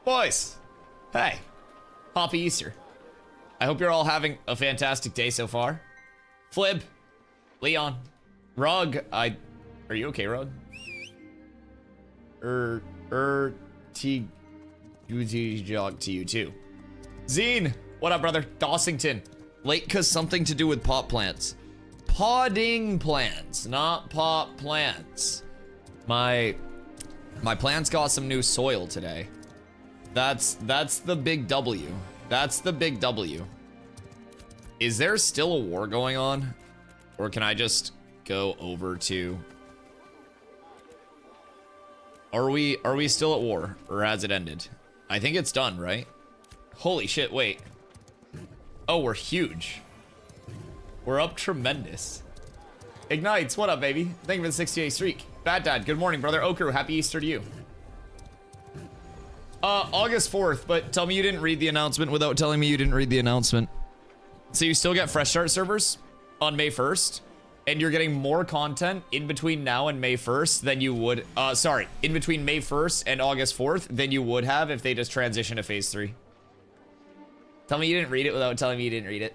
Boys, hey, happy Easter. I hope you're all having a fantastic day so far. Flib, Leon, Rug, are you okay, Rug? Jog to you too. Zine, what up, brother? Dossington, late cause something to do with pot plants. Podding plants, not pot plants. My plants got some new soil today. That's the big W. That's the big W. Is there still a war going on? Or can I just go over to... Are we still at war? Or has it ended? I think it's done, right? Holy shit, wait. Oh, we're huge. We're up tremendous. Ignites, what up, baby? Thank you for the 68 streak. Bad Dad, good morning, brother. Okru, happy Easter to you. August 4th, but tell me you didn't read the announcement without telling me you didn't read the announcement. So you still get fresh start servers on May 1st, and you're getting more content in between now and May 1st than you would, in between May 1st and August 4th than you would have if they just transition to phase 3. Tell me you didn't read it without telling me you didn't read it.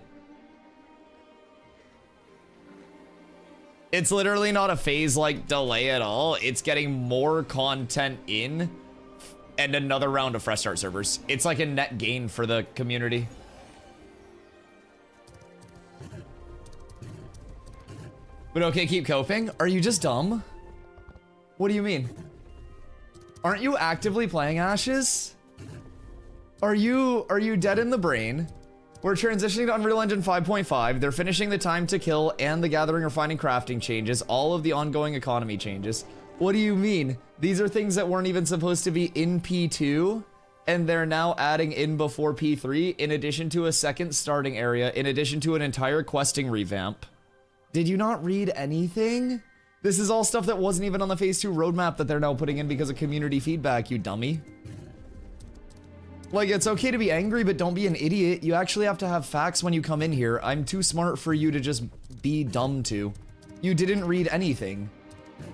It's literally not a phase like delay at all. It's getting more content in and another round of fresh start servers. It's like a net gain for the community. But okay, keep coping. Are you just dumb? What do you mean? Aren't you actively playing Ashes? Are you dead in the brain? We're transitioning to Unreal Engine 5.5. They're finishing the time to kill and the gathering, refining, crafting changes, all of the ongoing economy changes. What do you mean? These are things that weren't even supposed to be in P2, and they're now adding in before P3, in addition to a second starting area, in addition to an entire questing revamp. Did you not read anything? This is all stuff that wasn't even on the Phase 2 roadmap that they're now putting in because of community feedback, you dummy. Like, it's okay to be angry, but don't be an idiot. You actually have to have facts when you come in here. I'm too smart for you to just be dumb to. You didn't read anything.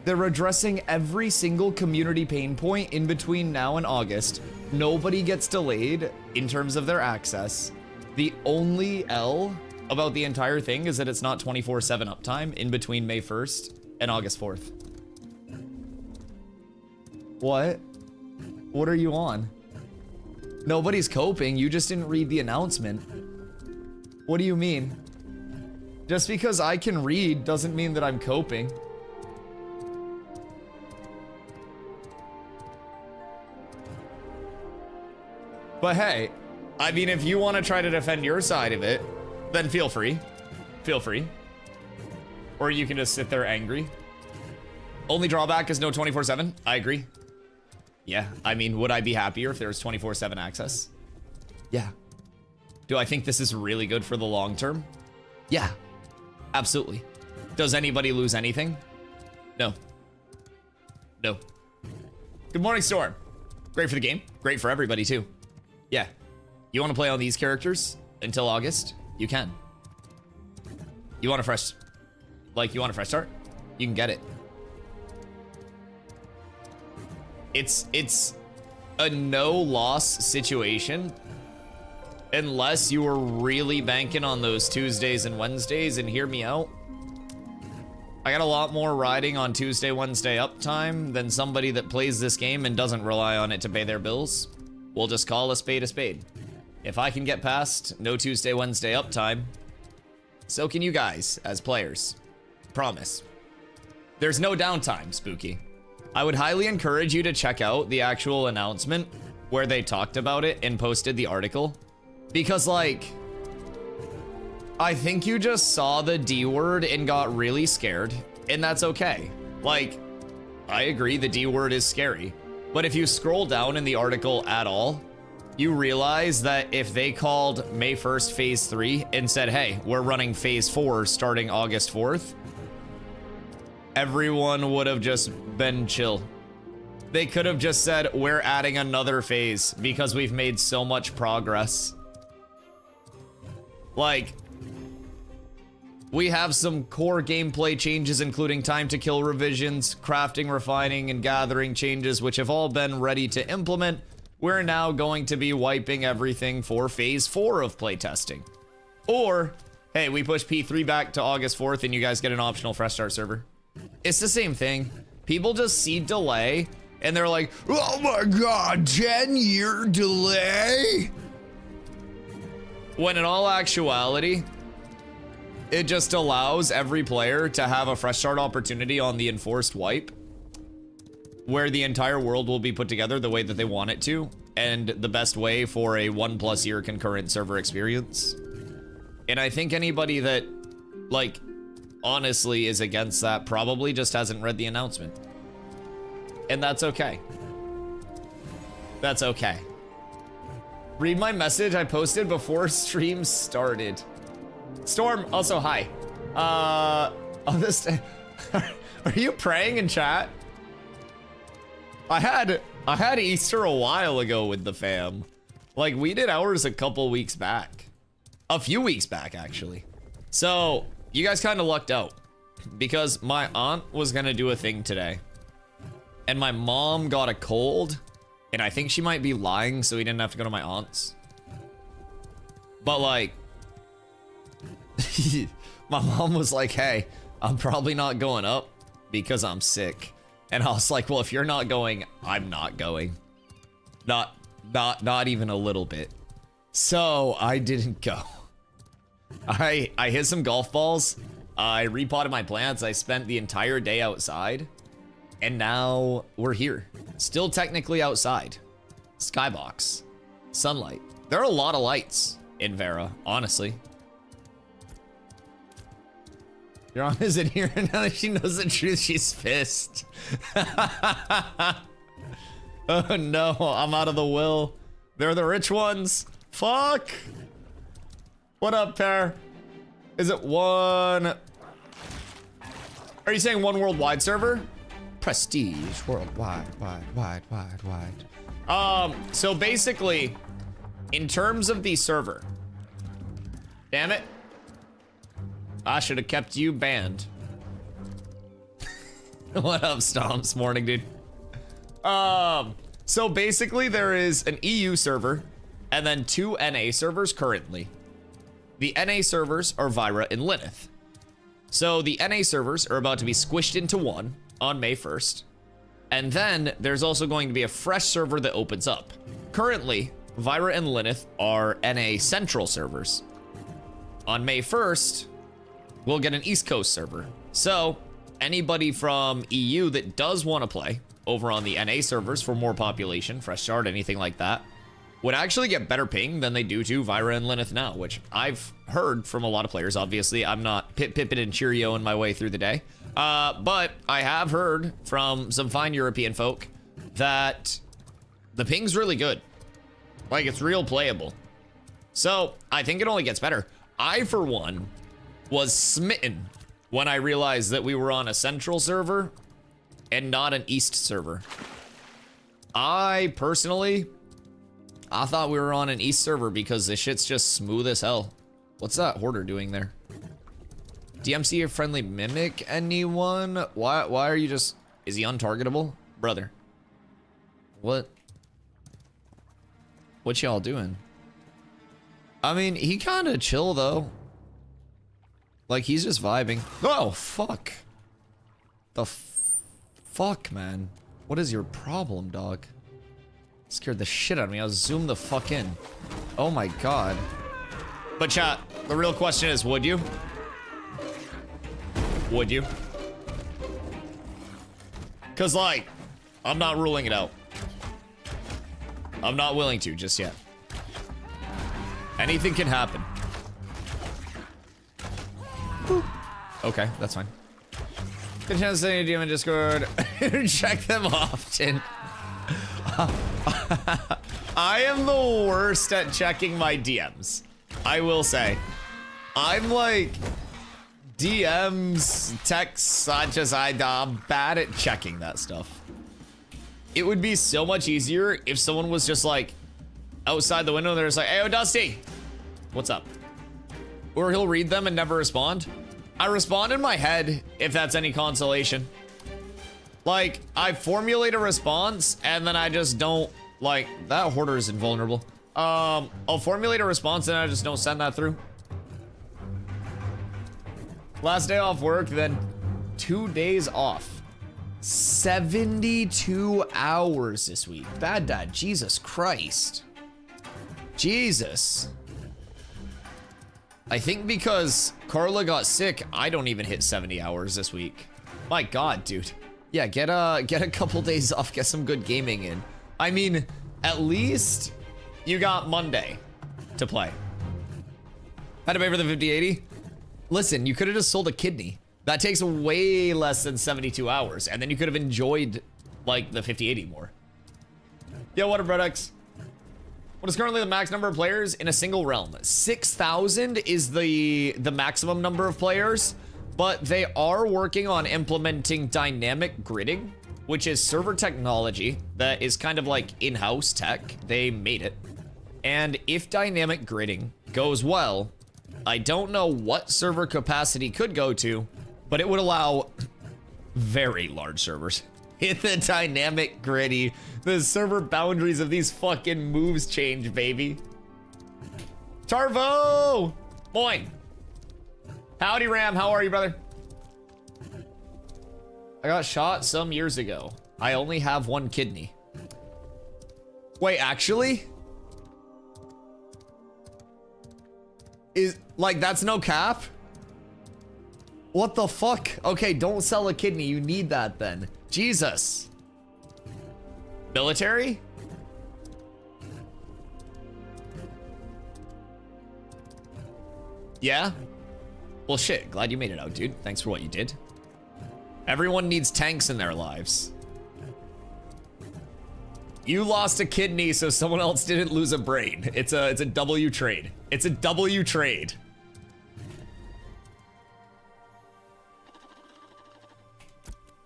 They're addressing every single community pain point in between now and August. Nobody gets delayed in terms of their access. The only L about the entire thing is that it's not 24/7 uptime in between May 1st and August 4th. What? What are you on? Nobody's coping, you just didn't read the announcement. What do you mean? Just because I can read doesn't mean that I'm coping. But hey, I mean, if you want to try to defend your side of it, then feel free. Feel free. Or you can just sit there angry. Only drawback is no 24/7. I agree. Yeah, I mean, would I be happier if there was 24/7 access? Yeah. Do I think this is really good for the long term? Yeah, absolutely. Does anybody lose anything? No. No. Good morning, Storm. Great for the game. Great for everybody, too. Yeah. You want to play on these characters until August? You can. You want a fresh... Like, you want a fresh start? You can get it. It's a no-loss situation unless you were really banking on those Tuesdays and Wednesdays, and hear me out. I got a lot more riding on Tuesday, Wednesday uptime than somebody that plays this game and doesn't rely on it to pay their bills. We'll just call a spade a spade. If I can get past no Tuesday, Wednesday uptime, so can you guys as players. Promise. There's no downtime, Spooky. I would highly encourage you to check out the actual announcement where they talked about it and posted the article. Because, like, I think you just saw the D word and got really scared, and that's okay. Like, I agree the D word is scary. But if you scroll down in the article at all, you realize that if they called May 1st Phase 3 and said, hey, we're running Phase 4 starting August 4th, everyone would have just been chill. They could have just said, we're adding another phase because we've made so much progress. Like, we have some core gameplay changes, including time to kill revisions, crafting, refining, and gathering changes, which have all been ready to implement. we're now going to be wiping everything for phase 4 of playtesting. Or, hey, we push P3 back to August 4th and you guys get an optional fresh start server. It's the same thing. People just see delay and they're like, oh my God, 10-year delay? When in all actuality, it just allows every player to have a fresh start opportunity on the enforced wipe, where the entire world will be put together the way that they want it to, and the best way for a 1+ year concurrent server experience. And I think anybody that, like, honestly is against that probably just hasn't read the announcement. And that's okay. That's okay. Read my message I posted before stream started. Storm, also hi. On this, are you praying in chat? I had Easter a while ago with the fam. Like, we did ours a couple weeks back. A few weeks back, actually. So, you guys kind of lucked out. Because my aunt was gonna do a thing today. And my mom got a cold. And I think she might be lying, so we didn't have to go to my aunt's. But, like... my mom was like, hey, I'm probably not going up because I'm sick. And I was like, well, if you're not going, I'm not going. Not even a little bit. So I didn't go. I hit some golf balls. I repotted my plants. I spent the entire day outside. And now we're here. Still technically outside. Skybox. Sunlight. There are a lot of lights in Vera, honestly. Your aunt isn't here now that she knows the truth. She's pissed. Oh no, I'm out of the will. They're the rich ones. Fuck. What up, pair? Is it one? Are you saying one worldwide server? Prestige worldwide, wide. So basically, in terms of the server, damn it. I should have kept you banned. What up, Stomps? Morning, dude. So basically there is an EU server and then 2 NA servers currently. The NA servers are Vyra and Lyneth. So the NA servers are about to be squished into one on May 1st. And then there's also going to be a fresh server that opens up. Currently, Vyra and Lyneth are NA Central servers. On May 1st, we'll get an East Coast server. So anybody from EU that does want to play over on the NA servers for more population, fresh start, anything like that, would actually get better ping than they do to Vyra and Lyneth now, which I've heard from a lot of players. Obviously, I'm not Pippin and Cheerio-ing my way through the day. But I have heard from some fine European folk that the ping's really good. Like, it's real playable. So I think it only gets better. I, for one, was smitten when I realized that we were on a Central server and not an East server. I thought we were on an East server because this shit's just smooth as hell. What's that hoarder doing there? DMC a friendly mimic, anyone? Why are you just... Is he untargetable? Brother. What y'all doing? I mean, he kind of chill though. Like, he's just vibing. Oh, fuck. The fuck, man. What is your problem, dog? Scared the shit out of me. I was zoomed the fuck in. Oh my god. But chat, the real question is, would you? Would you? Cause like, I'm not ruling it out. I'm not willing to just yet. Anything can happen. Boop. Okay, that's fine. Good chance to DM in Discord. Check them often. I am the worst at checking my DMs. I will say. I'm like DMs, texts, I'm bad at checking that stuff. It would be so much easier if someone was just like outside the window and they're just like, hey, Dusty, what's up? Or he'll read them and never respond. I respond in my head, if that's any consolation. Like, I formulate a response and then I just don't Like, that hoarder is invulnerable. I'll formulate a response and I just don't send that through. Last day off work, then 2 days off. 72 hours this week. Bad dad, Jesus Christ. Jesus. I think because Carla got sick, I don't even hit 70 hours this week. My God, dude. Yeah, get a couple days off, get some good gaming in. I mean, at least you got Monday to play. Had to pay for the 5080? Listen, you could have just sold a kidney. That takes way less than 72 hours, and then you could have enjoyed, like, the 5080 more. Yo, what up, Bredex? What is currently the max number of players in a single realm? 6,000 is the maximum number of players, but they are working on implementing dynamic gridding, which is server technology that is kind of like in-house tech. They made it. And if dynamic gridding goes well, I don't know what server capacity could go to, but it would allow very large servers. Hit the dynamic gritty. The server boundaries of these fucking moves change, baby. Tarvo! Moin. Howdy, Ram. How are you, brother? I got shot some years ago. I only have one kidney. Wait, actually? Is, like, that's no cap? What the fuck? Okay, don't sell a kidney. You need that then. Jesus. Military? Yeah? Well, shit. Glad you made it out, dude. Thanks for what you did. Everyone needs tanks in their lives. You lost a kidney so someone else didn't lose a brain. It's a W trade. It's a W trade.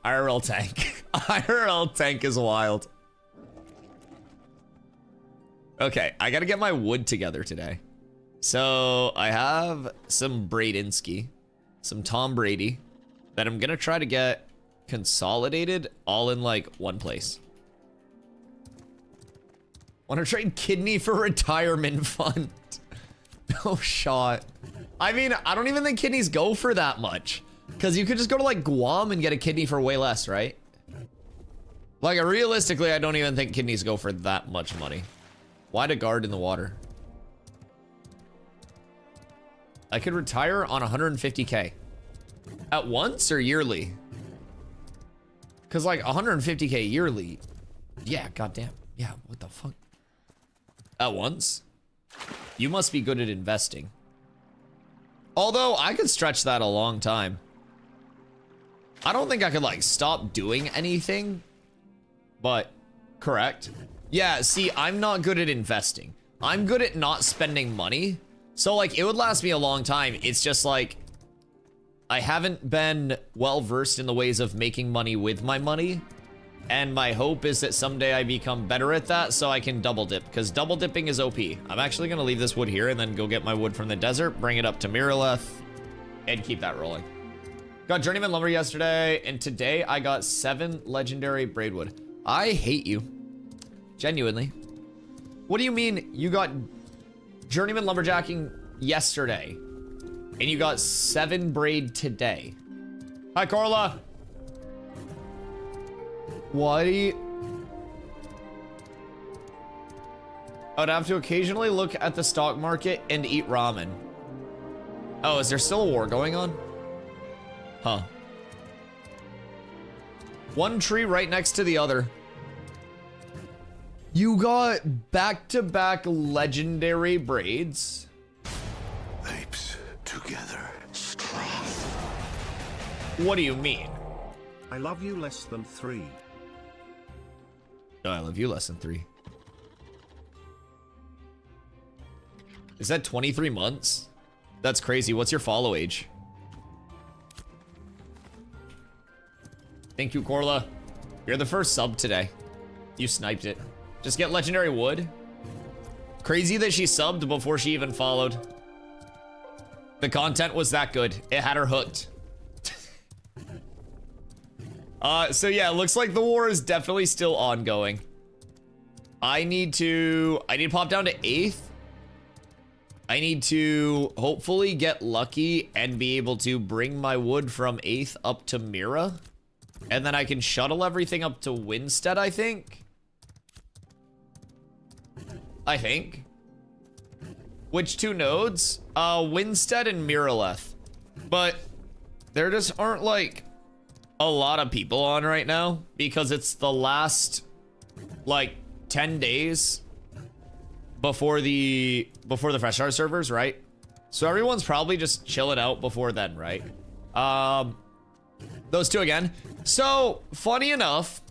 IRL tank. IRL tank is wild. Okay, I gotta get my wood together today. So I have some Bradinsky, some Tom Brady, that I'm gonna try to get consolidated all in like one place. Want to trade kidney for retirement fund? No shot. I mean, I don't even think kidneys go for that much. Because you could just go to like Guam and get a kidney for way less, right? Like realistically, I don't even think kidneys go for that much money. Why to guard in the water? I could retire on 150K. At once or yearly? Because like 150K yearly. Yeah, goddamn. Yeah, what the fuck? At once? You must be good at investing. Although I could stretch that a long time. I don't think I could like stop doing anything, but correct. Yeah, see, I'm not good at investing. I'm good at not spending money. So like it would last me a long time. It's just like I haven't been well versed in the ways of making money with my money. And my hope is that someday I become better at that so I can double dip, because double dipping is OP. I'm actually gonna leave this wood here and then go get my wood from the desert, bring it up to Miraleth, and keep that rolling. Got Journeyman Lumber yesterday, and today I got 7 legendary braidwood. I hate you. Genuinely. What do you mean you got Journeyman Lumberjacking yesterday, and you got 7 braid today? Hi, Corla. Why? I'd have to occasionally look at the stock market and eat ramen. Oh, is there still a war going on? Huh. One tree right next to the other. You got back-to-back legendary braids. Apes together strong. What do you mean? I love you less than 3. No, I love you less than 3. Is that 23 months? That's crazy. What's your follow age? Thank you, Corla. You're the first sub today. You sniped it. Just get legendary wood. Crazy that she subbed before she even followed. The content was that good. It had her hooked. So yeah, it looks like the war is definitely still ongoing. I need to pop down to 8th. I need to hopefully get lucky and be able to bring my wood from 8th up to Mira. And then I can shuttle everything up to Winstead, I think. Which 2 nodes? Winstead and Miraleth. But there just aren't like a lot of people on right now because it's the last like 10 days before the fresh start servers, right? So everyone's probably just chilling out before then, right? Those 2 again. So funny enough,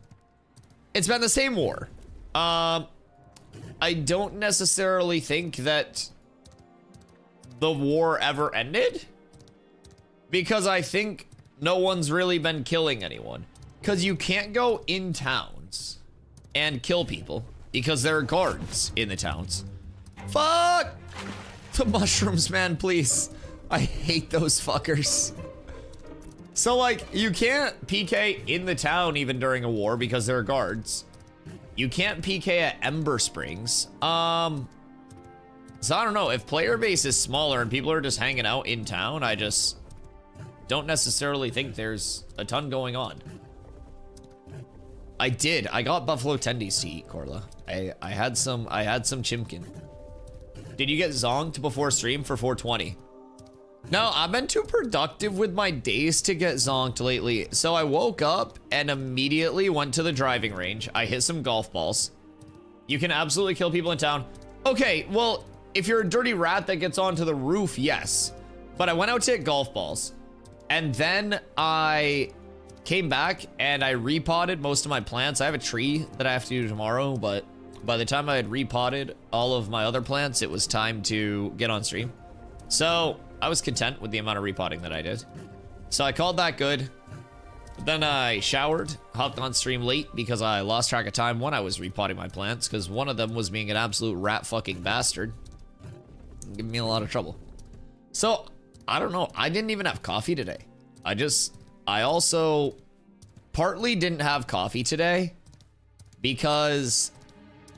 it's been the same war. I don't necessarily think that the war ever ended because I think no one's really been killing anyone because you can't go in towns and kill people because there are guards in the towns. Fuck the mushrooms, man, please. I hate those fuckers. So like you can't PK in the town even during a war because there are guards. You can't PK at Ember Springs. So I don't know, if player base is smaller and people are just hanging out in town, I just don't necessarily think there's a ton going on. I got Buffalo Tendies to eat, Corla. I had some chimkin. Did you get zonked before stream for 420? No, I've been too productive with my days to get zonked lately. So I woke up and immediately went to the driving range. I hit some golf balls. You can absolutely kill people in town. Okay, well, if you're a dirty rat that gets onto the roof, yes. But I went out to hit golf balls. And then I came back and I repotted most of my plants. I have a tree that I have to do tomorrow, but by the time I had repotted all of my other plants, it was time to get on stream. So I was content with the amount of repotting that I did. So I called that good. But then I showered, hopped on stream late because I lost track of time when I was repotting my plants because one of them was being an absolute rat fucking bastard. Giving me a lot of trouble. So I don't know. I didn't even have coffee today. I also partly didn't have coffee today because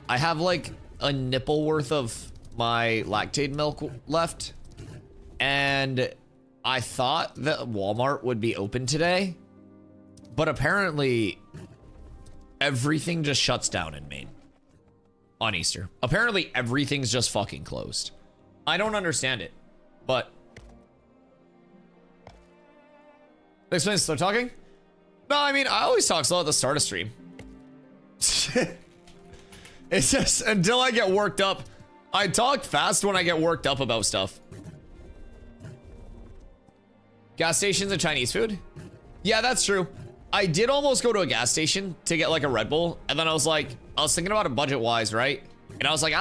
I have like a nipple worth of my lactate milk left. And I thought that Walmart would be open today, but apparently everything just shuts down in Maine on Easter. Apparently everything's just fucking closed. I don't understand it, but explain slow talking? No, I mean, I always talk slow at the start of stream. It's just until I get worked up. I talk fast when I get worked up about stuff. Gas stations and Chinese food? Yeah, that's true. I did almost go to a gas station to get like a Red Bull. And then I was thinking about it budget wise, right? And I was like,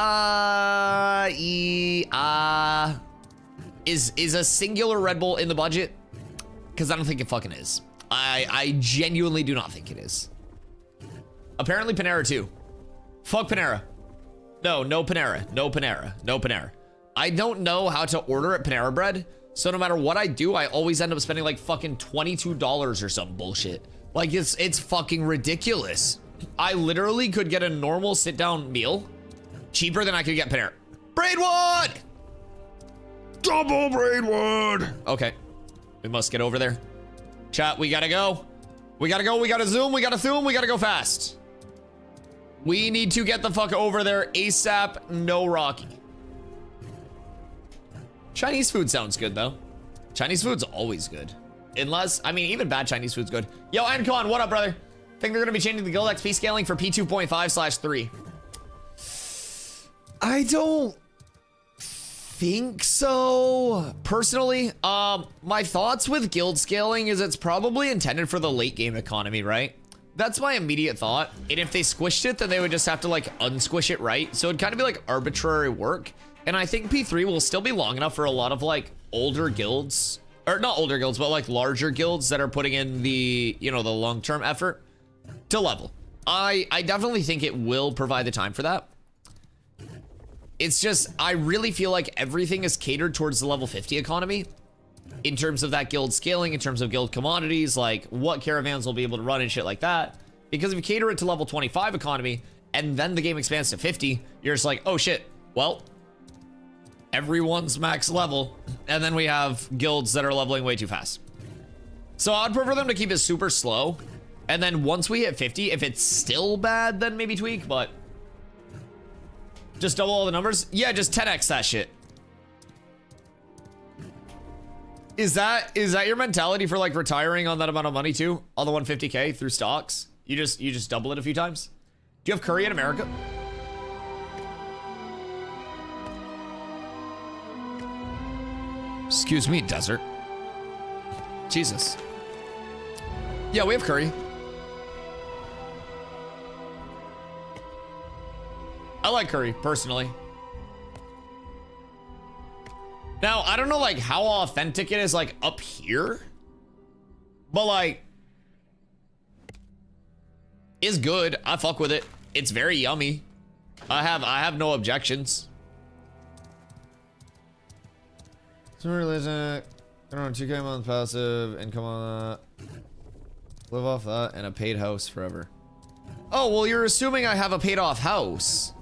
is a singular Red Bull in the budget? Because I don't think it fucking is. I genuinely do not think it is. Apparently Panera too. Fuck Panera. No Panera. No Panera. No Panera. I don't know how to order at Panera Bread. So no matter what I do, I always end up spending like fucking $22 or some bullshit. Like it's fucking ridiculous. I literally could get a normal sit down meal cheaper than I could get Panera. Braidwood! Double Braidwood! Okay. We must get over there. Chat, we gotta go. We gotta go, we gotta zoom, we gotta zoom, we gotta go fast. We need to get the fuck over there ASAP, no Rocky. Chinese food sounds good though. Chinese food's always good. Unless, I mean, even bad Chinese food's good. Yo, Ancon, what up, brother? Think they're gonna be changing the guild XP scaling for P2.5/3. I don't think so. Personally, my thoughts with guild scaling is it's probably intended for the late game economy, right? That's my immediate thought. And if they squished it, then they would just have to like unsquish it, right? So it'd kind of be like arbitrary work. And I think P3 will still be long enough for a lot of like older guilds, or not older guilds, but like larger guilds that are putting in the, you know, the long-term effort to level. I definitely think it will provide the time for that. It's just, I really feel like everything is catered towards the level 50 economy in terms of that guild scaling, in terms of guild commodities, like what caravans will be able to run and shit like that. Because if you cater it to level 25 economy, and then the game expands to 50, you're just like, oh shit, well, everyone's max level, and then we have guilds that are leveling way too fast. So I'd prefer them to keep it super slow, and then once we hit 50, if it's still bad, then maybe tweak, but just double all the numbers. Yeah, just 10x that shit. Is that your mentality for like retiring on that amount of money too? On the 150K through stocks? You just double it a few times? Do you have curry in America? Excuse me, desert. Jesus. Yeah, we have curry. I like curry, personally. Now, I don't know, like, how authentic it is, like, up here. But, like, it's good. I fuck with it. It's very yummy. I have no objections. Religion, I don't know, 2K a month passive, income on that. Live off that, and a paid house forever. Oh, well, you're assuming I have a paid off house.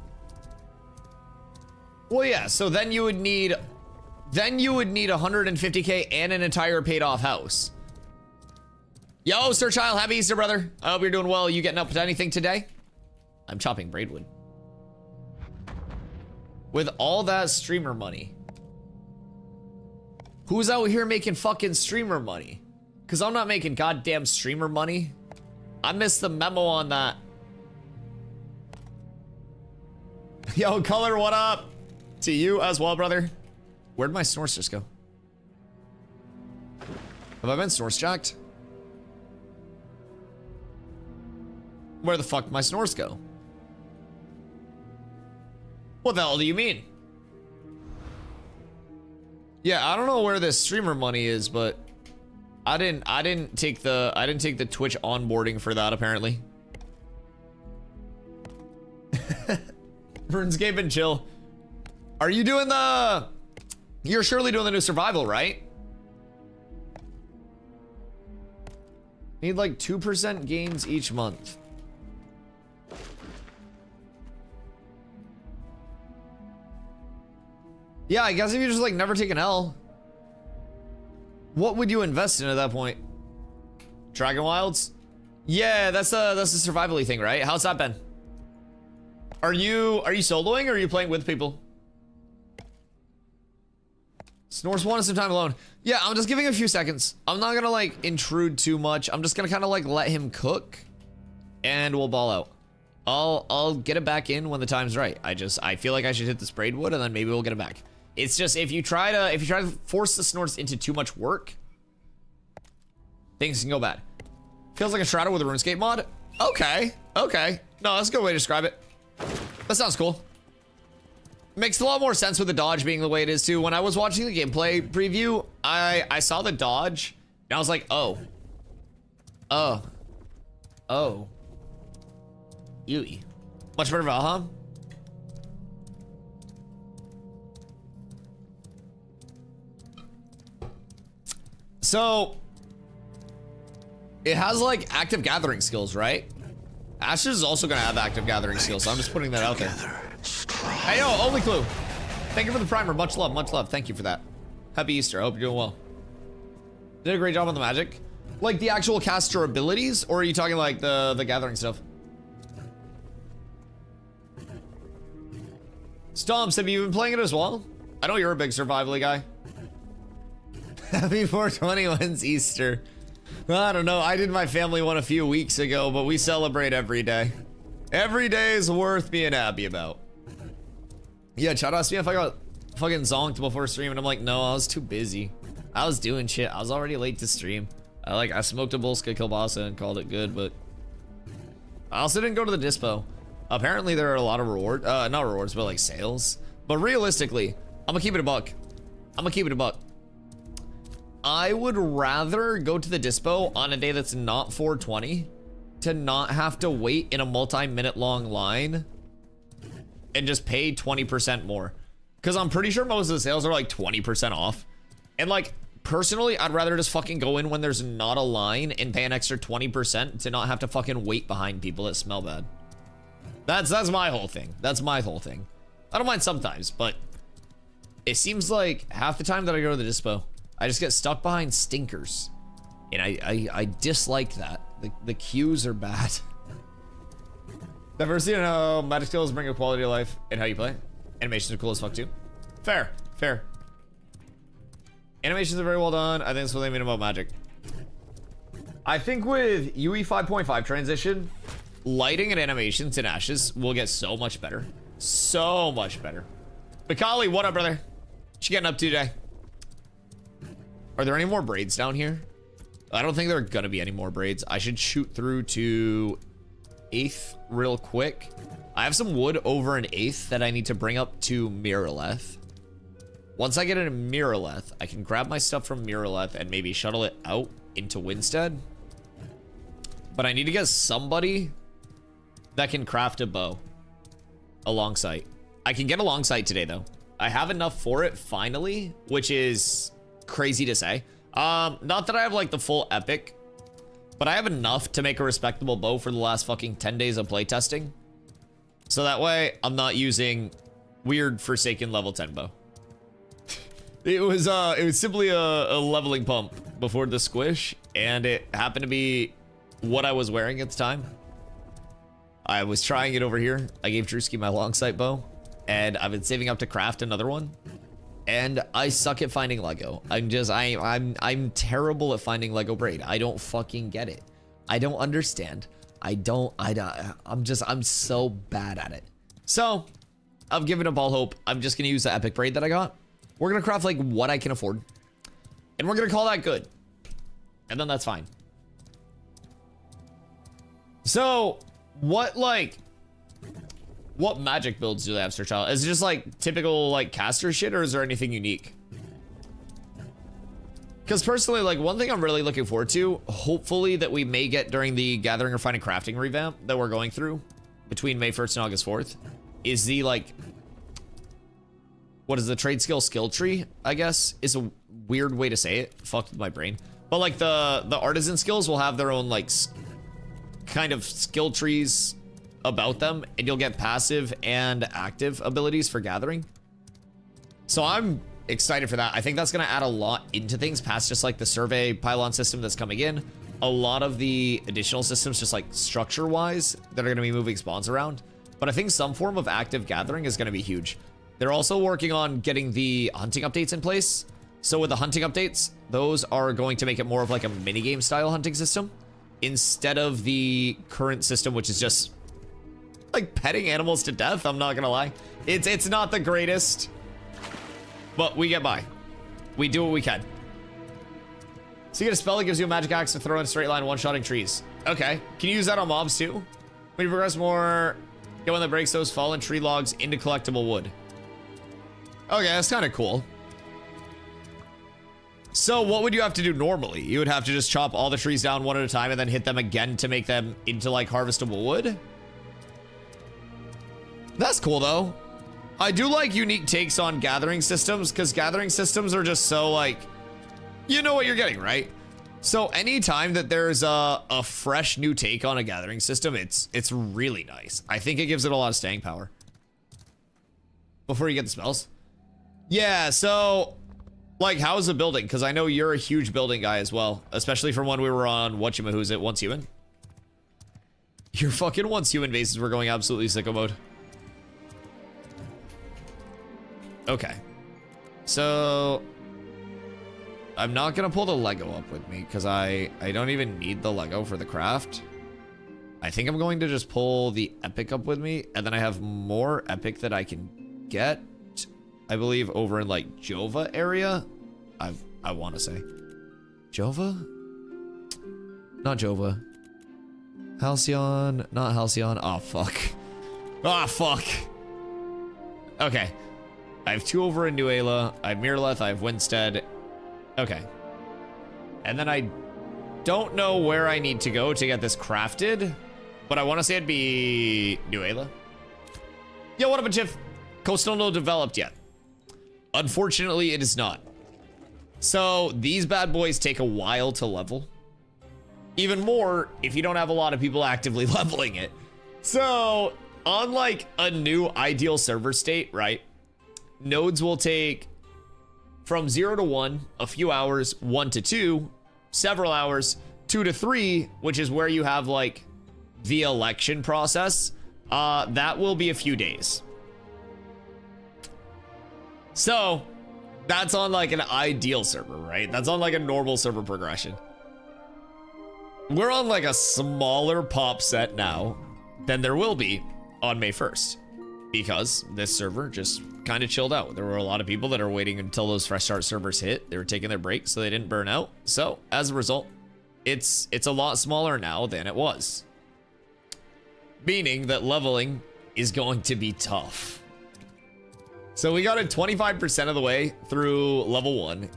Well, yeah, so then you would need 150K and an entire paid off house. Yo, Sir Child, happy Easter, brother. I hope you're doing well. You getting up to anything today? I'm chopping braidwood. With all that streamer money. Who's out here making fucking streamer money? Because I'm not making goddamn streamer money. I missed the memo on that. Yo, Color, what up? To you as well, brother. Where'd my snorts just go? Have I been snorts jacked? Where the fuck did my snorts go? What the hell do you mean? Yeah, I don't know where this streamer money is, but I didn't take the Twitch onboarding for that apparently. RuneScape and chill. Are you doing the... You're surely doing the new survival, right? Need like 2% gains each month. Yeah, I guess if you just like never take an L. What would you invest in at that point? Dragon Wilds? Yeah, that's a survival-y thing, right? How's that been? Are you soloing or are you playing with people? Snores wanted some time alone. Yeah, I'm just giving a few seconds. I'm not gonna like intrude too much. I'm just gonna kind of like let him cook and we'll ball out. I'll get it back in when the time's right. I feel like I should hit this braidwood and then maybe we'll get it back. It's just if you try to force the snorts into too much work, things can go bad. Feels like a Shrouded with a RuneScape mod. Okay. No, that's a good way to describe it. That sounds cool. Makes a lot more sense with the dodge being the way it is too. When I was watching the gameplay preview, I saw the dodge and I was like, oh. Yui. Much better Valham. So it has like active gathering skills, right? Ashes is also gonna have active gathering skills, so I'm just putting that out there. Hey yo, only clue. Thank you for the primer. Much love, much love. Thank you for that. Happy Easter. I hope you're doing well. Did a great job on the magic. Like the actual caster abilities, or are you talking like the gathering stuff? Stomps, have you been playing it as well? I know you're a big survival guy. Happy 420 when's Easter. I don't know. I did my family one a few weeks ago, but we celebrate every day. Every day is worth being happy about. Yeah, Chad asked me if I got fucking zonked before stream, and I'm like, no, I was too busy. I was doing shit. I was already late to stream. I smoked a Bolska kielbasa and called it good, but I also didn't go to the dispo. Apparently there are a lot of not rewards, but like sales. But realistically, I'm gonna keep it a buck. I would rather go to the dispo on a day that's not 420 to not have to wait in a multi-minute long line and just pay 20% more. Because I'm pretty sure most of the sales are like 20% off. And like, personally, I'd rather just fucking go in when there's not a line and pay an extra 20% to not have to fucking wait behind people that smell bad. That's my whole thing. That's my whole thing. I don't mind sometimes, but it seems like half the time that I go to the dispo, I just get stuck behind stinkers. And I dislike that. The queues are bad. Diversity and how magic skills bring a quality of life in how you play. Animations are cool as fuck too. Fair, fair. Animations are very well done. I think that's what they mean about magic. I think with UE 5.5 transition, lighting and animations in Ashes will get so much better. So much better. Mikali, what up, brother? What you getting up to today? Are there any more braids down here? I don't think there are gonna be any more braids. I should shoot through to 8th real quick. I have some wood over in 8th that I need to bring up to Miraleth. Once I get into Miraleth, I can grab my stuff from Miraleth and maybe shuttle it out into Winstead. But I need to get somebody that can craft a bow alongside. I can get alongside today though. I have enough for it finally, which is crazy to say. Not that I have like the full epic, but I have enough to make a respectable bow for the last fucking 10 days of playtesting. So that way I'm not using weird Forsaken level 10 bow. It was simply a leveling pump before the squish, and it happened to be what I was wearing at the time. I was trying it over here. I gave Drewski my long sight bow, and I've been saving up to craft another one. And I suck at finding Lego. I'm terrible at finding Lego braid. I don't fucking get it. I don't understand. I'm so bad at it. So I've given up all hope. I'm just gonna use the epic braid that I got. We're gonna craft like what I can afford, and we're gonna call that good, and then that's fine. So what magic builds do they have, Sir Child? Is it just like typical like caster shit, or is there anything unique? Because personally, like one thing I'm really looking forward to, hopefully that we may get during the Gathering, Refining, Crafting revamp that we're going through between May 1st and August 4th, is the like, what is the trade skill tree, I guess, is a weird way to say it. Fucked with my brain. But like the artisan skills will have their own like kind of skill trees about them, and you'll get passive and active abilities for gathering. So I'm excited for that. I think that's going to add a lot into things past just like the survey pylon system that's coming in. A lot of the additional systems, just like structure wise, that are going to be moving spawns around. But I think some form of active gathering is going to be huge. They're also working on getting the hunting updates in place. So with the hunting updates, those are going to make it more of like a minigame style hunting system instead of the current system, which is just like petting animals to death. I'm not gonna lie. It's not the greatest, but we get by. We do what we can. So you get a spell that gives you a magic axe to throw in a straight line, one-shotting trees. Okay, can you use that on mobs too? When you progress more, get one that breaks those fallen tree logs into collectible wood. Okay, that's kind of cool. So what would you have to do normally? You would have to just chop all the trees down one at a time and then hit them again to make them into like harvestable wood? That's cool though. I do like unique takes on gathering systems, because gathering systems are just so like, you know what you're getting, right? So anytime that there's a fresh new take on a gathering system, it's really nice. I think it gives it a lot of staying power. Before you get the spells. Yeah, so like, how's the building? Because I know you're a huge building guy as well, especially from when we were on who's it, Once Human. Your fucking Once Human bases were going absolutely sicko mode. Okay, so I'm not gonna pull the Lego up with me because I don't even need the Lego for the craft. I think I'm going to just pull the epic up with me, and then I have more epic that I can get, I believe, over in like Jova area. I want to say Jova, not Jova. Halcyon, not Halcyon. Oh fuck. Ah fuck. Okay, I have 2 over in New Ayla. I have Miraleth. I have Winstead. Okay, and then I don't know where I need to go to get this crafted, but I want to say it'd be New Ayla. Yo, what up, Chief? Coastal no developed yet. Unfortunately, it is not. So these bad boys take a while to level. Even more if you don't have a lot of people actively leveling it. So on like a new ideal server state, right? Nodes will take from 0 to 1, a few hours, 1 to 2, several hours, 2 to 3, which is where you have like the election process. That will be a few days. So that's on like an ideal server, right? That's on like a normal server progression. We're on like a smaller pop set now than there will be on May 1st because this server just kind of chilled out. There were a lot of people that are waiting until those fresh start servers hit. They were taking their breaks so they didn't burn out. So as a result, it's a lot smaller now than it was, meaning that leveling is going to be tough. So we got it 25% of the way through level 1.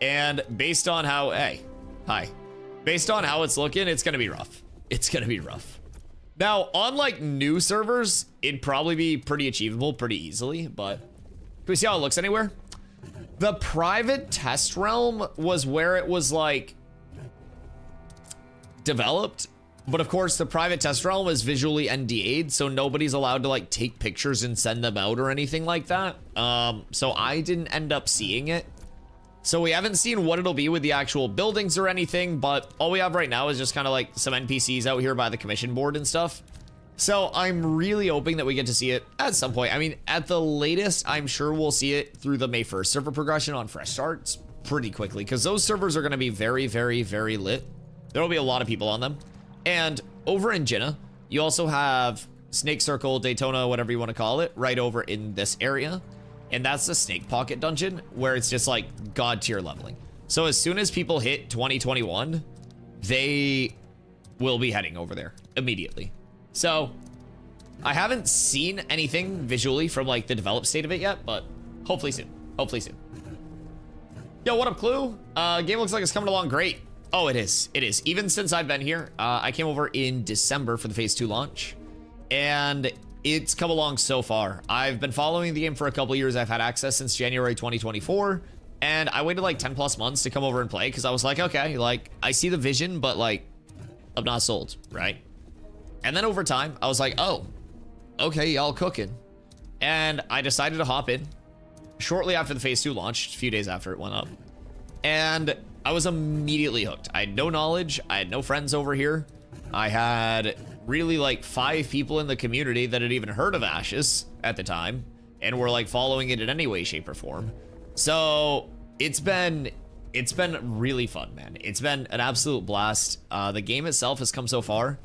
And based on how, based on how it's looking, it's going to be rough. It's going to be rough. Now, on like new servers, it'd probably be pretty achievable pretty easily, but can we see how it looks anywhere? The private test realm was where it was like developed. But of course, the private test realm is visually NDA'd, so nobody's allowed to like take pictures and send them out or anything like that. So I didn't end up seeing it. So we haven't seen what it'll be with the actual buildings or anything, but all we have right now is just kind of like some NPCs out here by the commission board and stuff. So I'm really hoping that we get to see it at some point. I mean, at the latest, I'm sure we'll see it through the May 1st server progression on fresh starts pretty quickly, because those servers are going to be very, very, very lit. There'll be a lot of people on them. And over in Jinnah, you also have Snake Circle, Daytona, whatever you want to call it, right over in this area. And that's the Snake Pocket dungeon, where it's just like god tier leveling. So as soon as people hit 2021, they will be heading over there immediately. So I haven't seen anything visually from like the developed state of it yet, but hopefully soon. Hopefully soon. Yo, what up, Clue? Game looks like it's coming along great. Oh, it is. It is. Even since I've been here, I came over in December for the Phase 2 launch, and it's come along so far. I've been following the game for a couple years. I've had access since January 2024, and I waited like 10 plus months to come over and play because I was like, okay, like I see the vision, but like I'm not sold, right? And then over time, I was like, oh, okay, y'all cooking. And I decided to hop in shortly after the Phase 2 launched, a few days after it went up. And I was immediately hooked. I had no knowledge. I had no friends over here. I had really like 5 people in the community that had even heard of Ashes at the time and were like following it in any way, shape, or form. So it's been really fun, man. It's been an absolute blast. The game itself has come so far.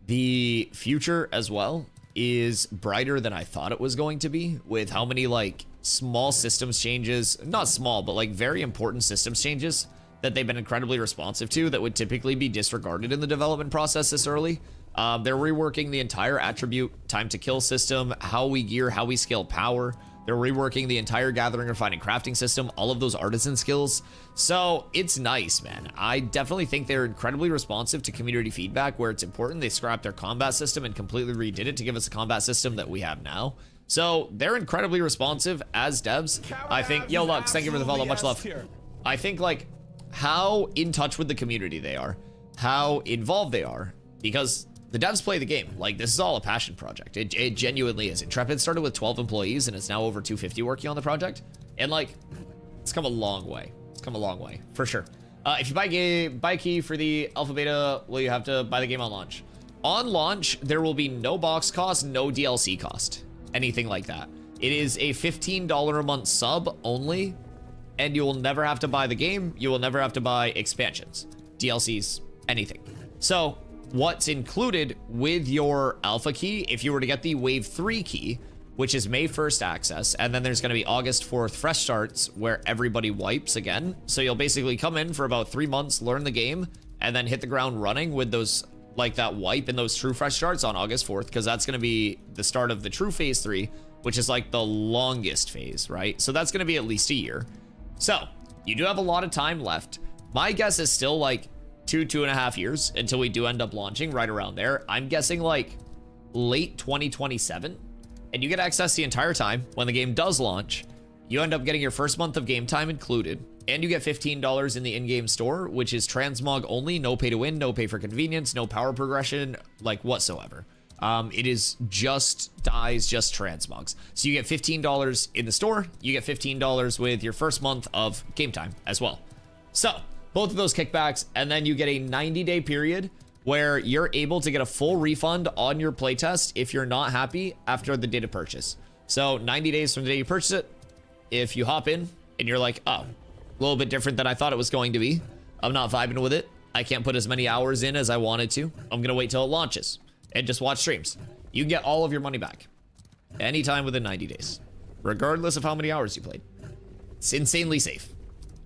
The future as well is brighter than I thought it was going to be, with how many like small systems changes, not small, but like very important systems changes that they've been incredibly responsive to that would typically be disregarded in the development process this early. They're reworking the entire attribute time to kill system, how we gear, how we scale power. They're reworking the entire gathering, refining, crafting system, all of those artisan skills. So it's nice, man. I definitely think they're incredibly responsive to community feedback where it's important. They scrapped their combat system and completely redid it to give us a combat system that we have now. So they're incredibly responsive as devs. I think, yo, Lux, thank you for the follow, much love. I think like how in touch with the community they are, how involved they are, because the devs play the game. Like, this is all a passion project. It genuinely is. Intrepid started with 12 employees and it's now over 250 working on the project. And like, it's come a long way. It's come a long way, for sure. If you buy key for the alpha beta, will you have to buy the game on launch? On launch, there will be no box cost, no DLC cost, anything like that. It is a $15 a month sub only, and you will never have to buy the game. You will never have to buy expansions, DLCs, anything. So what's included with your alpha key, if you were to get the wave 3 key, which is May 1st access, and then there's going to be August 4th fresh starts where everybody wipes again. So you'll basically come in for about 3 months, learn the game, and then hit the ground running with those, like that wipe and those true fresh starts on August 4th, because that's going to be the start of the true phase 3, which is like the longest phase, right? So that's going to be at least a year. So you do have a lot of time left. My guess is still like 2.5 years until we do end up launching, right around there. I'm guessing like late 2027, and you get access the entire time. When the game does launch, you end up getting your first month of game time included, and you get $15 in the in-game store, which is transmog only, no pay to win, no pay for convenience, no power progression, like whatsoever. It is just dyes, just transmogs. So you get $15 in the store. You get $15 with your first month of game time as well. So both of those kickbacks, and then you get a 90-day period where you're able to get a full refund on your playtest if you're not happy after the date of purchase. So 90 days from the day you purchase it, if you hop in and you're like, oh, a little bit different than I thought it was going to be, I'm not vibing with it, I can't put as many hours in as I wanted to, I'm gonna wait till it launches and just watch streams. You can get all of your money back anytime within 90 days, regardless of how many hours you played. It's insanely safe.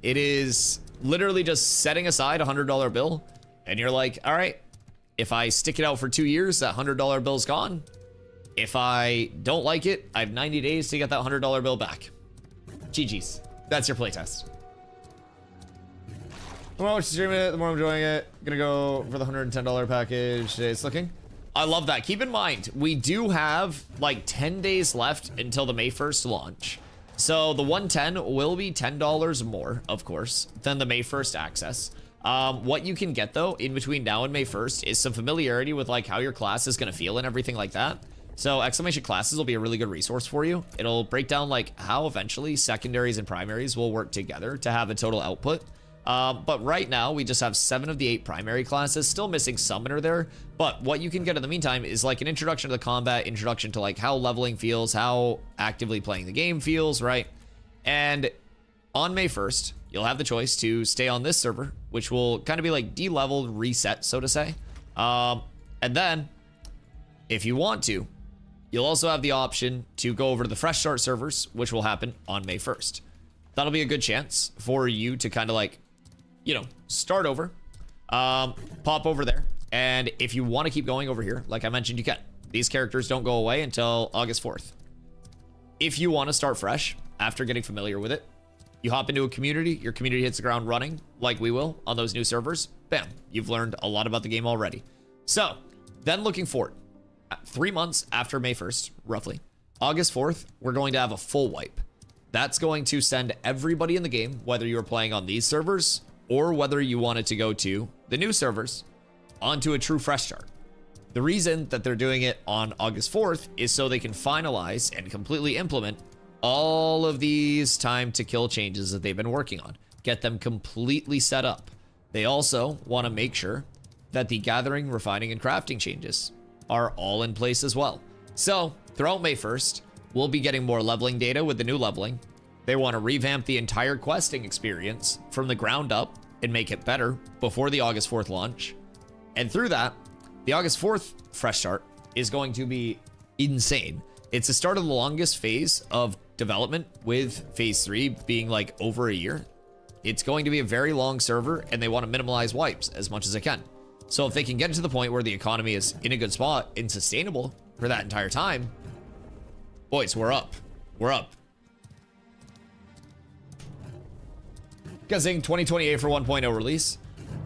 It is literally just setting aside a $100 bill, and you're like, all right, if I stick it out for 2 years, that $100 bill's gone. If I don't like it, I have 90 days to get that $100 bill back. GG's. That's your playtest. The more I'm streaming it, the more I'm enjoying it. Gonna go for the $110 package. It's looking. I love that. Keep in mind, we do have like 10 days left until the May 1st launch. So the 110 will be $10 more, of course, than the May 1st access. What you can get though in between now and May 1st is some familiarity with like how your class is going to feel and everything like that. So exclamation classes will be a really good resource for you. It'll break down like how eventually secondaries and primaries will work together to have a total output. But right now we just have 7 of the 8 primary classes, still missing Summoner there. But what you can get in the meantime is like an introduction to the combat, introduction to like how leveling feels, how actively playing the game feels, right? And on May 1st, you'll have the choice to stay on this server, which will kind of be like de-leveled, reset, so to say. And then if you want to, you'll also have the option to go over to the fresh start servers, which will happen on May 1st. That'll be a good chance for you to kind of like, you know, start over, pop over there. And if you want to keep going over here, like I mentioned, you can. These characters don't go away until August 4th. If you want to start fresh after getting familiar with it, you hop into a community, your community hits the ground running like we will on those new servers. Bam, you've learned a lot about the game already. So then looking forward, 3 months after May 1st, roughly, August 4th, we're going to have a full wipe. That's going to send everybody in the game, whether you're playing on these servers or whether you wanted to go to the new servers, onto a true fresh start. The reason that they're doing it on August 4th is so they can finalize and completely implement all of these time to kill changes that they've been working on, get them completely set up. They also want to make sure that the gathering, refining, and crafting changes are all in place as well. So throughout May 1st, we'll be getting more leveling data with the new leveling. They want to revamp the entire questing experience from the ground up and make it better before the August 4th launch. And through that, the August 4th fresh start is going to be insane. It's the start of the longest phase of development, with phase 3 being like over a year. It's going to be a very long server, and they want to minimize wipes as much as they can. So if they can get to the point where the economy is in a good spot and sustainable for that entire time, boys, we're up. We're up. Guessing 2028 for 1.0 release.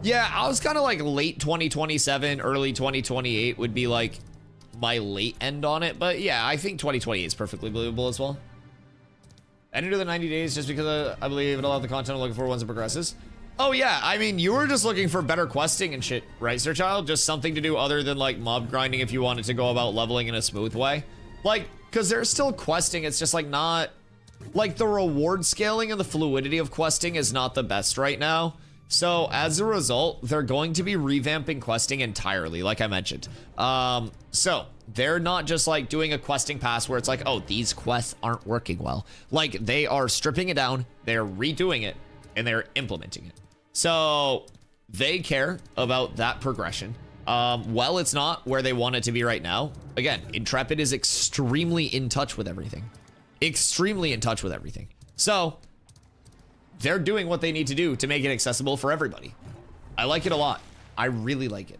Yeah, I was kind of like late 2027, early 2028 would be like my late end on it. But yeah, I think 2028 is perfectly believable as well. And into the 90 days just because I believe it'll have the content I'm looking for once it progresses. Oh yeah, I mean, you were just looking for better questing and shit, right, Sir Child? Just something to do other than like mob grinding if you wanted to go about leveling in a smooth way. Like, because there's still questing, it's just like not... Like the reward scaling and the fluidity of questing is not the best right now. So as a result, they're going to be revamping questing entirely, like I mentioned. So they're not just like doing a questing pass where it's like, oh, these quests aren't working well. Like they are stripping it down, they're redoing it, and they're implementing it. So they care about that progression. Well, it's not where they want it to be right now. Again, Intrepid is extremely in touch with everything. Extremely in touch with everything. So they're doing what they need to do to make it accessible for everybody. I like it a lot. I really like it.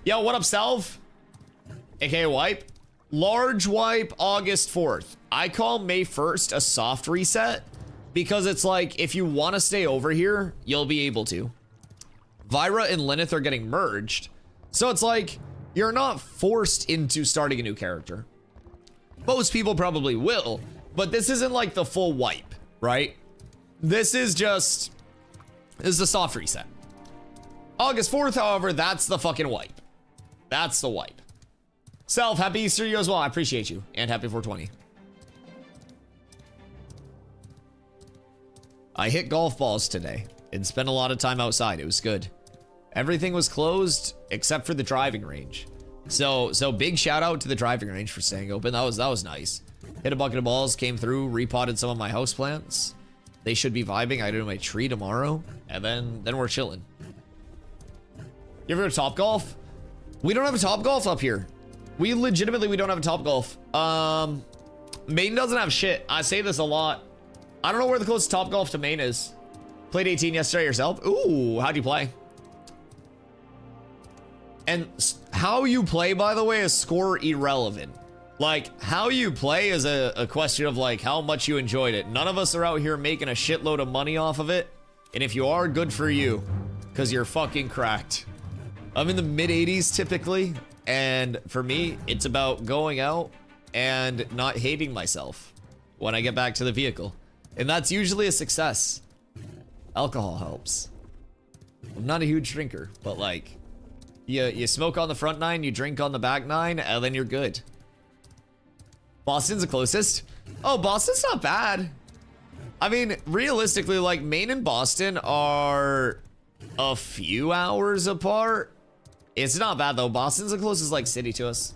Yo, what up, Self? AKA Wipe. Large wipe August 4th. I call May 1st a soft reset because it's like, if you want to stay over here, you'll be able to. Vyra and Lyneth are getting merged. So it's like, you're not forced into starting a new character. Most people probably will, but this isn't like the full wipe, right? This is a soft reset. August 4th, however, that's the fucking wipe. That's the wipe. Self, happy Easter to you as well. I appreciate you. And happy 420. I hit golf balls today and spent a lot of time outside. It was good. Everything was closed except for the driving range. So big shout out to the driving range for staying open. That was nice. Hit a bucket of balls, came through, repotted some of my houseplants. They should be vibing. I do my tree tomorrow, and then we're chilling. You ever go to Top Golf? We don't have a Top Golf up here. We don't have a Top Golf. Maine doesn't have shit. I say this a lot. I don't know where the closest Top Golf to Maine is. Played 18 yesterday yourself. Ooh, how'd you play? And how you play, by the way, is score irrelevant. Like, how you play is a question of, like, how much you enjoyed it. None of us are out here making a shitload of money off of it. And if you are, good for you. Because you're fucking cracked. I'm in the mid-80s typically. And for me, it's about going out and not hating myself when I get back to the vehicle. And that's usually a success. Alcohol helps. I'm not a huge drinker, but like, you smoke on the front 9, you drink on the back 9, and then you're good. Boston's the closest. Oh, Boston's not bad. I mean, realistically, like, Maine and Boston are a few hours apart. It's not bad, though. Boston's the closest, like, city to us.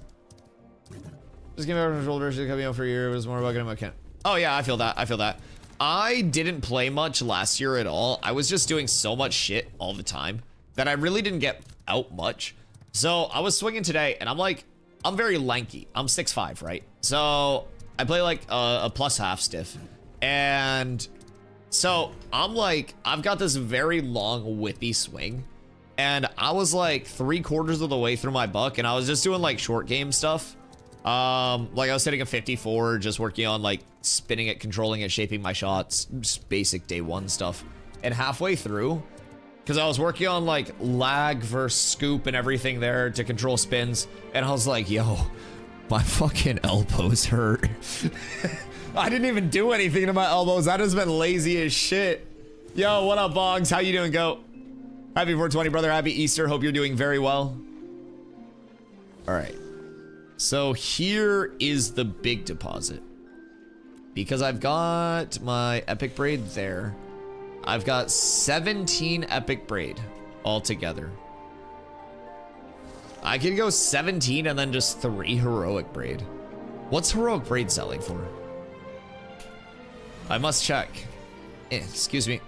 Just give me a shoulder. Should come out for a year. It was more about getting my account. Oh, yeah, I feel that. I feel that. I didn't play much last year at all. I was just doing so much shit all the time that I really didn't get out much. So I was swinging today, and I'm like, I'm very lanky. I'm 6'5", right? So I play like a plus half stiff. And so I'm like, I've got this very long whippy swing. And I was like 3/4 of the way through my buck, and I was just doing like short game stuff. Like I was hitting a 54, just working on like spinning it, controlling it, shaping my shots, just basic day one stuff. And halfway through, because I was working on like lag versus scoop and everything there to control spins, and I was like, yo, my fucking elbows hurt. I didn't even do anything to my elbows. I just been lazy as shit. Yo, what up, Boggs? How you doing, goat? Happy 420, brother. Happy Easter. Hope you're doing very well. All right. So here is the big deposit. Because I've got my epic braid there. I've got 17 epic braid altogether. I could go 17 and then just 3 heroic braid. What's heroic braid selling for? I must check. Excuse me.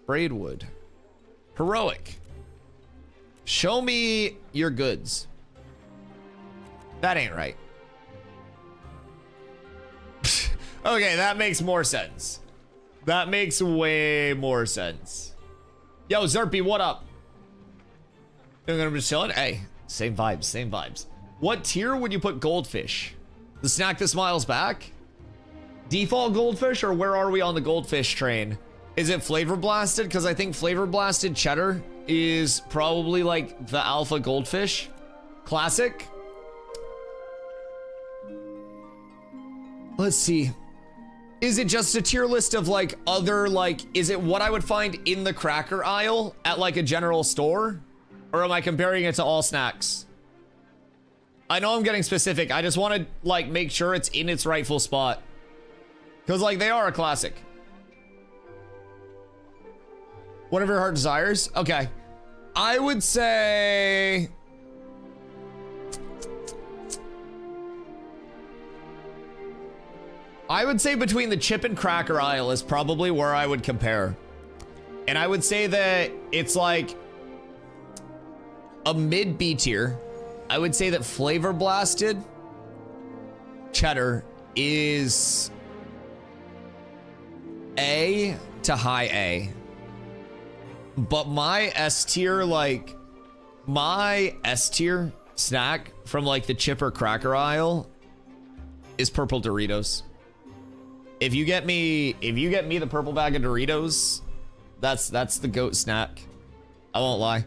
Braidwood. Heroic. Show me your goods. That ain't right. Okay, that makes more sense. That makes way more sense. Yo, Zerpy, what up? You're gonna be chilling? Hey, same vibes, same vibes. What tier would you put goldfish? The snack that smiles back? Default goldfish, or where are we on the goldfish train? Is it flavor blasted? Because I think flavor blasted cheddar is probably like the alpha goldfish. Classic. Let's see. Is it just a tier list of like other, like, is it what I would find in the cracker aisle at like a general store? Or am I comparing it to all snacks? I know I'm getting specific. I just want to like make sure it's in its rightful spot. Because like they are a classic. Whatever your heart desires. Okay. I would say... between the chip and cracker aisle is probably where I would compare. And I would say that it's like a mid B tier. I would say that flavor blasted cheddar is A to high A. But my S tier, like my S tier snack from like the chip or cracker aisle is purple Doritos. If you get me the purple bag of Doritos, that's the goat snack. I won't lie.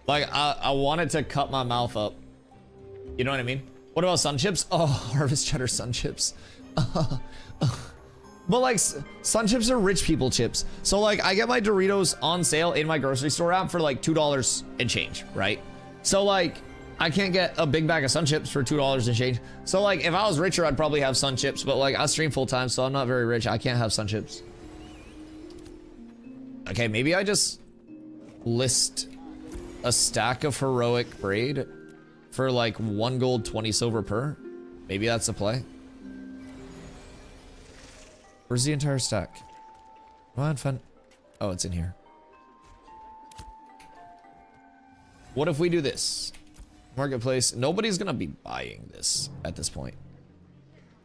Like I wanted to cut my mouth up. You know what I mean? What about sun chips? Oh, harvest cheddar sun chips. But like Sun Chips are rich people chips. So like I get my Doritos on sale in my grocery store app for like $2 and change, right? So like I can't get a big bag of Sun Chips for $2 and change. So like if I was richer, I'd probably have Sun Chips, but like I stream full time, so I'm not very rich. I can't have Sun Chips. Okay, maybe I just list a stack of heroic braid for like 1 gold, 20 silver per. Maybe that's the play. Where's the entire stack? Come on, fun. Oh, it's in here. What if we do this? Marketplace. Nobody's gonna be buying this at this point.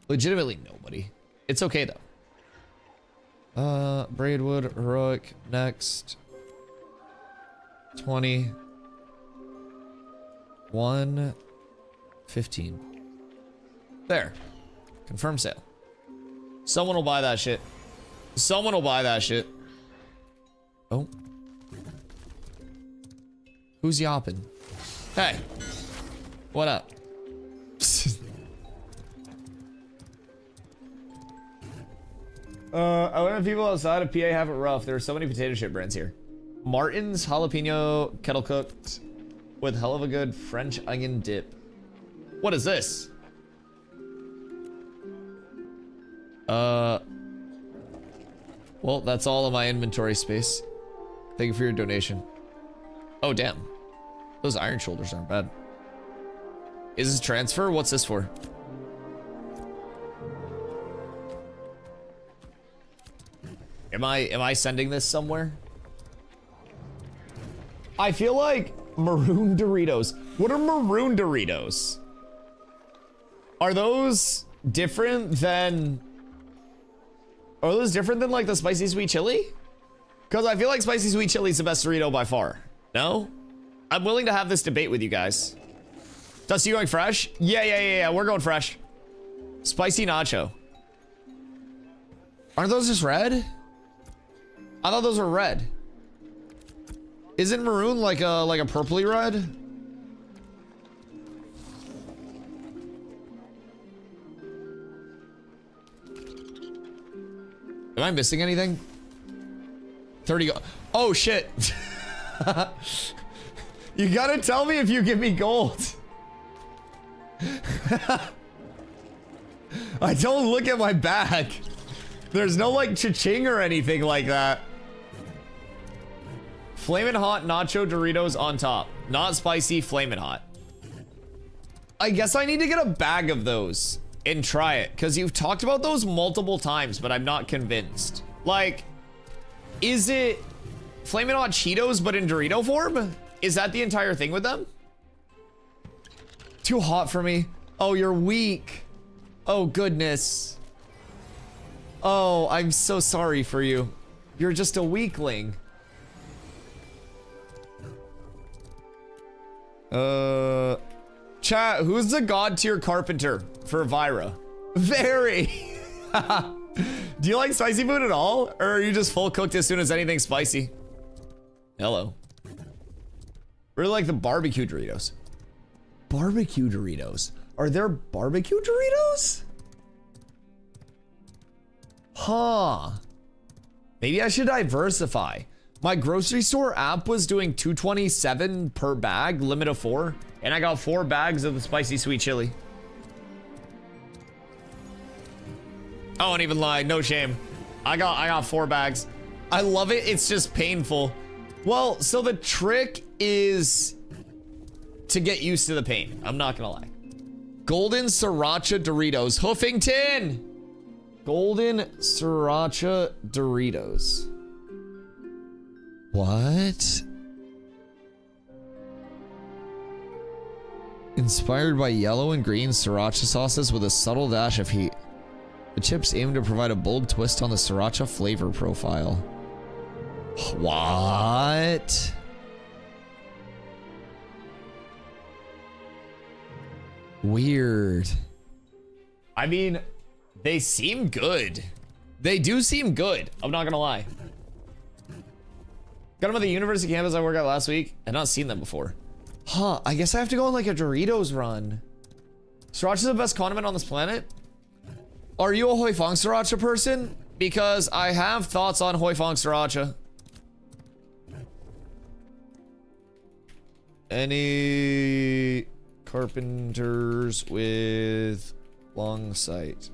Legitimately nobody. It's okay though. Braidwood, heroic, next. 20. 1. 15. There. Confirm sale. Someone will buy that shit. Someone will buy that shit. Oh. Who's yapping? Hey. What up? I wonder if people outside of PA have it rough. There are so many potato chip brands here. Martin's jalapeno kettle cooked with hell of a good French onion dip. What is this? Well, that's all of my inventory space. Thank you for your donation. Oh, damn. Those iron shoulders aren't bad. Is this transfer? What's this for? Am I sending this somewhere? I feel like maroon Doritos. What are maroon Doritos? Are those different than... Are those different than like the spicy sweet chili? Because I feel like spicy sweet chili is the best Dorito by far. No? I'm willing to have this debate with you guys. Dusty, you going fresh? Yeah. We're going fresh. Spicy nacho. Aren't those just red? I thought those were red. Isn't maroon like a purpley red? Am I missing anything? 30 gold. Oh shit. You gotta tell me if you give me gold. I don't look at my bag. There's no like cha-ching or anything like that. Flamin' hot nacho Doritos on top. Not spicy, flamin' hot. I guess I need to get a bag of those and try it, because you've talked about those multiple times, but I'm not convinced. Like, is it Flamin' Hot Cheetos but in Dorito form? Is that the entire thing with them? Too hot for me. Oh, you're weak. Oh, goodness. Oh, I'm so sorry for you. You're just a weakling. Chat, who's the god tier carpenter for Vyra? Very. Do you like spicy food at all? Or are you just full cooked as soon as anything's spicy? Hello. Really like the barbecue Doritos. Barbecue Doritos. Are there barbecue Doritos? Huh. Maybe I should diversify. My grocery store app was doing $2.27 per bag, limit of 4, and I got 4 bags of the spicy sweet chili. I won't even lie, no shame. I got 4 bags. I love it, it's just painful. Well, so the trick is to get used to the pain. I'm not gonna lie. Golden Sriracha Doritos. Hoofington! Golden Sriracha Doritos. What? Inspired by yellow and green sriracha sauces with a subtle dash of heat. The chips aim to provide a bold twist on the sriracha flavor profile. What? Weird. I mean, they seem good. They do seem good. I'm not gonna lie. Got them at the university campus I worked at last week. I've not seen them before. Huh, I guess I have to go on like a Doritos run. Sriracha's the best condiment on this planet? Are you a Hoi Fong Sriracha person? because I have thoughts on Hoi Fong Sriracha. Any carpenters with long sight?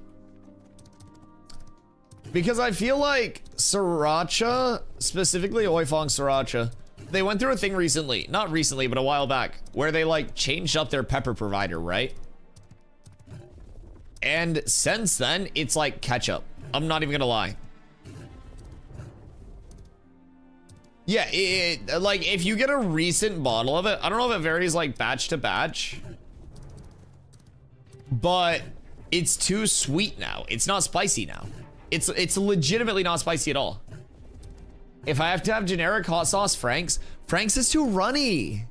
Because I feel like Sriracha, specifically Hoi Fong Sriracha, they went through a thing recently, not recently, but a while back, where they like changed up their pepper provider, right? And since then, it's like ketchup. I'm not even gonna lie. Yeah, like if you get a recent bottle of it, I don't know if it varies like batch to batch, but it's too sweet now. It's not spicy now. It's legitimately not spicy at all. If I have to have generic hot sauce, Frank's is too runny.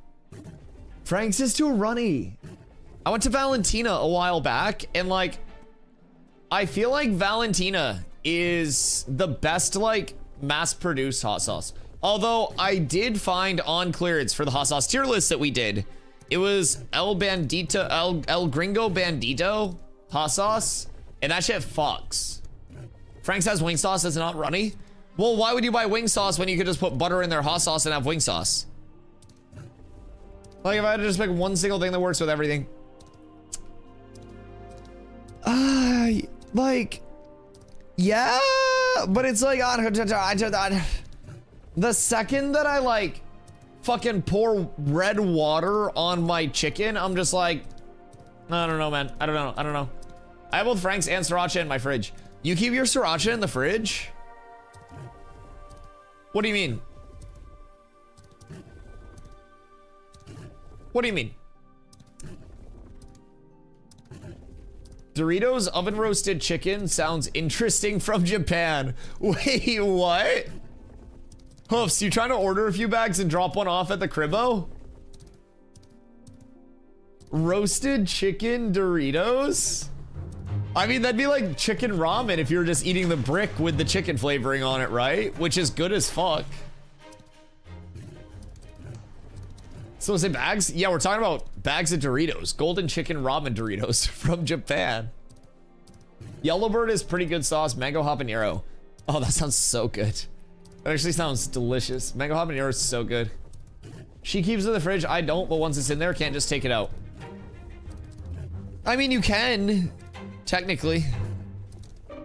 Frank's is too runny. I went to Valentina a while back and like, I feel like Valentina is the best like mass-produced hot sauce. Although I did find on clearance for the hot sauce tier list that we did, it was El Gringo Bandito hot sauce, and that shit fucks. Frank's has wing sauce that's not runny. Well, why would you buy wing sauce when you could just put butter in their hot sauce and have wing sauce? Like if I had to just pick one single thing that works with everything. Like, yeah, but it's like, the second that I like fucking pour red water on my chicken, I'm just like, I don't know, man. I don't know. I have both Frank's and Sriracha in my fridge. You keep your Sriracha in the fridge? What do you mean? What do you mean? Doritos oven roasted chicken sounds interesting from Japan. Wait, what? Hoofs, you trying to order a few bags and drop one off at the cribbo? Roasted chicken Doritos? I mean, that'd be like chicken ramen if you were just eating the brick with the chicken flavoring on it, right? Which is good as fuck. So is it bags? Yeah, we're talking about bags of Doritos. Golden chicken ramen Doritos from Japan. Yellowbird is pretty good sauce. Mango habanero. Oh, that sounds so good. That actually sounds delicious. Mango habanero is so good. She keeps it in the fridge. I don't, but once it's in there, can't just take it out. I mean, you can, technically.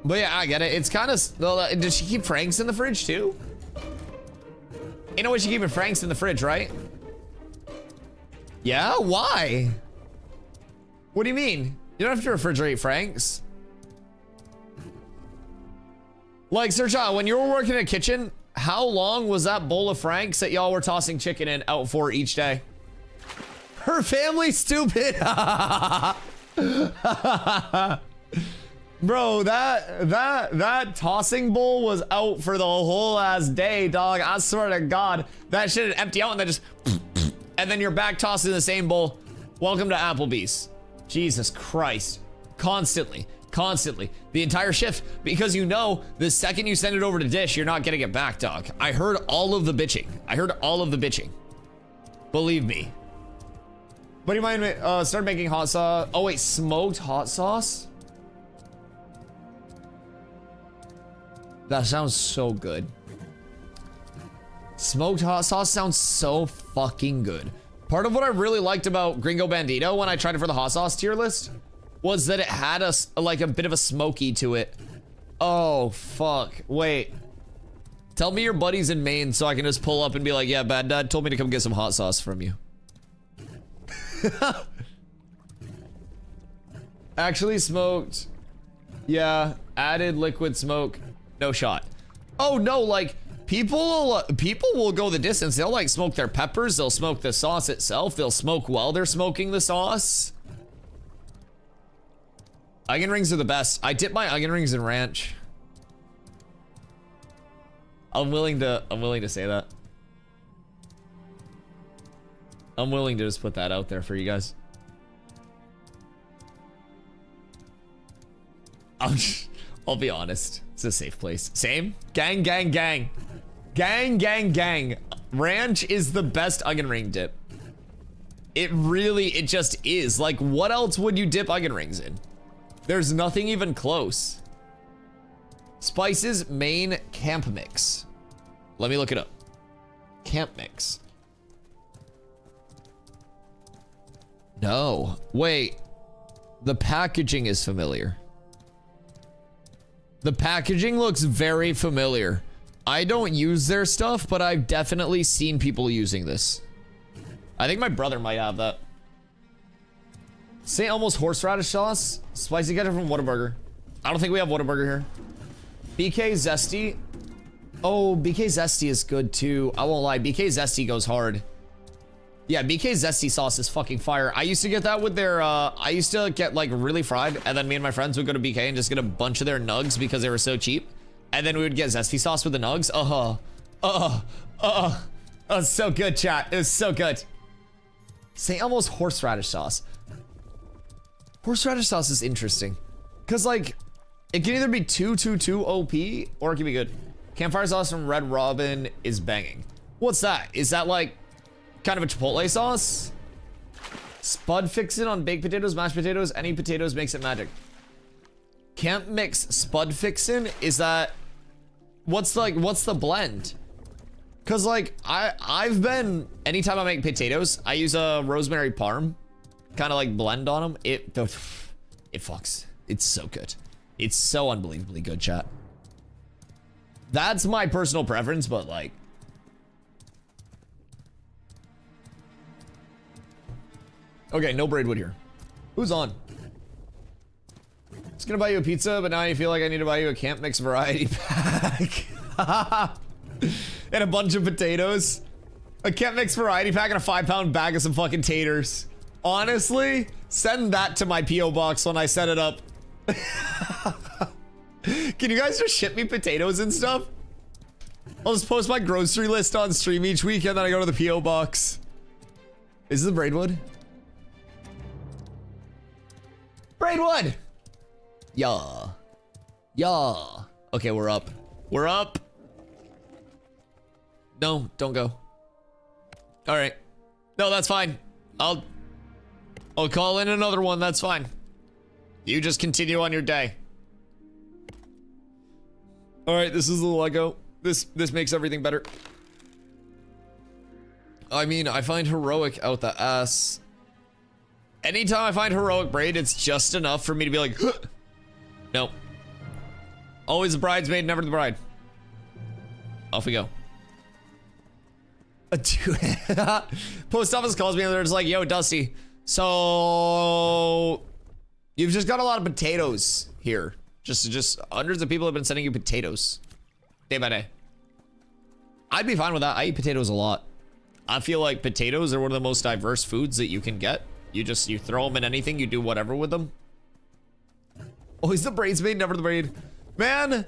But yeah, I get it. It's kind of... Does she keep Frank's in the fridge, too? You know what? She keeping Frank's in the fridge, right? Yeah? Why? What do you mean? You don't have to refrigerate Frank's. Like, Serja, when you were working in a kitchen, how long was that bowl of Frank's that y'all were tossing chicken in out for each day? Her family's stupid. Bro, that tossing bowl was out for the whole ass day, dog. I swear to God, that shit would empty out and then just, and then you're back tossing the same bowl. Welcome to Applebee's. Jesus Christ. Constantly. The entire shift, because you know the second you send it over to dish, you're not getting it back, dog. I heard all of the bitching. Believe me. But you mind start making hot sauce? Oh wait, smoked hot sauce? That sounds so good. Smoked hot sauce sounds so fucking good. Part of what I really liked about Gringo Bandito when I tried it for the hot sauce tier list was that it had like a bit of a smoky to it. Oh, fuck. Wait. Tell me your buddy's in Maine so I can just pull up and be like, yeah, Bad Dad told me to come get some hot sauce from you. Actually smoked. Yeah, added liquid smoke. No shot. Oh, no, like, people will go the distance. They'll, like, smoke their peppers. They'll smoke the sauce itself. They'll smoke while they're smoking the sauce. Onion rings are the best. I dip my onion rings in ranch. I'm willing to say that. I'm willing to just put that out there for you guys. I'll be honest. It's a safe place. Same? Gang. Ranch is the best onion ring dip. It just is. Like, what else would you dip onion rings in? There's nothing even close. Spices main camp mix. Let me look it up. Camp mix. No. Wait. The packaging is familiar. The packaging looks very familiar. I don't use their stuff, but I've definitely seen people using this. I think my brother might have that. St. Elmo's horseradish sauce. Spicy ketchup from Whataburger. I don't think we have Whataburger here. BK Zesty. Oh, BK Zesty is good too. I won't lie. BK Zesty goes hard. Yeah, BK Zesty sauce is fucking fire. I used to get that with their, I used to get like really fried, and then me and my friends would go to BK and just get a bunch of their nugs because they were so cheap. And then we would get Zesty sauce with the nugs. Oh, it's so good, chat. It was so good. St. Elmo's horseradish sauce. Horseradish sauce is interesting. Because, like, it can either be 222 OP or it can be good. Campfire sauce from Red Robin is banging. What's that? Is that, like, kind of a Chipotle sauce? Spud Fixin' on baked potatoes, mashed potatoes, any potatoes makes it magic. Camp mix Spud Fixin'? Is that... What's the blend? Cause like I've been, anytime I make potatoes, I use a rosemary parm, kind of like blend on them. It fucks. It's so good. It's so unbelievably good, chat. That's my personal preference, but like, okay, no Braidwood here. Who's on? Just gonna buy you a pizza, but now I feel like I need to buy you a camp mix variety pack. And a bunch of potatoes. A camp mix variety pack and a 5-pound bag of some fucking taters. Honestly, send that to my P.O. box when I set it up. Can you guys just ship me potatoes and stuff? I'll just post my grocery list on stream each week and then I go to the P.O. box. Is this Braidwood? Braidwood! Yeah. Yeah. Okay, we're up. We're up. No, don't go. All right. No, that's fine. I'll call in another one. That's fine. You just continue on your day. All right, this is the Lego. This makes everything better. I mean, I find heroic out the ass. Anytime I find heroic braid, it's just enough for me to be like, huh. No. Always the bridesmaid, never the bride. Off we go. Post office calls me and they're just like, yo, Dusty. So you've just got a lot of potatoes here. Just hundreds of people have been sending you potatoes day by day. I'd be fine with that. I eat potatoes a lot. I feel like potatoes are one of the most diverse foods that you can get. You throw them in anything, you do whatever with them. Always the bridesmaid, never the braid. Man,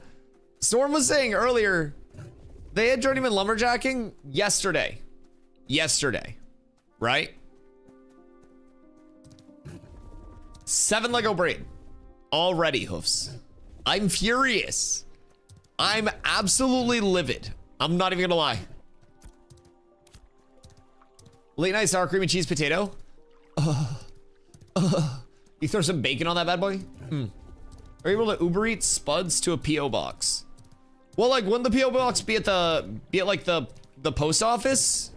Storm was saying earlier, they had journeyman lumberjacking yesterday. Yesterday, right? 7 Lego braid. Already, hoofs. I'm furious. I'm absolutely livid. I'm not even gonna lie. Late night sour cream and cheese potato. You throw some bacon on that bad boy? Are you able to Uber Eats Spuds to a P.O. box? Well, like, wouldn't the P.O. box be at like the post office?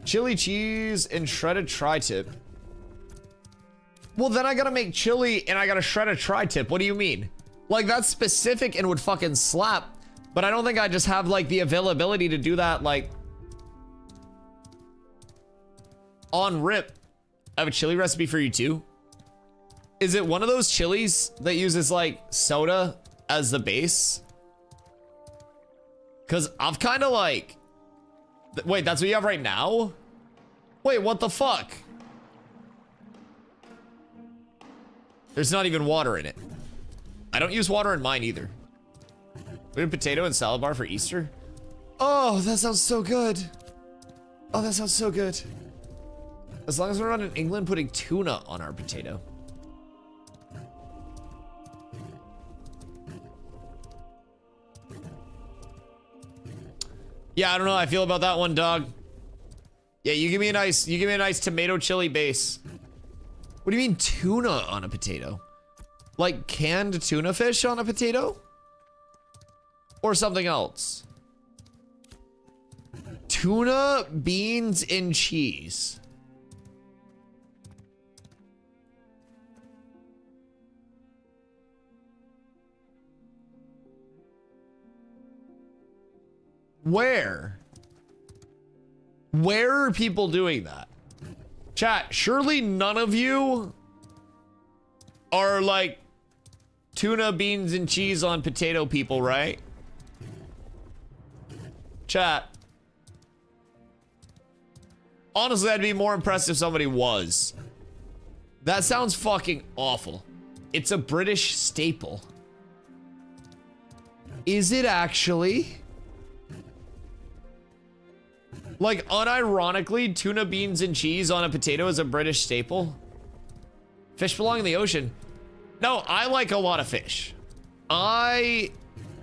Chili cheese and shredded tri-tip. Well, then I gotta make chili and I gotta shred a tri-tip. What do you mean? Like, that's specific and would fucking slap. But I don't think I just have, like, the availability to do that, like, on rip. I have a chili recipe for you, too. Is it one of those chilies that uses, like, soda as the base? Because I've kind of, like... Wait, that's what you have right now? Wait, what the fuck? There's not even water in it. I don't use water in mine either. We have potato and salad bar for Easter. Oh, that sounds so good. Oh, that sounds so good. As long as we're not in England putting tuna on our potato. Yeah, I don't know how I feel about that one, dog. Yeah, you give me a nice tomato chili base. What do you mean tuna on a potato? Like canned tuna fish on a potato? Or something else? Tuna, beans, and cheese. Where? Where are people doing that? Chat, surely none of you are like tuna, beans, and cheese on potato people, right? Chat. Honestly, I'd be more impressed if somebody was. That sounds fucking awful. It's a British staple. Is it actually? Like, unironically, tuna, beans, and cheese on a potato is a British staple? Fish belong in the ocean. No, I like a lot of fish.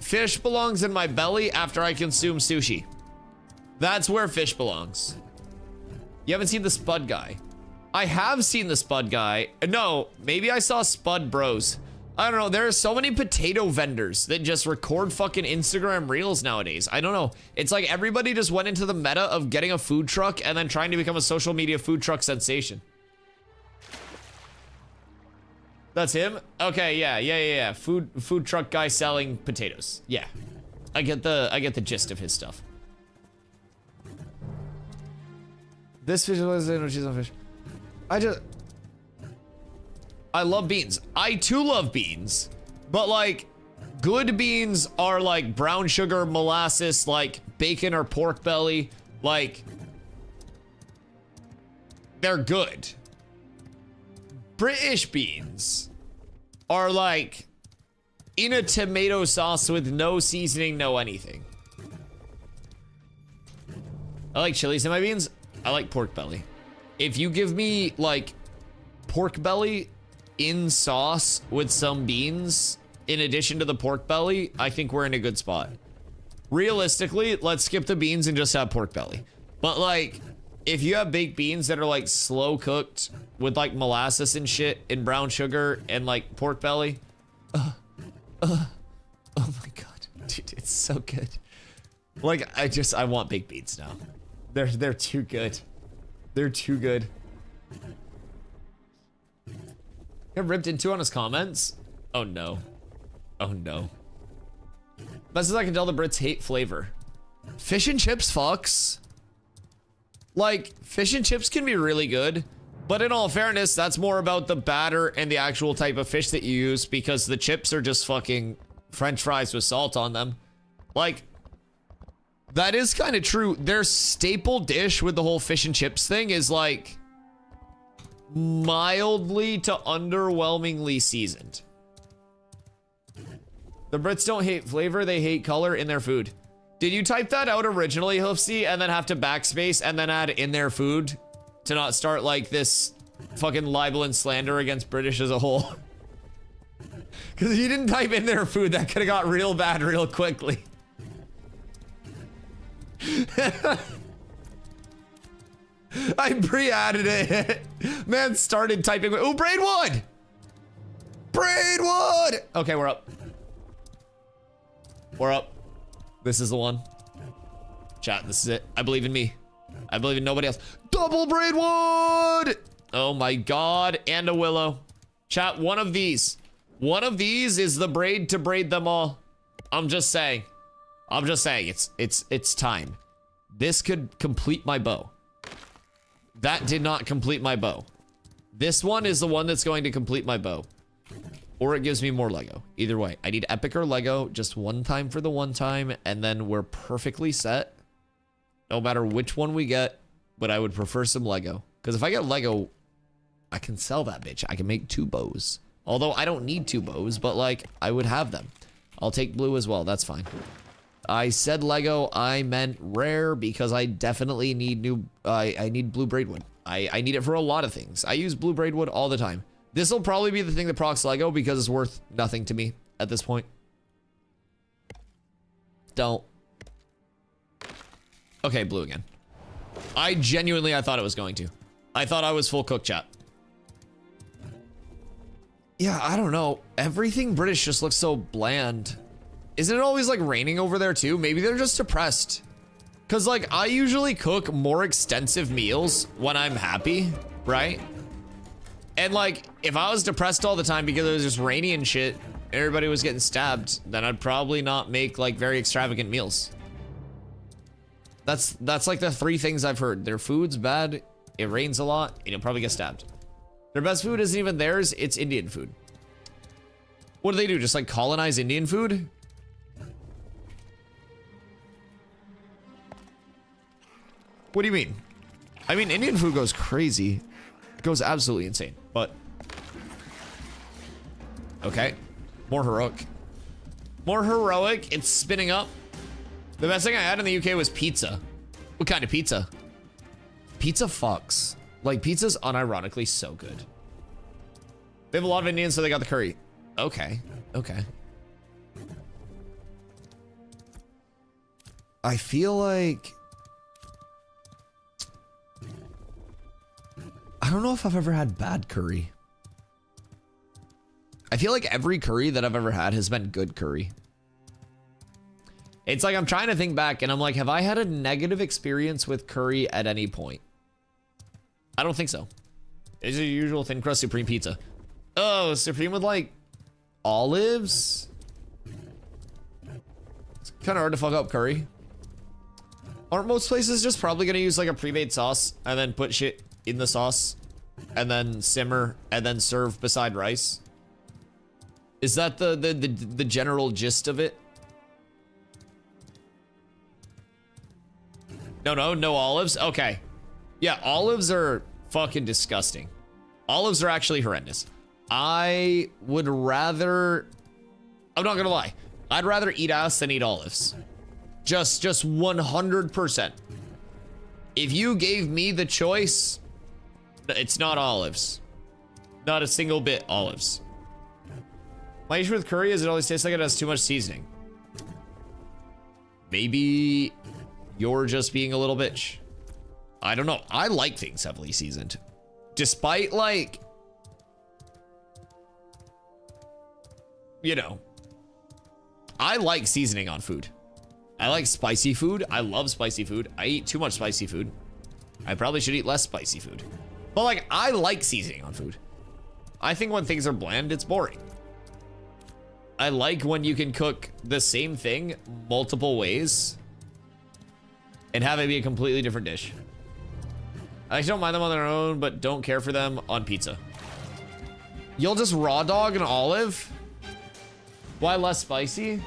Fish belongs in my belly after I consume sushi. That's where fish belongs. You haven't seen the Spud Guy. I have seen the Spud Guy. No, maybe I saw Spud Bros. I don't know. There are so many potato vendors that just record fucking Instagram reels nowadays. I don't know. It's like everybody just went into the meta of getting a food truck and then trying to become a social media food truck sensation. That's him? Okay, yeah. Food truck guy selling potatoes. Yeah. I get the gist of his stuff. This fish is no cheese on fish. I love beans. I too love beans. But like, good beans are like brown sugar, molasses, like bacon or pork belly. Like, they're good. British beans are like in a tomato sauce with no seasoning, no anything. I like chilies in my beans. I like pork belly. If you give me like pork belly in sauce with some beans in addition to the pork belly, I think we're in a good spot. Realistically, let's skip the beans and just have pork belly. But like, if you have baked beans that are like slow cooked with like molasses and shit and brown sugar and like pork belly, oh my god, dude, it's so good. Like, I want baked beans now. They're too good. They're too good. Got ripped into on his comments? Oh no. Oh no. Best as I can tell, the Brits hate flavor. Fish and chips fucks. Like, fish and chips can be really good, but in all fairness, that's more about the batter and the actual type of fish that you use, because the chips are just fucking French fries with salt on them. Like, that is kind of true. Their staple dish with the whole fish and chips thing is like mildly to underwhelmingly seasoned. The Brits don't hate flavor, they hate color in their food. Did you type that out originally, Hoofsy, and then have to backspace and then add in their food to not start like this fucking libel and slander against British as a whole? Because if you didn't type in their food, that could have got real bad real quickly. I pre-added it. Man started typing. Ooh, Braidwood! Braidwood! Okay, we're up. We're up. This is the one. Chat, this is it. I believe in me. I believe in nobody else. Double Braidwood! Oh my god, and a willow. Chat, one of these. One of these is the braid to braid them all. I'm just saying. I'm just saying, it's time. This could complete my bow. That did not complete my bow. This one is the one that's going to complete my bow. Or it gives me more Lego. Either way, I need Epic or Lego just one time for the one time, and then we're perfectly set. No matter which one we get, but I would prefer some Lego. Because if I get Lego, I can sell that bitch. I can make 2 bows. Although I don't need 2 bows, but like, I would have them. I'll take blue as well, that's fine. I said Lego, I meant rare because I definitely need new, I need blue braidwood. I need it for a lot of things. I use blue braidwood all the time. This will probably be the thing that procs Lego because it's worth nothing to me at this point. Don't. Okay, blue again. I thought it was going to. I thought I was full cook, chat. Yeah, I don't know. Everything British just looks so bland. Isn't it always like raining over there too? Maybe they're just depressed. Cause like I usually cook more extensive meals when I'm happy, right? And like if I was depressed all the time because it was just rainy and shit, everybody was getting stabbed, then I'd probably not make like very extravagant meals. That's like the 3 things I've heard. Their food's bad, it rains a lot, and you'll probably get stabbed. Their best food isn't even theirs, it's Indian food. What do? Just like colonize Indian food? What do you mean? I mean, Indian food goes crazy. It goes absolutely insane, but... Okay. More heroic. More heroic. It's spinning up. The best thing I had in the UK was pizza. What kind of pizza? Pizza fucks. Like, pizza's unironically so good. They have a lot of Indians, so they got the curry. Okay. Okay. I feel like... I don't know if I've ever had bad curry. I feel like every curry that I've ever had has been good curry. It's like I'm trying to think back and I'm like, have I had a negative experience with curry at any point? I don't think so. It's your usual thin crust supreme pizza. Oh, supreme with like olives? It's kind of hard to fuck up curry. Aren't most places just probably gonna use like a pre-made sauce and then put shit in the sauce and then simmer and then serve beside rice? Is that the general gist of it? No olives? Okay. Yeah, olives are fucking disgusting. Olives are actually horrendous. I would rather... I'm not gonna lie. I'd rather eat ass than eat olives. Just 100%. If you gave me the choice, it's not olives. Not a single bit olives. My issue with curry is it always tastes like it has too much seasoning. Maybe you're just being a little bitch. I don't know. I like things heavily seasoned. Despite like, you know, I like seasoning on food. I like spicy food. I love spicy food. I eat too much spicy food. I probably should eat less spicy food. But like, I like seasoning on food. I think when things are bland, it's boring. I like when you can cook the same thing multiple ways and have it be a completely different dish. I actually don't mind them on their own, but don't care for them on pizza. You'll just raw dog an olive? Why less spicy?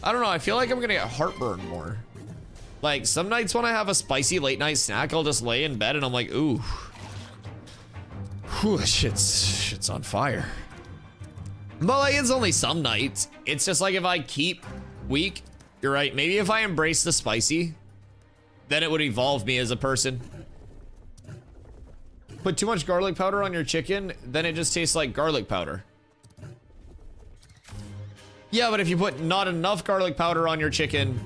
I don't know. I feel like I'm gonna get heartburn more. Like some nights when I have a spicy late night snack, I'll just lay in bed and I'm like, ooh. Whew, shit's on fire. But like, it's only some nights. It's just like if I keep weak, you're right. Maybe if I embrace the spicy, then it would evolve me as a person. Put too much garlic powder on your chicken, then it just tastes like garlic powder. Yeah, but if you put not enough garlic powder on your chicken,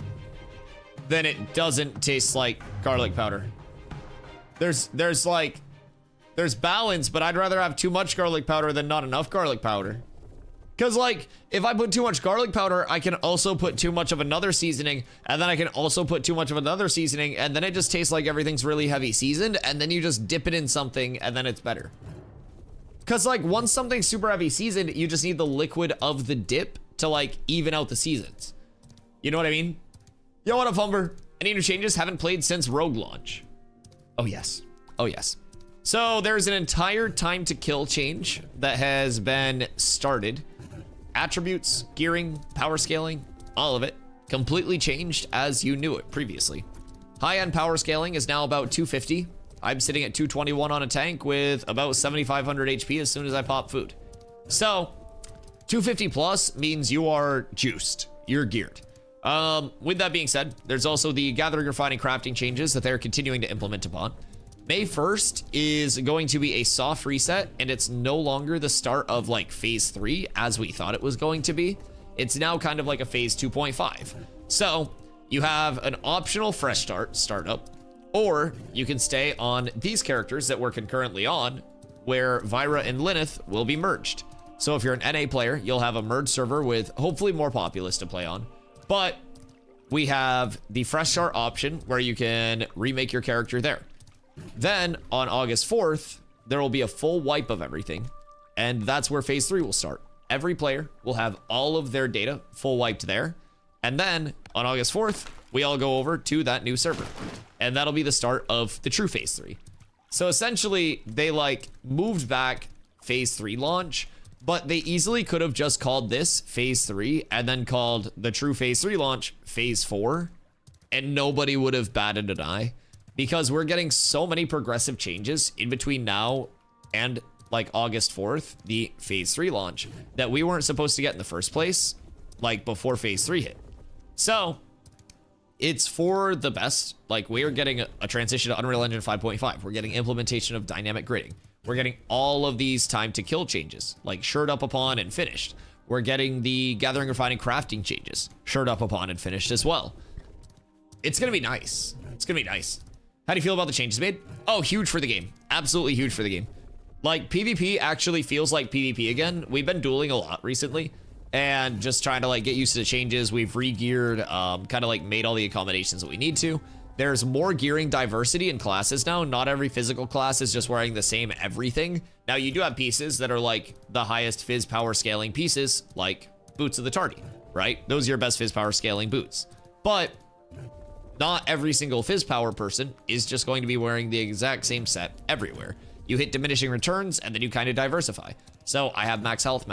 then it doesn't taste like garlic powder. There's balance, but I'd rather have too much garlic powder than not enough garlic powder. Because like, if I put too much garlic powder, I can also put too much of another seasoning, and then I can also put too much of another seasoning, and then it just tastes like everything's really heavy seasoned, and then you just dip it in something, and then it's better. Because like, once something's super heavy seasoned, you just need the liquid of the dip to like even out the seasons. You know what I mean? Yo, what up, Humber? Any new changes? Haven't played since Rogue launch. Oh yes. Oh yes. So there's an entire time to kill change that has been started. Attributes, gearing, power scaling, all of it completely changed as you knew it previously. High-end power scaling is now about 250. I'm sitting at 221 on a tank with about 7,500 HP as soon as I pop food. So 250 plus means you are juiced. You're geared. With that being said, there's also the gathering, refining, crafting changes that they're continuing to implement upon. May 1st is going to be a soft reset, and it's no longer the start of like phase 3 as we thought it was going to be. It's now kind of like a phase 2.5. So you have an optional fresh startup, or you can stay on these characters that we're concurrently on, where Vyra and Lyneth will be merged. So if you're an NA player, you'll have a merge server with hopefully more populace to play on. But we have the fresh start option where you can remake your character there. Then on August 4th, there will be a full wipe of everything. And that's where phase 3 will start. Every player will have all of their data full wiped there. And then on August 4th, we all go over to that new server. And that'll be the start of the true phase 3. So essentially, they like moved back phase 3 launch, but they easily could have just called this phase 3 and then called the true phase 3 launch phase 4, and nobody would have batted an eye, because we're getting so many progressive changes in between now and like August 4th, the phase 3 launch, that we weren't supposed to get in the first place, like before phase 3 hit. So it's for the best. Like, we are getting a transition to Unreal Engine 5.5. We're getting implementation of dynamic gridding. We're getting all of these time to kill changes, like shirt up upon and finished. We're getting the gathering, refining, crafting changes, shirt up upon and finished as well. It's gonna be nice. It's gonna be nice. How do you feel about the changes made? Oh, huge for the game. Absolutely huge for the game. Like, PvP actually feels like PvP again. We've been dueling a lot recently and just trying to like get used to the changes. We've re-geared, kind of like made all the accommodations that we need to. There's more gearing diversity in classes now. Not every physical class is just wearing the same everything. Now, you do have pieces that are like the highest phys power scaling pieces, like Boots of the Tardy, right? Those are your best phys power scaling boots. But not every single phys power person is just going to be wearing the exact same set everywhere. You hit diminishing returns and then you kind of diversify. So I have max health,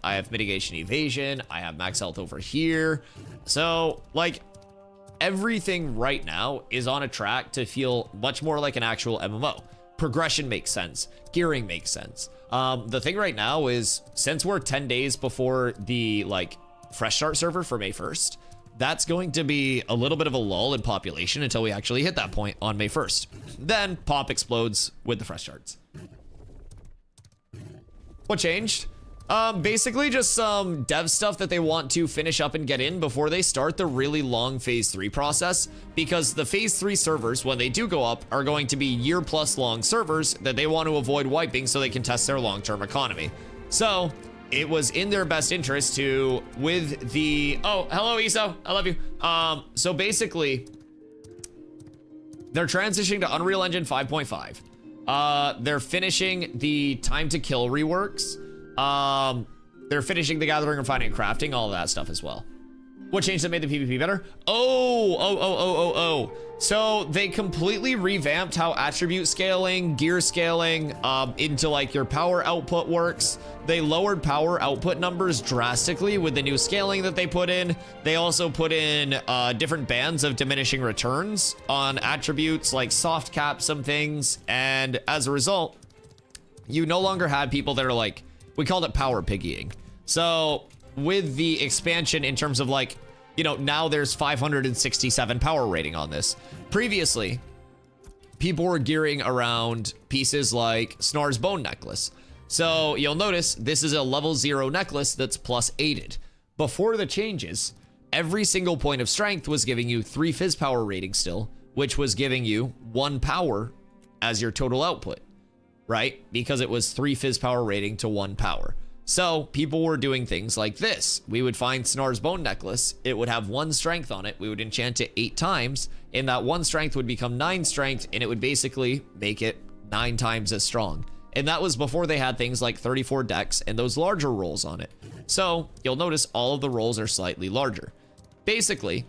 I have mitigation evasion, I have max health over here. So like, everything right now is on a track to feel much more like an actual MMO. Progression makes sense. Gearing makes sense. The thing right now is, since we're 10 days before the like fresh start server for May 1st, that's going to be a little bit of a lull in population until we actually hit that point on May 1st. Then pop explodes with the fresh starts. What changed? Basically just some dev stuff that they want to finish up and get in before they start the really long phase 3 process, because the phase 3 servers, when they do go up, are going to be year-plus long servers that they want to avoid wiping so they can test their long-term economy. So it was in their best interest to, with the, oh, hello, Iso, I love you. So basically, they're transitioning to Unreal Engine 5.5. They're finishing the time to kill reworks. They're finishing the gathering, refining, and crafting, all of that stuff as well. What changed that made the PvP better? So they completely revamped how attribute scaling, gear scaling, into like your power output works. They lowered power output numbers drastically with the new scaling that they put in. They also put in different bands of diminishing returns on attributes, like soft cap some things. And as a result, you no longer had people that are like, we called it power piggying. So with the expansion in terms of like, you know, now there's 567 power rating on this. Previously, people were gearing around pieces like Snar's Bone Necklace. So you'll notice this is a level 0 necklace that's plus 8'd. Before the changes, every single point of strength was giving you 3 phys power rating still, which was giving you 1 power as your total output, right? Because it was 3 phys power rating to 1 power. So people were doing things like this. We would find Snar's Bone Necklace. It would have 1 strength on it. We would enchant it 8 times, and that 1 strength would become 9 strength, and it would basically make it 9 times as strong. And that was before they had things like 34 dex and those larger rolls on it. So you'll notice all of the rolls are slightly larger. Basically,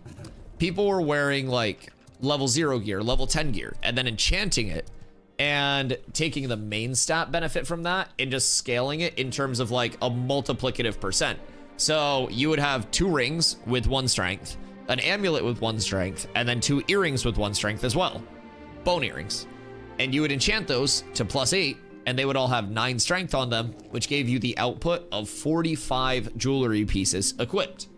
people were wearing like level 0 gear, level 10 gear, and then enchanting it and taking the main stat benefit from that and just scaling it in terms of like a multiplicative percent. So you would have 2 rings with 1 strength, an amulet with 1 strength, and then 2 earrings with 1 strength as well. Bone earrings. And you would enchant those to plus 8, and they would all have 9 strength on them, which gave you the output of 45 jewelry pieces equipped.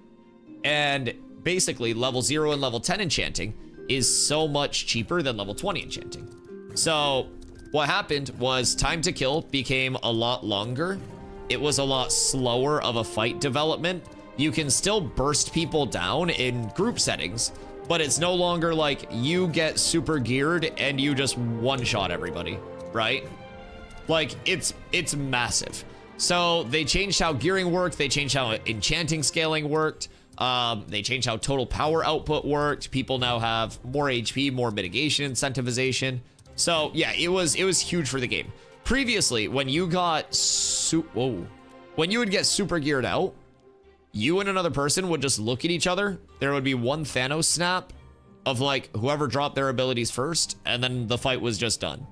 And basically level 0 and level 10 enchanting is so much cheaper than level 20 enchanting. So what happened was time to kill became a lot longer. It was a lot slower of a fight development. You can still burst people down in group settings, but it's no longer like you get super geared and you just one-shot everybody, right? Like it's massive. So they changed how gearing worked. They changed how enchanting scaling worked. They changed how total power output worked. People now have more HP, more mitigation incentivization. So yeah, it was huge for the game. Previously, when you got when you would get super geared out, you and another person would just look at each other. There would be one Thanos snap of like whoever dropped their abilities first, and then the fight was just done.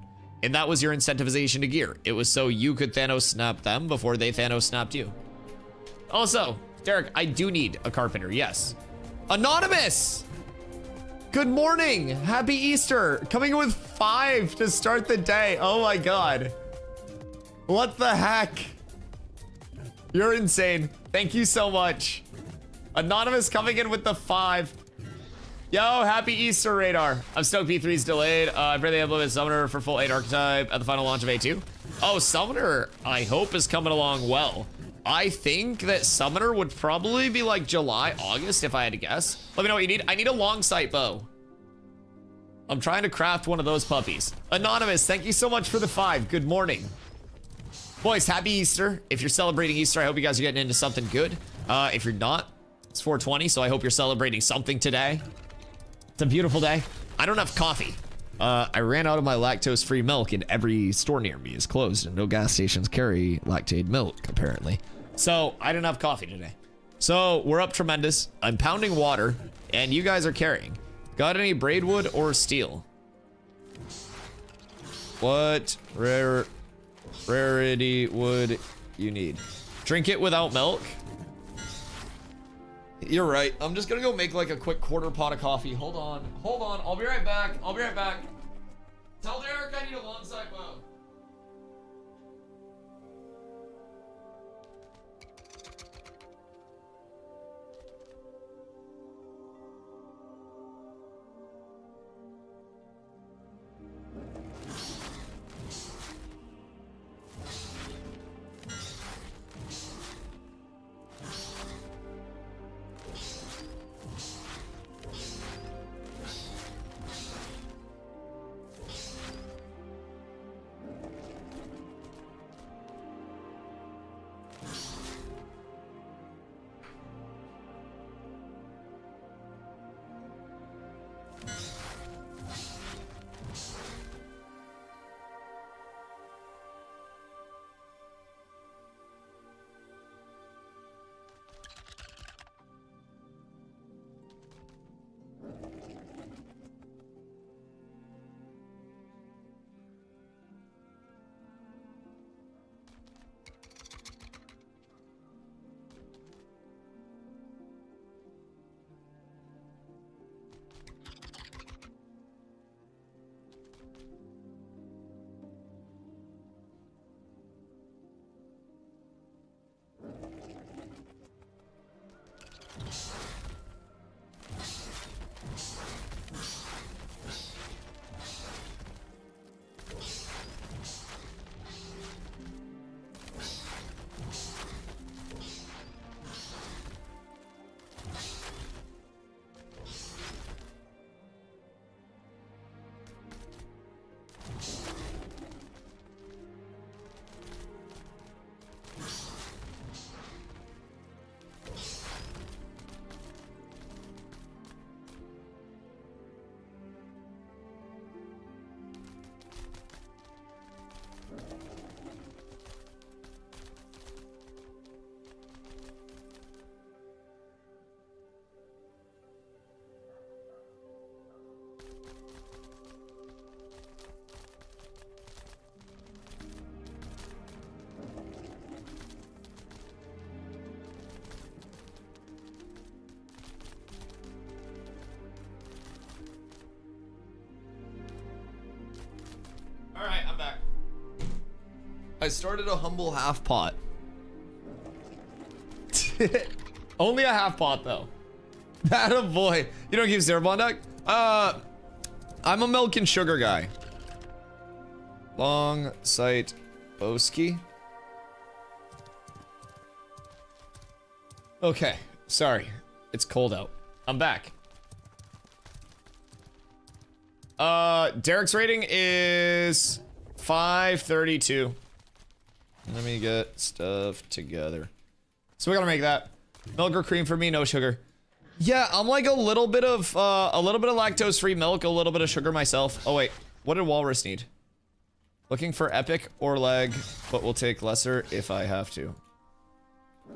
And that was your incentivization to gear. It was so you could Thanos snap them before they Thanos snapped you. Also, Derek, I do need a carpenter, yes. Anonymous! Good morning, happy Easter. Coming in with 5 to start the day. Oh my God. What the heck? You're insane. Thank you so much. Anonymous coming in with the 5. Yo, happy Easter, Radar. I'm stoked B3's delayed. I pray they implement Summoner for full 8 archetype at the final launch of A2. Oh, Summoner, I hope, is coming along well. I think that Summoner would probably be like July, August, if I had to guess. Let me know what you need. I need a long sight bow. I'm trying to craft one of those puppies. Anonymous, thank you so much for the 5. Good morning. Boys, happy Easter. If you're celebrating Easter, I hope you guys are getting into something good. If you're not, it's 420, so I hope you're celebrating something today. It's a beautiful day. I don't have coffee. I ran out of my lactose-free milk, and every store near me is closed, and no gas stations carry lactated milk, apparently. So I didn't have coffee today. So we're up tremendous. I'm pounding water, and you guys are carrying. Got any braidwood or steel? What rarity would you need? Drink it without milk? You're right. I'm just gonna go make like a quick quarter pot of coffee. Hold on. I'll be right back. Tell Derek I need a long side bow. Alright, I'm back. I started a humble half pot. Only a half pot though. That a boy. You don't keep Cerebon deck? I'm a milk and sugar guy. Long sight Boski. Okay, sorry. It's cold out. I'm back. Derek's rating is 532. Let me get stuff together. So we gotta make that. Milk or cream for me, no sugar. Yeah, I'm like a little bit of lactose-free milk, a little bit of sugar myself. Oh wait, what did Walrus need? Looking for epic or leg, but we'll take lesser if I have to.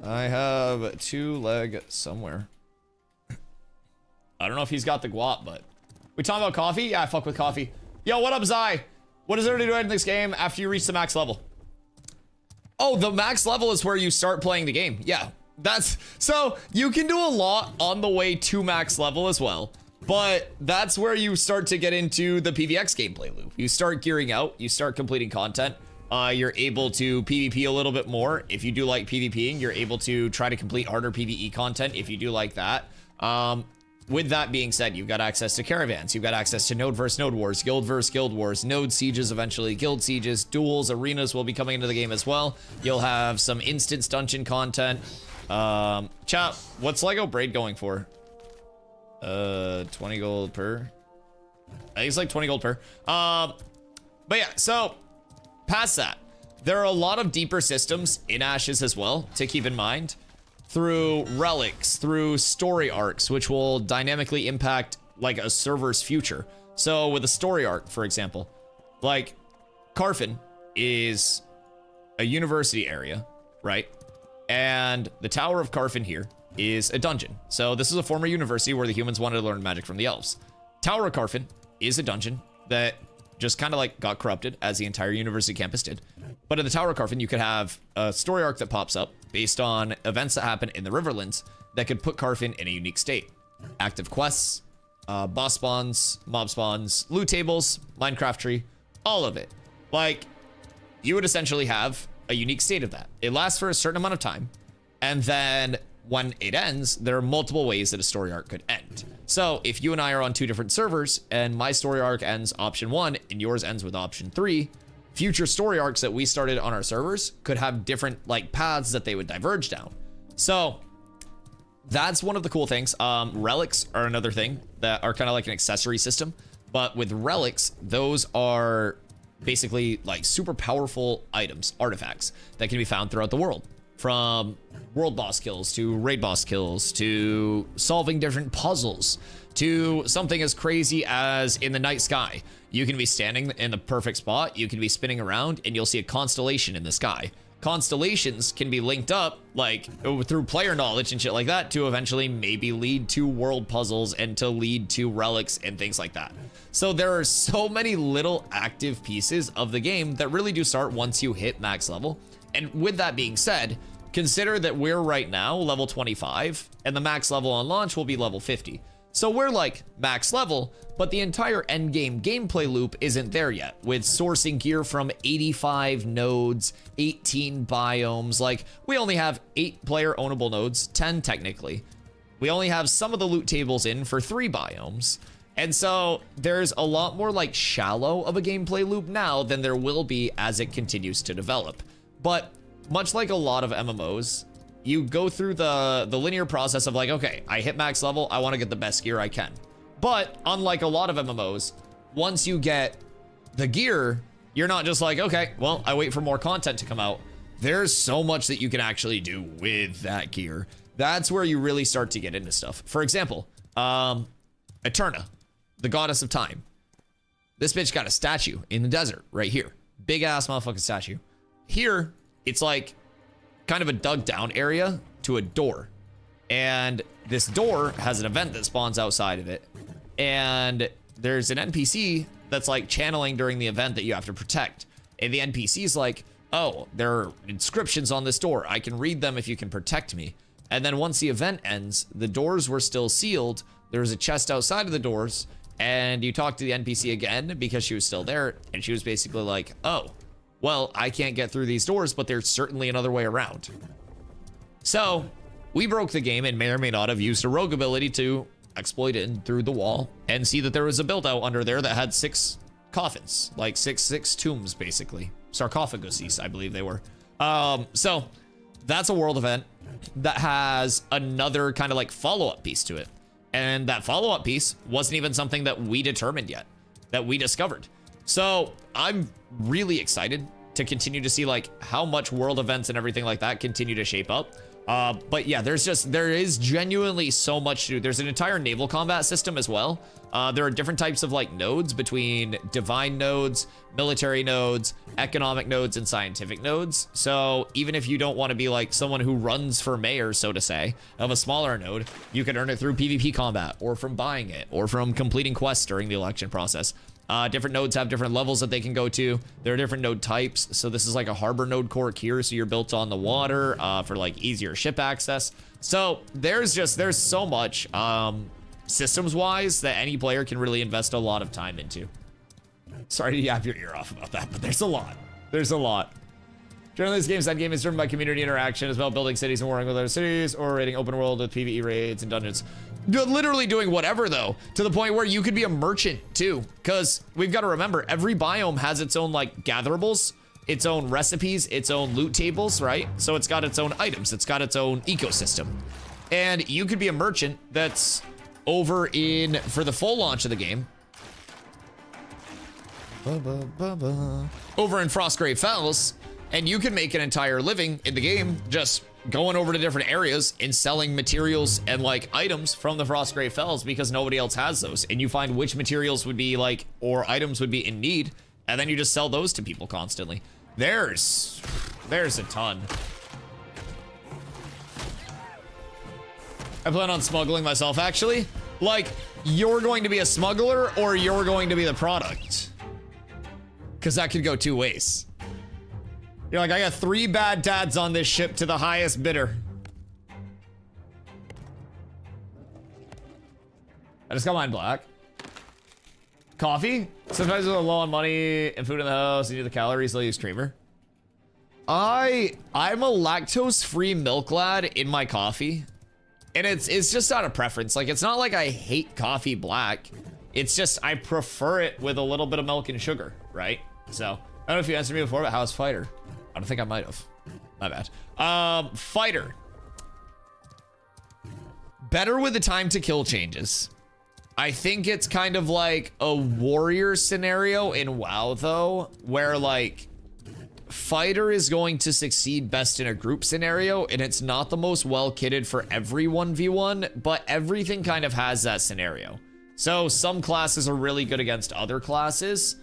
I have 2 leg somewhere. I don't know if he's got the guap, but we talking about coffee? Yeah, I fuck with coffee. Yo, what up, Zai? What is there to do in this game after you reach the max level? Oh, the max level is where you start playing the game. Yeah, that's so you can do a lot on the way to max level as well. But that's where you start to get into the PvX gameplay loop. You start gearing out, you start completing content. You're able to PvP a little bit more. If you do like PvPing, you're able to try to complete harder PvE content if you do like that. With that being said, you've got access to caravans, you've got access to node versus node wars, guild versus guild wars, node sieges eventually, guild sieges, duels, arenas will be coming into the game as well. You'll have some instance dungeon content. Chat, what's Lego Braid going for? 20 gold per. I think it's like 20 gold per. But yeah, so past that, there are a lot of deeper systems in Ashes as well to keep in mind. Through relics, through story arcs, which will dynamically impact like a server's future. So with a story arc, for example, like Carfin is a university area, right? And the Tower of Carfin here is a dungeon. So this is a former university where the humans wanted to learn magic from the elves. Tower of Carfin is a dungeon that just kind of like got corrupted, as the entire university campus did. But in the Tower of Carfin, you could have a story arc that pops up based on events that happen in the Riverlands that could put Carfin in a unique state. Active quests, boss spawns, mob spawns, loot tables, Minecraft tree, all of it. Like, you would essentially have a unique state of that. It lasts for a certain amount of time, and then when it ends, there are multiple ways that a story arc could end. So if you and I are on 2 different servers and my story arc ends option 1 and yours ends with option 3, future story arcs that we started on our servers could have different like paths that they would diverge down. So that's one of the cool things. Relics are another thing that are kind of like an accessory system, but with relics, those are basically like super powerful items, artifacts that can be found throughout the world. From world boss kills to raid boss kills to solving different puzzles to something as crazy as in the night sky. You can be standing in the perfect spot, you can be spinning around, and you'll see a constellation in the sky. Constellations can be linked up like through player knowledge and shit like that to eventually maybe lead to world puzzles and to lead to relics and things like that. So there are so many little active pieces of the game that really do start once you hit max level. And with that being said, consider that we're right now level 25 and the max level on launch will be level 50. So we're like max level, but the entire endgame gameplay loop isn't there yet, with sourcing gear from 85 nodes, 18 biomes. Like, we only have 8 player ownable nodes, 10 technically. We only have some of the loot tables in for 3 biomes. And so there's a lot more like shallow of a gameplay loop now than there will be as it continues to develop. But much like a lot of MMOs, you go through the linear process of like, okay, I hit max level, I want to get the best gear I can. But unlike a lot of MMOs, once you get the gear, you're not just like, okay, well, I wait for more content to come out. There's so much that you can actually do with that gear. That's where you really start to get into stuff. For example, Eterna, the goddess of time. This bitch got a statue in the desert right here. Big ass motherfucking statue. Here, it's like kind of a dug down area to a door. And this door has an event that spawns outside of it. And there's an NPC that's like channeling during the event that you have to protect. And the NPC's like, oh, there are inscriptions on this door. I can read them if you can protect me. And then once the event ends, the doors were still sealed. There was a chest outside of the doors. And you talk to the NPC again because she was still there. And she was basically like, oh, well, I can't get through these doors, but there's certainly another way around. So we broke the game and may or may not have used a rogue ability to exploit in through the wall and see that there was a build out under there that had 6 coffins, like six tombs, basically. Sarcophaguses, I believe they were. So that's a world event that has another kind of like follow-up piece to it. And that follow-up piece wasn't even something that we determined yet, that we discovered. So I'm really excited to continue to see like how much world events and everything like that continue to shape up. But yeah, there is genuinely so much to do. There's an entire naval combat system as well. There are different types of like nodes between divine nodes, military nodes, economic nodes, and scientific nodes. So even if you don't want to be like someone who runs for mayor, so to say, of a smaller node, you can earn it through PvP combat or from buying it or from completing quests during the election process. Different nodes have different levels that they can go to. There are different node types. So this is like a harbor node core here. So you're built on the water for like easier ship access. So there's so much systems wise that any player can really invest a lot of time into. Sorry to yap your ear off about that, but there's a lot. There's a lot. Generally, this game's endgame is driven by community interaction as well, building cities and warring with other cities, or raiding open world with PvE raids and dungeons. Literally doing whatever, though, to the point where you could be a merchant, too. Because we've got to remember, every biome has its own, like, gatherables, its own recipes, its own loot tables, right? So it's got its own items. It's got its own ecosystem. And you could be a merchant that's over in, for the full launch of the game, over in Frostgrave Fells, and you can make an entire living in the game just going over to different areas and selling materials and like items from the Frostgrave Fells because nobody else has those. And you find which materials would be like, or items would be in need, and then you just sell those to people constantly. There's a ton. I plan on smuggling myself, actually. Like, you're going to be a smuggler or you're going to be the product. Because that could go two ways. You're like, I got 3 bad dads on this ship to the highest bidder. I just got mine black. Coffee? Sometimes when I'm low on money and food in the house, you need the calories, I'll use creamer. I'm a lactose-free milk lad in my coffee. And it's just out of preference. Like, it's not like I hate coffee black. It's just, I prefer it with a little bit of milk and sugar, right? So, I don't know if you answered me before, but how's Fighter? I don't think I might have. My bad. Fighter. Better with the time to kill changes. I think it's kind of like a warrior scenario in WoW, though, where, like, Fighter is going to succeed best in a group scenario, and it's not the most well-kitted for every 1v1, but everything kind of has that scenario. So some classes are really good against other classes,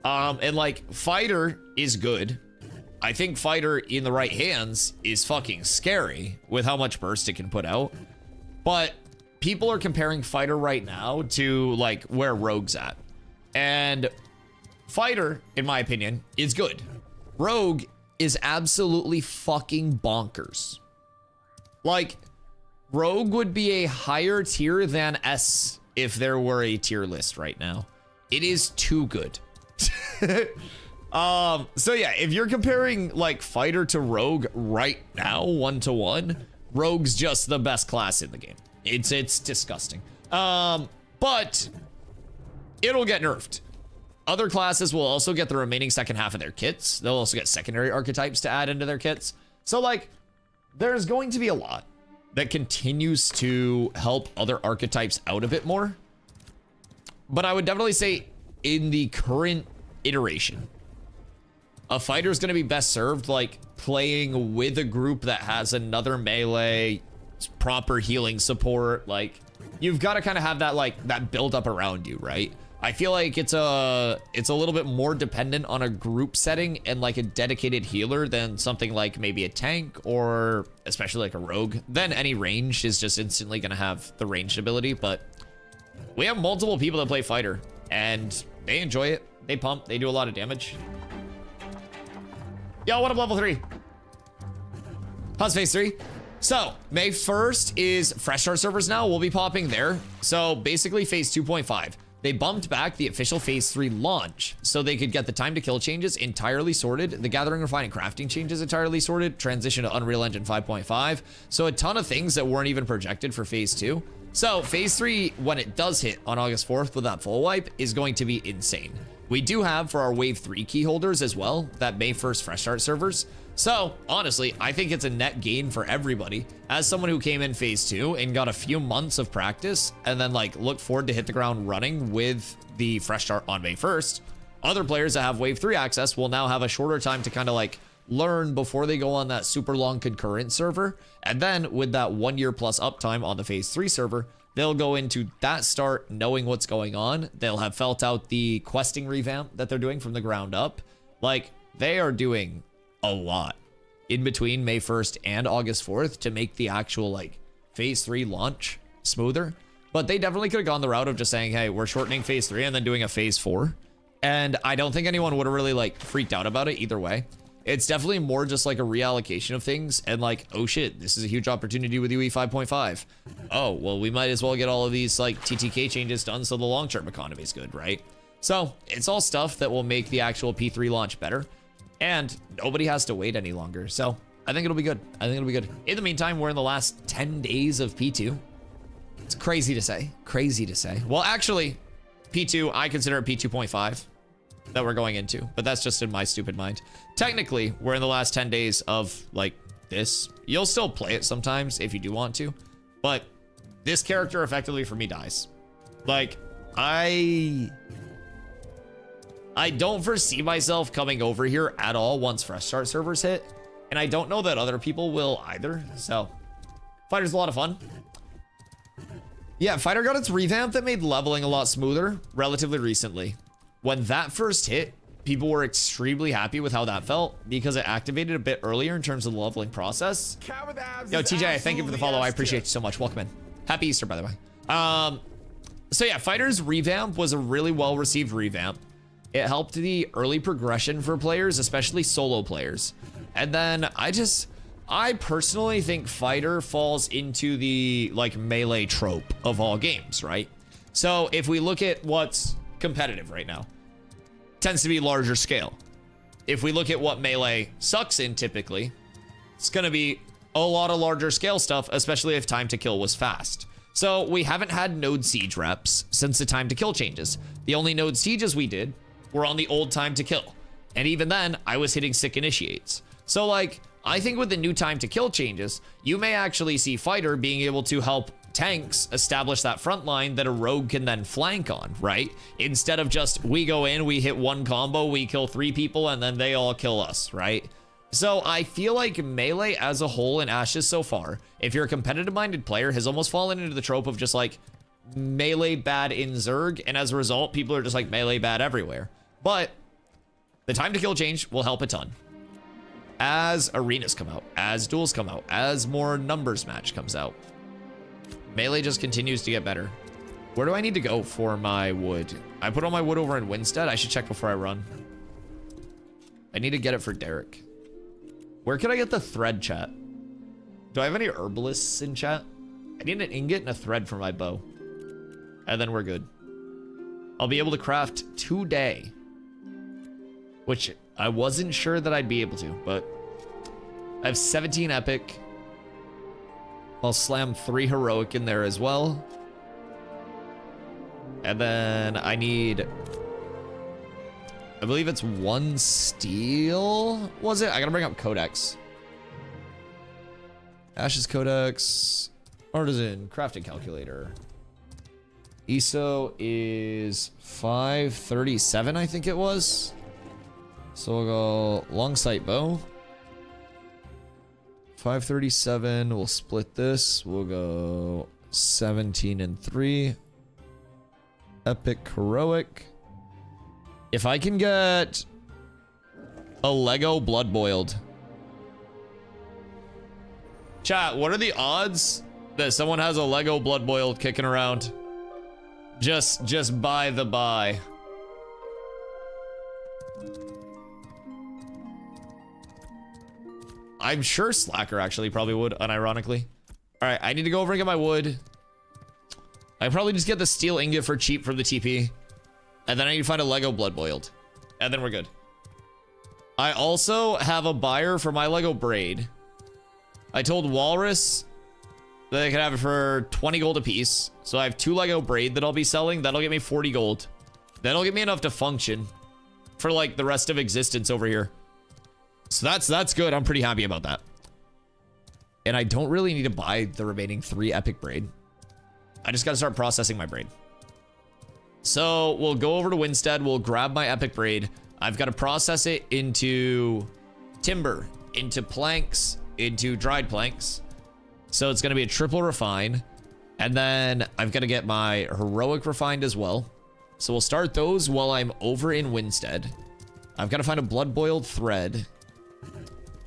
and, like, Fighter is good. I think Fighter in the right hands is fucking scary with how much burst it can put out. But people are comparing Fighter right now to like where Rogue's at. And Fighter, in my opinion, is good. Rogue is absolutely fucking bonkers. Like, Rogue would be a higher tier than S if there were a tier list right now. It is too good. So yeah, if you're comparing like Fighter to Rogue right now, 1-to-1, Rogue's just the best class in the game. It's disgusting. But it'll get nerfed. Other classes will also get the remaining second half of their kits. They'll also get secondary archetypes to add into their kits. So like, there's going to be a lot that continues to help other archetypes out a bit more. But I would definitely say in the current iteration, a fighter is going to be best served like playing with a group that has another melee, proper healing support. Like, you've got to kind of have that like that build up around you, right? I feel like it's a little bit more dependent on a group setting and like a dedicated healer than something like maybe a tank or especially like a rogue. Then any range is just instantly going to have the ranged ability. But we have multiple people that play fighter and they enjoy it. They pump. They do a lot of damage. Yo, what up, level 3? How's phase 3? So, May 1st is fresh start servers now. We'll be popping there. So, basically, phase 2.5. They bumped back the official phase 3 launch so they could get the time to kill changes entirely sorted, the gathering, refine, and crafting changes entirely sorted, transition to Unreal Engine 5.5. So, a ton of things that weren't even projected for phase 2. So, phase 3, when it does hit on August 4th with that full wipe, is going to be insane. We do have for our Wave 3 key holders as well, that May 1st fresh start servers. So, honestly, I think it's a net gain for everybody. As someone who came in phase 2 and got a few months of practice and then like look forward to hit the ground running with the fresh start on May 1st, other players that have wave 3 access will now have a shorter time to kind of like learn before they go on that super long concurrent server. And then with that 1 year plus uptime on the phase 3 server, they'll go into that start knowing what's going on. They'll have felt out the questing revamp that they're doing from the ground up. Like, they are doing a lot in between May 1st and August 4th to make the actual like phase 3 launch smoother. But they definitely could have gone the route of just saying, hey, we're shortening phase 3 and then doing a phase 4. And I don't think anyone would have really like freaked out about it either way. It's definitely more just like a reallocation of things and like, oh shit, this is a huge opportunity with UE 5.5. Oh, well, we might as well get all of these like TTK changes done so the long-term economy is good, right? So it's all stuff that will make the actual P3 launch better, and nobody has to wait any longer. So I think it'll be good. I think it'll be good. In the meantime, we're in the last 10 days of P2. It's crazy to say. Crazy to say. Well, actually, P2, I consider it P2.5 that we're going into, but that's just in my stupid mind. Technically, we're in the last 10 days of like this. You'll still play it sometimes if you do want to, but this character effectively for me dies. Like, I don't foresee myself coming over here at all once fresh start servers hit, and I don't know that other people will either. So Fighter's a lot of fun. Yeah, Fighter got its revamp that made leveling a lot smoother relatively recently. When that first hit, people were extremely happy with how that felt because it activated a bit earlier in terms of the leveling process. Yo, TJ, thank you for the follow. I appreciate you so much. Welcome in. Happy Easter, by the way. So yeah, Fighter's revamp was a really well-received revamp. It helped the early progression for players, especially solo players. And then I personally think Fighter falls into the like melee trope of all games, right? So if we look at what's competitive right now, tends to be larger scale. If we look at what melee sucks in typically, it's gonna be a lot of larger scale stuff, especially if time to kill was fast. So we haven't had node siege reps since the time to kill changes. The only node sieges we did were on the old time to kill. And even then, I was hitting sick initiates. So like, I think with the new time to kill changes, you may actually see Fighter being able to help tanks establish that front line that a rogue can then flank on, right? Instead of just, we go in, we hit one combo, we kill 3 people, and then they all kill us, right? So I feel like melee as a whole in Ashes so far, if you're a competitive-minded player, has almost fallen into the trope of just like, melee bad in Zerg, and as a result, people are just like melee bad everywhere. But the time to kill change will help a ton. As arenas come out, as duels come out, as more numbers match comes out, melee just continues to get better. Where do I need to go for my wood? I put all my wood over in Winstead. I should check before I run. I need to get it for Derek. Where can I get the thread, chat? Do I have any herbalists in chat? I need an ingot and a thread for my bow. And then we're good. I'll be able to craft today, which I wasn't sure that I'd be able to, but I have 17 epic. I'll slam 3 heroic in there as well. And then I need, I believe it's 1 steel, was it? I gotta bring up Codex. Ashes Codex, Artisan, crafting calculator. ESO is 537, I think it was. So we'll go long sight bow. 537, we'll split this. We'll go 17 and 3. Epic heroic. If I can get a Lego blood boiled. Chat, what are the odds that someone has a Lego blood boiled kicking around? Just by the by. I'm sure Slacker actually probably would, unironically. All right, I need to go over and get my wood. I probably just get the steel ingot for cheap from the TP. And then I need to find a Lego blood boiled. And then we're good. I also have a buyer for my Lego braid. I told Walrus that they could have it for 20 gold a piece. So I have 2 Lego braid that I'll be selling. That'll get me 40 gold. That'll get me enough to function for like the rest of existence over here. So that's good. I'm pretty happy about that. And I don't really need to buy the remaining 3 epic braid. I just got to start processing my braid. So we'll go over to Winstead. We'll grab my epic braid. I've got to process it into timber, into planks, into dried planks. So it's going to be a triple refine. And then I've got to get my heroic refined as well. So we'll start those while I'm over in Winstead. I've got to find a blood boiled thread.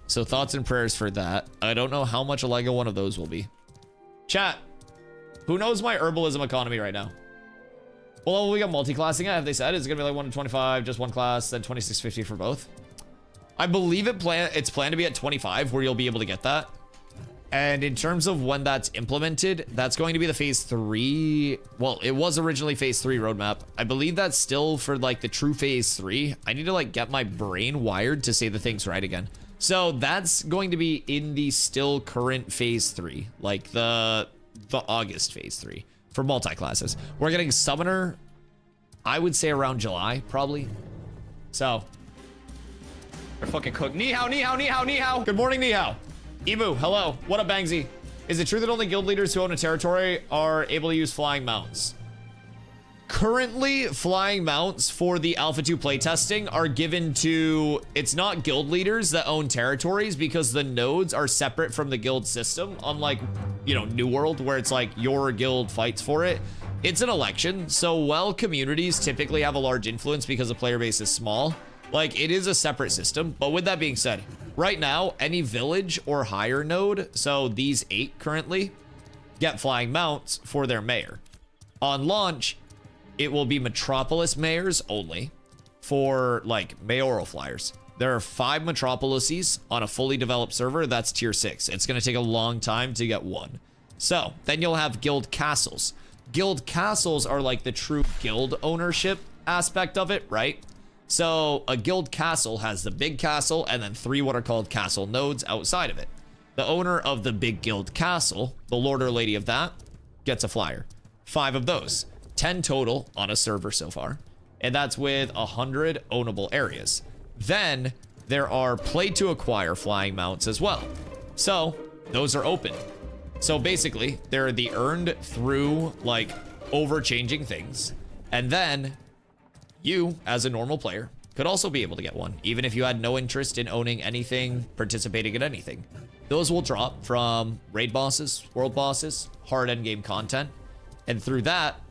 So thoughts and prayers for that. I don't know how much a Lego one of those will be. Chat, who knows my herbalism economy right now? Well, we got multi-classing it. Have they said it's going to be like 1 to 25, just one class, then 2650 for both? I believe it's planned to be at 25 where you'll be able to get that. And in terms of when that's implemented, that's going to be the phase 3. Well, it was originally phase 3 roadmap. I believe that's still for like the true phase 3. I need to like get my brain wired to say the things right again. So that's going to be in the still current phase 3, like the August phase 3 for multi-classes. We're getting summoner, I would say around July, probably. So we're fucking cooked. Ni hao, ni hao, ni hao, ni hao. Good morning, ni hao. Emu, hello. What up, Bangsy? Is it true that only guild leaders who own a territory are able to use flying mounts? Currently, flying mounts for the Alpha 2 playtesting are given to, it's not guild leaders that own territories because the nodes are separate from the guild system, unlike, you know, New World, where it's like your guild fights for it. It's an election, so while communities typically have a large influence because the player base is small, like, it is a separate system. But with that being said, right now, any village or higher node, so these 8 currently, get flying mounts for their mayor. On launch, it will be Metropolis mayors only for, like, mayoral flyers. There are 5 Metropolises on a fully developed server. That's tier 6. It's going to take a long time to get one. So, then you'll have guild castles. Guild castles are, like, the true guild ownership aspect of it, right? So a guild castle has the big castle and then 3 what are called castle nodes outside of it. The owner of the big guild castle, the lord or lady of that, gets a flyer. 5 of those. 10 total on a server so far. And that's with 100 ownable areas. Then there are play to acquire flying mounts as well. So those are open. So basically they're the earned through like overchanging things. And then you, as a normal player, could also be able to get one, even if you had no interest in owning anything, participating in anything. Those will drop from raid bosses, world bosses, hard endgame content, and through that,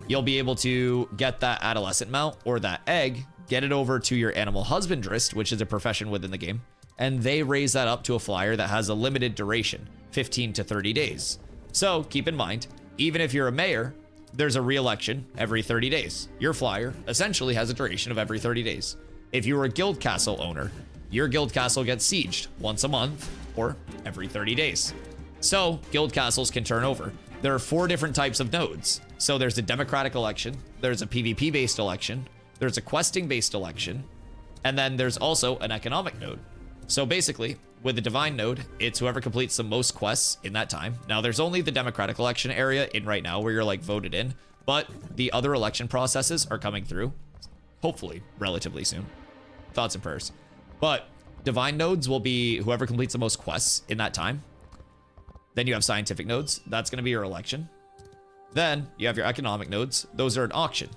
you'll be able to get that adolescent mount or that egg, get it over to your animal husbandrist, which is a profession within the game, and they raise that up to a flyer that has a limited duration, 15 to 30 days. So keep in mind, even if you're a mayor, there's a re-election every 30 days. Your flyer essentially has a duration of every 30 days. If you were a guild castle owner, your guild castle gets sieged once a month or every 30 days. So guild castles can turn over. There are 4 different types of nodes. So there's a democratic election, there's a PvP based election, there's a questing based election, and then there's also an economic node. So basically, with the divine node, it's whoever completes the most quests in that time. Now, there's only the democratic election area in right now where you're like voted in, but the other election processes are coming through, hopefully relatively soon. Thoughts and prayers. But divine nodes will be whoever completes the most quests in that time. Then you have scientific nodes. That's going to be your election. Then you have your economic nodes. Those are an auction.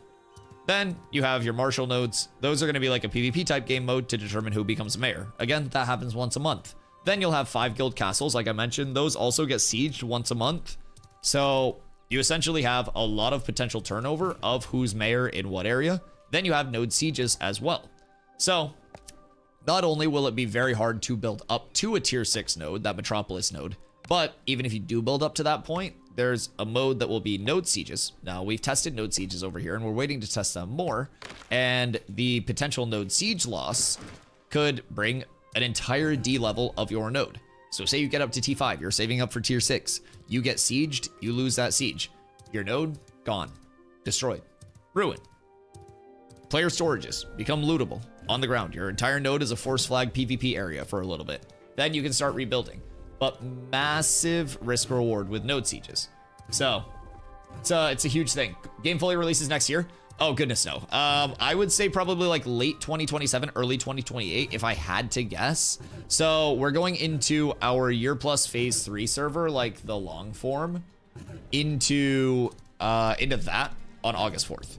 Then you have your martial nodes. Those are going to be like a PvP type game mode to determine who becomes mayor. Again, that happens once a month. Then you'll have 5 guild castles, like I mentioned. Those also get sieged once a month. So you essentially have a lot of potential turnover of who's mayor in what area. Then you have node sieges as well. So not only will it be very hard to build up to a tier 6 node, that Metropolis node, but even if you do build up to that point, there's a mode that will be node sieges. Now, we've tested node sieges over here, and we're waiting to test them more. And the potential node siege loss could bring an entire D level of your node. So say you get up to T5, you're saving up for tier 6. You get sieged, you lose that siege. Your node, gone. Destroyed. Ruined. Player storages become lootable on the ground. Your entire node is a force flag PvP area for a little bit. Then you can start rebuilding. But massive risk reward with node sieges. So it's a huge thing. Game fully releases next year. Oh goodness, no. I would say probably like late 2027, early 2028 if I had to guess. So we're going into our year plus phase 3 server, like the long form, into that on August 4th.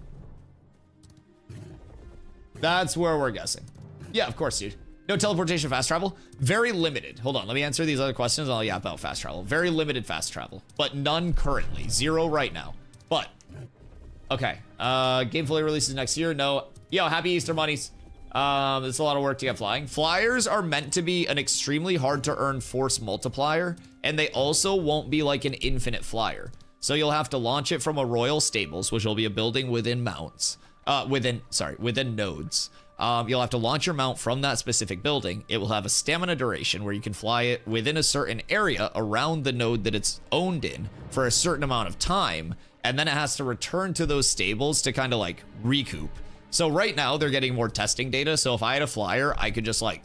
That's where we're guessing. Yeah, of course, dude. No teleportation fast travel. Very limited. Hold on, let me answer these other questions. I'll yap about fast travel. Very limited fast travel, but none currently. 0 right now. But okay, game fully releases next year. No, yo, happy Easter bunnies. It's a lot of work to get flying. Flyers are meant to be an extremely hard to earn force multiplier, and they also won't be like an infinite flyer. So you'll have to launch it from a royal stables, which will be a building within mounts, within nodes. You'll have to launch your mount from that specific building. It will have a stamina duration where you can fly it within a certain area around the node that it's owned in for a certain amount of time. And then it has to return to those stables to kind of like recoup. So right now they're getting more testing data. So if I had a flyer, I could just like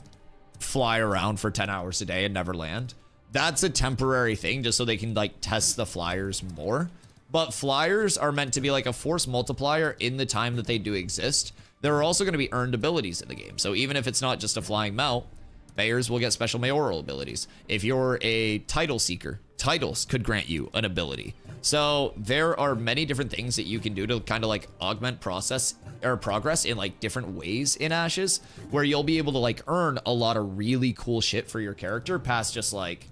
fly around for 10 hours a day and never land. That's a temporary thing just so they can like test the flyers more. But flyers are meant to be like a force multiplier in the time that they do exist. There are also going to be earned abilities in the game. So even if it's not just a flying mount, mayors will get special mayoral abilities. If you're a title seeker, titles could grant you an ability. So there are many different things that you can do to kind of like augment progress in like different ways in Ashes, where you'll be able to like earn a lot of really cool shit for your character past just like,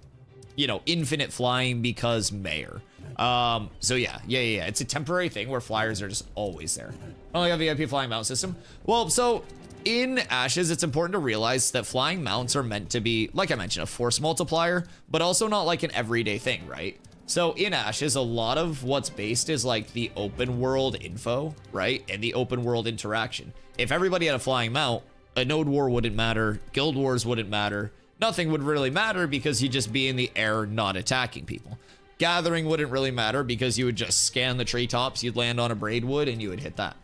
you know, infinite flying because mayor. So yeah, it's a temporary thing where flyers are just always there. Oh, you have a VIP flying mount system. Well, so in Ashes, it's important to realize that flying mounts are meant to be, like I mentioned, a force multiplier, but also not like an everyday thing, right? So in Ashes, a lot of what's based is like the open world info, right? And the open world interaction. If everybody had a flying mount, a node war wouldn't matter, guild wars wouldn't matter, nothing would really matter because you'd just be in the air not attacking people. Gathering wouldn't really matter because you would just scan the treetops, you'd land on a braidwood, and you would hit that.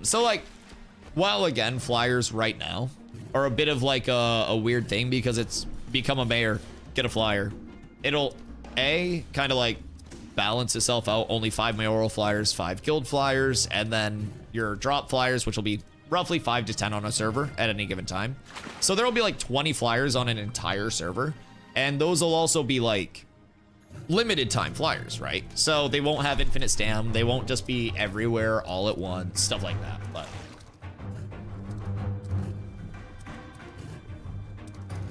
So like, while again, flyers right now are a bit of like a weird thing because it's become a mayor, get a flyer. It'll kind of like balance itself out, only 5 mayoral flyers, 5 guild flyers, and then your drop flyers, which will be roughly 5 to 10 on a server at any given time. So there will be like 20 flyers on an entire server, and those will also be like limited time flyers, right? So they won't have infinite stam, they won't just be everywhere all at once, stuff like that. But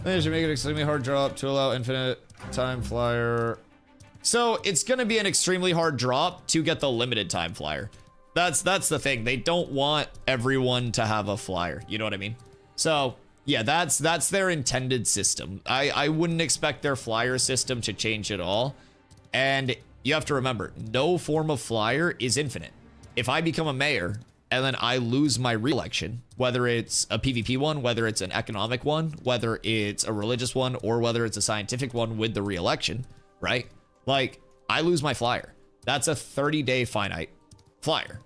they should make it extremely hard drop to allow infinite time flyer. So it's gonna be an extremely hard drop to get the limited time flyer. That's the thing. They don't want everyone to have a flyer, you know what I mean? So yeah, that's their intended system. I wouldn't expect their flyer system to change at all. And you have to remember, no form of flyer is infinite. If I become a mayor and then I lose my re-election, whether it's a PvP one, whether it's an economic one, whether it's a religious one, or whether it's a scientific one with the re-election, right? Like, I lose my flyer. That's a 30-day finite flyer.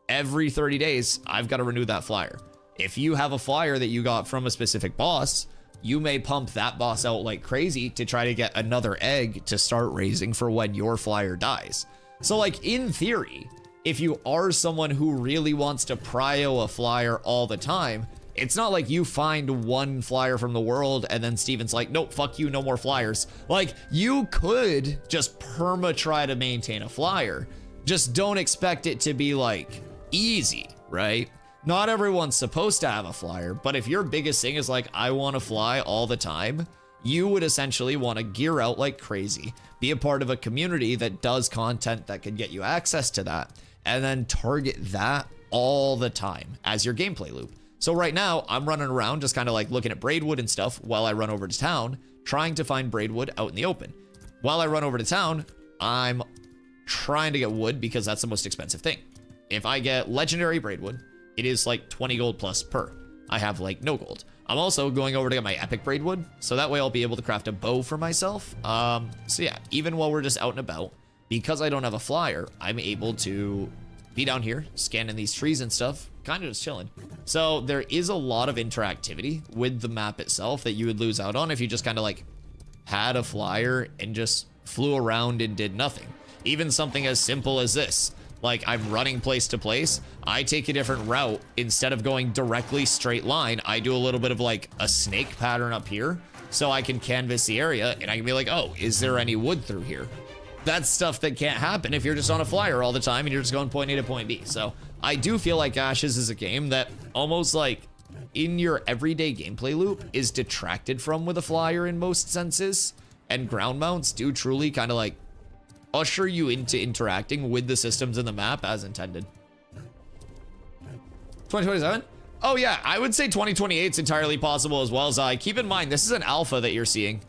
Every 30 days, I've got to renew that flyer. If you have a flyer that you got from a specific boss, you may pump that boss out like crazy to try to get another egg to start raising for when your flyer dies. So like in theory, if you are someone who really wants to prio a flyer all the time, it's not like you find one flyer from the world and then Steven's like, nope, fuck you, no more flyers. Like you could just perma try to maintain a flyer. Just don't expect it to be like easy, right? Not everyone's supposed to have a flyer, but if your biggest thing is like, I want to fly all the time, you would essentially want to gear out like crazy, be a part of a community that does content that could get you access to that, and then target that all the time as your gameplay loop. So right now, I'm running around just kind of like looking at braidwood and stuff while I run over to town, trying to find braidwood out in the open. While I run over to town, I'm trying to get wood because that's the most expensive thing. If I get legendary braidwood, it is like 20 gold plus per. I have like no gold. I'm also going over to get my epic braidwood, so that way I'll be able to craft a bow for myself. So yeah, even while we're just out and about, because I don't have a flyer, I'm able to be down here, scanning these trees and stuff, kind of just chilling. So there is a lot of interactivity with the map itself that you would lose out on if you just kind of like had a flyer and just flew around and did nothing. Even something as simple as this. Like I'm running place to place, I take a different route. Instead of going directly straight line, I do a little bit of like a snake pattern up here so I can canvas the area and I can be like, oh, is there any wood through here? that's stuff that can't happen if you're just on a flyer all the time and you're just going point A to point B. So I do feel like Ashes is a game that almost like in your everyday gameplay loop is detracted from with a flyer in most senses, and ground mounts do truly kind of like usher you into interacting with the systems in the map as intended. 2027? Oh yeah, I would say 2028 is entirely possible as well. As keep in mind, this is an alpha that you're seeing.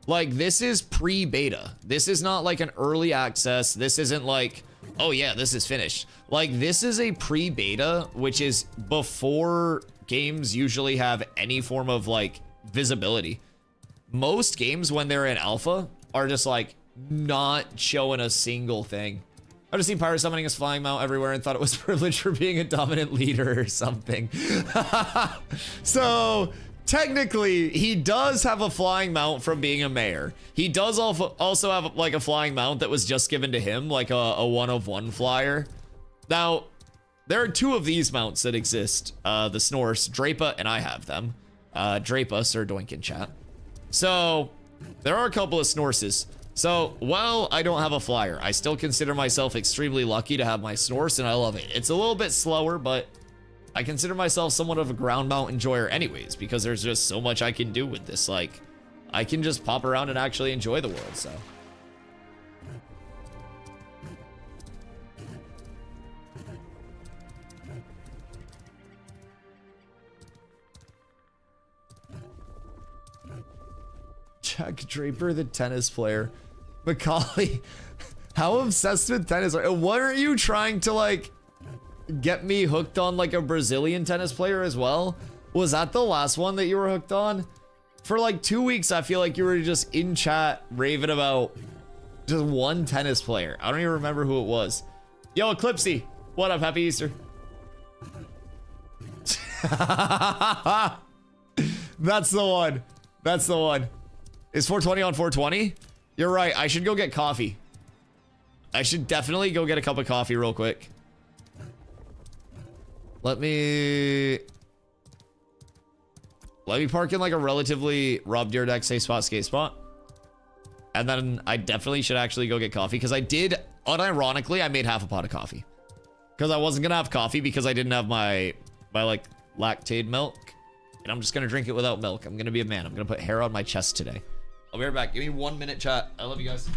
Like, this is pre-beta. This is not like an early access. This isn't like, oh yeah, this is finished. Like, this is a pre-beta, which is before games usually have any form of like visibility. Most games when they're in alpha are just like not showing a single thing. I've just seen Pyro summoning his flying mount everywhere and thought it was privilege for being a dominant leader or something. So technically he does have a flying mount from being a mayor. He does also have like a flying mount that was just given to him, like a one-of-one flyer. Now, there are two of these mounts that exist. The Snorse, Drapa, and I have them. Drapa, Sir Doink in chat. So there are a couple of Snorses. So while I don't have a flyer, I still consider myself extremely lucky to have my Snorse, and I love it. It's a little bit slower, but I consider myself somewhat of a ground mount enjoyer anyways, because there's just so much I can do with this. Like, I can just pop around and actually enjoy the world, so. Jack Draper, the tennis player. Macaulay, how obsessed with tennis are you? Weren't you trying to like get me hooked on like a Brazilian tennis player as well? Was that the last one that you were hooked on? For like 2 weeks, I feel like you were just in chat raving about just one tennis player. I don't even remember who it was. Yo, Eclipsey, what up? Happy Easter. That's the one. That's the one. Is 420 on 420? You're right. I should go get coffee. I should definitely go get a cup of coffee real quick. Let me park in like a relatively Rob Deerdeck safe spot, skate spot. And then I definitely should actually go get coffee, because I did, unironically, I made half a pot of coffee. Because I wasn't gonna have coffee because I didn't have my like lactate milk. And I'm just gonna drink it without milk. I'm gonna be a man. I'm gonna put hair on my chest today. I'll be right back. Give me 1 minute, chat. I love you guys.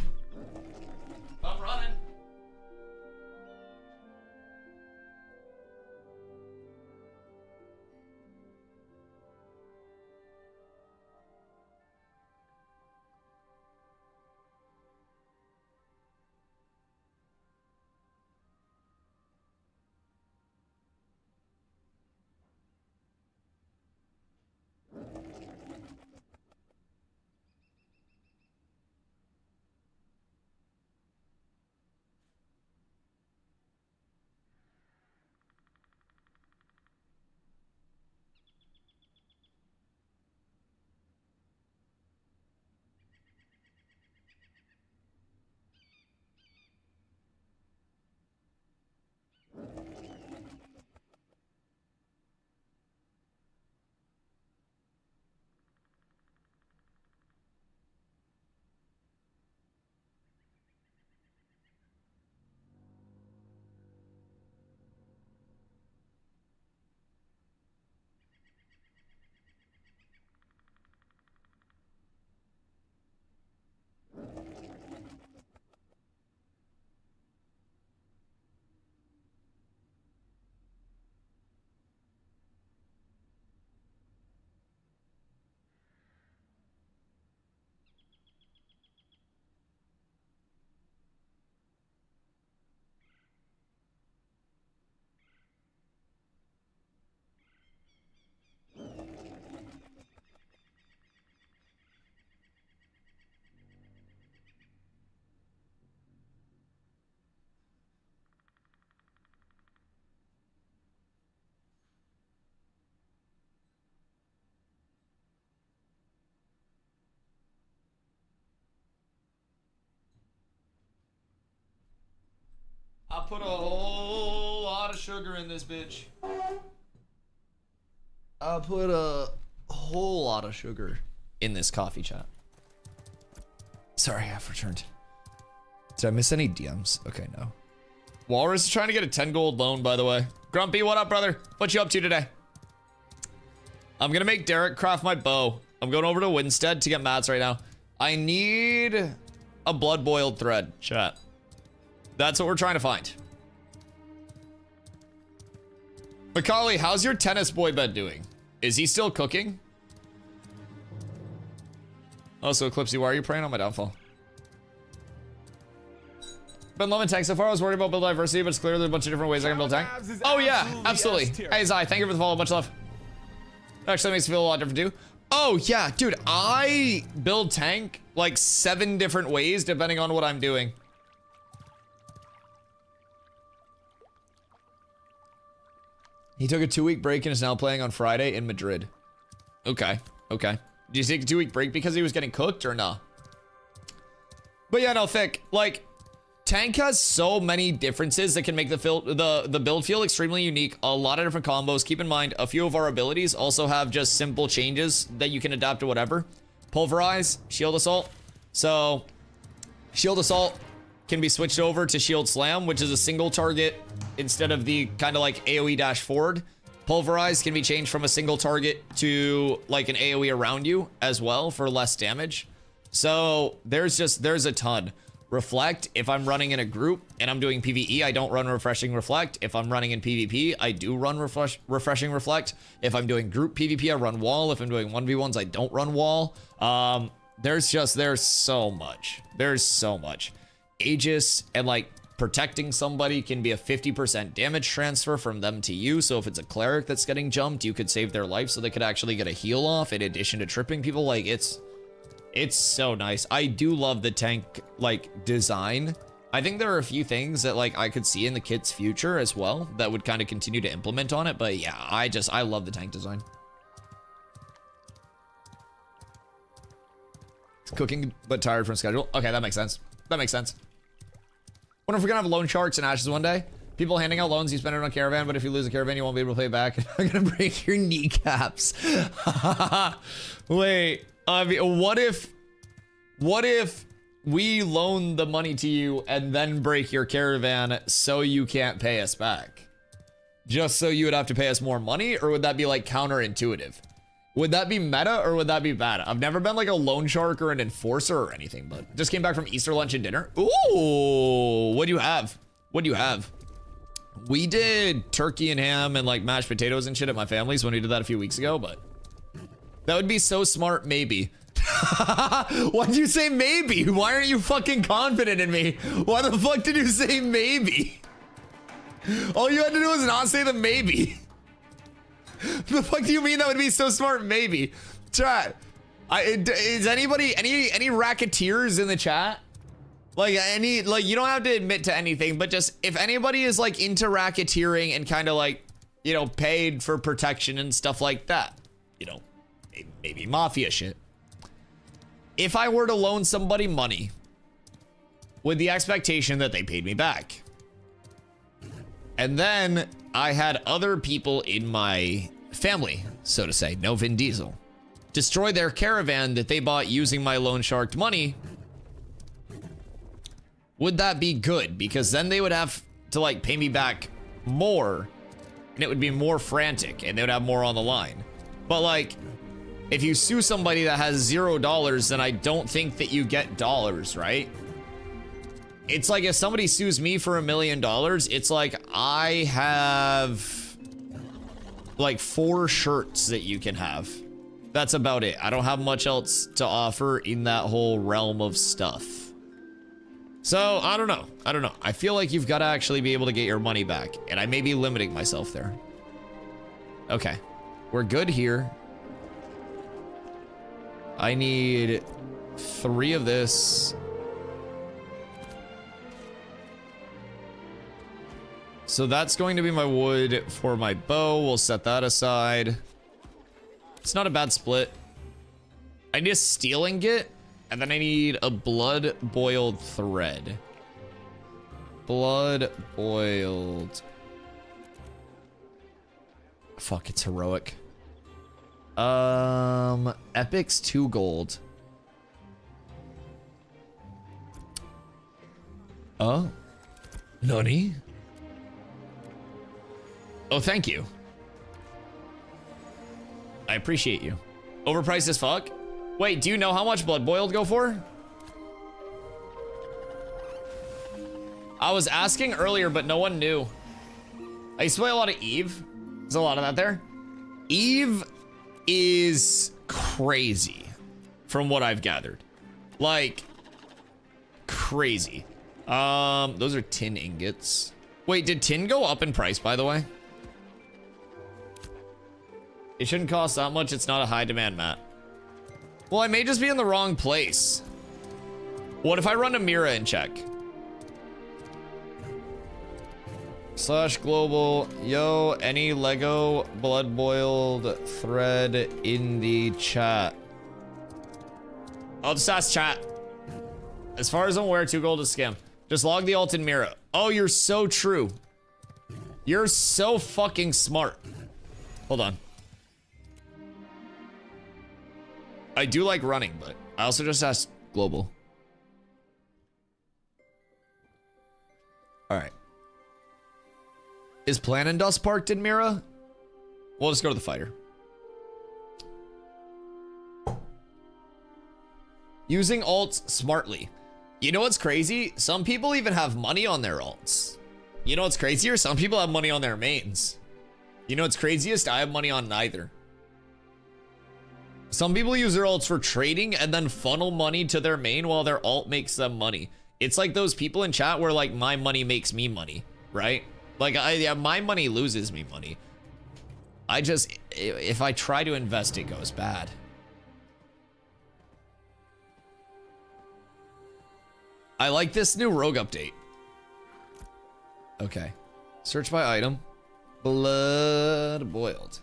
I'm running. I put a whole lot of sugar in this bitch. I put a whole lot of sugar in this coffee, chat. Sorry, I've returned. Did I miss any DMs? Okay, no. Walrus is trying to get a 10 gold loan, by the way. Grumpy, what up, brother? What you up to today? I'm gonna make Derek craft my bow. I'm going over to Winstead to get mats right now. I need a blood boiled thread, chat. That's what we're trying to find. Macaulay, how's your tennis boy bed doing? Is he still cooking? Also, Eclipsey, why are you praying on my downfall? Been loving tank so far. I was worried about build diversity, but it's clear there's a bunch of different ways I can build tank. Oh yeah, absolutely. Hey Zai, thank you for the follow. Much love. Actually makes me feel a lot different too. Oh yeah, dude, I build tank like 7 different ways depending on what I'm doing. He took a 2-week break and is now playing on Friday in Madrid. Okay, okay. Did you take a 2-week break because he was getting cooked or nah? But yeah, no, Thick, like, tank has so many differences that can make the build feel extremely unique. A lot of different combos. Keep in mind, a few of our abilities also have just simple changes that you can adapt to whatever. Pulverize, shield assault. So, shield assault can be switched over to shield slam, which is a single target instead of the kind of like AoE dash forward. Pulverize can be changed from a single target to like an AoE around you as well for less damage. So, there's a ton. Reflect, if I'm running in a group and I'm doing PvE, I don't run Refreshing Reflect. If I'm running in PvP, I do run Refreshing Reflect. If I'm doing group PvP, I run Wall. If I'm doing 1v1s, I don't run Wall. There's so much. There's so much. Aegis and like protecting somebody can be a 50% damage transfer from them to you. So if it's a cleric that's getting jumped, you could save their life so they could actually get a heal off in addition to tripping people. Like it's so nice. I do love the tank like design. I think there are a few things that like I could see in the kit's future as well that would kind of continue to implement on it. But yeah, I love the tank design. Cooking but tired from schedule. Okay, that makes sense. That makes sense. Wonder if we're gonna have loan sharks and ashes one day. People handing out loans, you spend it on a caravan, but if you lose a caravan, you won't be able to pay it back. I'm gonna break your kneecaps. Wait. I mean, what if we loan the money to you and then break your caravan so you can't pay us back? Just so you would have to pay us more money? Or would that be like counterintuitive? Would that be meta or would that be bad? I've never been like a loan shark or an enforcer or anything, but just came back from Easter lunch and dinner. Ooh, what do you have? What do you have? We did turkey and ham and like mashed potatoes and shit at my family's when we did that a few weeks ago, but that would be so smart, maybe. Why'd you say maybe? Why aren't you fucking confident in me? Why the fuck did you say maybe? All you had to do was not say the maybe. The fuck do you mean that would be so smart, maybe? Chat, is anybody, any racketeers in the chat? Like you don't have to admit to anything, but just if anybody is like into racketeering and kind of like, you know, paid for protection and stuff like that, you know, maybe mafia shit. If I were to loan somebody money with the expectation that they paid me back, and then I had other people in my family, so to say, no Vin Diesel, destroy their caravan that they bought using my loan sharked money, would that be good? Because then they would have to like pay me back more and it would be more frantic and they would have more on the line. But like, if you sue somebody that has $0, then I don't think that you get dollars, right? It's like if somebody sues me for $1 million, it's like I have like 4 shirts that you can have. That's about it. I don't have much else to offer in that whole realm of stuff. So I don't know. I feel like you've got to actually be able to get your money back, and I may be limiting myself there. Okay, we're good here. I need 3 of this. So that's going to be my wood for my bow. We'll set that aside. It's not a bad split. I need a steel ingot, and then I need a blood boiled thread. Blood boiled. Fuck, it's heroic. Epic's 2 gold. Oh. Nani? Oh, thank you. I appreciate you. Overpriced as fuck? Wait, do you know how much Blood Boiled go for? I was asking earlier, but no one knew. I used to play a lot of Eve. There's a lot of that there. Eve is crazy from what I've gathered. Like, crazy. Those are tin ingots. Wait, did tin go up in price, by the way? It shouldn't cost that much. It's not a high demand mat. Well, I may just be in the wrong place. What if I run a Mira and check? Slash global. Yo, any Lego blood boiled thread in the chat? I'll just ask chat. As far as I'm aware, 2 gold is scam. Just log the alt in Mira. Oh, you're so true. You're so fucking smart. Hold on. I do like running, but I also just asked global. All right. Is Plan and Dust parked in Mira? We'll just go to the fighter. Using alts smartly. You know what's crazy? Some people even have money on their alts. You know what's crazier? Some people have money on their mains. You know what's craziest? I have money on neither. Some people use their alts for trading and then funnel money to their main while their alt makes them money. It's like those people in chat where like my money makes me money, right? Like my money loses me money. If I try to invest, it goes bad. I like this new rogue update. Okay. Search by item. Blood boiled.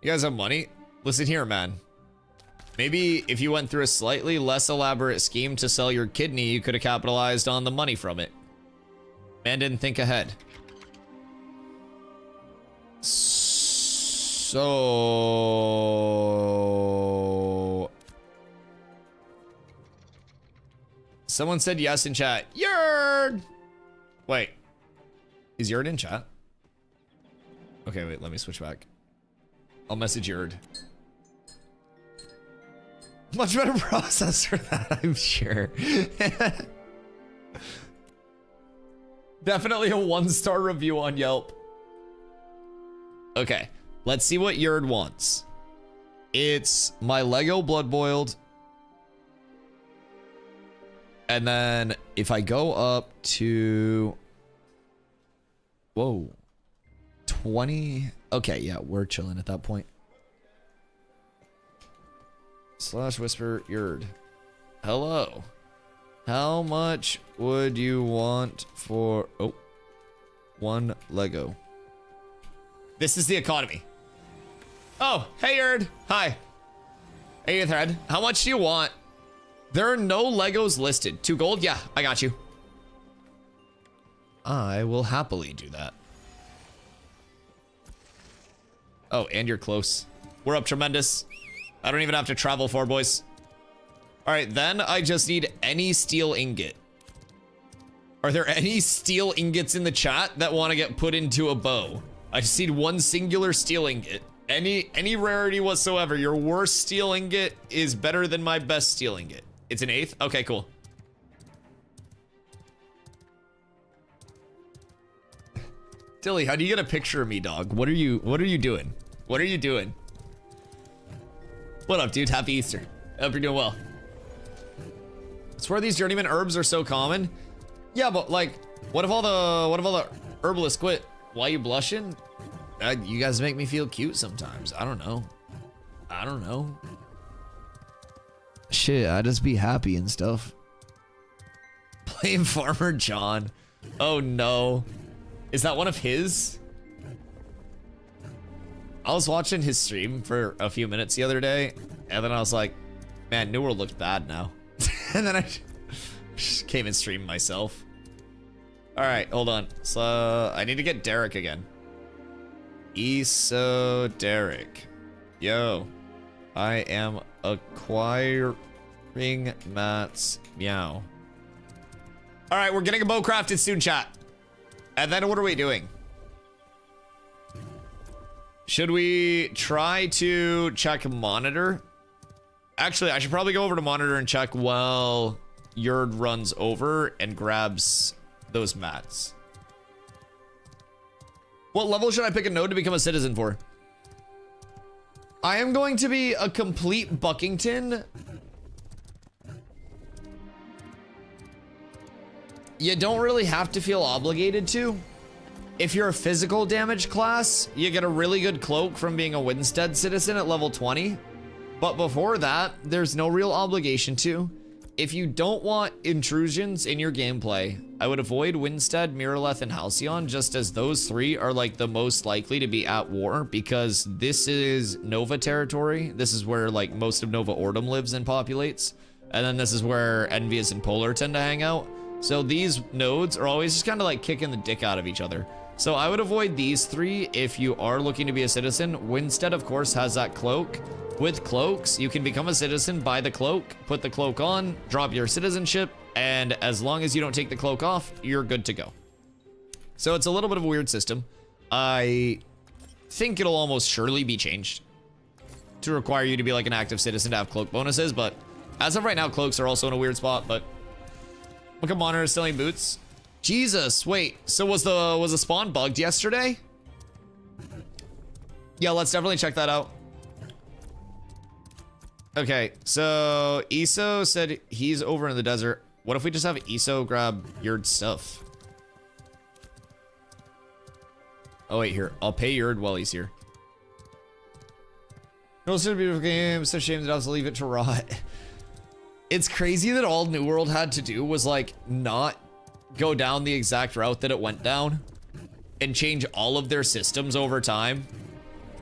You guys have money? Listen here, man. Maybe if you went through a slightly less elaborate scheme to sell your kidney, you could have capitalized on the money from it. Man didn't think ahead. So... Someone said yes in chat. Yerd! Wait. Is Yerd in chat? Okay, wait, let me switch back. I'll message Yerd. Much better process for that, I'm sure. Definitely a 1-star review on Yelp. Okay, let's see what Yerd wants. It's my Lego blood boiled. And then if I go up to... Whoa. 20... Okay, yeah, we're chilling at that point. Slash whisper Yerd. Hello. How much would you want for... Oh. 1 Lego. This is the economy. Oh, hey Yerd. Hi. Hey Thread. How much do you want? There are no Legos listed. 2 gold? Yeah, I got you. I will happily do that. Oh, and you're close. We're up tremendous. I don't even have to travel far, boys. All right, then I just need any steel ingot. Are there any steel ingots in the chat that want to get put into a bow? I just need 1 singular steel ingot. Any rarity whatsoever. Your worst steel ingot is better than my best steel ingot. It's an 8th? Okay, cool. Dilly, how do you get a picture of me, dog? What are you doing? What are you doing? What up, dude? Happy Easter. I hope you're doing well. I swear these journeyman herbs are so common. Yeah, but like, what if all the herbalists quit? Why you blushing? You guys make me feel cute sometimes. I don't know. I don't know. Shit, I just be happy and stuff. Playing Farmer John. Oh no. Is that one of his? I was watching his stream for a few minutes the other day, and then I was like, man, New World looks bad now. And then I just came and streamed myself. All right, hold on. So I need to get Derek again. ESO Derek. Yo, I am acquiring mats. Meow. All right, we're getting a bow crafted soon, chat. And then what are we doing? Should we try to check monitor? Actually, I should probably go over to monitor and check while Yurd runs over and grabs those mats. What level should I pick a node to become a citizen for? I am going to be a complete Buckington. You don't really have to feel obligated to. If you're a physical damage class, you get a really good cloak from being a Winstead citizen at level 20. But before that, there's no real obligation to. If you don't want intrusions in your gameplay, I would avoid Winstead, Miraleth, and Halcyon, just as those three are like the most likely to be at war, because this is Nova territory. This is where like most of Nova Ordum lives and populates. And then this is where Envious and Polar tend to hang out. So these nodes are always just kind of like kicking the dick out of each other. So I would avoid these three if you are looking to be a citizen. Winstead, of course, has that cloak. With cloaks, you can become a citizen, buy the cloak, put the cloak on, drop your citizenship, and as long as you don't take the cloak off, you're good to go. So it's a little bit of a weird system. I think it'll almost surely be changed to require you to be like an active citizen to have cloak bonuses, but as of right now, cloaks are also in a weird spot. But look at monitor selling boots. Jesus, wait, so was the spawn bugged yesterday? Yeah, let's definitely check that out. Okay, so Eso said he's over in the desert. What if we just have Eso grab Yurd stuff? Oh wait, here, I'll pay Yurd while he's here. It was a beautiful game. It's a shame that I have to leave it to rot. It's crazy that all New World had to do was like not go down the exact route that it went down and change all of their systems over time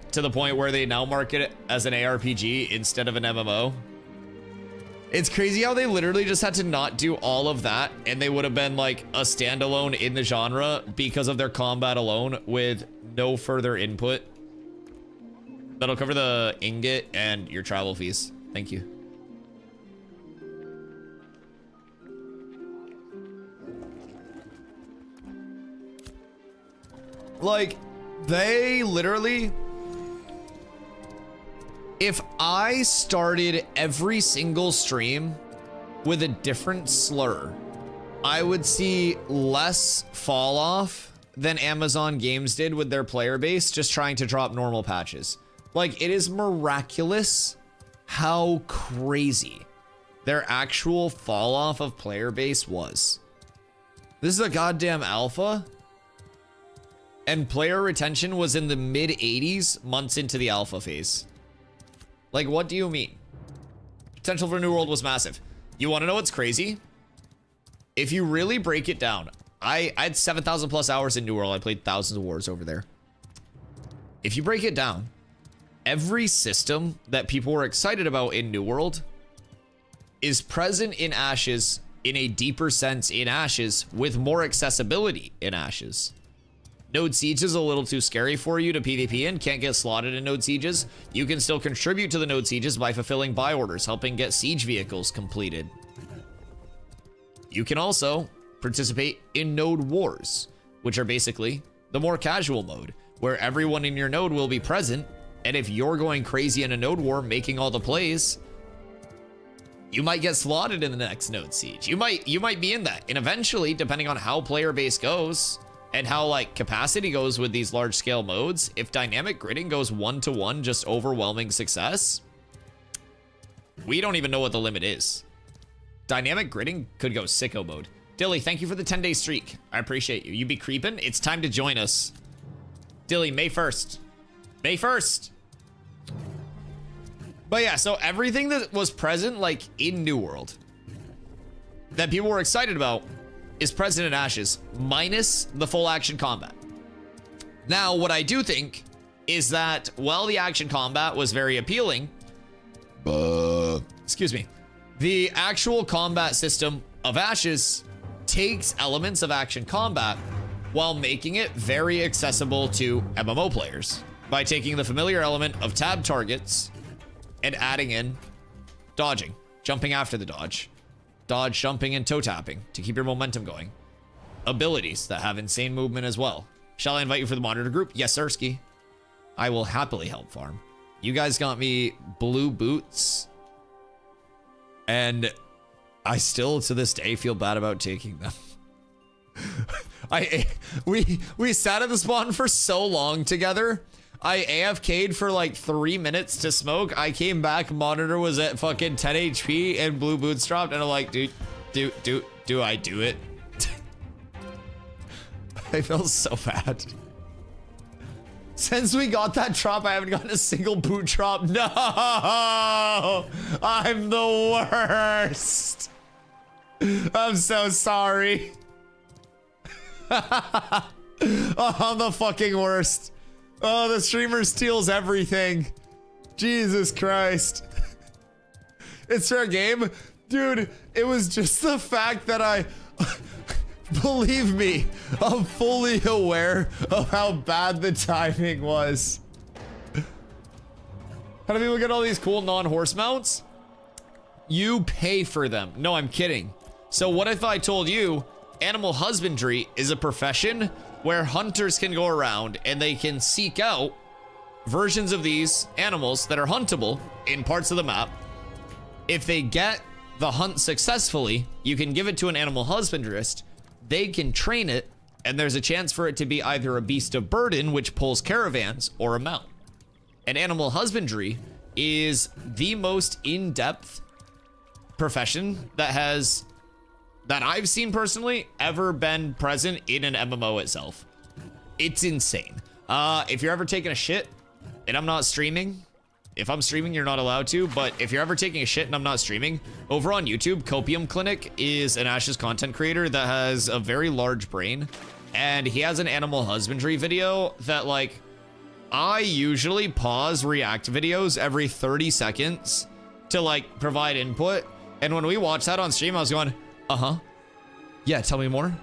to the point where they now market it as an ARPG instead of an MMO. It's crazy how they literally just had to not do all of that and they would have been like a standalone in the genre because of their combat alone with no further input. That'll cover the ingot and your travel fees. Thank you. Like, they literally... If I started every single stream with a different slur, I would see less fall off than Amazon Games did with their player base just trying to drop normal patches. Like, it is miraculous how crazy their actual fall off of player base was. This is a goddamn alpha, and player retention was in the mid 80s months into the alpha phase. Like, what do you mean? Potential for New World was massive. You want to know what's crazy? If you really break it down, I had 7,000 plus hours in New World. I played thousands of wars over there. If you break it down, every system that people were excited about in New World is present in Ashes in a deeper sense in Ashes with more accessibility in Ashes. Node Siege is a little too scary for you to PvP and can't get slotted in Node Sieges. You can still contribute to the Node Sieges by fulfilling buy orders, helping get siege vehicles completed. You can also participate in Node Wars, which are basically the more casual mode, where everyone in your node will be present, and if you're going crazy in a node war, making all the plays, you might get slotted in the next Node Siege. You might be in that, and eventually, depending on how player base goes, and how like capacity goes with these large scale modes, if dynamic gridding goes 1-to-1, just overwhelming success, we don't even know what the limit is. Dynamic gridding could go sicko mode. Dilly, thank you for the 10-day streak. I appreciate you. You be creeping? It's time to join us. Dilly, May 1st. May 1st. But yeah, so everything that was present like in New World that people were excited about is present in Ashes, minus the full action combat. Now, what I do think is that while the action combat was very appealing, excuse me, the actual combat system of Ashes takes elements of action combat while making it very accessible to MMO players. by taking the familiar element of tab targets and adding in dodging, jumping after the dodge, jumping, and toe tapping to keep your momentum going. Abilities that have insane movement as well. Shall I invite you for the monitor group? Yes, Sirski. I will happily help farm. You guys got me blue boots, and I still to this day feel bad about taking them. We sat at the spawn for so long together. I AFK'd for like 3 minutes to smoke. I came back, monitor was at fucking 10 HP, and blue boots dropped, and I'm like, dude, do I do it? I feel so bad. Since we got that drop, I haven't gotten a single boot drop. No! I'm the worst. I'm so sorry. Oh, I'm the fucking worst. Oh, the streamer steals everything. Jesus Christ. It's fair game. Dude, it was just the fact that I... Believe me, I'm fully aware of how bad the timing was. How do people get all these cool non-horse mounts? You pay for them. No, I'm kidding. So what if I told you animal husbandry is a profession where hunters can go around and they can seek out versions of these animals that are huntable in parts of the map. If they get the hunt successfully, you can give it to an animal husbandrist. They can train it, and there's a chance for it to be either a beast of burden, which pulls caravans, or a mount. And animal husbandry is the most in-depth profession that I've seen personally ever been present in an MMO itself. It's insane. If you're ever taking a shit and I'm not streaming, if I'm streaming, you're not allowed to, but if you're ever taking a shit and I'm not streaming, over on YouTube, Copium Clinic is an Ash's content creator that has a very large brain, and he has an animal husbandry video that, like, I usually pause react videos every 30 seconds to, like, provide input, and when we watched that on stream, I was going, yeah, tell me more.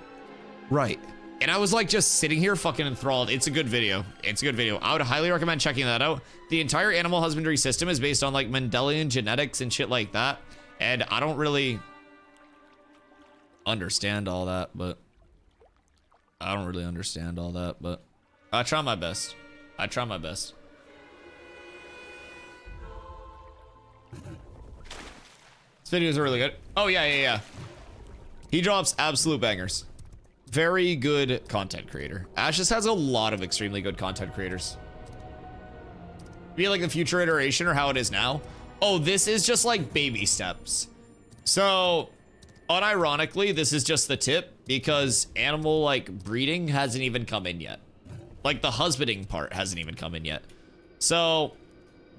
Right. And I was like just sitting here fucking enthralled. It's a good video. It's a good video. I would highly recommend checking that out. The entire animal husbandry system is based on like Mendelian genetics and shit like that. And I don't really understand all that, but I try my best. I try my best. This videos are really good. Oh yeah. He drops absolute bangers. Very good content creator. Ash just has a lot of extremely good content creators. Be like the future iteration or how it is now. Oh, this is just like baby steps. So, unironically, this is just the tip because animal like breeding hasn't even come in yet. Like the husbanding part hasn't even come in yet. So,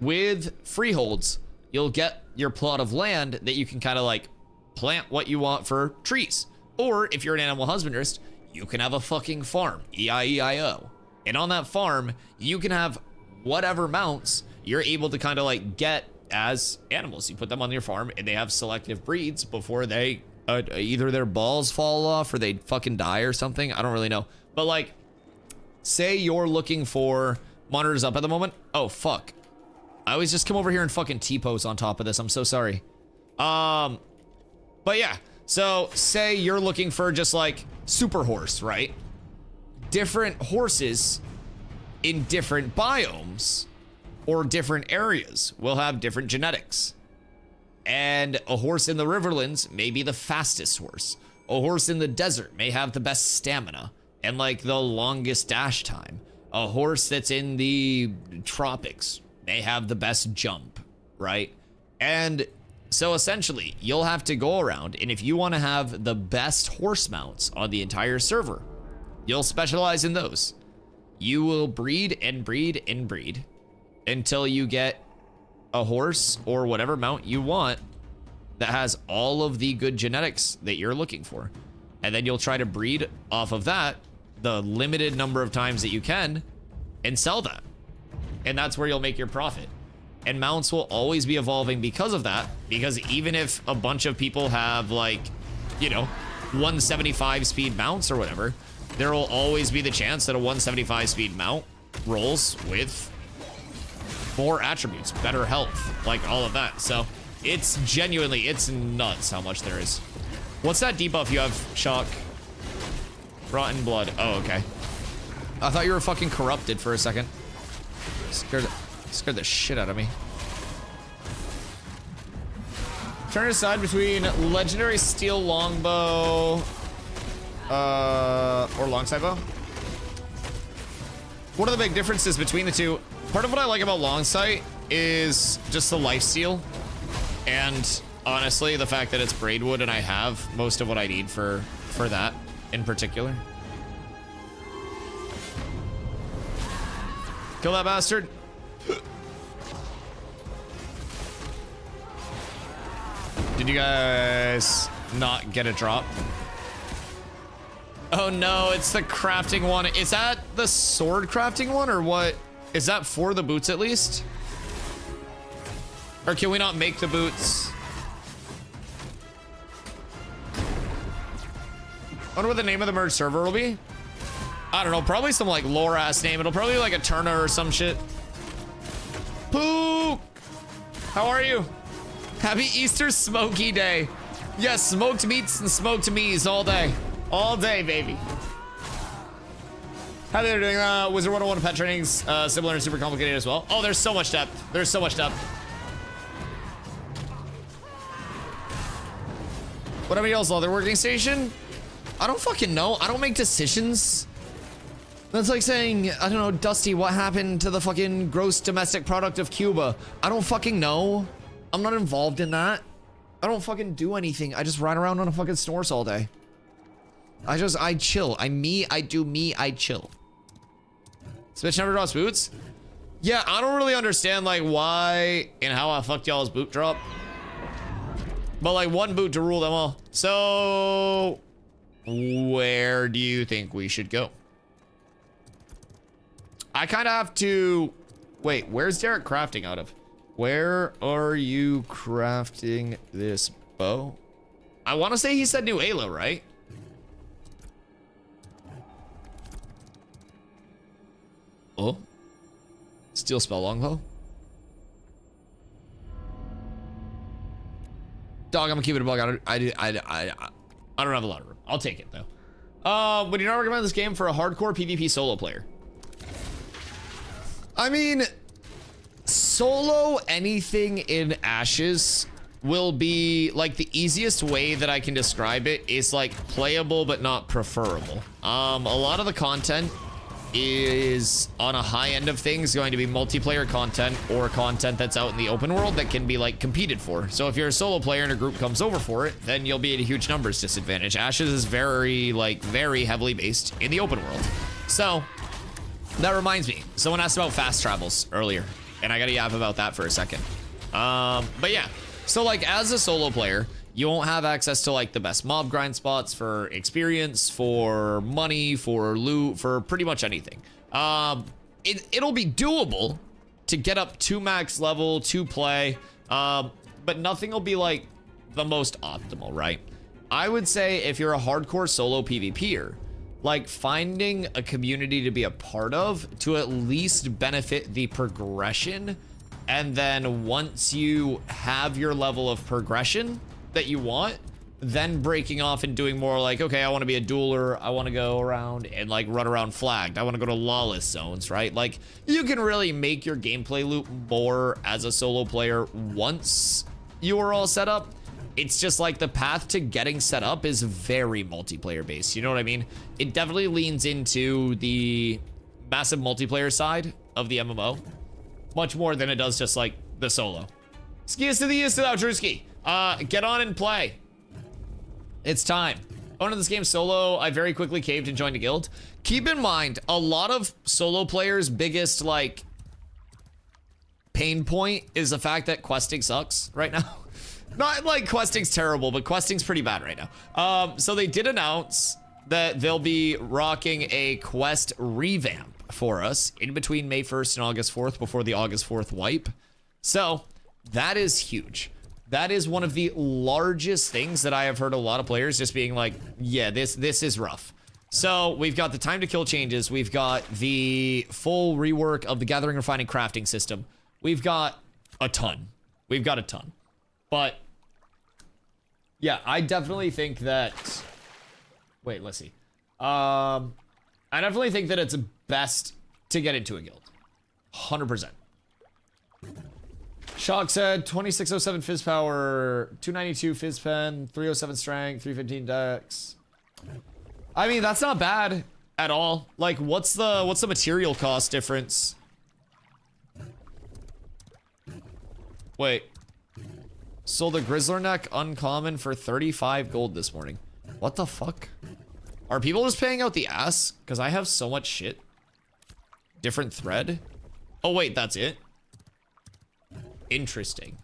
with freeholds, you'll get your plot of land that you can kind of like plant what you want for trees. Or if you're an animal husbandrist, you can have a fucking farm, E-I-E-I-O. And on that farm, you can have whatever mounts you're able to kind of like get as animals. You put them on your farm and they have selective breeds before they, either their balls fall off or they fucking die or something. I don't really know. But like, say you're looking for monitors up at the moment. Oh, fuck. I always just come over here and fucking T-pose on top of this. I'm so sorry. But yeah. So, say you're looking for just like super horse, right? Different horses in different biomes or different areas will have different genetics. And a horse in the Riverlands may be the fastest horse. A horse in the desert may have the best stamina and like the longest dash time. A horse that's in the tropics may have the best jump, right? And so essentially, you'll have to go around, and if you want to have the best horse mounts on the entire server, you'll specialize in those. You will breed and breed and breed until you get a horse or whatever mount you want that has all of the good genetics that you're looking for. And then you'll try to breed off of that the limited number of times that you can and sell that. And that's where you'll make your profit. And mounts will always be evolving because of that, because even if a bunch of people have like, you know, 175 speed mounts or whatever, there will always be the chance that a 175 speed mount rolls with more attributes, better health, like all of that. So it's genuinely, it's nuts how much there is. What's that debuff you have, Shock? Rotten blood. Oh, okay. I thought you were fucking corrupted for a second. Scared the shit out of me. Turn aside between legendary steel longbow or longside bow. What are the big differences between the two? Part of what I like about longsight is just the lifesteal, and honestly the fact that it's braidwood and I have most of what I need for that in particular. Kill that bastard. Did you guys not get a drop? Oh no, it's the crafting one. Is that the sword crafting one or what? Is that for the boots at least? Or can we not make the boots? I wonder what the name of the merge server will be. I don't know, probably some like lore ass name. It'll probably be like a Turner or some shit. Pook! How are you? Happy Easter Smoky Day. Yes, smoked meats and smoked meats all day. All day, baby. How they're doing Wizard 101 pet trainings, similar and super complicated as well. Oh, there's so much depth. There's so much depth. What about y'all's other working station? I don't fucking know. I don't make decisions. That's like saying, I don't know, Dusty, what happened to the fucking gross domestic product of Cuba? I don't fucking know. I'm not involved in that. I don't fucking do anything. I just ride around on a fucking snores all day. I chill. I chill. Switch never drops boots? Yeah, I don't really understand like why and how I fucked y'all's boot drop. But like one boot to rule them all. So where do you think we should go? I kind of have to... Wait, where's Derek crafting out of? Where are you crafting this bow? I want to say he said New Halo, right? Oh. Steel spell longbow? Dog, I'm gonna keep it a bug. I don't have a lot of room. I'll take it though. Would you not recommend this game for a hardcore PvP solo player? I mean, solo anything in Ashes will be like the easiest way that I can describe it is like playable but not preferable. A lot of the content is on a high end of things going to be multiplayer content or content that's out in the open world that can be like competed for. So if you're a solo player and a group comes over for it, then you'll be at a huge numbers disadvantage. Ashes is very heavily based in the open world. So that reminds me, someone asked about fast travels earlier, and I gotta yap about that for a second. But yeah, so like as a solo player, you won't have access to like the best mob grind spots for experience, for money, for loot, for pretty much anything. It'll be doable to get up to max level to play, but nothing will be like the most optimal, right? I would say if you're a hardcore solo PvPer, like finding a community to be a part of to at least benefit the progression, and then once you have your level of progression that you want, then breaking off and doing more like, okay, I want to be a dueler, I want to go around and like run around flagged, I want to go to lawless zones, right? Like you can really make your gameplay loop more as a solo player once you are all set up. It's just like the path to getting set up is very multiplayer based. You know what I mean? It definitely leans into the massive multiplayer side of the MMO much more than it does just like the solo. Ski us to the east without Drewski. Get on and play. It's time. Owning this game solo, I very quickly caved and joined a guild. Keep in mind, a lot of solo players' biggest like pain point is the fact that questing sucks right now. Not like questing's terrible, but questing's pretty bad right now. So they did announce that they'll be rocking a quest revamp for us in between May 1st and August 4th before the August 4th wipe. So that is huge. That is one of the largest things that I have heard a lot of players just being like, yeah, this is rough. So we've got the time to kill changes. We've got the full rework of the gathering, refining, crafting system. we've got a ton. We've got a ton. But yeah, I definitely think that, wait, let's see. I definitely think that it's best to get into a guild. 100%. Shock said 2607 fizz power, 292 fizz pen, 307 strength, 315 dex. I mean, that's not bad at all. Like, what's the material cost difference? Wait. Sold the Grizzler neck uncommon for 35 gold this morning. What the fuck? Are people just paying out the ass? Because I have so much shit. Different thread? Oh wait, that's it? Interesting.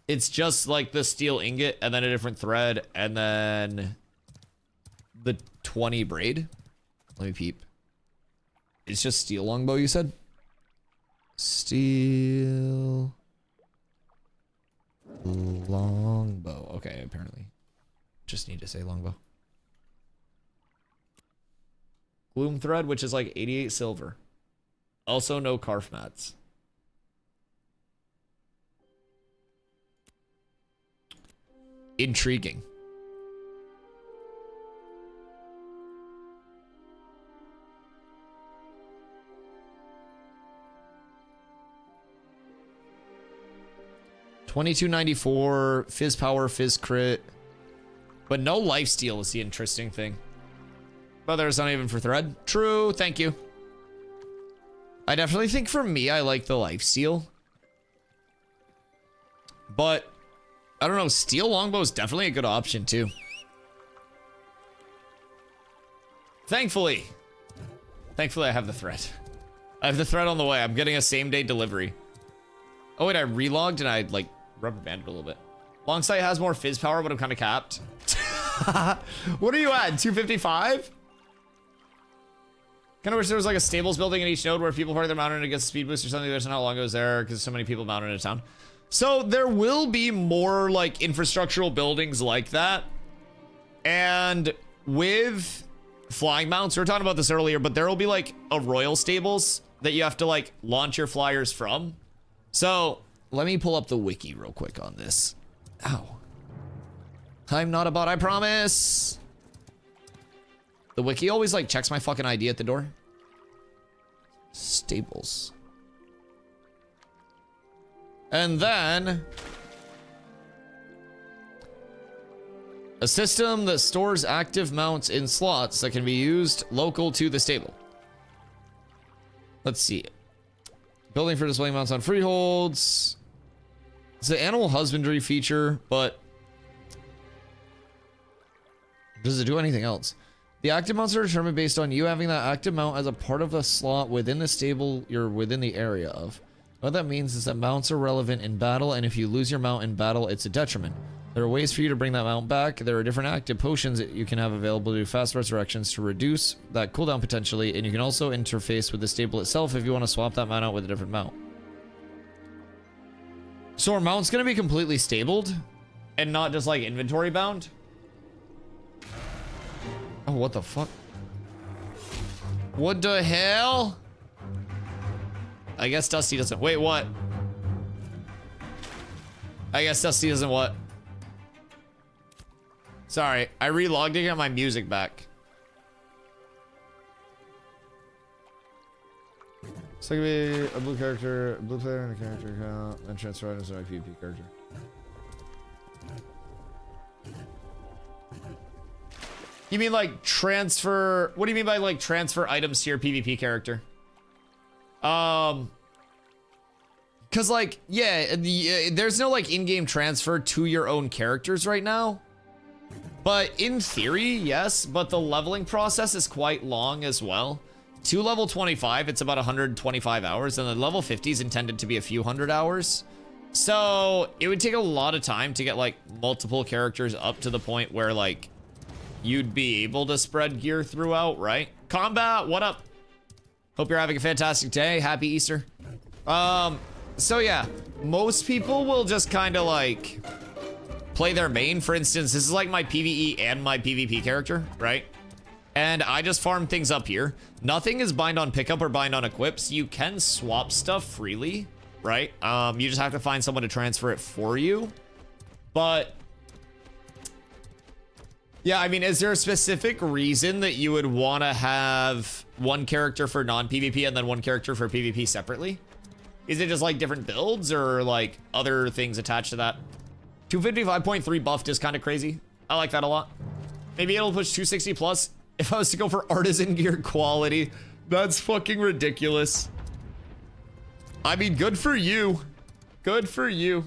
It's just like the steel ingot and then a different thread and then the 20 braid. Let me peep. It's just steel longbow, you said? Steel longbow. Okay, apparently. Just need to say longbow. Gloom thread, which is like 88 silver. Also no carf mats. Intriguing. $22.94 fizz power, fizz crit, but no lifesteal is the interesting thing. But there's not even for thread. True, thank you. I definitely think for me, I like the lifesteal, but I don't know. Steel longbow is definitely a good option too. Thankfully, I have the thread. I have the thread on the way. I'm getting a same-day delivery. Oh wait, I relogged and I like rubber banded a little bit. Long sight has more fizz power, but I'm kind of capped. What are you at? 255? Kind of wish there was like a stables building in each node where people park their mountain and get speed boost or something. There's not how long it was there because so many people mounted in town. So there will be more like infrastructural buildings like that. And with flying mounts, we were talking about this earlier, but there will be like a royal stables that you have to like launch your flyers from. So let me pull up the wiki real quick on this. Ow. I'm not a bot, I promise. The wiki always like checks my fucking ID at the door. Stables. And then a system that stores active mounts in slots that can be used local to the stable. Let's see. Building for displaying mounts on freeholds. It's an animal husbandry feature, but does it do anything else? The active mounts are determined based on you having that active mount as a part of a slot within the stable you're within the area of. What that means is that mounts are relevant in battle, and if you lose your mount in battle, it's a detriment. There are ways for you to bring that mount back. There are different active potions that you can have available to do fast resurrections to reduce that cooldown potentially, and you can also interface with the stable itself if you want to swap that mount out with a different mount. So our mount's going to be completely stabled and not just like inventory bound? Oh, what the fuck? What the hell? I guess Dusty doesn't. Wait, what? I guess Dusty doesn't what? Sorry, I relogged to get my music back. So it could be a blue character, a blue player, and a character account, and transfer items to my PvP character. You mean like transfer? What do you mean by like transfer items to your PvP character? Cause like, yeah, there's no like in-game transfer to your own characters right now. But in theory, yes, but the leveling process is quite long as well. To level 25, it's about 125 hours, and the level 50 is intended to be a few hundred hours. So it would take a lot of time to get like multiple characters up to the point where like you'd be able to spread gear throughout, right? Combat, what up? Hope you're having a fantastic day. Happy Easter. So yeah, most people will just kind of like play their main. For instance, this is like my PvE and my PvP character, right? And I just farm things up here. Nothing is bind on pickup or bind on equips. You can swap stuff freely, right? You just have to find someone to transfer it for you. But yeah, I mean, is there a specific reason that you would want to have one character for non-PvP and then one character for PvP separately? Is it just like different builds or like other things attached to that? 255.3 buffed is kind of crazy. I like that a lot. Maybe it'll push 260 plus if I was to go for artisan gear quality. That's fucking ridiculous. I mean, good for you. Good for you.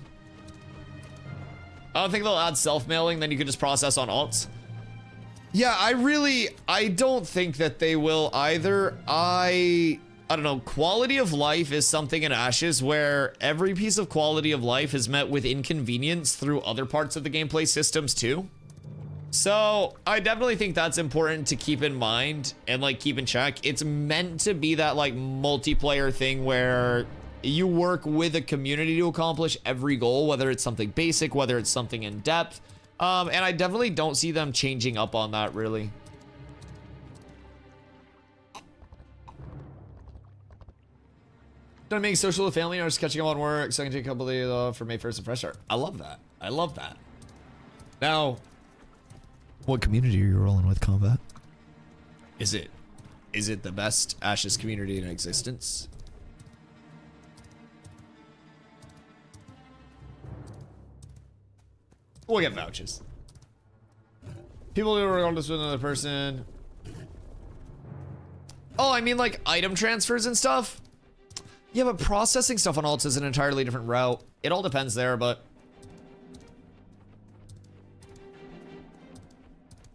I don't think they'll add self-mailing, then you can just process on alts. Yeah, I don't think that they will either. I don't know, quality of life is something in Ashes where every piece of quality of life is met with inconvenience through other parts of the gameplay systems too. So I definitely think that's important to keep in mind and like keep in check. It's meant to be that like multiplayer thing where you work with a community to accomplish every goal, whether it's something basic, whether it's something in depth. And I definitely don't see them changing up on that really. Done being social with family or just catching up on work, so I can take a couple of days off for May 1st and fresh start. I love that. I love that. Now, what community are you rolling with, Combat? Is it the best Ashes community in existence? We'll get vouchers. People who are on this with another person. Oh, I mean like item transfers and stuff? Yeah, but processing stuff on alts is an entirely different route. It all depends there, but...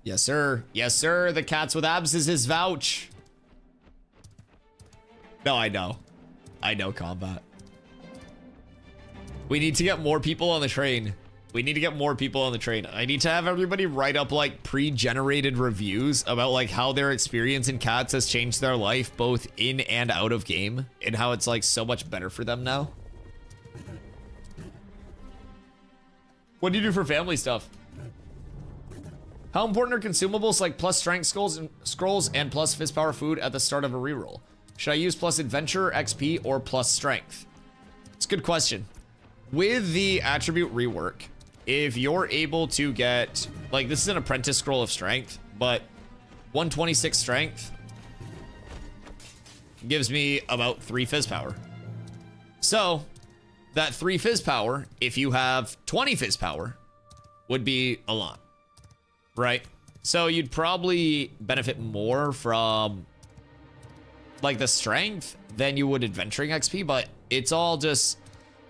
Yes, sir. Yes, sir. The cats with abs is his vouch. No, I know. I know, Combat. We need to get more people on the train. We need to get more people on the train. I need to have everybody write up like pre-generated reviews about like how their experience in cats has changed their life both in and out of game and how it's like so much better for them now. What do you do for family stuff? How important are consumables like plus strength scrolls and plus fist power food at the start of a reroll? Should I use plus adventure, XP, or plus strength? It's a good question. With the attribute rework, if you're able to get, like this is an apprentice scroll of strength, but 126 strength gives me about 3 fizz power. So that 3 fizz power, if you have 20 fizz power, would be a lot, right? So you'd probably benefit more from like the strength than you would adventuring XP, but it's all just,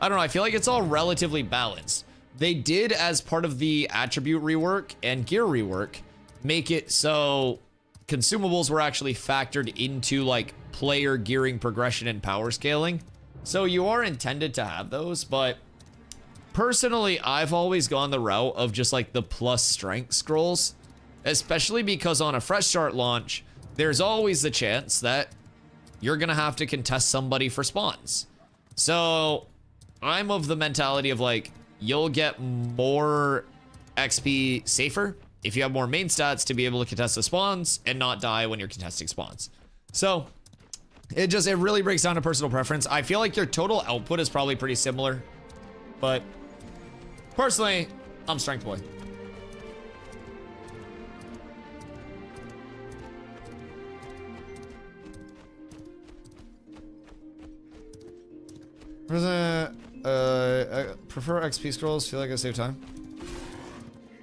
I don't know, I feel like it's all relatively balanced. They did, as part of the attribute rework and gear rework, make it so consumables were actually factored into like player gearing progression and power scaling. So you are intended to have those, but personally, I've always gone the route of just like the plus strength scrolls, especially because on a fresh start launch, there's always the chance that you're gonna have to contest somebody for spawns. So I'm of the mentality of like, you'll get more XP safer if you have more main stats to be able to contest the spawns and not die when you're contesting spawns. So it really breaks down to personal preference. I feel like your total output is probably pretty similar, but personally, I'm strength boy. I prefer XP scrolls, feel like I save time.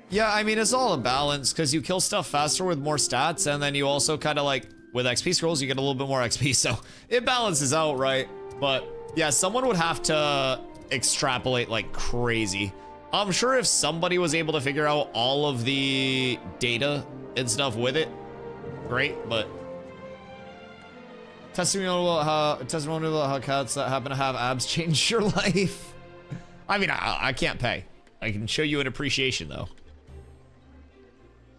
Yeah, I mean, it's all a balance because you kill stuff faster with more stats, and then you also kind of like, with XP scrolls, you get a little bit more XP, so it balances out, right? But yeah, someone would have to extrapolate like crazy. I'm sure if somebody was able to figure out all of the data and stuff with it, great, but testimonial about how cats that happen to have abs change your life. I mean, I can't pay. I can show you an appreciation though.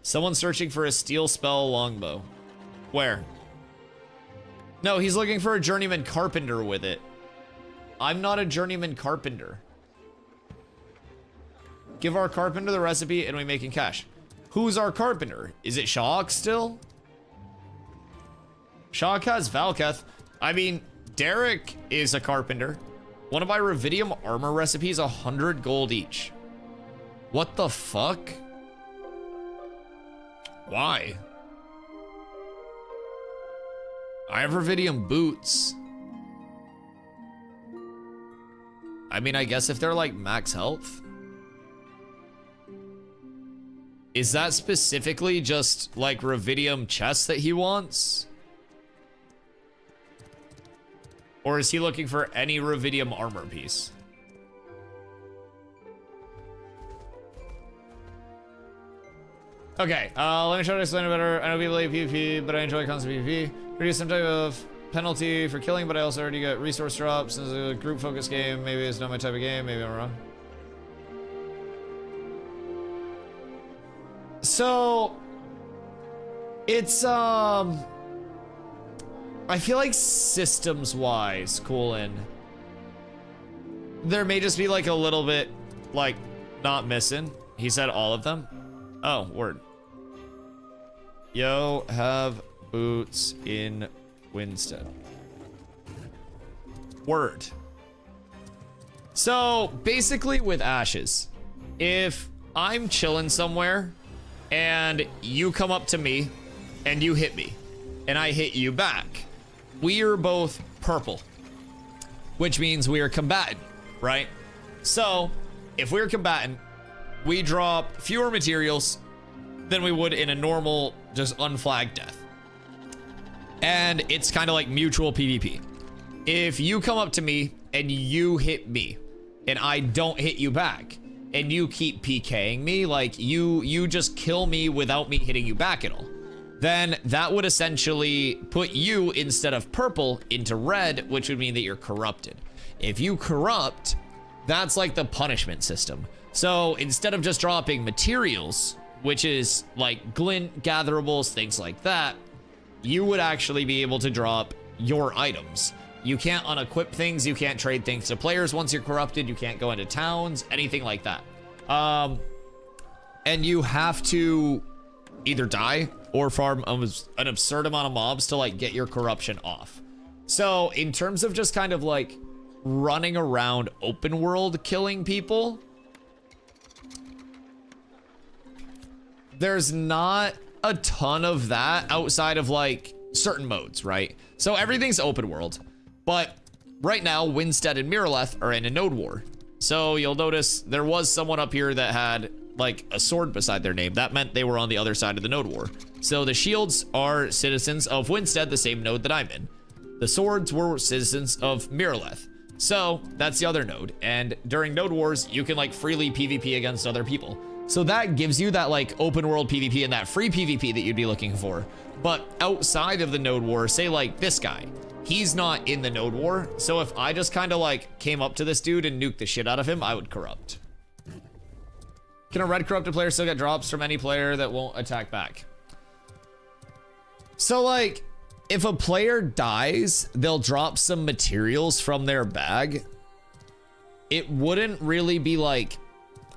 Someone searching for a steel spell longbow. Where? No, he's looking for a journeyman carpenter with it. I'm not a journeyman carpenter. Give our carpenter the recipe and we making cash. Who's our carpenter? Is it Shawk still? Shock has Valketh. I mean, Derek is a carpenter. One of my ruvidium armor recipes, 100 gold each. What the fuck? Why? I have ruvidium boots. I mean, I guess if they're like max health. Is that specifically just like ruvidium chests that he wants? Or is he looking for any ruvidium armor piece? Okay, let me try to explain it better. I know people hate PvP, but I enjoy constant PvP. Reduce some type of penalty for killing, but I also already get resource drops. This is a group focused game. Maybe it's not my type of game. Maybe I'm wrong. So it's I feel like systems wise, there may just be like a little bit like not missing. He said all of them. Oh, word. Yo, have boots in Winstead. Word. So basically with ashes, if I'm chilling somewhere and you come up to me and you hit me and I hit you back, we are both purple, which means we are combatant, right? So if we're combatant, we drop fewer materials than we would in a normal, just unflagged death. And it's kind of like mutual PvP. If you come up to me and you hit me and I don't hit you back and you keep PKing me, like you just kill me without me hitting you back at all, then that would essentially put you, instead of purple, into red, which would mean that you're corrupted. If you corrupt, that's like the punishment system. So instead of just dropping materials, which is like glint, gatherables, things like that, you would actually be able to drop your items. You can't unequip things, you can't trade things to players once you're corrupted, you can't go into towns, anything like that. And you have to either die or farm an absurd amount of mobs to like get your corruption off. So in terms of just kind of like running around open world killing people, there's not a ton of that outside of like certain modes, right? So everything's open world, but right now Winstead and Miraleth are in a node war. So you'll notice there was someone up here that had like a sword beside their name. That meant they were on the other side of the node war. So the shields are citizens of Winstead, the same node that I'm in. The swords were citizens of Miraleth. So that's the other node. And during node wars, you can like freely PvP against other people. So that gives you that like open world PvP and that free PvP that you'd be looking for. But outside of the node war, say like this guy, he's not in the node war. So if I just kind of like came up to this dude and nuked the shit out of him, I would corrupt. Can a red corrupted player still get drops from any player that won't attack back? So like, if a player dies, they'll drop some materials from their bag. It wouldn't really be like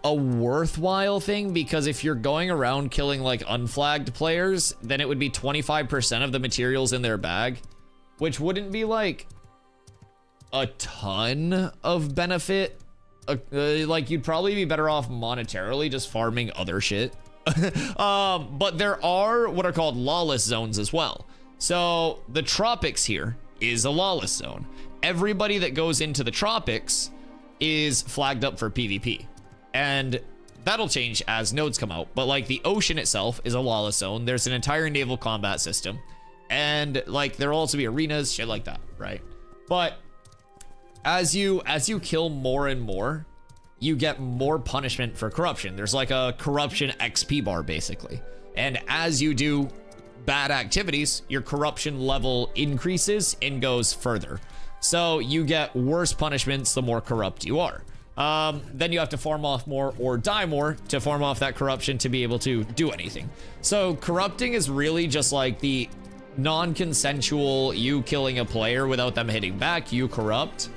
a worthwhile thing, because if you're going around killing like unflagged players, then it would be 25% of the materials in their bag, which wouldn't be like a ton of benefit. Like you'd probably be better off monetarily just farming other shit. But there are what are called lawless zones as well. So the tropics here is a lawless zone. Everybody that goes into the tropics is flagged up for PvP. And that'll change as nodes come out. But like the ocean itself is a lawless zone. There's an entire naval combat system. And like there'll also be arenas, shit like that, right? But as you kill more and more, you get more punishment for corruption. There's like a corruption XP bar basically. And as you do bad activities, your corruption level increases and goes further. So you get worse punishments the more corrupt you are. Then you have to farm off more or die more to farm off that corruption to be able to do anything. So corrupting is really just like the non-consensual, you killing a player without them hitting back, you corrupt.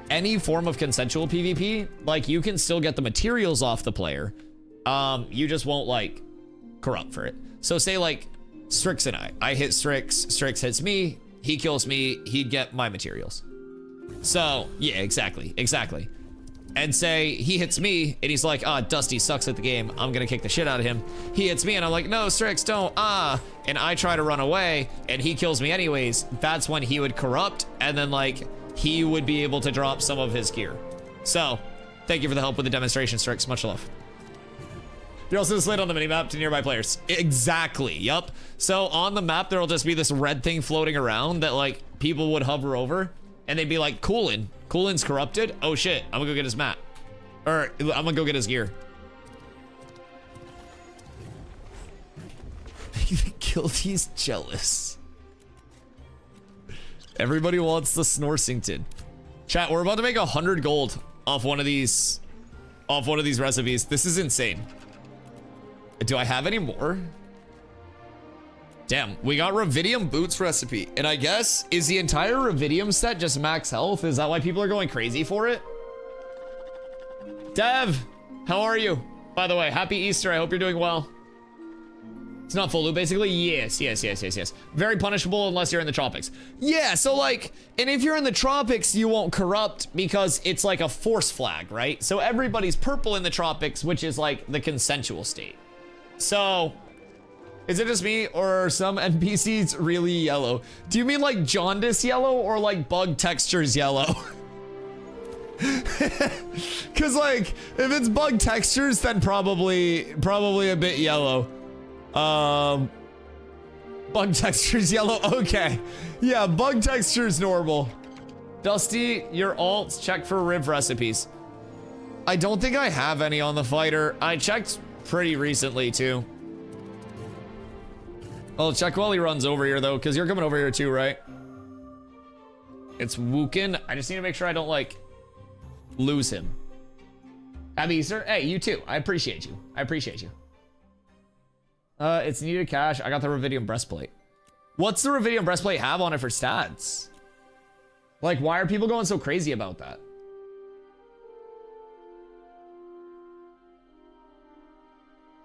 Any form of consensual PvP, like you can still get the materials off the player. You just won't like corrupt for it. So say like Strix and I hit Strix, Strix hits me, he kills me, he'd get my materials. So, yeah, exactly. And say he hits me and he's like, Dusty sucks at the game, I'm gonna kick the shit out of him. He hits me and I'm like, no, Strix, don't, and I try to run away and he kills me anyways. That's when he would corrupt and then like he would be able to drop some of his gear. So, thank you for the help with the demonstration, Strix, much love. You're also displayed on the minimap to nearby players. Exactly, yup. So on the map, there'll just be this red thing floating around that like people would hover over and they'd be like, Coolin's corrupted. Oh shit, I'm gonna go get his map. Or I'm gonna go get his gear. Guilty's jealous. Everybody wants the Snorsington. Chat, we're about to make 100 gold off one of these recipes. This is insane. Do I have any more? Damn, we got Ruvidium boots recipe. And I guess, is the entire Ruvidium set just max health? Is that why people are going crazy for it? Dev, how are you? By the way, happy Easter. I hope you're doing well. It's not full loot, basically. Yes. Very punishable unless you're in the tropics. Yeah, so like, and if you're in the tropics, you won't corrupt because it's like a force flag, right? So everybody's purple in the tropics, which is like the consensual state. So, is it just me or are some NPCs really yellow? Do you mean like jaundice yellow or like bug textures yellow? Cause like, if it's bug textures, then probably a bit yellow. Bug textures yellow, okay. Yeah, bug textures normal. Dusty, your alts, check for Riv recipes. I don't think I have any on the fighter. I checked pretty recently too. I'll check while he runs over here though, because you're coming over here too, right? It's Wookin. I just need to make sure I don't like lose him. Happy Easter. Hey, you too. I appreciate you. It's needed cash. I got the Ruvidium breastplate. What's the Ruvidium breastplate have on it for stats? Like, why are people going so crazy about that?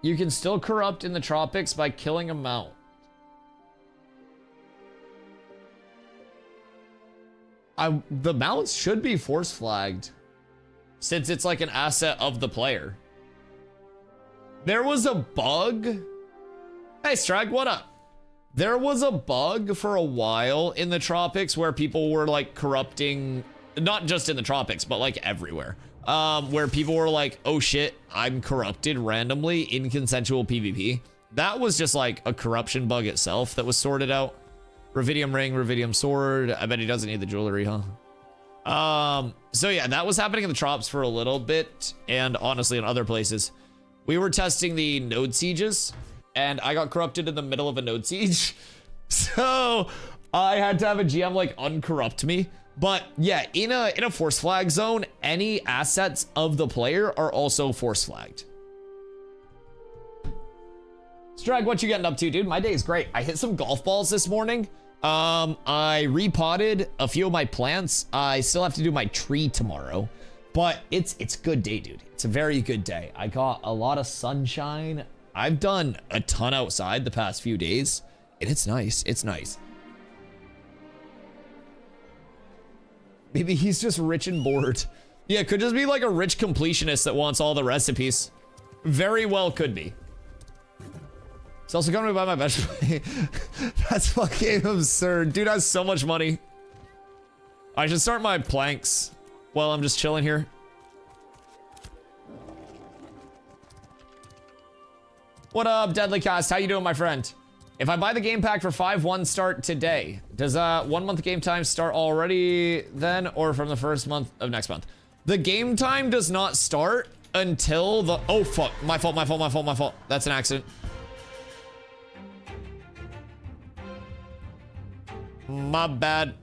You can still corrupt in the tropics by killing a mount. The mounts should be force flagged since it's like an asset of the player. There was a bug. Hey, Strag, what up? There was a bug for a while in the tropics where people were like corrupting, not just in the tropics, but like everywhere. Where people were like, oh shit, I'm corrupted randomly in consensual PvP. That was just like a corruption bug itself that was sorted out. Ruvidium ring, Ruvidium sword. I bet he doesn't need the jewelry, huh? So yeah, that was happening in the trops for a little bit, and honestly in other places. We were testing the node sieges, and I got corrupted in the middle of a node siege. So I had to have a GM like uncorrupt me. But yeah, in a force flag zone, any assets of the player are also force flagged. Strag, what you getting up to, dude? My day is great. I hit some golf balls this morning. I repotted a few of my plants. I still have to do my tree tomorrow, but it's a good day, dude. It's a very good day. I got a lot of sunshine. I've done a ton outside the past few days, and it's nice. It's nice. Maybe he's just rich and bored. Yeah, could just be like a rich completionist that wants all the recipes. Very well could be. He's also coming to buy my vegetable. That's fucking absurd. Dude has so much money. I should start my planks while I'm just chilling here. What up, Deadly Cast? How you doing, my friend? If I buy the game pack for 5/1 start today, does 1 month game time start already then, or from the first month of next month? The game time does not start until the, oh fuck, my fault. That's an accident. My bad.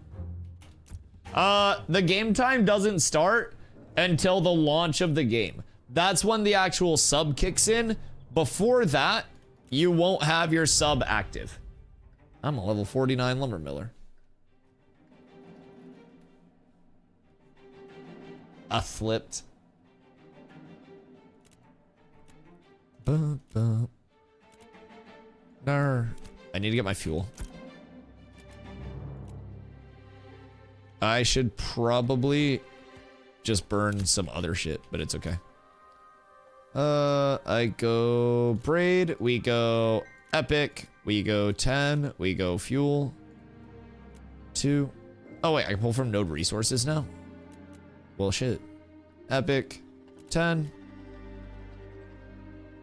The game time doesn't start until the launch of the game. That's when the actual sub kicks in. Before that, you won't have your sub active. I'm a level 49 lumber miller. I flipped. Nar. I need to get my fuel. I should probably just burn some other shit, but it's okay. I go braid, we go epic, we go 10, we go fuel. 2. Oh wait, I can pull from node resources now? Well shit. Epic, 10.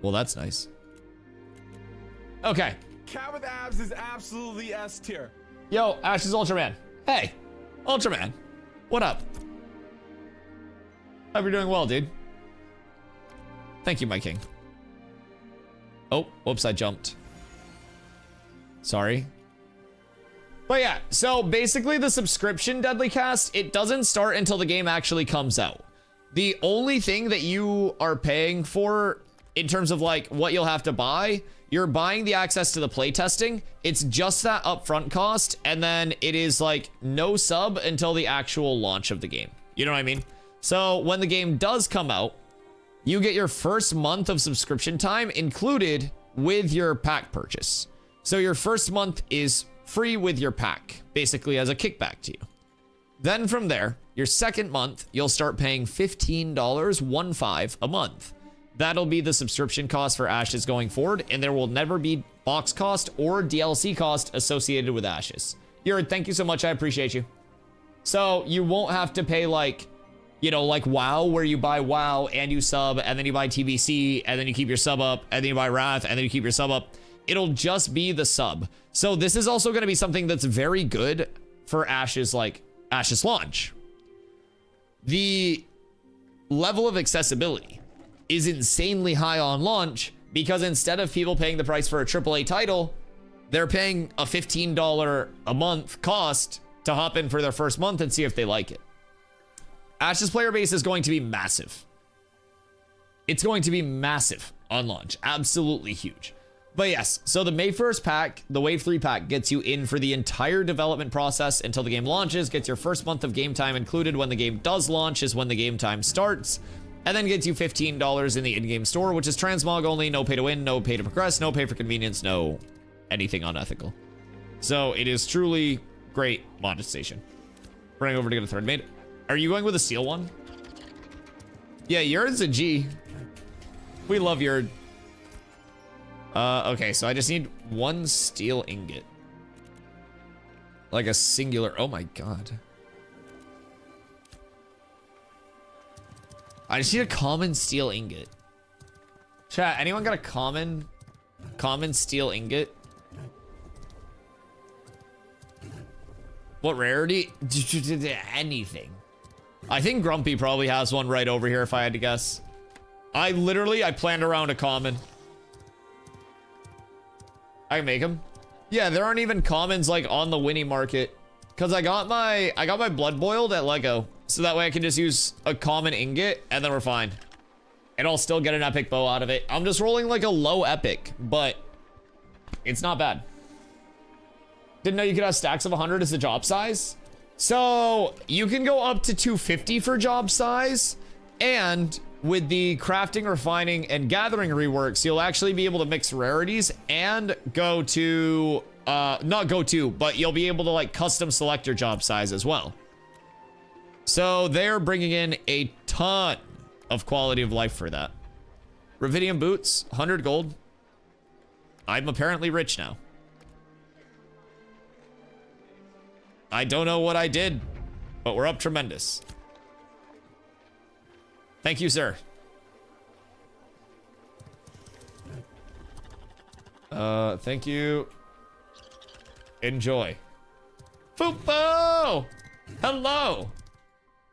Well, that's nice. Okay. Cat with abs is absolutely S tier. Yo, Ash's Ultraman. Hey, Ultraman. What up? Hope you're doing well, dude. Thank you, my king. Oh, whoops, I jumped. Sorry. But yeah, so basically the subscription Deadly Cast, it doesn't start until the game actually comes out. The only thing that you are paying for in terms of like what you'll have to buy, you're buying the access to the playtesting. It's just that upfront cost, and then it is like no sub until the actual launch of the game. You know what I mean? So when the game does come out, you get your first month of subscription time included with your pack purchase. So your first month is free with your pack, basically as a kickback to you. Then from there, your second month, you'll start paying $15 a month. That'll be the subscription cost for Ashes going forward, and there will never be box cost or DLC cost associated with Ashes. Yuri, thank you so much. I appreciate you. So you won't have to pay like, you know, like WoW, where you buy WoW and you sub, and then you buy TBC, and then you keep your sub up, and then you buy Wrath, and then you keep your sub up. It'll just be the sub. So this is also going to be something that's very good for Ashes, like Ashes launch. The level of accessibility is insanely high on launch, because instead of people paying the price for a AAA title, they're paying a $15 a month cost to hop in for their first month and see if they like it. Ashes player base is going to be massive. It's going to be massive on launch. Absolutely huge. But yes, so the May 1st pack, the Wave 3 pack, gets you in for the entire development process until the game launches, gets your first month of game time included when the game does launch, is when the game time starts, and then gets you $15 in the in-game store, which is transmog only, no pay to win, no pay to progress, no pay for convenience, no anything unethical. So it is truly great monetization. Running over to get a thread made. Are you going with a steel one? Yeah, yours a G. We love your... okay, so I just need one steel ingot. Like a singular, oh my god. I just need a common steel ingot. Chat, anyone got a common steel ingot? What rarity? Anything. I think Grumpy probably has one right over here if I had to guess. I planned around a common. I can make them. Yeah, there aren't even commons like on the Winnie market, because I got my blood boiled at Lego, so that way I can just use a common ingot and then we're fine. And I'll still get an epic bow out of it. I'm just rolling like a low epic, but it's not bad. Didn't know you could have stacks of 100 as the job size. So you can go up to 250 for job size, and with the crafting, refining, and gathering reworks, you'll actually be able to mix rarities and go to, not go to, but you'll be able to like custom select your job size as well. So they're bringing in a ton of quality of life for that. Ruvidium boots, 100 gold. I'm apparently rich now. I don't know what I did, but we're up tremendous. Thank you, sir. Thank you. Enjoy. Fupo! Hello!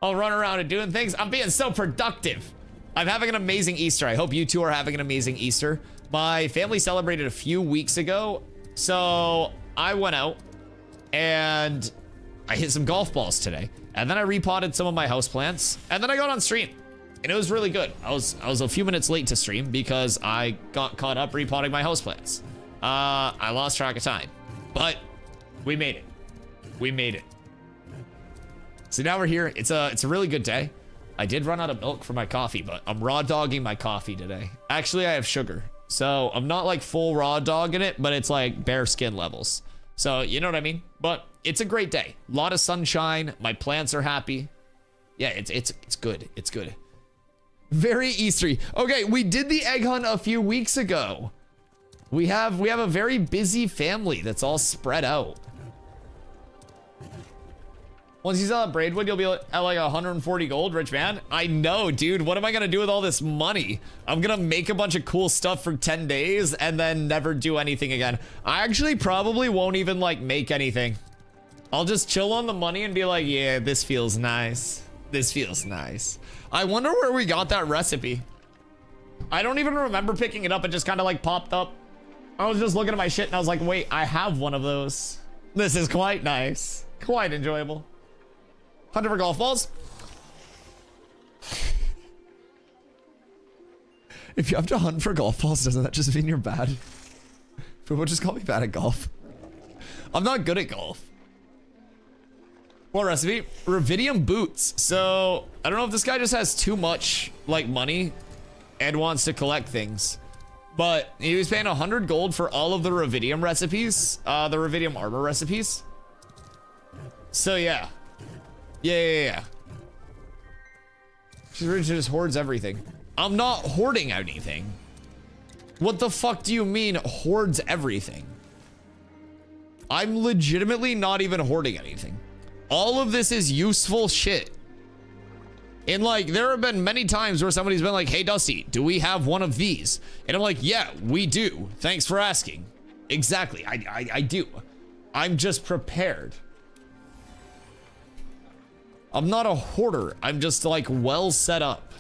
I'll run around and doing things. I'm being so productive. I'm having an amazing Easter. I hope you two are having an amazing Easter. My family celebrated a few weeks ago, so I went out and I hit some golf balls today. And then I repotted some of my houseplants, and then I got on stream. And it was really good. I was a few minutes late to stream because I got caught up repotting my houseplants. I lost track of time, but we made it. We made it. So now we're here. It's a really good day. I did run out of milk for my coffee, but I'm raw dogging my coffee today. Actually, I have sugar. So I'm not like full raw dog in it, but it's like bare skin levels. So you know what I mean? But it's a great day. A lot of sunshine. My plants are happy. Yeah, it's good. It's good. Very Eastery. Okay, we did the egg hunt a few weeks ago. We have a very busy family that's all spread out. Once you sell that Braidwood, you'll be at like 140 gold, rich man. I know, dude. What am I gonna do with all this money? I'm gonna make a bunch of cool stuff for 10 days and then never do anything again. I actually probably won't even like make anything. I'll just chill on the money and be like, yeah, this feels nice. This feels nice. I wonder where we got that recipe. I don't even remember picking it up. It just kind of like popped up. I was just looking at my shit and I was like, wait, I have one of those. This is quite nice. Quite enjoyable. 100 for golf balls. If you have to hunt for golf balls, doesn't that just mean you're bad? People just call me bad at golf. I'm not good at golf. What recipe? Ruvidium boots. So I don't know if this guy just has too much like money and wants to collect things, but he was paying 100 gold for all of the Ruvidium recipes, the Ruvidium armor recipes. So yeah. Yeah. She just hoards everything. I'm not hoarding anything. What the fuck do you mean hoards everything? I'm legitimately not even hoarding anything. All of this is useful shit. And like, there have been many times where somebody's been like, hey, Dusty, do we have one of these? And I'm like, yeah, we do. Thanks for asking. Exactly, I do. I'm just prepared. I'm not a hoarder. I'm just like well set up.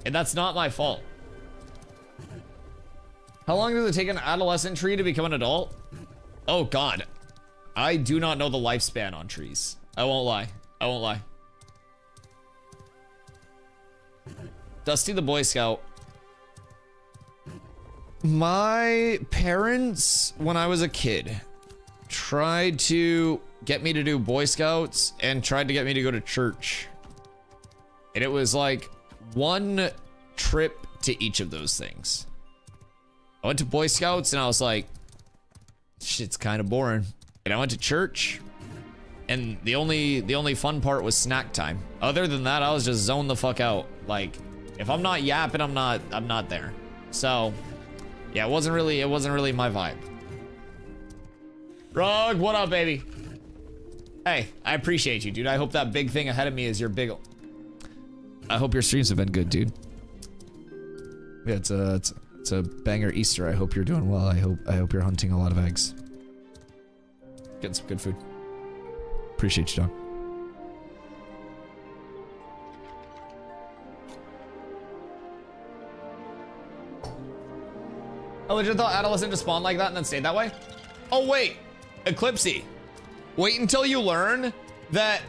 And that's not my fault. How long does it take an adolescent tree to become an adult? Oh God. I do not know the lifespan on trees. I won't lie. I won't lie. Dusty the Boy Scout. My parents, when I was a kid, tried to get me to do Boy Scouts and tried to get me to go to church. And it was like one trip to each of those things. I went to Boy Scouts and I was like, shit's kind of boring. And I went to church and the only fun part was snack time. Other than that, I was just zoned the fuck out. Like, if I'm not yapping, I'm not there. So yeah, it wasn't really my vibe. Rug, what up, baby? Hey, I appreciate you, dude. I hope that big thing ahead of me is your big. I hope your streams have been good, dude. Yeah, it's a banger Easter. I hope you're doing well. I hope you're hunting a lot of eggs. Getting some good food. Appreciate you, dog. I legit thought adolescent just spawned like that and then stayed that way. Oh wait, Eclipsey. Wait until you learn that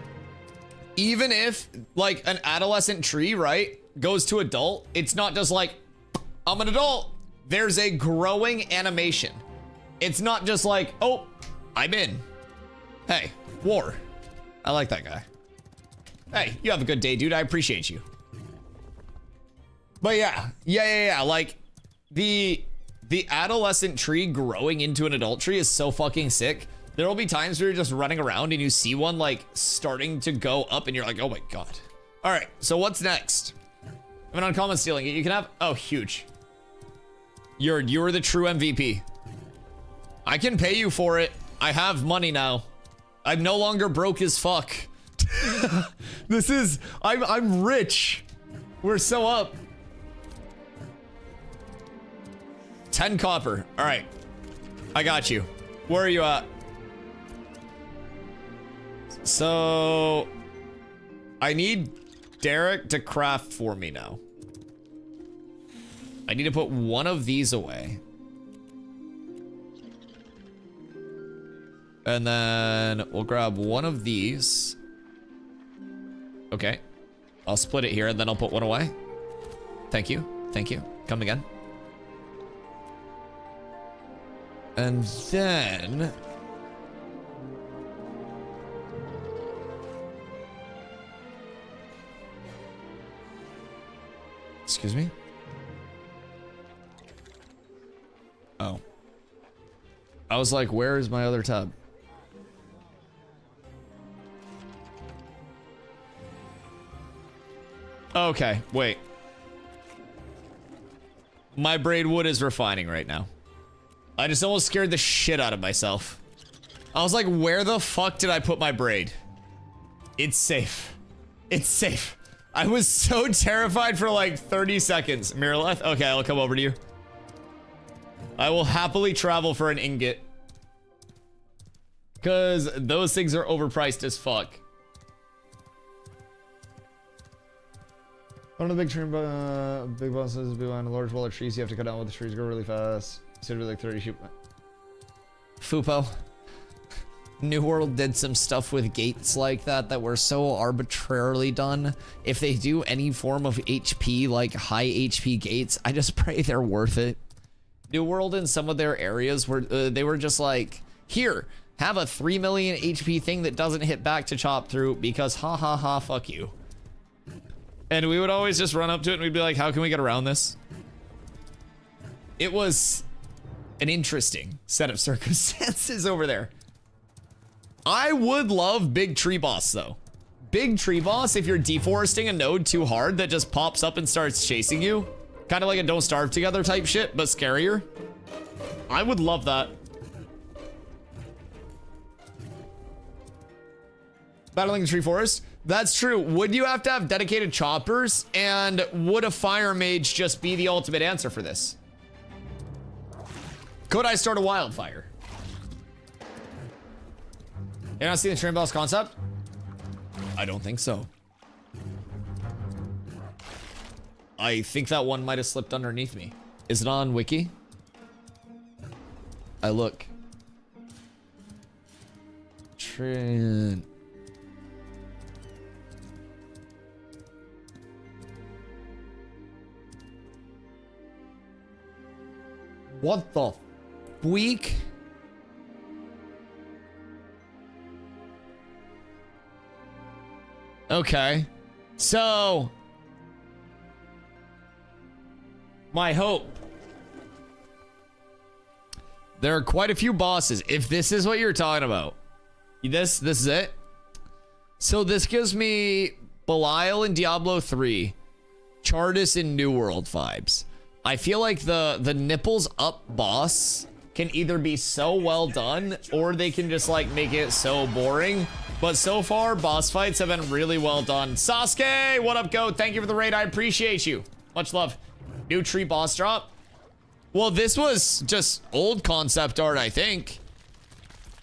even if like an adolescent tree, right, goes to adult, it's not just like, I'm an adult. There's a growing animation. It's not just like, oh, I'm in. Hey, War. I like that guy. Hey, you have a good day, dude. I appreciate you. But yeah. Like the adolescent tree growing into an adult tree is so fucking sick. There will be times where you're just running around and you see one like starting to go up and you're like, oh my God. All right, so what's next? I'm an uncommon stealing it. You can have, oh, huge. You're the true MVP. I can pay you for it. I have money now. I'm no longer broke as fuck. This is, I'm rich. We're so up. 10 copper. All right, I got you. Where are you at? So I need Derek to craft for me now. I need to put one of these away. And then we'll grab one of these. Okay. I'll split it here and then I'll put one away. Thank you. Thank you. Come again. And then excuse me. I was like, where is my other tab? Okay, wait. My braid wood is refining right now. I just almost scared the shit out of myself. I was like, where the fuck did I put my braid? It's safe. It's safe. I was so terrified for like 30 seconds. Miraleth? Okay, I'll come over to you. I will happily travel for an ingot. Because those things are overpriced as fuck. One of the big tree, big bosses behind a large wall of trees. You have to cut down with the trees, go really fast. So like 30 sheep. Fupo. New World did some stuff with gates like that were so arbitrarily done. If they do any form of HP, like high HP gates, I just pray they're worth it. New World in some of their areas where they were just like, here, have a 3 million HP thing that doesn't hit back to chop through because ha ha ha, fuck you. And we would always just run up to it and we'd be like, how can we get around this? It was an interesting set of circumstances over there. I would love Big Tree Boss though. Big Tree Boss, if you're deforesting a node too hard that just pops up and starts chasing you. Kind of like a Don't Starve Together type shit, but scarier. I would love that. Battling Tree Forest. That's true. Would you have to have dedicated choppers? And would a fire mage just be the ultimate answer for this? Could I start a wildfire? You're not seeing the train boss concept? I don't think so. I think that one might have slipped underneath me. Is it on wiki? I look. Train. What the week? Okay. So my hope. There are quite a few bosses. If this is what you're talking about. This is it. So this gives me Belial in Diablo 3, Chartis in New World vibes. I feel like the nipples up boss can either be so well done or they can just like make it so boring. But so far, boss fights have been really well done. Sasuke, what up, goat? Thank you for the raid. I appreciate you. Much love. New tree boss drop. Well, this was just old concept art, I think.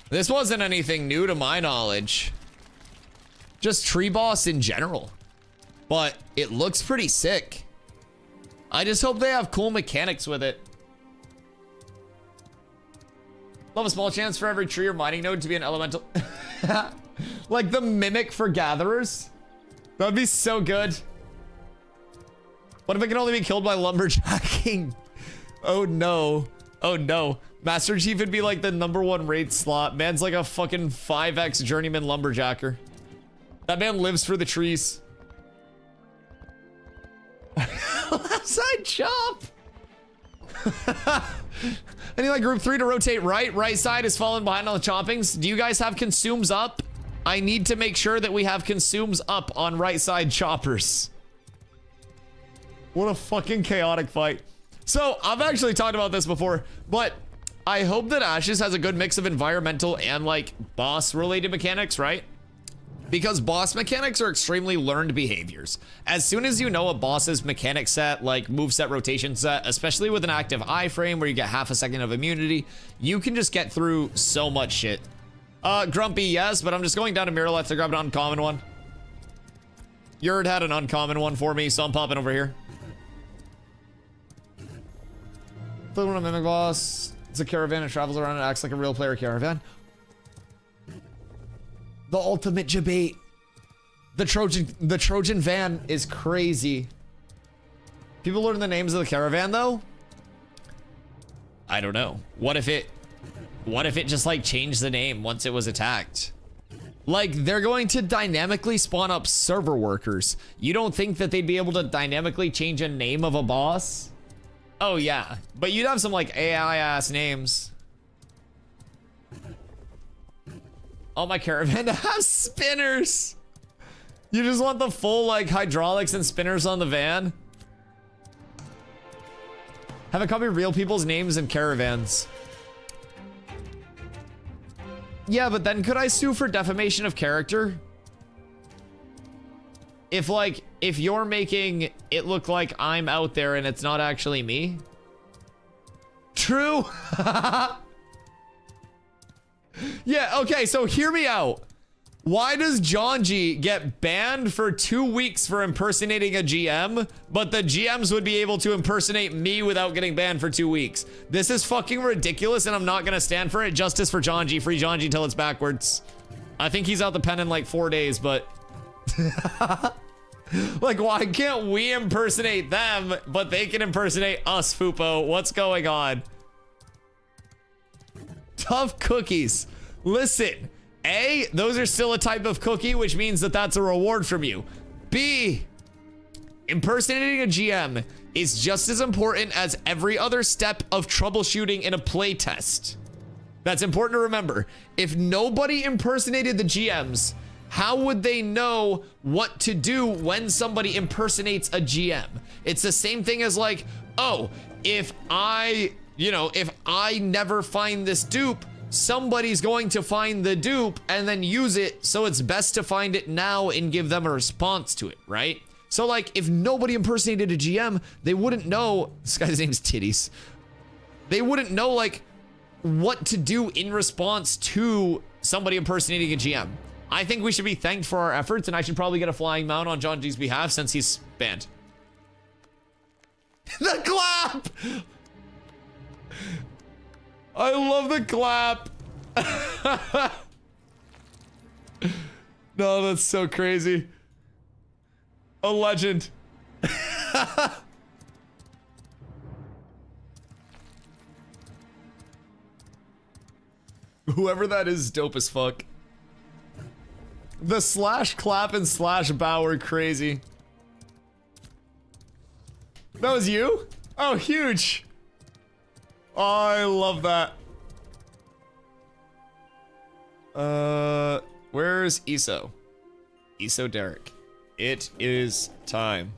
This wasn't anything new to my knowledge. Just tree boss in general. But it looks pretty sick. I just hope they have cool mechanics with it. Love a small chance for every tree or mining node to be an elemental. Like the mimic for gatherers. That'd be so good. What if it can only be killed by lumberjacking? Oh no. Oh no. Master Chief would be like the #1 raid slot. Man's like a fucking 5x journeyman lumberjacker. That man lives for the trees. Left side chop. I need like group 3 to rotate right. Right side is falling behind on the choppings. Do you guys have consumes up? I need to make sure that we have consumes up on right side choppers. What a fucking chaotic fight. So I've actually talked about this before, but I hope that Ashes has a good mix of environmental and like boss related mechanics, right? Because boss mechanics are extremely learned behaviors. As soon as you know a boss's mechanic set, like moveset rotation set, especially with an active iframe where you get half a second of immunity, you can just get through so much shit. Grumpy, yes, but I'm just going down to Miraleth to grab an uncommon one. Yurd had an uncommon one for me, so I'm popping over here. Third one, a mimic boss. It's a caravan, it travels around and acts like a real player caravan. The ultimate debate. The Trojan van is crazy. People learn the names of the caravan though? I don't know. What if it just like changed the name once it was attacked? Like they're going to dynamically spawn up server workers. You don't think that they'd be able to dynamically change a name of a boss? Oh yeah, but you'd have some like AI ass names. Oh, my caravan to have spinners. You just want the full, like, hydraulics and spinners on the van? Have a copy of real people's names and caravans. Yeah, but then could I sue for defamation of character? If, like, if you're making it look like I'm out there and it's not actually me? True. Yeah, okay, so hear me out. Why does John G get banned for 2 weeks for impersonating a GM, but the GMs would be able to impersonate me without getting banned for 2 weeks? This is fucking ridiculous, and I'm not gonna stand for it. Justice for John G. Free John G till it's backwards. I think he's out the pen in like 4 days, but... Like, why can't we impersonate them, but they can impersonate us, Fupo? What's going on? Tough cookies. Listen. A, those are still a type of cookie, which means that that's a reward from you. B, impersonating a GM is just as important as every other step of troubleshooting in a playtest. That's important to remember. If nobody impersonated the GMs, how would they know what to do when somebody impersonates a GM? It's the same thing as like, oh, if I never find this dupe, somebody's going to find the dupe and then use it, so it's best to find it now and give them a response to it, right? So like, if nobody impersonated a GM, they wouldn't know, this guy's name's Titties. They wouldn't know like what to do in response to somebody impersonating a GM. I think we should be thanked for our efforts, and I should probably get a flying mount on John G's behalf since he's banned. The clap! I love the clap. No, that's so crazy. A legend. Whoever that is dope as fuck. The slash clap and slash bow are crazy. That was you? Oh, huge. Oh, I love that. Where's ESO? ESO Derek. It is time.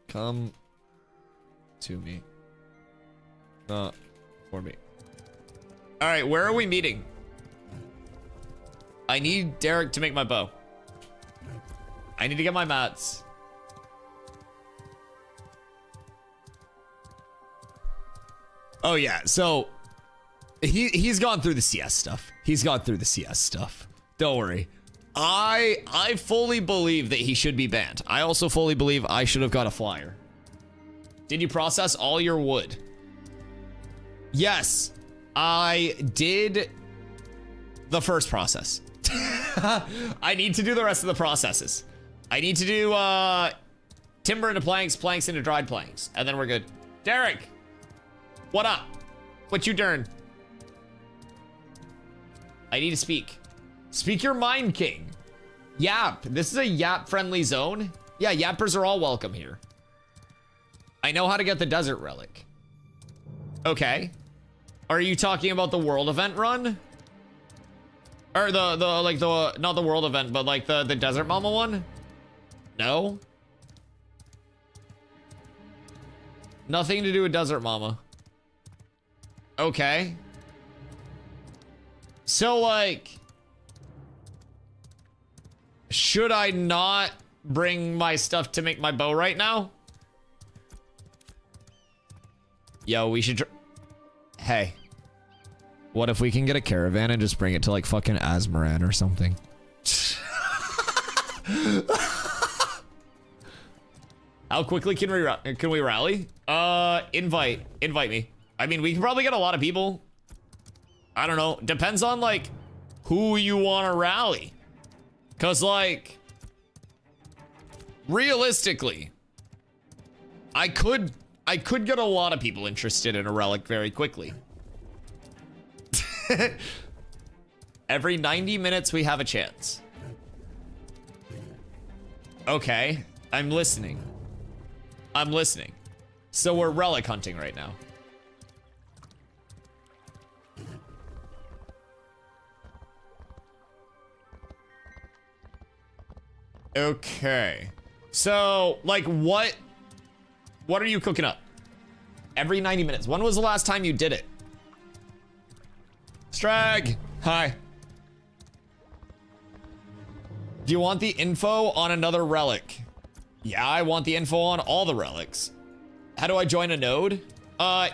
Come to me. Not for me. All right, where are we meeting? I need Derek to make my bow. I need to get my mats. Oh yeah, so he's gone through the CS stuff. He's gone through the CS stuff. Don't worry. I fully believe that he should be banned. I also fully believe I should have got a flyer. Did you process all your wood? Yes, I did the first process. I need to do the rest of the processes. I need to do timber into planks, planks into dried planks, and then we're good. Derek, what up? What you doing? I need to speak. Speak your mind, King. Yap. This is a yap-friendly zone. Yeah, yappers are all welcome here. I know how to get the desert relic. Okay. Are you talking about the world event run? Or not the world event, but like the Desert Mama one? No? Nothing to do with Desert Mama. Okay. So like, should I not bring my stuff to make my bow right now? Yo, we should hey. What if we can get a caravan and just bring it to like fucking Azmoran or something? How quickly can we rally? Invite me. I mean, we can probably get a lot of people. I don't know. Depends on like who you want to rally. Cause like realistically, I could get a lot of people interested in a relic very quickly. Every 90 minutes we have a chance. Okay, I'm listening. I'm listening. So we're relic hunting right now. Okay. So, like, what are you cooking up? Every 90 minutes. When was the last time you did it? Strag. Hi. Do you want the info on another relic? Yeah, I want the info on all the relics. How do I join a node?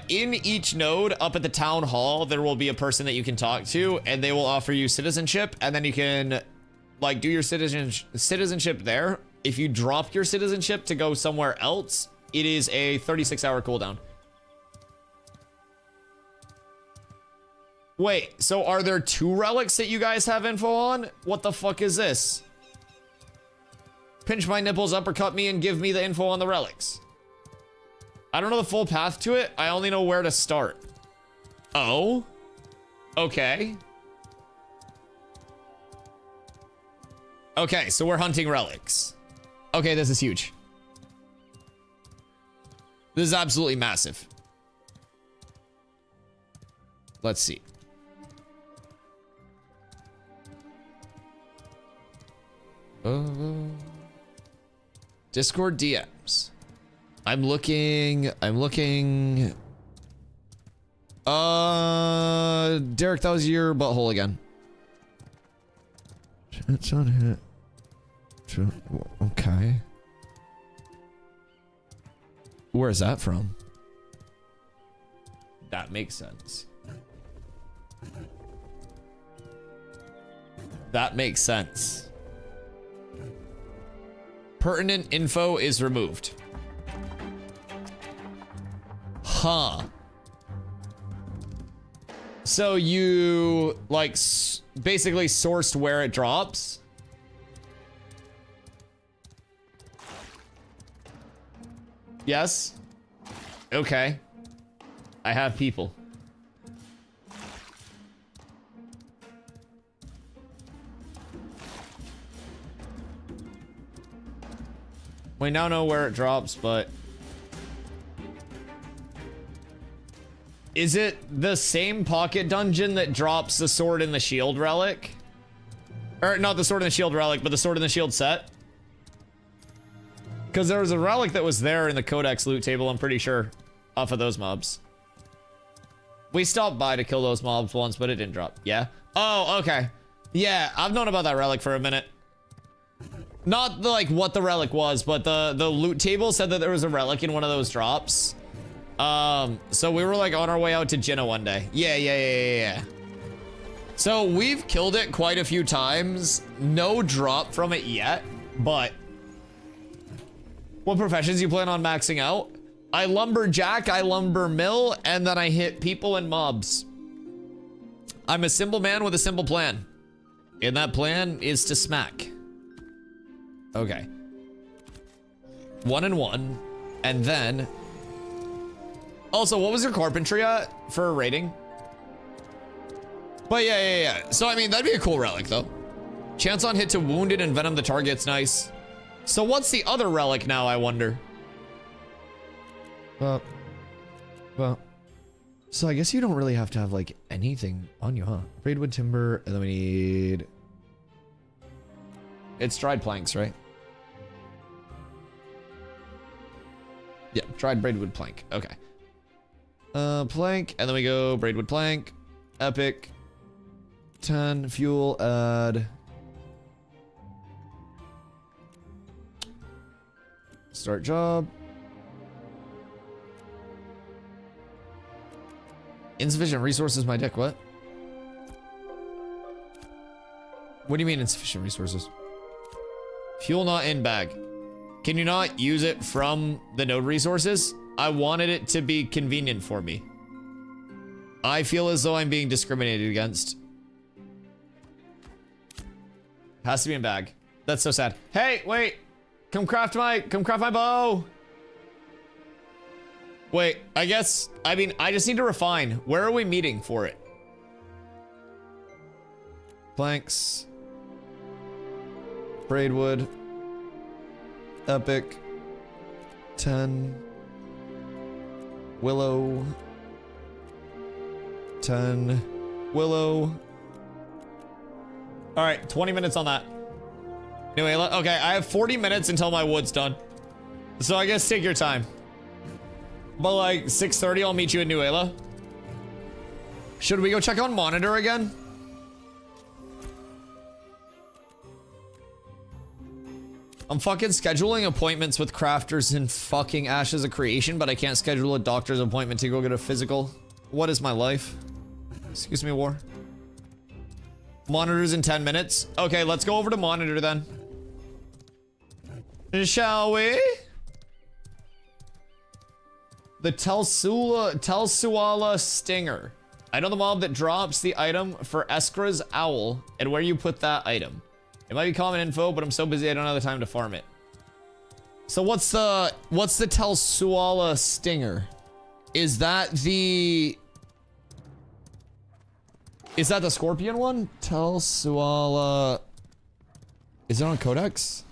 In each node up at the town hall, there will be a person that you can talk to, and they will offer you citizenship, and then you can, like, do your citizenship there. If you drop your citizenship to go somewhere else, it is a 36-hour cooldown. Wait, so are there 2 relics that you guys have info on? What the fuck is this? Pinch my nipples, uppercut me, and give me the info on the relics. I don't know the full path to it. I only know where to start. Oh? Okay. Okay, so we're hunting relics. Okay, this is huge. This is absolutely massive. Let's see. Discord DMs. I'm looking. Derek, that was your butthole again. It's on hit. Okay. Where is that from? That makes sense. That makes sense. Pertinent info is removed. Huh. So you, like, basically sourced where it drops? Yes? Okay. I have people. We now know where it drops, but... Is it the same pocket dungeon that drops the sword and the shield relic? Or not the sword and the shield relic, but the sword and the shield set? Because there was a relic that was there in the codex loot table, I'm pretty sure, off of those mobs. We stopped by to kill those mobs once, but it didn't drop. Yeah? Oh, okay. Yeah, I've known about that relic for a minute. Not the, like, what the relic was, but the loot table said that there was a relic in one of those drops. So we were, like, on our way out to Jinna one day. Yeah. So we've killed it quite a few times. No drop from it yet, but... What professions you plan on maxing out? I lumberjack, I lumber mill, and then I hit people and mobs. I'm a simple man with a simple plan. And that plan is to smack. Okay. 1 and 1. And then... Also, what was your carpentry at for a rating? But yeah. So, I mean, that'd be a cool relic, though. Chance on hit to wounded and venom the target's nice. So what's the other relic now, I wonder? Well, so I guess you don't really have to have, like, anything on you, huh? Braidwood timber, and then we need... It's dried planks, right? Yeah, dried braidwood plank. Okay. Plank, and then we go braidwood plank, epic, 10, fuel, add... Start job. Insufficient resources, my dick, what? What do you mean insufficient resources? Fuel not in bag. Can you not use it from the node resources? I wanted it to be convenient for me. I feel as though I'm being discriminated against. Has to be in bag. That's so sad. Hey, wait. Come craft my bow. Wait, I mean, I just need to refine. Where are we meeting for it? Planks. Braidwood. Epic. 10. Willow. 10. Willow. All right, 20 minutes on that. Nuela. Okay, I have 40 minutes until my wood's done. So I guess take your time. But like 6:30, I'll meet you in Nuela. Should we go check on monitor again? I'm fucking scheduling appointments with crafters in fucking Ashes of Creation, but I can't schedule a doctor's appointment to go get a physical. What is my life? Excuse me, War. Monitors in 10 minutes. Okay, let's go over to monitor then. Shall we? The Telsuala Stinger. I know the mob that drops the item for Eskra's Owl and where you put that item. It might be common info, but I'm so busy I don't have the time to farm it. So what's the Telsuala Stinger? Is that the Scorpion one? Telsuala. Is it on Codex?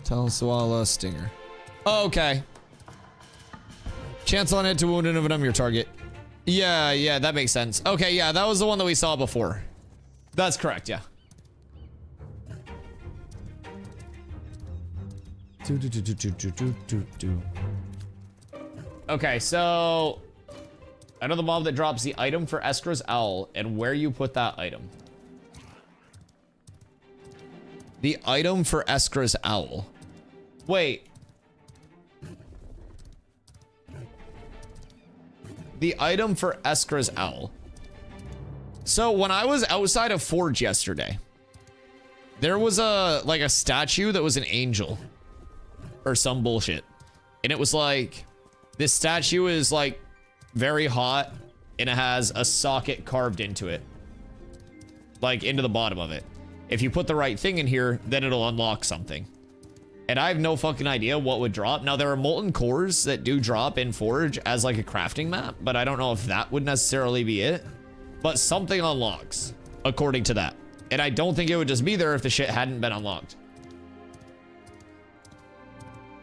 Telsuala Stinger. Oh, okay. Chance on it to wound and envenom your target. Yeah, that makes sense. Okay, yeah, that was the one that we saw before. That's correct, yeah. Okay, so I know the mob that drops the item for Eskra's Owl and where you put that item. The item for Eskra's Owl. Wait. The item for Eskra's Owl. So when I was outside of Forge yesterday, there was a statue that was an angel or some bullshit. And it was like, this statue is like very hot and it has a socket carved into it. Like into the bottom of it. If you put the right thing in here, then it'll unlock something. And I have no fucking idea what would drop. Now, there are molten cores that do drop in Forge as like a crafting map, but I don't know if that would necessarily be it. But something unlocks, according to that. And I don't think it would just be there if the shit hadn't been unlocked.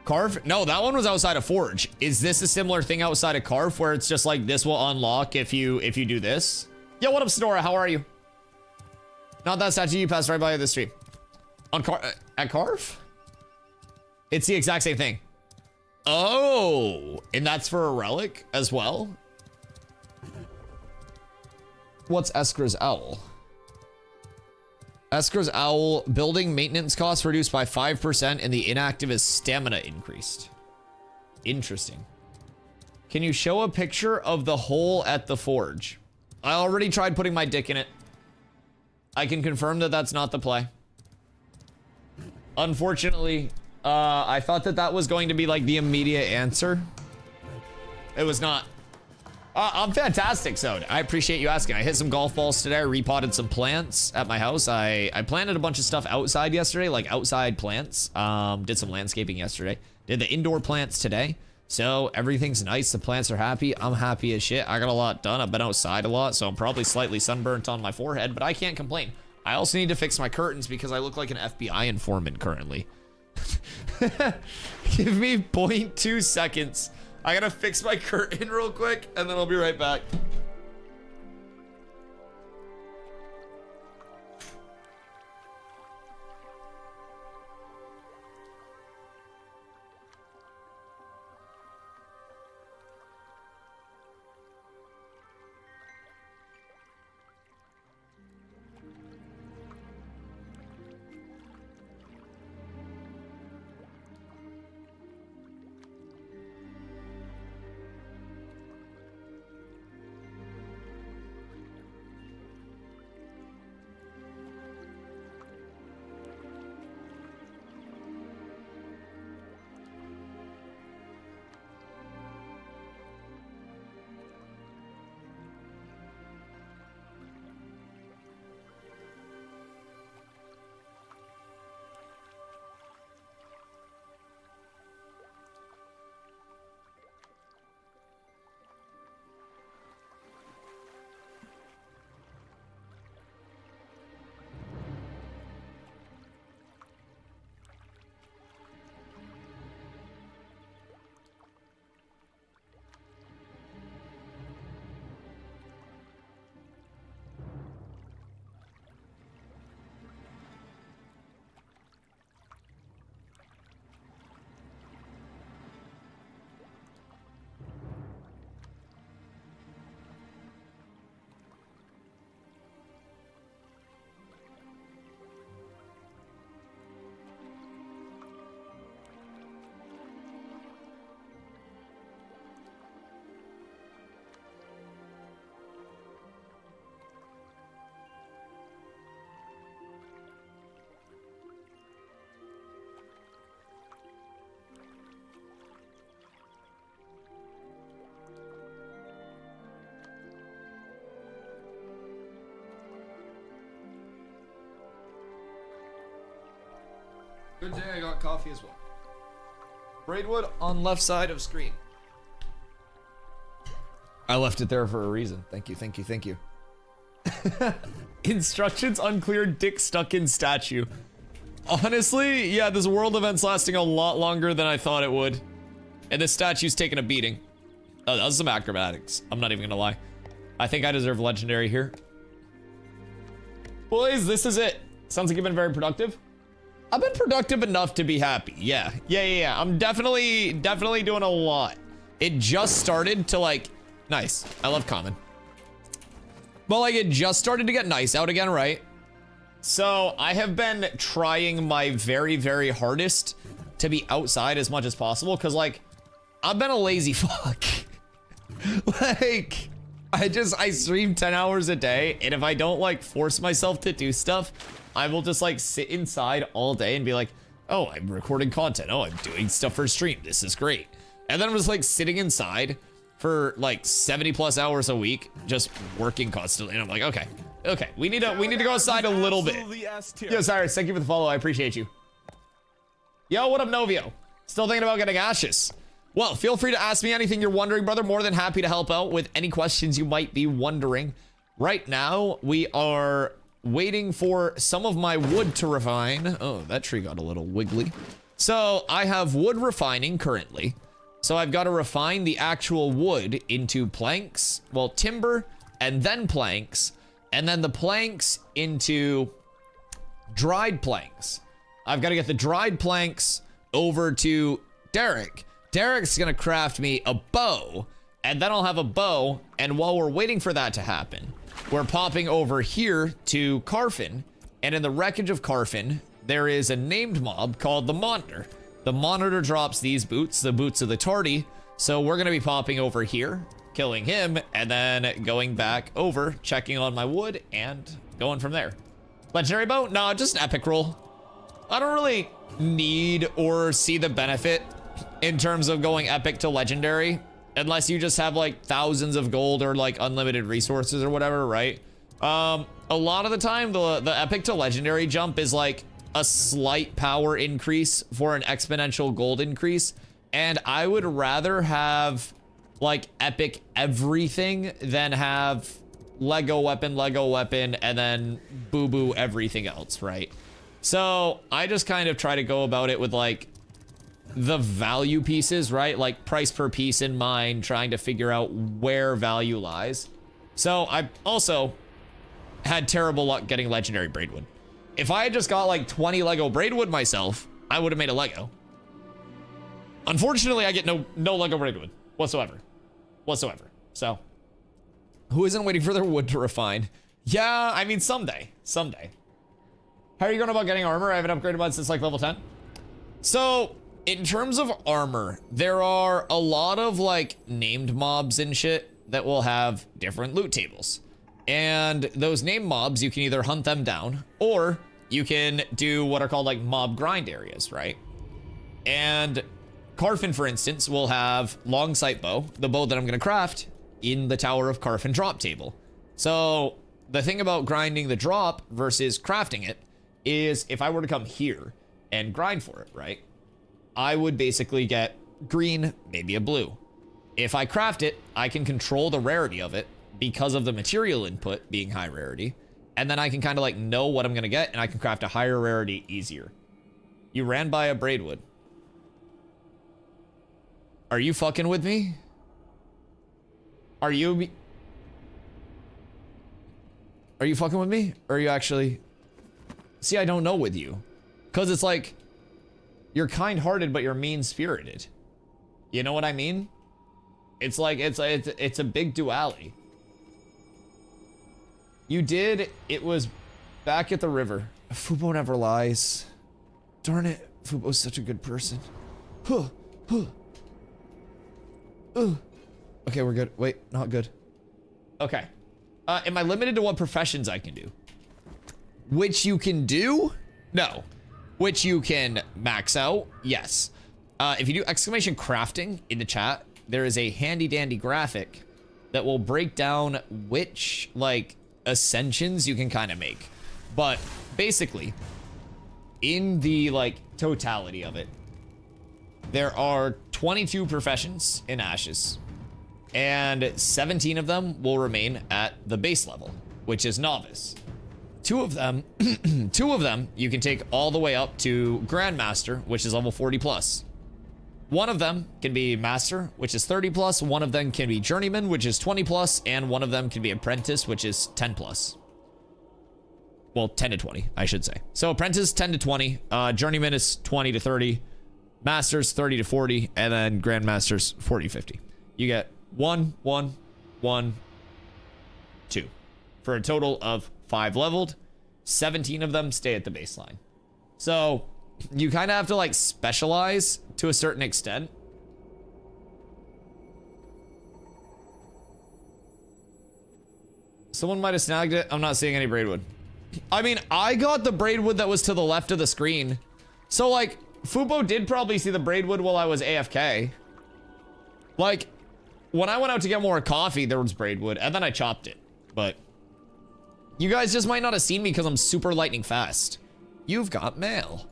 Carve? No, that one was outside of Forge. Is this a similar thing outside of Carve where it's just like this will unlock if you do this? Yo, what up, Sonora? How are you? Not that statue, you passed right by the stream. On at Carve? It's the exact same thing. Oh, and that's for a relic as well? What's Eskra's Owl? Eskra's Owl, building maintenance costs reduced by 5% and the inactive is stamina increased. Interesting. Can you show a picture of the hole at the forge? I already tried putting my dick in it. I can confirm that that's not the play. Unfortunately, I thought that that was going to be like the immediate answer. It was not. I'm fantastic, so I appreciate you asking. I hit some golf balls today. I repotted some plants at my house. I planted a bunch of stuff outside yesterday, like outside plants. Did some landscaping yesterday. Did the indoor plants today. So everything's nice. The plants are happy. I'm happy as shit. I got a lot done. I've been outside a lot, so I'm probably slightly sunburnt on my forehead, but I can't complain. I also need to fix my curtains because I look like an FBI informant currently. Give me 0.2 seconds. I gotta fix my curtain real quick, and then I'll be right back. Good day, I got coffee as well. Braidwood on left side of screen. I left it there for a reason. Thank you, thank you, thank you. Instructions unclear, dick stuck in statue. Honestly, yeah, this world event's lasting a lot longer than I thought it would. And this statue's taking a beating. Oh, that was some acrobatics. I'm not even gonna lie. I think I deserve legendary here. Boys, this is it. Sounds like you've been very productive. I've been productive enough to be happy. Yeah. I'm definitely doing a lot. It just started to like, nice. I love common. But like it just started to get nice out again, right? So I have been trying my very, very hardest to be outside as much as possible. Cause like, I've been a lazy fuck. Like, I stream 10 hours a day. And if I don't like force myself to do stuff, I will just like sit inside all day and be like, oh, I'm recording content. Oh, I'm doing stuff for stream. This is great. And then I'm just like sitting inside for like 70 plus hours a week, just working constantly. And I'm like, okay, we need to go outside a little bit. Yo, Cyrus, thank you for the follow. I appreciate you. Yo, what up, Novio? Still thinking about getting ashes. Well, feel free to ask me anything you're wondering, brother. More than happy to help out with any questions you might be wondering. Right now, we are waiting for some of my wood to refine. Oh, that tree got a little wiggly. So I have wood refining currently. So I've got to refine the actual wood into planks, well, timber, and then planks, and then the planks into dried planks. I've got to get the dried planks over to Derek. Derek's gonna craft me a bow, and then I'll have a bow, and while we're waiting for that to happen, we're popping over here to Carfin, and in the wreckage of Carfin, there is a named mob called the Monitor. The Monitor drops these boots, the boots of the Tardy, so we're gonna be popping over here, killing him, and then going back over, checking on my wood, and going from there. Legendary bow? No, just an epic roll. I don't really need or see the benefit in terms of going epic to legendary, unless you just have like thousands of gold or like unlimited resources or whatever, right? A lot of the time, the epic to legendary jump is like a slight power increase for an exponential gold increase. And I would rather have like epic everything than have Lego weapon, and then boo-boo everything else, right? So I just kind of try to go about it with like the value pieces, right? Like price per piece in mind, trying to figure out where value lies. So I also had terrible luck getting legendary braidwood. If I had just got like 20 Lego braidwood myself, I would have made a Lego. Unfortunately, I get no Lego braidwood whatsoever. So who isn't waiting for their wood to refine? Yeah, I mean, someday. How are you going about getting armor? I haven't upgraded mine since like level 10. So in terms of armor, there are a lot of like named mobs and shit that will have different loot tables. And those named mobs, you can either hunt them down or you can do what are called like mob grind areas, right? And Carfin, for instance, will have long sight bow, the bow that I'm going to craft in the Tower of Carfin drop table. So the thing about grinding the drop versus crafting it is if I were to come here and grind for it, right? I would basically get green, maybe a blue. If I craft it, I can control the rarity of it because of the material input being high rarity. And then I can kind of like know what I'm going to get and I can craft a higher rarity easier. You ran by a braidwood. Are you fucking with me? Are you fucking with me? Or are you actually... See, I don't know with you. Because it's like, you're kind-hearted, but you're mean-spirited. You know what I mean? It's like, it's a big duality. You did, it was back at the river. Fubo never lies. Darn it, Fubo's such a good person. Okay, we're good. Wait, not good. Okay. Am I limited to what professions I can do? Which you can do? No. Which you can max out? Yes. If you do exclamation crafting in the chat, there is a handy dandy graphic that will break down which like ascensions you can kind of make. But basically, in the like totality of it, there are 22 professions in Ashes, and 17 of them will remain at the base level, which is novice. Two of them you can take all the way up to Grandmaster, which is level 40 plus. One of them can be Master, which is 30 plus. One of them can be Journeyman, which is 20 plus. And one of them can be Apprentice, which is 10 plus. Well, 10 to 20, I should say. So Apprentice, 10 to 20. Journeyman is 20 to 30. Master's 30 to 40. And then Grandmaster's 40 to 50. You get 1, 1, 1, 2. For a total of 5 leveled. 17 of them stay at the baseline. So you kind of have to like specialize to a certain extent. Someone might have snagged it. I'm not seeing any braidwood. I mean, I got the braidwood that was to the left of the screen. So like, Fubo did probably see the braidwood while I was AFK. Like, when I went out to get more coffee, there was braidwood, and then I chopped it. But you guys just might not have seen me because I'm super lightning fast. You've got mail.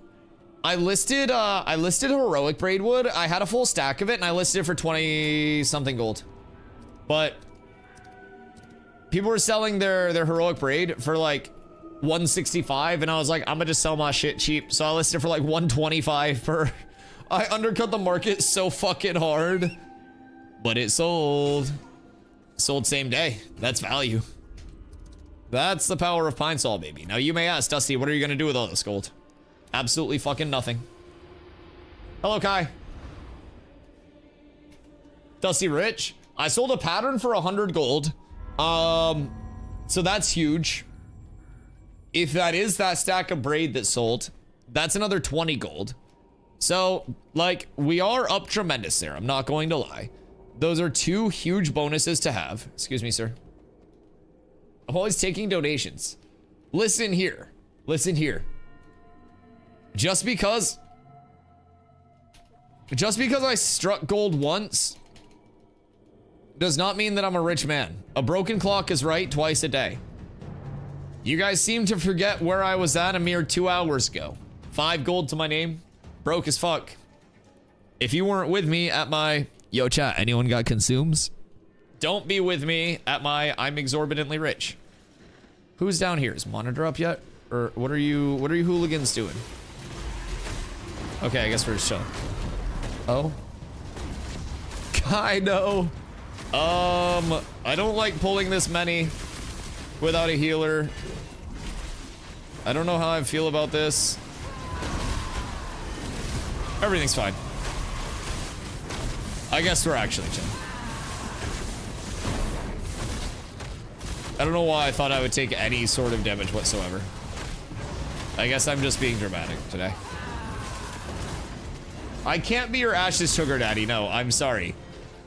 I listed heroic braidwood. I had a full stack of it, and I listed it for 20 something gold. But people were selling their heroic braid for like 165, and I was like, I'm gonna just sell my shit cheap. So I listed it for like 125 per. I undercut the market so fucking hard, but it sold. Sold same day. That's value. That's the power of Pine Sol, baby. Now you may ask, Dusty, what are you gonna do with all this gold? Absolutely fucking nothing. Hello, Kai. Dusty Rich. I sold a pattern for 100 gold. So that's huge. If that is that stack of braid that sold, that's another 20 gold. So, like, we are up tremendous there. I'm not going to lie. Those are 2 huge bonuses to have. Excuse me, sir. I'm always taking donations. Listen here. Listen here. Just because I struck gold once does not mean that I'm a rich man. A broken clock is right twice a day. You guys seem to forget where I was at a mere 2 hours ago. 5 gold to my name. Broke as fuck. If you weren't with me at my, yo chat, anyone got consumes? Don't be with me at my, I'm exorbitantly rich. Who's down here? Is Monitor up yet? Or what are you hooligans doing? Okay, I guess we're just chilling. Oh. I know. I don't like pulling this many without a healer. I don't know how I feel about this. Everything's fine. I guess we're actually chilling. I don't know why I thought I would take any sort of damage whatsoever. I guess I'm just being dramatic today. I can't be your Ashes sugar daddy. No, I'm sorry.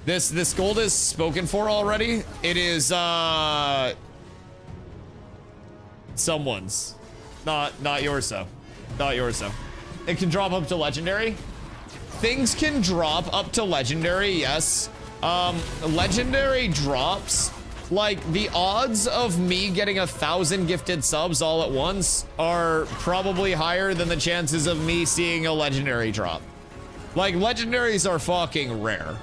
This gold is spoken for already. It is someone's. Not yours though. Not yours though. It can drop up to legendary. Things can drop up to legendary, yes. Legendary drops, like the odds of me getting 1,000 gifted subs all at once are probably higher than the chances of me seeing a legendary drop. Like, legendaries are fucking rare.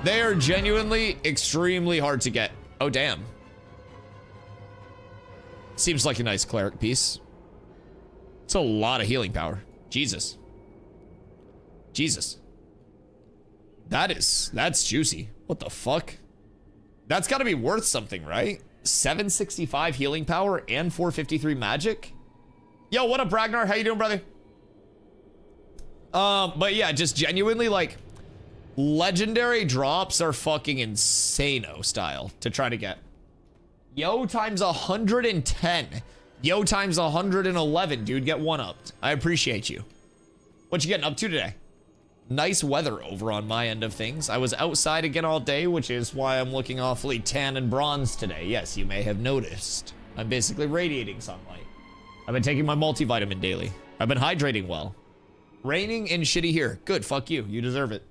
They are genuinely extremely hard to get. Oh, damn. Seems like a nice cleric piece. It's a lot of healing power. Jesus. Jesus. That's juicy. What the fuck? That's gotta be worth something, right? 765 healing power and 453 magic? Yo, what up, Ragnar? How you doing, brother? But yeah, just genuinely, like, legendary drops are fucking insano style to try to get. Yo times 110. Yo times 111, dude. Get one upped. I appreciate you. What you getting up to today? Nice weather over on my end of things. I was outside again all day, which is why I'm looking awfully tan and bronze today. Yes, you may have noticed. I'm basically radiating sunlight. I've been taking my multivitamin daily. I've been hydrating well. Raining and shitty here. Good, fuck you. You deserve it.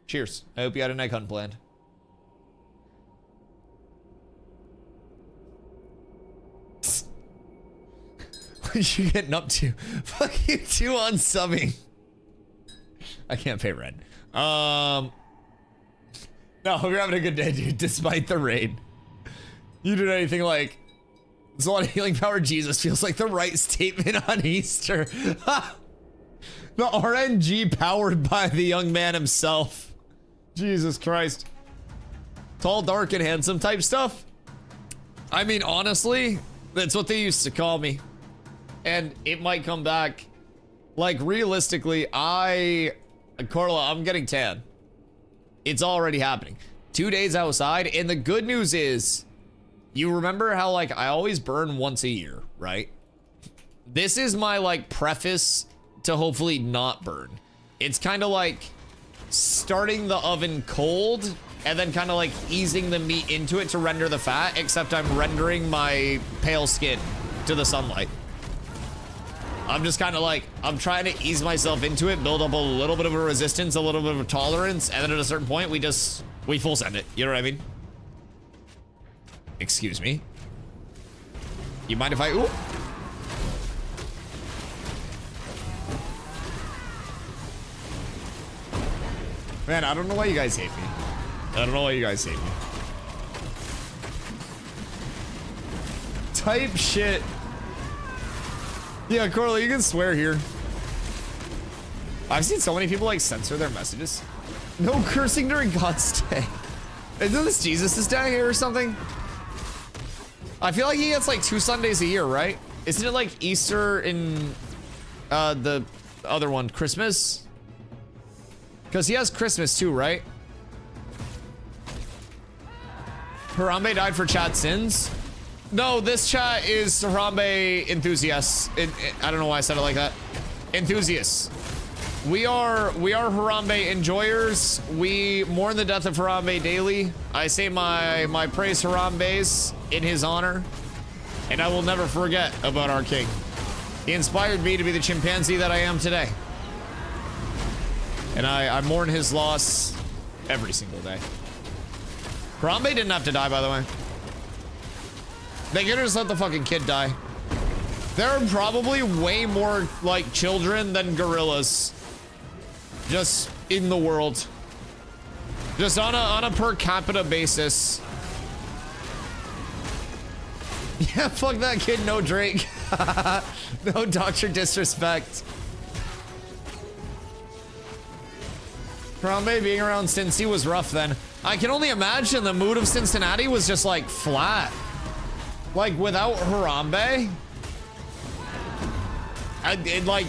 Cheers. I hope you had an egg hunt planned. What you getting up to? Fuck you two on subbing. I can't pay rent. No, hope you're having a good day, dude, despite the raid. You did anything like, there's a lot of healing power, Jesus feels like the right statement on Easter. The RNG powered by the young man himself. Jesus Christ. Tall, dark, and handsome type stuff. I mean, honestly, that's what they used to call me. And it might come back. Like, realistically, Carla, I'm getting tan. It's already happening. 2 days outside, and the good news is, you remember how, like, I always burn once a year, right? This is my, like, preface to hopefully not burn. It's kind of like starting the oven cold and then kind of like easing the meat into it to render the fat, except I'm rendering my pale skin to the sunlight. I'm just kind of like, I'm trying to ease myself into it, build up a little bit of a resistance, a little bit of a tolerance, and then at a certain point, we full send it. You know what I mean? Excuse me. You mind if I, ooh. Man, I don't know why you guys hate me. I don't know why you guys hate me. Type shit. Yeah, Corley, you can swear here. I've seen so many people like censor their messages. No cursing during God's day. Isn't this Jesus' day or something? I feel like he gets like 2 Sundays a year, right? Isn't it like Easter in the other one, Christmas? Because he has Christmas too, right? Harambe died for chat sins? No, this chat is Harambe enthusiasts. I don't know why I said it like that. Enthusiasts. We are Harambe enjoyers. We mourn the death of Harambe daily. I say my praise Harambe's in his honor. And I will never forget about our king. He inspired me to be the chimpanzee that I am today. And I mourn his loss every single day. Harambe didn't have to die, by the way. They could just let the fucking kid die. There are probably way more, like, children than gorillas. Just in the world. Just on a per capita basis. Yeah, fuck that kid, no Drake. No Dr. Disrespect. Harambe being around Cincy was rough then. I can only imagine the mood of Cincinnati was just like flat. Like without Harambe. Like,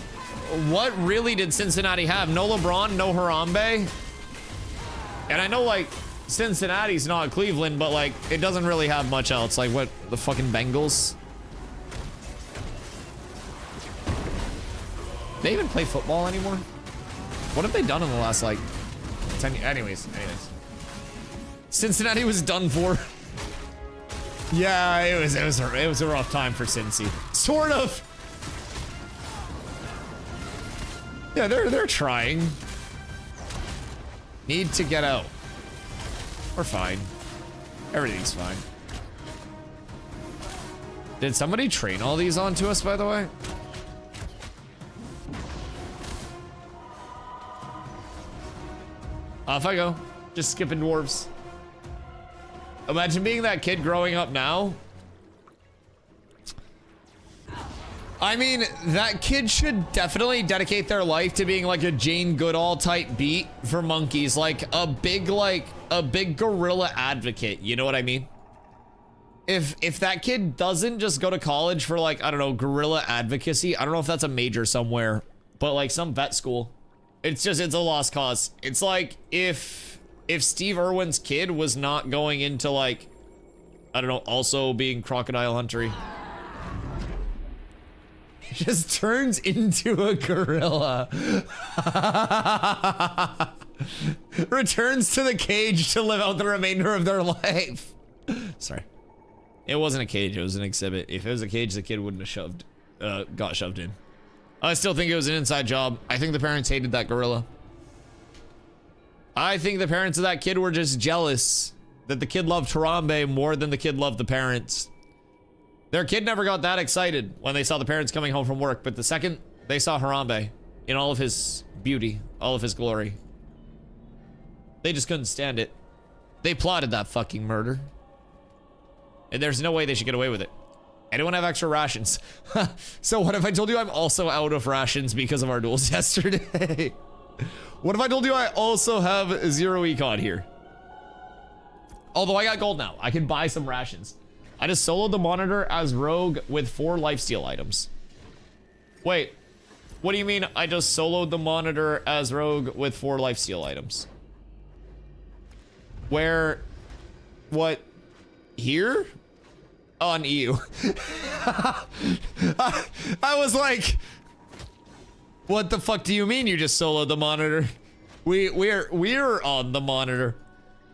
what really did Cincinnati have? No LeBron, no Harambe. And I know like Cincinnati's not Cleveland, but like it doesn't really have much else. Like what, the fucking Bengals? They even play football anymore? What have they done in the last like 10 years? Anyways. Cincinnati was done for. Yeah, it was a rough time for Cincy. Sort of. Yeah, they're trying. Need to get out. We're fine. Everything's fine. Did somebody train all these onto us, by the way? Off I go. Just skipping dwarves. Imagine being that kid growing up now. I mean, that kid should definitely dedicate their life to being like a Jane Goodall type beat for monkeys. Like a big gorilla advocate. You know what I mean? If that kid doesn't just go to college for like, I don't know, gorilla advocacy. I don't know if that's a major somewhere, but like some vet school. It's a lost cause. It's like if Steve Irwin's kid was not going into like, I don't know, also being crocodile huntery. He just turns into a gorilla. Returns to the cage to live out the remainder of their life. Sorry. It wasn't a cage, it was an exhibit. If it was a cage, the kid wouldn't have got shoved in. I still think it was an inside job. I think the parents hated that gorilla. I think the parents of that kid were just jealous that the kid loved Harambe more than the kid loved the parents. Their kid never got that excited when they saw the parents coming home from work, but the second they saw Harambe in all of his beauty, all of his glory, they just couldn't stand it. They plotted that fucking murder. And there's no way they should get away with it. Anyone have extra rations? So what if I told you I'm also out of rations because of our duels yesterday? What if I told you I also have 0 econ here? Although I got gold now, I can buy some rations. I just soloed the monitor as rogue with 4 lifesteal items. Wait, what do you mean I just soloed the monitor as rogue with 4 lifesteal items? Where? What? Here? On EU. I was like, what the fuck do you mean you just soloed the monitor? We're on the monitor.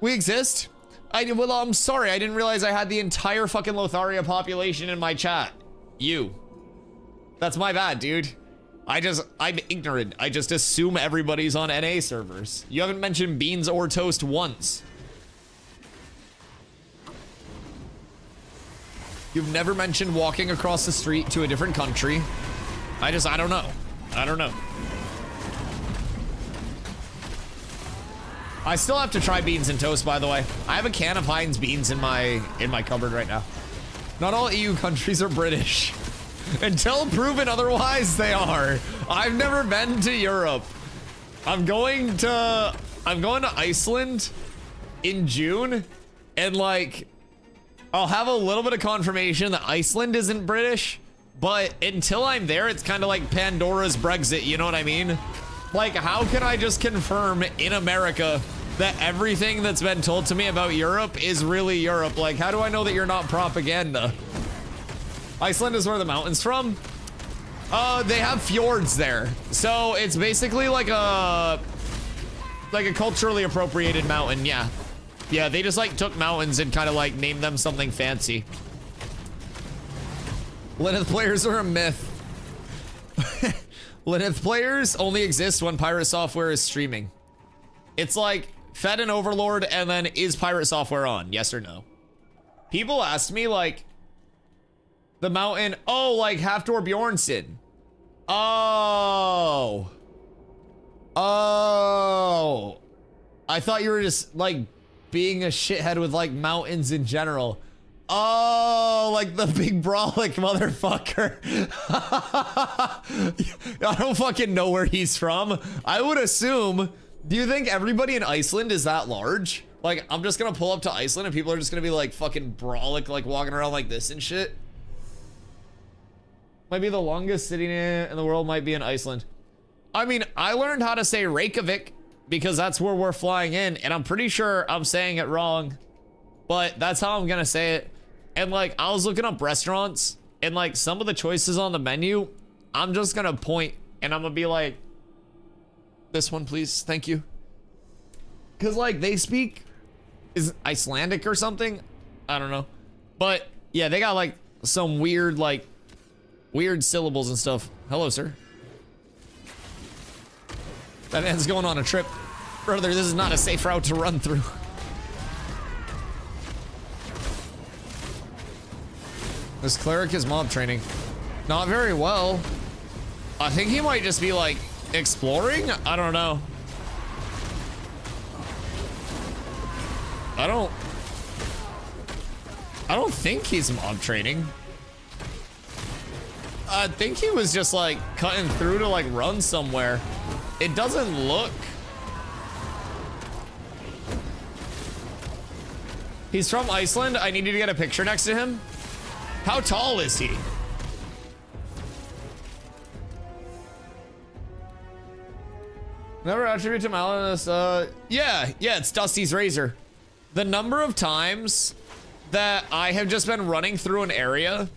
We exist. Well, I'm sorry. I didn't realize I had the entire fucking Lotharia population in my chat. You. That's my bad, dude. I'm ignorant. I just assume everybody's on NA servers. You haven't mentioned beans or toast once. You've never mentioned walking across the street to a different country. I don't know. I don't know. I still have to try beans and toast, by the way. I have a can of Heinz beans in my cupboard right now. Not all EU countries are British. Until proven otherwise, they are. I've never been to Europe. I'm going to Iceland in June, and like, I'll have a little bit of confirmation that Iceland isn't British, but until I'm there, it's kind of like Pandora's Brexit, you know what I mean? Like, how can I just confirm in America that everything that's been told to me about Europe is really Europe? Like, how do I know that you're not propaganda? Iceland is where the mountain's from? They have fjords there. So it's basically like a culturally appropriated mountain, yeah. Yeah, they just like took mountains and kind of like named them something fancy. Lilith players are a myth. Lilith players only exist when pirate software is streaming. It's like Fed and Overlord, and then is pirate software on? Yes or no? People asked me like, the mountain, oh, like Halfdor Bjornsson. Oh. Oh. I thought you were just like being a shithead with like mountains in general. Oh, like the big brolic motherfucker. I don't fucking know where he's from. I would assume, do you think everybody in Iceland is that large? Like, I'm just gonna pull up to Iceland and people are just gonna be like fucking brolic, like walking around like this and shit. Might be the longest city in the world, might be in Iceland. I mean, I learned how to say Reykjavik because that's where we're flying in, and I'm pretty sure I'm saying it wrong, but that's how I'm gonna say it. And like, I was looking up restaurants, and like some of the choices on the menu, I'm just gonna point and I'm gonna be like, this one please, thank you. Cause like they speak, is Icelandic or something? I don't know. But yeah, they got like some weird like weird syllables and stuff. Hello, sir. That man's going on a trip. Brother, this is not a safe route to run through. This cleric is mob training. Not very well. I think he might just be like exploring. I don't know. I don't think he's mob training. I think he was just like cutting through to like run somewhere. It doesn't look. He's from Iceland. I need you to get a picture next to him. How tall is he? Never attribute to malice. Yeah, it's Dusty's razor. The number of times that I have just been running through an area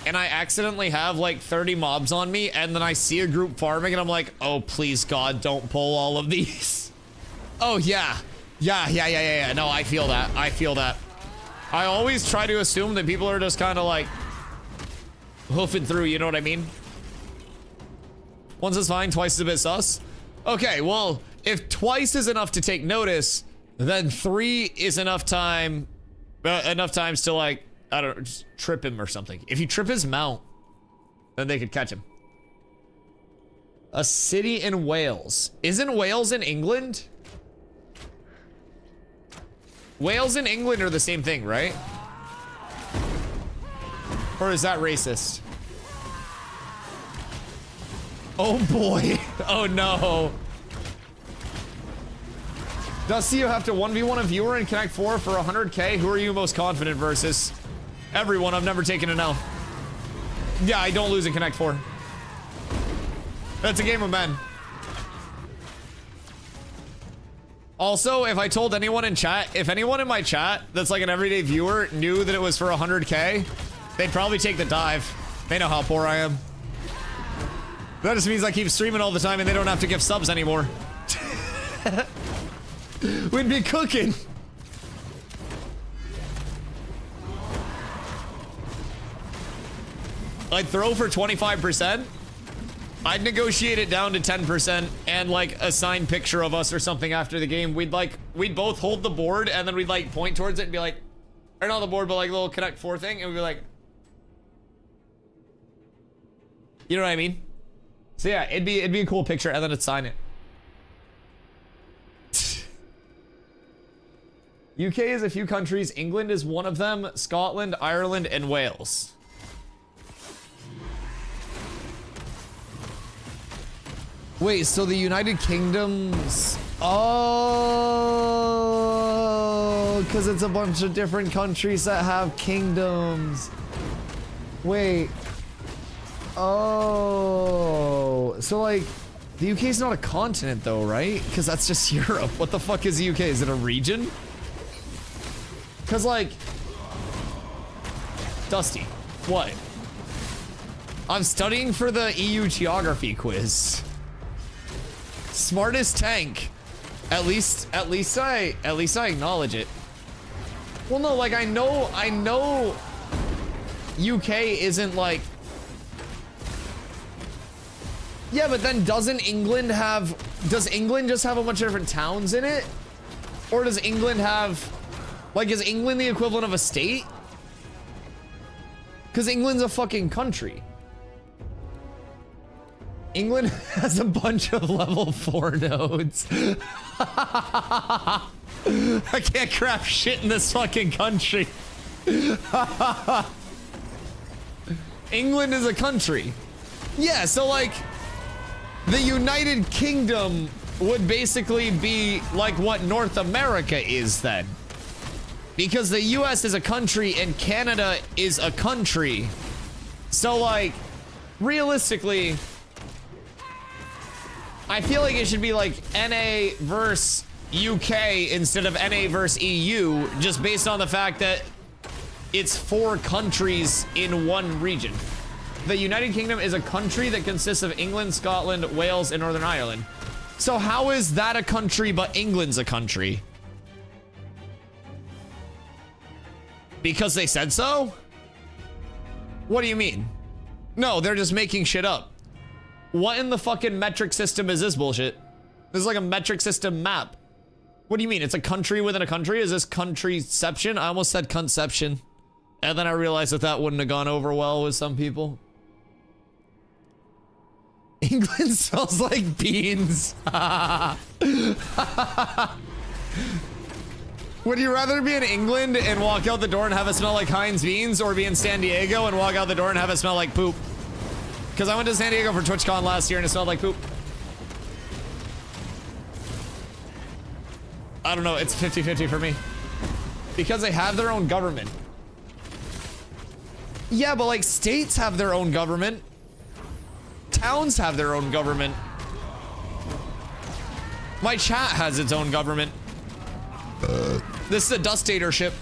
and I accidentally have like 30 mobs on me, and then I see a group farming and I'm like, oh, please God, don't pull all of these. Oh yeah. No, I feel that. I always try to assume that people are just kind of like hoofing through, you know what I mean? Once is fine, twice is a bit sus. Okay, well, if twice is enough to take notice, then 3 is enough times to like I don't know, just trip him or something. If you trip his mount, then they could catch him. A city in Wales. Isn't Wales in England? Wales and England are the same thing, right? Or is that racist? Oh boy. Oh no. Dusty, you have to 1v1 a viewer in Connect 4 for 100k. Who are you most confident versus? Everyone. I've never taken an L. Yeah, I don't lose in Connect 4. That's a game of men. Also, if I told anyone in chat, if anyone in my chat that's like an everyday viewer knew that it was for 100k, they'd probably take the dive. They know how poor I am. That just means I keep streaming all the time and they don't have to give subs anymore. We'd be cooking. I'd throw for 25%. I'd negotiate it down to 10% and like a signed picture of us or something after the game. We'd both hold the board and then we'd like point towards it and be like, or not the board, but like a little Connect 4 thing. And we'd be like, you know what I mean? So yeah, it'd be a cool picture and then I'd sign it. UK is a few countries. England is one of them. Scotland, Ireland, and Wales. Wait, so the United Kingdom's... Oh, because it's a bunch of different countries that have kingdoms. Wait. Oh, so like, the UK is not a continent though, right? Because that's just Europe. What the fuck is the UK? Is it a region? Because like, Dusty, what? I'm studying for the EU geography quiz. Smartest tank. At least I acknowledge it. Well, no, like I know UK isn't like. Yeah, but then does England just have a bunch of different towns in it? Or does England have, like, is England the equivalent of a state? Because England's a fucking country. England has a bunch of level 4 nodes. I can't craft shit in this fucking country. England is a country. Yeah, so like, the United Kingdom would basically be like what North America is then. Because the US is a country and Canada is a country. So like, realistically, I feel like it should be like NA versus UK instead of NA versus EU, just based on the fact that it's 4 countries in one region. The United Kingdom is a country that consists of England, Scotland, Wales, and Northern Ireland. So how is that a country but England's a country? Because they said so? What do you mean? No, they're just making shit up. What in the fucking metric system is this bullshit? This is like a metric system map. What do you mean? It's a country within a country? Is this countryception? I almost said conception. And then I realized that that wouldn't have gone over well with some people. England smells like beans. Would you rather be in England and walk out the door and have it smell like Heinz beans, or be in San Diego and walk out the door and have it smell like poop? Because I went to San Diego for TwitchCon last year and it smelled like poop. I don't know, it's 50-50 for me. Because they have their own government. Yeah, but like states have their own government. Towns have their own government. My chat has its own government. This is a dictatorship.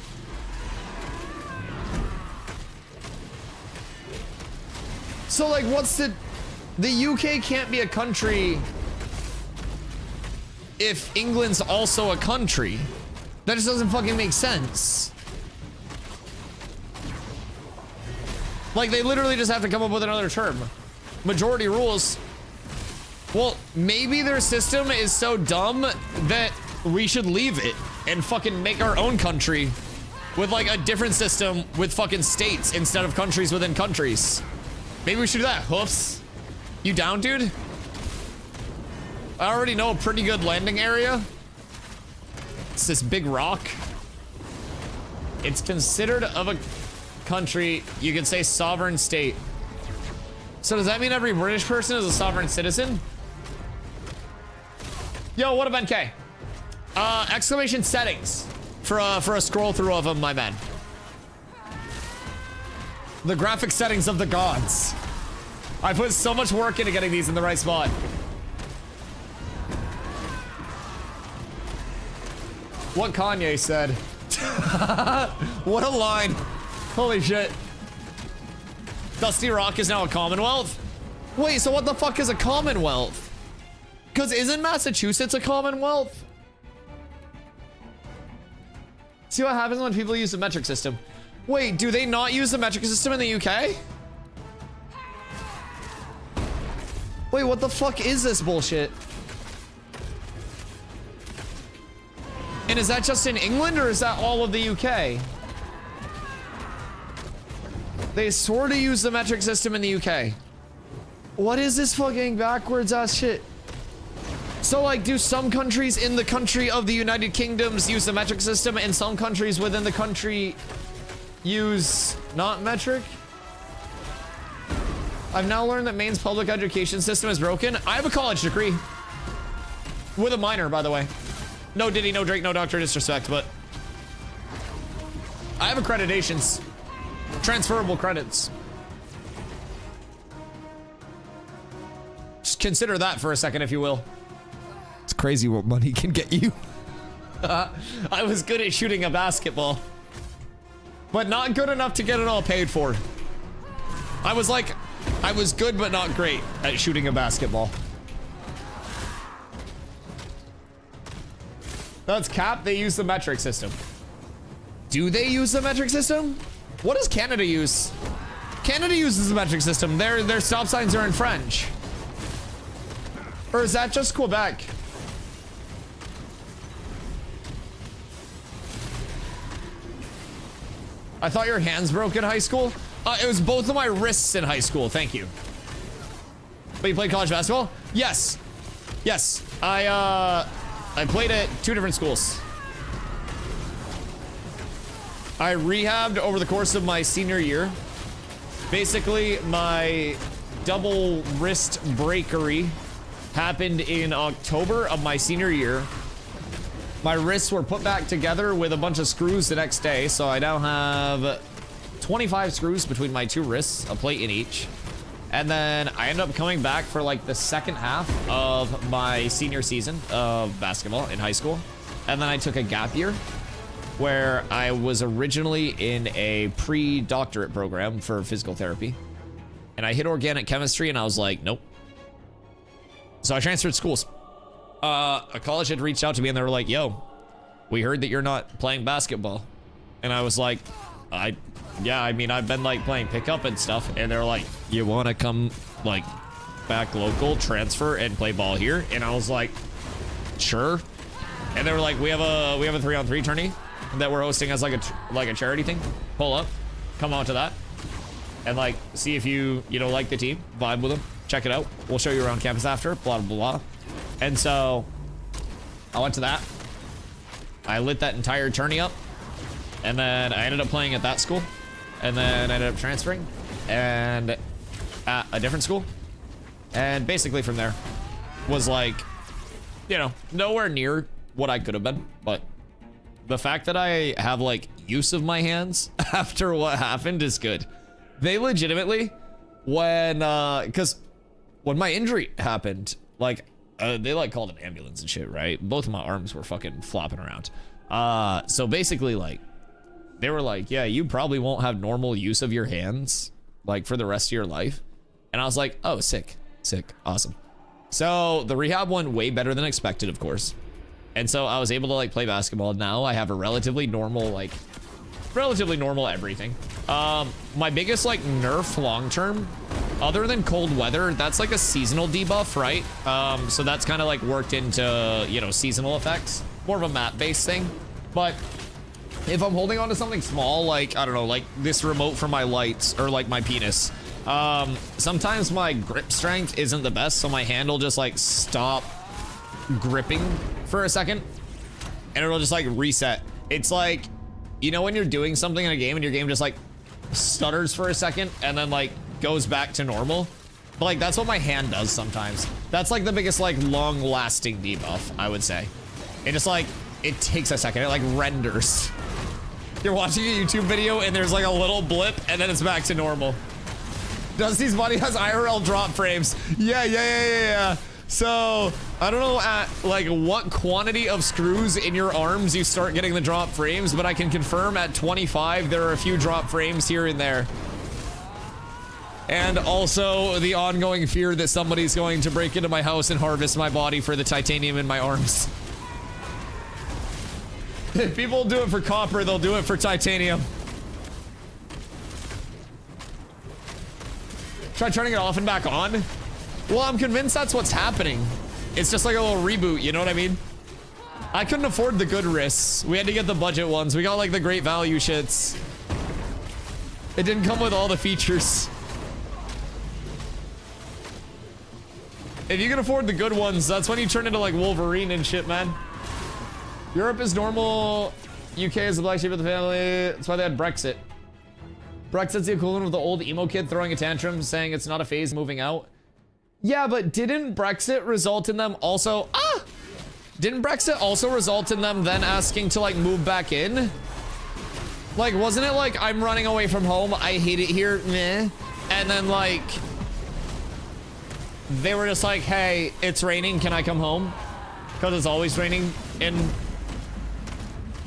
So like, what's the UK can't be a country if England's also a country. That just doesn't fucking make sense. Like, they literally just have to come up with another term. Majority rules. Well, maybe their system is so dumb that we should leave it and fucking make our own country. with like a different system with fucking states instead of countries within countries. Maybe we should do that. Hoofs, you down, dude? I already know a pretty good landing area. It's this big rock. It's considered of a country, you could say sovereign state. So does that mean every British person is a sovereign citizen? Yo, what up, NK? Exclamation settings for a scroll through of them, my man. The graphic settings of the gods. I put so much work into getting these in the right spot. What Kanye said. What a line. Holy shit. Dusty Rock is now a Commonwealth? Wait, so what the fuck is a Commonwealth? Because isn't Massachusetts a Commonwealth? See what happens when people use the metric system. Wait, do they not use the metric system in the UK? Wait, what the fuck is this bullshit? And is that just in England or is that all of the UK? They sort of use the metric system in the UK. What is this fucking backwards ass shit? So like, do some countries in the country of the United Kingdoms use the metric system and some countries within the country use not metric? I've now learned that Maine's public education system is broken. I have a college degree. With a minor, by the way. No Diddy, no Drake, no Dr. Disrespect, but I have accreditations. Transferable credits. Just consider that for a second, if you will. It's crazy what money can get you. I was good at shooting a basketball, but not good enough to get it all paid for. I was good, but not great at shooting a basketball. That's cap. They use the metric system. Do they use the metric system? What does Canada use? Canada uses the metric system. Their stop signs are in French. Or is that just Quebec? I thought your hands broke in high school. It was both of my wrists in high school. Thank you. But you played college basketball? Yes. Yes. I played at 2 different schools. I rehabbed over the course of my senior year. Basically, my double wrist breakery happened in October of my senior year. My wrists were put back together with a bunch of screws the next day, so I now have 25 screws between my 2 wrists, a plate in each. And then I ended up coming back for like the second half of my senior season of basketball in high school. And then I took a gap year where I was originally in a pre-doctorate program for physical therapy. And I hit organic chemistry and I was like, nope. So I transferred schools. A college had reached out to me and they were like, yo, we heard that you're not playing basketball. And I was like, yeah, I mean, I've been like playing pickup and stuff. And they're like, you want to come like back local, transfer and play ball here? And I was like, sure. And they were like, we have a 3-on-3 tourney that we're hosting as like a charity thing. Pull up, come on to that, and like see if you like the team, vibe with them, check it out. We'll show you around campus after, blah blah blah. And so I went to that. I lit that entire tourney up, and then I ended up playing at that school, and then I ended up transferring and at a different school, and basically from there was like, nowhere near what I could have been, but the fact that I have like use of my hands after what happened is good. They legitimately, because when my injury happened, like they like called an ambulance and shit, right? Both of my arms were fucking flopping around. So basically like, they were like, yeah, you probably won't have normal use of your hands like for the rest of your life. And I was like, oh, sick, awesome. So the rehab went way better than expected, of course. And so I was able to like play basketball. Now I have a relatively normal everything. My biggest like nerf long-term, other than cold weather, that's like a seasonal debuff, right? So that's kind of like worked into, seasonal effects, more of a map-based thing. But if I'm holding on to something small, like, I don't know, like this remote for my lights or like my penis, sometimes my grip strength isn't the best, so my hand will just like stop gripping for a second and it'll just like reset. It's like, you know when you're doing something in a game and your game just like stutters for a second and then like goes back to normal? But like that's what my hand does sometimes. That's like the biggest like long lasting debuff, I would say. It just like, it takes a second, it like renders. You're watching a YouTube video and there's like a little blip and then it's back to normal. Dusty's body has IRL drop frames. Yeah. So, I don't know at like what quantity of screws in your arms you start getting the drop frames, but I can confirm at 25 there are a few drop frames here and there. And also the ongoing fear that somebody's going to break into my house and harvest my body for the titanium in my arms. If people do it for copper, they'll do it for titanium. Try turning it off and back on. Well, I'm convinced that's what's happening. It's just like a little reboot, you know what I mean? I couldn't afford the good risks. We had to get the budget ones. We got like the great value shits. It didn't come with all the features. If you can afford the good ones, that's when you turn into like Wolverine and shit, man. Europe is normal. UK is the black sheep of the family. That's why they had Brexit. Brexit's the equivalent of the old emo kid throwing a tantrum saying it's not a phase moving out. Yeah, but didn't Brexit result in them also... Didn't Brexit also result in them then asking to like move back in? Like, wasn't it like, I'm running away from home, I hate it here, meh. And then like... They were just like, hey, it's raining, can I come home? Because it's always raining in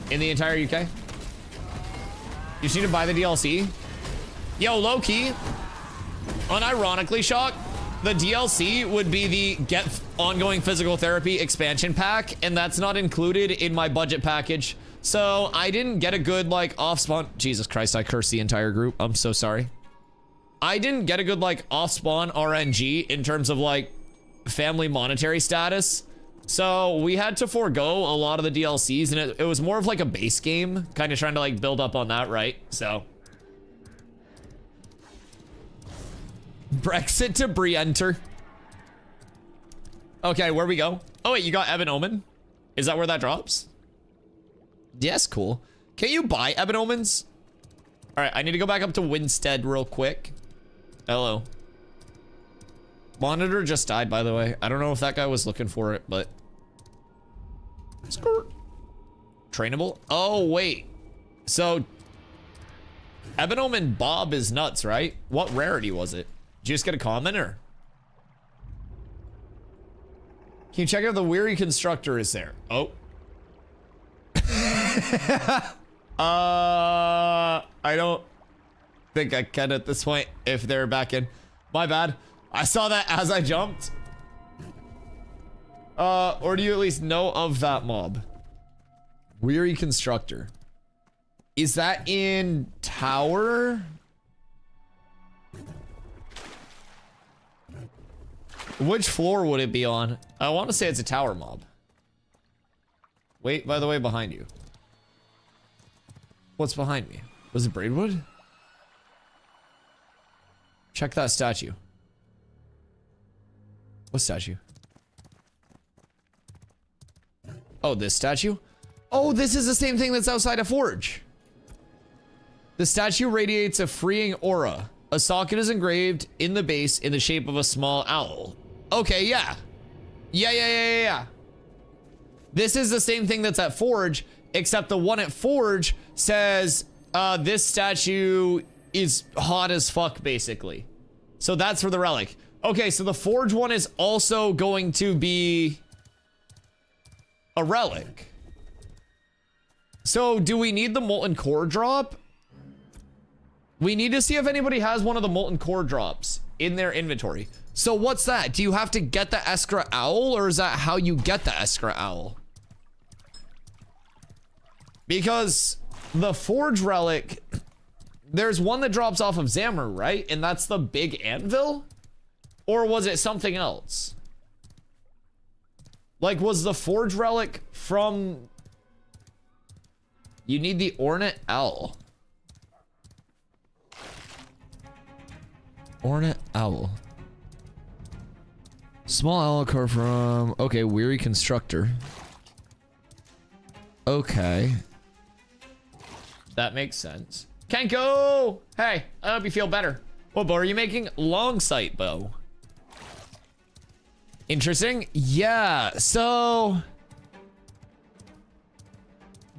the entire UK. You just need to buy the DLC. Yo, low-key, unironically, Shock, the DLC would be the get ongoing physical therapy expansion pack, and that's not included in my budget package. So I didn't get a good like off-spawn. Jesus Christ, I cursed the entire group. I'm so sorry. I didn't get a good like off-spawn RNG in terms of like family monetary status. So we had to forego a lot of the DLCs, and it was more of like a base game, kind of trying to like build up on that, right? So Brexit to Bre-enter. Okay, where we go? Oh wait, you got Ebon Omen? Is that where that drops? Yes, cool. Can you buy Ebon Omens? All right, I need to go back up to Winstead real quick. Hello. Monitor just died, by the way. I don't know if that guy was looking for it, but... Skirt. Trainable? Oh, wait. So... Ebon Omen Bob is nuts, right? What rarity was it? Did you just get a comment, or? Can you check if the Weary Constructor is there? Oh. I don't think I can at this point if they're back in. My bad. I saw that as I jumped. Or do you at least know of that mob? Weary Constructor. Is that in Tower? Which floor would it be on? I want to say it's a Tower mob. Wait, by the way, behind you. What's behind me? Was it Braidwood? Check that statue. What statue? Oh, this statue? Oh, this is the same thing that's outside a forge. The statue radiates a freeing aura. A socket is engraved in the base in the shape of a small owl. Okay, yeah. Yeah. This is the same thing that's at Forge, except the one at Forge says, this statue is hot as fuck, basically. So that's for the Relic. Okay, so the Forge one is also going to be a Relic. So do we need the Molten Core drop? We need to see if anybody has one of the Molten Core drops in their inventory. So what's that? Do you have to get the Eskra Owl, or is that how you get the Eskra Owl? Because the Forge Relic, there's one that drops off of Zammer, right? And that's the big anvil? Or was it something else? Like, was the Forge Relic from... You need the Ornate Owl. Ornate Owl. Small owl car from... Okay, Weary Constructor. Okay. That makes sense. Kenko! Hey, I hope you feel better. What bow are you making? Long sight bow. Interesting. Yeah, so...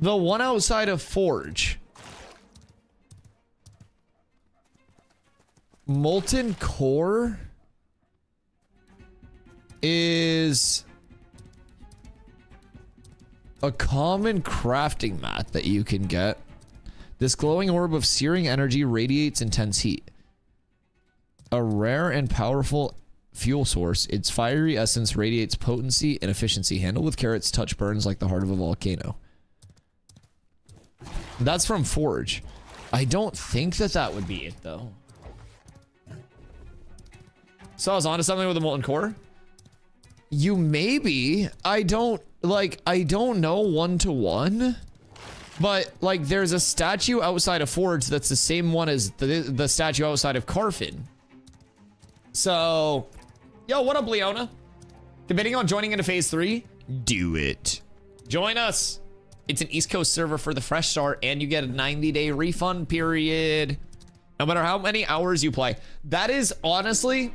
The one outside of Forge. Molten Core is a common crafting mat that you can get. This glowing orb of searing energy radiates intense heat. A rare and powerful fuel source, its fiery essence radiates potency and efficiency. Handled with carrots, touch burns like the heart of a volcano. That's from Forge. I don't think that that would be it, though. So I was onto something with the Molten Core? You maybe. I don't know one-to-one. But, like, there's a statue outside of Forge that's the same one as the statue outside of Carfin. So, yo, what up, Leona? Debating on joining into Phase 3? Do it. Join us. It's an East Coast server for the fresh start, and you get a 90-day refund period. No matter how many hours you play. That is, honestly,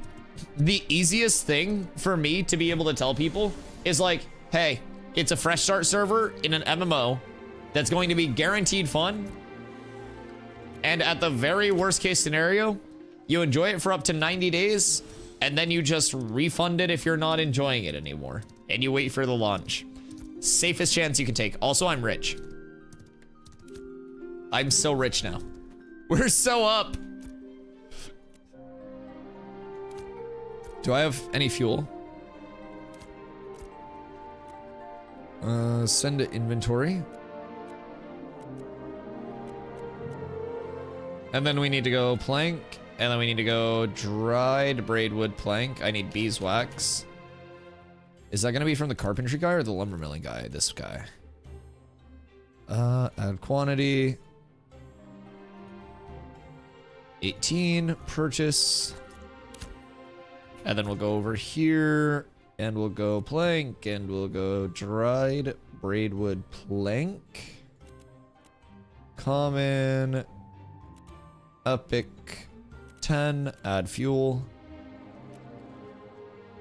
the easiest thing for me to be able to tell people is like, hey, it's a fresh start server in an MMO that's going to be guaranteed fun. And at the very worst case scenario, you enjoy it for up to 90 days, and then you just refund it if you're not enjoying it anymore. And you wait for the launch. Safest chance you can take. Also, I'm rich. I'm so rich now. We're so up. Do I have any fuel? Send to inventory. And then we need to go plank. And then we need to go dried braidwood plank. I need beeswax. Is that gonna be from the carpentry guy or the lumber milling guy? This guy. Add quantity. 18, purchase. And then we'll go over here and we'll go plank and we'll go dried braidwood plank. Common. Epic 10, add fuel.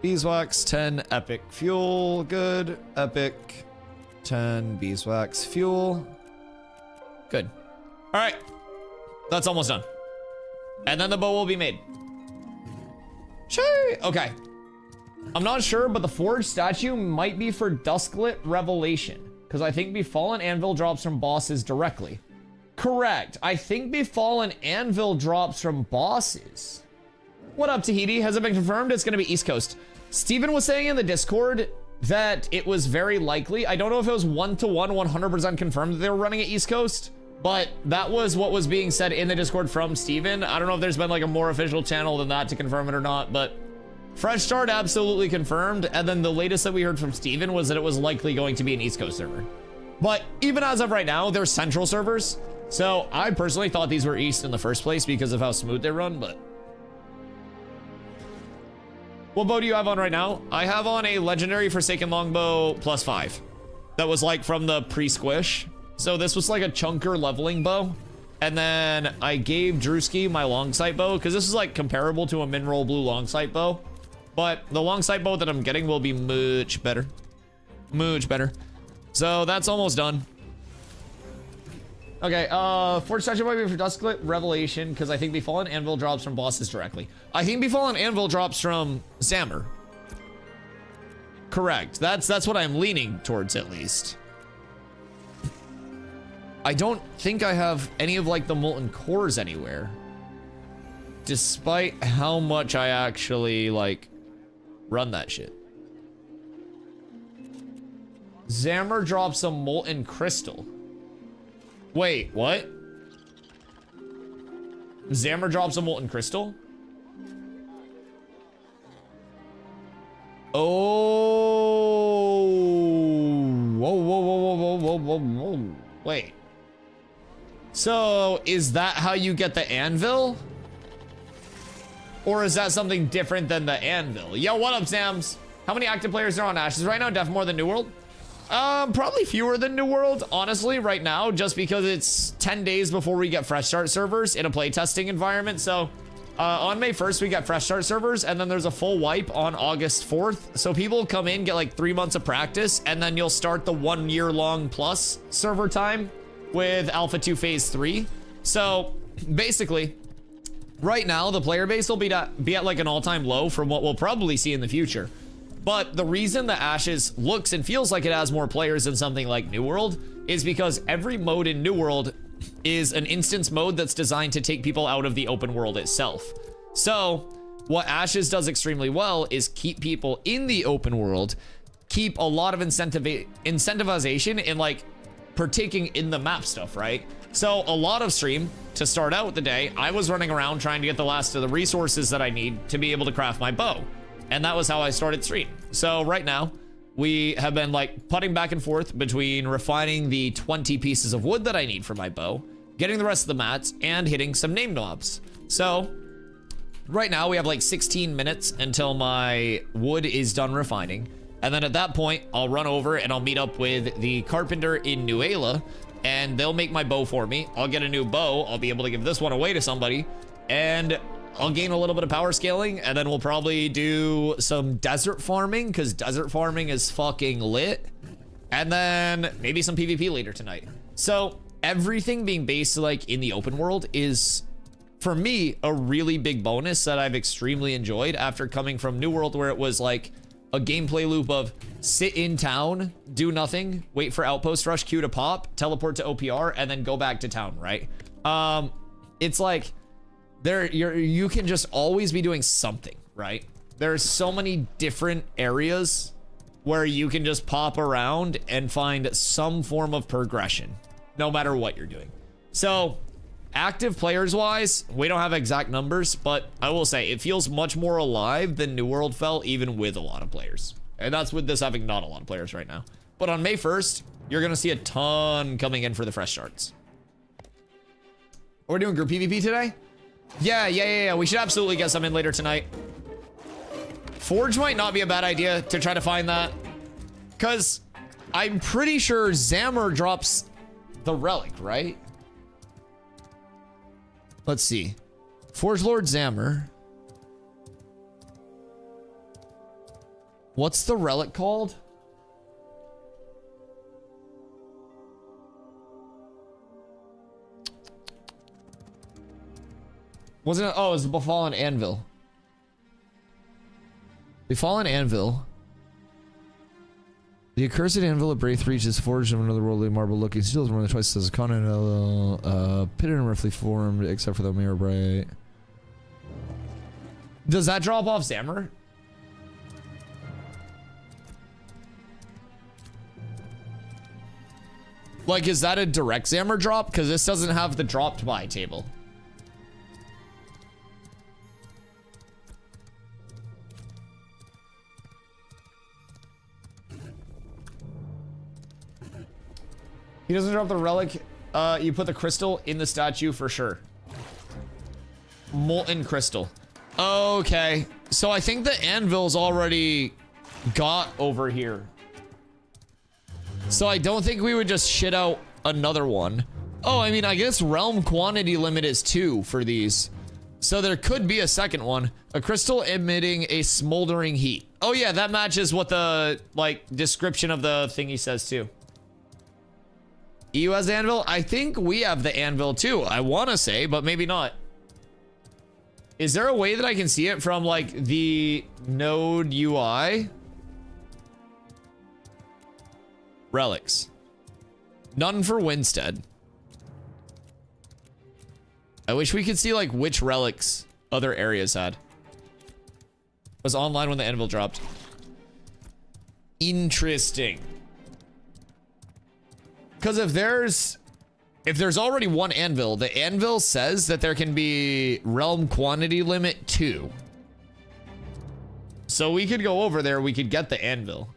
Beeswax 10, epic fuel, good. Epic 10, beeswax fuel. Good. All right, that's almost done. And then the bow will be made. Shay! Okay. I'm not sure, but the Forge statue might be for Dusklit Revelation, because I think Befallen Anvil drops from bosses directly. Correct. I think Befallen Anvil drops from bosses. What up, Tahiti? Has it been confirmed? It's going to be East Coast. Steven was saying in the Discord that it was very likely. I don't know if it was 1-to-1, 100% confirmed that they were running at East Coast, but that was what was being said in the Discord from Steven. I don't know if there's been like a more official channel than that to confirm it or not, but Fresh Start absolutely confirmed. And then the latest that we heard from Steven was that it was likely going to be an East Coast server. But even as of right now, they're central servers. So I personally thought these were East in the first place because of how smooth they run, but... What bow do you have on right now? I have on a legendary Forsaken Longbow +5. That was like from the pre-squish. So this was like a chunker leveling bow. And then I gave Drewski my long sight bow because this is like comparable to a mineral blue long sight bow. But the long sight bow that I'm getting will be much better. Much better. So that's almost done. Okay, Forge statue might be for Dusklit Revelation because I think Befallen Anvil drops from bosses directly. I think Befallen Anvil drops from Zammer. Correct. That's what I'm leaning towards at least. I don't think I have any of like the molten cores anywhere. Despite how much I actually like run that shit. Zammer drops a molten crystal. Wait, what? Zammer drops a molten crystal? Oh. Whoa, whoa, whoa, whoa, whoa, whoa, whoa, whoa. Wait. So is that how you get the anvil? Or is that something different than the anvil? Yo, what up, Sams? How many active players are on Ashes right now? Def more than New World? Probably fewer than New World, honestly, right now, just because it's 10 days before we get fresh start servers in a playtesting environment. So on May 1st, we get fresh start servers, and then there's a full wipe on August 4th. So people come in, get like 3 months of practice, and then you'll start the 1 year long plus server time with Alpha 2 Phase 3. So basically, right now, the player base will be at like an all-time low from what we'll probably see in the future. But the reason the Ashes looks and feels like it has more players than something like New World is because every mode in New World is an instance mode that's designed to take people out of the open world itself. So what Ashes does extremely well is keep people in the open world, keep a lot of incentivization in like partaking in the map stuff, right? So a lot of stream, to start out the day, I was running around trying to get the last of the resources that I need to be able to craft my bow. And that was how I started stream. So right now, we have been like putting back and forth between refining the 20 pieces of wood that I need for my bow, getting the rest of the mats, and hitting some name knobs. So right now we have like 16 minutes until my wood is done refining. And then at that point, I'll run over and I'll meet up with the carpenter in Nuela, and they'll make my bow for me. I'll get a new bow. I'll be able to give this one away to somebody, and I'll gain a little bit of power scaling, and then we'll probably do some desert farming, because desert farming is fucking lit. And then maybe some PvP later tonight. So everything being based like in the open world is, for me, a really big bonus that I've extremely enjoyed after coming from New World, where it was like a gameplay loop of sit in town, do nothing, wait for outpost rush queue to pop, teleport to OPR, and then go back to town, right? It's like you can just always be doing something, right? There's so many different areas where you can just pop around and find some form of progression, no matter what you're doing. So active players wise, we don't have exact numbers, but I will say it feels much more alive than New World felt, even with a lot of players. And that's with this having not a lot of players right now. But on May 1st, you're gonna see a ton coming in for the fresh starts. We're doing group PvP today? Yeah. We should absolutely get some in later tonight. Forge might not be a bad idea to try to find that, because I'm pretty sure Zammer drops the relic, right? Let's see. Forge Lord Zammer. What's the relic called? Wasn't it? Oh, it was the Befallen Anvil. Befallen Anvil. The accursed anvil of Braith reaches forged of another worldly marble looking steel is more than twice as continental, pitted and roughly formed, except for the mirror bright. Does that drop off Zammer? Like, is that a direct Zammer drop? Because this doesn't have the dropped by table. He doesn't drop the relic. You put the crystal in the statue for sure. Molten crystal. Okay. So I think the anvil's already got over here. So I don't think we would just shit out another one. Oh, I mean, I guess realm quantity limit is 2 for these. So there could be a second one. A crystal emitting a smoldering heat. Oh yeah, that matches what the, like, description of the thingy says too. EU has the anvil? I think we have the anvil too. I want to say, but maybe not. Is there a way that I can see it from like the node UI? Relics. None for Winstead. I wish we could see like which relics other areas had. Was online when the anvil dropped. Interesting. Because if there's already one anvil, the anvil says that there can be realm quantity limit 2. So we could go over there, we could get the anvil.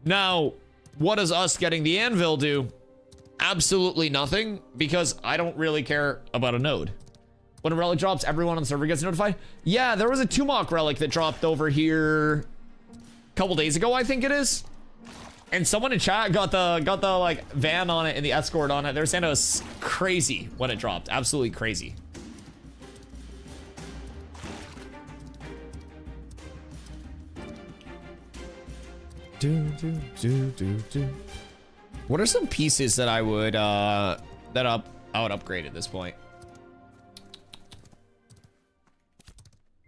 Now, what does us getting the anvil do? absolutely nothing because I don't really care about a node. When a relic drops, everyone on the server gets notified. Yeah, there was a Tumok relic that dropped over here a couple days ago, I think it is. And someone in chat got the like van on it and the escort on it. They were saying it was crazy when it dropped. Absolutely crazy. What are some pieces that I would upgrade at this point?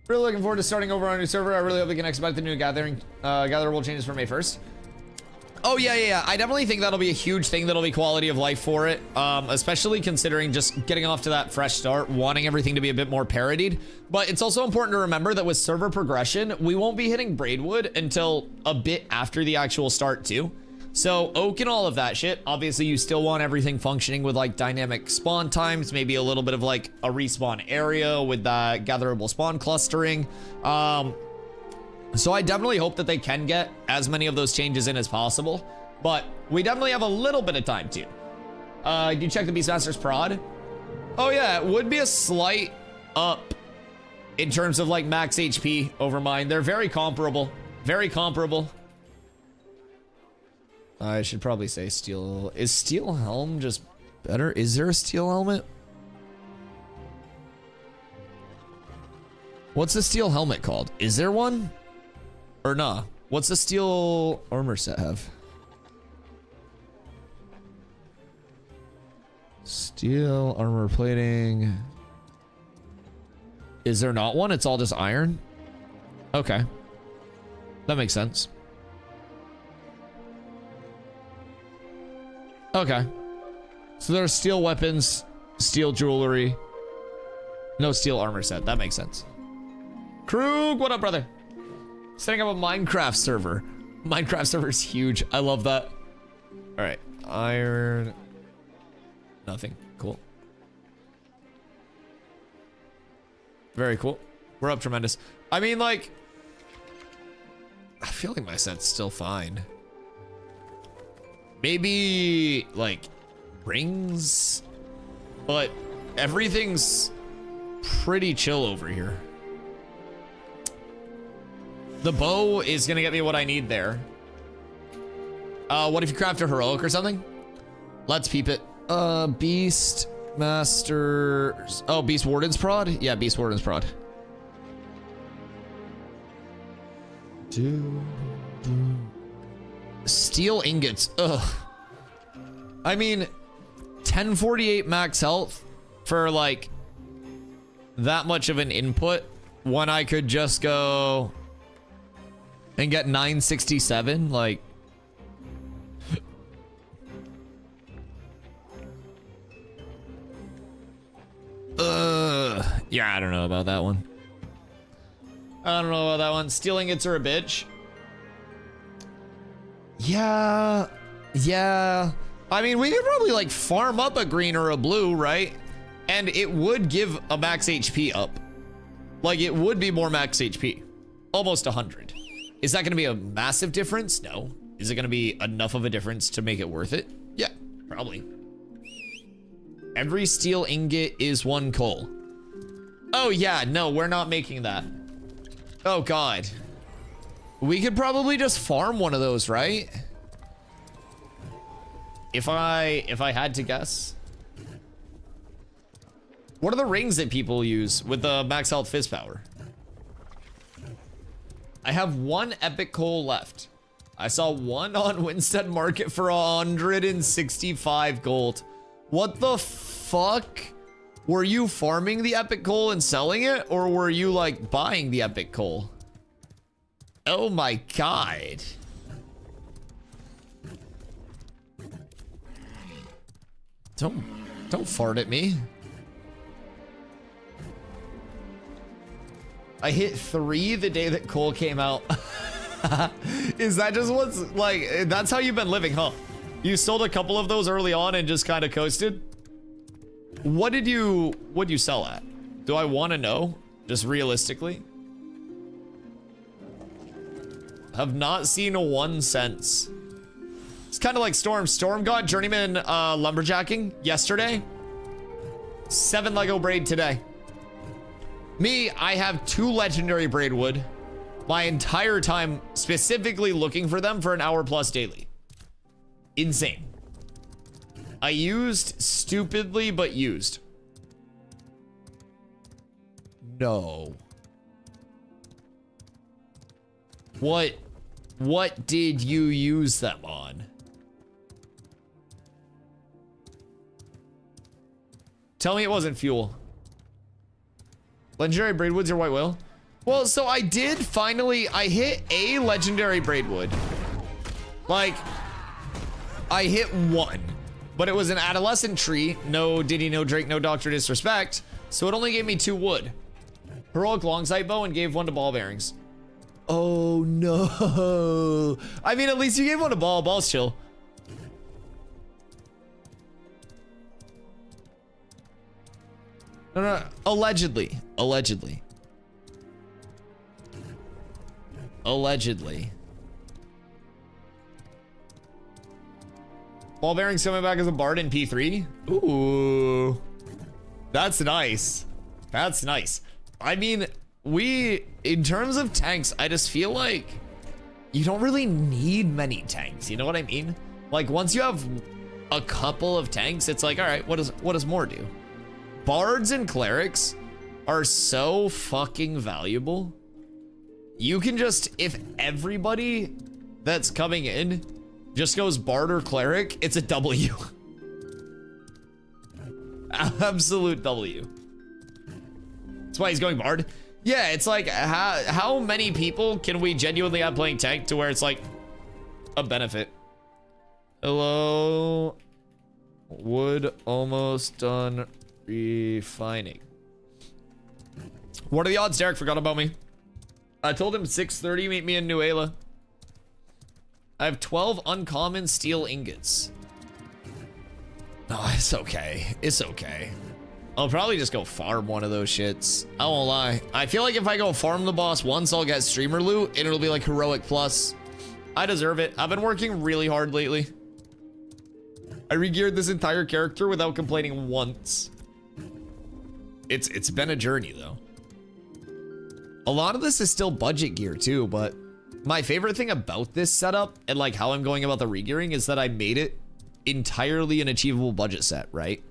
Really looking forward to starting over on a new server. I really hope they can expect the new gatherable changes for May 1st. Oh yeah. I definitely think that'll be a huge thing. That'll be quality of life for it. Especially considering just getting off to that fresh start, wanting everything to be a bit more parodied. But it's also important to remember that with server progression, we won't be hitting Braidwood until a bit after the actual start too. So oak and all of that shit, obviously you still want everything functioning with like dynamic spawn times, maybe a little bit of like a respawn area with that gatherable spawn clustering. So I definitely hope that they can get as many of those changes in as possible, but we definitely have a little bit of time too. Did you check the Beastmaster's prod? Oh yeah, it would be a slight up in terms of like max HP over mine. They're very comparable, very comparable. I should probably say steel. Is steel helm just better? Is there a steel helmet? What's the steel helmet called? Is there one? Or nah? What's the steel armor set have? Steel armor plating. Is there not one? It's all just iron? Okay. That makes sense. Okay. So there are steel weapons, steel jewelry, no steel armor set. That makes sense. Krug, what up, brother? Setting up a Minecraft server. Minecraft server is huge. I love that. All right. Iron. Nothing. Cool. Very cool. We're up tremendous. I mean, like, I feel like my set's still fine. Maybe like rings, but everything's pretty chill over here. The bow is gonna get me what I need there. What if you craft a heroic or something? Let's peep it. Beast Masters. Oh, Beast Warden's prod? Yeah, Beast Warden's prod. Steel ingots. Ugh. I mean, 1048 max health for like that much of an input when I could just go and get 967, like. Yeah, I don't know about that one. I don't know about that one. Steel ingots are a bitch. Yeah. I mean, we could probably like farm up a green or a blue, right? And it would give a max HP up. Like it would be more max HP. Almost 100. Is that gonna be a massive difference? No. Is it gonna be enough of a difference to make it worth it? Yeah, probably. Every steel ingot is 1 coal. Oh yeah, no, we're not making that. Oh God. We could probably just farm one of those, right? If I had to guess. What are the rings that people use with the max health fizz power? I have 1 epic coal left. I saw one on Winstead Market for 165 gold. What the fuck? Were you farming the epic coal and selling it? Or were you like buying the epic coal? Oh my God. Don't fart at me. I hit 3 the day that coal came out. Is that just what's like, that's how you've been living, huh? You sold a couple of those early on and just kind of coasted? What'd you sell at? Do I want to know? Just realistically? Have not seen 1 since. It's kind of like Storm. Storm got Journeyman Lumberjacking yesterday. 7 Lego braid today. Me, I have 2 legendary braid wood. My entire time specifically looking for them for an hour plus daily. Insane. I used stupidly, but used. No. What did you use them on? Tell me it wasn't fuel. Legendary braidwoods or white whale? Well, so I did finally, I hit a legendary braidwood. Like, I hit 1, but it was an adolescent tree. No Diddy, no Drake, no Dr. Disrespect. So it only gave me 2 wood. Heroic longsight bow and gave 1 to ball bearings. Oh no. I mean, at least you gave 1 to ball. Ball's chill. No. Allegedly. Ball bearings coming back as a bard in P3. Ooh. That's nice. That's nice. I mean, in terms of tanks, I just feel like you don't really need many tanks. You know what I mean? Like, once you have a couple of tanks, it's like, all right, what does more do? Bards and clerics are so fucking valuable. You can just, if everybody that's coming in just goes bard or cleric, it's a W. Absolute W. That's why he's going bard. Yeah, it's like, how many people can we genuinely have playing tank to where it's like a benefit? Hello. Wood almost done refining. What are the odds Derek forgot about me? I told him 6:30, meet me in Nuela. I have 12 uncommon steel ingots. Oh, it's okay. It's okay. I'll probably just go farm one of those shits. I won't lie. I feel like if I go farm the boss once, I'll get streamer loot and it'll be like heroic plus. I deserve it. I've been working really hard lately. I regeared this entire character without complaining once. It's been a journey though. A lot of this is still budget gear too, but my favorite thing about this setup and like how I'm going about the regearing is that I made it entirely an achievable budget set, right?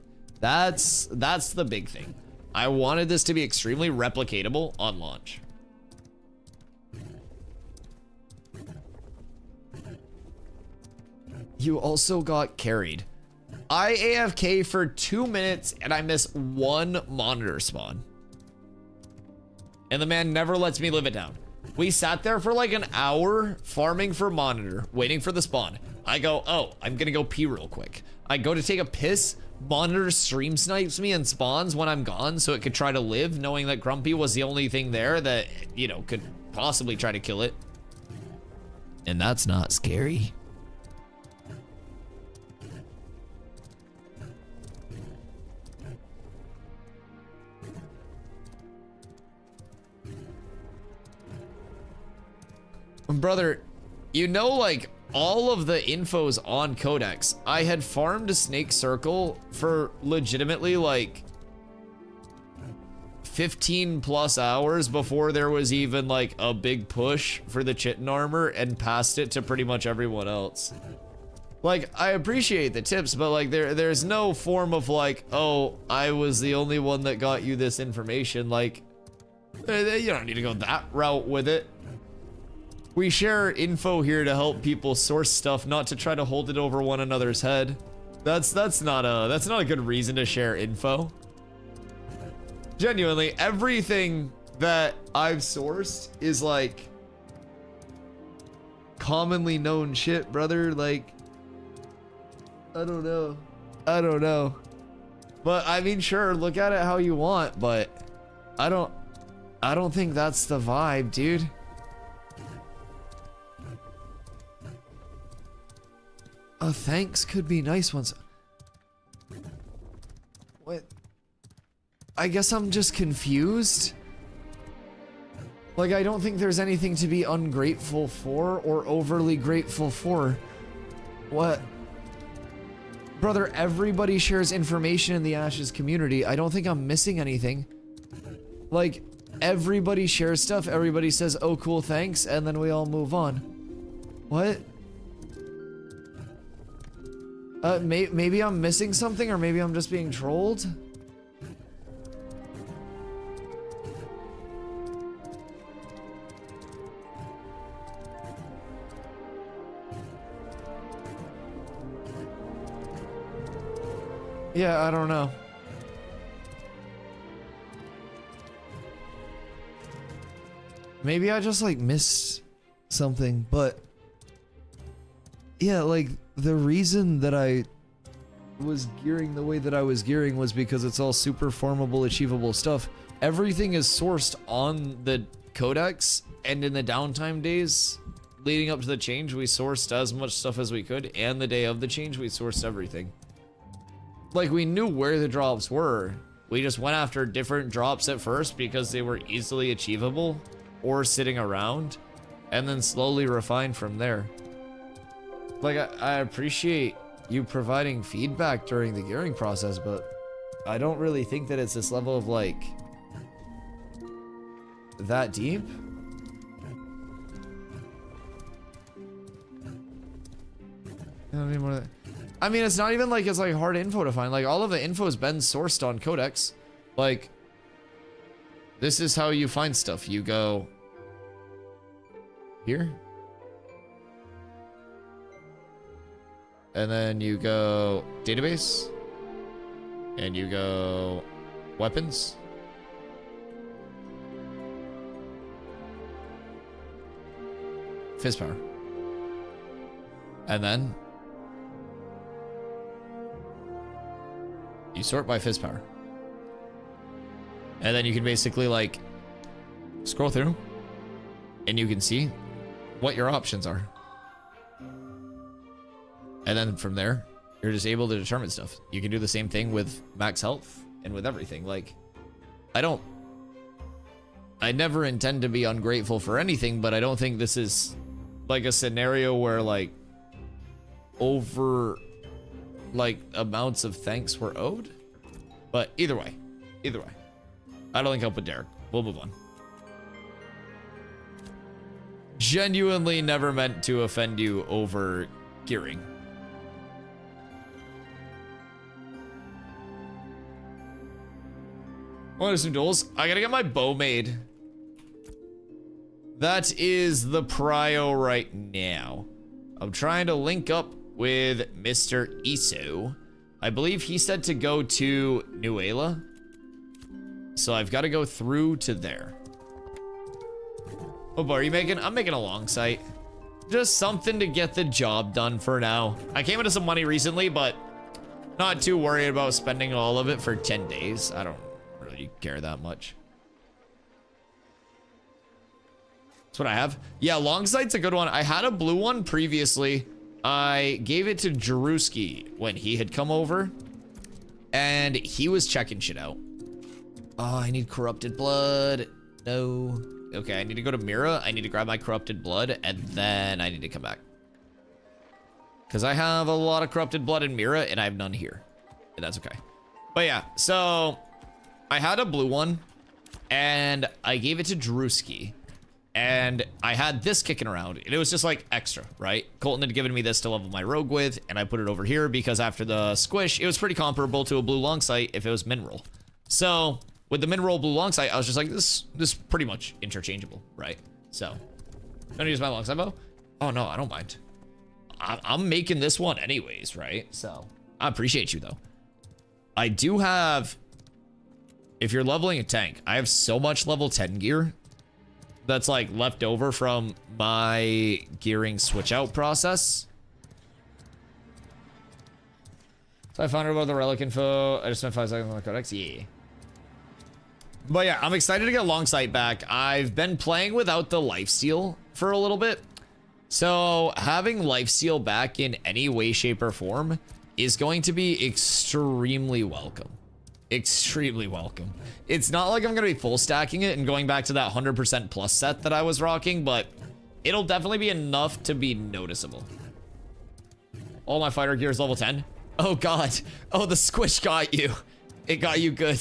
That's the big thing. I wanted this to be extremely replicatable on launch. You also got carried. I AFK for 2 minutes and I miss 1 monitor spawn. And the man never lets me live it down. We sat there for like an hour farming for monitor, waiting for the spawn. I go, oh, I'm gonna go pee real quick. I go to take a piss. Monitor stream snipes me and spawns when I'm gone so it could try to live, knowing that Grumpy was the only thing there that, you know, could possibly try to kill it. And that's not scary. Brother, you know, like, all of the info's on Codex. I had farmed a snake circle for legitimately like 15 plus hours before there was even like a big push for the chitin armor and passed it to pretty much everyone else. Like, I appreciate the tips, but like there's no form of like, oh, I was the only one that got you this information. Like, you don't need to go that route with it. We share info here to help people source stuff, not to try to hold it over one another's head. That's not a good reason to share info. Genuinely, everything that I've sourced is like commonly known shit, brother. Like, I don't know. But I mean, sure, look at it how you want, but I don't think that's the vibe, dude. Thanks could be nice ones. What? I guess I'm just confused. Like, I don't think there's anything to be ungrateful for or overly grateful for. What? Brother, everybody shares information in the Ashes community. I don't think I'm missing anything. Like, everybody shares stuff. Everybody says, oh, cool, thanks. And then we all move on. What? Maybe I'm missing something, or maybe I'm just being trolled. Yeah, I don't know. Maybe I just like missed something, but yeah, like the reason that I was gearing the way that I was gearing was because it's all super farmable, achievable stuff. Everything is sourced on the codex, and in the downtime days leading up to the change, we sourced as much stuff as we could, and the day of the change, we sourced everything. Like, we knew where the drops were. We just went after different drops at first because they were easily achievable or sitting around, and then slowly refined from there. Like, I appreciate you providing feedback during the gearing process, but I don't really think that it's this level of, like, that deep. I mean, it's not even like it's like hard info to find. Like, all of the info has been sourced on Codex. Like, this is how you find stuff. You go here, and then you go database, and you go weapons, fizz power, and then you sort by fizz power. And then you can basically like scroll through and you can see what your options are. And then from there, you're just able to determine stuff. You can do the same thing with max health and with everything. Like, I never intend to be ungrateful for anything, but I don't think this is like a scenario where like over like amounts of thanks were owed. But either way, I don't think I'll put Derek. We'll move on. Genuinely never meant to offend you over gearing. Want to do some duels? I gotta get my bow made. That is the prio right now. I'm trying to link up with Mr. Iso. I believe he said to go to Nuela. So I've got to go through to there. What bow are you making? I'm making a long sight. Just something to get the job done for now. I came into some money recently, but not too worried about spending all of it for 10 days. I don't really care that much. That's what I have. Yeah, long sight's a good one. I had a blue one previously. I gave it to Jaruski when he had come over, and he was checking shit out. Oh, I need corrupted blood. No. Okay, I need to go to Mira. I need to grab my corrupted blood, and then I need to come back. Because I have a lot of corrupted blood in Mira, and I have none here. And that's okay. But yeah, so I had a blue one, and I gave it to Jaruski. And I had this kicking around, and it was just like extra, right? Colton had given me this to level my rogue with, and I put it over here because after the squish, it was pretty comparable to a blue long sight if it was mineral. So with the mineral blue long sight, I was just like, this is pretty much interchangeable, right? So, gonna use my long sight bow? Oh no, I don't mind. I'm making this one anyways, right? So I appreciate you though. I do have, if you're leveling a tank, I have so much level 10 gear that's like left over from my gearing switch out process. So I found out about the relic info. I just spent 5 seconds on the codex. Yeah. But yeah, I'm excited to get long sight back. I've been playing without the lifesteal for a little bit. So having lifesteal back in any way, shape, or form is going to be extremely welcome. Extremely welcome. It's not like I'm gonna be full stacking it and going back to that 100% plus set that I was rocking, but it'll definitely be enough to be noticeable. All my fighter gear is level 10. Oh god. Oh, the squish got you. It got you good.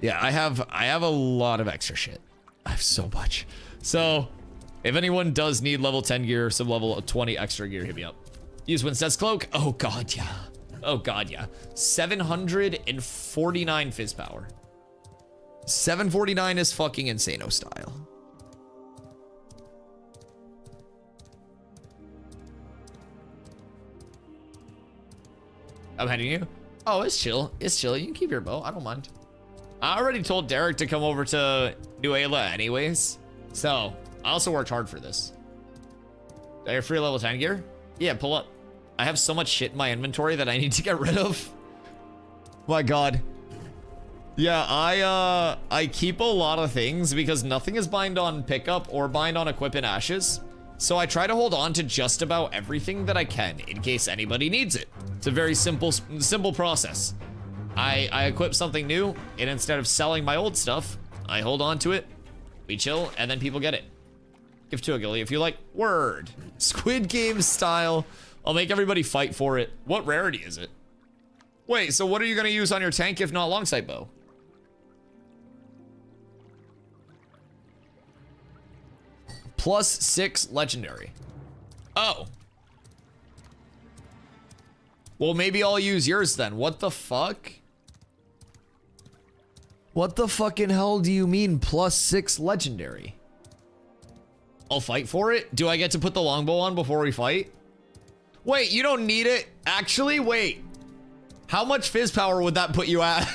Yeah, I have a lot of extra shit. I have so much. So, if anyone does need level 10 gear, some level 20 extra gear, hit me up. Use Winstead's cloak. Oh god, yeah. Oh god, yeah. 749 fizz power. 749 is fucking insano style. I'm heading you. Oh, it's chill. It's chill. You can keep your bow. I don't mind. I already told Derek to come over to New Ayla anyways. So, I also worked hard for this. Do I have free level 10 gear? Yeah, pull up. I have so much shit in my inventory that I need to get rid of. My god. Yeah, I keep a lot of things because nothing is bind on pickup or bind on equip in ashes. So I try to hold on to just about everything that I can in case anybody needs it. It's a very simple process. I equip something new, and instead of selling my old stuff, I hold on to it, we chill, and then people get it. Give to a gilly if you like. Word. Squid Game style. I'll make everybody fight for it. What rarity is it? Wait, so what are you gonna use on your tank if not long sight bow? +6 legendary. Oh. Well, maybe I'll use yours then. What the fuck? What the fucking hell do you mean +6 legendary? I'll fight for it? Do I get to put the longbow on before we fight? Wait, you don't need it? Actually, wait. How much fizz power would that put you at?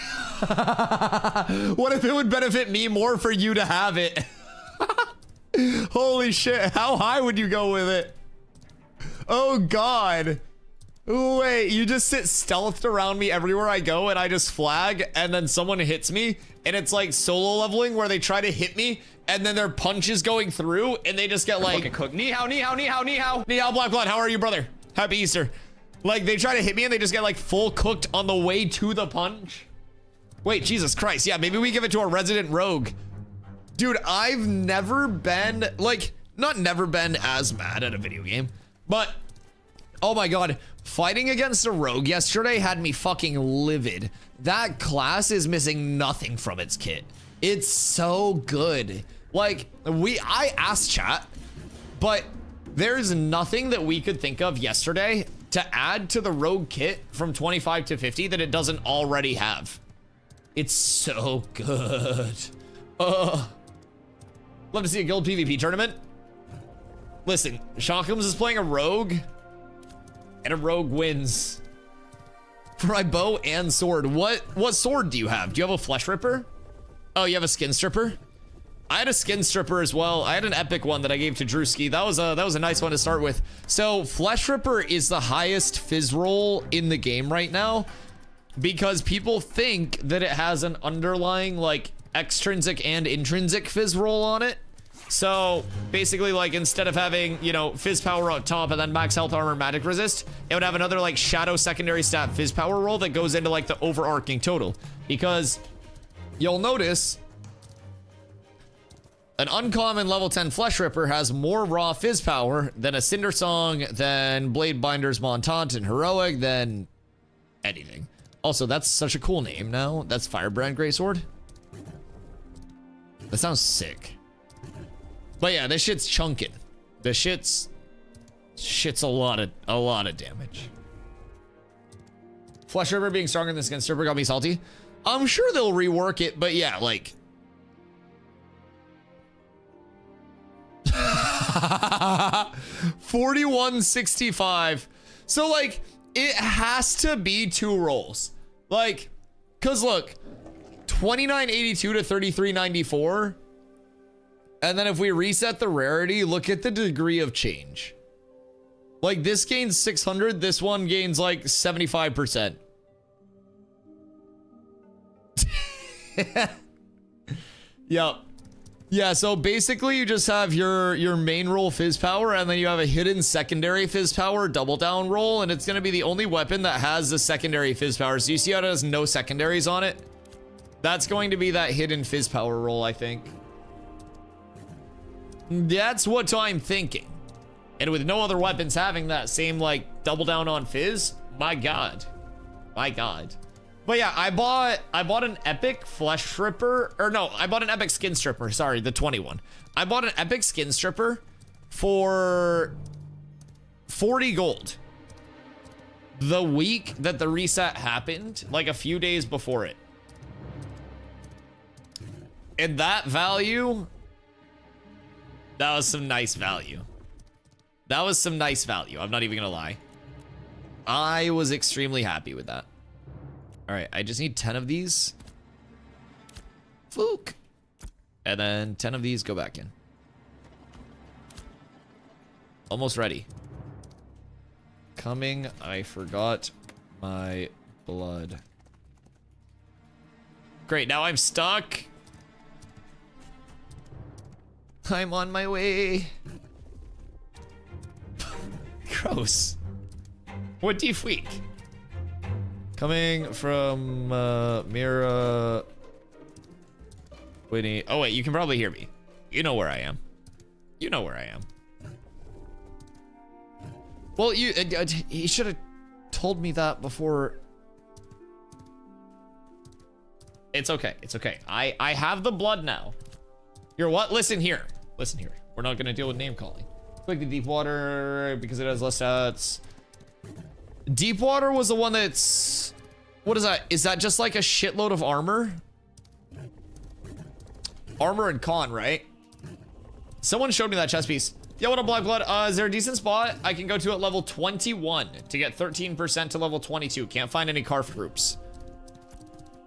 What if it would benefit me more for you to have it? Holy shit, how high would you go with it? Oh god. Wait, you just sit stealthed around me everywhere I go and I just flag and then someone hits me and it's like solo leveling where they try to hit me and then their punch is going through and they just get like cooked. Ni hao, ni hao, ni hao, ni hao. Ni hao, Black Blood, how are you, brother? Happy Easter. Like they try to hit me and they just get like full cooked on the way to the punch. Wait, Jesus Christ. Yeah, maybe we give it to a resident rogue. Dude, I've never been, like, not never been as mad at a video game, but, oh my god, fighting against a rogue yesterday had me fucking livid. That class is missing nothing from its kit. It's so good. Like, I asked chat, but there's nothing that we could think of yesterday to add to the rogue kit from 25 to 50 that it doesn't already have. It's so good. Love to see a guild PvP tournament. Listen, Shockums is playing a rogue, and a rogue wins. For my bow and sword. What sword do you have? Do you have a flesh ripper? Oh, you have a skin stripper? I had a skin stripper as well. I had an epic one that I gave to Drewski. That was a nice one to start with. So flesh ripper is the highest fizz roll in the game right now because people think that it has an underlying like extrinsic and intrinsic fizz roll on it. So basically, like, instead of having, you know, fizz power up top and then max health, armor, magic resist, it would have another like shadow secondary stat fizz power roll that goes into like the overarching total. Because you'll notice an uncommon level 10 flesh ripper has more raw fizz power than a cinder song, than blade binders montant and heroic, than anything. Also, that's such a cool name now. That's Firebrand Greysword. That sounds sick. But yeah, this shit's chunking. This shit's a lot of damage. Flesh River being stronger than Skin Stripper got me salty. I'm sure they'll rework it, but yeah, like 4165. So like it has to be 2 rolls. Like, cause look, 2982 to 3394. And then if we reset the rarity, look at the degree of change. Like this gains 600, this one gains like 75%. Yep. Yeah, so basically you just have your main roll fizz power and then you have a hidden secondary fizz power double down roll, and it's gonna be the only weapon that has the secondary fizz power. So you see how it has no secondaries on it? That's going to be that hidden fizz power roll, I think. That's what I'm thinking. And with no other weapons having that same like double down on fizz, my god. My god. But yeah, I bought an epic flesh stripper, or no, I bought an epic skin stripper, sorry, the 21. I bought an epic skin stripper for 40 gold. The week that the reset happened, like a few days before it. And that value, that was some nice value. That was some nice value, I'm not even gonna lie. I was extremely happy with that. All right, I just need 10 of these. Fluke. And then 10 of these go back in. Almost ready. Coming, I forgot my blood. Great, now I'm stuck. I'm on my way. Gross. What do you freak? Coming from Mira. Whitney. Oh wait, you can probably hear me. You know where I am. You know where I am. Well, he should have told me that before. It's okay. It's okay. I have the blood now. You're what? Listen here. Listen here. We're not gonna deal with name calling. Click the deep water because it has less stats. Deep water was the one that's, what is that? Is that just like a shitload of armor? Armor and con, right? Someone showed me that chest piece. Yo, what up, Black Blood? Is there a decent spot I can go to at level 21 to get 13% to level 22? Can't find any Carf groups.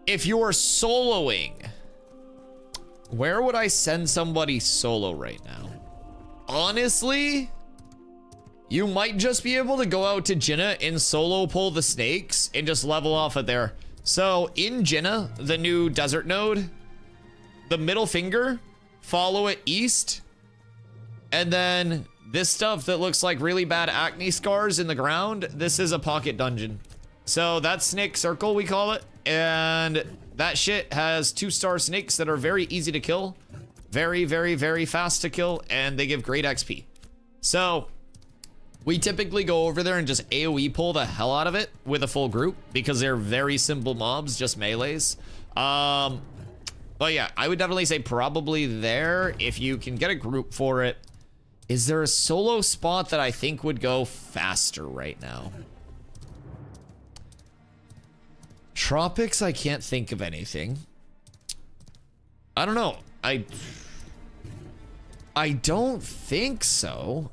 If you're soloing, where would I send somebody solo right now? Honestly, you might just be able to go out to Jinnah and solo pull the snakes and just level off of there. So in Jinnah, the new desert node, the middle finger, follow it east. And then this stuff that looks like really bad acne scars in the ground, this is a pocket dungeon. So that's snake circle, we call it. And that shit has 2-star snakes that are very easy to kill. Very, very, very fast to kill. And they give great XP. So we typically go over there and just AoE pull the hell out of it with a full group because they're very simple mobs, just melees. But yeah, I would definitely say probably there if you can get a group for it. Is there a solo spot that I think would go faster right now? Tropics, I can't think of anything. I don't know. I don't think so.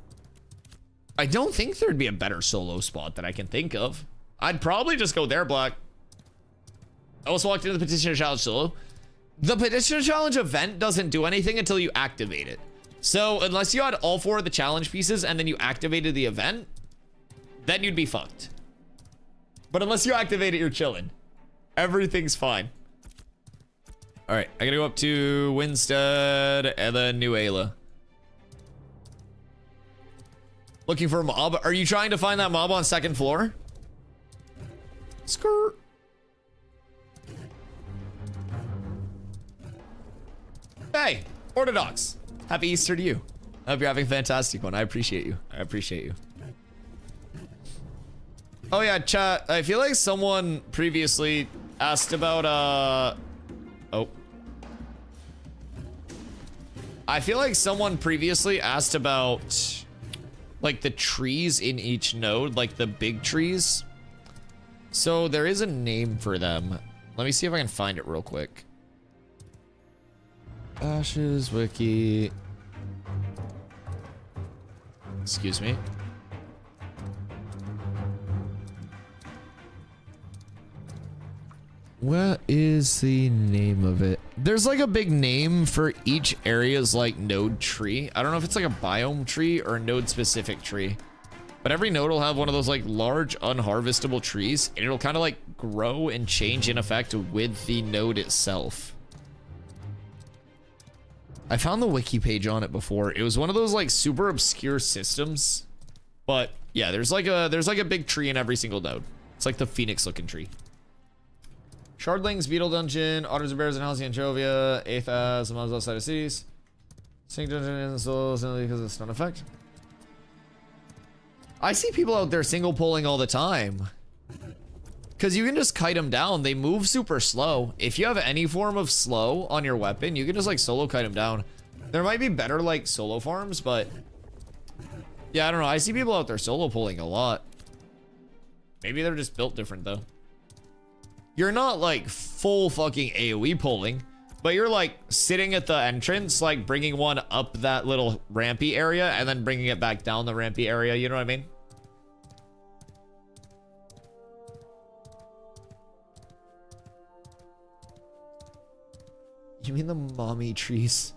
I don't think there'd be a better solo spot that I can think of. I'd probably just go there, Black. I also walked into the Petitioner Challenge solo. The Petitioner Challenge event doesn't do anything until you activate it. So unless you had all 4 of the challenge pieces and then you activated the event, then you'd be fucked. But unless you activate it, you're chilling. Everything's fine. All right, I gotta go up to Winstead and then New Ayla. Looking for a mob. Are you trying to find that mob on 2nd floor? Skirt. Hey, Orthodox. Happy Easter to you. I hope you're having a fantastic one. I appreciate you. I appreciate you. Oh yeah, chat. I feel like someone previously asked about, oh. I feel like someone previously asked about, like, the trees in each node, like the big trees. So there is a name for them. Let me see if I can find it real quick. Ashes wiki. Excuse me. What is the name of it? There's like a big name for each area's like node tree. I don't know if it's like a biome tree or a node specific tree, but every node will have one of those like large unharvestable trees and it'll kind of like grow and change in effect with the node itself. I found the wiki page on it before. It was one of those like super obscure systems, but yeah, there's like a big tree in every single node. It's like the Phoenix looking tree. Shardlings, Beetle Dungeon, Otters and Bears in Halcyon, Jovia, Aethas, and mobs outside of cities. Sync Dungeon and Souls because it's not effect. I see people out there single pulling all the time. Because you can just kite them down. They move super slow. If you have any form of slow on your weapon, you can just like solo kite them down. There might be better like solo farms, but yeah, I don't know. I see people out there solo pulling a lot. Maybe they're just built different though. You're not like full fucking AoE pulling, but you're like sitting at the entrance, like bringing one up that little rampy area and then bringing it back down the rampy area. You know what I mean? You mean the mommy trees?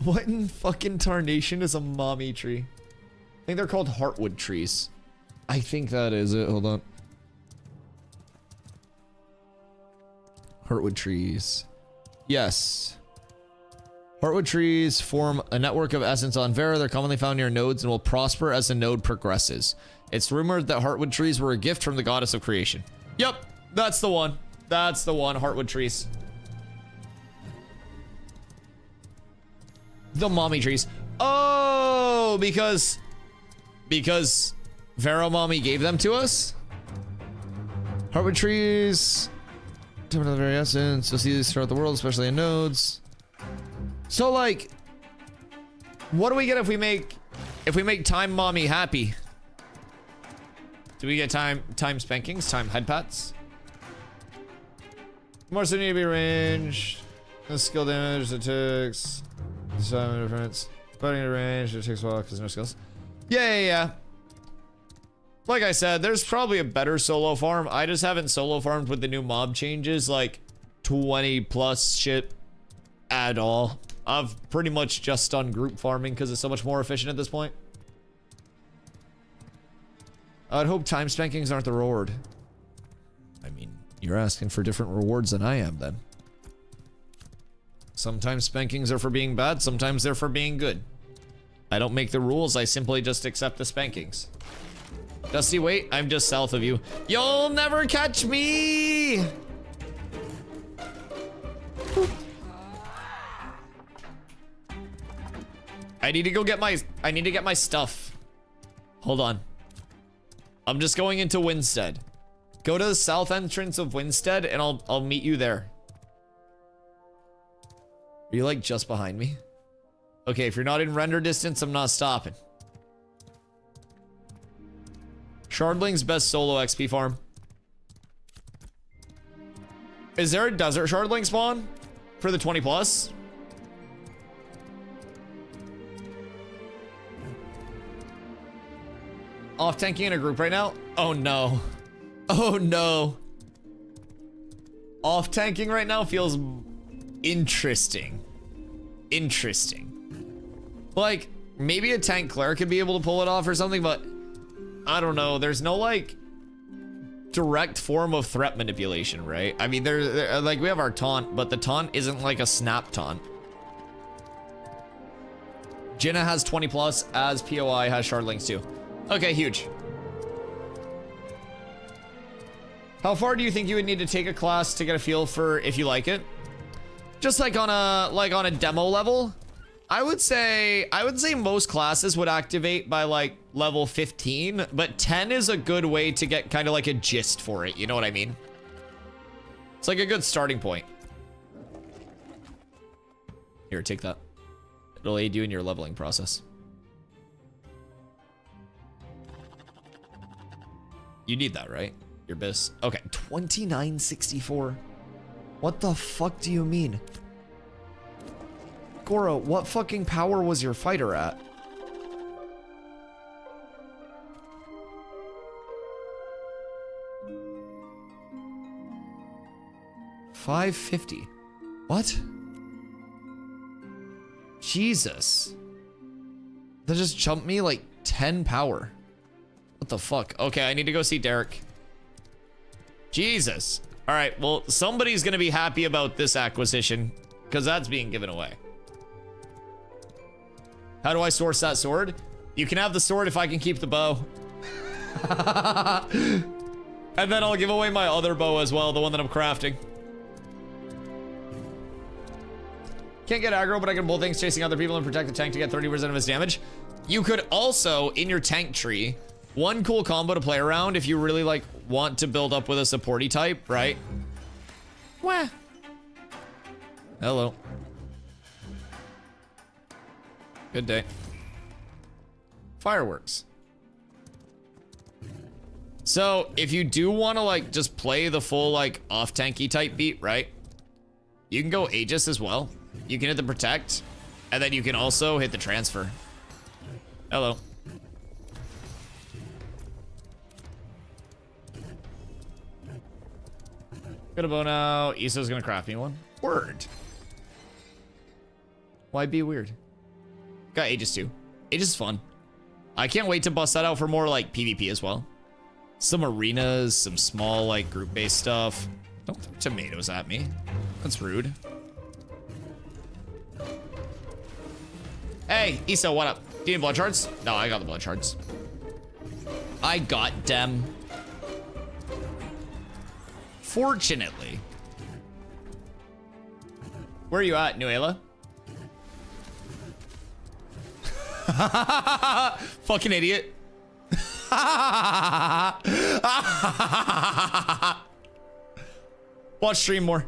What in fucking tarnation is a mommy tree? I think they're called heartwood trees. I think that is it. Hold on. Heartwood trees. Yes. Heartwood trees form a network of essence on Vera. They're commonly found near nodes and will prosper as the node progresses. It's rumored that heartwood trees were a gift from the goddess of creation. Yep, that's the one. That's the one. Heartwood trees. The mommy trees. Oh, because Vero mommy gave them to us. Heartwood trees. Of the very essence. You'll see these throughout the world, especially in nodes. So like, what do we get if we make time mommy happy? Do we get time spankings, time head pats? More so need to be ranged. No skill damage it takes. Time difference. Fighting at range, it takes a while because no skills. Yeah. Like I said, there's probably a better solo farm. I just haven't solo farmed with the new mob changes, like 20 plus shit at all. I've pretty much just done group farming because it's so much more efficient at this point. I'd hope time spankings aren't the reward. I mean, you're asking for different rewards than I am then. Sometimes spankings are for being bad, sometimes they're for being good. I don't make the rules, I simply just accept the spankings. Dusty, wait, I'm just south of you. You'll never catch me! I need to get my stuff. Hold on. I'm just going into Winstead. Go to the south entrance of Winstead and I'll meet you there. Are you like just behind me? Okay, if you're not in render distance, I'm not stopping. Shardling's best solo XP farm. Is there a desert shardling spawn for the 20 plus? Off tanking in a group right now? Oh no. Oh no. Off tanking right now feels interesting. Like, maybe a tank cleric could be able to pull it off or something, but I don't know. There's no like direct form of threat manipulation, right? I mean, there like we have our taunt, but the taunt isn't like a snap taunt. Jinna has 20 plus, as POI has shardlings too. Okay, huge. How far do you think you would need to take a class to get a feel for if you like it? Just like on a demo level, I would say most classes would activate by like level 15, but 10 is a good way to get kind of like a gist for it. You know what I mean? It's like a good starting point. Here, take that. It'll aid you in your leveling process. You need that, right? Your bis. Okay, 2964. What the fuck do you mean? Goro, what fucking power was your fighter at? $550. What? Jesus. That just jumped me like 10 power. What the fuck? Okay, I need to go see Derek. Jesus. All right, well, somebody's gonna be happy about this acquisition because that's being given away. How do I source that sword? You can have the sword if I can keep the bow. And then I'll give away my other bow as well, the one that I'm crafting. Can't get aggro, but I can pull things chasing other people and protect the tank to get 30% of his damage. You could also, in your tank tree, one cool combo to play around if you really like want to build up with a supporty type, right? Wah. Hello. Good day. Fireworks. So if you do want to like just play the full like off tanky type beat, right? You can go Aegis as well. You can hit the protect, and then you can also hit the transfer. Hello. Gonna bow now. Issa's gonna craft me one. Word. Why be weird? Got Aegis too. Aegis is fun. I can't wait to bust that out for more like PvP as well. Some arenas, some small like group-based stuff. Don't throw tomatoes at me. That's rude. Hey, Issa, what up? Do you need blood shards? No, I got the blood shards. I got them. Fortunately. Where are you at, Nuela? Fucking idiot. Watch stream more.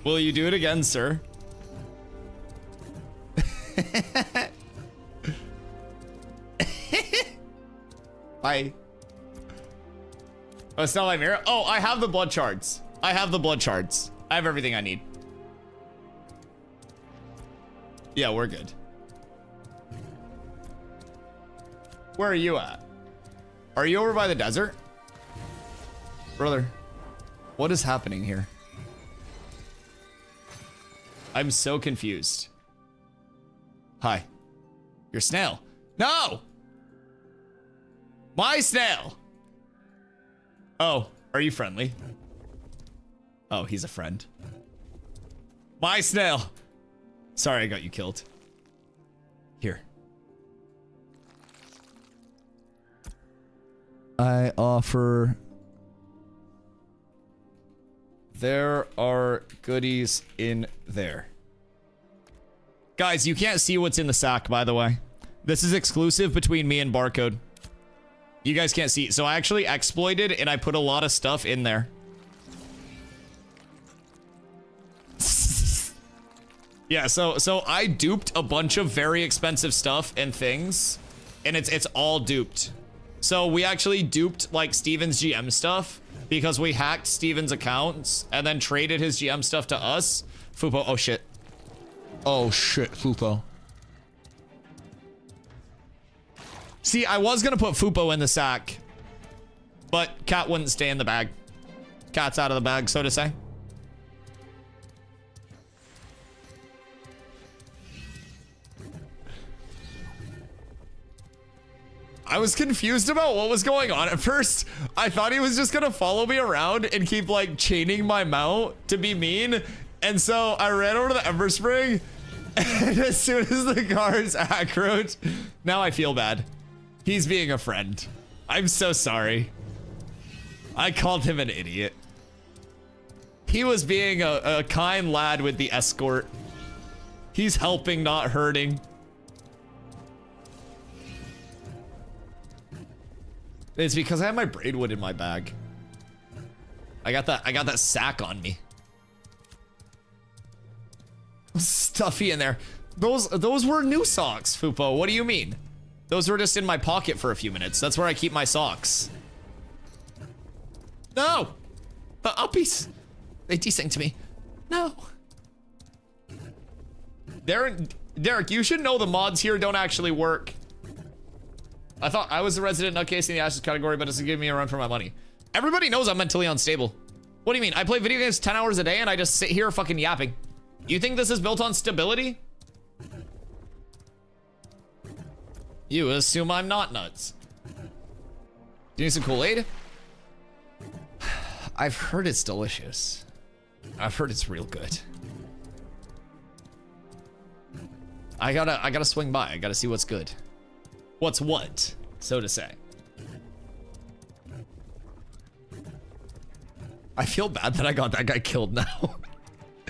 Will you do it again, sir? Bye. Oh, it's not like mirror. Oh, I have the blood shards. I have the blood shards. I have everything I need. Yeah, we're good. Where are you at? Are you over by the desert? Brother, what is happening here? I'm so confused. Hi. Your snail. No! My snail! Oh, are you friendly? Oh, he's a friend. My snail! Sorry I got you killed. Here. I offer... There are goodies in there. Guys, you can't see what's in the sack, by the way. This is exclusive between me and Barcode. You guys can't see it. So I actually exploited and I put a lot of stuff in there. Yeah, so I duped a bunch of very expensive stuff and things, and it's all duped. So we actually duped like Steven's GM stuff because we hacked Steven's accounts and then traded his GM stuff to us. Fupo, oh shit. Oh shit, Fupo. See, I was gonna put Fupo in the sack, but Cat wouldn't stay in the bag. Cat's out of the bag, so to say. I was confused about what was going on at first. I thought he was just gonna follow me around and keep like chaining my mount to be mean. And so I ran over to the Ember Spring, and as soon as the car's acroed, now I feel bad. He's being a friend. I'm so sorry. I called him an idiot. He was being a kind lad with the escort. He's helping, not hurting. It's because I have my braidwood in my bag. I got that sack on me. Stuffy in there. Those were new socks, Fupo. What do you mean? Those were just in my pocket for a few minutes. That's where I keep my socks. No! The uppies! They desynced me. No. Derek, you should know the mods here don't actually work. I thought I was the resident nutcase in the Ashes category, but it's giving me a run for my money. Everybody knows I'm mentally unstable. What do you mean? I play video games 10 hours a day and I just sit here fucking yapping. You think this is built on stability? You assume I'm not nuts. Do you need some Kool-Aid? I've heard it's delicious. I've heard it's real good. I gotta swing by. I gotta see what's good. What's what? so to say. I feel bad that I got that guy killed now.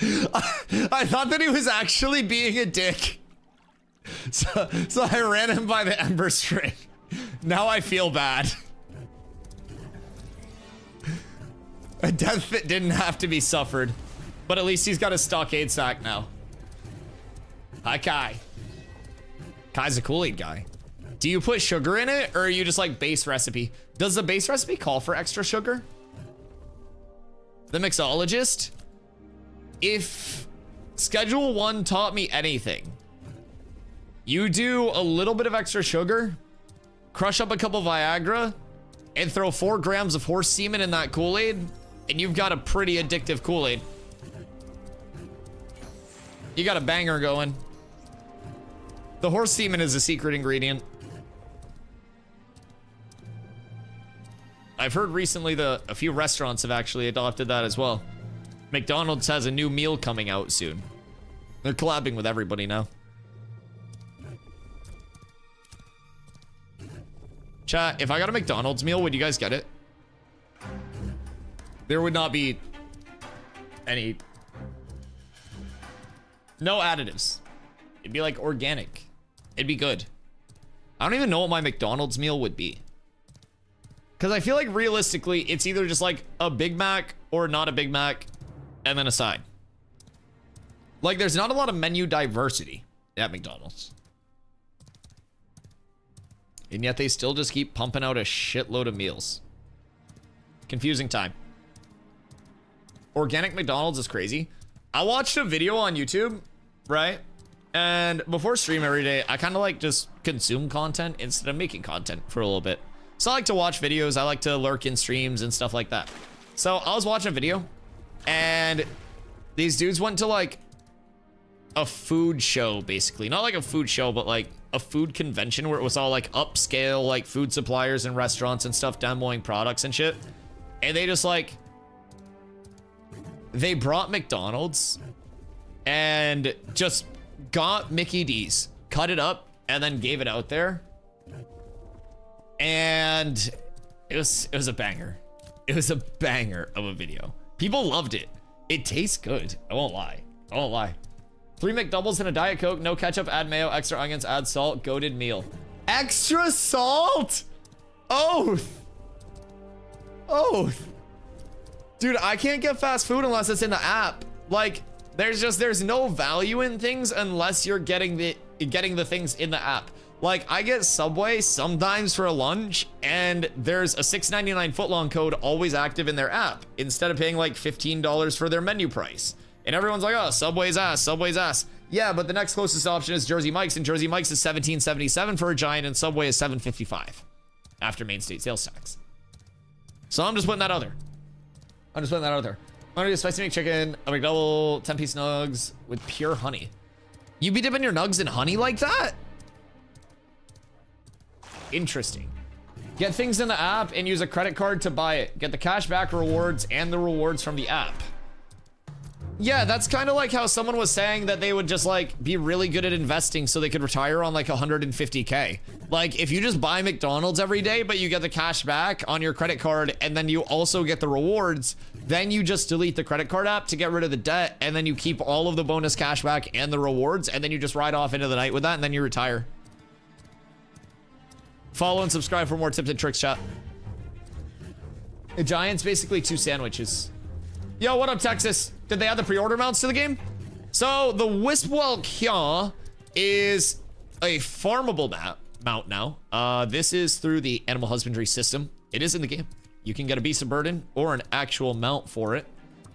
I thought that he was actually being a dick. So I ran him by the Ember String. Now I feel bad. A death that didn't have to be suffered. But at least he's got a stockade sack now. Hi, Kai. Kai's a Kool-Aid guy. Do you put sugar in it, or are you just like base recipe? Does the base recipe call for extra sugar? The mixologist? If Schedule 1 taught me anything, you do a little bit of extra sugar, crush up a couple Viagra, and throw 4 grams of horse semen in that Kool-Aid, and you've got a pretty addictive Kool-Aid. You got a banger going. The horse semen is a secret ingredient. I've heard recently a few restaurants have actually adopted that as well. McDonald's has a new meal coming out soon. They're collabing with everybody now. Chat, if I got a McDonald's meal, would you guys get it? There would not be any... No additives. It'd be like organic. It'd be good. I don't even know what my McDonald's meal would be. Because I feel like realistically, it's either just like a Big Mac or not a Big Mac and then a side. Like there's not a lot of menu diversity at McDonald's. And yet they still just keep pumping out a shitload of meals. Confusing time. Organic McDonald's is crazy. I watched a video on YouTube, right? And before stream every day, I kind of like just consume content instead of making content for a little bit. So I like to watch videos. I like to lurk in streams and stuff like that. So I was watching a video and these dudes went to like a food show, basically. Not like a food show, but like a food convention where it was all like upscale, like food suppliers and restaurants and stuff demoing products and shit. And they just like, they brought McDonald's and just got Mickey D's, cut it up, and then gave it out there. And it was a banger. It was a banger of a video. People loved it. It tastes good. I won't lie. 3 McDoubles and a Diet Coke, no ketchup, add mayo, extra onions, add salt, goated meal. Extra salt? Oath. Dude, I can't get fast food unless it's in the app. Like, there's no value in things unless you're getting the things in the app. Like, I get Subway sometimes for a lunch, and there's a $6.99 footlong code always active in their app instead of paying like $15 for their menu price. And everyone's like, oh, Subway's ass. Yeah, but the next closest option is Jersey Mike's, and Jersey Mike's is $17.77 for a giant, and Subway is $7.55 after main state sales tax. So I'm just putting that out there. I'm gonna do a spicy McChicken, a McDouble, 10-piece nugs with pure honey. You be dipping your nugs in honey like that? Interesting. Get things in the app and use a credit card to buy it. Get the cashback rewards and the rewards from the app. Yeah, that's kind of like how someone was saying that they would just like be really good at investing so they could retire on like 150K. Like if you just buy McDonald's every day, but you get the cash back on your credit card and then you also get the rewards, then you just delete the credit card app to get rid of the debt, and then you keep all of the bonus cash back and the rewards, and then you just ride off into the night with that, and then you retire. Follow and subscribe for more tips and tricks, chat. A Giant's basically 2 sandwiches. Yo, what up, Texas? Did they add the pre-order mounts to the game? So the Wispwell Kya is a farmable mount now. This is through the animal husbandry system. It is in the game. You can get a beast of burden or an actual mount for it.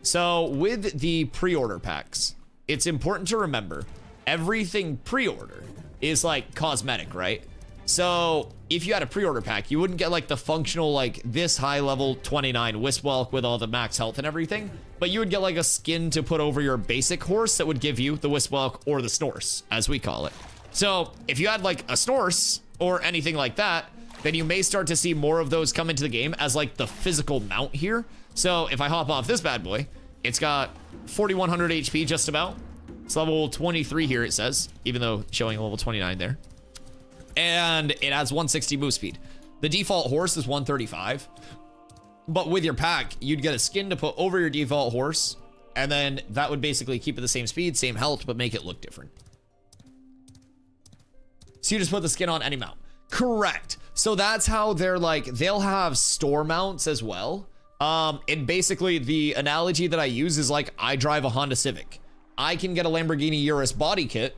So with the pre-order packs, it's important to remember everything pre-order is like cosmetic, right? So if you had a pre-order pack, you wouldn't get like the functional, like this high level 29 Wispwelk with all the max health and everything, but you would get like a skin to put over your basic horse that would give you the Wispwelk or the Snorse, as we call it. So if you had like a Snorse or anything like that, then you may start to see more of those come into the game as like the physical mount here. So if I hop off this bad boy, it's got 4,100 HP just about. It's level 23 here, it says, even though showing a level 29 there. and it has 160 move speed. The default horse is 135, but with your pack, you'd get a skin to put over your default horse, and then that would basically keep it the same speed, same health, but make it look different. So you just put the skin on any mount. Correct. So that's how they're like, they'll have store mounts as well. And basically the analogy that I use is like, I drive a Honda Civic. I can get a Lamborghini Urus body kit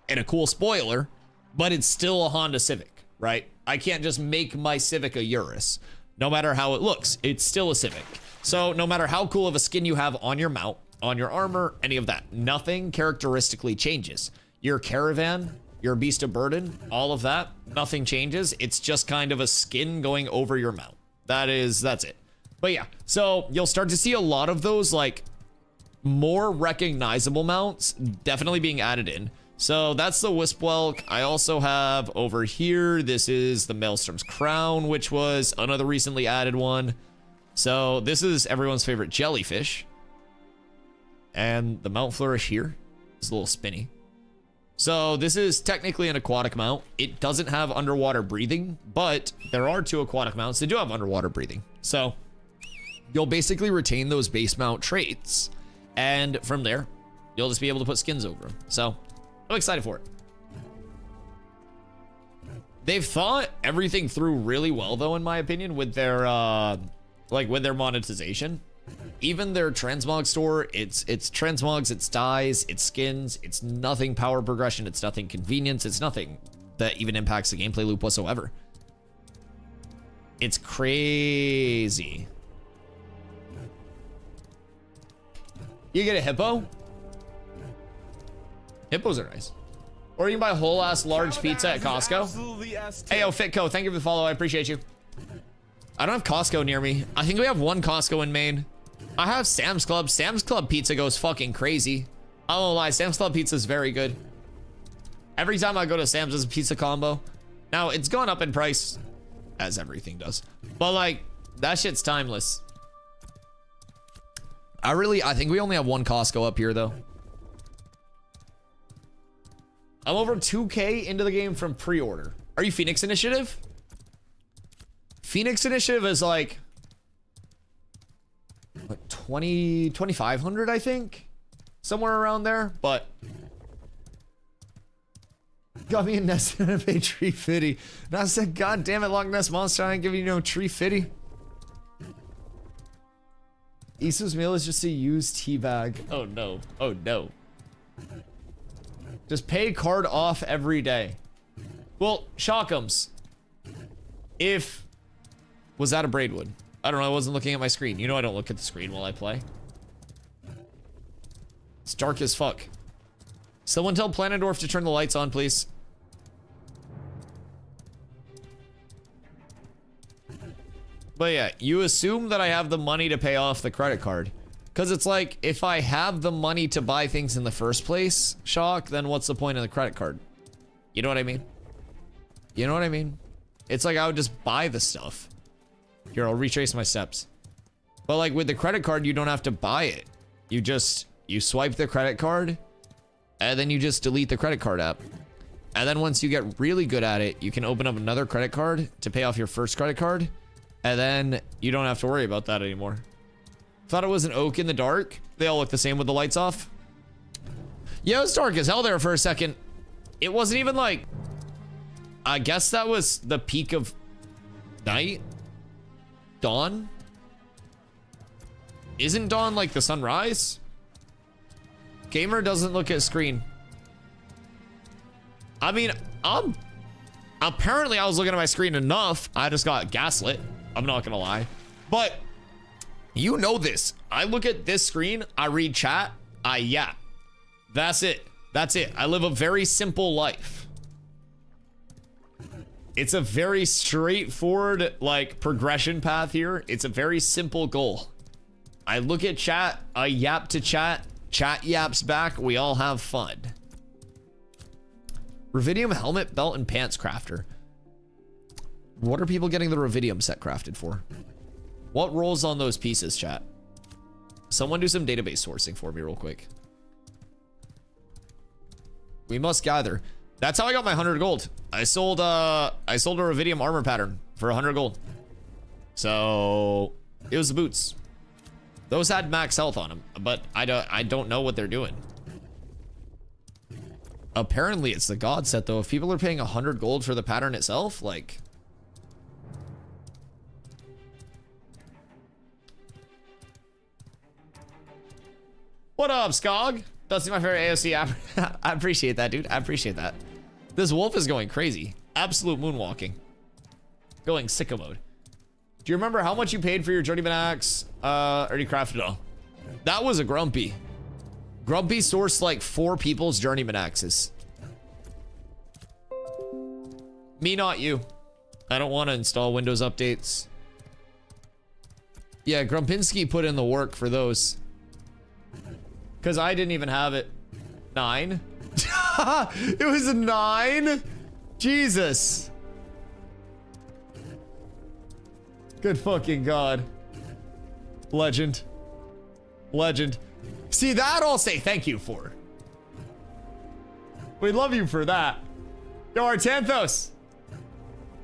and a cool spoiler, but it's still a Honda Civic, right? I can't just make my Civic a Urus. No matter how it looks, it's still a Civic. So no matter how cool of a skin you have on your mount, on your armor, any of that, nothing characteristically changes. Your caravan, your beast of burden, all of that, nothing changes. It's just kind of a skin going over your mount. That's it. But yeah, so you'll start to see a lot of those like more recognizable mounts definitely being added in. So that's the Wispwelk. I also have over here, this is the Maelstrom's Crown, which was another recently added one. So this is everyone's favorite jellyfish. And the Mount Flourish here is a little spinny. So this is technically an aquatic mount. It doesn't have underwater breathing, but there are 2 aquatic mounts that do have underwater breathing. So you'll basically retain those base mount traits. And from there, you'll just be able to put skins over them. So I'm excited for it. They've thought everything through really well, though, in my opinion, with their with their monetization. Even their transmog store, it's transmogs, it's dyes, it's skins, it's nothing power progression, it's nothing convenience, it's nothing that even impacts the gameplay loop whatsoever. It's crazy. You get a hippo? Hippos are nice. Or you can buy a whole ass large pizza at Costco. Hey, yo, Fitco, thank you for the follow. I appreciate you. I don't have Costco near me. I think we have one Costco in Maine. I have Sam's Club. Sam's Club pizza goes fucking crazy. I won't lie, Sam's Club pizza is very good. Every time I go to Sam's, there's a pizza combo. Now, it's gone up in price, as everything does. But like, that shit's timeless. I think we only have one Costco up here, though. I'm over 2K into the game from pre-order. Are you Phoenix Initiative? Phoenix Initiative is like what, 2,500, I think, somewhere around there. But got me a nest and I paid tree fitty. And I said, God damn it, Loch Ness Monster, I ain't giving you no tree fitty. Isu's meal is just a used tea bag. Oh no. Oh no. Just pay card off every day. Well, Shockums. If... Was that a Braidwood? I don't know, I wasn't looking at my screen. You know I don't look at the screen while I play. It's dark as fuck. Someone tell Planendorf to turn the lights on, please. But yeah, you assume that I have the money to pay off the credit card. Because it's like, if I have the money to buy things in the first place, Shock, then what's the point of the credit card? You know what I mean? You know what I mean? It's like I would just buy the stuff. Here, I'll retrace my steps. But like with the credit card, you don't have to buy it. You swipe the credit card, and then you just delete the credit card app. And then once you get really good at it, you can open up another credit card to pay off your first credit card. And then you don't have to worry about that anymore. Thought it was an oak in the dark. They all look the same with the lights off. Yeah, it was dark as hell there for a second. It wasn't even like... I guess that was the peak of night? Dawn? Isn't dawn like the sunrise? Gamer doesn't look at screen. I mean, apparently I was looking at my screen enough. I just got gaslit. I'm not gonna lie. But you know this. I look at this screen, I read chat, I yap. That's it. That's it. I live a very simple life. It's a very straightforward, like, progression path here. It's a very simple goal. I look at chat, I yap to chat, chat yaps back, we all have fun. Ruvidium helmet, belt, and pants crafter. What are people getting the Ruvidium set crafted for? What rolls on those pieces, chat? Someone do some database sourcing for me real quick. We must gather. That's how I got my 100 gold. I sold a Ruvidium armor pattern for 100 gold. So it was the boots. Those had max health on them, but I don't know what they're doing. Apparently it's the god set though. If people are paying 100 gold for the pattern itself, like. What up, Skog? Dusty, my favorite AOC app. I appreciate that, dude. I appreciate that. This wolf is going crazy. Absolute moonwalking. Going sicko mode. Do you remember how much you paid for your journeyman axe? Already crafted all. That was a Grumpy. Grumpy sourced like 4 people's journeyman axes. Me, not you. I don't want to install Windows updates. Yeah, Grumpinski put in the work for those. Because I didn't even have it. 9? It was a 9? Jesus. Good fucking god. Legend. Legend. See, that I'll say thank you for. We love you for that. Yo, Artanthos.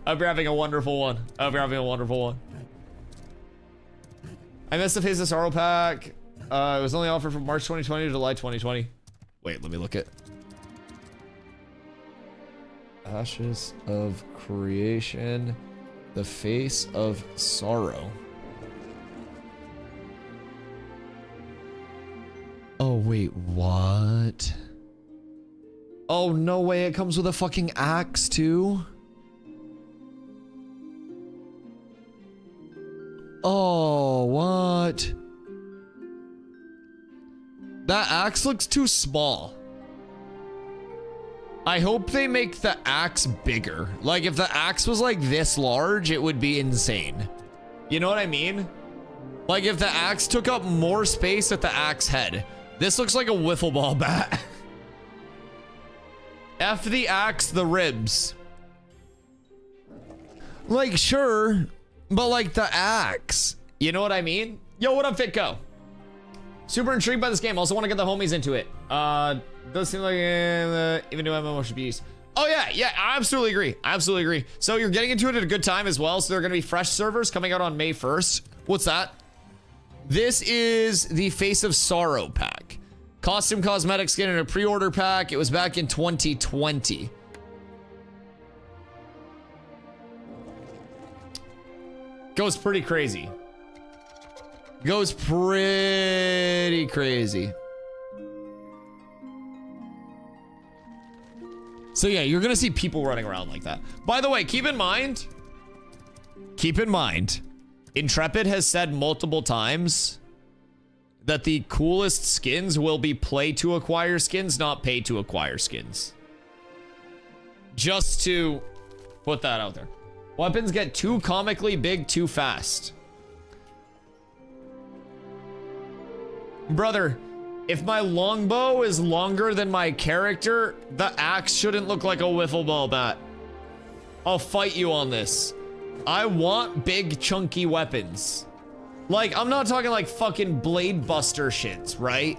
I hope you're having a wonderful one. I hope you're having a wonderful one. I missed the Face of Sorrow pack. It was only offered from March 2020 to July 2020. Wait, let me look at. Ashes of Creation. The Face of Sorrow. Oh, wait, what? Oh, no way. It comes with a fucking axe, too? Oh, what? That axe looks too small. I hope they make the axe bigger. Like, if the axe was like this large, it would be insane. You know what I mean? Like, if the axe took up more space at the axe head. This looks like a wiffle ball bat. F the axe, the ribs. Like, sure, but like the axe. You know what I mean? Yo, what up, Fitco? Super intrigued by this game. Also want to get the homies into it. Does seem like even new MMO should be used. Oh yeah, yeah, I absolutely agree. I absolutely agree. So you're getting into it at a good time as well. So there are going to be fresh servers coming out on May 1st. What's that? This is the Face of Sorrow pack. Costume cosmetic skin in a pre-order pack. It was back in 2020. Goes pretty crazy. Goes pretty crazy. So yeah, you're gonna see people running around like that. By the way, keep in mind, Intrepid has said multiple times that the coolest skins will be play to acquire skins, not pay to acquire skins. Just to put that out there. Weapons get too comically big too fast. Brother, if my longbow is longer than my character, the axe shouldn't look like a wiffle ball bat. I'll fight you on this. I want big chunky weapons. Like, I'm not talking like fucking blade buster shits, right?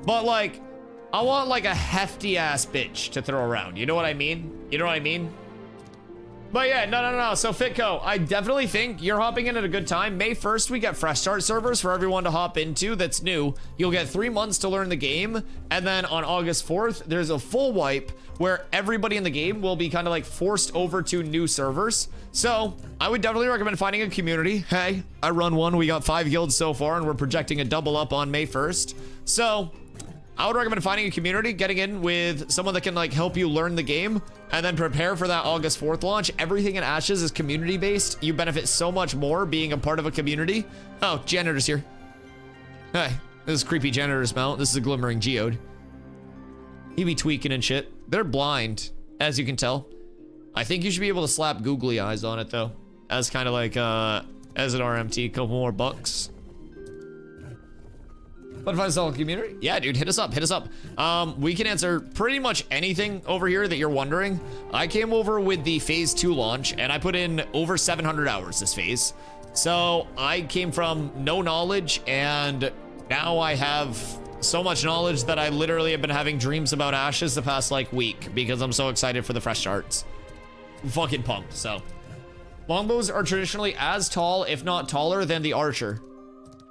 But like, I want like a hefty ass bitch to throw around. You know what I mean? You know what I mean? But yeah, no. So Fitco, I definitely think you're hopping in at a good time. May 1st, we get fresh start servers for everyone to hop into that's new. You'll get 3 months to learn the game. And then on August 4th, there's a full wipe where everybody in the game will be kind of like forced over to new servers. So I would definitely recommend finding a community. Hey, I run one. We got 5 guilds so far and we're projecting a double up on May 1st. So I would recommend finding a community, getting in with someone that can like help you learn the game and then prepare for that August 4th launch. Everything in Ashes is community based. You benefit so much more being a part of a community. Oh, janitor's here. Hey, this is creepy janitor's mount. This is a glimmering geode. He be tweaking and shit. They're blind, as you can tell. I think you should be able to slap googly eyes on it though. As kind of like, as an RMT, a couple more bucks. But find a solid community? Yeah, dude, hit us up, hit us up. We can answer pretty much anything over here that you're wondering. I came over with the phase 2 launch and I put in over 700 hours this phase. So I came from no knowledge and now I have so much knowledge that I literally have been having dreams about Ashes the past like week because I'm so excited for the fresh starts. I'm fucking pumped. So longbows are traditionally as tall, if not taller, than the archer.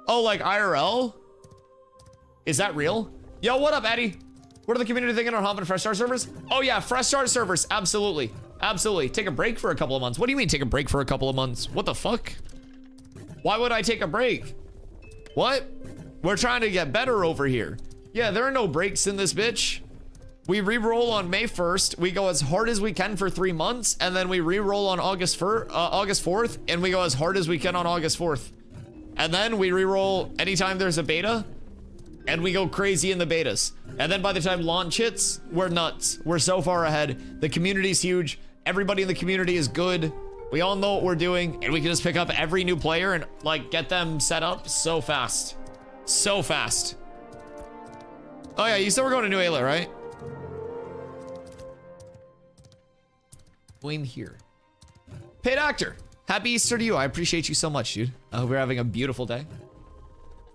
Oh, like IRL? Is that real? Yo, what up, Eddie? What are the community thinking on hopping fresh start servers? Oh yeah, fresh start servers, absolutely. Absolutely, take a break for a couple of months. What do you mean take a break for a couple of months? What the fuck? Why would I take a break? What? We're trying to get better over here. Yeah, there are no breaks in this bitch. We re-roll on May 1st. We go as hard as we can for 3 months, and then we re-roll on August 4th, and we go as hard as we can on August 4th. And then we re-roll anytime there's a beta, and we go crazy in the betas. And then by the time launch hits, we're nuts. We're so far ahead. The community's huge. Everybody in the community is good. We all know what we're doing, and we can just pick up every new player and like get them set up so fast. So fast. Oh yeah, you said we're going to New Ayla, right? I'm here. Paid actor. Happy Easter to you. I appreciate you so much, dude. I hope you're having a beautiful day.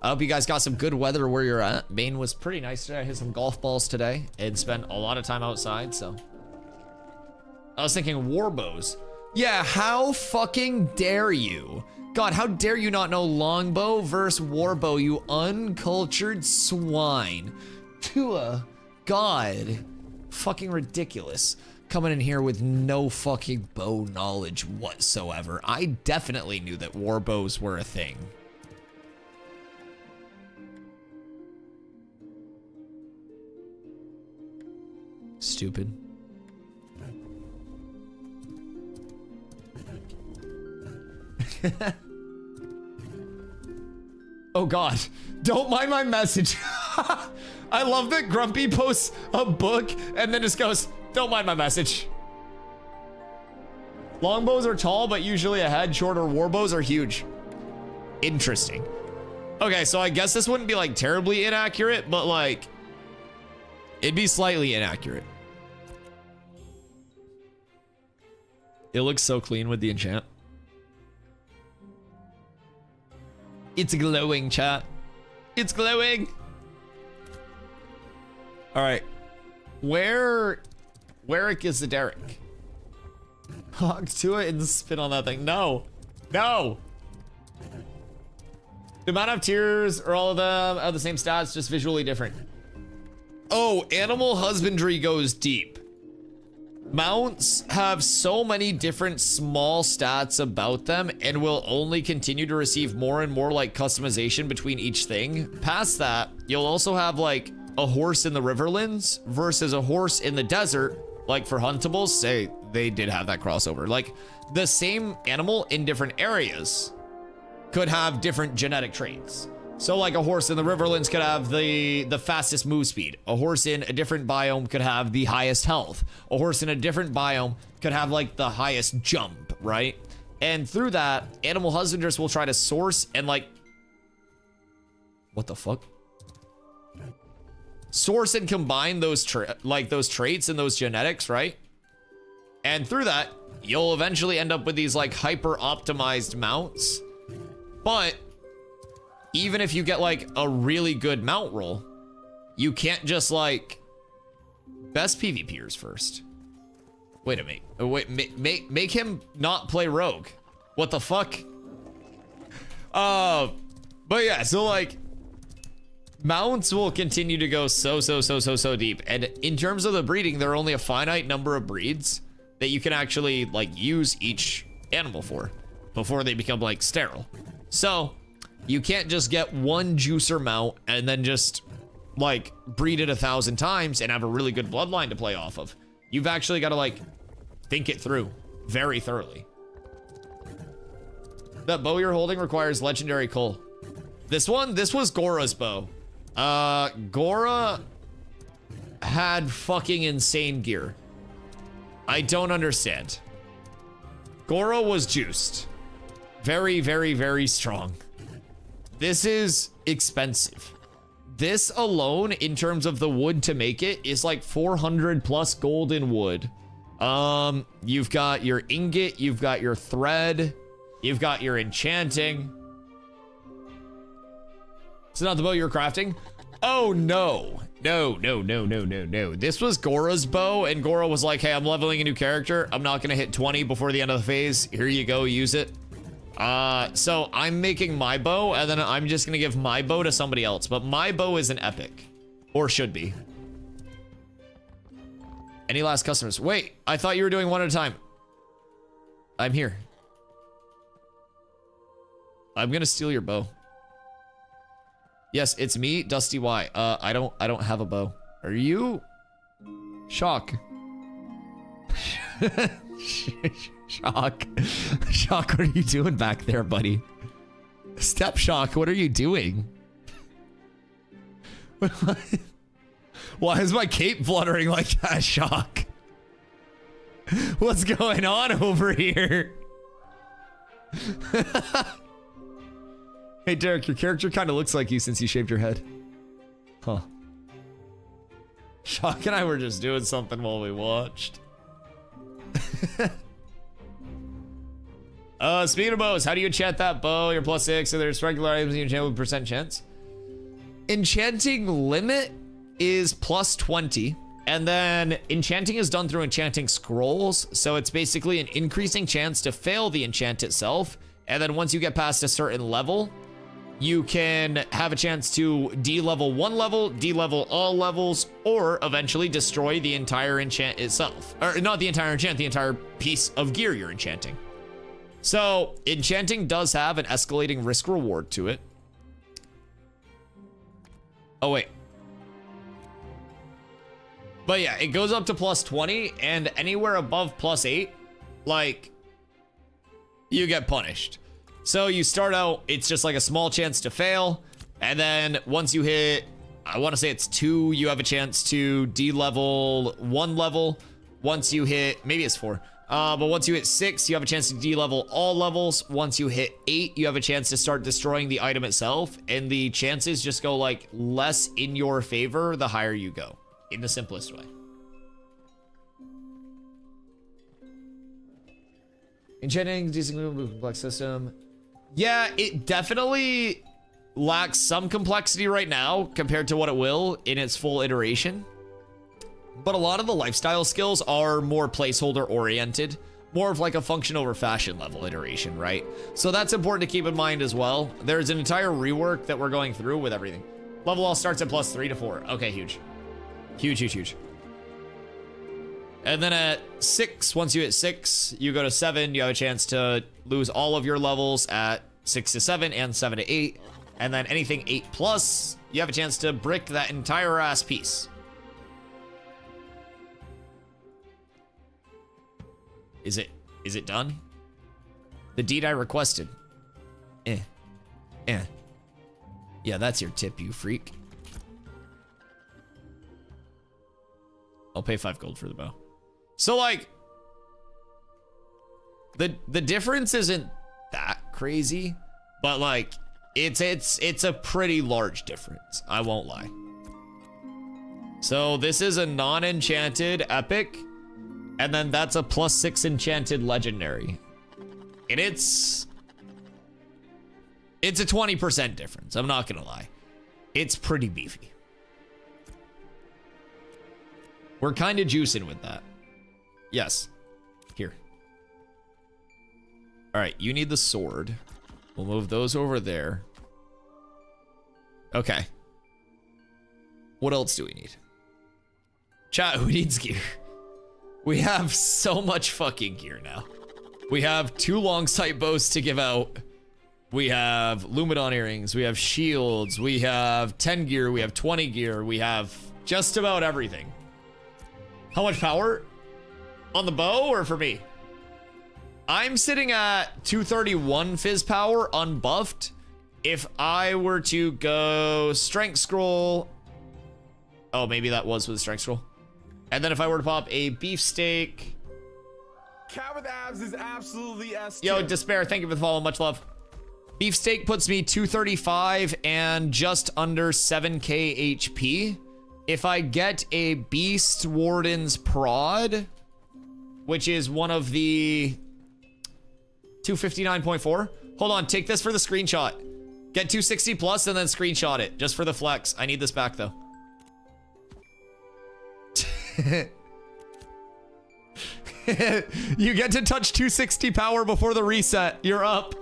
I hope you guys got some good weather where you're at. Maine was pretty nice today. I hit some golf balls today and spent a lot of time outside, so. I was thinking warbows. Yeah, how fucking dare you? God, how dare you not know longbow versus warbow, you uncultured swine. Tua, God, fucking ridiculous. Coming in here with no fucking bow knowledge whatsoever. I definitely knew that warbows were a thing. Stupid. Oh God, don't mind my message. I love that Grumpy posts a book and then just goes, don't mind my message. Longbows are tall, but usually ahead. Shorter warbows are huge. Interesting. Okay, so I guess this wouldn't be like terribly inaccurate, but like, it'd be slightly inaccurate. It looks so clean with the enchant. It's glowing, chat. It's glowing. All right. Where is the Derek? Hog to it and spin on that thing. No. No. The amount of tiers are all of them have the same stats, just visually different. Oh, animal husbandry goes deep. Mounts have so many different small stats about them and will only continue to receive more and more like customization between each thing. Past that, you'll also have like a horse in the Riverlands versus a horse in the desert. Like for huntables, say they did have that crossover. Like the same animal in different areas could have different genetic traits. So like a horse in the Riverlands could have the fastest move speed. A horse in a different biome could have the highest health. A horse in a different biome could have like the highest jump, right? And through that, animal husbanders will try to source and like, what the fuck? Source and combine those those traits and those genetics, right? And through that, you'll eventually end up with these like hyper optimized mounts. But even if you get like a really good mount roll, you can't just like best PvPers first. Wait a minute. Wait, make him not play rogue. What the fuck? But yeah, so like mounts will continue to go so deep. And in terms of the breeding, there are only a finite number of breeds that you can actually like use each animal for before they become like sterile. So you can't just get one juicer mount and then just like breed it 1,000 times and have a really good bloodline to play off of. You've actually got to like think it through very thoroughly. That bow you're holding requires legendary coal. This was Gora's bow. Gora had fucking insane gear. I don't understand. Gora was juiced. Very strong. This is expensive. This alone, in terms of the wood to make it, is like 400 plus gold in wood. You've got your ingot, you've got your thread, you've got your enchanting. It's not the bow you're crafting. Oh no. No. This was Gora's bow, and Gora was like, hey, I'm leveling a new character. I'm not gonna hit 20 before the end of the phase. Here you go, use it. So I'm making my bow, and then I'm just gonna give my bow to somebody else. But my bow is an epic. Or should be. Any last customers? Wait, I thought you were doing one at a time. I'm here. I'm gonna steal your bow. Yes, it's me, DustyWhy. I don't have a bow. Are you? Shock. Shock. Shock, what are you doing back there, buddy? Step Shock, what are you doing? Why is my cape fluttering like that, Shock? What's going on over here? Hey, Derek, your character kind of looks like you since you shaved your head. Huh. Shock and I were just doing something while we watched. Speaking of bows, how do you enchant that bow? You're +6, so there's regular items you enchant with percent chance. Enchanting limit is +20, and then enchanting is done through enchanting scrolls, so it's basically an increasing chance to fail the enchant itself, and then once you get past a certain level, you can have a chance to de-level one level, de-level all levels, or eventually destroy the entire enchant itself. Or not the entire enchant, the entire piece of gear you're enchanting. So enchanting does have an escalating risk reward to it. Oh wait. But yeah, it goes up to +20, and anywhere above +8, like, you get punished. So you start out, it's just like a small chance to fail, and then once you hit, I want to say it's 2, you have a chance to de-level 1 level. Once you hit, maybe it's 4, but once you hit 6, you have a chance to de-level all levels. Once you hit 8, you have a chance to start destroying the item itself, and the chances just go like less in your favor the higher you go, in the simplest way. Enchanting, decent complex system. Yeah, it definitely lacks some complexity right now compared to what it will in its full iteration. But a lot of the lifestyle skills are more placeholder oriented, more of like a function over fashion level iteration, right? So that's important to keep in mind as well. There's an entire rework that we're going through with everything. Level all starts at +3 to 4. Okay, huge. Huge. And then at 6, once you hit 6, you go to 7, you have a chance to lose all of your levels at 6 to 7 and 7 to 8. And then anything 8+, you have a chance to brick that entire ass piece. Is it done? The deed I requested. Yeah, that's your tip, you freak. I'll pay 5 gold for the bow. So like, the difference isn't that crazy, but like, it's a pretty large difference. I won't lie. So this is a non-enchanted epic, and then that's a +6 enchanted legendary, and it's a 20% difference. I'm not gonna lie, it's pretty beefy. We're kind of juicing with that. Yes. Here. All right, you need the sword. We'll move those over there. Okay. What else do we need? Chat, who needs gear? We have so much fucking gear now. We have 2 long sight bows to give out. We have Luminon earrings. We have shields. We have 10 gear. We have 20 gear. We have just about everything. How much power? On the bow or for me? I'm sitting at 231 fizz power unbuffed. If I were to go strength scroll, oh, maybe that was with strength scroll. And then if I were to pop a beefsteak. Cat with abs is absolutely S tier. Yo, Despair, thank you for the follow, much love. Beefsteak puts me 235 and just under 7k HP. If I get a Beast Warden's Prod, which is one of the 259.4. Hold on, take this for the screenshot. Get 260 plus and then screenshot it just for the flex. I need this back though. You get to touch 260 power before the reset. You're up.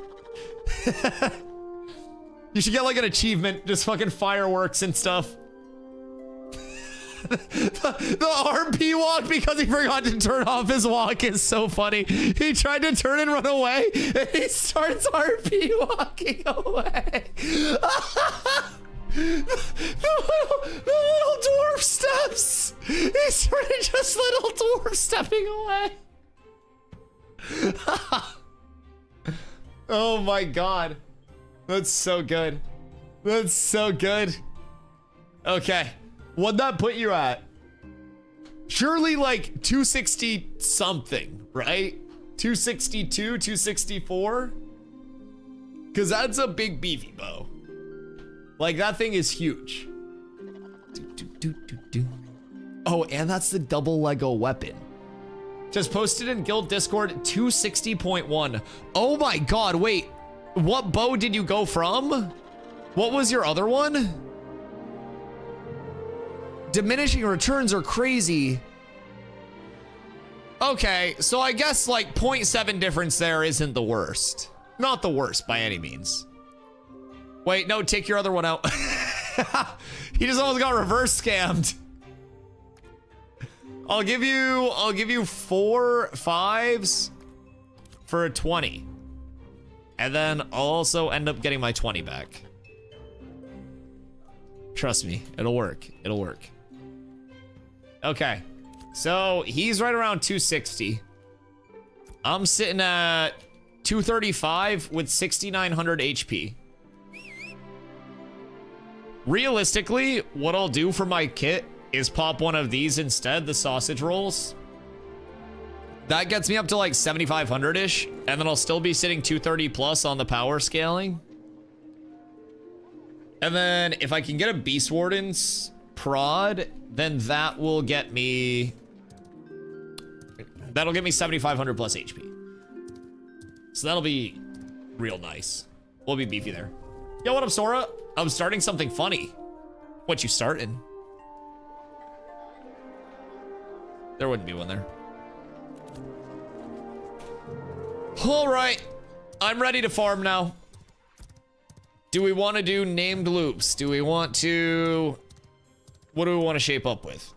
You should get like an achievement, just fucking fireworks and stuff. The RP walk because he forgot to turn off his walk is so funny. He tried to turn and run away, and he starts RP walking away. The little dwarf steps. He's sort of just little dwarf stepping away. Oh my god. That's so good. That's so good. Okay. What'd that put you at? Surely like 260 something, right? 262, 264? Because that's a big beefy bow. Like that thing is huge. Oh, and that's the double Lego weapon. Just posted in guild Discord 260.1. Oh my god, wait. What bow did you go from? What was your other one? Diminishing returns are crazy. Okay, so I guess like 0.7 difference there isn't the worst. Not the worst by any means. Wait, no, take your other one out. He just almost got reverse scammed. I'll give you 4 5s for a 20. And then I'll also end up getting my 20 back. Trust me, it'll work. It'll work. Okay. So he's right around 260. I'm sitting at 235 with 6,900 HP. Realistically, what I'll do for my kit is pop one of these instead, the sausage rolls. That gets me up to like 7,500-ish, and then I'll still be sitting 230 plus on the power scaling. And then if I can get a Beast Warden's prod, then that will get me... That'll get me 7,500 plus HP. So that'll be real nice. We'll be beefy there. Yo, what up, Sora? I'm starting something funny. What you starting? There wouldn't be one there. All right, I'm ready to farm now. Do we want to do named loops? Do we want to... What do we want to shape up with?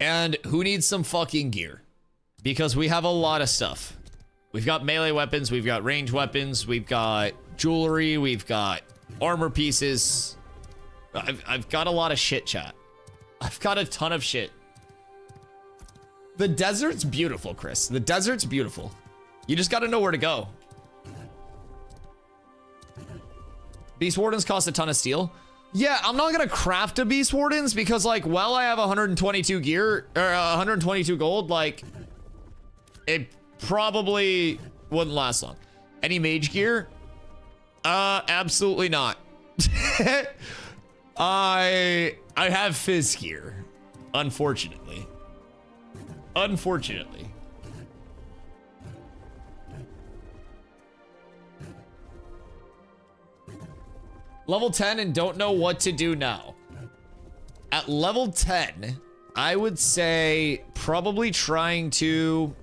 And who needs some fucking gear? Because we have a lot of stuff. We've got melee weapons, we've got range weapons, we've got jewelry, we've got armor pieces. I've got a lot of shit, chat. I've got a ton of shit. The desert's beautiful, Chris. The desert's beautiful. You just gotta know where to go. Beast Wardens cost a ton of steel. Yeah, I'm not gonna craft a Beast Wardens because, like, while I have 122 gear, or 122 gold, like, it probably wouldn't last long. Any mage gear? Absolutely not. I have fizz gear, unfortunately. Unfortunately. Level 10 and don't know what to do now. At level 10, I would say probably trying to...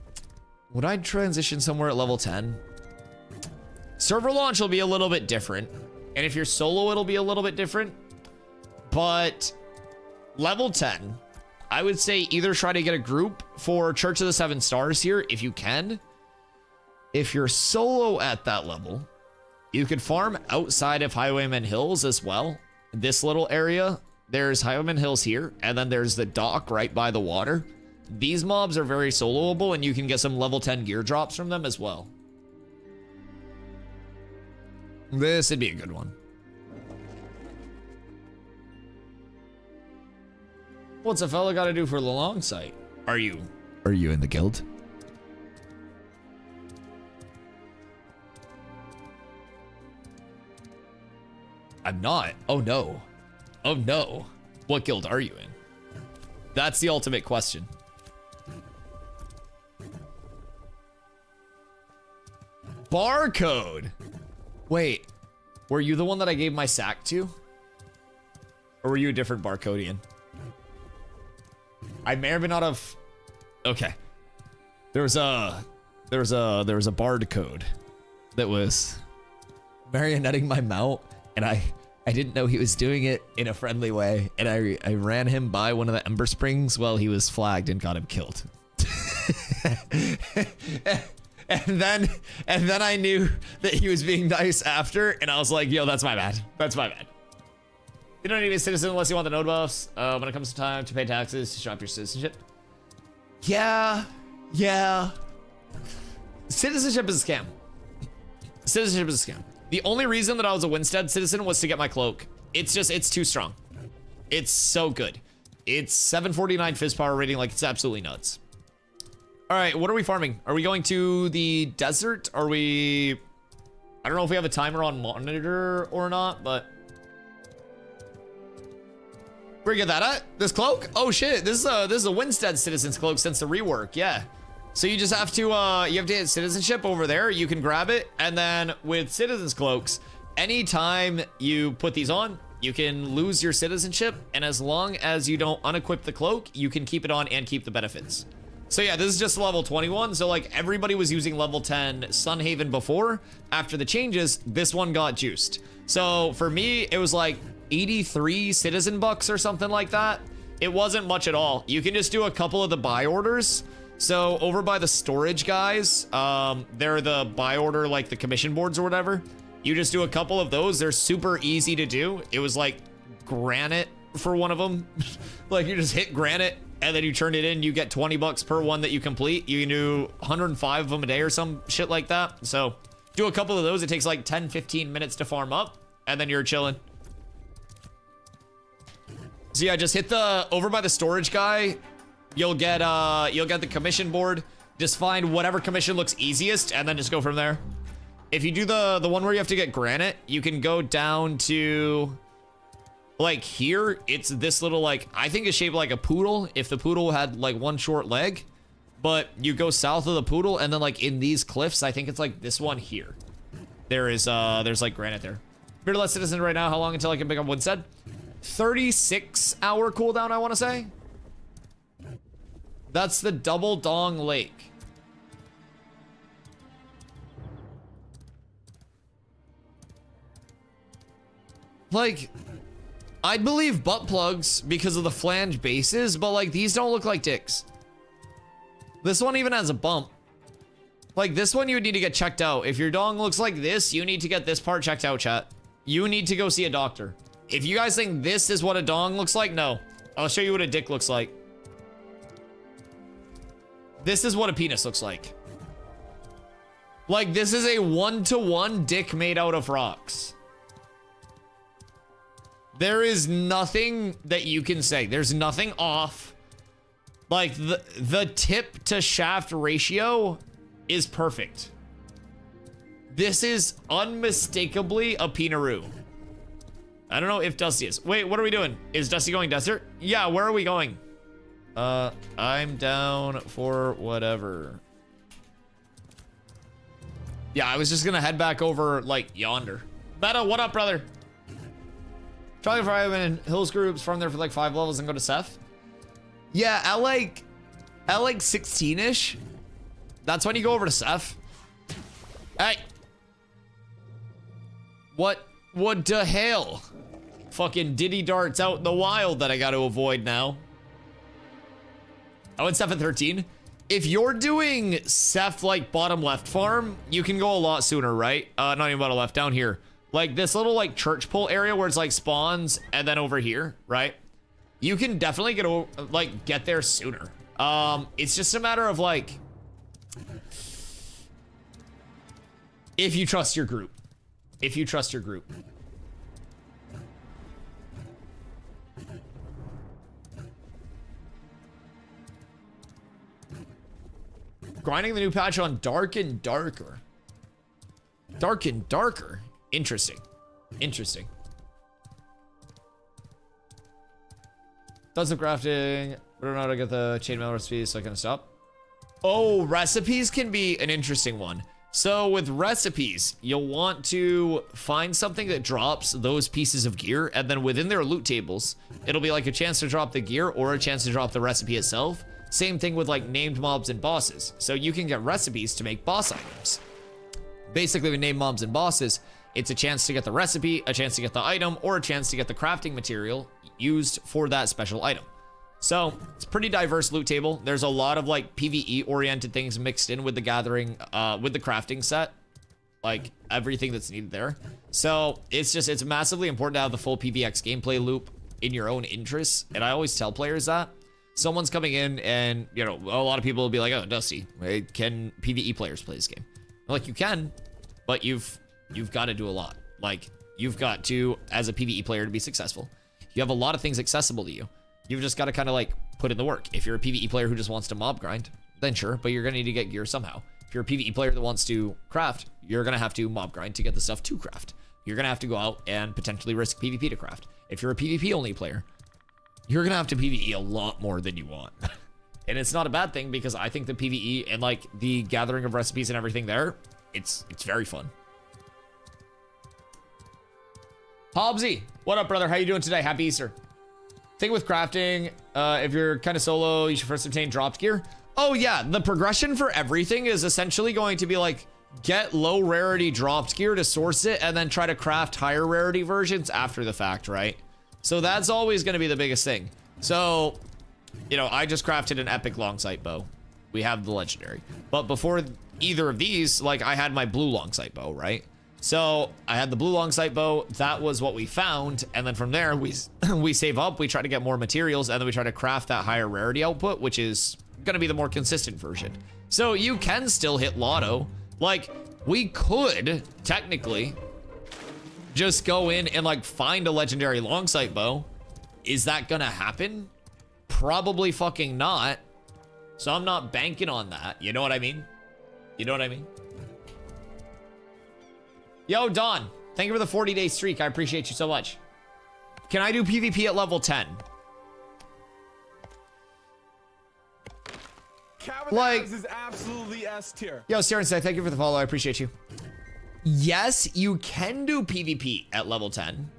Would I transition somewhere at level 10? Server launch will be a little bit different. And if you're solo, it'll be a little bit different. But level 10, I would say either try to get a group for Church of the Seven Stars here, if you can. If you're solo at that level, you could farm outside of Highwayman Hills as well. This little area, there's Highwayman Hills here, and then there's the dock right by the water. These mobs are very soloable, and you can get some level 10 gear drops from them as well. This would be a good one. What's a fella got to do for the long sight? Are you in the guild? I'm not. Oh no. Oh no. What guild are you in? That's the ultimate question. Barcode. Wait, were you the one that I gave my sack to? Or were you a different Barcodian? I may or may not have. Okay. There was a bard code that was marionetting my mount, and I didn't know he was doing it in a friendly way, and I ran him by one of the Ember Springs while he was flagged and got him killed. And then I knew that he was being nice after, and I was like, yo, that's my bad. That's my bad. You don't need to be a citizen unless you want the node buffs. When it comes to time to pay taxes, to shop your citizenship. Yeah. Citizenship is a scam. Citizenship is a scam. The only reason that I was a Winstead citizen was to get my cloak. It's too strong. It's so good. It's 749 fizz power rating, like it's absolutely nuts. All right, what are we farming? Are we going to the desert? Are we... I don't know if we have a timer on monitor or not, but... Where you get that at? This cloak? Oh shit, this is a Winstead citizen's cloak since the rework, yeah. So you just have to hit citizenship over there. You can grab it, and then with citizens cloaks, anytime you put these on, you can lose your citizenship, and as long as you don't unequip the cloak, you can keep it on and keep the benefits. So yeah, this is just level 21. So like everybody was using level 10 Sunhaven before. After the changes, this one got juiced. So for me, it was like 83 citizen bucks or something like that. It wasn't much at all. You can just do a couple of the buy orders. So over by the storage guys, they're the buy order, like the commission boards or whatever. You just do a couple of those. They're super easy to do. It was like granite for one of them. Like you just hit granite and then you turn it in. You get 20 bucks per one that you complete. You can do 105 of them a day or some shit like that. So do a couple of those. It takes like 10, 15 minutes to farm up and then you're chilling. So yeah, just hit the over by the storage guy. You'll get the commission board. Just find whatever commission looks easiest and then just go from there. If you do the one where you have to get granite, you can go down to like here. It's this little, like, I think it's shaped like a poodle if the poodle had like one short leg, but you go south of the poodle and then like in these cliffs, I think it's like this one here. There's like granite there. Fearless citizen right now. How long until I can pick up Winstead? 36-hour cooldown, I want to say. That's the Double Dong Lake. Like, I'd believe butt plugs because of the flange bases, but like these don't look like dicks. This one even has a bump. Like this one you would need to get checked out. If your dong looks like this, you need to get this part checked out, chat. You need to go see a doctor. If you guys think this is what a dong looks like, no. I'll show you what a dick looks like. This is what a penis looks like. Like, this is a 1-to-1 dick made out of rocks. There is nothing that you can say. There's nothing off. Like, the tip to shaft ratio is perfect. This is unmistakably a Pinaroo. I don't know if Dusty is. Wait, what are we doing? Is Dusty going desert? Yeah, where are we going? I'm down for whatever. Yeah, I was just gonna head back over, like, yonder. Meta, what up, brother? Trying for in Hills groups, farm there for like 5 levels and go to Seth. Yeah, at like 16-ish. That's when you go over to Seth. Hey. What the hell? Fucking Diddy darts out in the wild that I gotta avoid now. I went Seth at 13. If you're doing Seth like bottom left farm, you can go a lot sooner, right? Not even bottom left, down here. Like this little like church pole area where it's like spawns and then over here, right? You can definitely get there sooner. It's just a matter of like, if you trust your group. If you trust your group. Grinding the new patch on Dark and Darker. Dark and Darker. Interesting. Interesting. Does some crafting. I don't know how to get the chainmail recipes so I can stop. Oh, recipes can be an interesting one. So with recipes, you'll want to find something that drops those pieces of gear, and then within their loot tables, it'll be like a chance to drop the gear or a chance to drop the recipe itself. Same thing with like named mobs and bosses. So you can get recipes to make boss items. Basically with named mobs and bosses, it's a chance to get the recipe, a chance to get the item, or a chance to get the crafting material used for that special item. So it's a pretty diverse loot table. There's a lot of like PvE oriented things mixed in with the gathering, with the crafting set, like everything that's needed there. So it's massively important to have the full PvX gameplay loop in your own interests. And I always tell players that someone's coming in and, you know, a lot of people will be like, oh, Dusty, can PvE players play this game? I'm like, you can, but you've got to do a lot. Like you've got to, as a PvE player, to be successful, you have a lot of things accessible to you. You've just got to kind of like put in the work. If you're a PvE player who just wants to mob grind, then sure, but you're going to need to get gear somehow. If you're a PvE player that wants to craft, you're going to have to mob grind to get the stuff to craft. You're going to have to go out and potentially risk PvP to craft. If you're a PvP only player, you're going to have to PvE a lot more than you want. And it's not a bad thing because I think the PvE and like the gathering of recipes and everything there, it's very fun. Hobbsy, what up, brother? How you doing today? Happy Easter. Thing with crafting, if you're kind of solo, you should first obtain dropped gear. Oh yeah, the progression for everything is essentially going to be like, get low rarity dropped gear to source it, and then try to craft higher rarity versions after the fact, right? So that's always going to be the biggest thing. So, you know, I just crafted an epic long sight bow. We have the legendary. But before either of these, like I had my blue long sight bow, right? So I had the blue long sight bow. That was what we found. And then from there, we save up, we try to get more materials, and then we try to craft that higher rarity output, which is going to be the more consistent version. So you can still hit lotto. Like we could technically just go in and like find a legendary long sight bow. Is that going to happen? Probably fucking not. So I'm not banking on that. You know what I mean? You know what I mean? Yo, Don, thank you for the 40-day streak. I appreciate you so much. Can I do PvP at level 10? Like, is absolutely S tier. Yo, Saren, thank you for the follow. I appreciate you. Yes, you can do PvP at level 10.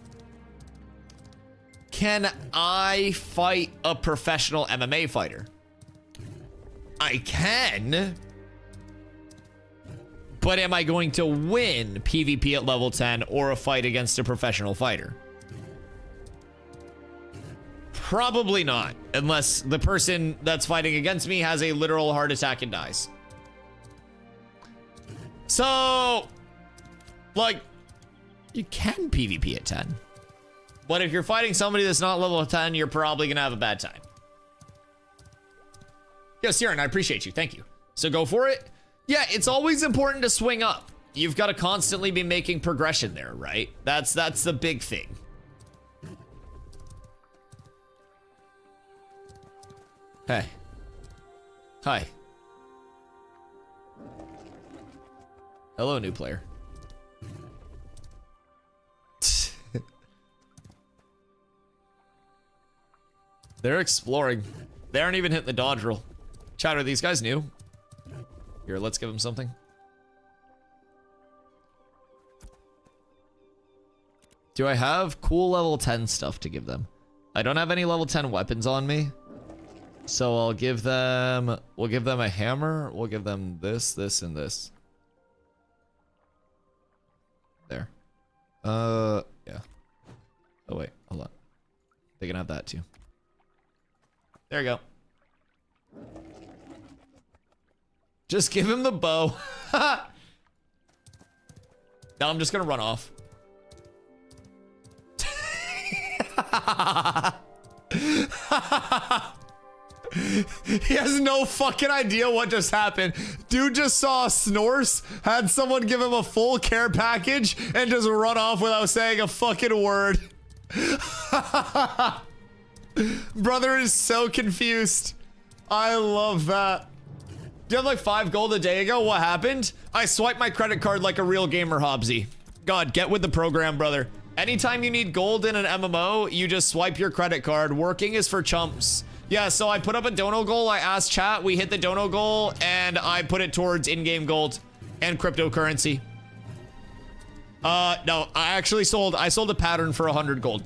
Can I fight a professional MMA fighter? I can. But am I going to win PvP at level 10 or a fight against a professional fighter? Probably not, unless the person that's fighting against me has a literal heart attack and dies. So, like, you can PvP at 10. But if you're fighting somebody that's not level 10, you're probably gonna have a bad time. Yo, Siren, I appreciate you. Thank you. So go for it. Yeah, it's always important to swing up. You've got to constantly be making progression there, right? That's the big thing. Hey. Hi. Hello, new player. They're exploring. They aren't even hitting the dodge roll. Chat, are these guys new? Here, let's give them something. Do I have cool level 10 stuff to give them? I don't have any level 10 weapons on me. So I'll give them, we'll give them a hammer. We'll give them this, this, and this. There. Yeah. Oh wait, hold on. They can have that too. There you go. Just give him the bow. Now I'm just gonna run off. He has no fucking idea what just happened. Dude just saw Snorse, had someone give him a full care package, and just run off without saying a fucking word. Brother is so confused. I love that. Do you have like 5 gold a day ago? What happened? I swiped my credit card like a real gamer, Hobbsy. God, get with the program, brother. Anytime you need gold in an MMO, you just swipe your credit card. Working is for chumps. Yeah, so I put up a dono goal. I asked chat, we hit the dono goal, and I put it towards in-game gold. and cryptocurrency. No, I sold a pattern for 100 gold.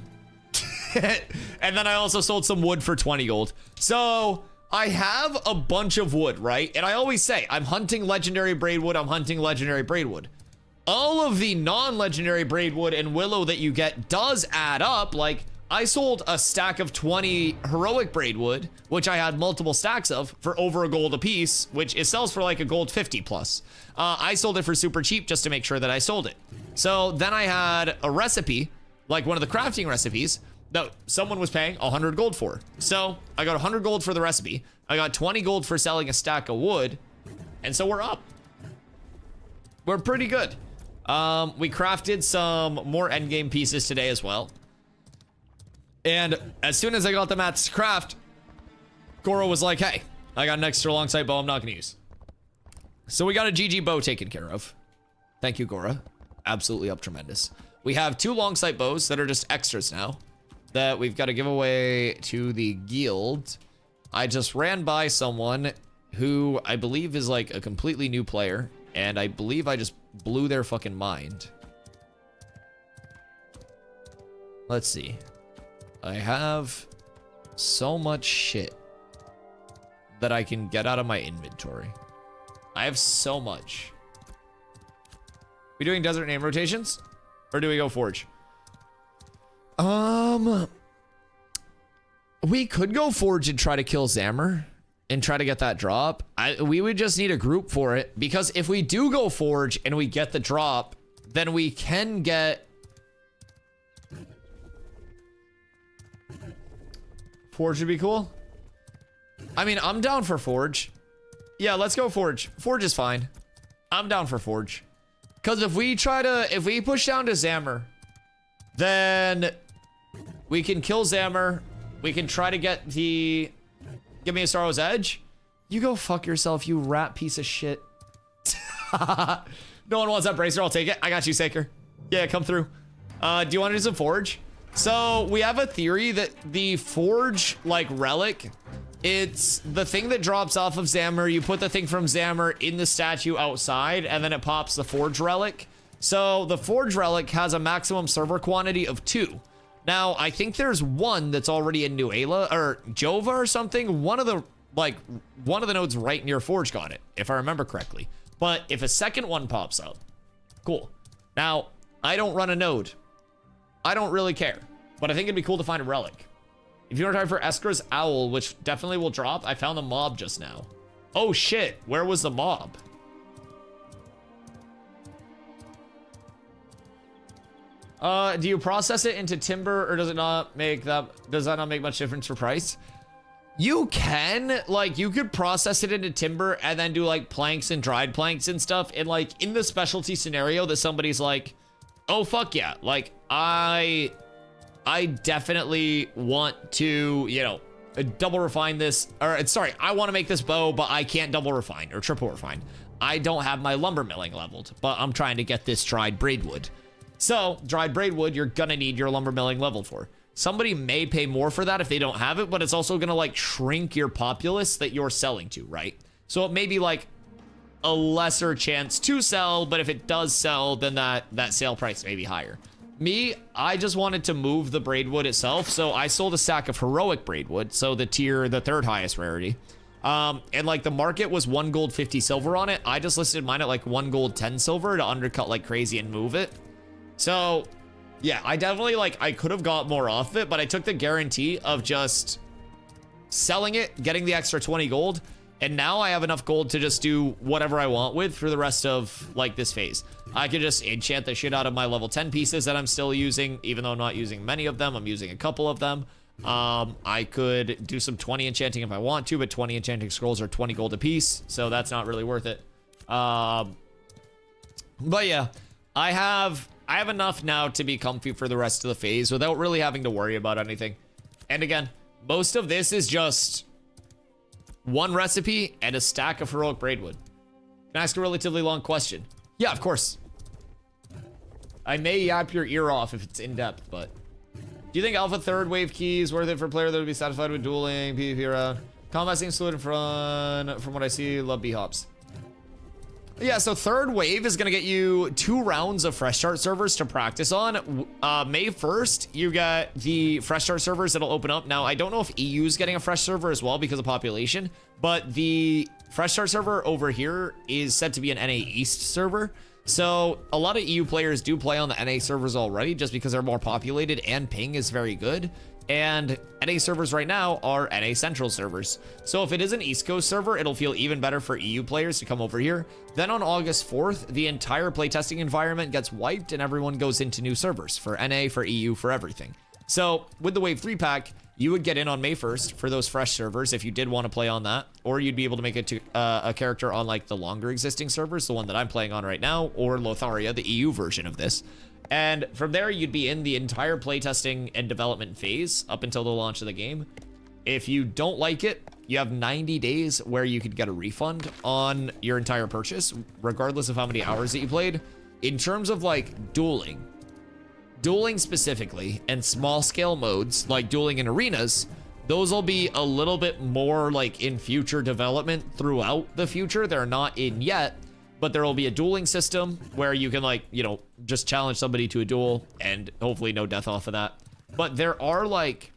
And then I also sold some wood for 20 gold. So I have a bunch of wood, right? And I always say, I'm hunting legendary braidwood. I'm hunting legendary braidwood. All of the non-legendary braidwood and willow that you get does add up. Like, I sold a stack of 20 heroic braidwood, which I had multiple stacks of, for over a gold a piece, which it sells for like a gold 50 plus. I sold it for super cheap just to make sure that I sold it. So then I had a recipe, like one of the crafting recipes, that someone was paying 100 gold for. So I got 100 gold for the recipe. I got 20 gold for selling a stack of wood. And so we're up. We're pretty good. We crafted some more endgame pieces today as well. And as soon as I got the mats to craft, Goro was like, hey, I got an extra long sight bow I'm not going to use. So we got a GG bow taken care of. Thank you, Gora. Absolutely up tremendous. We have 2 long sight bows that are just extras now that we've got to give away to the guild. I just ran by someone who I believe is like a completely new player, and I believe I just blew their fucking mind. Let's see. I have so much shit that I can get out of my inventory. I have so much. We doing desert name rotations? Or do we go forge? We could go forge and try to kill Zammer and try to get that drop. We would just need a group for it, because if we do go forge and we get the drop, then we can get forge would be cool. I mean, I'm down for forge. Yeah, let's go forge. Forge is fine. I'm down for forge. Because if we push down to Zammer, then we can kill Zammer. We can try to get the... Give me a Sorrow's Edge. You go fuck yourself, you rat piece of shit. No one wants that bracer. I'll take it. I got you, Saker. Yeah, come through. Do you want to do some forge? So we have a theory that the forge, like relic, it's the thing that drops off of Zammer. You put the thing from Zammer in the statue outside, and then it pops the forge relic. So the forge relic has a maximum server quantity of 2. Now, I think there's one that's already in Nuela or Jova or something. One of the nodes right near Forge got it, if I remember correctly. But if a second one pops up, cool. Now, I don't run a node. I don't really care, but I think it'd be cool to find a relic. If you want to try for Eskra's Owl, which definitely will drop, I found the mob just now. Oh shit, where was the mob? Do you process it into timber, or does that not make much difference for price? You can, like, you could process it into timber and then do like planks and dried planks and stuff. And like in the specialty scenario that somebody's like, oh fuck yeah, like I definitely want to, you know, double refine this, or sorry, I want to make this bow, but I can't double refine or triple refine. I don't have my lumber milling leveled, but I'm trying to get this dried braidwood. So dried braidwood, you're gonna need your lumber milling leveled for. Somebody may pay more for that if they don't have it, but it's also gonna like shrink your populace that you're selling to, right? So it may be like a lesser chance to sell, but if it does sell, then that sale price may be higher. Me, I just wanted to move the braidwood itself, so I sold a stack of heroic braidwood, so the 3rd highest rarity. And like the market was 1 gold 50 silver on it. I just listed mine at like 1 gold 10 silver to undercut like crazy and move it. So yeah, I definitely like, I could have got more off it, but I took the guarantee of just selling it, getting the extra 20 gold. And now I have enough gold to just do whatever I want with for the rest of like this phase. I could just enchant the shit out of my level 10 pieces that I'm still using, even though I'm not using many of them. I'm using a couple of them. I could do some 20 enchanting if I want to, but 20 enchanting scrolls are 20 gold a piece, so that's not really worth it. But yeah, I have enough now to be comfy for the rest of the phase without really having to worry about anything. And again, most of this is just 1 recipe and a stack of heroic braidwood. Can I ask a relatively long question? Yeah, of course. I may yap your ear off if it's in depth, but do you think Alpha 3rd wave key is worth it for a player that would be satisfied with dueling, PvP around? Combat seems fluid and fun from what I see. Love B-hops. Yeah, so third wave is going to get you 2 rounds of fresh start servers to practice on. May 1st, you got the fresh start servers that'll open up. Now, I don't know if EU is getting a fresh server as well because of population, but the fresh start server over here is said to be an NA East server. So a lot of EU players do play on the NA servers already just because they're more populated and ping is very good. And NA servers right now are NA Central servers. So if it is an East Coast server, it'll feel even better for EU players to come over here. Then on August 4th, the entire playtesting environment gets wiped and everyone goes into new servers for NA, for EU, for everything. So with the Wave 3 pack, you would get in on May 1st for those fresh servers if you did want to play on that, or you'd be able to make it to a character on like the longer existing servers, the one that I'm playing on right now, or Lotharia, the EU version of this. And from there, you'd be in the entire playtesting and development phase up until the launch of the game. If you don't like it, you have 90 days where you could get a refund on your entire purchase, regardless of how many hours that you played. In terms of like dueling specifically, and small scale modes like dueling in arenas, those will be a little bit more like in future development throughout the future. They're not in yet, but there will be a dueling system where you can like, you know, just challenge somebody to a duel and hopefully no death off of that. But there are like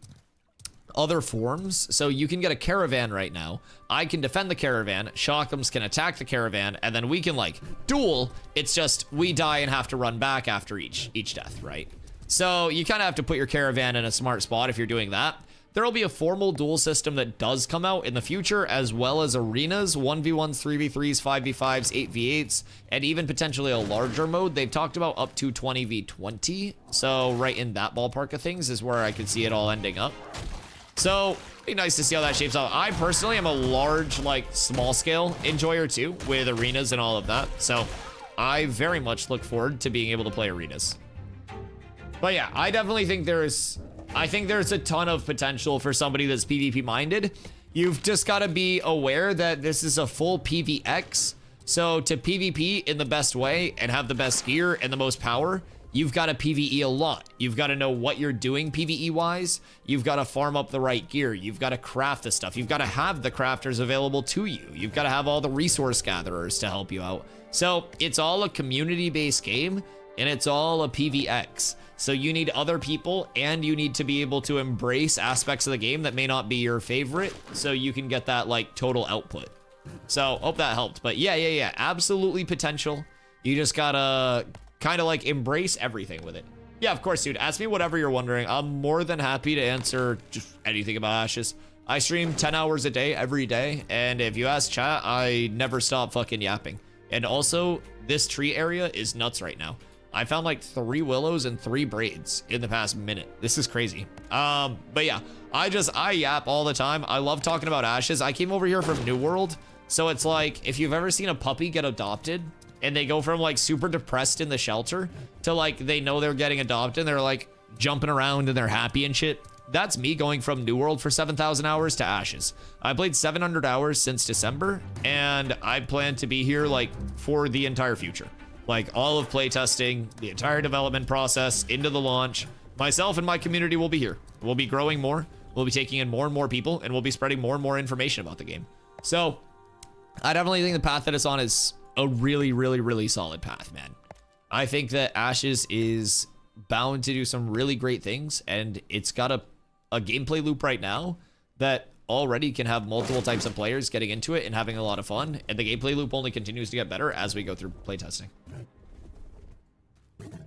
other forms. So you can get a caravan right now. I can defend the caravan, Shockums can attack the caravan, and then we can like duel. It's just we die and have to run back after each death, right? So you kind of have to put your caravan in a smart spot if you're doing that. There will be a formal duel system that does come out in the future, as well as arenas, 1v1s, 3v3s, 5v5s, 8v8s, and even potentially a larger mode. They've talked about up to 20v20. So right in that ballpark of things is where I could see it all ending up. So it'd be nice to see how that shapes out. I personally am a large, like small scale enjoyer too, with arenas and all of that. So I very much look forward to being able to play arenas. But yeah, I definitely think there's a ton of potential for somebody that's PvP minded. You've just got to be aware that this is a full PvX. So to PvP in the best way and have the best gear and the most power, you've got to PvE a lot. You've got to know what you're doing PvE wise. You've got to farm up the right gear. You've got to craft the stuff. You've got to have the crafters available to you. You've got to have all the resource gatherers to help you out. So it's all a community-based game and it's all a PvX. So you need other people and you need to be able to embrace aspects of the game that may not be your favorite so you can get that like total output. So hope that helped. But yeah, absolutely potential. You just gotta kind of like embrace everything with it. Yeah, of course, dude. Ask me whatever you're wondering. I'm more than happy to answer just anything about Ashes. I stream 10 hours a day every day. And if you ask chat, I never stop fucking yapping. And also, this tree area is nuts right now. I found like 3 willows and 3 braids in the past minute. This is crazy. But yeah, I yap all the time. I love talking about Ashes. I came over here from New World. So it's like, if you've ever seen a puppy get adopted and they go from like super depressed in the shelter to like, they know they're getting adopted and they're like jumping around and they're happy and shit. That's me going from New World for 7,000 hours to Ashes. I played 700 hours since December and I plan to be here like for the entire future. Like all of playtesting, the entire development process into the launch. Myself and my community will be here. We'll be growing more. We'll be taking in more and more people and we'll be spreading more and more information about the game. So I definitely think the path that it's on is a really, really, really solid path, man. I think that Ashes is bound to do some really great things and it's got a gameplay loop right now that already can have multiple types of players getting into it and having a lot of fun, and the gameplay loop only continues to get better as we go through playtesting.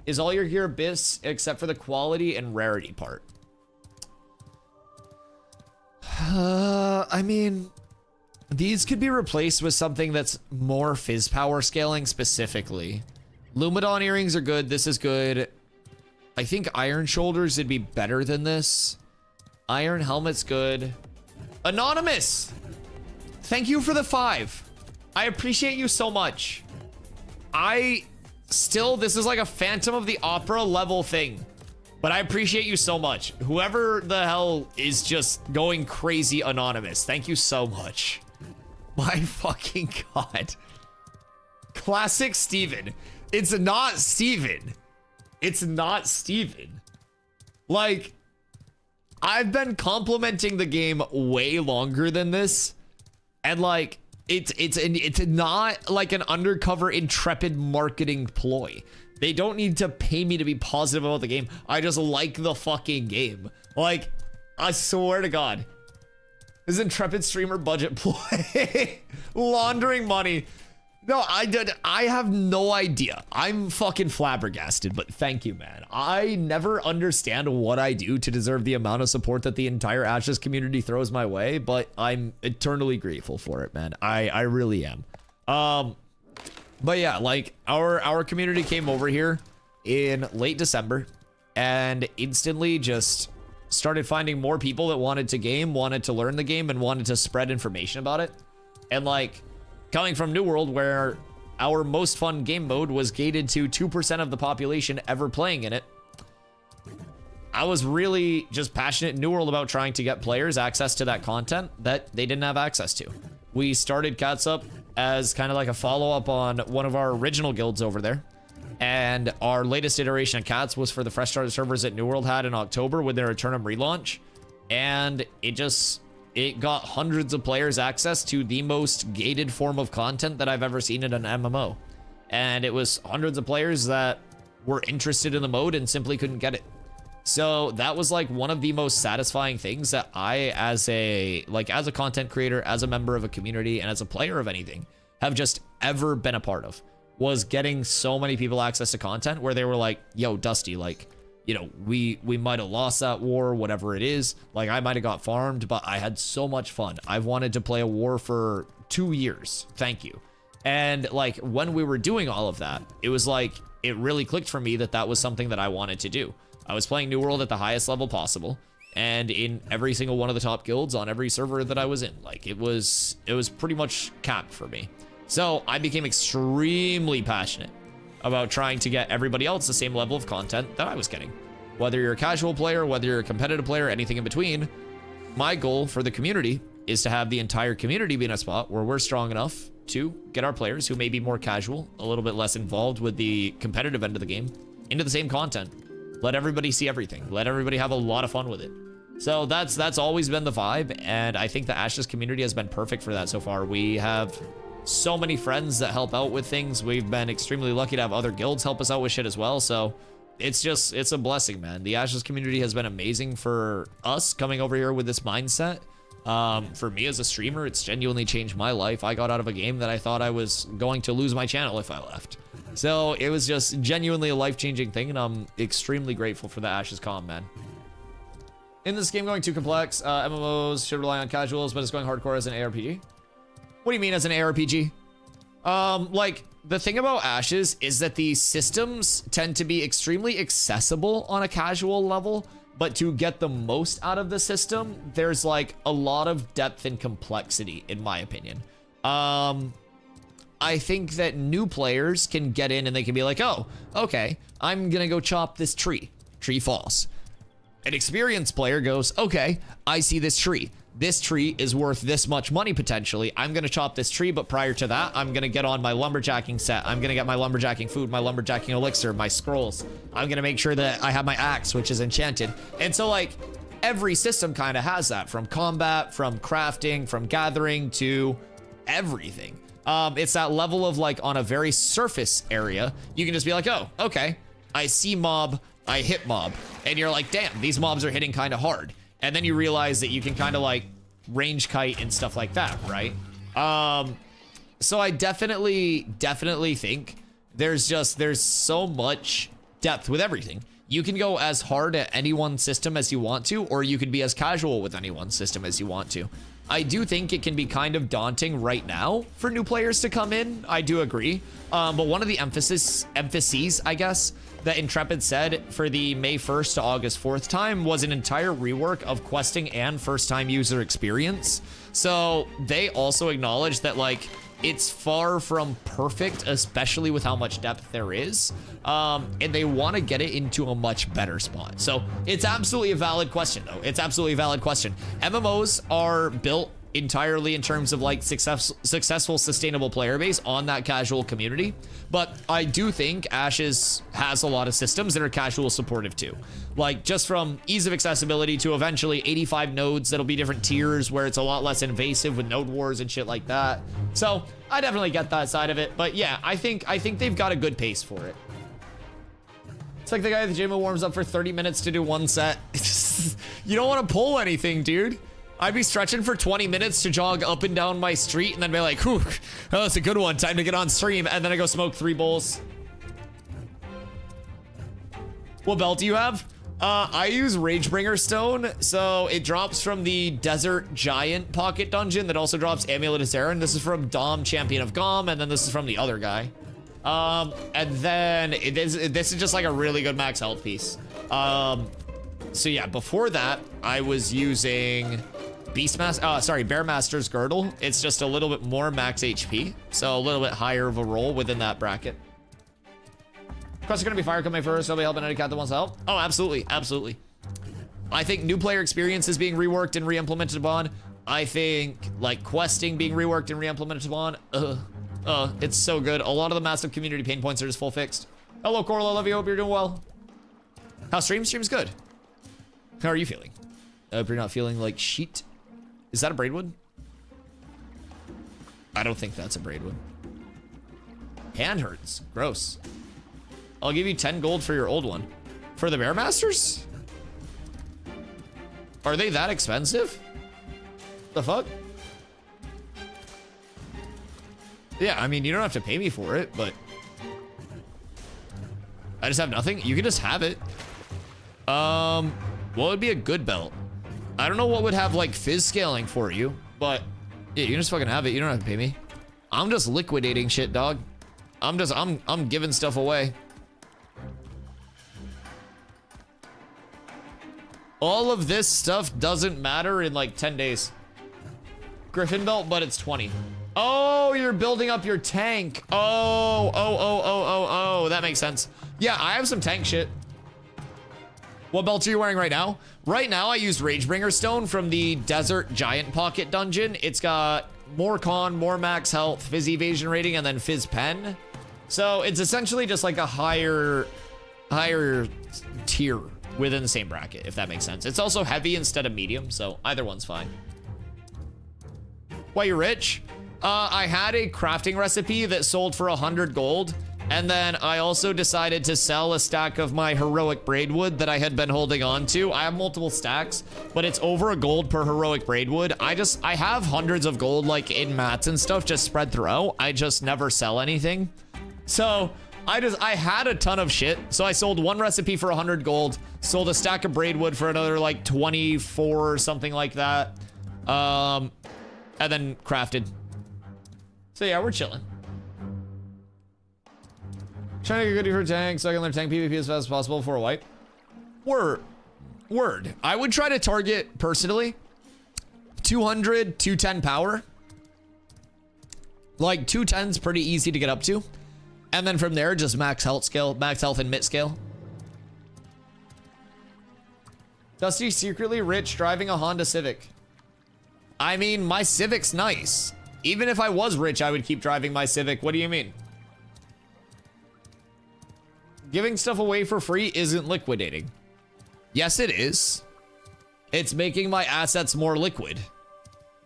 Is all your gear Abyss except for the quality and rarity part? I mean, these could be replaced with something that's more fizz power scaling specifically. Lumadon earrings are good. This is good. I think Iron Shoulders would be better than this. Iron Helmet's good. Anonymous, thank you for the 5. I appreciate you so much. This is like a Phantom of the Opera level thing, but I appreciate you so much. Whoever the hell is just going crazy, Anonymous, thank you so much. My fucking God. Classic Steven. It's not Steven. It's not Steven. Like, I've been complimenting the game way longer than this. And like, It's not like an undercover Intrepid marketing ploy. They don't need to pay me to be positive about the game. I just like the fucking game. Like, I swear to God. This is Intrepid streamer budget ploy. Laundering money. No, I have no idea. I'm fucking flabbergasted, but thank you, man. I never understand what I do to deserve the amount of support that the entire Ashes community throws my way, but I'm eternally grateful for it, man. I really am. But yeah, like our community came over here in late December and instantly just started finding more people that wanted to game, wanted to learn the game, and wanted to spread information about it. And like, coming from New World, where our most fun game mode was gated to 2% of the population ever playing in it, I was really just passionate in New World about trying to get players access to that content that they didn't have access to. We started Cats Up as kind of like a follow-up on one of our original guilds over there. And our latest iteration of Cats was for the fresh started servers that New World had in October with their Eternum relaunch. And it got hundreds of players access to the most gated form of content that I've ever seen in an MMO. And it was hundreds of players that were interested in the mode and simply couldn't get it. So that was like one of the most satisfying things that I, as a content creator, as a member of a community, and as a player of anything, have just ever been a part of, was getting so many people access to content where they were like, yo, Dusty, like, you know, we might have lost that war, whatever it is. Like, I might have got farmed, but I had so much fun. I've wanted to play a war for 2 years. Thank you. And like, when we were doing all of that, it was like, it really clicked for me that that was something that I wanted to do. I was playing New World at the highest level possible, and in every single one of the top guilds on every server that I was in. Like, it was pretty much capped for me. So I became extremely passionate about trying to get everybody else the same level of content that I was getting. Whether you're a casual player, whether you're a competitive player, anything in between, my goal for the community is to have the entire community be in a spot where we're strong enough to get our players who may be more casual, a little bit less involved with the competitive end of the game, into the same content. Let everybody see everything. Let everybody have a lot of fun with it. So that's always been the vibe, and I think the Ashes community has been perfect for that so far. We have so many friends that help out with things. We've been extremely lucky to have other guilds help us out with shit as well. So it's a blessing, man. The Ashes community has been amazing for us coming over here with this mindset. For me as a streamer, it's genuinely changed my life. I got out of a game that I thought I was going to lose my channel if I left. So it was just genuinely a life-changing thing, and I'm extremely grateful for the Ashes comm, man. In this game going too complex, MMOs should rely on casuals, but it's going hardcore as an ARPG. What do you mean as an ARPG? Like, the thing about Ashes is that the systems tend to be extremely accessible on a casual level, but to get the most out of the system, there's like a lot of depth and complexity, in my opinion. I think that new players can get in and they can be like, oh, okay, I'm gonna go chop this tree. Tree falls. An experienced player goes, okay, I see this tree. This tree is worth this much money potentially. I'm gonna chop this tree, but prior to that, I'm gonna get on my lumberjacking set. I'm gonna get my lumberjacking food, my lumberjacking elixir, my scrolls. I'm gonna make sure that I have my axe, which is enchanted. And so like, every system kind of has that, from combat, from crafting, from gathering, to everything. It's that level of like, on a very surface area, you can just be like, oh, okay, I see mob, I hit mob. And you're like, damn, these mobs are hitting kind of hard. And then you realize that you can kind of like range kite and stuff like that, right? So I definitely think there's so much depth with everything. You can go as hard at any one system as you want to, or you can be as casual with any one system as you want to. I do think it can be kind of daunting right now for new players to come in. I do agree. But one of the emphases, I guess, that Intrepid said for the May 1st to August 4th time was an entire rework of questing and first-time user experience. So they also acknowledge that, like, it's far from perfect, especially with how much depth there is. And they want to get it into a much better spot. So it's absolutely a valid question, though. It's absolutely a valid question. MMOs are built entirely in terms of like successful sustainable player base on that casual community, but I do think Ashes has a lot of systems that are casual supportive too, like just from ease of accessibility to eventually 85 nodes that'll be different tiers where it's a lot less invasive with node wars and shit like that. So I definitely get that side of it, but yeah, I think they've got a good pace for it. It's like the guy at the gym who warms up for 30 minutes to do one set. You don't want to pull anything, dude. I'd be stretching for 20 minutes to jog up and down my street and then be like, whew, oh, that's a good one. Time to get on stream. And then I go smoke 3 bowls. What belt do you have? I use Ragebringer Stone. So it drops from the Desert Giant pocket dungeon that also drops Amulet of Saren. This is from Dom, Champion of Gom. And then this is from the other guy. And then this is just like a really good max health piece. So yeah, before that, I was using Bearmaster's Girdle. It's just a little bit more max HP, so a little bit higher of a roll within that bracket. Of course, it's gonna be Fire coming first. I'll be helping any cat that wants help. Oh, absolutely, absolutely. I think new player experience is being reworked and re-implemented upon. I think like questing being reworked and re-implemented upon. It's so good. A lot of the massive community pain points are just full fixed. Hello, Coral. I love you. Hope you're doing well. How stream? Stream's good. How are you feeling? I hope you're not feeling like shit. Is that a braidwood? I don't think that's a braidwood. Hand hurts. Gross. I'll give you 10 gold for your old one. For the Bearmasters? Are they that expensive? The fuck? Yeah, I mean, you don't have to pay me for it, but I just have nothing. You can just have it. What would be a good belt? I don't know what would have like fizz scaling for you, but yeah, you can just fucking have it. You don't have to pay me. I'm just liquidating shit, dog. I'm giving stuff away. All of this stuff doesn't matter in like 10 days. Griffin belt, but it's 20. Oh, you're building up your tank. Oh, that makes sense. Yeah, I have some tank shit. What belt are you wearing right now? Right now, I use Ragebringer Stone from the Desert Giant Pocket Dungeon. It's got more con, more max health, fizz evasion rating, and then fizz pen. So it's essentially just like a higher tier within the same bracket, if that makes sense. It's also heavy instead of medium, so either one's fine. Why you rich? I had a crafting recipe that sold for 100 gold. And then I also decided to sell a stack of my heroic braidwood that I had been holding on to. I have multiple stacks, but it's over a gold per heroic braidwood. I have hundreds of gold like in mats and stuff just spread throughout. I just never sell anything. So I had a ton of shit. So I sold one recipe for 100 gold, sold a stack of braidwood for another like 24 or something like that. And then crafted. So yeah, we're chilling. Trying to get good for tank so I can learn tank PvP as fast as possible before a wipe. Word. I would try to target personally 200, 210 power. Like 210's pretty easy to get up to. And then from there, just max health scale, max health and mit scale. Dusty secretly rich driving a Honda Civic. I mean, my Civic's nice. Even if I was rich, I would keep driving my Civic. What do you mean? Giving stuff away for free isn't liquidating. Yes, it is. It's making my assets more liquid.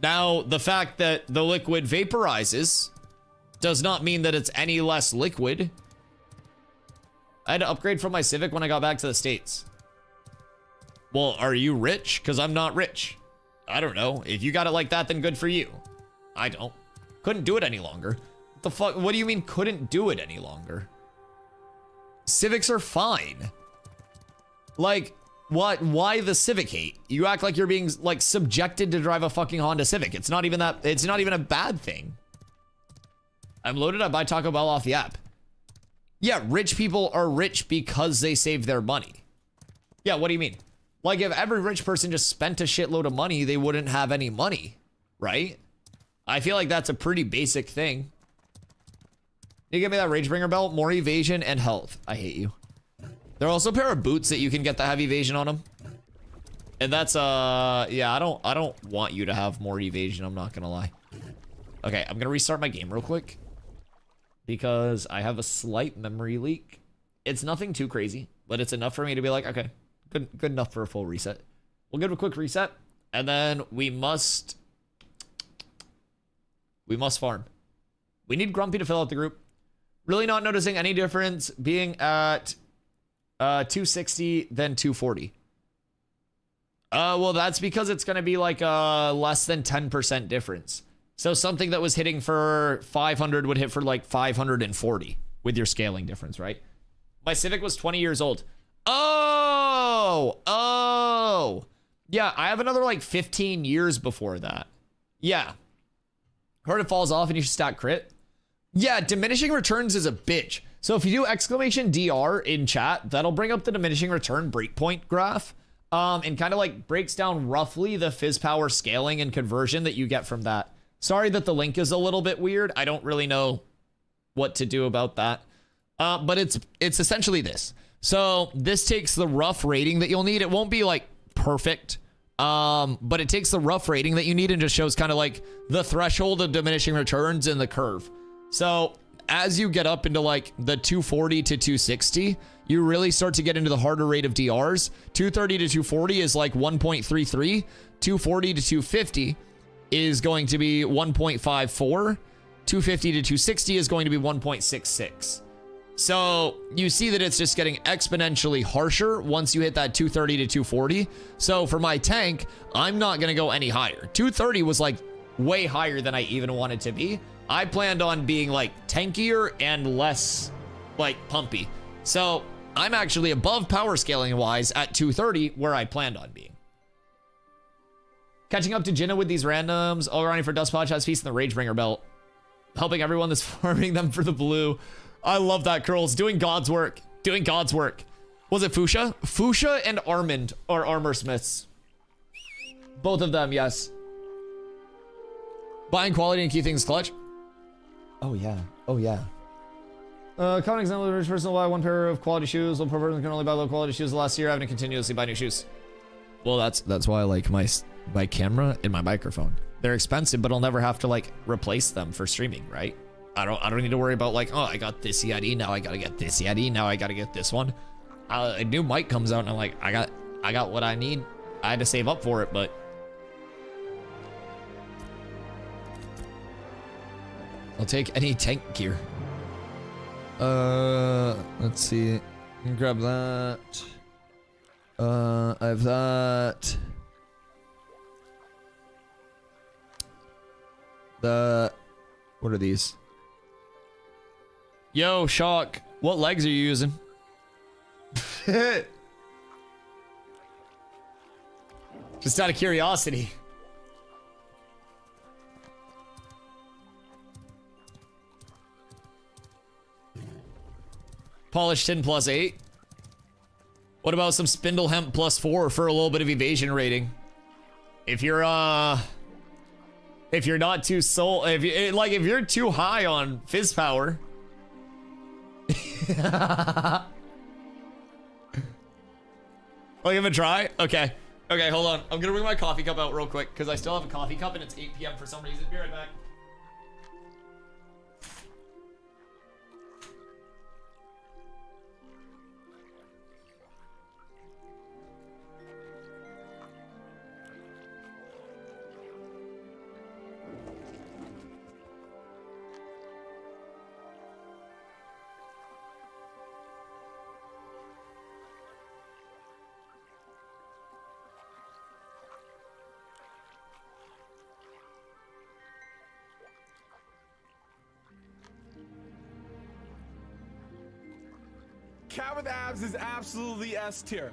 Now, the fact that the liquid vaporizes does not mean that it's any less liquid. I had to upgrade from my Civic when I got back to the States. Well, are you rich? Because I'm not rich. I don't know. If you got it like that, then good for you. I don't. Couldn't do it any longer. What the fuck? What do you mean couldn't do it any longer? Civics are fine. Like, what? Why the Civic hate? You act like you're being like subjected to drive a fucking Honda Civic. It's not even that. It's not even a bad thing. I'm loaded up by Taco Bell off the app. Yeah, rich people are rich because they save their money. Yeah, what do you mean? Like, if every rich person just spent a shitload of money, they wouldn't have any money, right? I feel like that's a pretty basic thing. You give me that Ragebringer belt, more evasion and health. I hate you. There are also a pair of boots that you can get that have evasion on them. And that's yeah, I don't want you to have more evasion, I'm not gonna lie. Okay, I'm gonna restart my game real quick because I have a slight memory leak. It's nothing too crazy, but it's enough for me to be like, okay, good enough for a full reset. We'll give it a quick reset, and then we must farm. We need Grumpy to fill out the group. Really not noticing any difference being at 260 than 240. Well, that's because it's going to be like less than 10% difference. So something that was hitting for 500 would hit for like 540 with your scaling difference, right? My Civic was 20 years old. Oh. Yeah, I have another like 15 years before that. Yeah. Heard it falls off and you should stack crit. Yeah, diminishing returns is a bitch. So if you do exclamation DR in chat, that'll bring up the diminishing return breakpoint graph. And kind of like breaks down roughly the fizz power scaling and conversion that you get from that. Sorry that the link is a little bit weird. I don't really know what to do about that. But it's essentially this. So this takes the rough rating that you'll need. It won't be like perfect. But it takes the rough rating that you need and just shows kind of like the threshold of diminishing returns in the curve. So as you get up into like the 240 to 260, you really start to get into the harder rate of DRs. 230 to 240 is like 1.33. 240 to 250 is going to be 1.54. 250 to 260 is going to be 1.66. So you see that it's just getting exponentially harsher once you hit that 230 to 240. So for my tank, I'm not going to go any higher. 230 was like way higher than I even wanted to be. I planned on being like tankier and less like pumpy. So I'm actually above power scaling wise at 230 where I planned on being. Catching up to Jinna with these randoms. All running for Dust Podcast Feast and the Ragebringer belt. Helping everyone that's farming them for the blue. I love that, Curls. Doing God's work. Doing God's work. Was it Fuchsia? Fuchsia and Armand are armor smiths. Both of them, yes. Buying quality and key things clutch. Oh, yeah. Oh, yeah. Common example of a rich person will buy one pair of quality shoes. Low person can only buy low quality shoes the last year, having to continuously buy new shoes. Well, that's why I like my camera and my microphone. They're expensive, but I'll never have to like replace them for streaming, right? I don't need to worry about like, oh, I got this Yeti, now I gotta get this Yeti, now I gotta get this one. A new mic comes out and I'm like, I got what I need. I had to save up for it, but I'll take any tank gear. Let's see. Grab that. I have that. What are these? Yo, Shock, what legs are you using? Just out of curiosity. Polished tin +8. What about some spindle hemp +4 for a little bit of evasion rating? If you're not too if you're too high on fizz power. I'll give it a try. Okay, hold on. I'm gonna bring my coffee cup out real quick because I still have a coffee cup and it's 8 p.m. for some reason. Be right back. Cat with abs is absolutely S tier.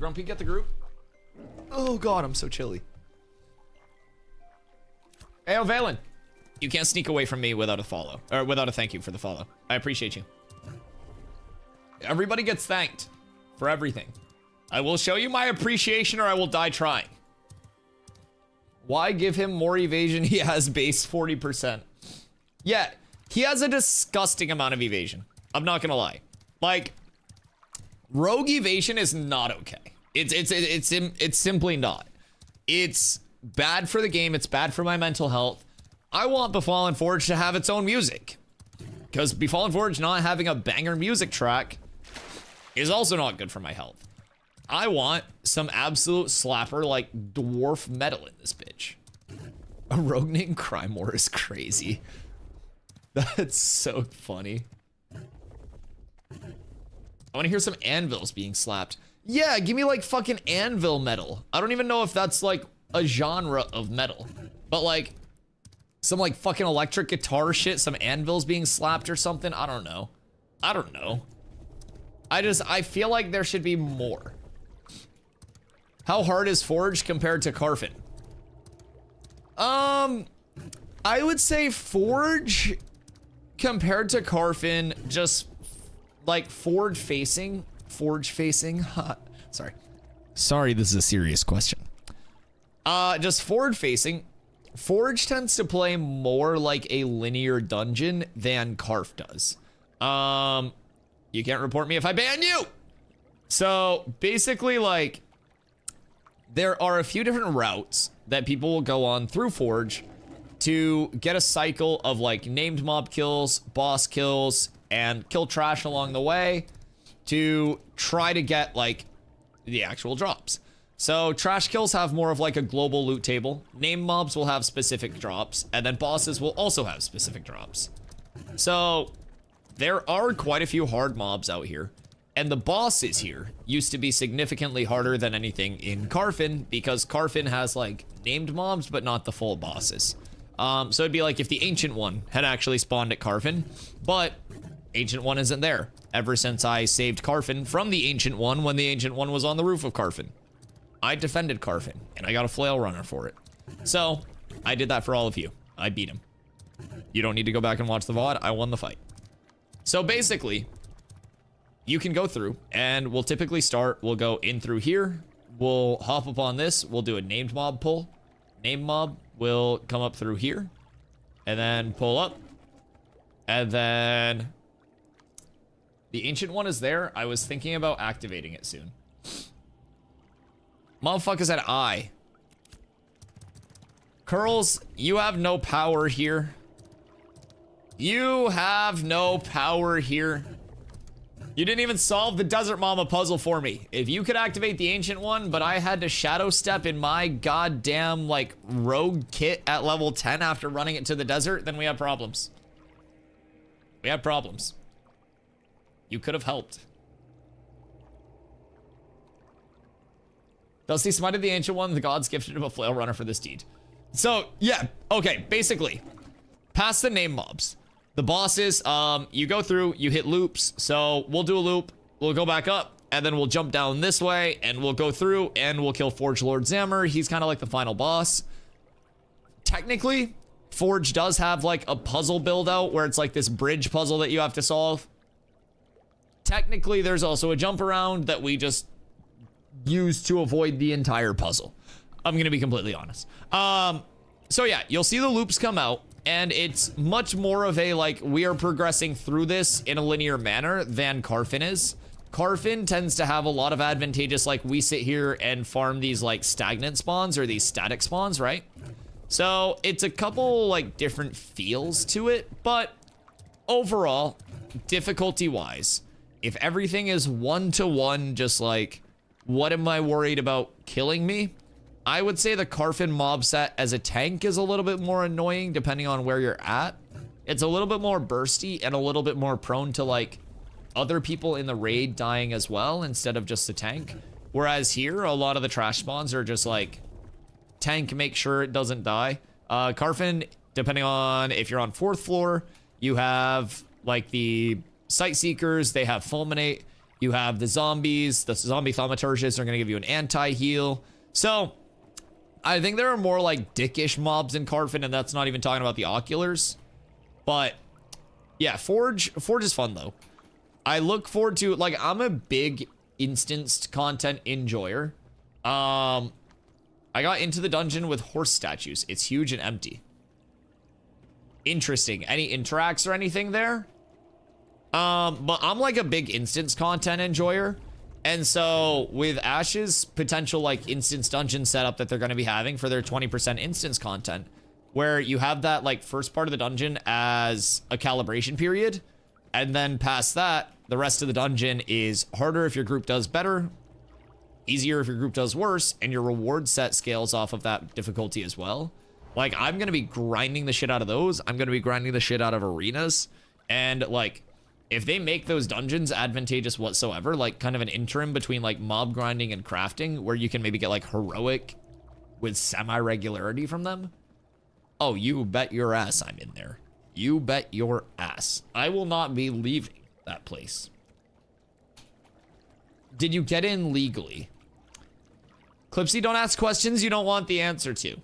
Grumpy get the group? Oh god, I'm so chilly. Hey, Valen. You can't sneak away from me without a follow. Or without a thank you for the follow. I appreciate you. Everybody gets thanked for everything. I will show you my appreciation or I will die trying. Why give him more evasion? He has base 40%. Yeah, he has a disgusting amount of evasion. I'm not gonna lie. Like, rogue evasion is not okay. It's simply not. It's bad for the game. It's bad for my mental health. I want Befallen Forge to have its own music. Because Befallen Forge not having a banger music track is also not good for my health. I want some absolute slapper like dwarf metal in this bitch. A rogue named Crymore is crazy. That's so funny. I want to hear some anvils being slapped. Yeah, give me like fucking anvil metal. I don't even know if that's like a genre of metal, but like some like fucking electric guitar shit, some anvils being slapped or something. I don't know. I don't know. I feel like there should be more. How hard is Forge compared to Carfin? I would say Forge compared to Carfin, just like forward facing, sorry, this is a serious question. Just forward facing, Forge tends to play more like a linear dungeon than Carf does. You can't report me if I ban you. So basically, like, there are a few different routes that people will go on through Forge to get a cycle of like named mob kills, boss kills, and kill trash along the way to try to get like the actual drops. So trash kills have more of like a global loot table. Named mobs will have specific drops, and then bosses will also have specific drops. So there are quite a few hard mobs out here. And the bosses here used to be significantly harder than anything in Carfin because Carfin has like named mobs, but not the full bosses. So it'd be like if the Ancient One had actually spawned at Carfin, but Ancient One isn't there ever since I saved Carfin from the Ancient One when the Ancient One was on the roof of Carfin. I defended Carfin and I got a flail runner for it. So I did that for all of you. I beat him. You don't need to go back and watch the VOD. I won the fight. So basically, you can go through and we'll typically start, we'll go in through here. We'll hop up on this. We'll do a named mob pull. Named mob will come up through here and then pull up. And then the Ancient One is there. I was thinking about activating it soon. Motherfuckers at I. Curls, you have no power here. You have no power here. You didn't even solve the Desert Mama puzzle for me. If you could activate the Ancient One, but I had to shadow step in my goddamn, like, rogue kit at level 10 after running it to the desert, then we have problems. We have problems. You could have helped. Dusty smited the Ancient One, the gods gifted him a flail runner for this deed. So, yeah, okay, basically, past the name mobs. The bosses, you go through, you hit loops. So we'll do a loop, we'll go back up, and then we'll jump down this way, and we'll go through, and we'll kill Forge Lord Zammer. He's kind of like the final boss. Technically, Forge does have like a puzzle build out where it's like this bridge puzzle that you have to solve. Technically, there's also a jump around that we just use to avoid the entire puzzle. I'm gonna be completely honest. So yeah, you'll see the loops come out. And it's much more of a, like, we are progressing through this in a linear manner than Carfin is. Carfin tends to have a lot of advantageous, like, we sit here and farm these, like, stagnant spawns or these static spawns, right? So it's a couple, like, different feels to it. But overall, difficulty-wise, if everything is one-to-one, just like, what am I worried about killing me? I would say the Carfin mob set as a tank is a little bit more annoying depending on where you're at. It's a little bit more bursty and a little bit more prone to like other people in the raid dying as well instead of just the tank. Whereas here, a lot of the trash spawns are just like tank, make sure it doesn't die. Carfin, depending on if you're on 4th floor, you have like the Sight Seekers, they have Fulminate. You have the zombies. The zombie thaumaturges are going to give you an anti-heal. So I think there are more like dickish mobs in Carfin, and that's not even talking about the oculars. But yeah, Forge is fun though. I look forward to, like, I'm a big instanced content enjoyer. I got into the dungeon with horse statues. It's huge and empty. Interesting. Any interacts or anything there? But I'm like a big instance content enjoyer. And so with Ash's potential like instance dungeon setup that they're going to be having for their 20% instance content, where you have that like first part of the dungeon as a calibration period, and then past that, the rest of the dungeon is harder if your group does better, easier if your group does worse, and your reward set scales off of that difficulty as well. Like, I'm going to be grinding the shit out of those. I'm going to be grinding the shit out of arenas. And like, if they make those dungeons advantageous whatsoever, like kind of an interim between like mob grinding and crafting, where you can maybe get like heroic with semi-regularity from them. Oh, you bet your ass I'm in there. You bet your ass. I will not be leaving that place. Did you get in legally? Clipsy, don't ask questions you don't want the answer to.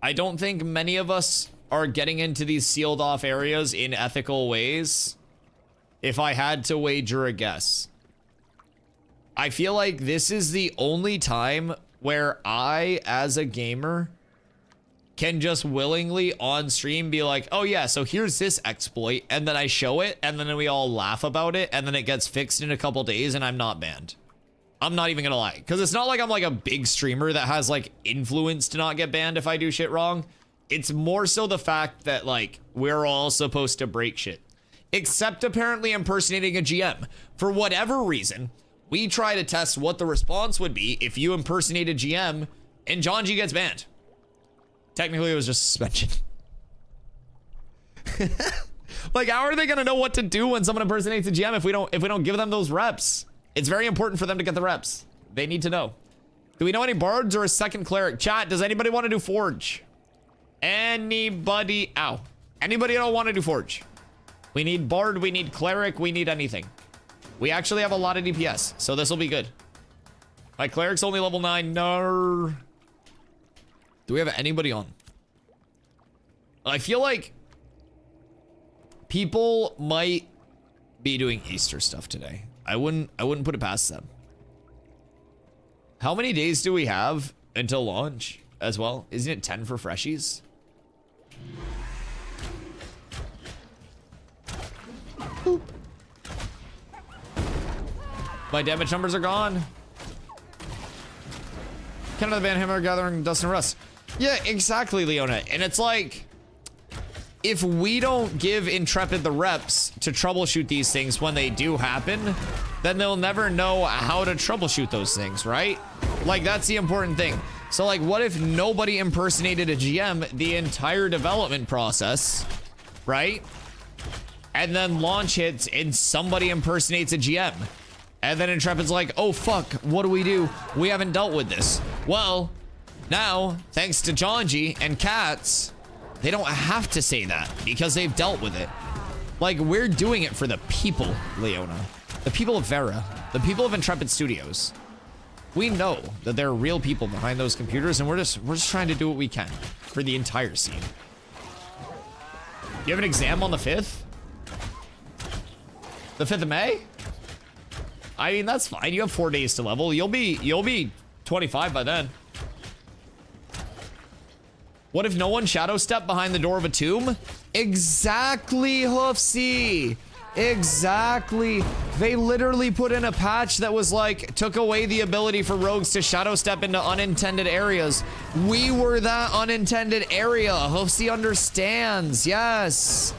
I don't think many of us are getting into these sealed off areas in ethical ways. If I had to wager a guess, I feel like this is the only time where I, as a gamer, can just willingly on stream be like, oh yeah, so here's this exploit, and then I show it, and then we all laugh about it, and then it gets fixed in a couple days, and I'm not banned. I'm not even gonna lie, because it's not like I'm like a big streamer that has like influence to not get banned if I do shit wrong. It's more so the fact that like we're all supposed to break shit, except apparently impersonating a GM. For whatever reason, we try to test what the response would be if you impersonate a GM and John G gets banned. Technically, it was just suspension. Like, how are they gonna know what to do when someone impersonates a GM if we don't give them those reps? It's very important for them to get the reps. They need to know. Do we know any bards or a second cleric? Chat, does anybody want to do Forge? Anybody? Ow. Anybody don't want to do Forge? We need bard, we need cleric, we need anything. We actually have a lot of DPS, so this will be good. My cleric's only level 9. No. Do we have anybody on? I feel like people might be doing Easter stuff today. I wouldn't put it past them. How many days do we have until launch as well? Isn't it 10 for freshies? Boop. My damage numbers are gone. Canada, the Banhammer, Gathering, Dust and Rust. Yeah, exactly, Leona. And it's like, if we don't give Intrepid the reps to troubleshoot these things when they do happen, then they'll never know how to troubleshoot those things, right? Like, that's the important thing. So, like, what if nobody impersonated a GM the entire development process, right? And then launch hits and somebody impersonates a GM. And then Intrepid's like, oh, fuck, what do? We haven't dealt with this. Well, now, thanks to John G and Cats, they don't have to say that because they've dealt with it. Like, we're doing it for the people, Leona. The people of Vera. The people of Intrepid Studios. We know that there are real people behind those computers, and we're just trying to do what we can for the entire scene. You have an exam on the 5th? The 5th of May? I mean, that's fine. You have 4 days to level. You'll be 25 by then. What if no one shadow stepped behind the door of a tomb? Exactly, Hoofsy. Exactly. They literally put in a patch that was like, took away the ability for rogues to shadow step into unintended areas. We were that unintended area. Hoofsy understands. Yes.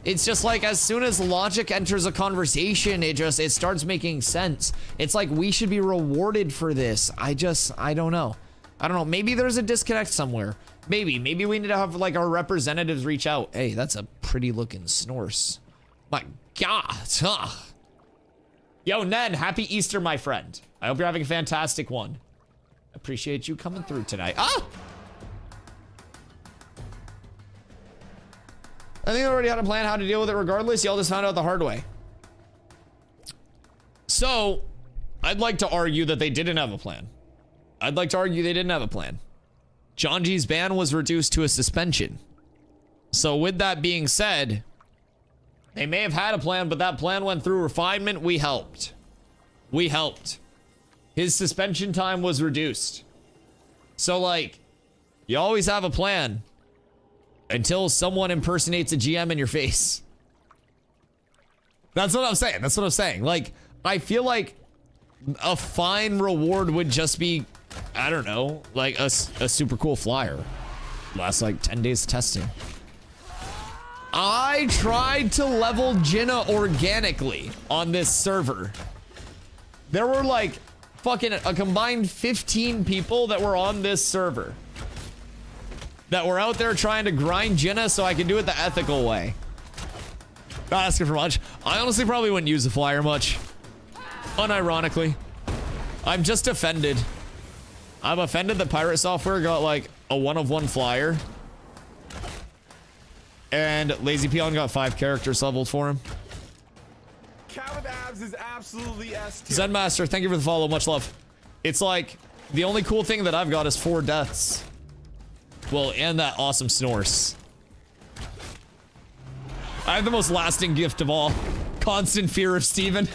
It's just like, as soon as logic enters a conversation, it starts making sense. It's like, we should be rewarded for this. I don't know. I don't know. Maybe there's a disconnect somewhere. Maybe we need to have like our representatives reach out. Hey, that's a pretty looking snorse. My God. Ugh. Yo, Ned, happy Easter, my friend. I hope you're having a fantastic one. Appreciate you coming through tonight. Ah! I think I already had a plan how to deal with it regardless. Y'all just found out the hard way. So, I'd like to argue that they didn't have a plan. I'd like to argue they didn't have a plan. John G's ban was reduced to a suspension. So with that being said, they may have had a plan, but that plan went through refinement. We helped. We helped. His suspension time was reduced. So like, you always have a plan until someone impersonates a GM in your face. That's what I'm saying. That's what I'm saying. Like, I feel like a fine reward would just be, I don't know, like a super cool flyer. Lasts like 10 days testing. I tried to level Jinna organically on this server. There were like fucking a combined 15 people that were on this server that were out there trying to grind Jinna so I could do it the ethical way. Not asking for much. I honestly probably wouldn't use the flyer much. Unironically. I'm just offended. I'm offended that Pirate Software got like a 1-of-1 flyer. And Lazy Peon got 5 characters leveled for him. Cat with abs is absolutely S tier. Zenmaster, thank you for the follow. Much love. It's like the only cool thing that I've got is 4 deaths. Well, and that awesome snores. I have the most lasting gift of all. Constant fear of Steven.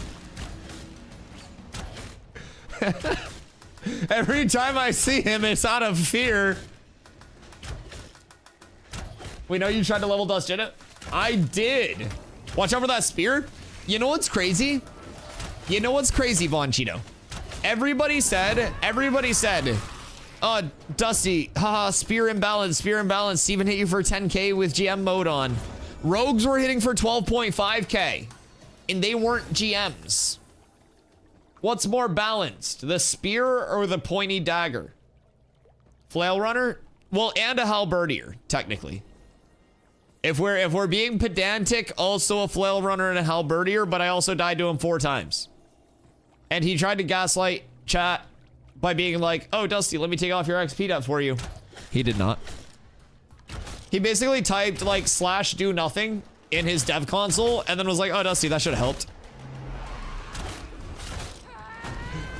Every time I see him, it's out of fear. We know you tried to level Dust, didn't it? I did. Watch out for that spear. You know what's crazy? You know what's crazy, Von Cheeto? Everybody said, Dusty, haha, spear imbalance, Steven hit you for 10K with GM mode on. Rogues were hitting for 12.5K, and they weren't GMs. What's more balanced, the spear or the pointy dagger? Flail runner? Well, and a halberdier, technically. If we're being pedantic, also a flail runner and a halberdier, but I also died to him 4 times. And he tried to gaslight chat by being like, oh, Dusty, let me take off your XP depth for you. He did not. He basically typed like /do nothing in his dev console and then was like, oh, Dusty, that should have helped.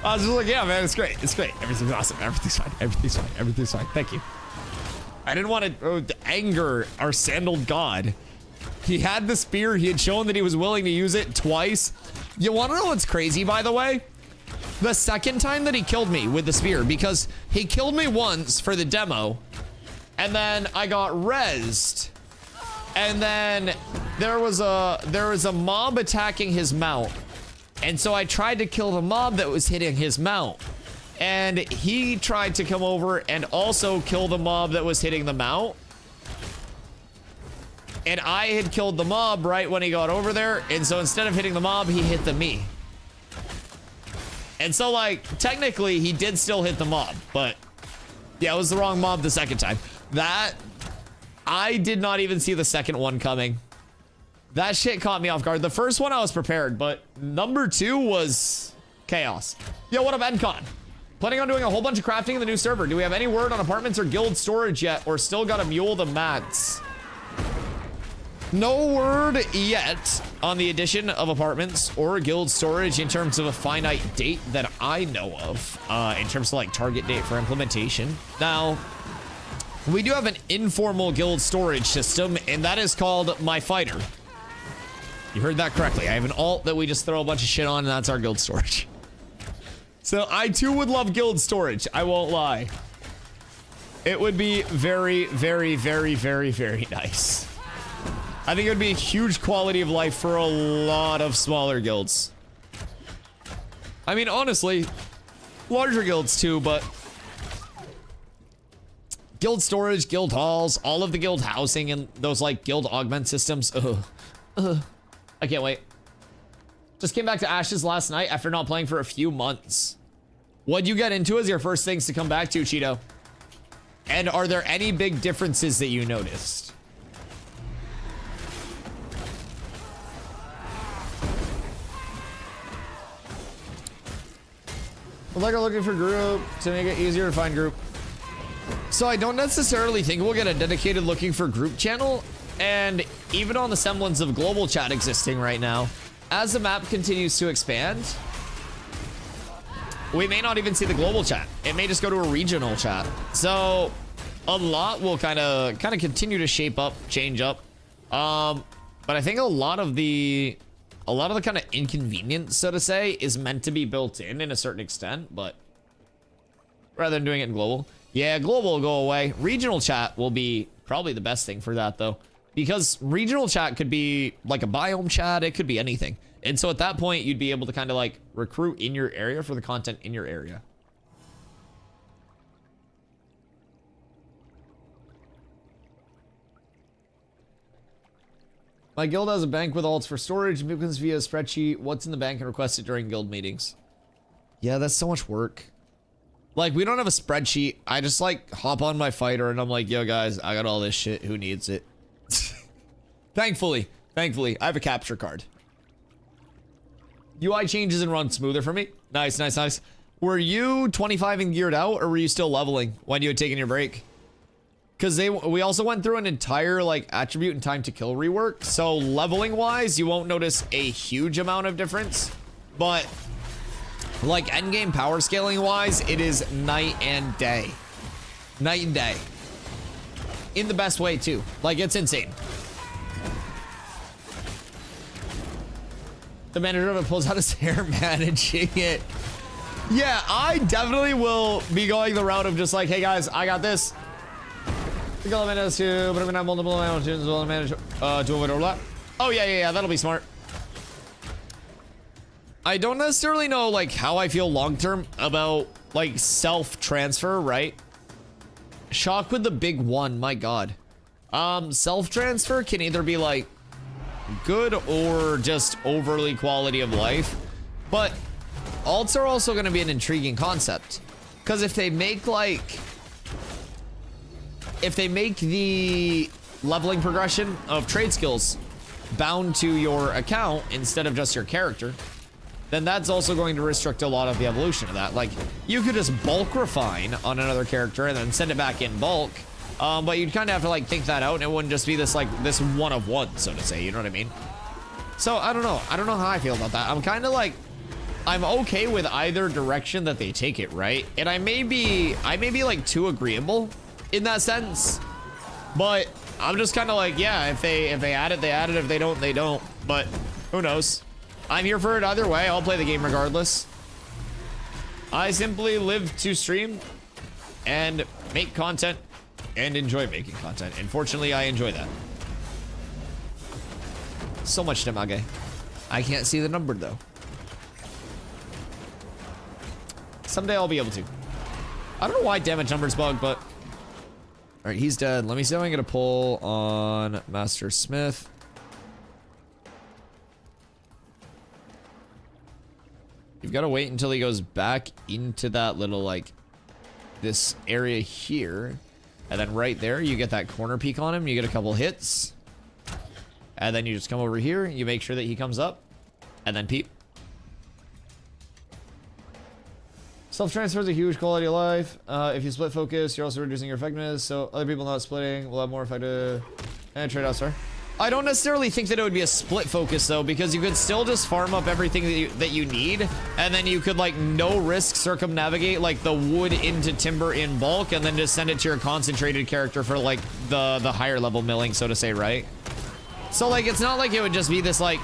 I was just like, yeah, man, it's great. It's great. Everything's awesome. Everything's fine. Everything's fine. Everything's fine. Thank you. I didn't want to anger our sandaled god. He had the spear. He had shown that he was willing to use it twice. You want to know what's crazy, by the way? The second time that he killed me with the spear, because he killed me once for the demo, and then I got rezzed, and then there was a mob attacking his mount, and so I tried to kill the mob that was hitting his mount. And he tried to come over and also kill the mob that was hitting the mount. And I had killed the mob right when he got over there. And so instead of hitting the mob, he hit the me. And so like, technically he did still hit the mob, but yeah, it was the wrong mob the second time. That, I did not even see the second one coming. That shit caught me off guard. The first one I was prepared, but number 2 was chaos. Yo, what up, Encon? Planning on doing a whole bunch of crafting in the new server. Do we have any word on apartments or guild storage yet, or still gotta mule the mats? No word yet on the addition of apartments or guild storage in terms of a finite date that I know of, in terms of like target date for implementation. Now, we do have an informal guild storage system, and that is called My Fighter. You heard that correctly. I have an alt that we just throw a bunch of shit on, and that's our guild storage. So I too would love guild storage. I won't lie. It would be very, very, very, very, very nice. I think it would be a huge quality of life for a lot of smaller guilds. I mean, honestly, larger guilds too, but guild storage, guild halls, all of the guild housing and those like guild augment systems. I can't wait. Just came back to Ashes last night after not playing for a few months. What'd you get into as your first things to come back to, Cheeto? And are there any big differences that you noticed? Like, I'm looking for group to make it easier to find group. So I don't necessarily think we'll get a dedicated looking for group channel, and even on the semblance of global chat existing right now, as the map continues to expand, we may not even see the global chat. It may just go to a regional chat. So a lot will kind of continue to shape up, change up. But I think a lot of the kind of inconvenience, so to say, is meant to be built in a certain extent, but rather than doing it in global. Yeah, global will go away. Regional chat will be probably the best thing for that, though, because regional chat could be like a biome chat. It could be anything. And so at that point, you'd be able to kind of like recruit in your area for the content in your area. My guild has a bank with alts for storage. People can via a spreadsheet what's in the bank and request it during guild meetings. Yeah, that's so much work. Like, we don't have a spreadsheet. I just like hop on my fighter and I'm like, yo guys, I got all this shit. Who needs it? Thankfully, I have a capture card. UI changes and run smoother for me. Nice, nice, nice. Were you 25 and geared out, or were you still leveling when you had taken your break? Because we also went through an entire like attribute and time to kill rework. So leveling wise, you won't notice a huge amount of difference, but like endgame power scaling wise, it is night and day. Night and day. In the best way too. Like, it's insane. The manager of it pulls out his hair managing it. Yeah, I definitely will be going the route of just like, hey guys, I got this. The government has to, but I'm gonna have multiple mountains while I manage to avoid overlap. Oh yeah, that'll be smart. I don't necessarily know like how I feel long term about like self-transfer, right? Shock with the big one, my god. Self-transfer can either be like good or just overly quality of life, but alts are also going to be an intriguing concept, because if they make the leveling progression of trade skills bound to your account instead of just your character, then that's also going to restrict a lot of the evolution of that. Like, you could just bulk refine on another character and then send it back in bulk, but you'd kind of have to like think that out, and it wouldn't just be this like this one of one, so to say, you know what I mean? So I don't know how I feel about that. I'm kind of like, I'm okay with either direction that they take it, right? And I may be like too agreeable in that sense, but I'm just kind of like, yeah, if they add it, they add it. If they don't, they don't. But who knows? I'm here for it either way. I'll play the game regardless. I simply live to stream and make content and enjoy making content. And fortunately, I enjoy that. So much damage. I can't see the number though. Someday I'll be able to. I don't know why damage numbers bug, but all right, he's dead. Let me see how I'm gonna pull on Master Smith. You've got to wait until he goes back into that little like this area here, and then right there you get that corner peek on him. You get a couple hits, and then you just come over here. You make sure that he comes up, and then peep. Self-transfer is a huge quality of life. If you split focus, you're also reducing your effectiveness, so other people not splitting will have more effective and trade-offs, sorry. I don't necessarily think that it would be a split focus though, because you could still just farm up everything that you need, and then you could like no risk circumnavigate like the wood into timber in bulk, and then just send it to your concentrated character for like the higher level milling, so to say, right? So like, it's not like it would just be this like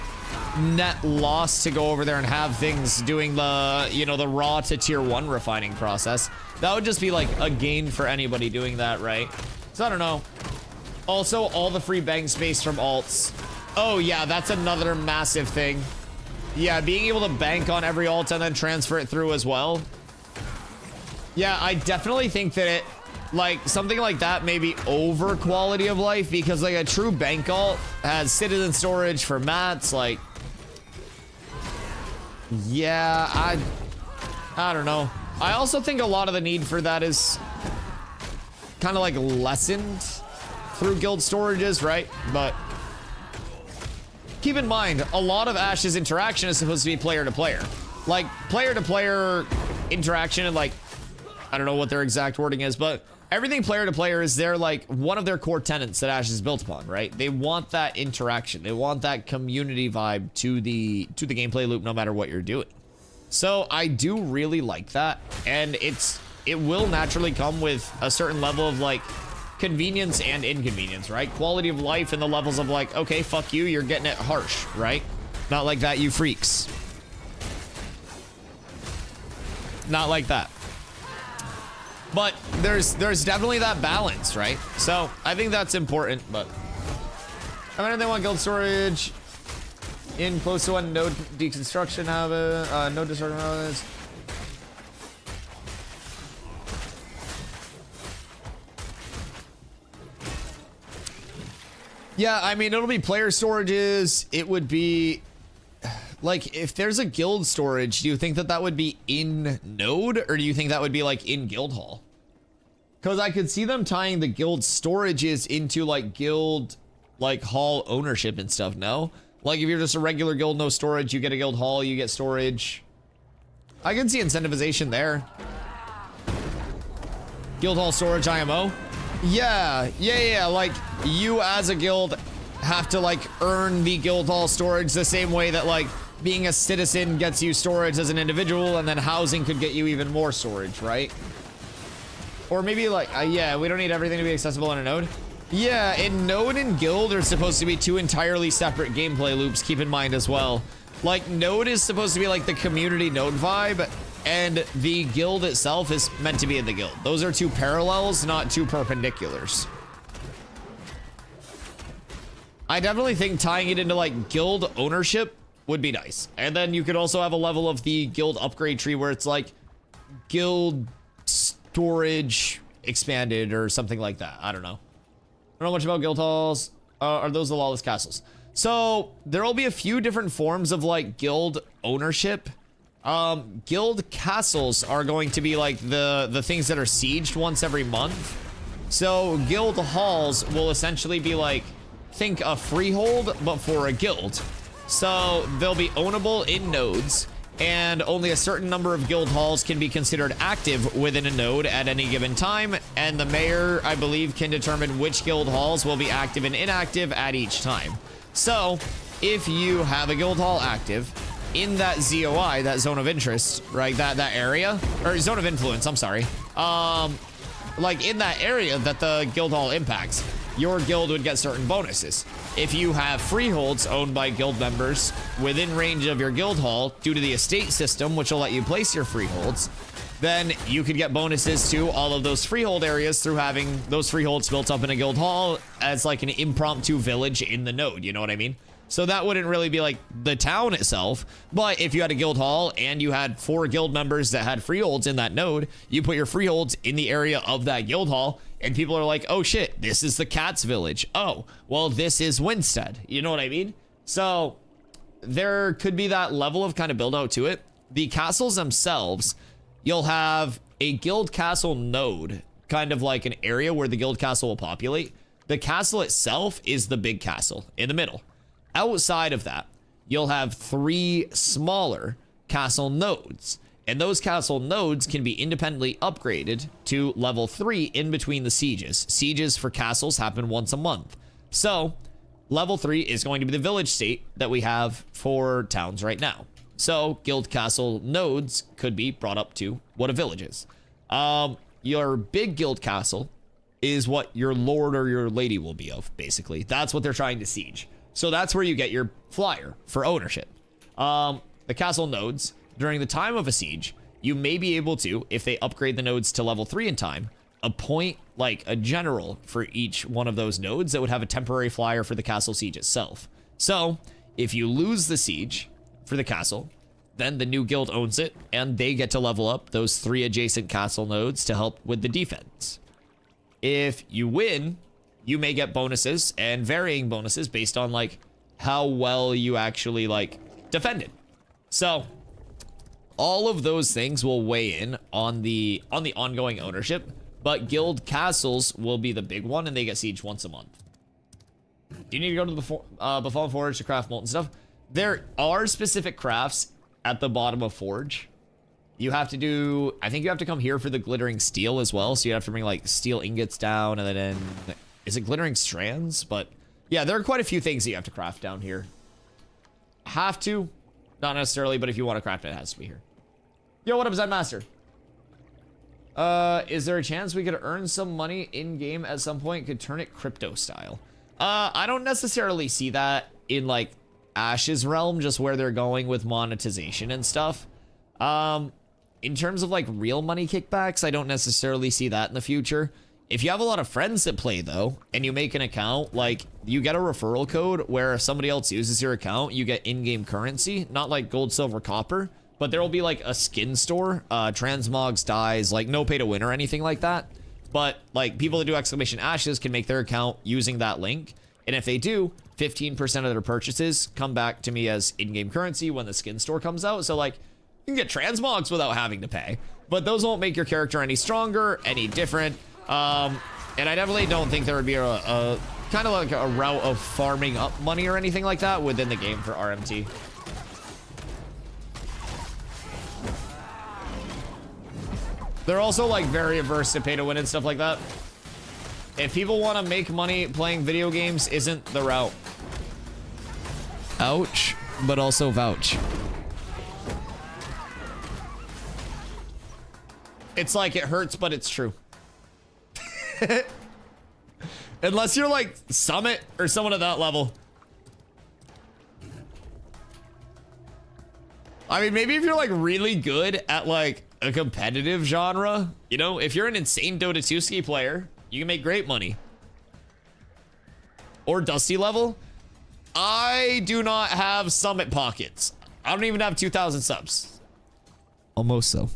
net loss to go over there and have things doing the, you know, the raw to tier 1 refining process. That would just be like a gain for anybody doing that, right? So I don't know. Also, all the free bank space from alts. Oh yeah, that's another massive thing. Yeah, being able to bank on every alt and then transfer it through as well. Yeah, I definitely think that it, like, something like that may be over quality of life, because like a true bank alt has citizen storage for mats, like, yeah, I don't know. I also think a lot of the need for that is kind of like lessened through guild storages, right? But keep in mind, a lot of Ash's interaction is supposed to be player to player. Like, player to player interaction, and like, I don't know what their exact wording is, but everything player to player is their, like, one of their core tenets that Ash is built upon, right? They want that interaction. They want that community vibe to the gameplay loop, no matter what you're doing. So I do really like that, and it will naturally come with a certain level of like convenience and inconvenience, right? Quality of life and the levels of like, okay, fuck you, you're getting it harsh, right? Not like that, you freaks. Not like that. But there's definitely that balance, right? So I think that's important. But I mean, they want guild storage in close to one node deconstruction have a node destruction have Yeah, I mean, it'll be player storages. It would be like, if there's a guild storage, do you think that that would be in node, or do you think that would be like in guild hall? Because I could see them tying the guild storages into like guild like hall ownership and stuff. No, like if you're just a regular guild, no storage, you get a guild hall, you get storage. I can see incentivization there. Guild hall storage IMO. Yeah. Like you as a guild have to like earn the guild hall storage the same way that like being a citizen gets you storage as an individual, and then housing could get you even more storage, right? Or maybe like, yeah, we don't need everything to be accessible in a node. Yeah, in node and guild are supposed to be two entirely separate gameplay loops, keep in mind as well. Like node is supposed to be like the community node vibe, and the guild itself is meant to be in the guild. Those are two parallels, not two perpendiculars. I definitely think tying it into like guild ownership would be nice. And then you could also have a level of the guild upgrade tree where it's like guild storage expanded or something like that. I don't know. I don't know much about guild halls. Are those the lawless castles? So there will be a few different forms of like guild ownership. Guild castles are going to be like the things that are sieged once every month. So guild halls will essentially be like, think a freehold, but for a guild. So they'll be ownable in nodes, and only a certain number of guild halls can be considered active within a node at any given time, and the mayor, I believe, can determine which guild halls will be active and inactive at each time. So if you have a guild hall active in that ZOI, that zone of interest, right, that area, or zone of influence, I'm sorry, like in that area that the guild hall impacts, your guild would get certain bonuses. If you have freeholds owned by guild members within range of your guild hall due to the estate system, which will let you place your freeholds, then you could get bonuses to all of those freehold areas through having those freeholds built up in a guild hall as like an impromptu village in the node, you know what I mean? So that wouldn't really be like the town itself, but if you had a guild hall and you had 4 guild members that had freeholds in that node, you put your freeholds in the area of that guild hall, and people are like, oh shit, this is the Cats Village. Oh, well, this is Winstead. You know what I mean? So there could be that level of kind of build out to it. The castles themselves, you'll have a guild castle node, kind of like an area where the guild castle will populate. The castle itself is the big castle in the middle. Outside of that, you'll have 3 smaller castle nodes, and those castle nodes can be independently upgraded to level 3 in between the sieges. Sieges for castles happen once a month. So level 3 is going to be the village state that we have for towns right now. So guild castle nodes could be brought up to what a village is. Your big guild castle is what your lord or your lady will be of, basically. That's what they're trying to siege. So that's where you get your flyer for ownership. The castle nodes, during the time of a siege, you may be able to, if they upgrade the nodes to level 3 in time, appoint like a general for each one of those nodes that would have a temporary flyer for the castle siege itself. So if you lose the siege for the castle, then the new guild owns it, and they get to level up those 3 adjacent castle nodes to help with the defense. If you win, you may get bonuses and varying bonuses based on like how well you actually like defended. So all of those things will weigh in on the ongoing ownership, but guild castles will be the big one, and they get sieged once a month. Do you need to go to the Befallen Forge to craft molten stuff? There are specific crafts at the bottom of Forge. You have to do, I think you have to come here for the glittering steel as well, so you have to bring like steel ingots down, and then is it glittering strands? But yeah, there are quite a few things that you have to craft down here. Have to, not necessarily, but if you want to craft it, it has to be here. Yo, what up, Zen Master? Is there a chance we could earn some money in-game at some point? Could turn it crypto style. I don't necessarily see that in like Ash's realm, just where they're going with monetization and stuff. In terms of like real money kickbacks, I don't necessarily see that in the future. If you have a lot of friends that play though, and you make an account, like you get a referral code where if somebody else uses your account, you get in-game currency, not like gold, silver, copper, but there will be like a skin store, transmogs, dyes, like no pay to win or anything like that. But like people that do exclamation ashes can make their account using that link. And if they do, 15% of their purchases come back to me as in-game currency when the skin store comes out. So like you can get transmogs without having to pay, but those won't make your character any stronger, any different. And I definitely don't think there would be a kind of like a route of farming up money or anything like that within the game for RMT. They're also like very averse to pay to win and stuff like that. If people want to make money playing video games, isn't the route. Ouch, but also vouch. It's like it hurts, but it's true. Unless you're like Summit or someone at that level. I mean, maybe if you're like really good at like a competitive genre, you know, if you're an insane Dota 2 ski player, you can make great money. Or Dusty level. I do not have Summit pockets. I don't even have 2,000 subs. Almost so.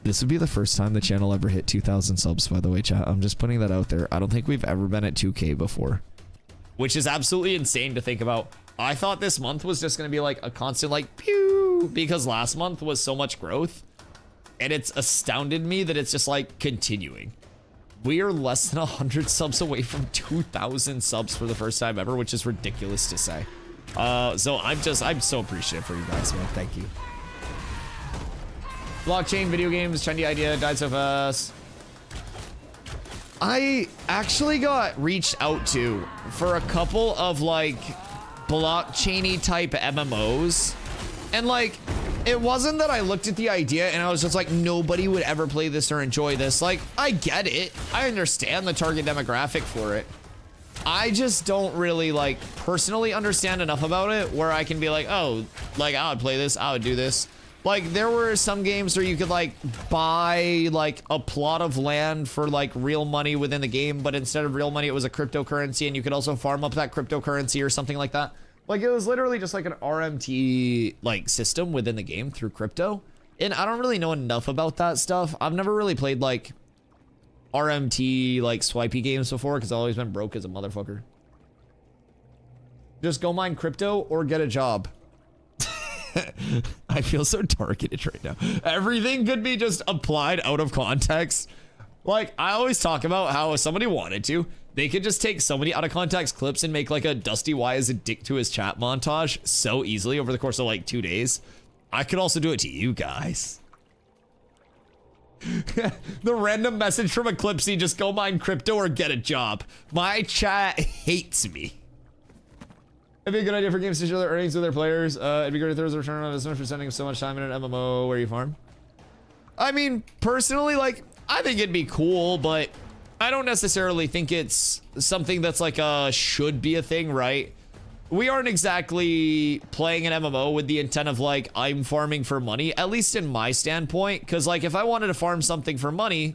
This would be the first time the channel ever hit 2,000 subs, by the way, chat. I'm just putting that out there. I don't think we've ever been at 2K before. Which is absolutely insane to think about. I thought this month was just going to be like a constant like pew, because last month was so much growth. And it's astounded me that it's just like continuing. We are less than 100 subs away from 2,000 subs for the first time ever, which is ridiculous to say. So I'm so appreciative for you guys, man. Thank you. Blockchain, video games, trendy idea, died so fast. I actually got reached out to for a couple of like blockchainy type MMOs. And like, it wasn't that I looked at the idea and I was just like, nobody would ever play this or enjoy this. Like, I get it. I understand the target demographic for it. I just don't really like personally understand enough about it where I can be like, oh, like I would play this, I would do this. Like there were some games where you could like buy like a plot of land for like real money within the game, but instead of real money, it was a cryptocurrency and you could also farm up that cryptocurrency or something like that. Like it was literally just like an RMT like system within the game through crypto. And I don't really know enough about that stuff. I've never really played like RMT like swipey games before because I've always been broke as a motherfucker. Just go mine crypto or get a job. I feel so targeted right now. Everything could be just applied out of context. Like I always talk about how if somebody wanted to, they could just take so many out of context clips and make like a DustyWhy is a dick to his chat montage so easily over the course of like 2 days. I could also do it to you guys. The random message from Eclipsey, just go mine crypto or get a job. My chat hates me. It'd be a good idea for games to share their earnings with their players. It'd be great if there was a return on investment for spending so much time in an MMO where you farm. I mean, personally, like, I think it'd be cool, but I don't necessarily think it's something that's like a should be a thing, right? We aren't exactly playing an MMO with the intent of like, I'm farming for money, at least in my standpoint. Because like, if I wanted to farm something for money,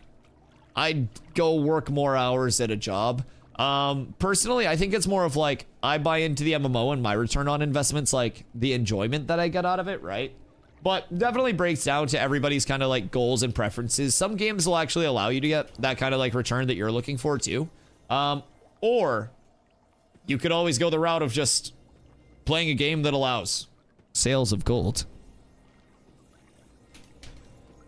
I'd go work more hours at a job. Personally, I think it's more of like, I buy into the MMO and my return on investment's like the enjoyment that I get out of it, right? But definitely breaks down to everybody's kind of like goals and preferences. Some games will actually allow you to get that kind of like return that you're looking for too. Or you could always go the route of just playing a game that allows sales of gold.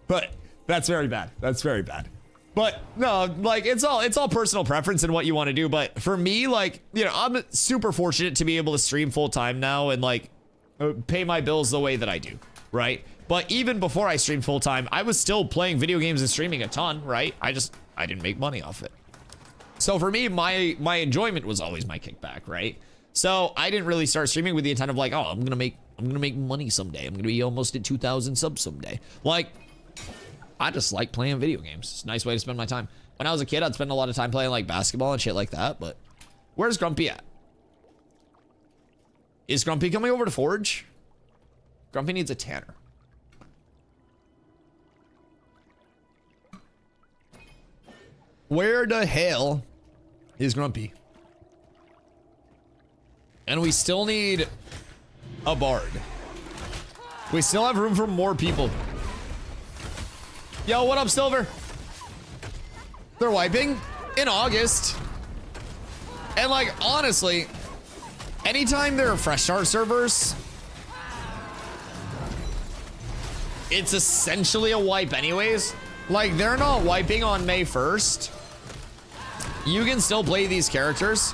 But that's very bad. That's very bad. But no, like it's all personal preference and what you want to do. But for me, like, you know, I'm super fortunate to be able to stream full time now and like pay my bills the way that I do, right? But even before I streamed full time, I was still playing video games and streaming a ton, right? I didn't make money off it. So for me, my enjoyment was always my kickback, right? So I didn't really start streaming with the intent of like, oh, I'm gonna make money someday. I'm gonna be almost at 2,000 subs someday. Like, I just like playing video games. It's a nice way to spend my time. When I was a kid, I'd spend a lot of time playing like basketball and shit like that, but where's Grumpy at? Is Grumpy coming over to Forge? Grumpy needs a tanner. Where the hell is Grumpy? And we still need a bard. We still have room for more people. Yo, what up, Silver? They're wiping in August. And like, honestly, anytime there are fresh start servers, it's essentially a wipe anyways. Like, they're not wiping on May 1st. You can still play these characters,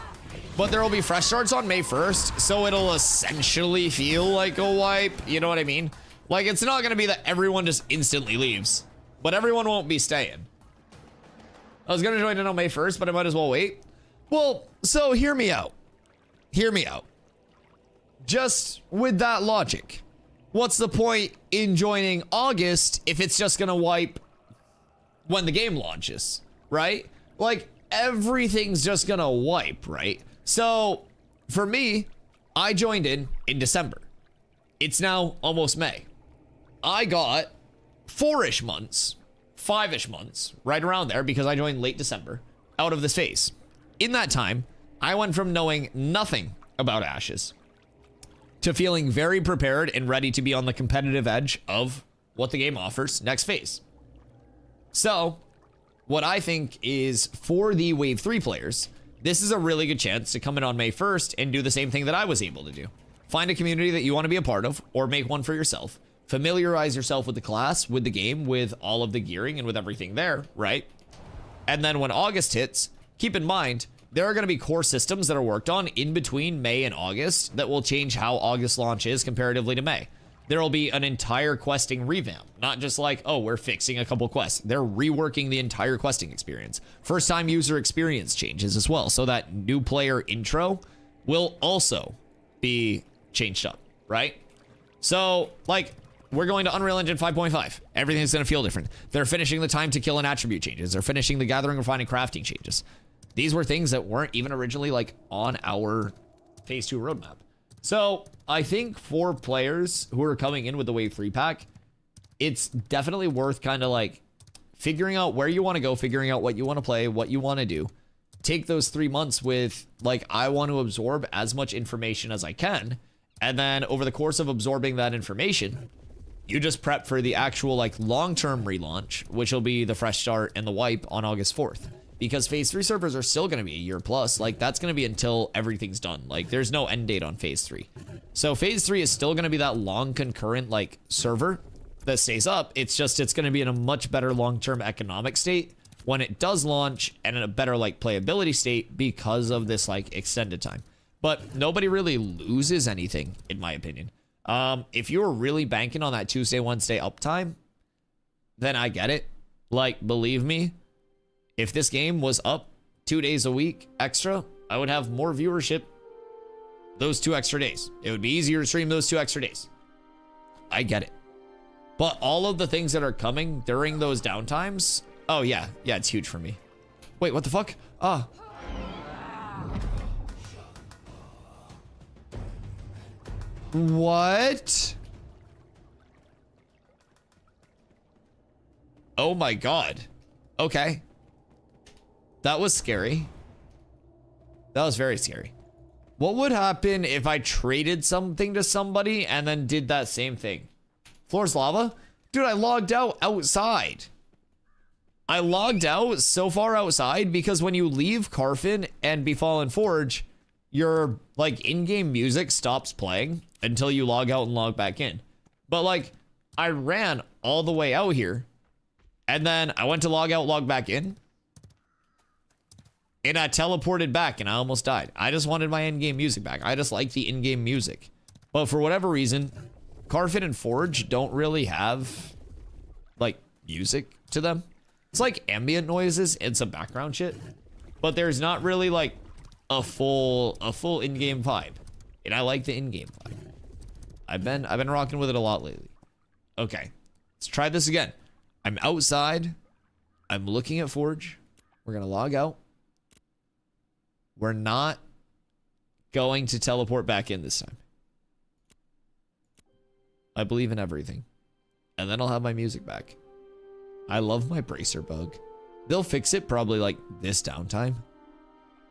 but there will be fresh starts on May 1st, so it'll essentially feel like a wipe. You know what I mean? Like, it's not going to be that everyone just instantly leaves, but everyone won't be staying. I was going to join in on May 1st, but I might as well wait. Well, so hear me out. Hear me out. Just with that logic, what's the point in joining August if it's just going to wipe when the game launches, right? Like, everything's just going to wipe, right? So, for me, I joined in December. It's now almost May. I got 4-ish months, 5-ish months, right around there, because I joined late December, out of this phase. In that time, I went from knowing nothing about Ashes to feeling very prepared and ready to be on the competitive edge of what the game offers next phase. So, what I think is for the Wave 3 players, this is a really good chance to come in on May 1st and do the same thing that I was able to do. Find a community that you want to be a part of, or make one for yourself. Familiarize yourself with the class, with the game, with all of the gearing, and with everything there, right? And then when August hits, keep in mind, there are going to be core systems that are worked on in between May and August that will change how August launch is comparatively to May. There will be an entire questing revamp, not just like, oh, we're fixing a couple quests. They're reworking the entire questing experience. First time user experience changes as well. So that new player intro will also be changed up, right? So like, we're going to Unreal Engine 5.5. Everything's going to feel different. They're finishing the time to kill and attribute changes. They're finishing the gathering, refining, crafting changes. These were things that weren't even originally like on our phase 2 roadmap. So I think for players who are coming in with the Wave 3 pack, it's definitely worth kind of like figuring out where you want to go, figuring out what you want to play, what you want to do. Take those 3 months with like, I want to absorb as much information as I can. And then over the course of absorbing that information, you just prep for the actual like long-term relaunch, which will be the fresh start and the wipe on August 4th. Because phase 3 servers are still going to be a year plus. Like, that's going to be until everything's done. Like, there's no end date on phase 3. So phase 3 is still going to be that long concurrent like server that stays up. It's just, it's going to be in a much better long-term economic state when it does launch, and in a better like playability state because of this like extended time. But nobody really loses anything, in my opinion. If you're really banking on that Tuesday, Wednesday uptime, then I get it. Like, believe me, if this game was up 2 days a week extra, I would have more viewership those 2 extra days. It would be easier to stream those 2 extra days. I get it. But all of the things that are coming during those downtimes, oh yeah, it's huge for me. Wait, what the fuck? Ah. What? Oh my god. Okay. That was scary. That was very scary. What would happen if I traded something to somebody and then did that same thing? Floor's lava? Dude, I logged out outside. I logged out so far outside because when you leave Carfin and Befallen Forge, your like in-game music stops playing until you log out and log back in. But like, I ran all the way out here and then I went to log out, log back in, and I teleported back and I almost died. I just wanted my in-game music back. I just like the in-game music. But for whatever reason, Carfin and Forge don't really have like music to them. It's like ambient noises and some background shit, but there's not really like a full in-game vibe. And I like the in-game vibe. I've been rocking with it a lot lately. Okay, let's try this again. I'm outside. I'm looking at Forge. We're going to log out. We're not going to teleport back in this time. I believe in everything. And then I'll have my music back. I love my bracer bug. They'll fix it probably like this downtime.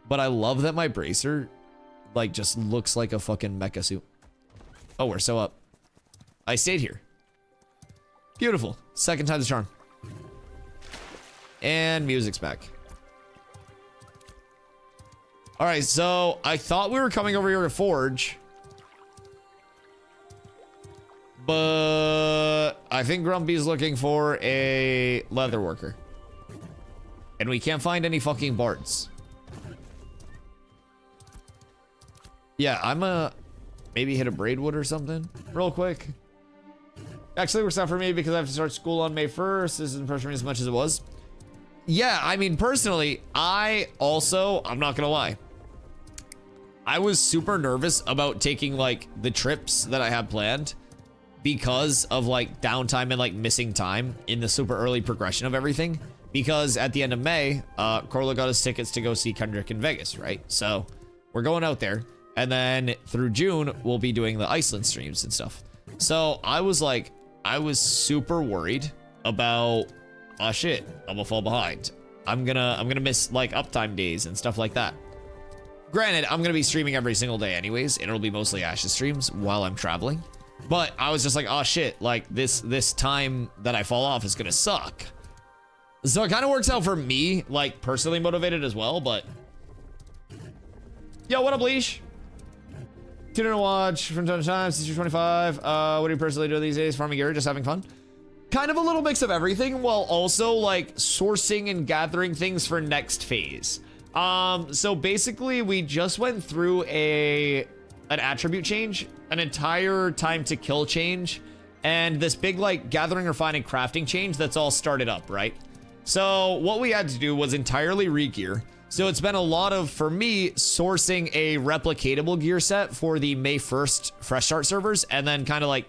But I love that my bracer like just looks like a fucking mecha suit. Oh, we're so up. I stayed here. Beautiful. Second time's the charm. And music's back. All right, so I thought we were coming over here to Forge. But I think Grumpy's looking for a leather worker. And we can't find any fucking bards. Yeah, I'm maybe hit a braidwood or something real quick. Actually works out for me because I have to start school on May 1st. This isn't pressuring me as much as it was. Yeah, I mean, personally, I'm not gonna lie. I was super nervous about taking like the trips that I had planned because of like downtime and like missing time in the super early progression of everything. Because at the end of May, Corla got us tickets to go see Kendrick in Vegas, right? So we're going out there. And then through June, we'll be doing the Iceland streams and stuff. So I was super worried about, oh shit, I'm gonna fall behind. I'm gonna miss like uptime days and stuff like that. Granted, I'm gonna be streaming every single day anyways, and it'll be mostly Ash's streams while I'm traveling. But I was just like, oh shit, like this time that I fall off is gonna suck. So it kind of works out for me, like personally motivated as well, but. Yo, what up, Leash? Tune in to watch from time to time, since you're 25. What do you personally do these days? Farming gear, just having fun? Kind of a little mix of everything, while also like sourcing and gathering things for next phase. So basically we just went through an attribute change, an entire time to kill change, and this big like gathering, refining, crafting change that's all started up, right? So what we had to do was entirely re-gear. So it's been a lot of, for me, sourcing a replicatable gear set for the May 1st fresh start servers, and then kind of like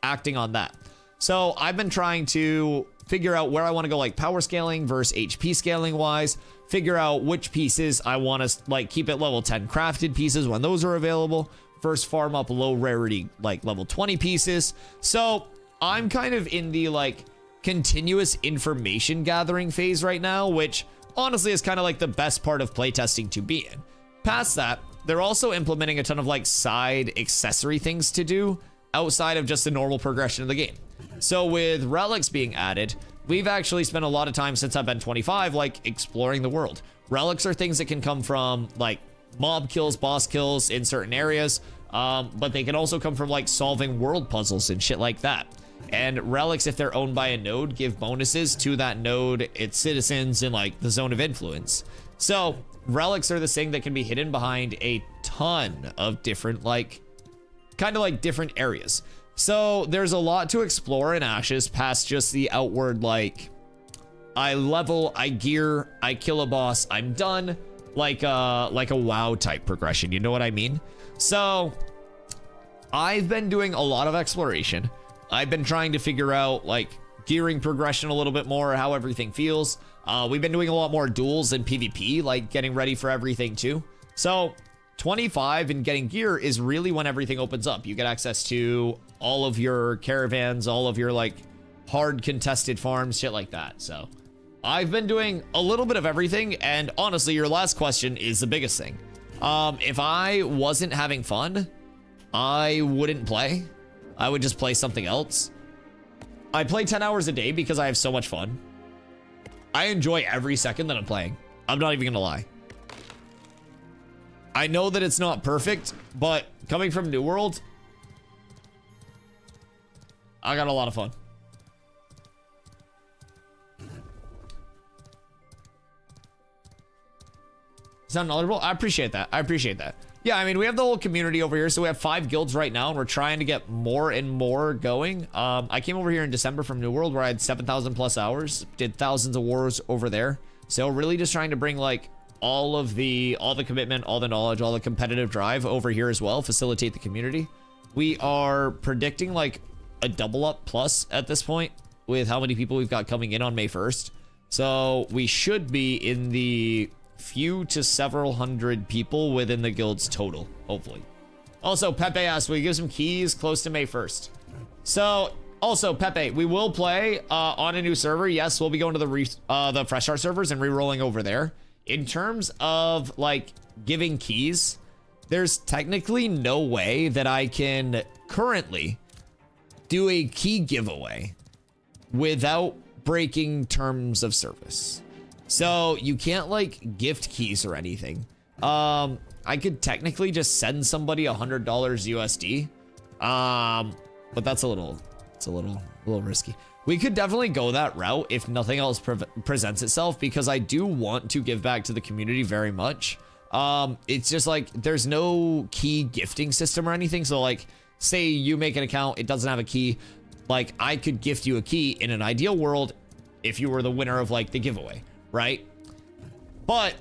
acting on that. So I've been trying to figure out where I want to go, like power scaling versus HP scaling wise, figure out which pieces I want to like keep at level 10 crafted pieces when those are available, first farm up low rarity, like level 20 pieces. So I'm kind of in the like continuous information gathering phase right now, which honestly is kind of like the best part of playtesting to be in. Past that, they're also implementing a ton of like side accessory things to do outside of just the normal progression of the game. So with relics being added, we've actually spent a lot of time since I've been 25, like exploring the world. Relics are things that can come from like mob kills, boss kills in certain areas, but they can also come from like solving world puzzles and shit like that. And relics, if they're owned by a node, give bonuses to that node, its citizens, in like the zone of influence. So relics are this thing that can be hidden behind a ton of different like kind of like different areas. So there's a lot to explore in Ashes past just the outward like I level, I gear, I kill a boss, I'm done, like a WoW type progression, you know what I mean? So I've been doing a lot of exploration. I've been trying to figure out like gearing progression a little bit more, how everything feels. We've been doing a lot more duels and PvP, like getting ready for everything too. So 25 and getting gear is really when everything opens up. You get access to all of your caravans, all of your like hard contested farms, shit like that. So I've been doing a little bit of everything, and honestly, your last question is the biggest thing. If I wasn't having fun, I wouldn't play. I would just play something else. I play 10 hours a day because I have so much fun. I enjoy every second that I'm playing. I'm not even gonna lie. I know that it's not perfect, but coming from New World, I got a lot of fun. Sound knowledgeable? I appreciate that. I appreciate that. Yeah, I mean, we have the whole community over here. So we have 5 guilds right now, and we're trying to get more and more going. I came over here in December from New World, where I had 7,000 plus hours, did thousands of wars over there. So really just trying to bring like all the commitment, all the knowledge, all the competitive drive over here as well, facilitate the community. We are predicting like a double up plus at this point with how many people we've got coming in on May 1st. So we should be in the few to several hundred people within the guild's total, hopefully. Also, Pepe asked, will you give some keys close to May 1st? So, also, Pepe, we will play on a new server. Yes, we'll be going to the Fresh Start servers and re-rolling over there. In terms of, like, giving keys, there's technically no way that I can currently do a key giveaway without breaking terms of service. So you can't like gift keys or anything. I could technically just send somebody $100 USD. But that's a little risky. We could definitely go that route if nothing else presents itself, because I do want to give back to the community very much. It's just like there's no key gifting system or anything. So like, say you make an account, it doesn't have a key. Like I could gift you a key in an ideal world if you were the winner of like the giveaway, right? But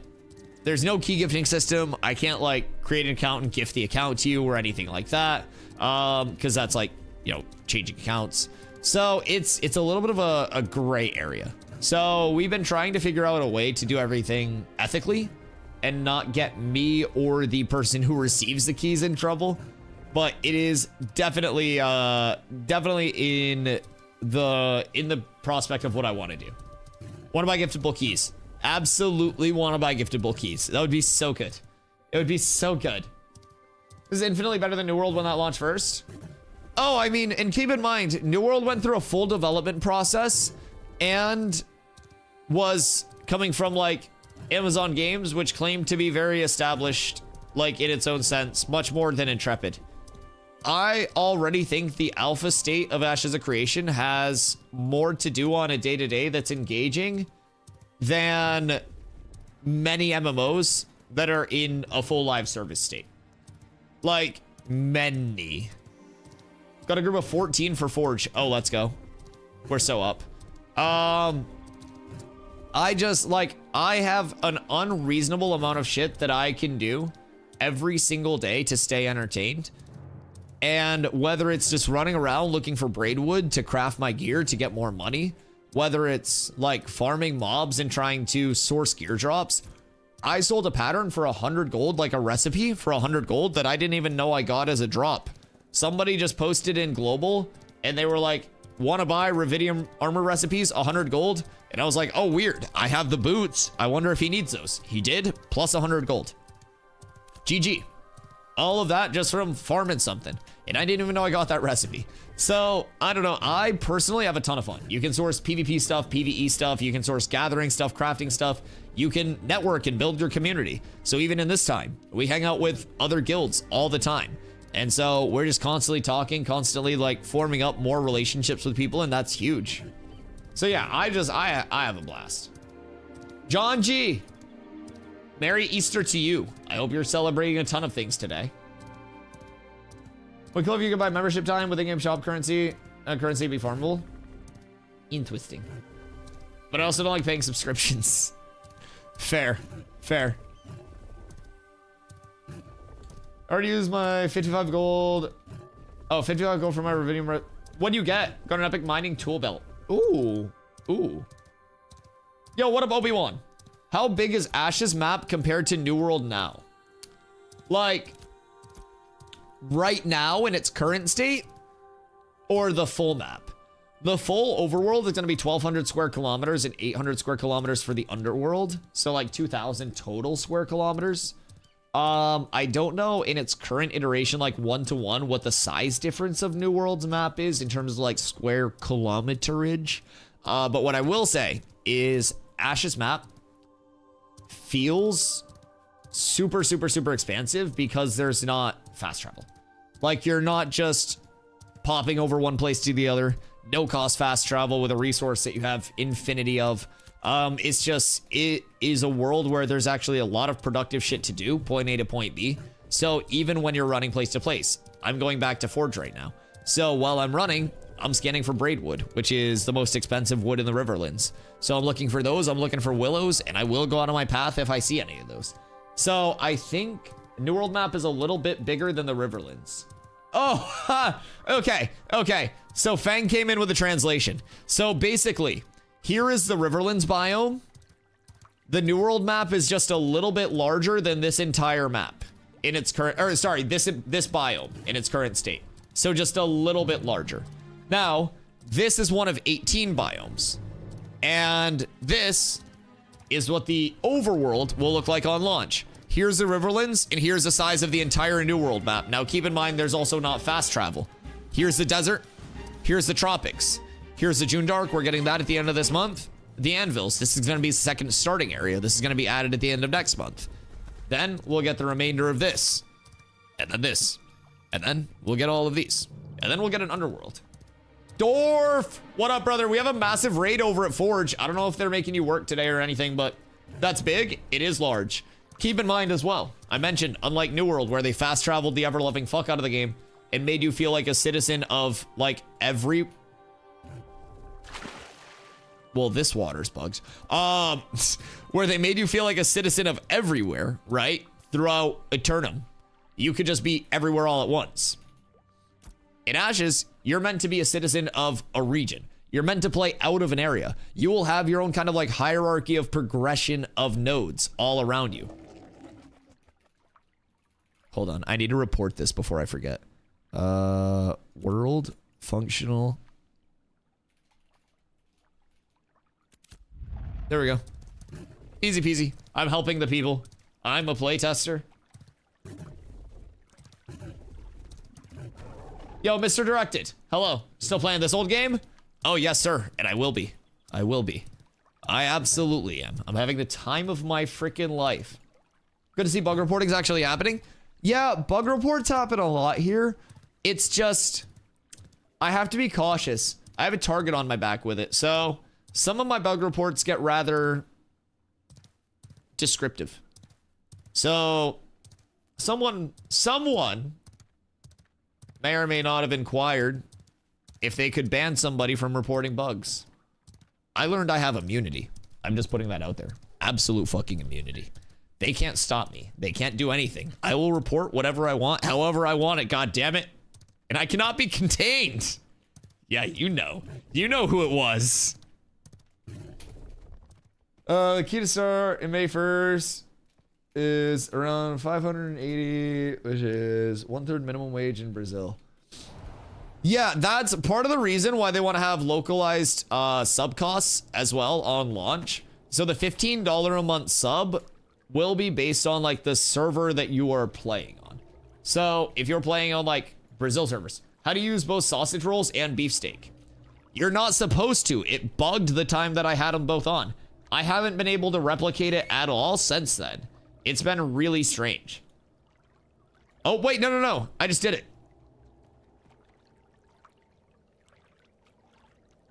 there's no key gifting system. I can't like create an account and gift the account to you or anything like that. Because that's like, you know, changing accounts. So it's a little bit of a gray area. So we've been trying to figure out a way to do everything ethically and not get me or the person who receives the keys in trouble. But it is definitely in the prospect of what I want to do. Want to buy giftable keys? Absolutely want to buy giftable keys. That would be so good. It would be so good. This is infinitely better than New World when that launched first. Oh, I mean, and keep in mind, New World went through a full development process and was coming from like Amazon Games, which claimed to be very established, like in its own sense, much more than Intrepid. I already think the alpha state of Ashes of Creation has more to do on a day-to-day that's engaging than many MMOs that are in a full live service state. Like, many. Got a group of 14 for Forge. Oh, let's go. We're so up. I have an unreasonable amount of shit that I can do every single day to stay entertained. And whether it's just running around looking for braidwood to craft my gear to get more money, whether it's like farming mobs and trying to source gear drops. I sold a pattern for 100 gold, like a recipe for 100 gold that I didn't even know I got as a drop. Somebody just posted in global and they were like, want to buy Ruvidium armor recipes, 100 gold. And I was like, oh, weird. I have the boots. I wonder if he needs those. He did, plus 100 gold. GG. All of that just from farming something. And I didn't even know I got that recipe. So, I don't know. I personally have a ton of fun. You can source PvP stuff, PvE stuff. You can source gathering stuff, crafting stuff. You can network and build your community. So even in this time, we hang out with other guilds all the time. And so we're just constantly talking, constantly like forming up more relationships with people. And that's huge. So yeah, I have a blast. John G. Merry Easter to you. I hope you're celebrating a ton of things today. Would cool if you could buy membership time with in-game shop currency be farmable. Interesting. But I also don't like paying subscriptions. Fair. Fair. I already used my 55 gold. Oh, 55 gold for my Ruvidium. What do you get? Got an epic mining tool belt. Ooh. Ooh. Yo, what up, Obi-Wan? How big is Ash's map compared to New World now? Like, right now in its current state, or the full map? The full overworld is going to be 1,200 square kilometers and 800 square kilometers for the underworld. So like 2,000 total square kilometers. I don't know in its current iteration, like 1-to-1, what the size difference of New World's map is in terms of like square kilometerage. But what I will say is Ash's map feels super expansive because there's not fast travel. Like you're not just popping over one place to the other, no cost fast travel with a resource that you have infinity of. It's just, it is a world where there's actually a lot of productive shit to do, point A to point B. So even when you're running place to place, I'm going back to Forge right now. So while I'm running, I'm scanning for braidwood, which is the most expensive wood in the Riverlands. So I'm looking for those, I'm looking for willows, and I will go out on my path if I see any of those. So I think New World map is a little bit bigger than the Riverlands. Oh, okay, okay. So Fang came in with a translation. So basically, here is the Riverlands biome. The New World map is just a little bit larger than this entire map in its current, or sorry, this biome in its current state. So just a little bit larger. Now, this is one of 18 biomes. And this is what the overworld will look like on launch. Here's the Riverlands, and here's the size of the entire New World map. Now, keep in mind, there's also not fast travel. Here's the desert. Here's the tropics. Here's the June Dark. We're getting that at the end of this month. The anvils. This is going to be the second starting area. This is going to be added at the end of next month. Then we'll get the remainder of this. And then this. And then we'll get all of these. And then we'll get an underworld. Dorf! What up, brother? We have a massive raid over at Forge. I don't know if they're making you work today or anything, but that's big. It is large. Keep in mind as well, I mentioned, unlike New World, where they fast traveled the ever-loving fuck out of the game and made you feel like a citizen of, like, every... Well, this water's bugs. Where they made you feel like a citizen of everywhere, right? Throughout Eternum. You could just be everywhere all at once. In Ashes, you're meant to be a citizen of a region. You're meant to play out of an area. You will have your own kind of like hierarchy of progression of nodes all around you. Hold on, I need to report this before I forget. World functional. There we go. Easy peasy. I'm helping the people. I'm a playtester. Yo, Mr. Directed. Hello. Still playing this old game? Oh, yes, sir. And I will be. I will be. I absolutely am. I'm having the time of my freaking life. Good to see bug reporting's actually happening. Yeah, bug reports happen a lot here. It's just, I have to be cautious. I have a target on my back with it. So some of my bug reports get rather descriptive. So someone may or may not have inquired if they could ban somebody from reporting bugs. I learned I have immunity. I'm just putting that out there. Absolute fucking immunity. They can't stop me. They can't do anything. I will report whatever I want, however I want it, god damn it. And I cannot be contained. Yeah, you know. You know who it was. The key to start in May 1st is around 580, which is 1/3 minimum wage in Brazil. Yeah, that's part of the reason why they want to have localized sub costs as well on launch. So the $15 a month sub will be based on like the server that you are playing on. So if you're playing on like Brazil servers, how to use both sausage rolls and beefsteak? You're not supposed to. It bugged the time that I had them both on. I haven't been able to replicate it at all since then. It's been really strange. Oh, wait, no. I just did it.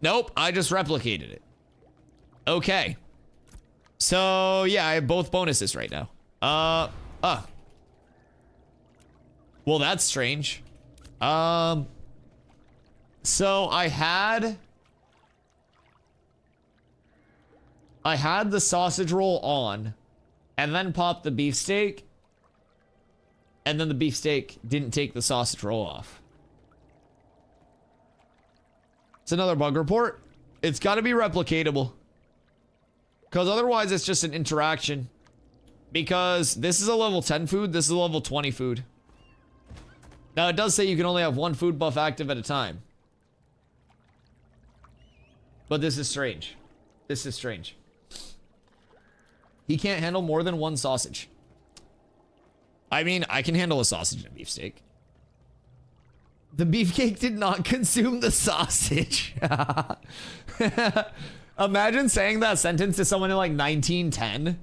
Nope, I just replicated it. Okay. So, yeah, I have both bonuses right now. Well, that's strange. So I had the sausage roll on and then popped the beefsteak, and then the beefsteak didn't take the sausage roll off. It's another bug report. It's got to be replicatable, because otherwise it's just an interaction. Because this is a level 10 food, this is a level 20 food. Now it does say you can only have one food buff active at a time. But this is strange. This is strange. He can't handle more than one sausage. I mean, I can handle a sausage and a beefsteak. The beefcake did not consume the sausage. Imagine saying that sentence to someone in like 1910.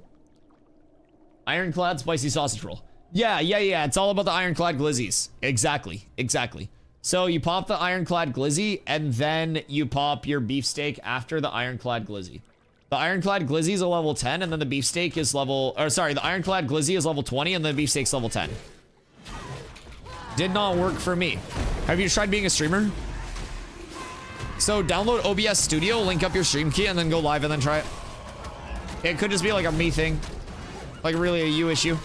Ironclad spicy sausage roll. Yeah. It's all about the ironclad glizzies. Exactly. So you pop the ironclad glizzy, and then you pop your beefsteak after the ironclad glizzy. The ironclad glizzy is a level 10, and then the beefsteak is level... Or sorry, the ironclad glizzy is level 20, and the beefsteak's level 10. Did not work for me. Have you tried being a streamer? So download OBS Studio, link up your stream key, and then go live and then try it. It could just be like a me thing. Like really a you issue.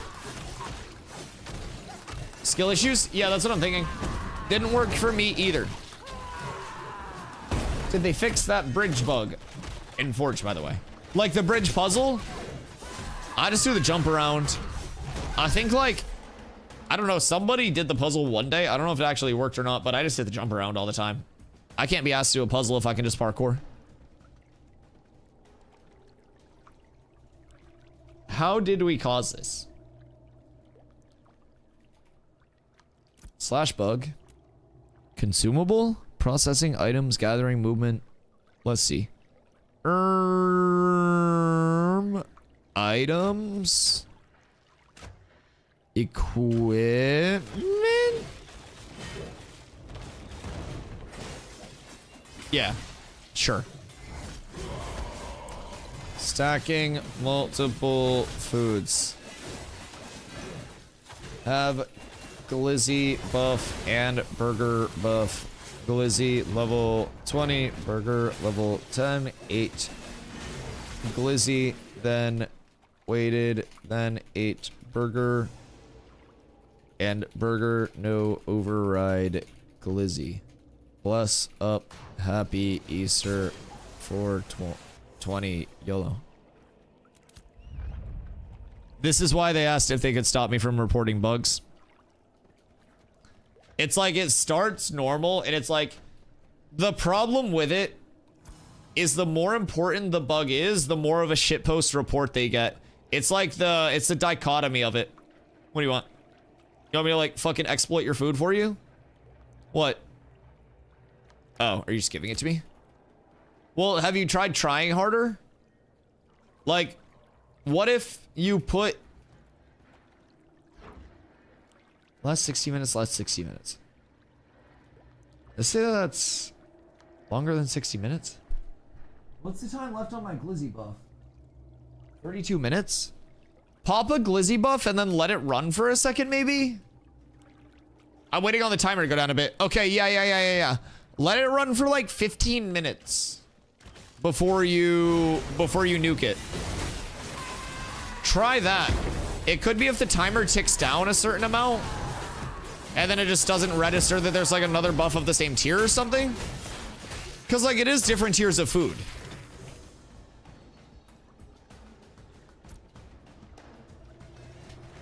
Skill issues? Yeah, that's what I'm thinking. Didn't work for me either. Did they fix that bridge bug? In Forge, by the way. Like the bridge puzzle, I just do the jump around. I think like, I don't know, somebody did the puzzle one day. I don't know if it actually worked or not, but I just did the jump around all the time. I can't be asked to do a puzzle if I can just parkour. How did we cause this? Slash bug. Consumable? Processing items, gathering movement. Let's see. Items. Equipment. Yeah, sure. Stacking multiple foods. Have glizzy buff and burger buff. Glizzy level 20, burger level 10, 8. Glizzy, then weighted, then 8 burger. And burger, no override, glizzy. Bless up, happy Easter 420 YOLO. This is why they asked if they could stop me from reporting bugs. It's like it starts normal and it's like the problem with it is the more important the bug is, the more of a shitpost report they get. It's like it's the dichotomy of it. What do you want? You want me to like fucking exploit your food for you? What? Oh, are you just giving it to me? Well, have you tried trying harder? Like, what if you put last 60 minutes, last 60 minutes? Let's say that's longer than 60 minutes. What's the time left on my glizzy buff? 32 minutes? Pop a glizzy buff and then let it run for a second, maybe? I'm waiting on the timer to go down a bit. Okay, yeah. Let it run for like 15 minutes before you nuke it. Try that. It could be if the timer ticks down a certain amount and then it just doesn't register that there's like another buff of the same tier or something. Because like it is different tiers of food.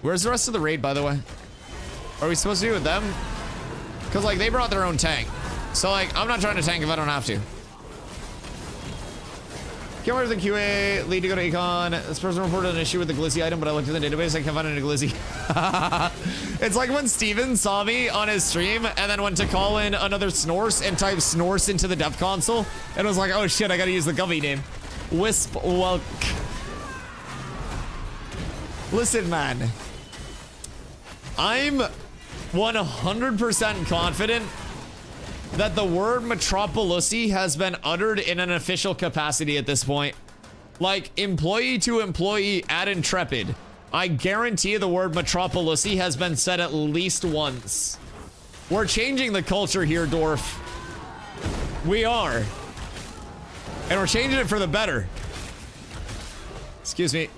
Where's the rest of the raid, by the way? Are we supposed to be with them? Because like they brought their own tank. So like I'm not trying to tank if I don't have to. Can't wait for the QA lead to go to Econ. This person reported an issue with the glizzy item, but I looked in the database. I can't find any glizzy. It's like when Steven saw me on his stream and then went to call in another Snorse and typed Snorse into the dev console and was like, oh shit, I gotta use the Gummy name. Wisp Welk. Listen, man. I'm 100% confident that the word Metropolissy has been uttered in an official capacity at this point. Like, employee to employee at Intrepid. I guarantee the word Metropolissy has been said at least once. We're changing the culture here, Dwarf. We are. And we're changing it for the better. Excuse me.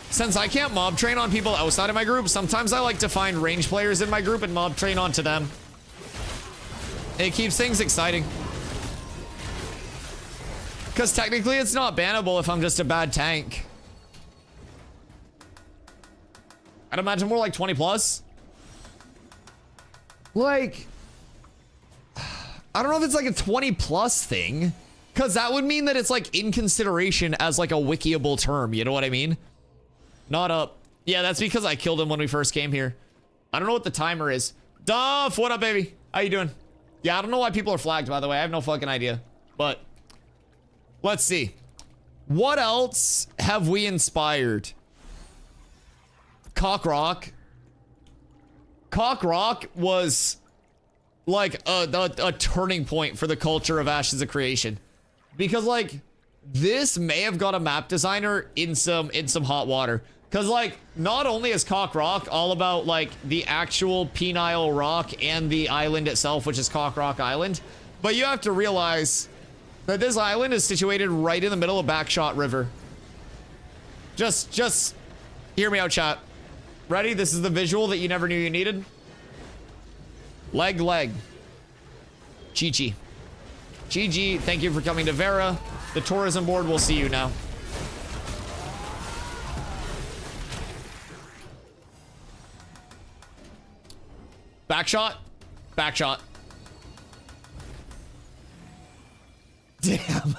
Since I can't mob train on people outside of my group, sometimes I like to find range players in my group and mob train onto them. It keeps things exciting. Because technically it's not bannable if I'm just a bad tank. I'd imagine more like 20 plus. Like, I don't know if it's like a 20 plus thing. Because that would mean that it's like in consideration as like a wikiable term, you know what I mean? Not up. Yeah, that's because I killed him when we first came here. I don't know what the timer is. Duff, what up, baby? How you doing? Yeah, I don't know why people are flagged, by the way. I have no fucking idea. But let's see. What else have we inspired? Cock Rock. Cock Rock was like a turning point for the culture of Ashes of Creation. Because like this may have got a map designer in some hot water. Because, like, not only is Cock Rock all about, like, the actual penile rock and the island itself, which is Cock Rock Island, but you have to realize that this island is situated right in the middle of Backshot River. Just hear me out, chat. Ready? This is the visual that you never knew you needed. Leg. Chi-chi. GG, thank you for coming to Vera. The tourism board will see you now. Backshot. Damn.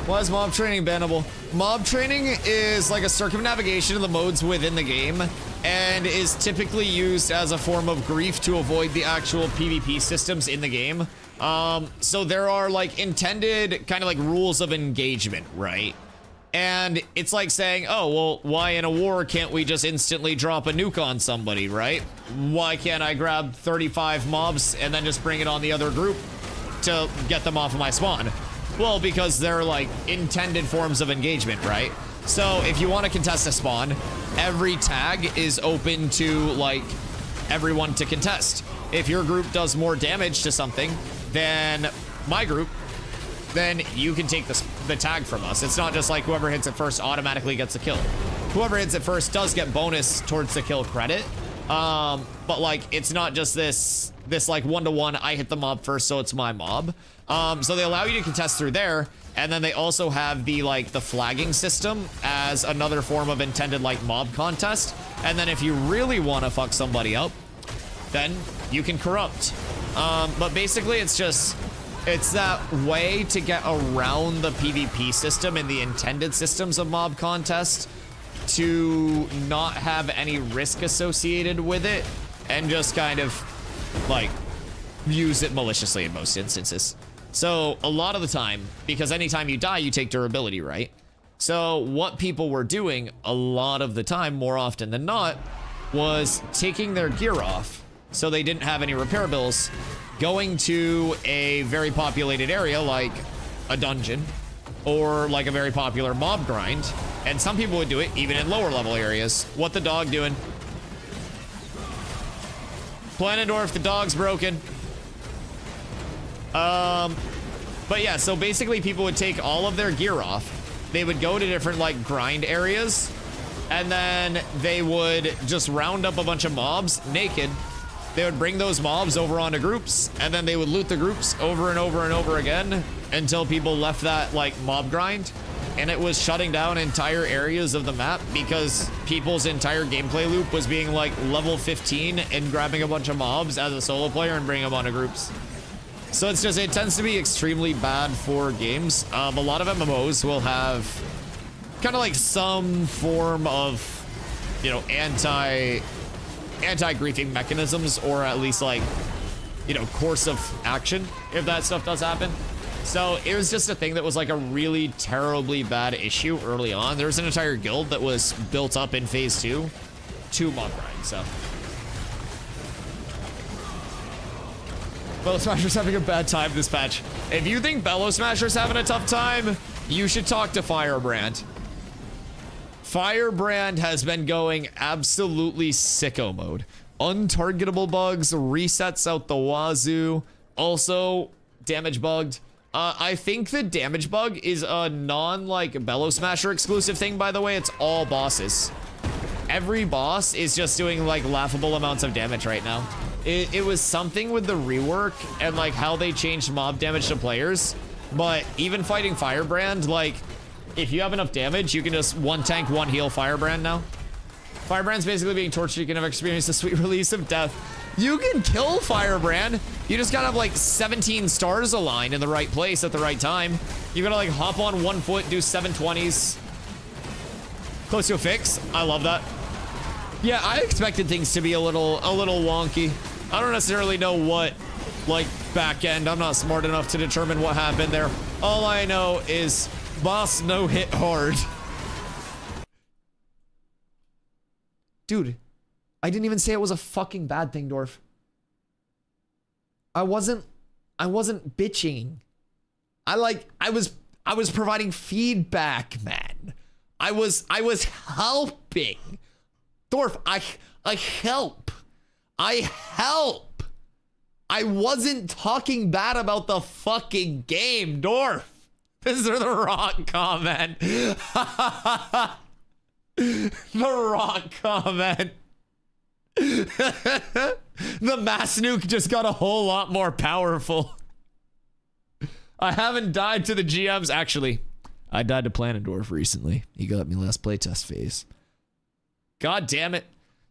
Why is mob training bannable? Mob training is like a circumnavigation of the modes within the game and is typically used as a form of grief to avoid the actual PvP systems in the game. So there are like intended kind of like rules of engagement, right? And it's like saying, oh, well, why in a war can't we just instantly drop a nuke on somebody, right? Why can't I grab 35 mobs and then just bring it on the other group to get them off of my spawn? Well, because they're like intended forms of engagement, right? So if you want to contest a spawn, every tag is open to like everyone to contest. If your group does more damage to something than my group, then you can take the tag from us. It's not just like whoever hits it first automatically gets a kill. Whoever hits it first does get bonus towards the kill credit. But like, it's not just this like one-to-one, I hit the mob first, so it's my mob. So they allow you to contest through there. And then they also have the flagging system as another form of intended like mob contest. And then if you really want to fuck somebody up, then you can corrupt. But basically it's that way to get around the PvP system and the intended systems of mob contest to not have any risk associated with it and just kind of like use it maliciously in most instances. So a lot of the time, because anytime you die, you take durability, right? So what people were doing a lot of the time, more often than not, was taking their gear off so they didn't have any repair bills, going to a very populated area like a dungeon or like a very popular mob grind. And some people would do it even in lower level areas. What the dog doing? Planendorf, the dog's broken. But yeah, so basically people would take all of their gear off. They would go to different like grind areas and then they would just round up a bunch of mobs naked. They would bring those mobs over onto groups and then they would loot the groups over and over and over again until people left that like mob grind. And it was shutting down entire areas of the map because people's entire gameplay loop was being like level 15 and grabbing a bunch of mobs as a solo player and bringing them onto groups. So it tends to be extremely bad for games. A lot of MMOs will have kind of like some form of, you know, anti-griefing mechanisms, or at least like, you know, course of action if that stuff does happen. So it was just a thing that was like a really terribly bad issue early on. There was an entire guild that was built up in phase 2 to mob grind, so. Bellow Smasher's having a bad time this patch. If you think Bellow Smasher's having a tough time, you should talk to Firebrand. Firebrand has been going absolutely sicko mode. Untargetable bugs, resets out the wazoo, also damage bugged. I think the damage bug is a non-like Bellow Smasher exclusive thing, by the way. It's all bosses. Every boss is just doing like laughable amounts of damage right now. It was something with the rework and like how they changed mob damage to players. But even fighting Firebrand, like if you have enough damage, you can just one tank, one heal Firebrand now. Firebrand's basically being tortured. You can have experienced the sweet release of death. You can kill Firebrand. You just gotta have like 17 stars aligned in the right place at the right time. You gotta like hop on 1 foot, do 720s. Close to a fix. I love that. Yeah, I expected things to be a little wonky. I don't necessarily know what, like, back end. I'm not smart enough to determine what happened there. All I know is boss no hit hard. Dude, I didn't even say it was a fucking bad thing, Dorf. I wasn't bitching. I was providing feedback, man. I was helping. Dorf, I help. I help. I wasn't talking bad about the fucking game, Dorf. This is the wrong comment. The Rock comment. The mass nuke just got a whole lot more powerful. I haven't died to the GMs. Actually, I died to Planendorf recently. He got me last playtest phase. God damn it.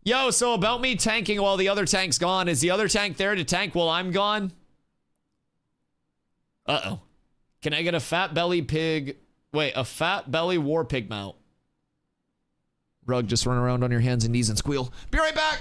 Yo, so about me tanking while the other tank's gone. Is the other tank there to tank while I'm gone? Uh-oh. Can I get a fat belly pig? Wait, a fat belly war pig mount. Rug, just run around on your hands and knees and squeal. Be right back!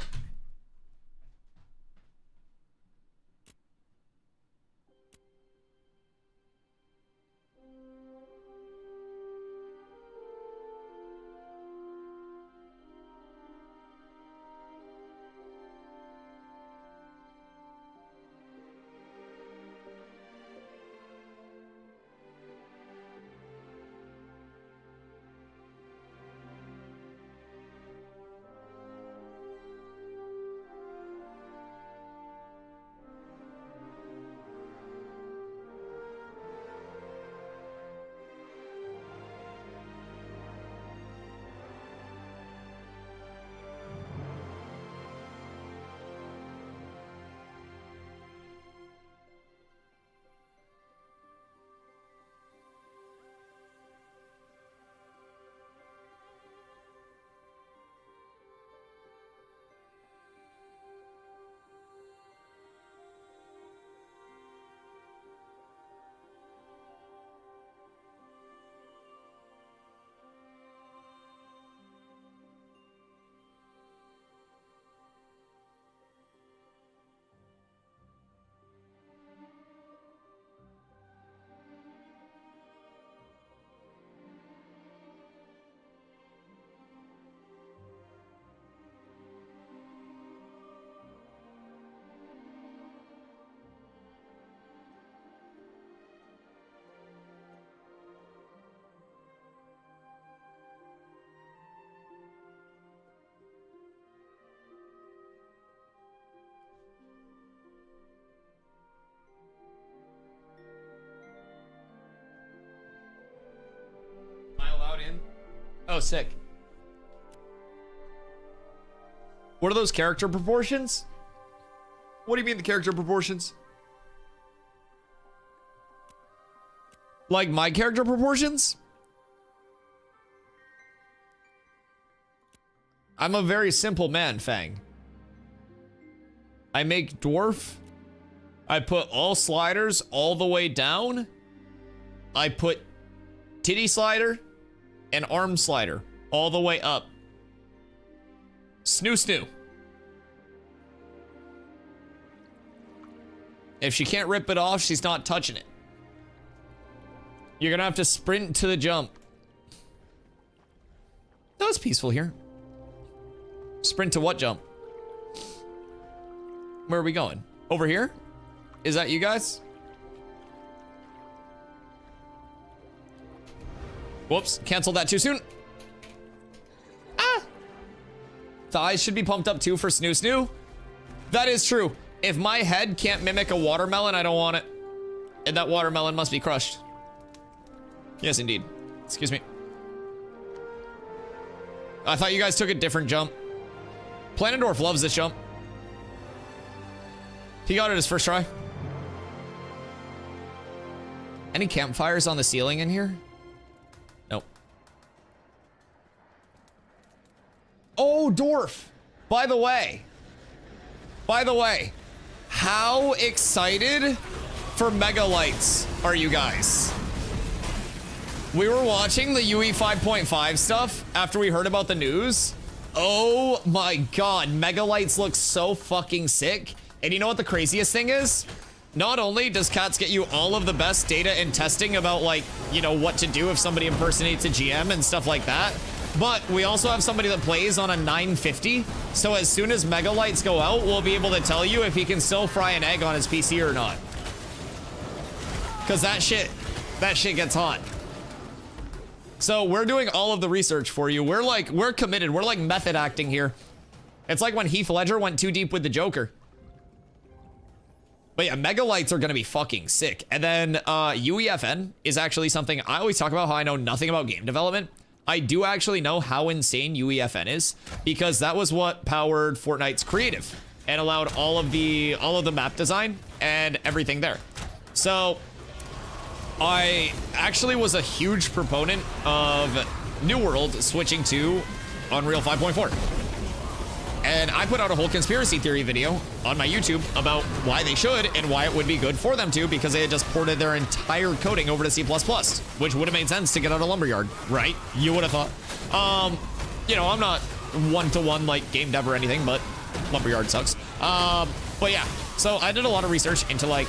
Oh, sick. What are those character proportions? What do you mean the character proportions? Like my character proportions? I'm a very simple man, Fang. I make dwarf. I put all sliders all the way down. I put titty slider and arm slider all the way up. Snoo. If she can't rip it off, she's not touching it. You're gonna have to sprint to the jump. No, it's peaceful here. Sprint to what jump? Where are we going? Over here? Is that you guys? Whoops, canceled that too soon. Ah! Thighs should be pumped up too for snoo. That is true. If my head can't mimic a watermelon, I don't want it. And that watermelon must be crushed. Yes, indeed. Excuse me. I thought you guys took a different jump. Planendorf loves this jump. He got it his first try. Any campfires on the ceiling in here? Nope. Oh, dwarf. By the way, how excited for mega lights are you guys? We were watching the UE 5.5 stuff after we heard about the news. Oh my god, mega lights look so fucking sick. And you know what the craziest thing is? Not only does Cats get you all of the best data and testing about, like, you know, what to do if somebody impersonates a GM and stuff like that, but we also have somebody that plays on a 950, so as soon as mega lights go out, we'll be able to tell you if he can still fry an egg on his PC or not. Because that shit gets hot. So we're doing all of the research for you. We're committed. We're like method acting here. It's like when Heath Ledger went too deep with the Joker. But yeah, mega lights are gonna be fucking sick. And then UEFN is actually something I always talk about, how I know nothing about game development. I do actually know how insane UEFN is, because that was what powered Fortnite's creative and allowed all of the map design and everything there. So I actually was a huge proponent of New World switching to Unreal 5.4. And I put out a whole conspiracy theory video on my YouTube about why they should and why it would be good for them to, because they had just ported their entire coding over to C++, which would have made sense to get out of Lumberyard, right? You would have thought. You know, I'm not one-to-one like game dev or anything, but Lumberyard sucks. But yeah, so I did a lot of research into like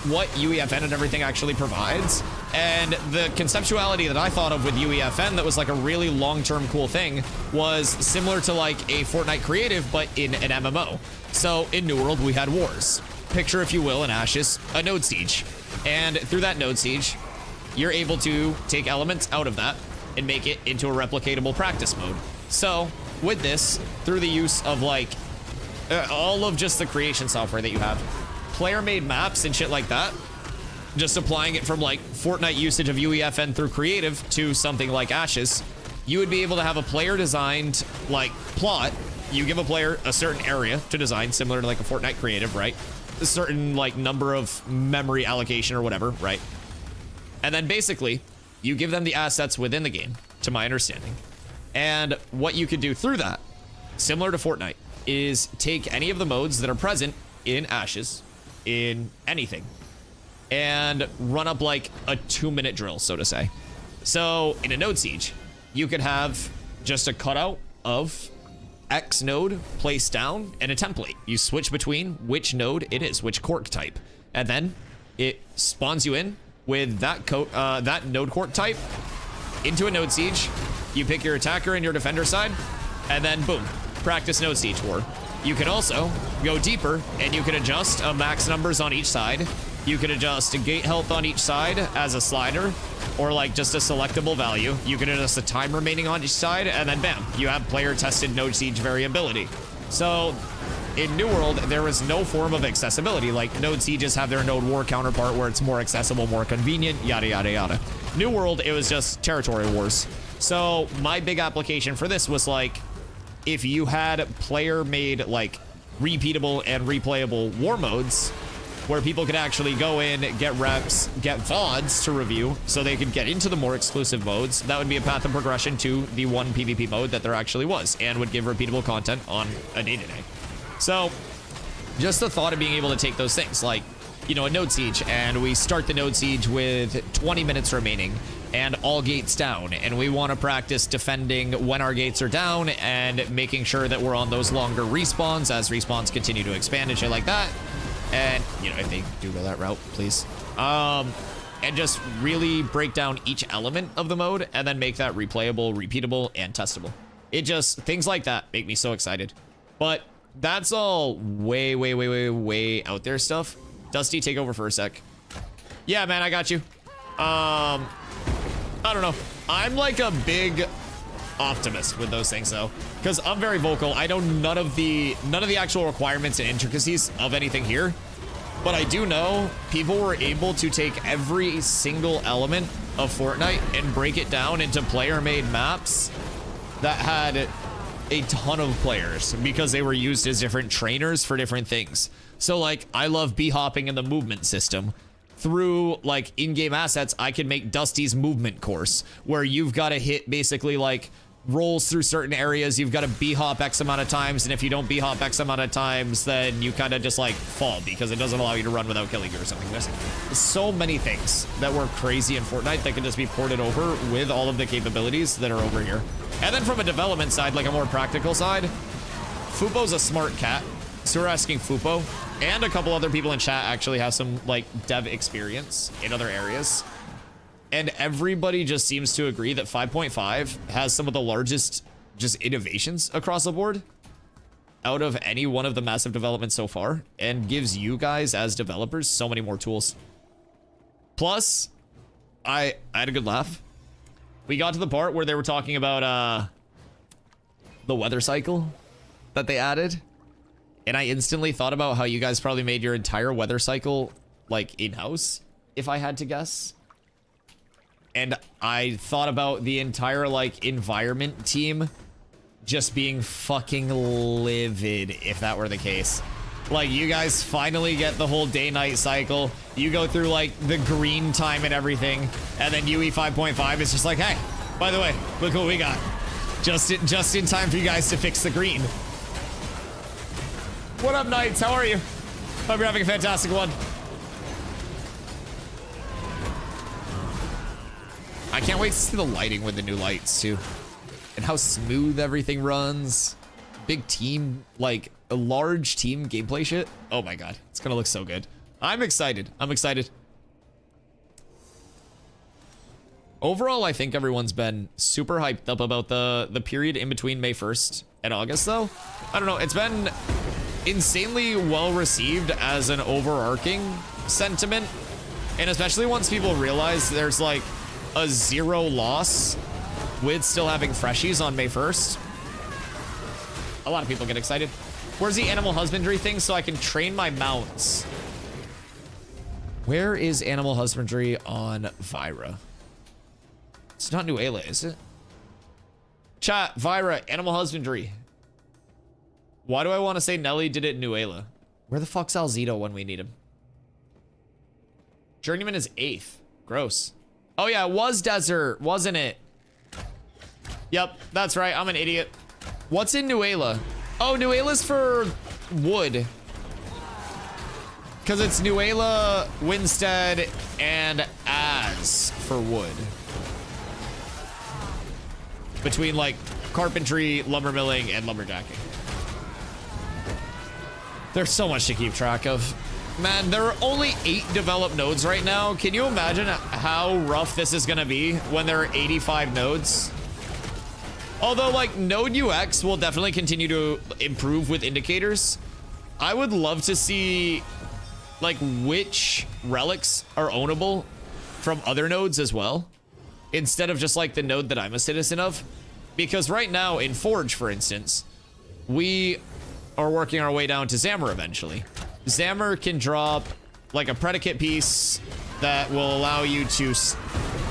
what UEFN and everything actually provides. And the conceptuality that I thought of with UEFN that was like a really long-term cool thing was similar to like a Fortnite creative, but in an MMO. So in New World, we had wars. Picture, if you will, in Ashes, a node siege. And through that node siege, you're able to take elements out of that and make it into a replicatable practice mode. So with this, through the use of like all of just the creation software that you have, player-made maps and shit like that, just applying it from like Fortnite usage of UEFN through creative to something like Ashes, you would be able to have a player-designed like plot. You give a player a certain area to design, similar to like a Fortnite creative, right? A certain like number of memory allocation or whatever, right? And then basically, you give them the assets within the game, to my understanding. And what you could do through that, similar to Fortnite, is take any of the modes that are present in Ashes, in anything, and run up like a 2-minute drill, so to say. So in a node siege, you could have just a cutout of X node placed down and a template. You switch between which node it is, which cork type, and then it spawns you in with that node cork type into a node siege. You pick your attacker and your defender side, and then boom, practice node siege war. You can also go deeper and you can adjust max numbers on each side. You can adjust gate health on each side as a slider, or like just a selectable value. You can adjust the time remaining on each side, and then bam, you have player tested node siege variability. So in New World, there is no form of accessibility. Like node sieges have their node war counterpart where it's more accessible, more convenient, yada, yada, yada. New World, it was just territory wars. So my big application for this was like, if you had player-made like repeatable and replayable war modes where people could actually go in, get reps, get VODs to review so they could get into the more exclusive modes, that would be a path of progression to the one PvP mode that there actually was and would give repeatable content on a day-to-day. So just the thought of being able to take those things like, you know, a node siege, and we start the node siege with 20 minutes remaining and all gates down, and we want to practice defending when our gates are down and making sure that we're on those longer respawns as respawns continue to expand and shit like that. And, you know, if they do go that route, please. And just really break down each element of the mode and then make that replayable, repeatable, and testable. It just, things like that make me so excited. But that's all way, way, way, way, way out there stuff. Dusty, take over for a sec. Yeah, man, I got you. I don't know. I'm like a big optimist with those things though, because I'm very vocal. I know none of the actual requirements and intricacies of anything here, but I do know people were able to take every single element of Fortnite and break it down into player-made maps that had a ton of players because they were used as different trainers for different things. So like, I love b-hopping in the movement system. Through like in-game assets, I can make Dusty's movement course where you've got to hit basically like rolls through certain areas. You've got to b-hop X amount of times, and if you don't b-hop X amount of times, then you kind of just like fall because it doesn't allow you to run without killing you or something. There's so many things that were crazy in Fortnite that can just be ported over with all of the capabilities that are over here. And then from a development side, like a more practical side, Fupo's a smart cat. So we're asking Fupo, and a couple other people in chat actually have some like dev experience in other areas. And everybody just seems to agree that 5.5 has some of the largest just innovations across the board out of any one of the massive developments so far, and gives you guys as developers so many more tools. Plus, I had a good laugh. We got to the part where they were talking about the weather cycle that they added. And I instantly thought about how you guys probably made your entire weather cycle like in-house, if I had to guess. and I thought about the entire like environment team just being fucking livid if that were the case. Like, you guys finally get the whole day-night cycle. You go through like the green time and everything, and then UE 5.5 is just like, hey, by the way, look what we got. Just in time for you guys to fix the green. What up, Knights? How are you? Hope you're having a fantastic one. I can't wait to see the lighting with the new lights too, and how smooth everything runs. Big team, like a large team gameplay shit. Oh my god, it's gonna look so good. I'm excited. I'm excited. Overall, I think everyone's been super hyped up about the period in between May 1st and August, though. I don't know, it's been insanely well received as an overarching sentiment, and especially once people realize there's like a 0 loss with still having freshies on May 1st. A lot of people get excited. Where's the animal husbandry thing so I can train my mounts? Where is animal husbandry on Vyra? It's not New Ayla, is it? Chat, Vyra, animal husbandry. Why do I want to say Nelly did it in New Ayla? Where the fuck's Alzito when we need him? Journeyman is 8th. Gross. Oh yeah, it was desert, wasn't it? Yep, that's right. I'm an idiot. What's in New Ayla? Oh, New Ayla's for wood. Because it's New Ayla, Winstead, and Az for wood. Between like carpentry, lumber milling, and lumberjacking. There's so much to keep track of. Man, there are only 8 developed nodes right now. Can you imagine how rough this is gonna be when there are 85 nodes? Although, like, node UX will definitely continue to improve with indicators. I would love to see, like, which relics are ownable from other nodes as well, instead of just, like, the node that I'm a citizen of. Because right now, in Forge, for instance, we are working our way down to Zammer eventually. Zammer can drop, like, a predicate piece that will allow you to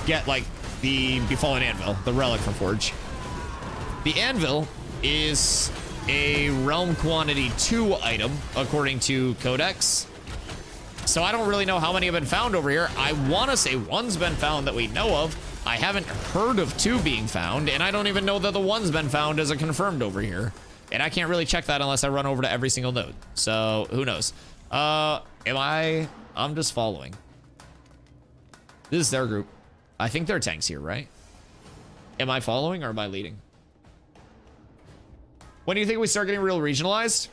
get, like, the Befallen Anvil, the relic from Forge. The Anvil is a Realm Quantity 2 item, according to Codex. So I don't really know how many have been found over here. I want to say 1's been found that we know of. I haven't heard of 2 being found, and I don't even know that the 1's been found as a confirmed over here. And I can't really check that unless I run over to every single node. So who knows? I'm just following. This is their group. I think they're tanks here, right? Am I following or am I leading? When do you think we start getting real regionalized?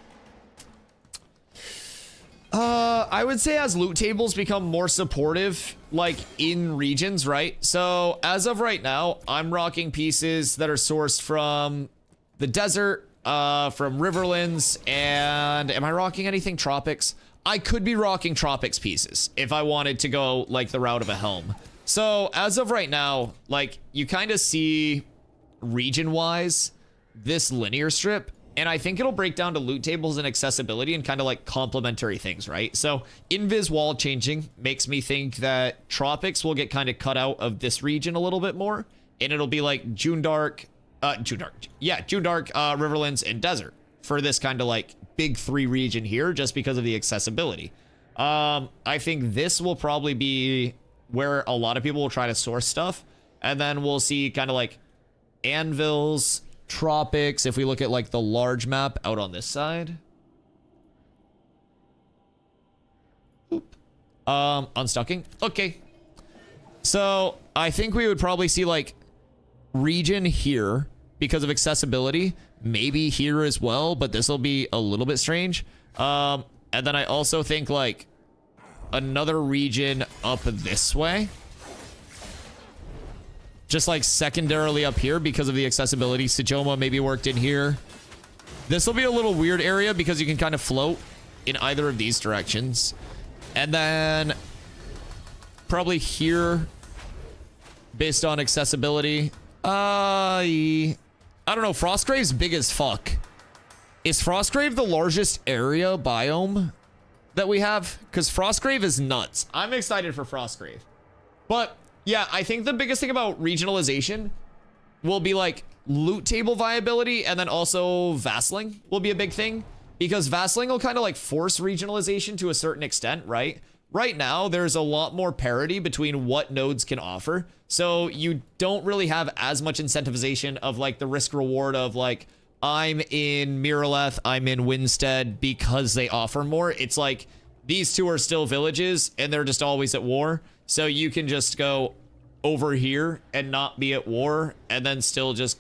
I would say as loot tables become more supportive, like in regions, right? So as of right now, I'm rocking pieces that are sourced from the desert, from Riverlands, and am I rocking anything Tropics? I could be rocking Tropics pieces if I wanted to go like the route of a helm. So as of right now, like you kind of see region-wise this linear strip, and I think it'll break down to loot tables and accessibility and kind of like complementary things, right? So invis wall changing makes me think that Tropics will get kind of cut out of this region a little bit more, and it'll be like June Dark, Riverlands, and Desert for this kind of like big 3 region here, just because of the accessibility. I think this will probably be where a lot of people will try to source stuff, and then we'll see kind of like anvils, Tropics, if we look at like the large map out on this side. Oop. Unstucking. Okay. So I think we would probably see like region here because of accessibility, maybe here as well, but this will be a little bit strange. And then I also think like another region up this way, just like secondarily up here because of the accessibility. Sajoma maybe worked in here. This will be a little weird area because you can kind of float in either of these directions. And then probably here based on accessibility. I don't know. Frostgrave's big as fuck. Is Frostgrave the largest area biome that we have? Because Frostgrave is nuts. I'm excited for Frostgrave. But Yeah, I think the biggest thing about regionalization will be like loot table viability, and then also vassling will be a big thing, because vassling will kind of like force regionalization to a certain extent, right? Right now, there's a lot more parity between what nodes can offer, so you don't really have as much incentivization of like the risk reward of like, I'm in Miraleth, I'm in Winstead because they offer more. It's like these two are still villages and they're just always at war, so you can just go over here and not be at war and then still just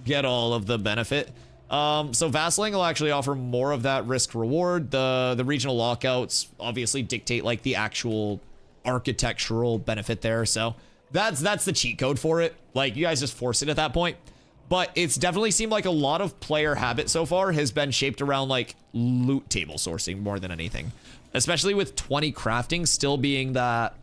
get all of the benefit. So vassling will actually offer more of that risk reward. The regional lockouts obviously dictate like the actual architectural benefit there. So that's the cheat code for it. Like, you guys just force it at that point. But it's definitely seemed like a lot of player habit so far has been shaped around like loot table sourcing more than anything, especially with 20 crafting still being that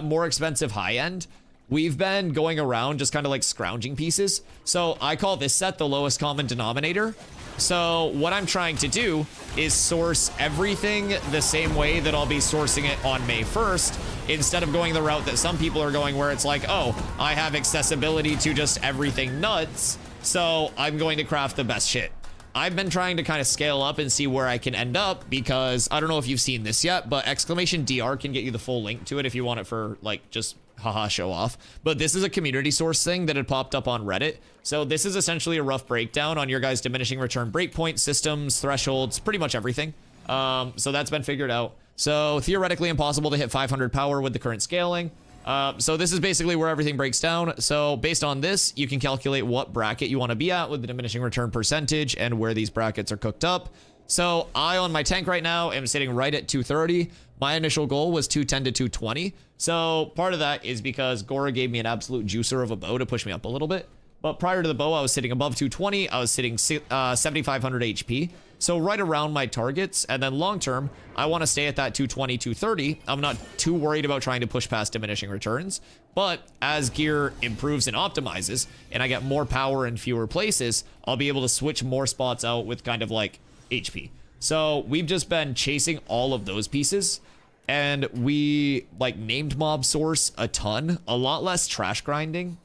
more expensive high end. We've been going around just kind of like scrounging pieces. So I call this set the lowest common denominator. So what I'm trying to do is source everything the same way that I'll be sourcing it on May 1st, instead of going the route that some people are going, where it's like, oh, I have accessibility to just everything nuts, so I'm going to craft the best shit. I've been trying to kind of scale up and see where I can end up, because I don't know if you've seen this yet, but !DR can get you the full link to it if you want it for like just haha show off. But this is a community source thing that had popped up on Reddit. So this is essentially a rough breakdown on your guys' diminishing return breakpoint systems, thresholds, pretty much everything. So that's been figured out. So theoretically impossible to hit 500 power with the current scaling. So this is basically where everything breaks down. So based on this, you can calculate what bracket you want to be at with the diminishing return percentage and where these brackets are cooked up. So I, on my tank right now, am sitting right at 230. My initial goal was 210 to 220. So part of that is because Gora gave me an absolute juicer of a bow to push me up a little bit. But prior to the bow, I was sitting above 220. I was sitting 7,500 HP. So right around my targets. And then long term, I want to stay at that 220, 230. I'm not too worried about trying to push past diminishing returns. But as gear improves and optimizes, and I get more power in fewer places, I'll be able to switch more spots out with kind of like HP. So we've just been chasing all of those pieces. And we like named mob source a ton, a lot less trash grinding.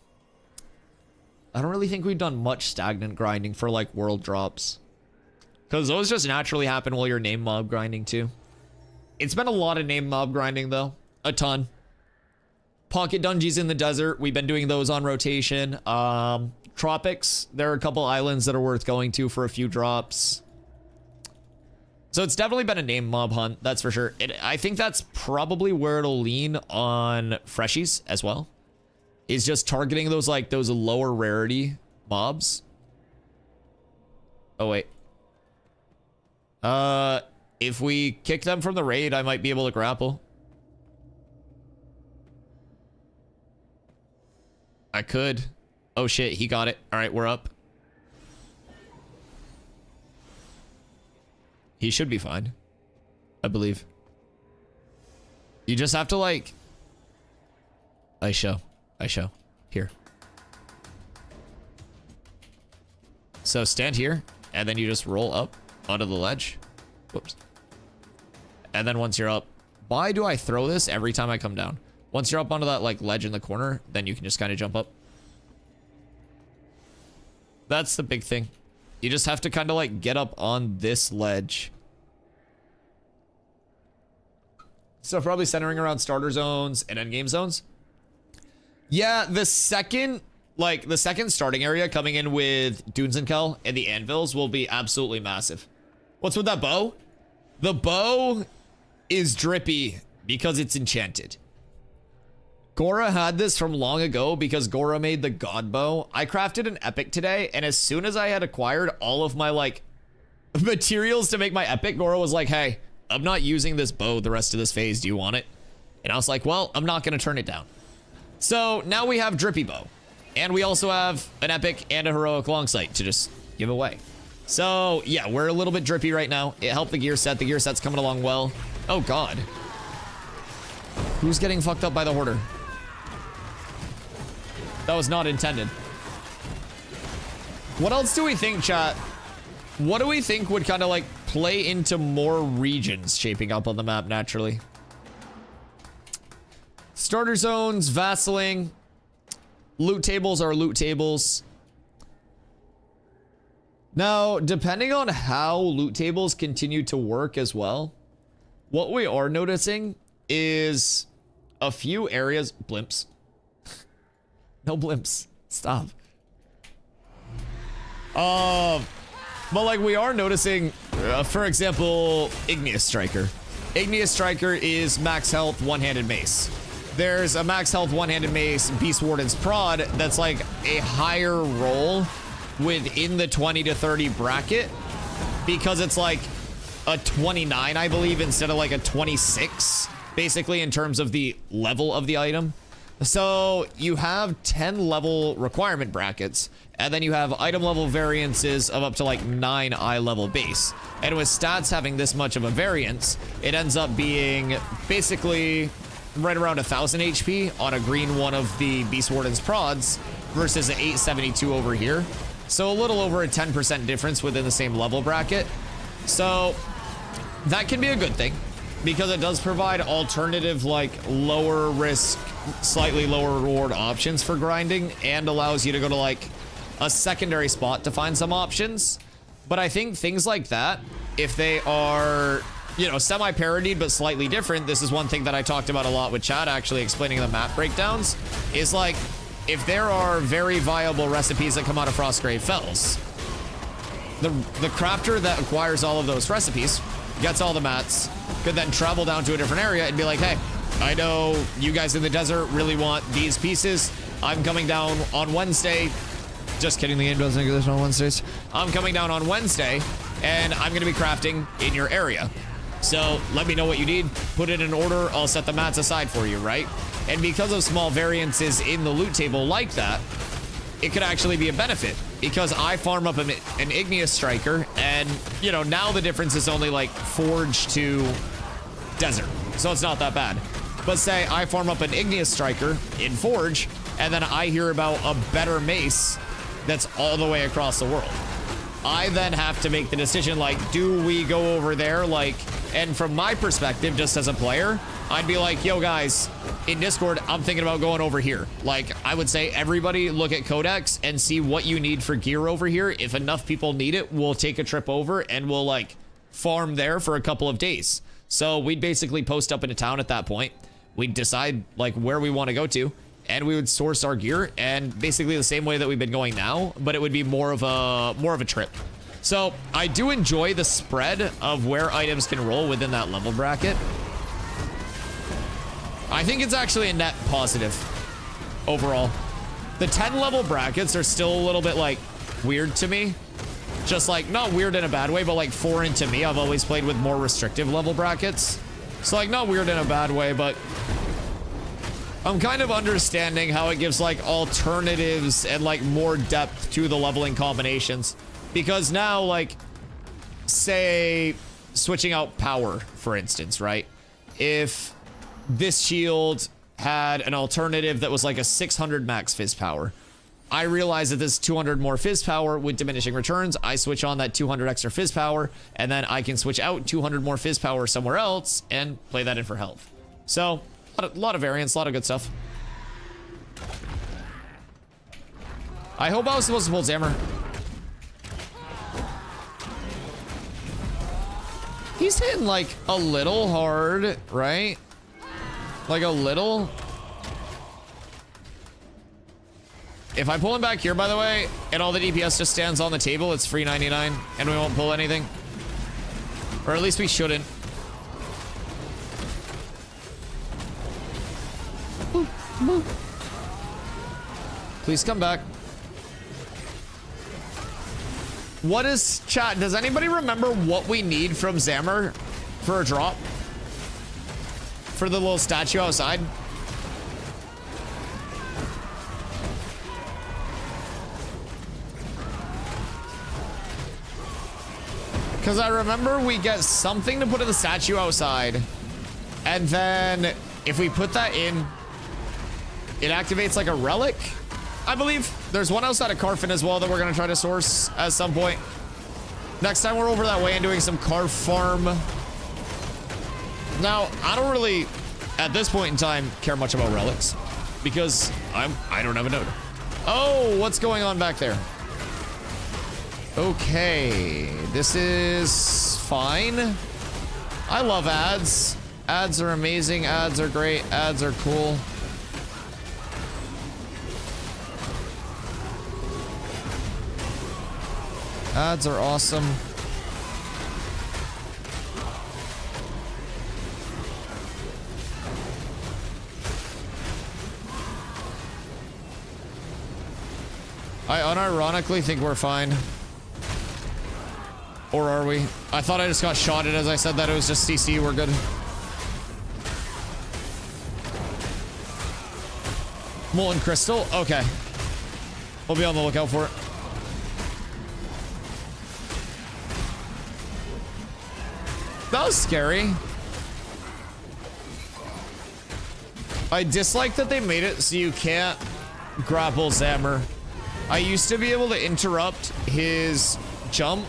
I don't really think we've done much stagnant grinding for like world drops, because those just naturally happen while you're name mob grinding too. It's been a lot of name mob grinding though, a ton. Pocket dungeons in the desert, we've been doing those on rotation. Tropics, there are a couple islands that are worth going to for a few drops. So it's definitely been a name mob hunt, that's for sure. I think that's probably where it'll lean on freshies as well, is just targeting those like those lower rarity mobs. Oh wait. If we kick them from the raid, I might be able to grapple. I could. Oh shit, he got it. All right, we're up. He should be fine, I believe. You just have to like... I show. Here. So stand here, and then you just roll up onto the ledge. Whoops. And then once you're up... Why do I throw this every time I come down? Once you're up onto that like ledge in the corner, then you can just kind of jump up. That's the big thing. You just have to kind of like get up on this ledge. So probably centering around starter zones and endgame zones. Yeah, the second starting area coming in with Dunes and Kel and the anvils will be absolutely massive. What's with that bow? The bow is drippy because it's enchanted. Gora had this from long ago because Gora made the god bow. I crafted an epic today, and as soon as I had acquired all of my like materials to make my epic, Gora was like, hey, I'm not using this bow the rest of this phase. Do you want it? And I was like, well, I'm not going to turn it down. So now we have drippy bow, and we also have an epic and a heroic long sight to just give away. So yeah, we're a little bit drippy right now. It helped the gear set. The gear set's coming along well. Oh God. Who's getting fucked up by the hoarder? That was not intended. What else do we think, chat? What do we think would kind of like play into more regions shaping up on the map naturally? Starter zones, vassling. Loot tables are loot tables. Now, depending on how loot tables continue to work as well, what we are noticing is a few areas... Blimps. No blimps. Stop. But like we are noticing, for example, Igneous Striker. Igneous Striker is max health one-handed mace. There's a max health one-handed mace Beast Warden's Prod that's like a higher roll within the 20 to 30 bracket because it's like a 29, I believe, instead of like a 26, basically in terms of the level of the item. So you have 10 level requirement brackets, and then you have item level variances of up to like 9 eye level base. And with stats having this much of a variance, it ends up being basically right around 1000 HP on a green one of the Beast Warden's prods versus an 872 over here. So a little over a 10% difference within the same level bracket. So that can be a good thing because it does provide alternative, like lower risk, slightly lower reward options for grinding and allows you to go to like a secondary spot to find some options. But I think things like that, if they are, you know, semi-parodied but slightly different, this is one thing that I talked about a lot with Chad actually explaining the map breakdowns, is like, if there are very viable recipes that come out of Frostgrave Fells, the crafter that acquires all of those recipes, gets all the mats, could then travel down to a different area and be like, hey, I know you guys in the desert really want these pieces. I'm coming down on Wednesday. Just kidding, the game doesn't exist on Wednesdays. I'm coming down on Wednesday, and I'm going to be crafting in your area. So let me know what you need, put it in order, I'll set the mats aside for you, right? And because of small variances in the loot table like that, it could actually be a benefit because I farm up an Igneous Striker, and you know, now the difference is only like Forge to Desert, so it's not that bad. But say I farm up an Igneous Striker in Forge, and then I hear about a better mace that's all the way across the world. I then have to make the decision, like, do we go over there? Like, and from my perspective, just as a player, I'd be like, yo guys, in Discord, I'm thinking about going over here. Like, I would say everybody look at Codex and see what you need for gear over here. If enough people need it, we'll take a trip over and we'll like farm there for a couple of days. So we'd basically post up in a town at that point. We'd decide like where we want to go to, and we would source our gear, and basically the same way that we've been going now, but it would be more of a trip. So I do enjoy the spread of where items can roll within that level bracket. I think it's actually a net positive overall. The 10 level brackets are still a little bit like weird to me. Just like, not weird in a bad way, but like foreign to me. I've always played with more restrictive level brackets. So like, not weird in a bad way, but I'm kind of understanding how it gives like alternatives and like more depth to the leveling combinations. Because now, like, say switching out power, for instance, right? If this shield had an alternative that was like a 600 max fizz power, I realize that this 200 more fizz power with diminishing returns, I switch on that 200 extra fizz power, and then I can switch out 200 more fizz power somewhere else and play that in for health. So a lot of variance, a lot of good stuff. I hope I was supposed to pull Zammer. He's hitting like a little hard, right? Like a little. If I pull him back here, by the way, and all the DPS just stands on the table, it's free 99, and we won't pull anything. Or at least we shouldn't. Please come back. What is chat? Does anybody remember what we need from Zammer for a drop? For the little statue outside? Because I remember we get something to put in the statue outside. And then if we put that in, it activates like a relic, I believe. There's one outside of Carfin as well that we're going to try to source at some point. Next time we're over that way and doing some Carf farm. Now, I don't really at this point in time, care much about relics because I don't have a node. Oh, what's going on back there? Okay, this is fine. I love ads. Ads are amazing. Ads are great. Ads are cool. Ads are awesome. I unironically think we're fine. Or are we? I thought I just got shotted as I said that. It was just CC. We're good. Molten crystal? Okay. We'll be on the lookout for it. That was scary. I dislike that they made it so you can't grapple Zammer. I used to be able to interrupt his jump,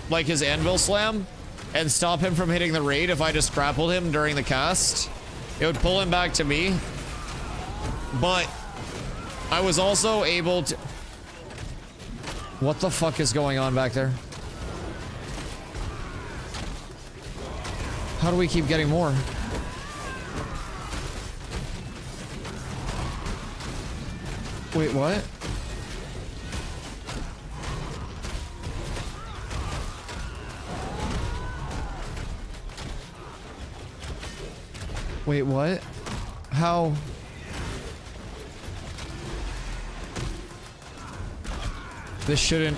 like his anvil slam, and stop him from hitting the raid if I just grappled him during the cast. It would pull him back to me. But I was also able to... What the fuck is going on back there? How do we keep getting more? Wait, what? Wait, what? How? This shouldn't...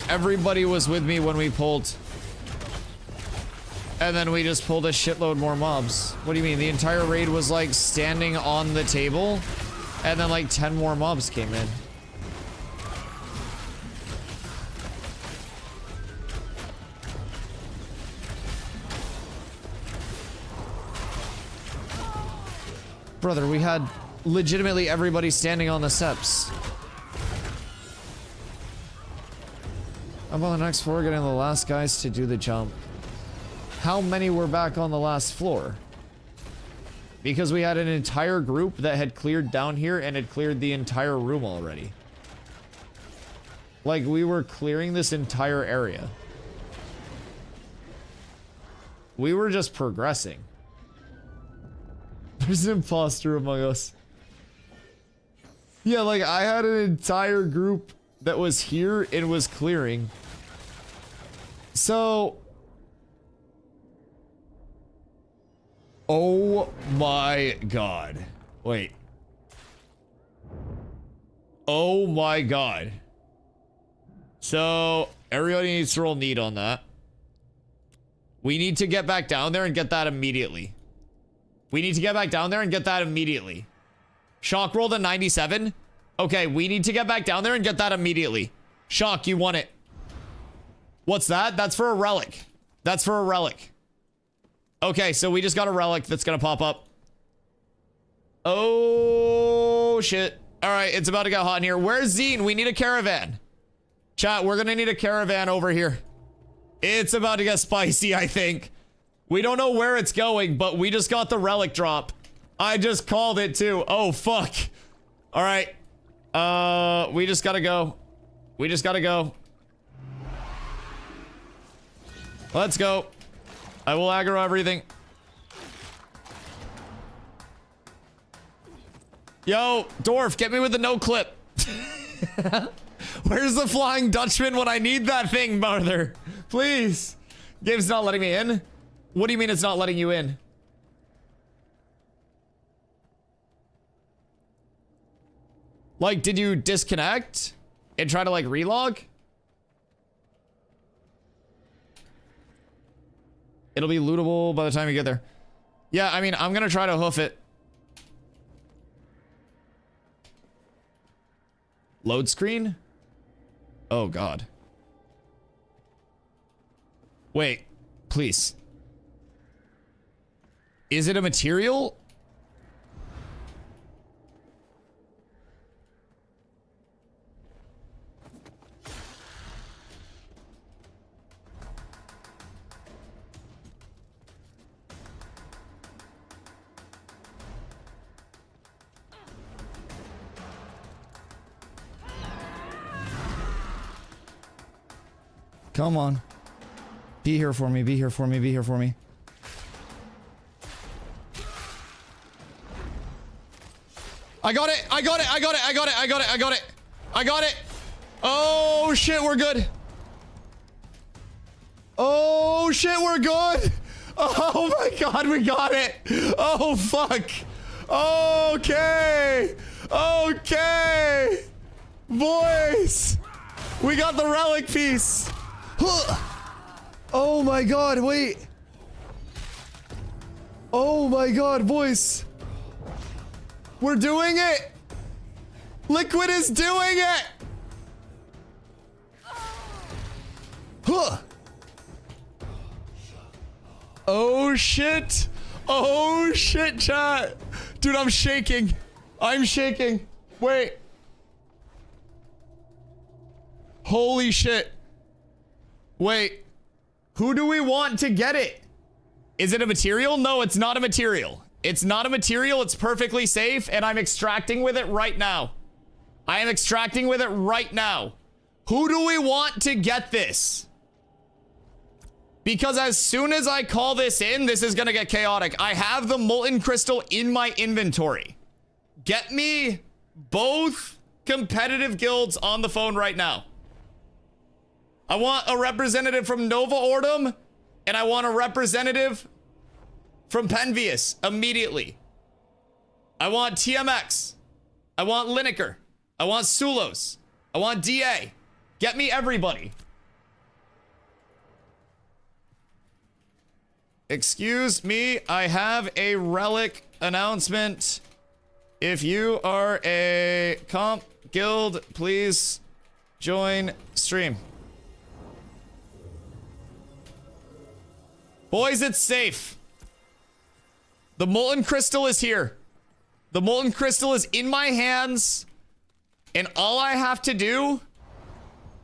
Everybody was with me when we pulled. And then we just pulled a shitload more mobs. What do you mean? The entire raid was like standing on the table, and then like 10 more mobs came in. Brother, we had legitimately everybody standing on the steps. I'm on the next floor getting the last guys to do the jump. How many were back on the last floor? Because we had an entire group that had cleared down here and had cleared the entire room already. Like, we were clearing this entire area. We were just progressing. There's an imposter among us. Yeah, like, I had an entire group that was here and was clearing. So... Oh my god. Wait. Oh my god. So, everybody needs to roll need on that. We need to get back down there and get that immediately. We need to get back down there and get that immediately. Shock rolled a 97. Okay, we need to get back down there and get that immediately. Shock, you won it. What's that? That's for a relic. That's for a relic. Okay, so we just got a relic that's gonna pop up. Oh, shit. All right, it's about to get hot in here. Where's Zine? We need a caravan. Chat, we're gonna need a caravan over here. It's about to get spicy, I think. We don't know where it's going, but we just got the relic drop. I just called it too. Oh, fuck. All right. We just gotta go. We just gotta go. Let's go. I will aggro everything. Yo, Dwarf, get me with the no clip. Where's the Flying Dutchman when I need that thing, brother? Please. Game's not letting me in. What do you mean it's not letting you in? Like, did you disconnect and try to like relog? It'll be lootable by the time you get there. Yeah, I mean, I'm gonna try to hoof it. Load screen? Oh, God. Wait, please. Is it a material? Come on. Be here for me, be here for me, be here for me. I got it, I got it, I got it, I got it, I got it, I got it. I got it. Oh shit, we're good. Oh shit, we're good. Oh my god, we got it. Oh fuck. Okay. Okay. Boys. We got the relic piece. Oh my god, wait. Oh my god, boys. We're doing it. Liquid is doing it. Huh. Oh shit. Oh shit, chat. Dude, I'm shaking. I'm shaking. Wait. Holy shit. Wait. Who do we want to get it? Is it a material? No, it's not a material. It's not a material. It's perfectly safe, and I'm extracting with it right now. I am extracting with it right now. Who do we want to get this? Because as soon as I call this in, this is gonna get chaotic. I have the molten crystal in my inventory. Get me both competitive guilds on the phone right now. I want a representative from Nova Ordum, and I want a representative from Penvius immediately. I want TMX. I want Lineker. I want Sulos. I want DA. Get me everybody. Excuse me, I have a relic announcement. If you are a comp guild, please join stream. Boys, it's safe. The molten crystal is here. The molten crystal is in my hands. And all I have to do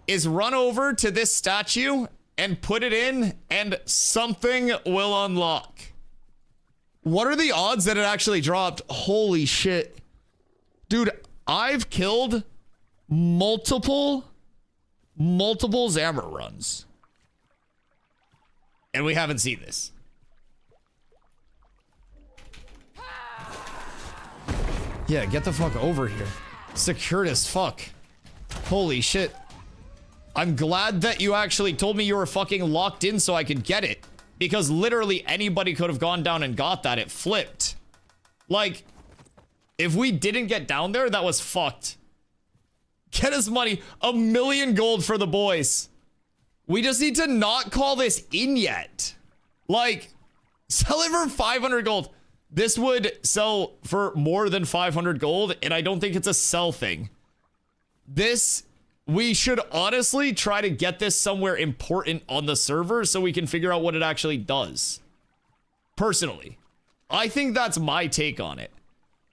is run over to this statue and put it in, and something will unlock. What are the odds that it actually dropped? Holy shit. Dude, I've killed multiple Zammer runs. And we haven't seen this. Yeah, get the fuck over here. Secured as fuck. Holy shit. I'm glad that you actually told me you were fucking locked in so I could get it. Because literally anybody could have gone down and got that. It flipped. Like, if we didn't get down there, that was fucked. Get us money. 1 million gold for the boys. We just need to not call this in yet. Like, sell it for 500 gold. This would sell for more than 500 gold, and I don't think it's a sell thing. This... We should honestly try to get this somewhere important on the server so we can figure out what it actually does. Personally. I think that's my take on it.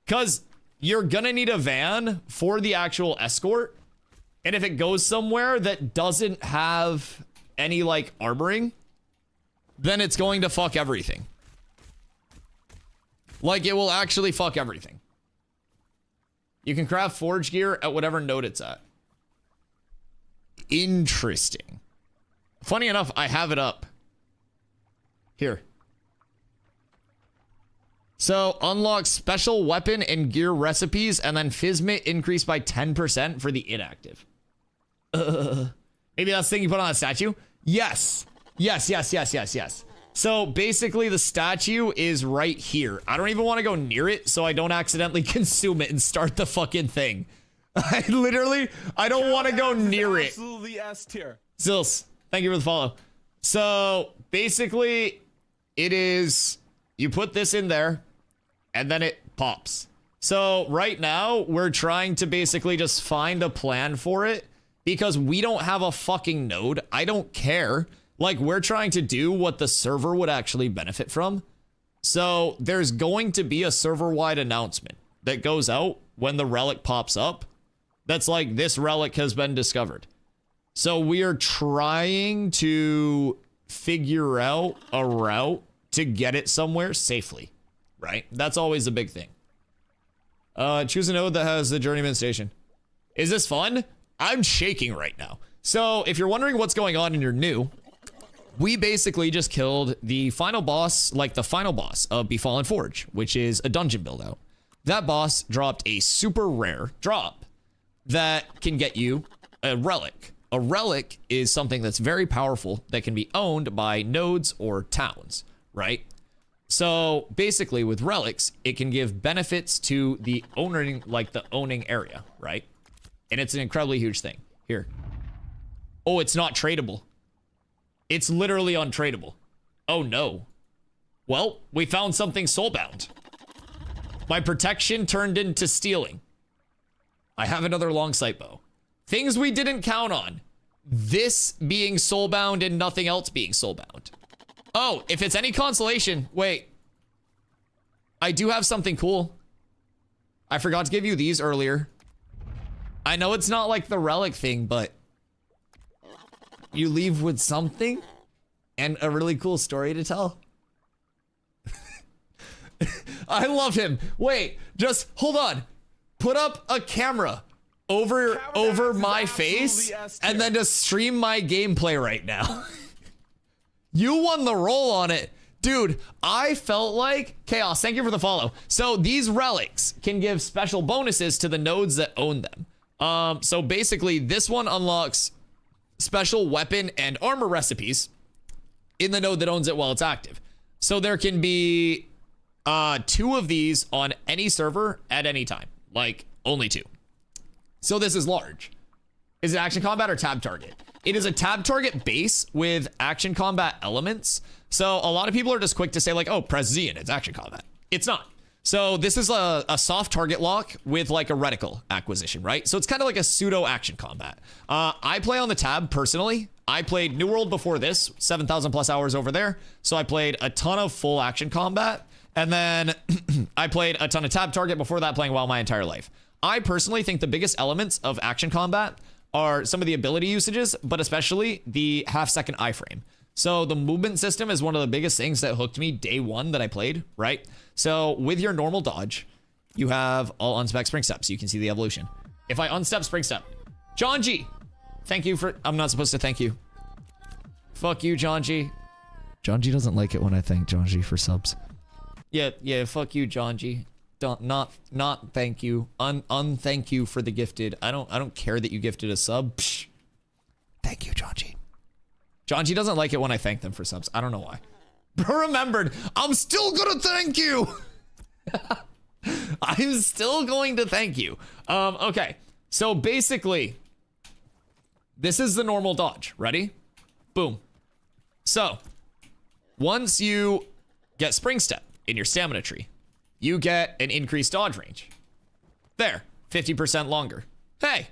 Because you're gonna need a van for the actual escort. And if it goes somewhere that doesn't have any, like, armoring, then it's going to fuck everything. Like, it will actually fuck everything. You can craft forge gear at whatever node it's at. Interesting. Funny enough, I have it up. Here. So, unlock special weapon and gear recipes, and then Physmit increased by 10% for the inactive. Maybe that's the thing you put on a statue? Yes. Yes. So, basically, the statue is right here. I don't even want to go near it, so I don't accidentally consume it and start the fucking thing. I don't want to go near it. Absolutely S tier. Zils, thank you for the follow. So basically, it is, you put this in there and then it pops. So right now we're trying to basically just find a plan for it because we don't have a fucking node. I don't care. Like, we're trying to do what the server would actually benefit from. So there's going to be a server-wide announcement that goes out when the relic pops up. That's like, this relic has been discovered. So we are trying to figure out a route to get it somewhere safely, right? That's always a big thing. Choose a node that has the journeyman station. Is this fun? I'm shaking right now. So if you're wondering what's going on and you're new, we basically just killed the final boss, like the final boss of Befallen Forge, which is a dungeon build out. That boss dropped a super rare drop that can get you a relic. A relic is something that's very powerful that can be owned by nodes or towns, right? So basically with relics, it can give benefits to the owning, like the owning area, right? And it's an incredibly huge thing. Here. Oh, it's not tradable. It's literally untradeable. Oh no. Well, we found something soulbound. My protection turned into stealing. I have another long sight bow. Things we didn't count on. This being soulbound and nothing else being soulbound. Oh, if it's any consolation, wait. I do have something cool. I forgot to give you these earlier. I know it's not like the relic thing, but you leave with something and a really cool story to tell. I love him. Wait, just hold on. Put up a camera over my face and then just stream my gameplay right now. You won the roll on it. Dude, I felt like Chaos. Thank you for the follow. So these relics can give special bonuses to the nodes that own them. So basically this one unlocks special weapon and armor recipes in the node that owns it while it's active. So there can be 2 of these on any server at any time, like only 2. So this is large. Is it action combat or tab target? It is a tab target base with action combat elements. So a lot of people are just quick to say like, oh, press Z and it's action combat. It's not. So this is a soft target lock with like a reticle acquisition, right? So it's kind of like a pseudo action combat. I play on the tab personally. I played New World before this, 7,000 plus hours over there. So I played a ton of full action combat. And then I played a ton of tab target before that, playing WoW my entire life. I personally think the biggest elements of action combat are some of the ability usages, but especially the half-second iframe. So the movement system is one of the biggest things that hooked me day one that I played, right? So with your normal dodge, you have all unspec spring steps. You can see the evolution. If I unstep spring step, John G, thank you for, I'm not supposed to thank you. Fuck you, John G. John G doesn't like it when I thank John G for subs. Yeah, fuck you, John G. Not thank you. Unthank you for the gifted. I don't care that you gifted a sub. Psh. Thank you, John G. John G doesn't like it when I thank them for subs. I don't know why. Remembered, I'm still gonna thank you. I'm still going to thank you. Okay. So basically, this is the normal dodge. Ready? Boom. So, once you get spring step in your stamina tree, you get an increased dodge range. There, 50% longer. Hey,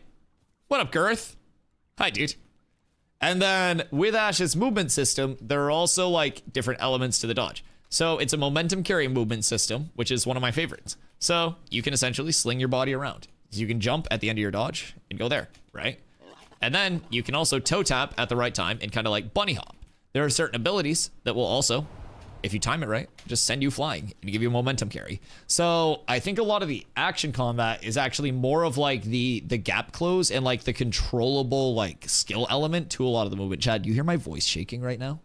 what up, Girth? Hi, dude. And then with Ash's movement system, there are also like different elements to the dodge. So it's a momentum carry movement system, which is one of my favorites. So you can essentially sling your body around. You can jump at the end of your dodge and go there, right? And then you can also toe tap at the right time and kind of like bunny hop. There are certain abilities that will also, if you time it right, just send you flying and give you a momentum carry. So I think a lot of the action combat is actually more of like the gap close and like the controllable like skill element to a lot of the movement. Chad, you hear my voice shaking right now?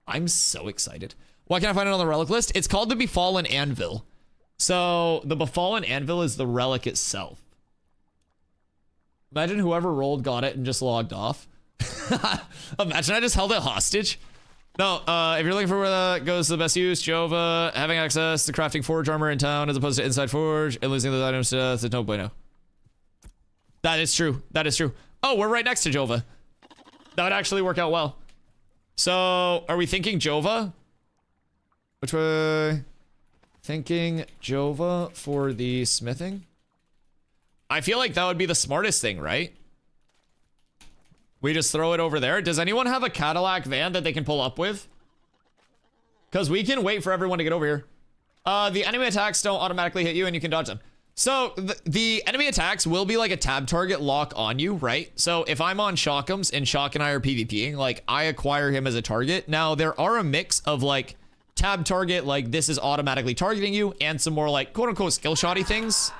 I'm so excited. Why can't I find it on the relic list? It's called the Befallen Anvil. So the Befallen Anvil is the relic itself. Imagine whoever rolled got it and just logged off. Imagine I just held it hostage. No, if you're looking for where that goes to the best use, Jova, having access to crafting forge armor in town as opposed to inside forge and losing those items to death is no bueno. That is true. That is true. Oh, we're right next to Jova. That would actually work out well. So, are we thinking Jova? Which way? Thinking Jova for the smithing? I feel like that would be the smartest thing, right? We just throw it over there. Does anyone have a Cadillac van that they can pull up with? Because we can wait for everyone to get over here. The enemy attacks don't automatically hit you and you can dodge them. So the enemy attacks will be like a tab target lock on you, right? So if I'm on Shockums and Shock and I are PvPing, like I acquire him as a target. Now there are a mix of like tab target, like this is automatically targeting you, and some more like quote unquote skill shotty things.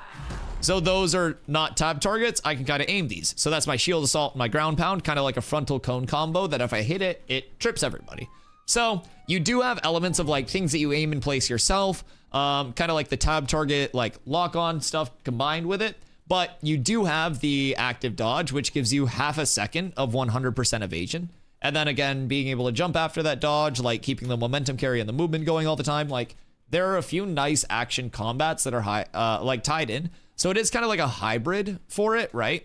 So those are not tab targets. I can kind of aim these. So that's my shield assault, my ground pound, kind of like a frontal cone combo that if I hit it, it trips everybody. So you do have elements of like things that you aim and place yourself, kind of like the tab target, like lock on stuff combined with it. But you do have the active dodge, which gives you half a second of 100% evasion. And then again, being able to jump after that dodge, like keeping the momentum carry and the movement going all the time. Like there are a few nice action combats that are like tied in. So it is kind of like a hybrid for it, right?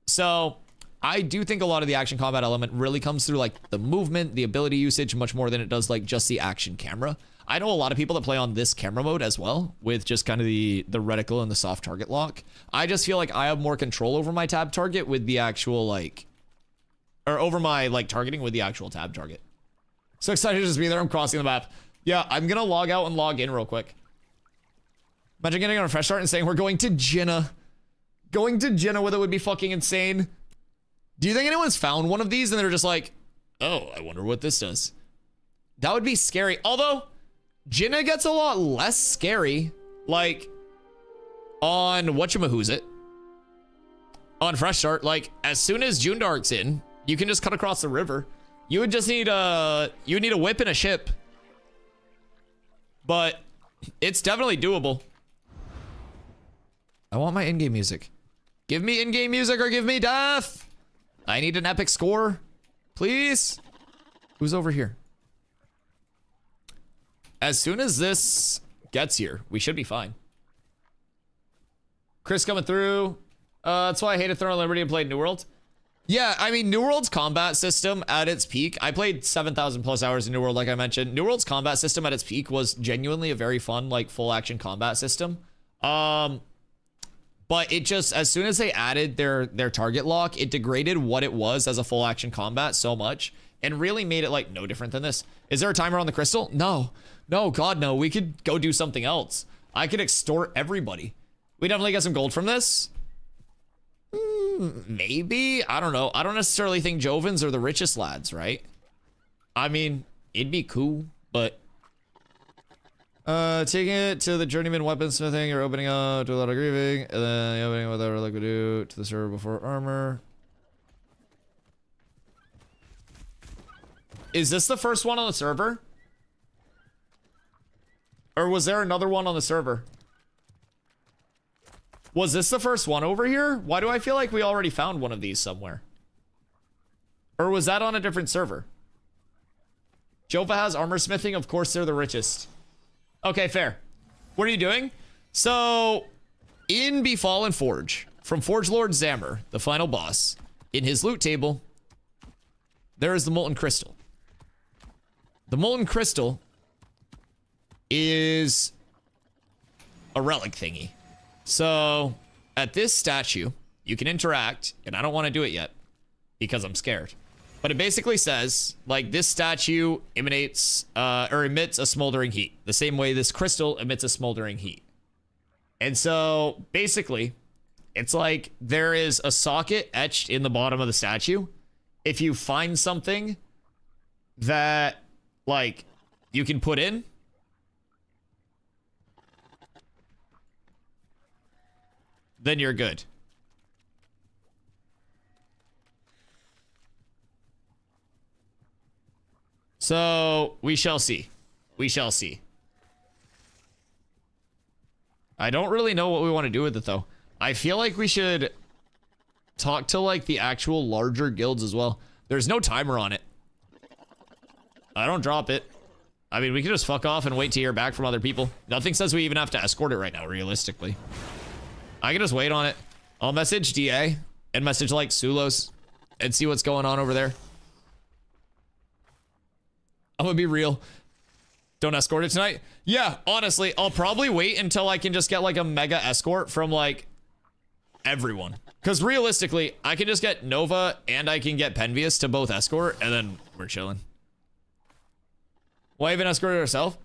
So I do think a lot of the action combat element really comes through like the movement, the ability usage, much more than it does like just the action camera. I know a lot of people that play on this camera mode as well, with just kind of the reticle and the soft target lock. I just feel like I have more control over my tab target with the actual like, or over my like targeting with the actual tab target. So excited to just be there. I'm crossing the map. Yeah, I'm gonna log out and log in real quick. Imagine getting on a fresh start and saying we're going to Jinnah. Going to Jinnah with it would be fucking insane. Do you think anyone's found one of these and they're just like, oh, I wonder what this does? That would be scary. Although, Jinnah gets a lot less scary, like, on whatchamahoosit. On fresh start, like, as soon as June Dark's in, you can just cut across the river. You would just need a whip and a ship. But it's definitely doable. I want my in-game music. Give me in-game music or give me death. I need an epic score. Please. Who's over here? As soon as this gets here, we should be fine. Chris coming through. That's why I hated Throne of Liberty and played New World. Yeah, I mean, New World's combat system at its peak, I played 7,000 plus hours in New World, like I mentioned. New World's combat system at its peak was genuinely a very fun, like, full action combat system. But it just, as soon as they added their target lock, it degraded what it was as a full action combat so much and really made it like no different than this. Is there a timer on the crystal? No, God, no. We could go do something else. I could extort everybody. We definitely get some gold from this. Maybe, I don't know. I don't necessarily think Jovans are the richest lads, right? I mean, it'd be cool, but taking it to the journeyman weaponsmithing, you're opening up to a lot of grieving, and then the opening what that relic would do to the server before armor. Is this the first one on the server? Or was there another one on the server? Was this the first one over here? Why do I feel like we already found one of these somewhere? Or was that on a different server? Jova has armor smithing. Of course, they're the richest. Okay, fair. What are you doing? So, in Befallen Forge, from Forge Lord Zammer, the final boss, in his loot table, there is the Molten Crystal. The Molten Crystal is a relic thingy. So, at this statue, you can interact, and I don't want to do it yet, because I'm scared. But it basically says, like, this statue emanates, or emits a smoldering heat. The same way this crystal emits a smoldering heat. And so, basically, it's like there is a socket etched in the bottom of the statue. If you find something that, like, you can put in, then you're good. So, we shall see. We shall see. I don't really know what we want to do with it, though. I feel like we should talk to, like, the actual larger guilds as well. There's no timer on it. I don't drop it. I mean, we can just fuck off and wait to hear back from other people. Nothing says we even have to escort it right now, realistically. I can just wait on it. I'll message DA and message, like, Sulos and see what's going on over there. I'm gonna be real. Don't escort it tonight? Yeah, honestly, I'll probably wait until I can just get, like, a mega escort from, like, everyone. Because realistically, I can just get Nova and I can get Penvius to both escort, and then we're chilling. Why even escort it ourselves?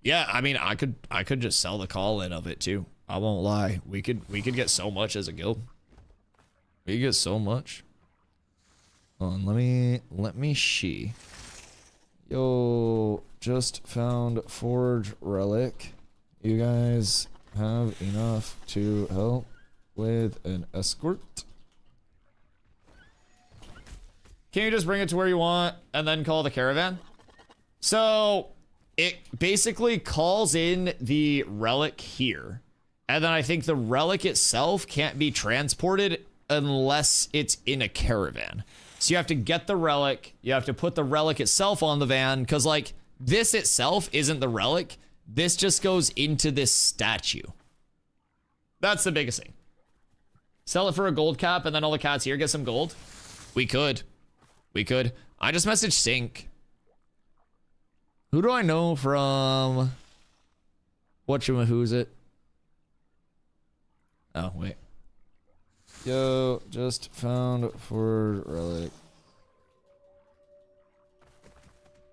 Yeah, I mean, I could just sell the call-in of it, too. I won't lie. We could get so much as a guild. We could get so much. Hold on, let me see. Yo, just found Forge Relic. You guys have enough to help with an escort. Can you just bring it to where you want and then call the caravan? So it basically calls in the relic here. And then I think the relic itself can't be transported unless it's in a caravan. So you have to get the relic. You have to put the relic itself on the van because like this itself isn't the relic. This just goes into this statue. That's the biggest thing. Sell it for a gold cap and then all the cats here get some gold. We could. We could. I just messaged Sync. Who do I know from... Who's it? Oh, wait. Yo, just found for Relic.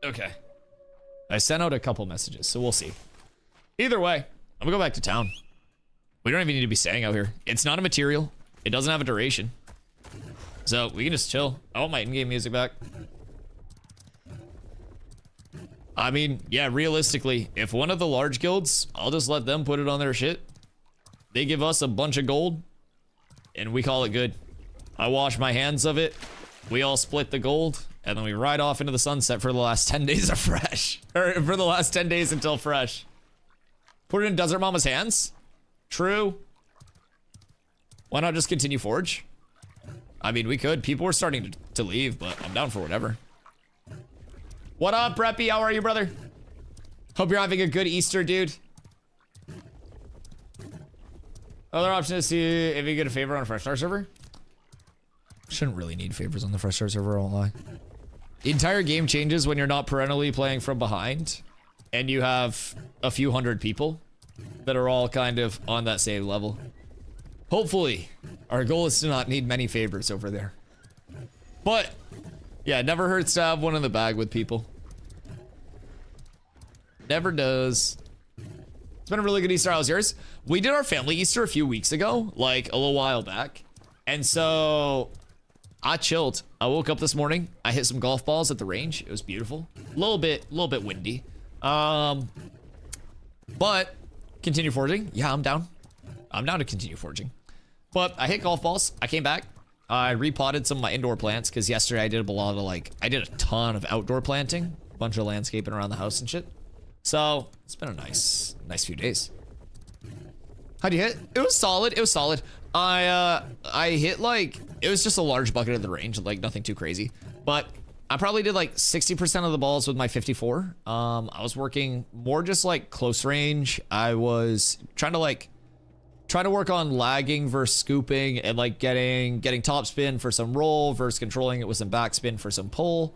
Okay. I sent out a couple messages, so we'll see. Either way, I'm gonna go back to town. We don't even need to be staying out here. It's not a material. It doesn't have a duration. So we can just chill. I want my in-game music back. I mean, yeah, realistically, if one of the large guilds, I'll just let them put it on their shit. They give us a bunch of gold, and we call it good. I wash my hands of it. We all split the gold, and then we ride off into the sunset for the last 10 days of fresh. Or for the last 10 days until fresh. Put it in Desert Mama's hands? True. Why not just continue Forge? I mean, we could. People were starting to leave, but I'm down for whatever. What up, Preppy? How are you, brother? Hope you're having a good Easter, dude. Other option is to see if you get a favor on a Fresh Start server. Shouldn't really need favors on the Fresh Start server, I won't lie. The entire game changes when you're not perennially playing from behind and you have a few hundred people that are all kind of on that same level. Hopefully, our goal is to not need many favors over there. But, yeah, it never hurts to have one in the bag with people. Never does. It's been a really good Easter. How's yours? We did our family Easter a few weeks ago, like a little while back. And so I chilled. I woke up this morning. I hit some golf balls at the range. It was beautiful. A little bit windy. But continue forging. Yeah, I'm down. I'm down to continue forging. But I hit golf balls. I came back. I repotted some of my indoor plants because yesterday I did a lot of I did a ton of outdoor planting, a bunch of landscaping around the house and shit. So it's been a nice few days. How'd you hit? It was solid. It was solid. I hit it was just a large bucket at the range, like nothing too crazy. But I probably did like 60% of the balls with my 54. I was working more just like close range. I was trying to work on lagging versus scooping and like getting top spin for some roll versus controlling it with some backspin for some pull.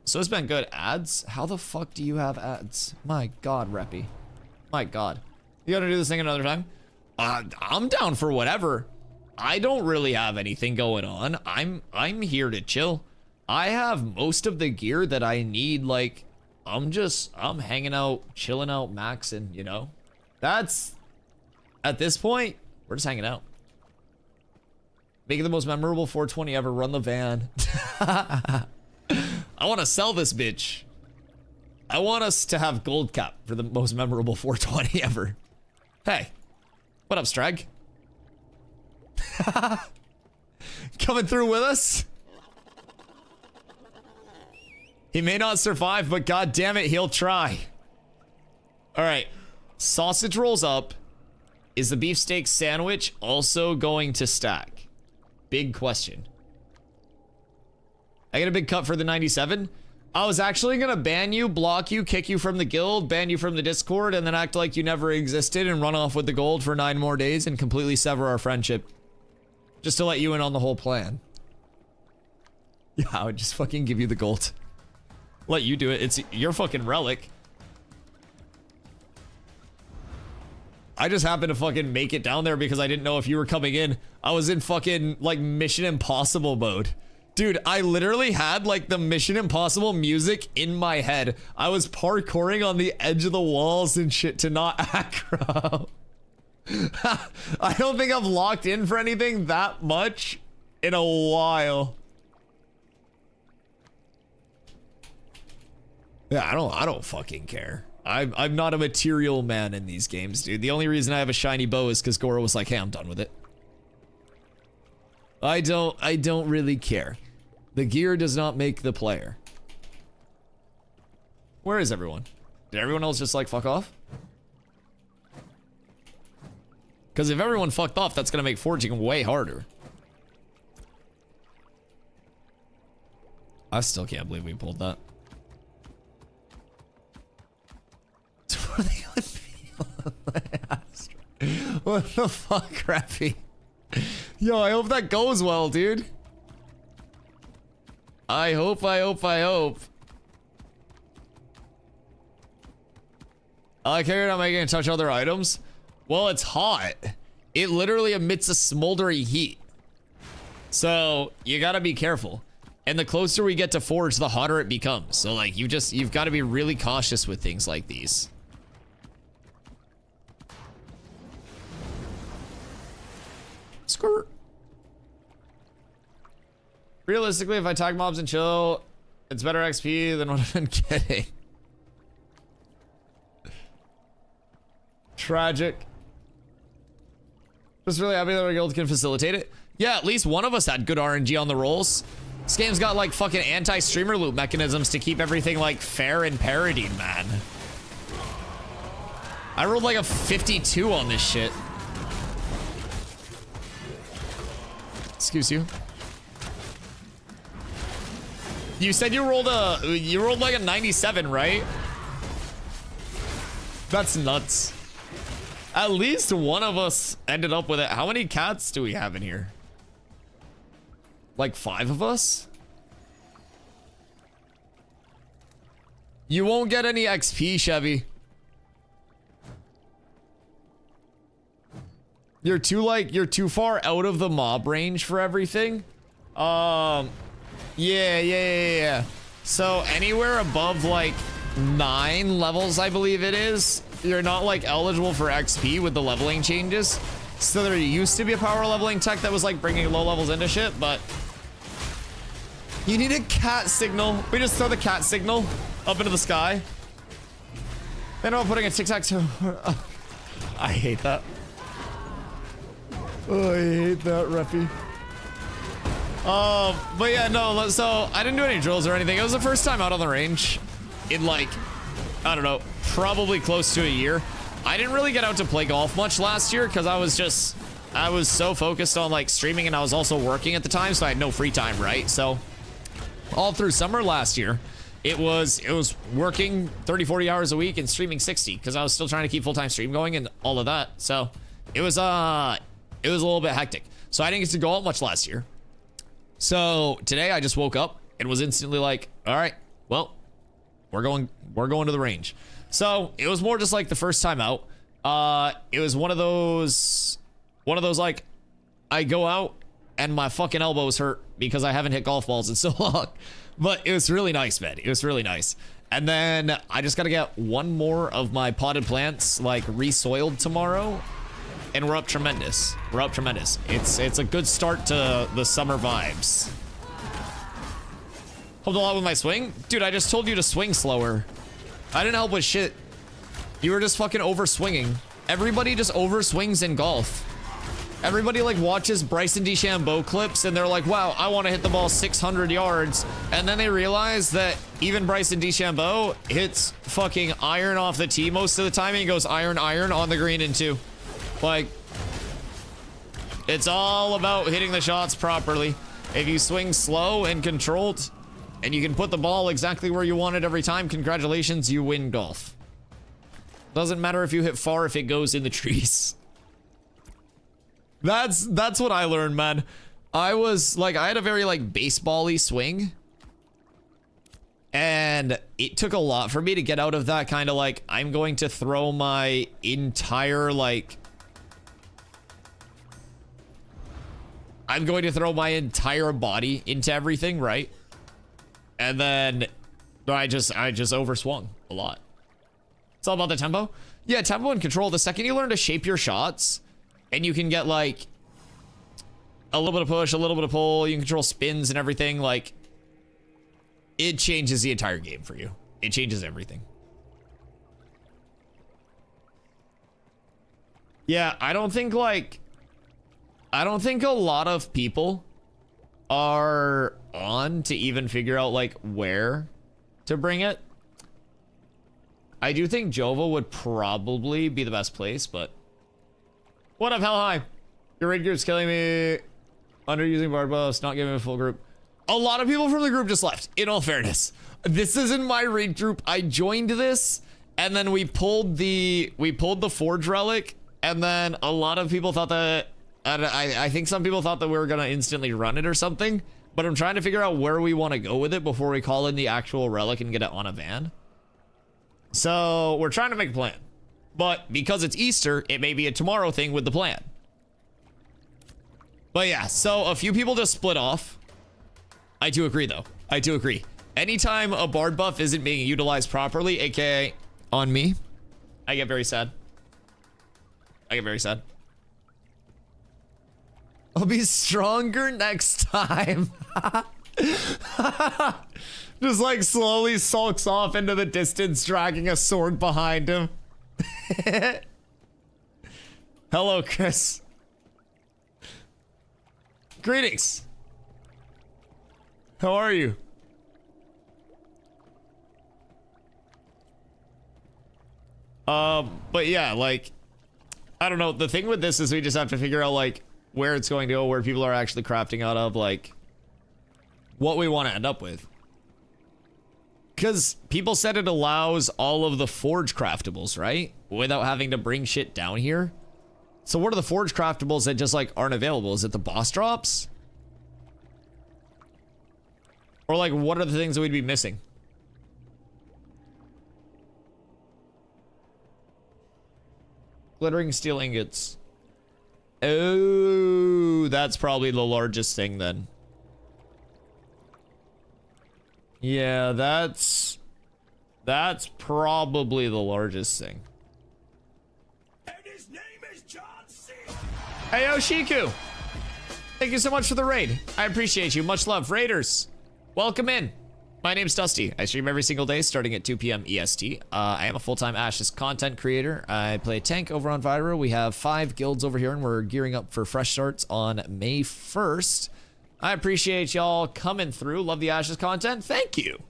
So it's been good. Ads? How the fuck do you have ads? My God, Reppy. My God. You gotta do this thing another time? I'm down for whatever. I don't really have anything going on. I'm here to chill. I have most of the gear that I need. Like, I'm hanging out, chilling out, maxing, you know? That's, at this point, we're just hanging out. Making the most memorable 420 ever, run the van. I want to sell this bitch. I want us to have gold cap for the most memorable 420 ever. Hey, what up, Strag? Coming through with us? He may not survive, but god damn it, he'll try. All right, sausage rolls up. Is the beefsteak sandwich also going to stack? Big question. I get a big cut for the 97. I was actually gonna ban you, block you, kick you from the guild, ban you from the Discord, and then act like you never existed and run off with the gold for 9 more days and completely sever our friendship. Just to let you in on the whole plan. Yeah, I would just fucking give you the gold. Let you do it. It's your fucking relic. I just happened to fucking make it down there because I didn't know if you were coming in. I was in fucking like Mission Impossible mode. Dude, I literally had like the Mission Impossible music in my head. I was parkouring on the edge of the walls and shit to not aggro. I don't think I've locked in for anything that much in a while. Yeah, I don't fucking care. I'm not a material man in these games, dude. The only reason I have a shiny bow is because Gora was like, hey, I'm done with it. I don't really care. The gear does not make the player. Where is everyone? Did everyone else just like fuck off? Because if everyone fucked off, that's gonna make forging way harder. I still can't believe we pulled that. What the fuck, Crappy? Yo, I hope that goes well, dude. I hope. I care you're not making it touch other items. Well, it's hot. It literally emits a smoldering heat. So you gotta be careful. And the closer we get to forge, the hotter it becomes. So like you've got to be really cautious with things like these. Skirt. Realistically, if I tag mobs and chill, it's better XP than what I've been getting. Tragic. Just really happy that our guild can facilitate it. Yeah, at least one of us had good RNG on the rolls. This game's got like fucking anti-streamer loop mechanisms to keep everything like fair and parodied, man. I rolled like a 52 on this shit. Excuse you. You said you rolled like a 97, right? That's nuts. At least one of us ended up with it. How many cats do we have in here? Like 5 of us? You won't get any XP, Chevy. You're too far out of the mob range for everything. Yeah. So anywhere above like 9 levels, I believe it is, you're not like eligible for XP with the leveling changes. So there used to be a power leveling tech that was like bringing low levels into shit, but you need a cat signal. We just throw the cat signal up into the sky. Then I'm putting a tic-tac-toe. I hate that. Oh, I hate that, Reppy. But yeah, no, so I didn't do any drills or anything. It was the first time out on the range in like, I don't know, probably close to a year. I didn't really get out to play golf much last year because I was so focused on like streaming, and I was also working at the time, so I had no free time, right? So all through summer last year, it was working 30, 40 hours a week and streaming 60 because I was still trying to keep full-time stream going and all of that. So it was a little bit hectic. So I didn't get to go out much last year. So today I just woke up and was instantly like, all right, well, we're going to the range. So it was more just like the first time out. It was one of those like, I go out and my fucking elbows hurt because I haven't hit golf balls in so long. But it was really nice, man. It was really nice. And then I just got to get one more of my potted plants like resoiled tomorrow. And we're up tremendous. We're up tremendous. It's a good start to the summer vibes. Helped a lot with my swing? Dude, I just told you to swing slower. I didn't help with shit. You were just fucking over swinging. Everybody just over swings in golf. Everybody like watches Bryson DeChambeau clips and they're like, wow, I want to hit the ball 600 yards. And then they realize that even Bryson DeChambeau hits fucking iron off the tee most of the time, and he goes iron on the green in 2. Like, it's all about hitting the shots properly. If you swing slow and controlled, and you can put the ball exactly where you want it every time, congratulations, you win golf. Doesn't matter if you hit far if it goes in the trees. That's what I learned, man. I was like, I had a very like baseball-y swing. And it took a lot for me to get out of that kind of like, I'm going to throw my entire like, I'm going to throw my entire body into everything, right? And then I just overswung a lot. It's all about the tempo. Yeah, tempo and control. The second you learn to shape your shots, and you can get like a little bit of push, a little bit of pull, you can control spins and everything, like it changes the entire game for you. It changes everything. Yeah, I don't think a lot of people are on to even figure out like where to bring it. I do think Jova would probably be the best place, but what up, Hell High? Your raid group's killing me. Underusing bard buffs, not giving me a full group. A lot of people from the group just left, in all fairness. This isn't my raid group. I joined this, and then we pulled the Forge Relic, and then a lot of people thought that, I think some people thought that we were gonna instantly run it or something, but I'm trying to figure out where we want to go with it before we call in the actual Relic and get it on a van. So we're trying to make a plan, but because it's Easter, it may be a tomorrow thing with the plan. But yeah, so a few people just split off. I do agree though. I do agree. Anytime a bard buff isn't being utilized properly, aka on me, I get very sad. I get very sad. I'll be stronger next time. Just like slowly sulks off into the distance, dragging a sword behind him. Hello, Chris. Greetings. How are you? But yeah, like, I don't know. The thing with this is we just have to figure out like where it's going to go, where people are actually crafting out of, like what we want to end up with. Because people said it allows all of the forge craftables, right? Without having to bring shit down here. So what are the forge craftables that just like aren't available? Is it the boss drops? Or like what are the things that we'd be missing? Glittering steel ingots. Oh, that's probably the largest thing then. Yeah, that's probably the largest thing. And his name is John C. Hey, Oshiku. Thank you so much for the raid. I appreciate you. Much love. Raiders, welcome in. My name's Dusty. I stream every single day starting at 2 p.m. EST. I am a full-time Ashes content creator. I play tank over on Vira. We have 5 guilds over here, and we're gearing up for fresh starts on May 1st. I appreciate y'all coming through. Love the Ashes content. Thank you.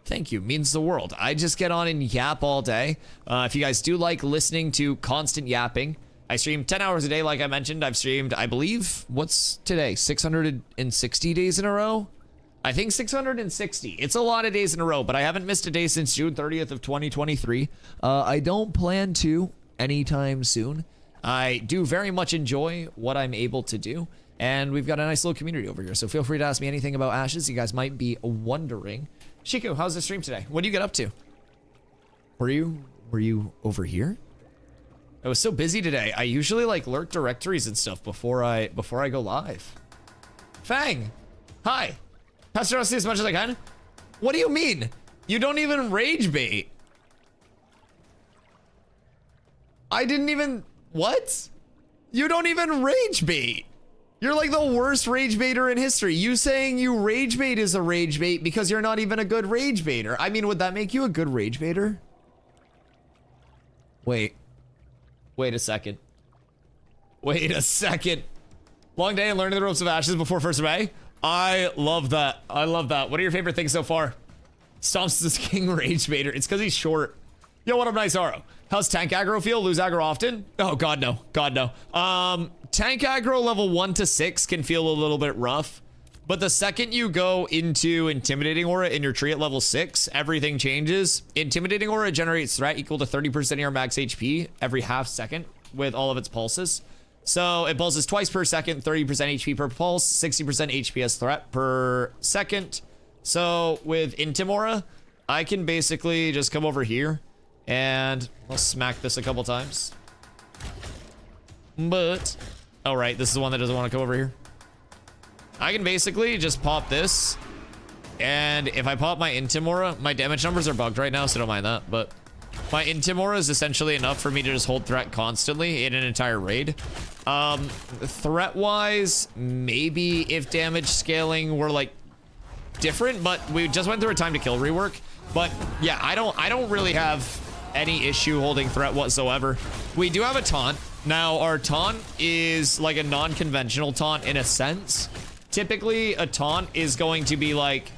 Thank you. Means the world. I just get on and yap all day. If you guys do like listening to constant yapping, I stream 10 hours a day, like I mentioned. I've streamed, I believe, what's today? 660 days in a row? I think 660. It's a lot of days in a row, but I haven't missed a day since June 30th of 2023. I don't plan to anytime soon. I do very much enjoy what I'm able to do. And we've got a nice little community over here, so feel free to ask me anything about Ashes. You guys might be wondering. Shiku, how's the stream today? What do you get up to? Were you over here? I was so busy today. I usually like lurk directories and stuff before I go live. Fang, hi. Pastor Rusty as much as I can. What do you mean? You don't even rage bait. I didn't even, what? You don't even rage bait. You're like the worst rage baiter in history. You saying you rage bait is a rage bait because you're not even a good rage baiter. I mean, would that make you a good rage baiter? Wait a second. Wait a second. Long day and learning the ropes of Ashes before 1st of May. I love that. I love that. What are your favorite things so far? Stomps this king rage baiter. It's because he's short. Yo, what up, Nice Aro? How's tank aggro feel? Lose aggro often? Oh, God, no. God, no. Tank aggro level 1 to 6 can feel a little bit rough. But the second you go into Intimidating Aura in your tree at level 6, everything changes. Intimidating Aura generates threat equal to 30% of your max HP every half second with all of its pulses. So it pulses twice per second, 30% HP per pulse, 60% HP as threat per second. So with Intim Aura, I can basically just come over here and I'll smack this a couple times. But, oh right, this is the one that doesn't want to come over here. I can basically just pop this, and if I pop my Intim Aura, my damage numbers are bugged right now, so don't mind that, but my Intim Aura is essentially enough for me to just hold threat constantly in an entire raid. Threat-wise, maybe if damage scaling were like different, but we just went through a time to kill rework. But yeah, I don't really have any issue holding threat whatsoever. We do have a taunt. Now, our taunt is like a non-conventional taunt in a sense. typically a taunt is going to be like,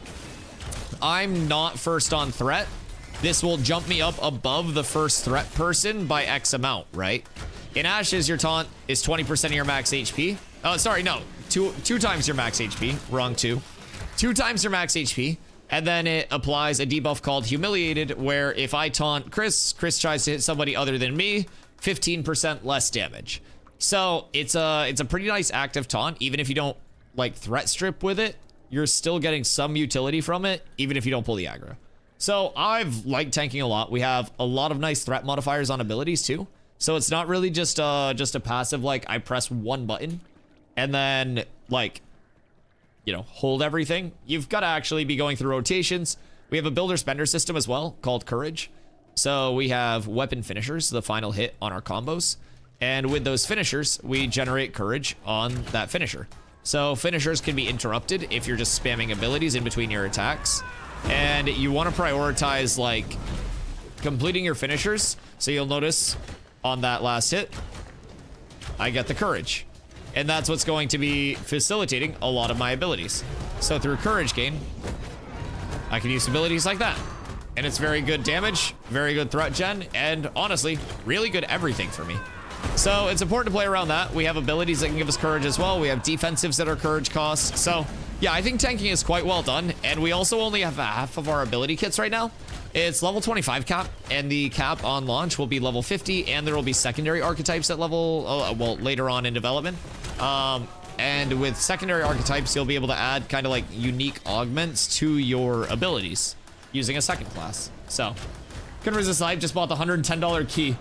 I'm not first on threat. This will jump me up above the first threat person by X amount, right? In Ashes, your taunt is 20% of your max HP. Oh, sorry, no. Two times your max HP. Wrong two. 2 times your max HP. And then it applies a debuff called Humiliated, where if I taunt Chris tries to hit somebody other than me, 15% less damage. So it's a pretty nice active taunt. Even if you don't like threat strip with it, you're still getting some utility from it, even if you don't pull the aggro. So I've liked tanking a lot. We have a lot of nice threat modifiers on abilities too. So it's not really just a passive, like I press one button and then like, you know, hold everything. You've got to actually be going through rotations. We have a builder spender system as well called Courage. So we have weapon finishers, the final hit on our combos. And with those finishers, we generate courage on that finisher. So finishers can be interrupted if you're just spamming abilities in between your attacks. And you want to prioritize like completing your finishers. So you'll notice on that last hit, I get the courage. And that's what's going to be facilitating a lot of my abilities. So through courage gain, I can use abilities like that. And it's very good damage, very good threat gen, and honestly, really good everything for me. So it's important to play around that. We have abilities that can give us courage as well. We have defensives that are courage costs. So yeah, I think tanking is quite well done. And we also only have half of our ability kits right now. It's level 25 cap, and the cap on launch will be level 50, and there will be secondary archetypes at level, well, later on in development. And with secondary archetypes, you'll be able to add kind of like unique augments to your abilities using a second class. So, couldn't resist the hype, just bought the $110 key.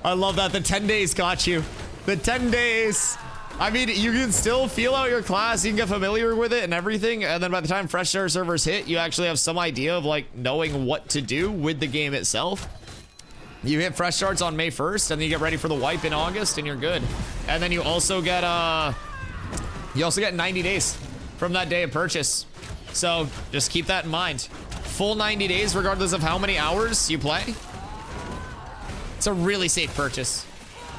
I love that, the 10 days got you. The 10 days. I mean, you can still feel out your class, you can get familiar with it and everything, and then by the time fresh start servers hit, you actually have some idea of like knowing what to do with the game itself. You hit fresh starts on May 1st, and then you get ready for the wipe in August, and you're good. And then you also get 90 days from that day of purchase. So just keep that in mind. Full 90 days, regardless of how many hours you play. It's a really safe purchase.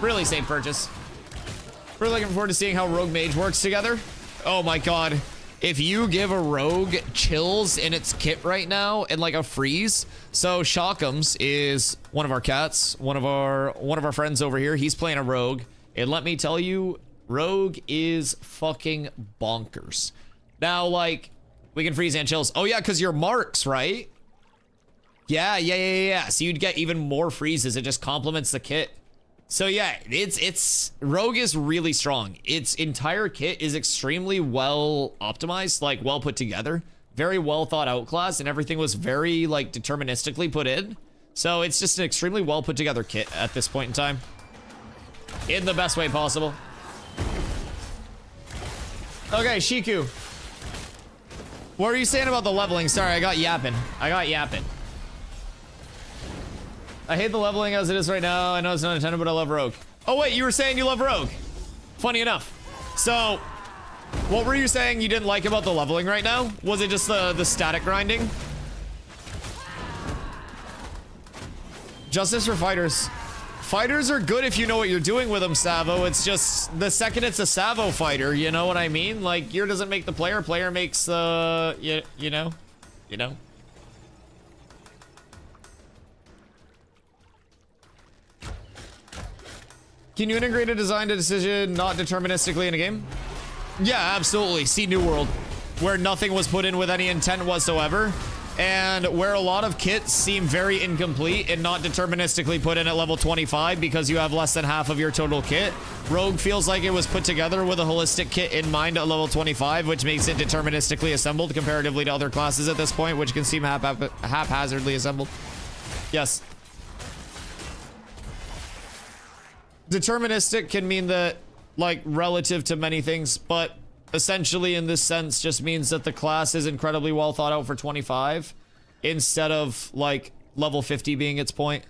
Really safe purchase. We're looking forward to seeing how Rogue Mage works together. Oh my god. If you give a Rogue chills in its kit right now and like a freeze. So Shockums is one of our cats, one of our friends over here. He's playing a Rogue. And let me tell you, Rogue is fucking bonkers. Now, like, we can freeze and chills. Oh yeah, because you're marks, right? Yeah. So you'd get even more freezes. It just complements the kit. So yeah, it's Rogue is really strong. Its entire kit is extremely well optimized, like well put together, very well thought out class, and everything was very like deterministically put in. So it's just an extremely well put together kit at this point in time, in the best way possible. Okay, Shiku, what were you saying about the leveling? Sorry, I got yapping. I hate the leveling as it is right now. I know it's not intended, but I love Rogue. Oh wait, you were saying you love Rogue. Funny enough. So, what were you saying you didn't like about the leveling right now? Was it just the static grinding? Justice for fighters. Fighters are good if you know what you're doing with them, Savo. It's just, the second it's a Savo fighter, you know what I mean? Like, gear doesn't make the player, player makes, you know? Can you integrate a design to decision not deterministically in a game? Yeah, absolutely. See New World, where nothing was put in with any intent whatsoever, and where a lot of kits seem very incomplete and not deterministically put in at level 25 because you have less than half of your total kit. Rogue feels like it was put together with a holistic kit in mind at level 25, which makes it deterministically assembled comparatively to other classes at this point, which can seem haphazardly assembled. Yes. Deterministic can mean that, like, relative to many things, but essentially in this sense just means that the class is incredibly well thought out for 25 instead of, like, level 50 being its point.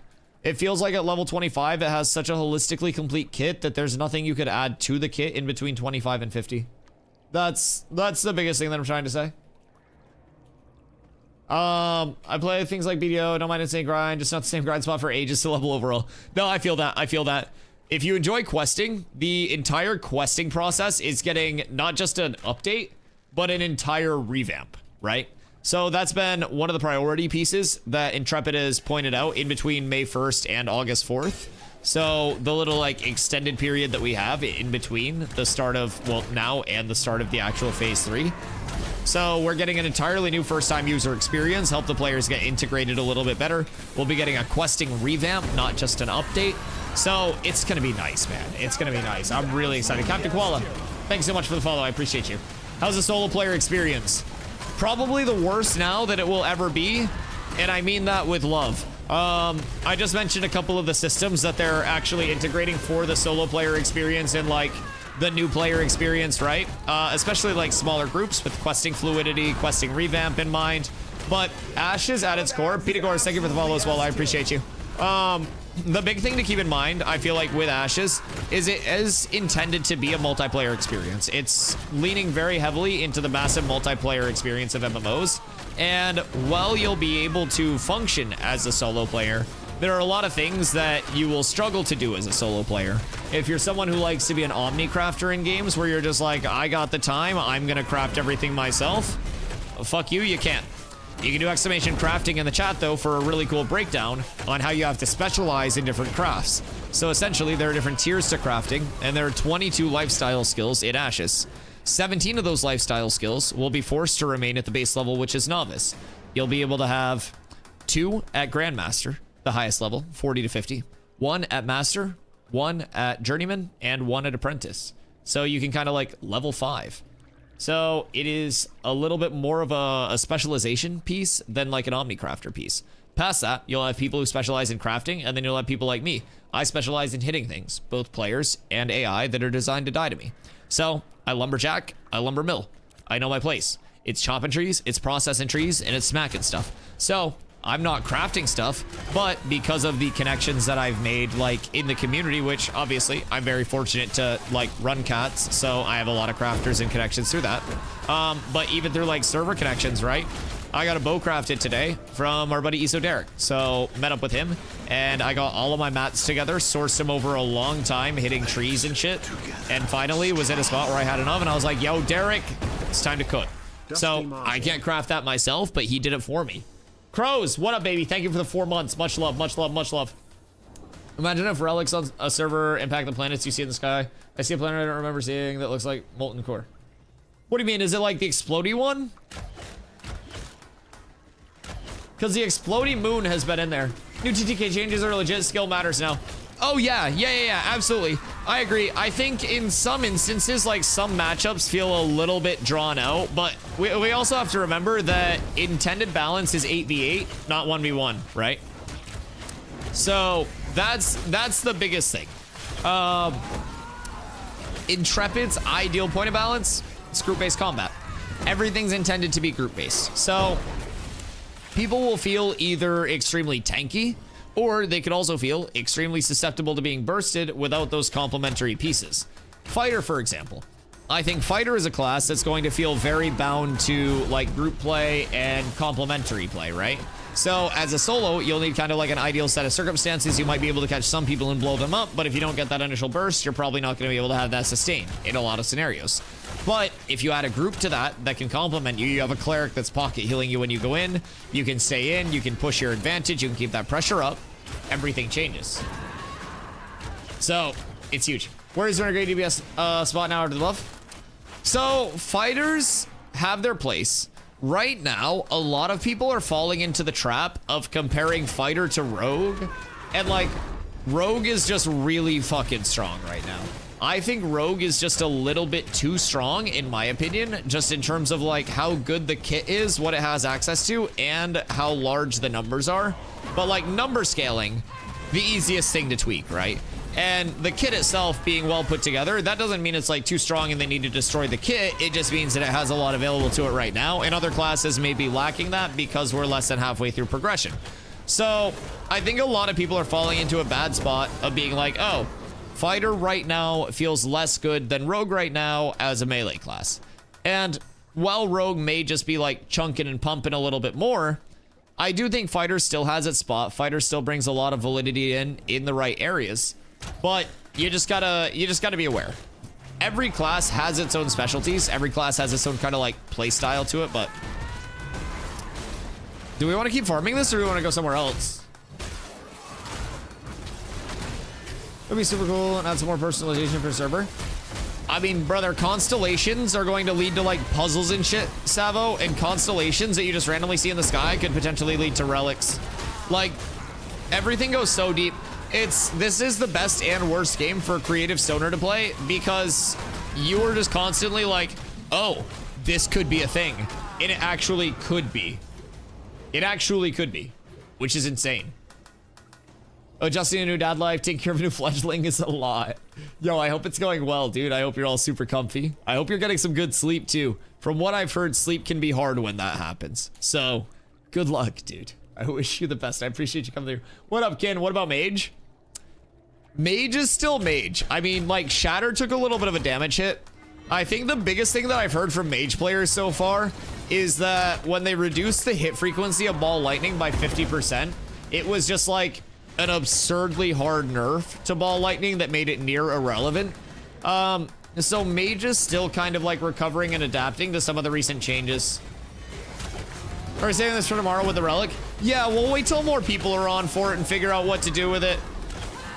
It feels like at level 25 it has such a holistically complete kit that there's nothing you could add to the kit in between 25 and 50. That's the biggest thing that I'm trying to say. I play things like BDO, don't mind insane grind, just not the same grind spot for ages to level overall. No, I feel that. If you enjoy questing, the entire questing process is getting not just an update, but an entire revamp, right? So that's been one of the priority pieces that Intrepid has pointed out in between May 1st and August 4th. So the little like extended period that we have in between the start of, well, now and the start of the actual phase 3. So we're getting an entirely new first-time user experience, help the players get integrated a little bit better. We'll be getting a questing revamp, not just an update. So it's going to be nice, man. It's going to be nice. I'm really excited. Captain Koala, thanks so much for the follow. I appreciate you. How's the solo player experience? Probably the worst now that it will ever be, and I mean that with love. I just mentioned a couple of the systems that they're actually integrating for the solo player experience and like the new player experience, right? Especially like smaller groups with questing fluidity, questing revamp in mind. But Ash is at its core. Peter Gores, thank you for the follow as well. I appreciate you. The big thing to keep in mind, I feel like with Ashes, is it is intended to be a multiplayer experience. It's leaning very heavily into the massive multiplayer experience of MMOs. And while you'll be able to function as a solo player, there are a lot of things that you will struggle to do as a solo player. If you're someone who likes to be an omni-crafter in games where you're just like, I got the time, I'm gonna craft everything myself, fuck you, you can't. You can do exclamation crafting in the chat though for a really cool breakdown on how you have to specialize in different crafts. So essentially there are different tiers to crafting, and there are 22 lifestyle skills in Ashes. 17 of those lifestyle skills will be forced to remain at the base level, which is novice. You'll be able to have 2 at Grandmaster, the highest level, 40 to 50, 1 at Master, 1 at Journeyman, and 1 at Apprentice. So you can kind of like level 5. So it is a little bit more of a specialization piece than like an Omnicrafter piece. Past that, you'll have people who specialize in crafting, and then you'll have people like me. I specialize in hitting things, both players and AI that are designed to die to me. So I lumberjack, I lumber mill. I know my place. It's chopping trees, it's processing trees, and it's smacking stuff. So I'm not crafting stuff, but because of the connections that I've made like in the community, which obviously I'm very fortunate to like run cats, so I have a lot of crafters and connections through that. But even through like server connections, right? I got a bow crafted today from our buddy Iso Derek. So met up with him and I got all of my mats together, sourced them over a long time, hitting trees and shit. And finally was at a spot where I had an oven. I was like, yo, Derek, it's time to cook. So I can't craft that myself, but he did it for me. Crows, what up, baby? Thank you for the 4 months. Much love, much love, much love. Imagine if relics on a server impact the planets you see in the sky. I see a planet I don't remember seeing that looks like molten core. What do you mean? Is it like the explodey one? Because the exploding moon has been in there. New TTK changes are legit. Skill matters now. Oh, yeah, absolutely. I agree. I think in some instances, like some matchups feel a little bit drawn out, but we also have to remember that intended balance is 8v8, not 1v1, right? So that's the biggest thing. Intrepid's ideal point of balance is group-based combat. Everything's intended to be group-based. So people will feel either extremely tanky, or they could also feel extremely susceptible to being bursted without those complementary pieces. Fighter, for example. I think Fighter is a class that's going to feel very bound to like group play and complementary play, right? So as a solo, you'll need kind of like an ideal set of circumstances. You might be able to catch some people and blow them up, but if you don't get that initial burst, you're probably not going to be able to have that sustain in a lot of scenarios. But if you add a group to that can complement you, you have a cleric that's pocket healing you when you go in, you can stay in, you can push your advantage, you can keep that pressure up, everything changes. So it's huge. Where is Renegade DBS spot now, to the love? So fighters have their place. Right now, a lot of people are falling into the trap of comparing fighter to rogue, and like rogue is just really fucking strong right now. I think rogue is just a little bit too strong in my opinion, just in terms of like how good the kit is, what it has access to, and how large the numbers are. But like number scaling, the easiest thing to tweak, right? And the kit itself being well put together, that doesn't mean it's like too strong and they need to destroy the kit. It just means that it has a lot available to it right now. And other classes may be lacking that because we're less than halfway through progression. So I think a lot of people are falling into a bad spot of being like, oh, fighter right now feels less good than rogue right now as a melee class. And while rogue may just be like chunking and pumping a little bit more, I do think fighter still has its spot. Fighter still brings a lot of validity in the right areas. But you just gotta be aware. every class has its own specialties. Every class has its own kind of like play style to it, but do we want to keep farming this or do we want to go somewhere else? It'd be super cool and add some more personalization for the server. I mean, brother, constellations are going to lead to like puzzles and shit, Savo, and constellations that you just randomly see in the sky could potentially lead to relics. Like, everything goes so deep. This is the best and worst game for a creative stoner to play because you are just constantly like, oh, this could be a thing. And it actually could be. It actually could be, which is insane. Adjusting a new dad life, taking care of a new fledgling is a lot. Yo, I hope it's going well, dude. I hope you're all super comfy. I hope you're getting some good sleep too. From what I've heard, sleep can be hard when that happens. So, good luck, dude. I wish you the best. I appreciate you coming through. What up, Ken? What about Mage? Mage is still Mage. I mean, like, Shatter took a little bit of a damage hit. I think the biggest thing that I've heard from Mage players so far is that when they reduced the hit frequency of Ball Lightning by 50%, it was just like an absurdly hard nerf to Ball Lightning that made it near irrelevant. So Mage is still kind of like recovering and adapting to some of the recent changes. Are we saving this for tomorrow with the Relic? Yeah, we'll wait till more people are on for it and figure out what to do with it.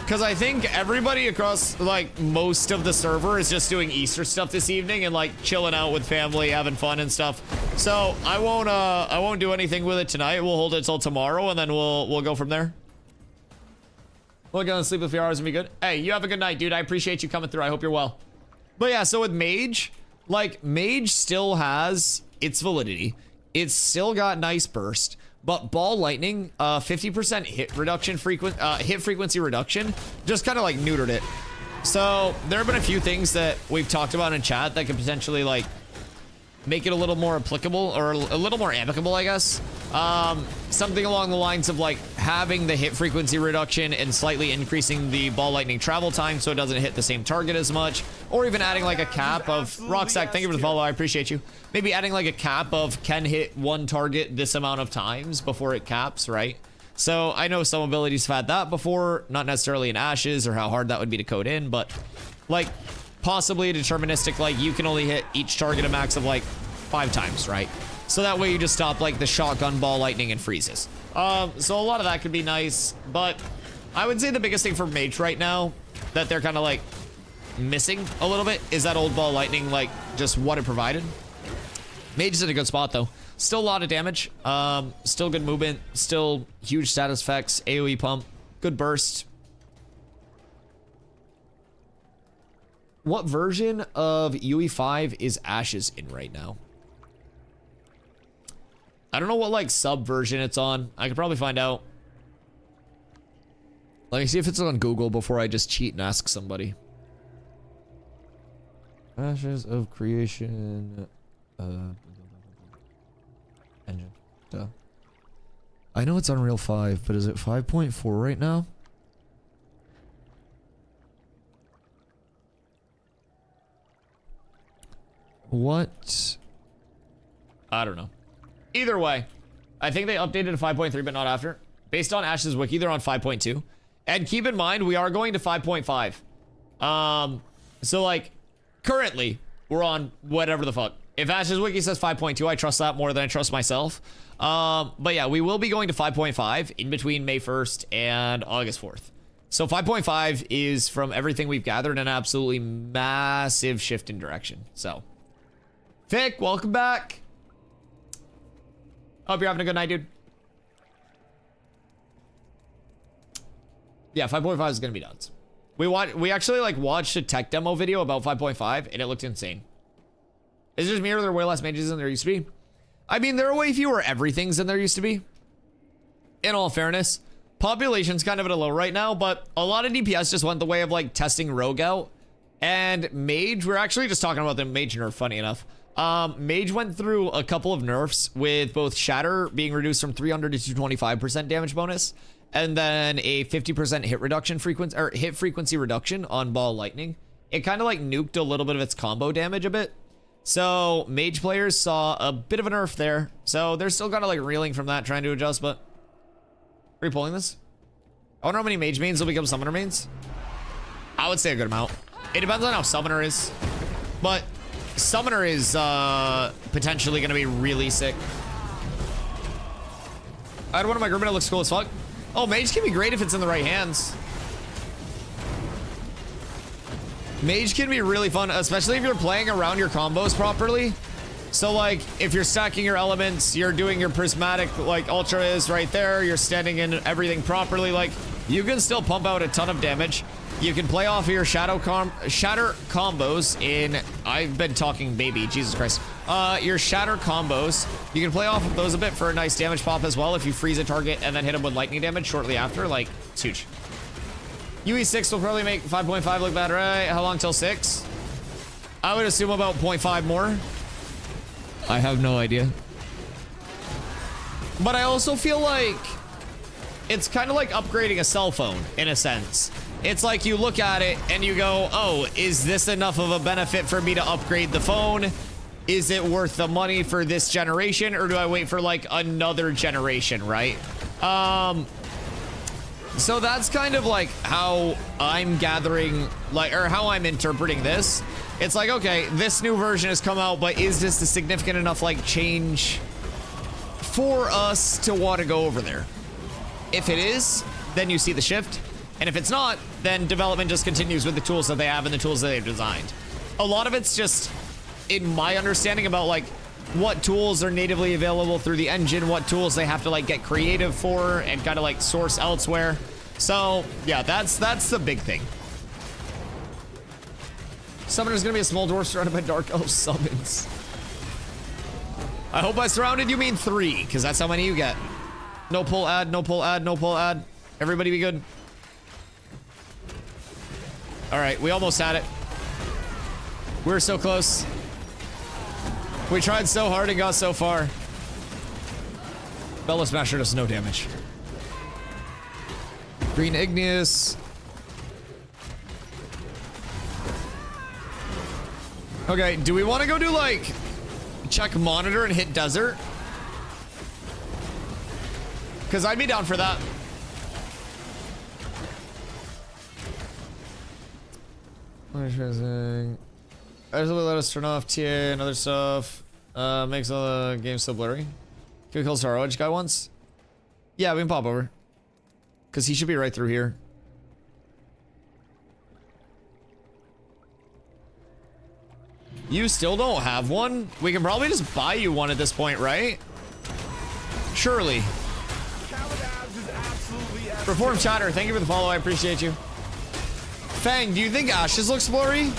Because I think everybody across like most of the server is just doing Easter stuff this evening and like chilling out with family, having fun and stuff. So I won't do anything with it tonight. We'll hold it till tomorrow and then we'll go from there. We'll go and sleep a few hours and be good. Hey, you have a good night, dude. I appreciate you coming through. I hope you're well. But yeah, so with Mage, like Mage still has its validity. It's still got nice burst, but Ball Lightning, 50% hit frequency reduction, just kind of like neutered it. So there have been a few things that we've talked about in chat that could potentially like make it a little more applicable or a little more amicable, I guess. Something along the lines of like having the hit frequency reduction and slightly increasing the Ball Lightning travel time so it doesn't hit the same target as much, or even adding like a cap of Rocksack. Thank you for the follow. I appreciate you. Maybe adding like a cap of can hit one target this amount of times before it caps, right? So I know some abilities have had that before, not necessarily in Ashes or how hard that would be to code in, but like possibly a deterministic, like you can only hit each target a max of like 5 times, right? So that way you just stop like the shotgun Ball Lightning and freezes. So a lot of that could be nice, but I would say the biggest thing for Mage right now that they're kind of like missing a little bit is that old Ball Lightning, like just what it provided. Mage is in a good spot though. Still a lot of damage, still good movement, still huge status effects, AoE pump, good burst. What version of UE5 is Ashes in right now? I don't know what like sub version it's on. I could probably find out. Let me see if it's on Google before I just cheat and ask somebody. Ashes of Creation engine. Duh. I know it's Unreal 5, but is it 5.4 right now? What? I don't know. Either way, I think they updated to 5.3, but not after. Based on Ash's wiki, they're on 5.2. And keep in mind, we are going to 5.5. So like, currently, we're on whatever the fuck. If Ash's wiki says 5.2, I trust that more than I trust myself. But yeah, we will be going to 5.5 in between May 1st and August 4th. So 5.5 is, from everything we've gathered, an absolutely massive shift in direction. So, Vic, welcome back. Hope you're having a good night, dude. Yeah, 5.5 is gonna be nuts. We actually like watched a tech demo video about 5.5 and it looked insane. Is it just me or there are way less mages than there used to be? I mean, there are way fewer everythings than there used to be. In all fairness, population's kind of at a low right now, but a lot of DPS just went the way of like testing Rogue out. And Mage, we're actually just talking about the Mage nerf, funny enough. Mage went through a couple of nerfs with both Shatter being reduced from 300 to 225% damage bonus, and then a 50% hit frequency reduction on Ball Lightning. It kind of like nuked a little bit of its combo damage a bit. So Mage players saw a bit of a nerf there. So they're still kind of like reeling from that, trying to adjust, but are you pulling this? I wonder how many Mage mains will become Summoner mains. I would say a good amount. It depends on how Summoner is. But Summoner is potentially going to be really sick. I had one of my group and it looks cool as fuck. Oh, Mage can be great if it's in the right hands. Mage can be really fun, especially if you're playing around your combos properly. So like, if you're stacking your elements, you're doing your prismatic, like Ultra is right there, you're standing in everything properly, like, you can still pump out a ton of damage. You can play off of your shatter combos in, I've been talking baby, Jesus Christ. Your shatter combos, you can play off of those a bit for a nice damage pop as well if you freeze a target and then hit them with lightning damage shortly after, like, it's huge. UE6 will probably make 5.5 look bad, right? How long till 6? I would assume about 0.5 more. I have no idea. But I also feel like it's kind of like upgrading a cell phone in a sense. It's like you look at it and you go, oh, is this enough of a benefit for me to upgrade the phone? Is it worth the money for this generation, or do I wait for like another generation, right? So that's kind of like how I'm gathering, like, or how I'm interpreting this. It's like, okay, this new version has come out, but is this a significant enough like change for us to want to go over there? If it is, then you see the shift. And if it's not, then development just continues with the tools that they have and the tools that they've designed. A lot of it's just, in my understanding, about like what tools are natively available through the engine, what tools they have to like get creative for and kind of like source elsewhere. So yeah, that's the big thing. Summoner's gonna be a small dwarf surrounded by dark elf summons. I hope by surrounded you mean 3, because that's how many you get. No pull ad, no pull ad, no pull ad. Everybody be good. All right, we almost had it. We're so close. We tried so hard and got so far. Bella Smasher does no damage. Green Igneous. Okay, do we want to go do like check monitor and hit desert? Because I'd be down for that. Let us turn off TA and other stuff. Makes all the games so blurry. Can we kill Star Edge guy once? Yeah, we can pop over. Because he should be right through here. You still don't have one? We can probably just buy you one at this point, right? Surely. Reform Chatter, thank you for the follow. I appreciate you. Fang, do you think Ashes looks blurry?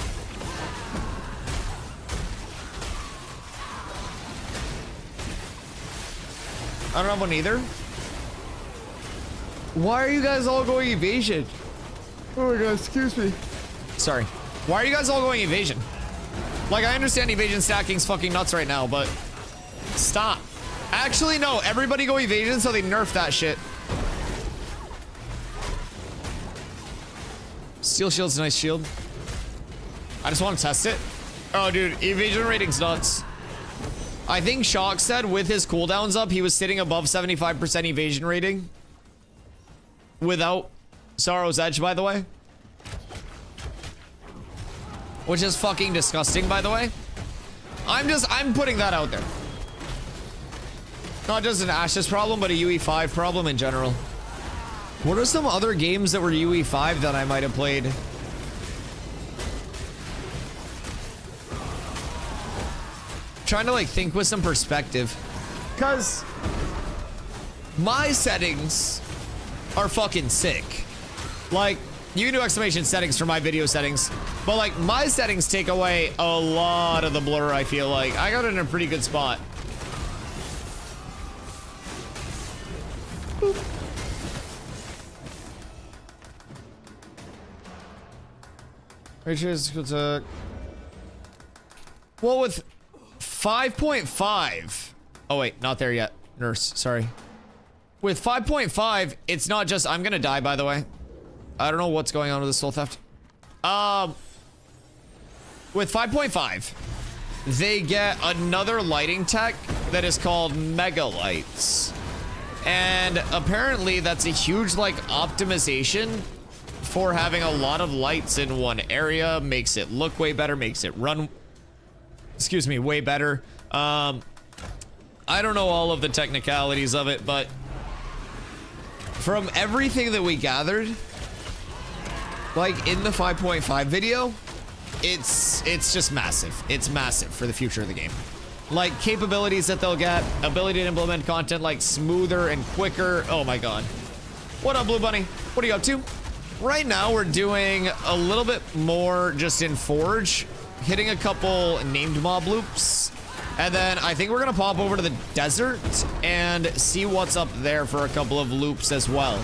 I don't have one either. Why are you guys all going evasion? Oh my god, excuse me. Sorry. Why are you guys all going evasion? Like, I understand evasion stacking's fucking nuts right now, but stop. Actually, no. Everybody go evasion so they nerf that shit. Steel Shield's a nice shield. I just want to test it. Oh, dude, evasion rating's nuts. I think Shock said with his cooldowns up, he was sitting above 75% evasion rating. Without Sorrow's Edge, by the way. Which is fucking disgusting, by the way. I'm putting that out there. Not just an Ashes problem, but a UE5 problem in general. What are some other games that were UE5 that I might have played? Trying to like think with some perspective. Cause my settings are fucking sick. Like, you can do exclamation settings for my video settings, but like my settings take away a lot of the blur. I feel like I got it in a pretty good spot. Boop. Well, with 5.5. Oh wait, not there yet. Nurse, sorry. With 5.5, it's not just, I'm gonna die, by the way. I don't know what's going on with the soul theft. With 5.5, they get another lighting tech that is called Mega Lights. And apparently that's a huge like optimization for having a lot of lights in one area, makes it look way better, makes it run excuse me, way better. I don't know all of the technicalities of it, but from everything that we gathered, like in the 5.5 video, it's just massive. It's massive for the future of the game. Like capabilities that they'll get, ability to implement content like smoother and quicker. Oh my god. What up, Blue Bunny? What are you up to? Right now we're doing a little bit more just in Forge, hitting a couple named mob loops, and then I think we're gonna pop over to the desert and see what's up there for a couple of loops as well.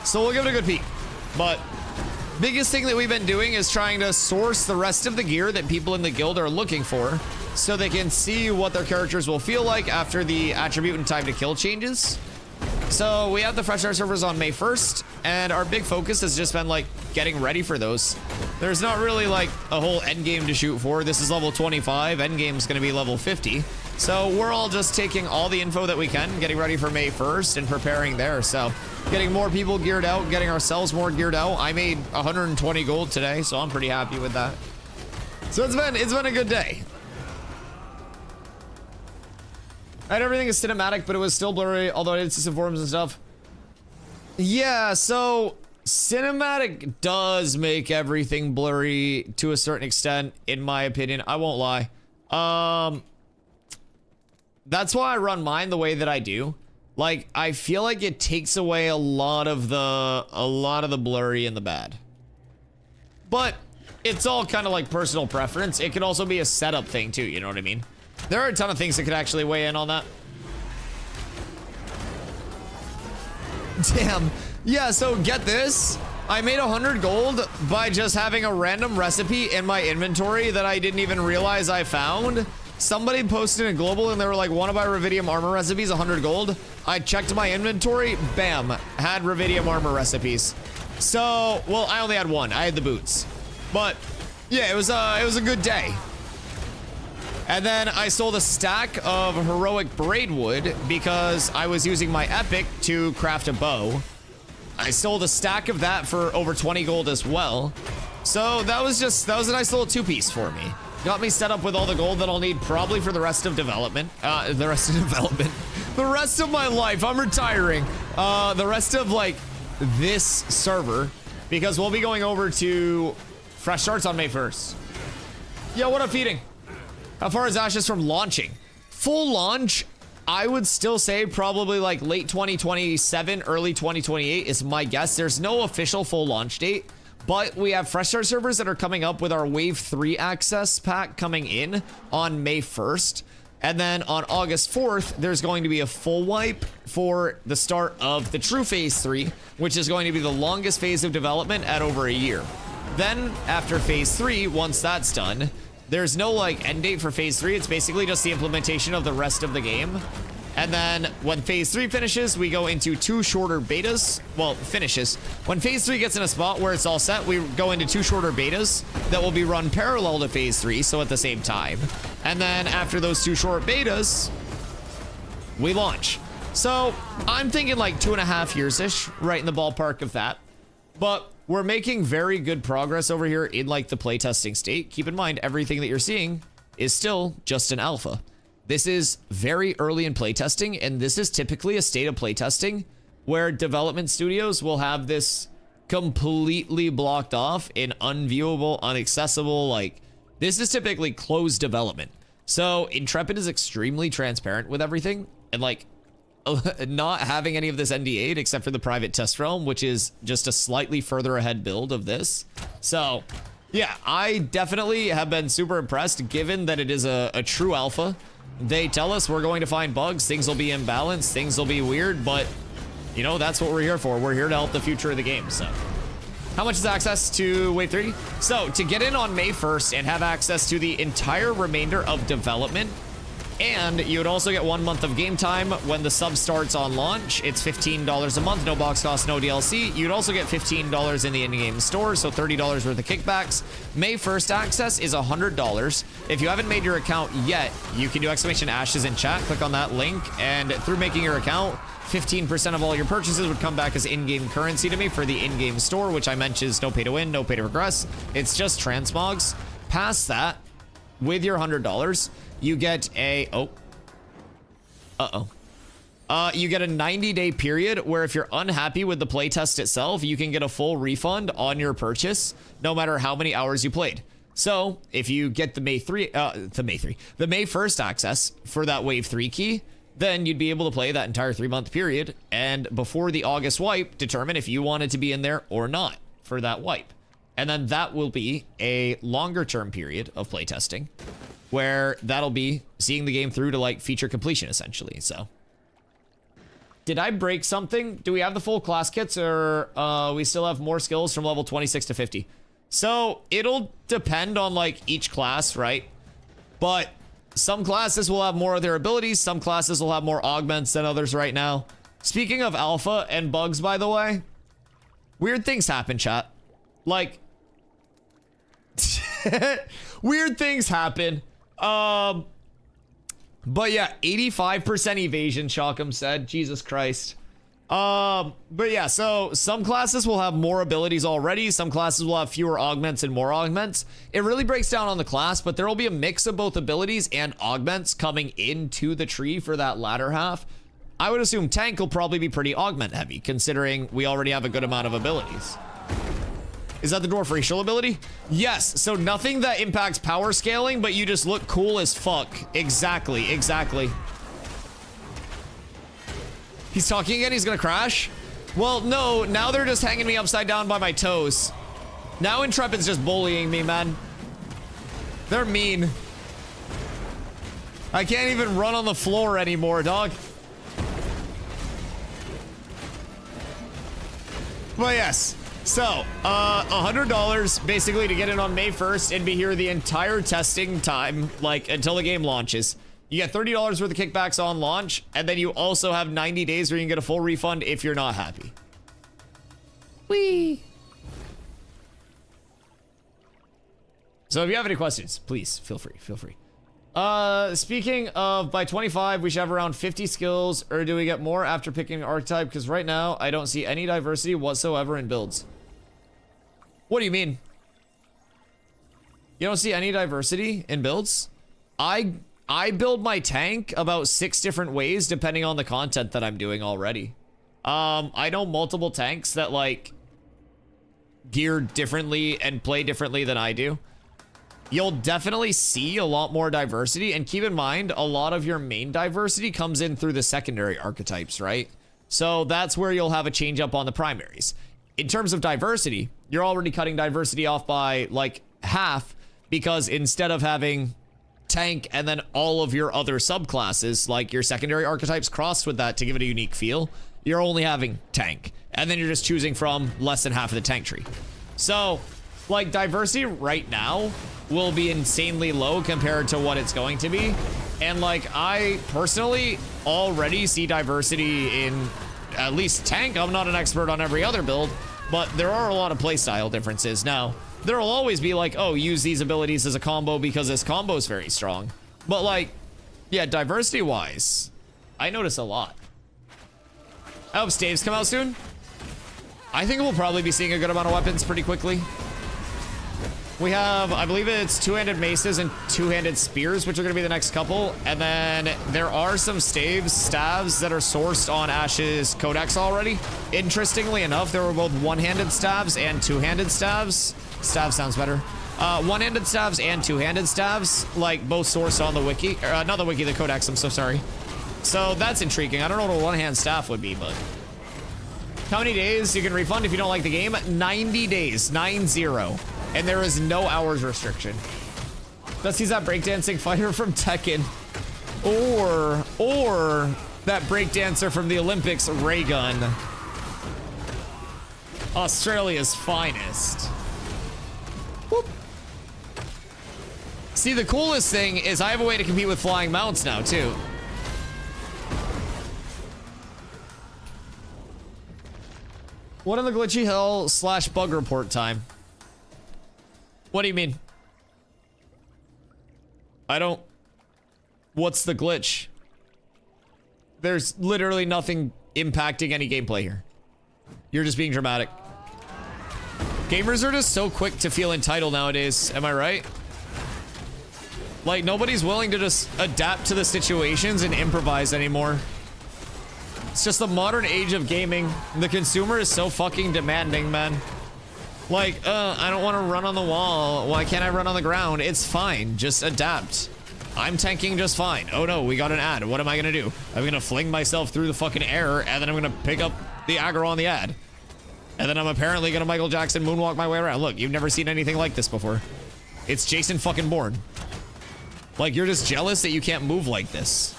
So we'll give it a good peek. But biggest thing that we've been doing is trying to source the rest of the gear that people in the guild are looking for so they can see what their characters will feel like after the attribute and time to kill changes. So we have the fresh start servers on May 1st, and our big focus has just been like getting ready for those. There's not really like a whole endgame to shoot for. This is level 25, endgame's gonna be level 50. So we're all just taking all the info that we can, getting ready for May 1st and preparing there. So getting more people geared out, getting ourselves more geared out. I made 120 gold today, so I'm pretty happy with that. So it's been a good day. And everything is cinematic, but it was still blurry, although I did see some forums and stuff. Yeah, so cinematic does make everything blurry to a certain extent, in my opinion. I won't lie. That's why I run mine the way that I do. Like, I feel like it takes away a lot of the blurry and the bad. But it's all kind of like personal preference. It could also be a setup thing too, you know what I mean? There are a ton of things that could actually weigh in on that. Damn. Yeah, so get this. I made 100 gold by just having a random recipe in my inventory that I didn't even realize I found. Somebody posted in global and they were like, wanna buy Ruvidium armor recipes, 100 gold. I checked my inventory, bam, had Ruvidium armor recipes. So, well, I only had one. I had the boots. But yeah, it was a good day. And then I sold a stack of heroic braidwood because I was using my epic to craft a bow. I sold a stack of that for over 20 gold as well. So that was a nice little two-piece for me. Got me set up with all the gold that I'll need probably for the rest of development. The rest of my life. I'm retiring. The rest of like this server, because we'll be going over to fresh starts on May 1st. Yo, what up, feeding? How far is Ashes from launching? Full launch, I would still say probably like late 2027, early 2028 is my guess. There's no official full launch date, but we have fresh start servers that are coming up with our Wave 3 access pack coming in on May 1st. And then on August 4th, there's going to be a full wipe for the start of the true phase 3, which is going to be the longest phase of development at over a year. Then after phase 3, once that's done, there's no like end date for phase 3. It's basically just the implementation of the rest of the game. And then when phase 3 finishes, we go into 2 shorter betas. Well, finishes. When phase 3 gets in a spot where it's all set, we go into 2 shorter betas that will be run parallel to phase 3, so at the same time. And then after those 2 short betas, we launch. So I'm thinking like 2.5 years-ish, right in the ballpark of that. But we're making very good progress over here in like the playtesting state. Keep in mind, everything that you're seeing is still just an alpha. This is very early in playtesting, and this is typically a state of playtesting where development studios will have this completely blocked off in unviewable, inaccessible, like this is typically closed development. So Intrepid is extremely transparent with everything, and like not having any of this NDA'd except for the private test realm, which is just a slightly further ahead build of this. So yeah, I definitely have been super impressed given that it is a true alpha. They tell us we're going to find bugs, things will be imbalanced, things will be weird, but you know, that's what we're here for. We're here to help the future of the game. So how much is access to Wave 3? So to get in on May 1st and have access to the entire remainder of development, and you would also get 1 month of game time when the sub starts on launch. It's $15 a month, no box cost, no DLC. You'd also get $15 in the in-game store, so $30 worth of kickbacks. May 1st access is $100. If you haven't made your account yet, you can do !ashes in chat, click on that link, and through making your account, 15% of all your purchases would come back as in-game currency to me for the in-game store, which I mentioned is no pay to win, no pay to progress. It's just transmogs. past that, with your $100, you get a, you get a 90-day period where if you're unhappy with the playtest itself, you can get a full refund on your purchase, no matter how many hours you played. So if you get the May 1st access for that Wave 3 key, then you'd be able to play that entire 3-month period, and before the August wipe, determine if you wanted to be in there or not for that wipe. And then that will be a longer term period of playtesting, where that'll be seeing the game through to like feature completion essentially. So did I break something? Do we have the full class kits, or we still have more skills from level 26 to 50? So it'll depend on like each class, right? But some classes will have more of their abilities. Some classes will have more augments than others right now. Speaking of alpha and bugs, by the way, weird things happen, chat. Like, weird things happen. But yeah, 85% evasion, Shockham said. Jesus Christ. But yeah, so some classes will have more abilities already. Some classes will have fewer augments and more augments. It really breaks down on the class, but there will be a mix of both abilities and augments coming into the tree for that latter half. I would assume tank will probably be pretty augment heavy, considering we already have a good amount of abilities. Is that the dwarf racial ability? Yes, so nothing that impacts power scaling, but you just look cool as fuck. Exactly, exactly. He's talking again, he's gonna crash? Well, no, now they're just hanging me upside down by my toes. Now Intrepid's just bullying me, man. They're mean. I can't even run on the floor anymore, dog. But yes, so, $100 basically to get in on May 1st and be here the entire testing time, like until the game launches. You get $30 worth of kickbacks on launch, and then you also have 90 days where you can get a full refund if you're not happy. Whee! So if you have any questions, please feel free, feel free. Speaking of, by 25, we should have around 50 skills, or do we get more after picking an archetype? Because right now, I don't see any diversity whatsoever in builds. What do you mean? You don't see any diversity in builds? I build my tank about 6 different ways depending on the content that I'm doing already. I know multiple tanks that like gear differently and play differently than I do. You'll definitely see a lot more diversity, and keep in mind a lot of your main diversity comes in through the secondary archetypes, right? So that's where you'll have a change up on the primaries. In terms of diversity, you're already cutting diversity off by like half, because instead of having tank and then all of your other subclasses, like your secondary archetypes crossed with that to give it a unique feel, you're only having tank, and then you're just choosing from less than half of the tank tree. So like diversity right now will be insanely low compared to what it's going to be, and like I personally already see diversity in at least tank. I'm not an expert on every other build, but there are a lot of playstyle differences. Now there will always be like, oh, use these abilities as a combo because this combo is very strong, but like, yeah, diversity wise I notice a lot. I hope staves come out soon. I think we'll probably be seeing a good amount of weapons pretty quickly. We have, I believe it's two-handed maces and two-handed spears, which are going to be the next couple. And then there are some staves that are sourced on Ash's codex already. Interestingly enough, there were both one-handed staves and two-handed staves. Stav sounds better. One-handed staves and two-handed staves, like both sourced on the wiki, or not the wiki, the codex, I'm so sorry. So that's intriguing. I don't know what a one-hand staff would be, but how many days you can refund if you don't like the game? 90 days, 9-0. And there is no hours restriction. Dusty's that breakdancing fighter from Tekken. Or that breakdancer from the Olympics, Ray Gun. Australia's finest. Whoop. See, the coolest thing is I have a way to compete with flying mounts now, too. What in the glitchy hell / bug report time? What do you mean? I don't... What's the glitch? There's literally nothing impacting any gameplay here. You're just being dramatic. Gamers are just so quick to feel entitled nowadays. Am I right? Like, nobody's willing to just adapt to the situations and improvise anymore. It's just the modern age of gaming. The consumer is so fucking demanding, man. Like, I don't want to run on the wall. Why can't I run on the ground? It's fine. Just adapt. I'm tanking just fine. Oh no, we got an ad. What am I gonna do? I'm gonna fling myself through the fucking air, and then I'm gonna pick up the aggro on the ad. And then I'm apparently gonna Michael Jackson moonwalk my way around. Look, you've never seen anything like this before. It's Jason fucking Bourne. Like, you're just jealous that you can't move like this.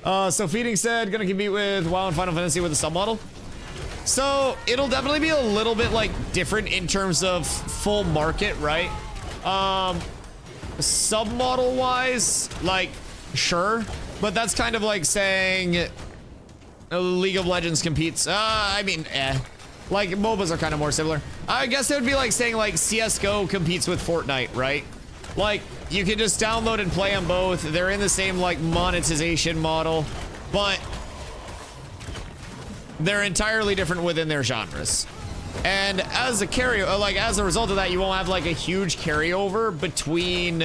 So Feeding said, gonna compete with WoW and Final Fantasy with a submodel. So it'll definitely be a little bit like different in terms of full market, right? Submodel wise, like, sure, but that's kind of like saying League of Legends competes. I mean, like MOBAs are kind of more similar. I guess it would be like saying like CS:GO competes with Fortnite, right? Like, you can just download and play them both. They're in the same like monetization model, but they're entirely different within their genres. And as a as a result of that, you won't have like a huge carryover between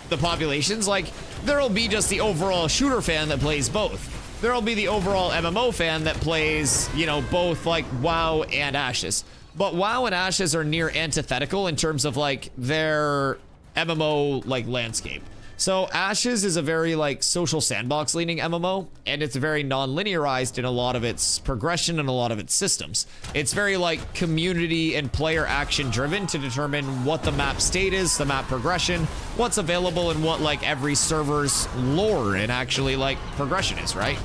the populations. Like, there'll be just the overall shooter fan that plays both. There'll be the overall MMO fan that plays, you know, both like WoW and Ashes. But WoW and Ashes are near antithetical in terms of like their MMO like landscape. So Ashes is a very like social sandbox leaning MMO, and it's very non-linearized in a lot of its progression and a lot of its systems. It's very like community and player action driven to determine what the map state is, the map progression, what's available, and what like every server's lore and actually like progression is, right?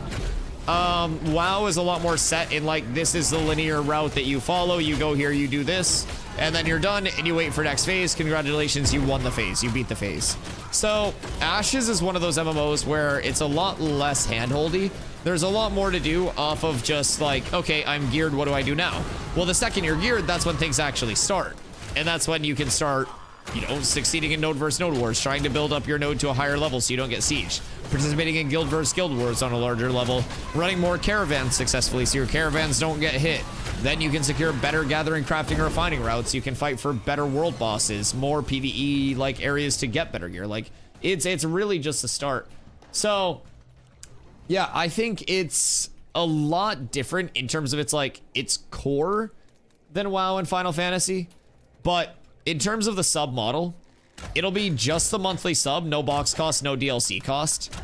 WoW is a lot more set in like, this is the linear route that you follow. You go here, you do this, and then you're done and you wait for next phase. Congratulations, you won the phase, you beat the phase. So Ashes is one of those MMOs where it's a lot less handholdy. There's a lot more to do off of just like, okay, I'm geared, what do I do now? Well, the second you're geared, that's when things actually start. And that's when you can start, you know, succeeding in node versus node wars, trying to build up your node to a higher level so you don't get sieged, participating in guild versus guild wars on a larger level, running more caravans successfully so your caravans don't get hit. Then you can secure better gathering, crafting, and refining routes. You can fight for better world bosses, more PvE like areas to get better gear. Like, it's really just a start. So yeah, I think it's a lot different in terms of its like its core than WoW and Final Fantasy, but in terms of the sub model, it'll be just the monthly sub, no box cost, no DLC cost.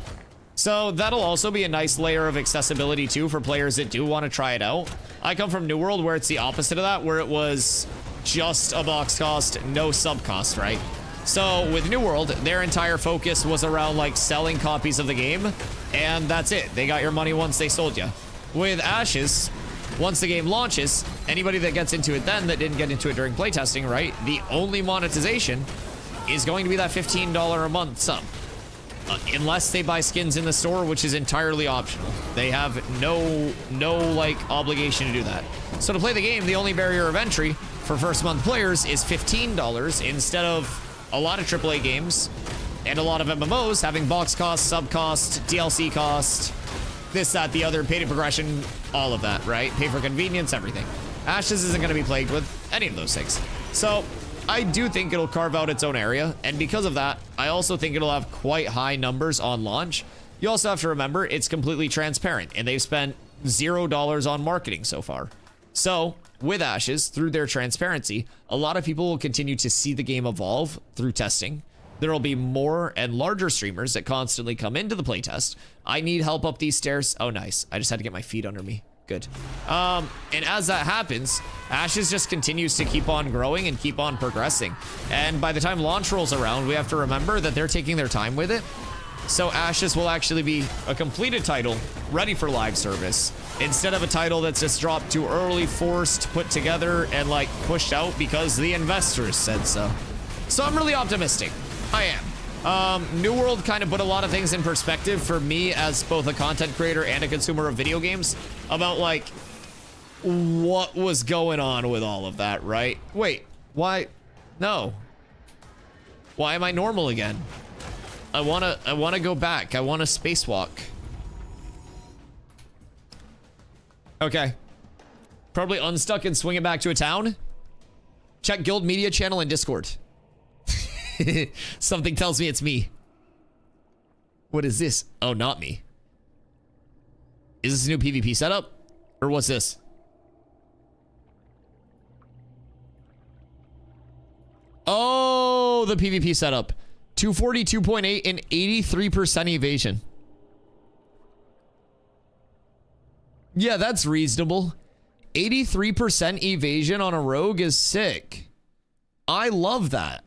So that'll also be a nice layer of accessibility too for players that do want to try it out. I come from New World where it's the opposite of that, where it was just a box cost, no sub cost, right? So with New World, their entire focus was around like selling copies of the game, and that's it. They got your money once they sold you. With Ashes, once the game launches, anybody that gets into it then that didn't get into it during playtesting, right? The only monetization is going to be that $15 a month sub. Unless they buy skins in the store, which is entirely optional. They have no like obligation to do that. So to play the game, the only barrier of entry for first month players is $15 instead of a lot of AAA games and a lot of MMOs having box cost, sub cost, DLC cost, this, that, the other, pay to progression, all of that, right? Pay for convenience, everything. Ashes isn't going to be plagued with any of those things. So I do think it'll carve out its own area, and because of that, I also think it'll have quite high numbers on launch. You also have to remember it's completely transparent, and they've spent $0 on marketing so far. So with Ashes, through their transparency, a lot of people will continue to see the game evolve through testing. There will be more and larger streamers that constantly come into the playtest. I need help up these stairs. Oh, nice. I just had to get my feet under me. Good. And as that happens, Ashes just continues to keep on growing and keep on progressing. And by the time launch rolls around, we have to remember that they're taking their time with it. So Ashes will actually be a completed title ready for live service instead of a title that's just dropped too early, forced, put together, and like pushed out because the investors said so. So I'm really optimistic. I am. New World kind of put a lot of things in perspective for me as both a content creator and a consumer of video games about like what was going on with all of that, right? Wait, why? No. Why am I normal again? I wanna go back. I want to spacewalk. Okay. Probably unstuck and swing it back to a town. Check guild media channel and Discord. Something tells me it's me. What is this? Oh, not me. Is this a new PvP setup? Or what's this? Oh, the PvP setup. 242.8 and 83% evasion. Yeah, that's reasonable. 83% evasion on a rogue is sick. I love that.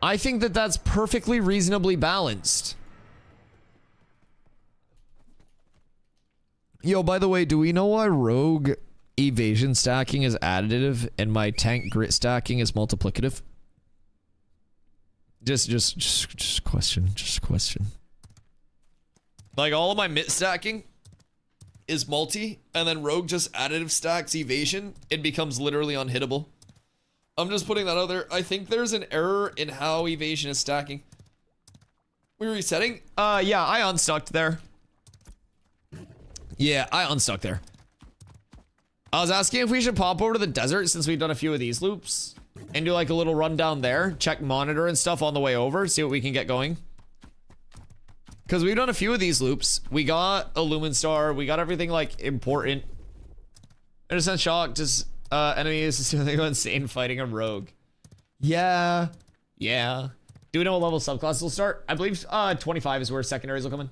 I think that that's perfectly reasonably balanced. Yo, by the way, do we know why rogue evasion stacking is additive and my tank grit stacking is multiplicative? Just question. Like all of my mitt stacking is multi, and then rogue just additive stacks evasion. It becomes literally unhittable. I'm just putting that out there. I think there's an error in how evasion is stacking. We resetting? Yeah, I unstuck there. Yeah, I unstuck there. I was asking if we should pop over to the desert since we've done a few of these loops and do like a little rundown there, check monitor and stuff on the way over, see what we can get going. Because we've done a few of these loops. We got a Lumen Star. We got everything like important. Innocent shock, just enemies they go insane fighting a rogue. Yeah. Do we know what level subclasses will start? I believe 25 is where secondaries will come in.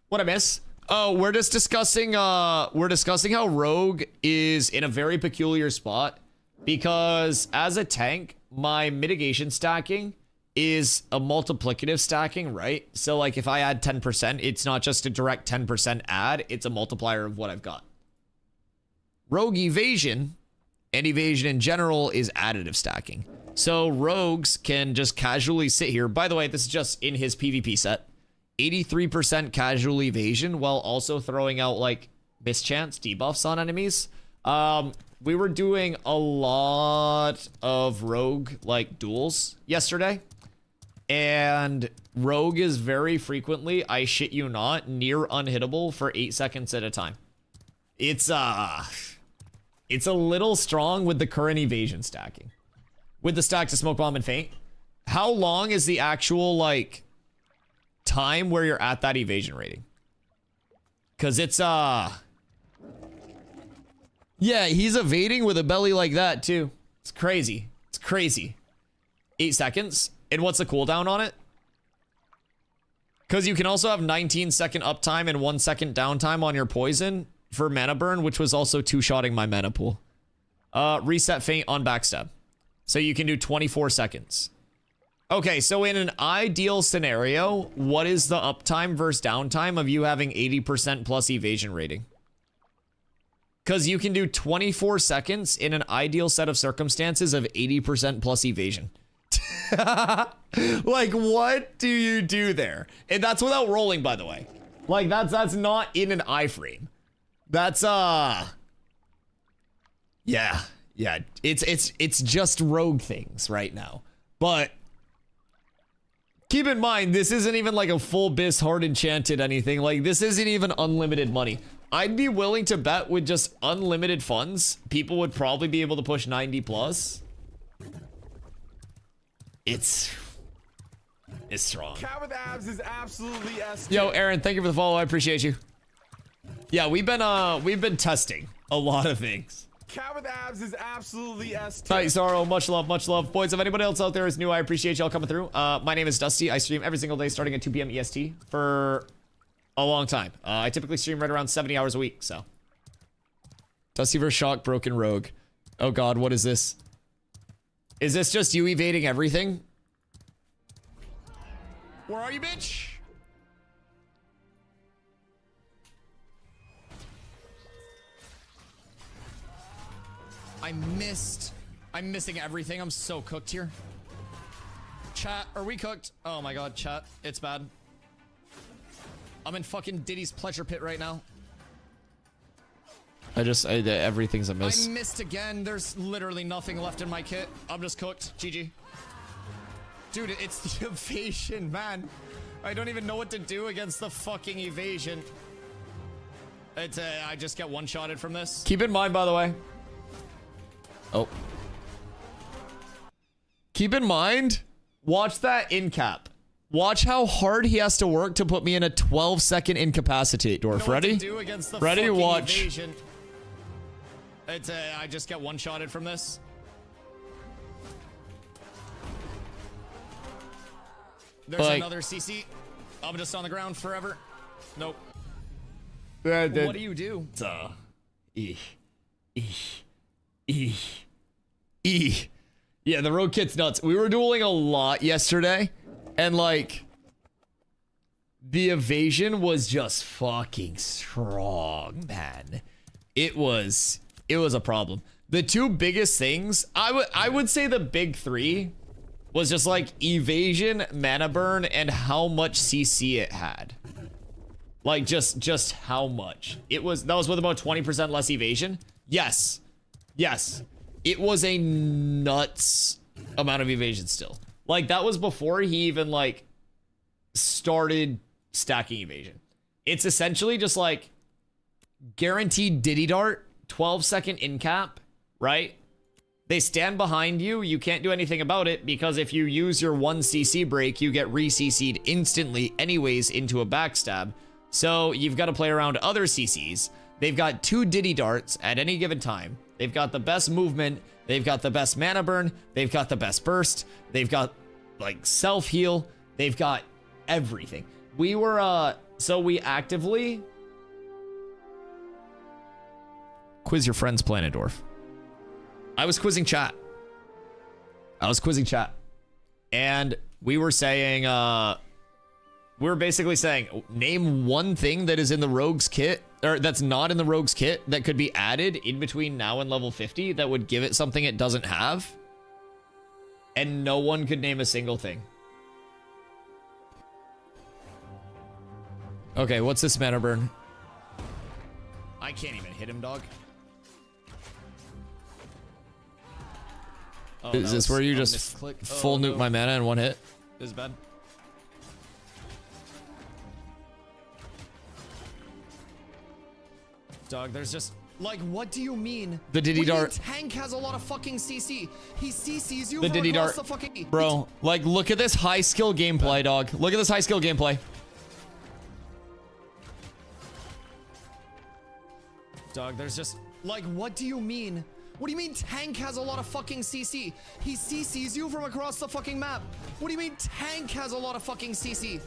What'd I miss? Oh, we're just discussing how rogue is in a very peculiar spot because as a tank, my mitigation stacking is a multiplicative stacking, right? So like if I add 10%, it's not just a direct 10% add, it's a multiplier of what I've got. Rogue evasion and evasion in general is additive stacking. So rogues can just casually sit here. By the way, this is just in his PvP set. 83% casual evasion while also throwing out like mischance debuffs on enemies. We were doing a lot of rogue like duels yesterday. And rogue is very frequently, I shit you not, near unhittable for 8 seconds at a time. It's a little strong with the current evasion stacking. With the stack to smoke bomb and feint. How long is the actual like time where you're at that evasion rating? Cause it's yeah, he's evading with a belly like that too. It's crazy. 8 seconds. And what's the cooldown on it? Because you can also have 19-second uptime and 1 second downtime on your poison for mana burn, which was also two-shotting my mana pool. Reset feint on backstab. So you can do 24 seconds. Okay, so in an ideal scenario, what is the uptime versus downtime of you having 80% plus evasion rating? Because you can do 24 seconds in an ideal set of circumstances of 80% plus evasion. Like, what do you do there? And that's without rolling, by the way. Like, that's not in an iframe. That's, yeah. It's just rogue things right now. But keep in mind, this isn't even like a full bis hard enchanted anything. Like, this isn't even unlimited money. I'd be willing to bet with just unlimited funds, people would probably be able to push 90 plus. It's strong. Cat with abs is absolutely S. Yo, Aaron, thank you for the follow. I appreciate you. Yeah, we've been testing a lot of things. Cat with abs is absolutely S. Tight Sorrow, much love. Boys, if anybody else out there is new, I appreciate y'all coming through. My name is Dusty. I stream every single day starting at 2 p.m. EST for a long time. I typically stream right around 70 hours a week, so. Dusty vs. Shock, Broken Rogue. Oh god, what is this? Is this just you evading everything? Where are you, bitch? I'm missing everything. I'm so cooked here. Chat, are we cooked? Oh my god, chat. It's bad. I'm in fucking Diddy's pleasure pit right now. Everything's a miss. I missed again. There's literally nothing left in my kit. I'm just cooked. GG. Dude, it's the evasion, man. I don't even know what to do against the fucking evasion. I just get one-shotted from this. Keep in mind, by the way. Oh. Keep in mind, watch that in cap. Watch how hard he has to work to put me in a 12-second incapacitate, Dorf. Ready? Ready? Watch. Evasion. I just get one-shotted from this. There's another CC. I'm just on the ground forever. Nope. What do you do? Yeah, the road kit's nuts. We were dueling a lot yesterday, and like the evasion was just fucking strong, man. It was a problem. The two biggest things, I would say the big three was just like evasion, mana burn, and how much CC it had. Like just how much. That was with about 20% less evasion. Yes. Yes. It was a nuts amount of evasion still. Like that was before he even like started stacking evasion. It's essentially just like guaranteed Diddy Dart, 12-second in cap, right? They stand behind you. You can't do anything about it because if you use your 1 CC break, you get re-CC'd instantly anyways into a backstab. So you've got to play around other CCs. They've got 2 Diddy Darts at any given time. They've got the best movement. They've got the best mana burn. They've got the best burst. They've got like self-heal. They've got everything. We were, so we actively quiz your friends Planetdorf. I was quizzing chat. And we were saying, we were basically saying, name one thing that is in the Rogue's kit, or that's not in the Rogue's kit, that could be added in between now and level 50 that would give it something it doesn't have. And no one could name a single thing. Okay, what's this mana burn? I can't even hit him, dog. Oh, is this where you just full nuke my mana in one hit? This is bad. Dog, there's just like, what do you mean? The Diddy Dart tank has a lot of fucking CC. He CCs you. The Diddy Dart, the fucking bro. Like, look at this high skill gameplay, dog. Look at this high skill gameplay. Dog, there's just like, what do you mean? What do you mean tank has a lot of fucking CC? He CCs you from across the fucking map. What do you mean tank has a lot of fucking CC?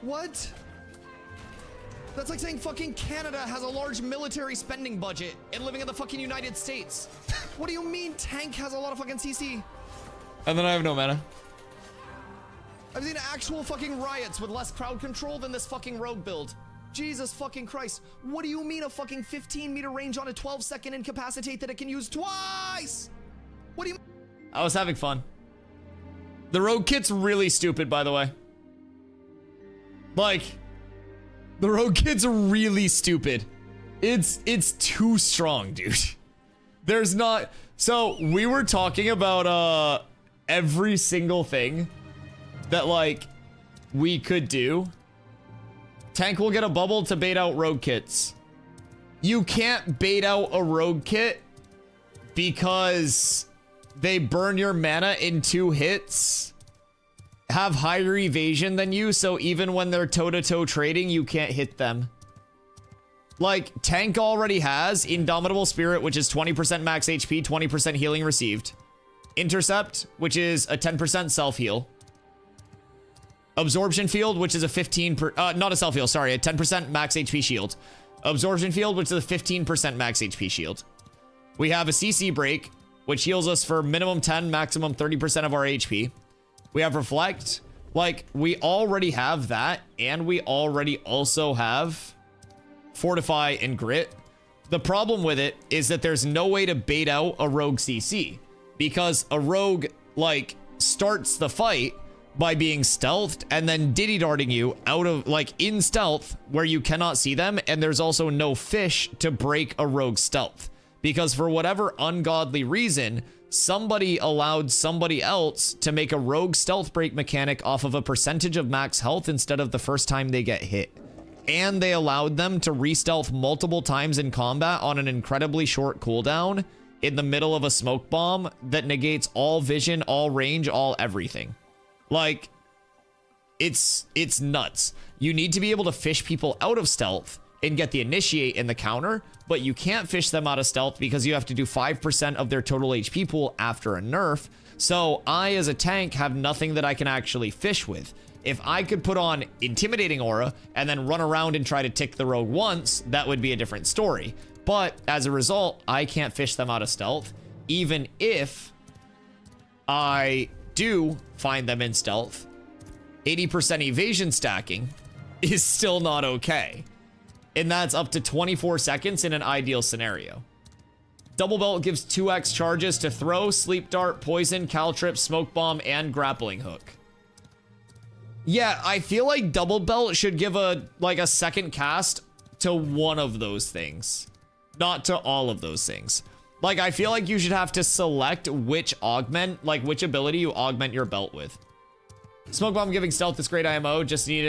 What? That's like saying fucking Canada has a large military spending budget and living in the fucking United States. What do you mean tank has a lot of fucking CC? And then I have no mana. I've seen actual fucking riots with less crowd control than this fucking rogue build. Jesus fucking Christ. What do you mean a fucking 15-meter range on a 12-second incapacitate that it can use twice? What do you mean? I was having fun. The rogue kit's really stupid, by the way. Like, the rogue kit's really stupid. It's too strong, dude. There's not... So, we were talking about, every single thing that, like, we could do. Tank will get a bubble to bait out rogue kits. You can't bait out a rogue kit because they burn your mana in 2 hits, have higher evasion than you, so even when they're toe-to-toe trading, you can't hit them. Like, Tank already has Indomitable Spirit, which is 20% max HP, 20% healing received. Intercept, which is a 10% self-heal. Absorption Field, which is a not a self-heal, sorry, a 10% max HP shield. Absorption Field, which is a 15% max HP shield. We have a CC Break, which heals us for minimum 10, maximum 30% of our HP. We have Reflect. Like, we already have that, and we already also have Fortify and Grit. The problem with it is that there's no way to bait out a rogue CC, because a rogue, like, starts the fight by being stealthed and then Diddy darting you out of, like, in stealth where you cannot see them, and there's also no fish to break a rogue stealth. Because for whatever ungodly reason, somebody allowed somebody else to make a rogue stealth break mechanic off of a percentage of max health instead of the first time they get hit. and they allowed them to re-stealth multiple times in combat on an incredibly short cooldown in the middle of a smoke bomb that negates all vision, all range, all everything. Like, it's nuts. You need to be able to fish people out of stealth and get the initiate in the counter, but you can't fish them out of stealth because you have to do 5% of their total HP pool after a nerf. So I, as a tank, have nothing that I can actually fish with. If I could put on Intimidating Aura and then run around and try to tick the rogue once, that would be a different story. But as a result, I can't fish them out of stealth, even if I do find them in stealth. 80% evasion stacking is still not okay. And that's up to 24 seconds in an ideal scenario. Double Belt gives 2x charges to throw, sleep dart, poison, caltrip, smoke bomb, and grappling hook. Yeah, I feel like Double Belt should give a second cast to one of those things, not to all of those things. Like, I feel like you should have to select which augment, like which ability you augment your belt with. Smoke bomb giving stealth is great IMO, just need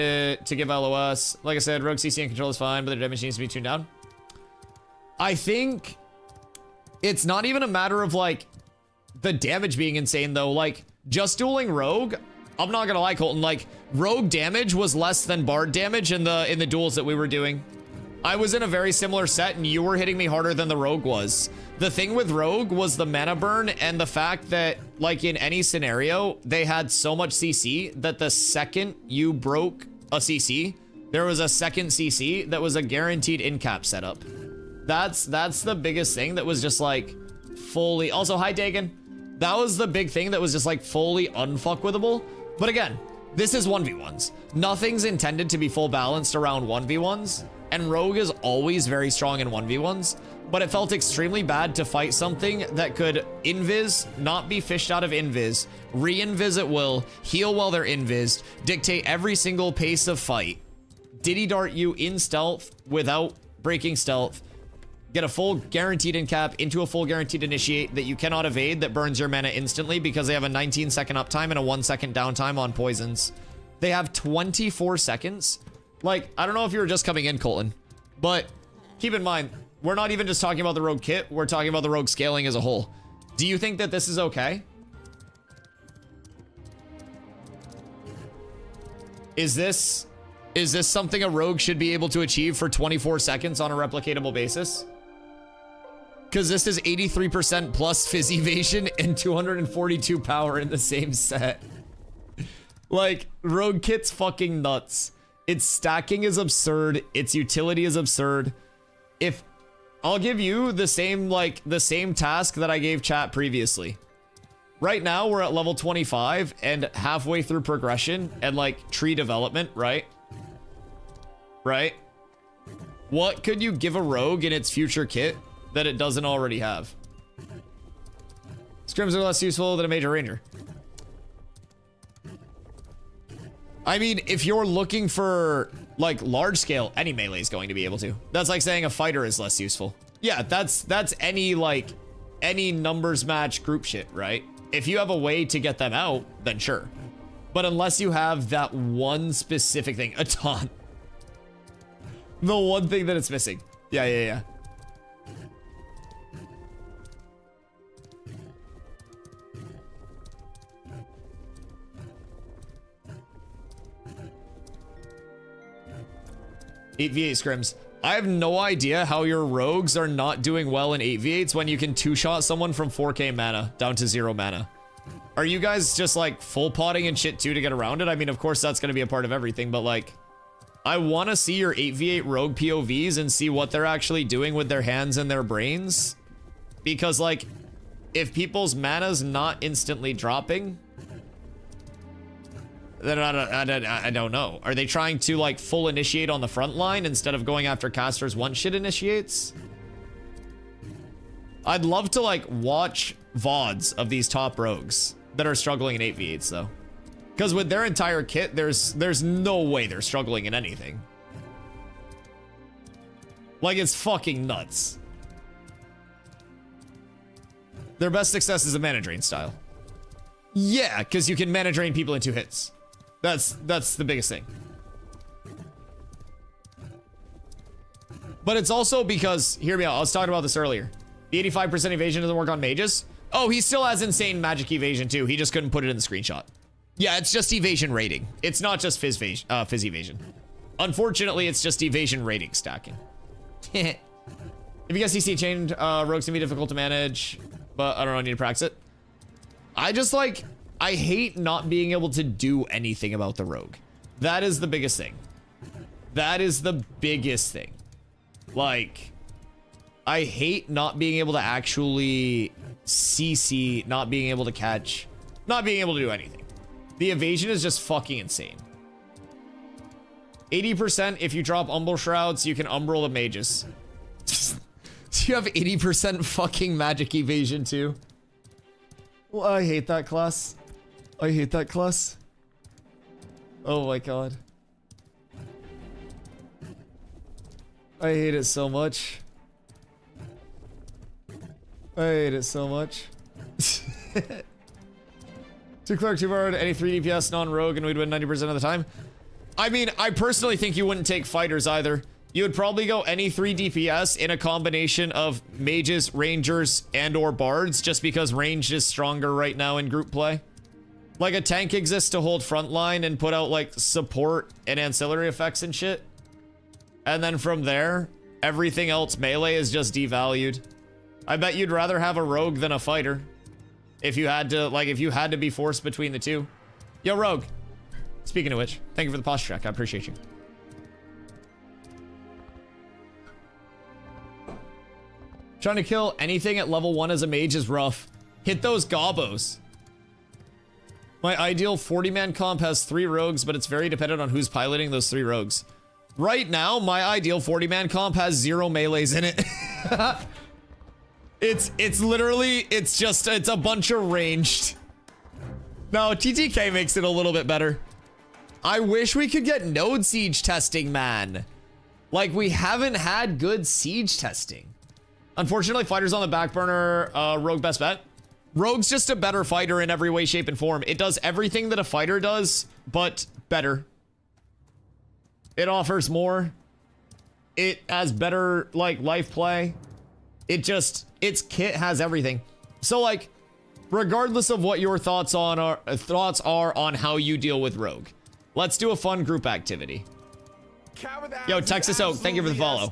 to give LOS. Like I said, rogue CC and control is fine, but the damage needs to be tuned down. I think it's not even a matter of like the damage being insane though. Like, just dueling rogue, I'm not gonna lie, Colton, like rogue damage was less than bard damage in the duels that we were doing. I was in a very similar set and you were hitting me harder than the rogue was. The thing with rogue was the mana burn and the fact that, like, in any scenario, they had so much CC that the second you broke a CC, there was a second CC that was a guaranteed in-cap setup. That's the biggest thing that was just like fully, also hi Dagon. That was the big thing that was just like fully unfuckwithable. But again, this is 1v1s. Nothing's intended to be full balanced around 1v1s. And rogue is always very strong in 1v1s, but it felt extremely bad to fight something that could invis, not be fished out of invis, re-invis at will, heal while they're invised, dictate every single pace of fight, diddy dart you in stealth without breaking stealth, get a full guaranteed in cap into a full guaranteed initiate that you cannot evade that burns your mana instantly because they have a 19-second uptime and a 1-second downtime on poisons. They have 24 seconds. Like, I don't know if you were just coming in, Colton, but keep in mind, we're not even just talking about the rogue kit, we're talking about the rogue scaling as a whole. Do you think that this is okay? Is this something a rogue should be able to achieve for 24 seconds on a replicatable basis? Because this is 83% plus fizz evasion and 242 power in the same set. Like, rogue kit's fucking nuts. Its stacking is absurd. Its utility is absurd. If I'll give you the same task that I gave chat previously. Right now we're at level 25 and halfway through progression and like tree development, right? Right? What could you give a rogue in its future kit that it doesn't already have? Scrims are less useful than a major ranger. I mean, if you're looking for like large scale, any melee is going to be able to. That's like saying a fighter is less useful. Yeah, that's any numbers match group shit, right? If you have a way to get them out, then sure. But unless you have that one specific thing, a taunt. The one thing that it's missing. Yeah. Eight V8 scrims. I have no idea how your rogues are not doing well in 8v8s when you can two-shot someone from 4k mana down to 0 mana. Are you guys just like full potting and shit too to get around it? I mean, of course that's going to be a part of everything, but like, I want to see your 8v8 rogue POVs and see what they're actually doing with their hands and their brains. Because like, if people's mana's not instantly dropping, then I don't know. Are they trying to like full initiate on the front line instead of going after casters once shit initiates? I'd love to like watch VODs of these top rogues that are struggling in 8v8s though. Because with their entire kit, there's no way they're struggling in anything. Like, it's fucking nuts. Their best success is the mana drain style. Yeah, because you can mana drain people in 2 hits. That's the biggest thing. But it's also because, hear me out, I was talking about this earlier. The 85% evasion doesn't work on mages. Oh, he still has insane magic evasion too. He just couldn't put it in the screenshot. Yeah, it's just evasion rating. It's not just fizz evasion. Unfortunately, it's just evasion rating stacking. If you guys CC chained, rogues can be difficult to manage, but I don't know, I need to practice it. I just like, I hate not being able to do anything about the rogue. That is the biggest thing. That is the biggest thing. Like, I hate not being able to actually CC, not being able to catch, not being able to do anything. The evasion is just fucking insane. 80% if you drop Umbral Shrouds, you can Umbral the mages. Do you have 80% fucking magic evasion too? Well, I hate that class. I hate that class. Oh my god. I hate it so much. I hate it so much. 2 cleric, 2 bard, any 3 DPS non-rogue, and we'd win 90% of the time. I mean, I personally think you wouldn't take fighters either. You would probably go any 3 DPS in a combination of mages, rangers, and or bards, just because ranged is stronger right now in group play. Like, a tank exists to hold frontline and put out, like, support and ancillary effects and shit. And then from there, everything else melee is just devalued. I bet you'd rather have a rogue than a fighter. If you had to, like, if you had to be forced between the two. Yo, rogue. Speaking of which, thank you for the posture check. I appreciate you. Trying to kill anything at level 1 as a mage is rough. Hit those gobbos. My ideal 40-man comp has 3 rogues, but it's very dependent on who's piloting those 3 rogues. Right now, my ideal 40-man comp has 0 melees in it. It's literally, it's a bunch of ranged. No, TTK makes it a little bit better. I wish we could get node siege testing, man. Like, we haven't had good siege testing. Unfortunately, fighters on the back burner, rogue best bet. Rogue's just a better fighter in every way, shape, and form. It does everything that a fighter does, but better. It offers more. It has better, like, life play. It just, its kit has everything. So, like, regardless of what your thoughts are on how you deal with rogue, let's do a fun group activity. Yo, Texas Oak, thank you for the follow.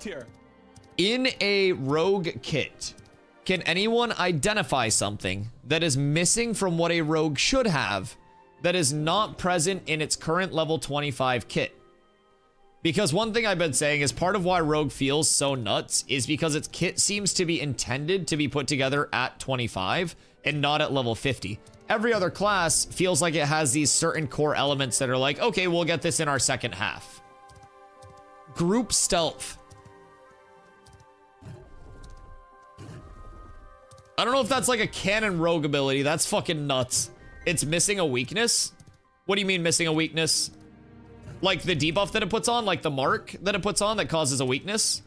In a rogue kit, can anyone identify something that is missing from what a rogue should have that is not present in its current level 25 kit? Because one thing I've been saying is part of why rogue feels so nuts is because its kit seems to be intended to be put together at 25 and not at level 50. Every other class feels like it has these certain core elements that are like, okay, we'll get this in our second half. Group stealth. I don't know if that's like a canon rogue ability. That's fucking nuts. It's missing a weakness? What do you mean missing a weakness? Like the debuff that it puts on? Like the mark that it puts on that causes a weakness?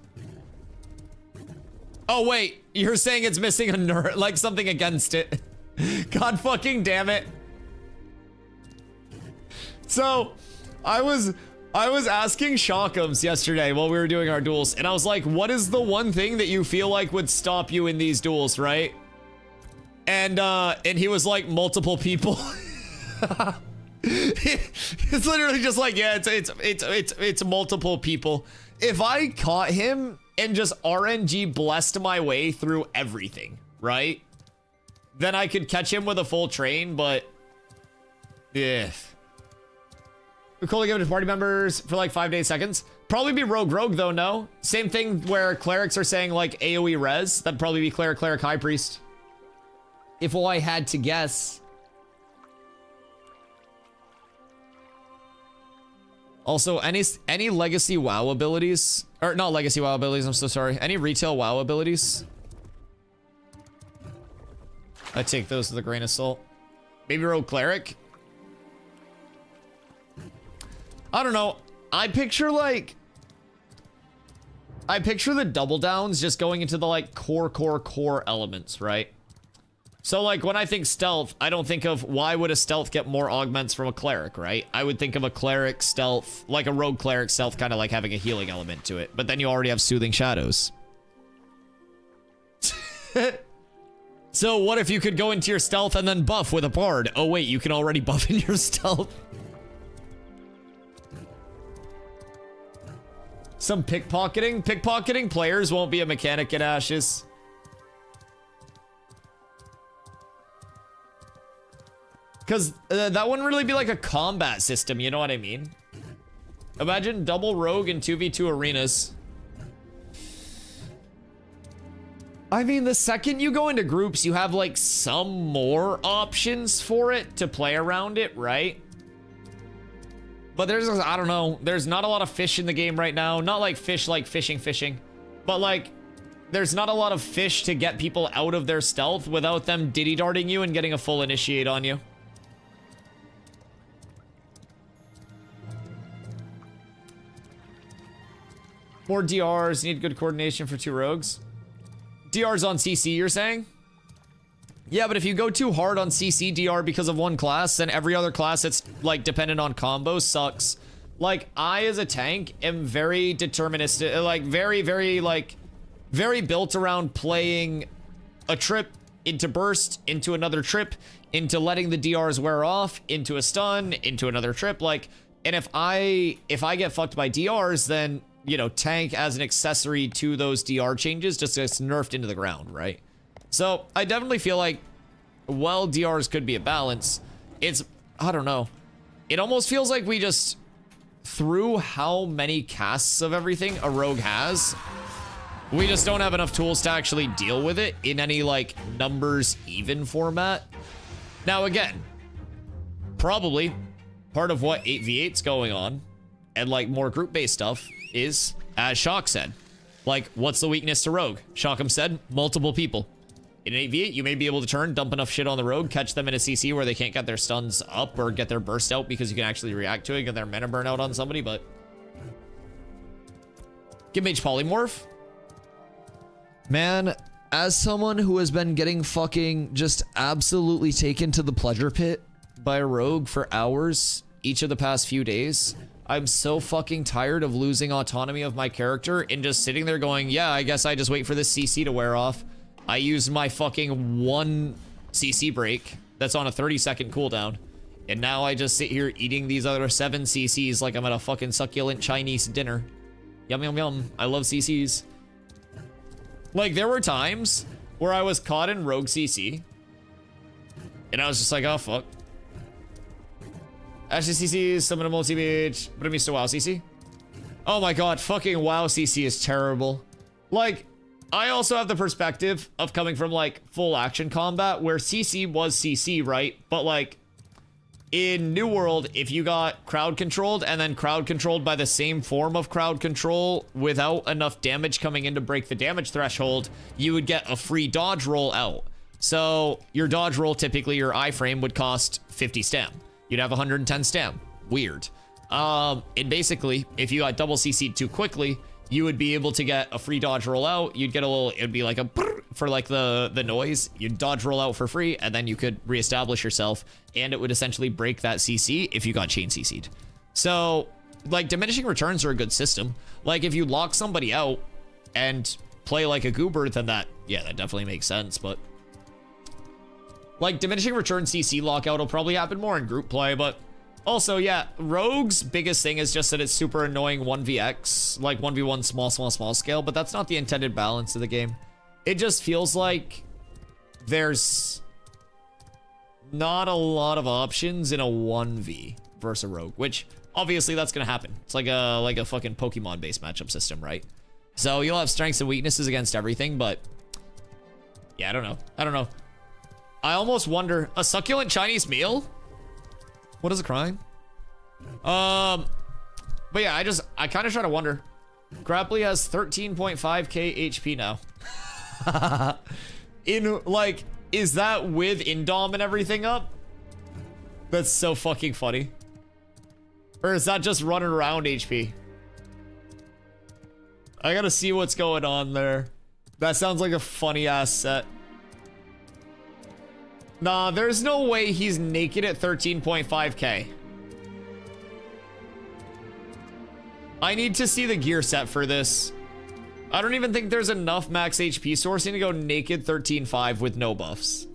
Oh wait, you're saying it's missing a nerf, like something against it. God fucking damn it. So, I was asking Shockums yesterday while we were doing our duels, and I was like, what is the one thing that you feel like would stop you in these duels, right? And he was like, multiple people. It's literally just like, yeah, it's multiple people. If I caught him and just RNG blessed my way through everything, right? Then I could catch him with a full train, but yeah. We're cool to give it to party members for like 5 to 8 seconds. Probably be rogue though, no? Same thing where clerics are saying like AoE res. That'd probably be cleric high priest. If I had to guess. Also, any legacy WoW abilities, or not legacy WoW abilities, I'm so sorry. Any retail WoW abilities? I take those with a grain of salt. Maybe rogue cleric? I don't know. I picture the double downs just going into the like core elements, right? So like when I think stealth, I don't think of why would a stealth get more augments from a cleric, right? I would think of a cleric stealth, like a rogue cleric stealth, kind of like having a healing element to it. But then you already have soothing shadows. So what if you could go into your stealth and then buff with a bard? Oh wait, you can already buff in your stealth. Some pickpocketing. Pickpocketing players won't be a mechanic in Ashes. Because that wouldn't really be like a combat system, you know what I mean? Imagine double rogue in 2v2 arenas. I mean, the second you go into groups, you have like some more options for it to play around it, right? But there's, I don't know, there's not a lot of fish in the game right now. Not like fish like fishing. But like, there's not a lot of fish to get people out of their stealth without them diddy-darting you and getting a full initiate on you. More DRs, need good coordination for 2 rogues. DRs on CC, you're saying? Yeah, but if you go too hard on CC DR because of one class, then every other class that's like dependent on combos sucks. Like, I as a tank am very deterministic, like very built around playing a trip into burst, into another trip, into letting the DRs wear off, into a stun, into another trip, like, and if I get fucked by DRs, then, you know, tank as an accessory to those DR changes just gets nerfed into the ground, right? So I definitely feel like, while DRs could be a balance, it's, I don't know. It almost feels like we just, through how many casts of everything a rogue has, we just don't have enough tools to actually deal with it in any like numbers even format. Now again, probably part of what 8v8's going on and like more group-based stuff is, as Shock said, like, what's the weakness to rogue? Shockham said, multiple people. In an 8v8, you may be able to turn, dump enough shit on the rogue, catch them in a CC where they can't get their stuns up or get their burst out because you can actually react to it, get their mana burn out on somebody, but... Give Mage Polymorph. Man, as someone who has been getting fucking just absolutely taken to the pleasure pit by a rogue for hours each of the past few days, I'm so fucking tired of losing autonomy of my character and just sitting there going, yeah, I guess I just wait for this CC to wear off. I used my fucking 1 CC break that's on a 30-second cooldown. And now I just sit here eating these other 7 CCs like I'm at a fucking succulent Chinese dinner. Yum, yum, yum. I love CCs. Like, there were times where I was caught in rogue CC. And I was just like, oh, fuck. Ashley CC, summon a multi-mage, but I'm used to WoW CC. Oh my god, fucking WoW CC is terrible. Like, I also have the perspective of coming from, like, full action combat, where CC was CC, right? But, like, in New World, if you got crowd controlled and then crowd controlled by the same form of crowd control without enough damage coming in to break the damage threshold, you would get a free dodge roll out. So, your dodge roll, typically your iframe, would cost 50 stam. You'd have 110 stam. Weird. And basically, if you got double CC'd too quickly, you would be able to get a free dodge roll out. You'd get a little, it'd be like a brrr for like the noise. You'd dodge roll out for free, and then you could reestablish yourself, and it would essentially break that CC if you got chain CC'd. So, like, diminishing returns are a good system. Like, if you lock somebody out and play like a goober, then that definitely makes sense, but... Like, diminishing return CC lockout will probably happen more in group play, but also, yeah, Rogue's biggest thing is just that it's super annoying 1vx, like 1v1 small scale, but that's not the intended balance of the game. It just feels like there's not a lot of options in a 1v versus a Rogue, which obviously that's gonna happen. It's like a fucking Pokemon-based matchup system, right? So you'll have strengths and weaknesses against everything, but yeah, I don't know. I almost wonder, a succulent Chinese meal? What is it crying? But yeah, I kind of try to wonder. Grapply has 13.5k HP now. Like, is that with Indom and everything up? That's so fucking funny. Or is that just running around HP? I gotta see what's going on there. That sounds like a funny ass set. Nah, there's no way he's naked at 13.5k. I need to see the gear set for this. I don't even think there's enough max HP sourcing to go naked 13.5 with no buffs.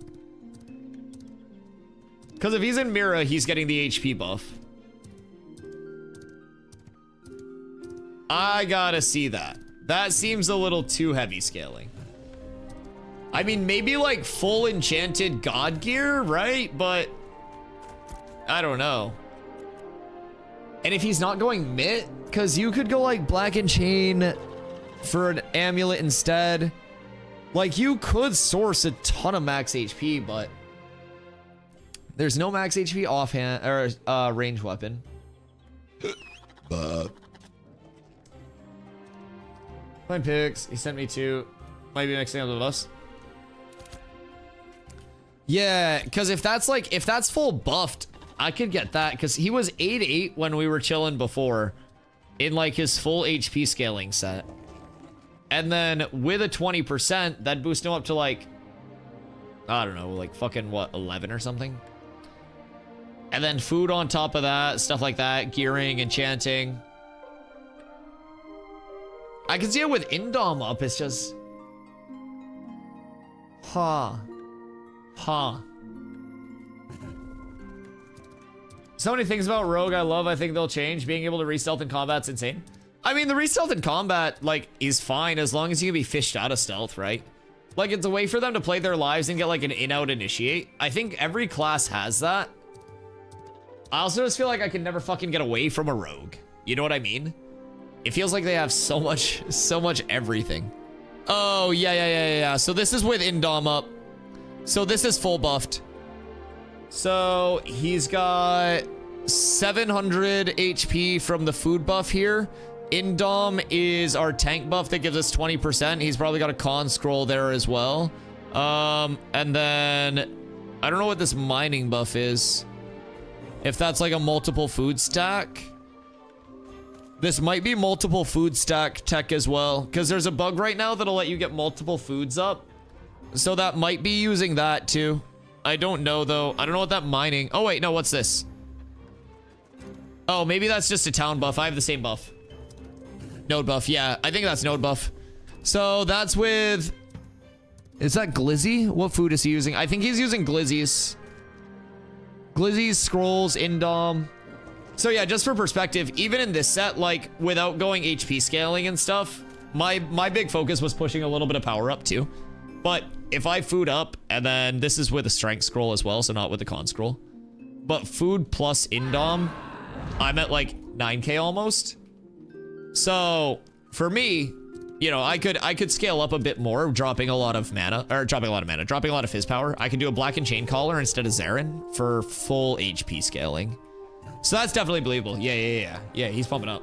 Because if he's in Mira, he's getting the HP buff. I gotta see that. That seems a little too heavy scaling. I mean, maybe like full enchanted god gear, right? But I don't know. And if he's not going Mitt, because you could go like Black and Chain for an amulet instead. Like you could source a ton of max HP, but there's no max HP offhand or range weapon. Fine picks. He sent me two. Might be mixing up the buffs. Yeah, because if that's full buffed, I could get that because he was 8-8 when we were chilling before in like his full HP scaling set. And then with a 20%, that'd boost him up to like, I don't know, like fucking what, 11 or something? And then food on top of that, stuff like that, gearing, enchanting. I can see it with Indom up, it's just... Huh. So many things about Rogue I love. I think they'll change. Being able to re-stealth in combat's insane. I mean, the re-stealth in combat, like, is fine as long as you can be fished out of stealth, right? Like, it's a way for them to play their lives and get, like, an in-out initiate. I think every class has that. I also just feel like I can never fucking get away from a rogue. You know what I mean? It feels like they have so much everything. Oh, yeah. So this is with Indom up. So this is full buffed. So he's got 700 HP from the food buff here. Indom is our tank buff that gives us 20%. He's probably got a con scroll there as well. And then I don't know what this mining buff is. If that's like a multiple food stack. This might be multiple food stack tech as well, because there's a bug right now that'll let you get multiple foods up. So that might be using that too. I don't know though. I don't know what that mining. Oh wait, no, what's this? Oh, maybe that's just a town buff. I have the same buff. Node buff. Yeah, I think that's node buff. So that's with... Is that Glizzy? What food is he using? I think he's using Glizzy's. Glizzy's, scrolls, Indom. So yeah, just for perspective, even in this set, like without going HP scaling and stuff, my big focus was pushing a little bit of power up too. But if I food up, and then this is with a strength scroll as well, so not with the con scroll. But food plus Indom, I'm at like 9k almost. So for me, you know, I could scale up a bit more, dropping a lot of fizz power. I can do a Black and Chain Collar instead of Zarin for full HP scaling. So that's definitely believable. Yeah, he's pumping up.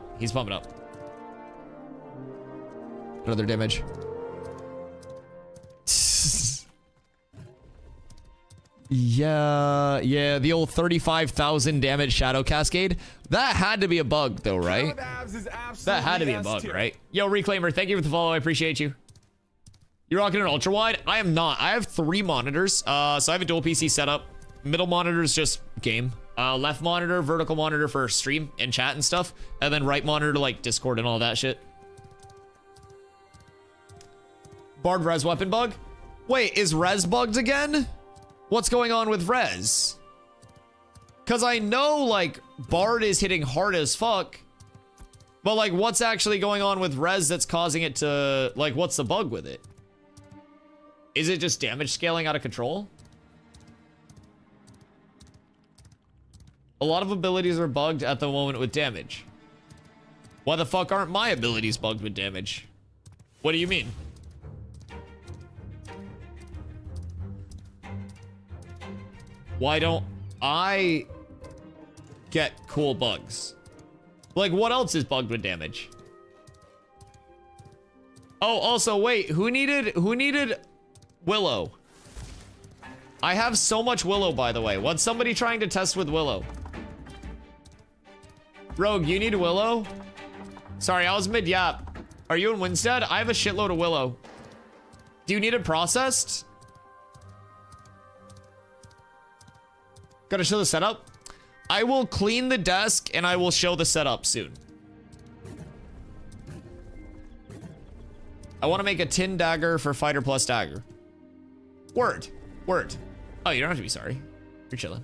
Another damage. Yeah, the old 35,000 damage Shadow Cascade. That had to be a bug though, right? That had to be a bug, right? Yo, Reclaimer, thank you for the follow. I appreciate you. You're rocking an ultra wide? I am not. I have 3 monitors. So I have a dual PC setup. Middle monitor is just game. Left monitor, vertical monitor for stream and chat and stuff. And then right monitor to like Discord and all that shit. Bard res weapon bug? Wait, is res bugged again? What's going on with res? Because I know like Bard is hitting hard as fuck. But like what's actually going on with res that's causing it to, like, what's the bug with it? Is it just damage scaling out of control? A lot of abilities are bugged at the moment with damage. Why the fuck aren't my abilities bugged with damage? What do you mean? Why don't I get cool bugs? Like, what else is bugged with damage? Oh, also, wait, who needed Willow? I have so much Willow, by the way. What's somebody trying to test with Willow? Rogue, you need Willow? Sorry, I was mid-yap. Are you in Winstead? I have a shitload of Willow. Do you need it processed? Gotta show the setup. I will clean the desk and I will show the setup soon. I want to make a tin dagger for fighter plus dagger. Word. Word. Oh, you don't have to be sorry. You're chilling.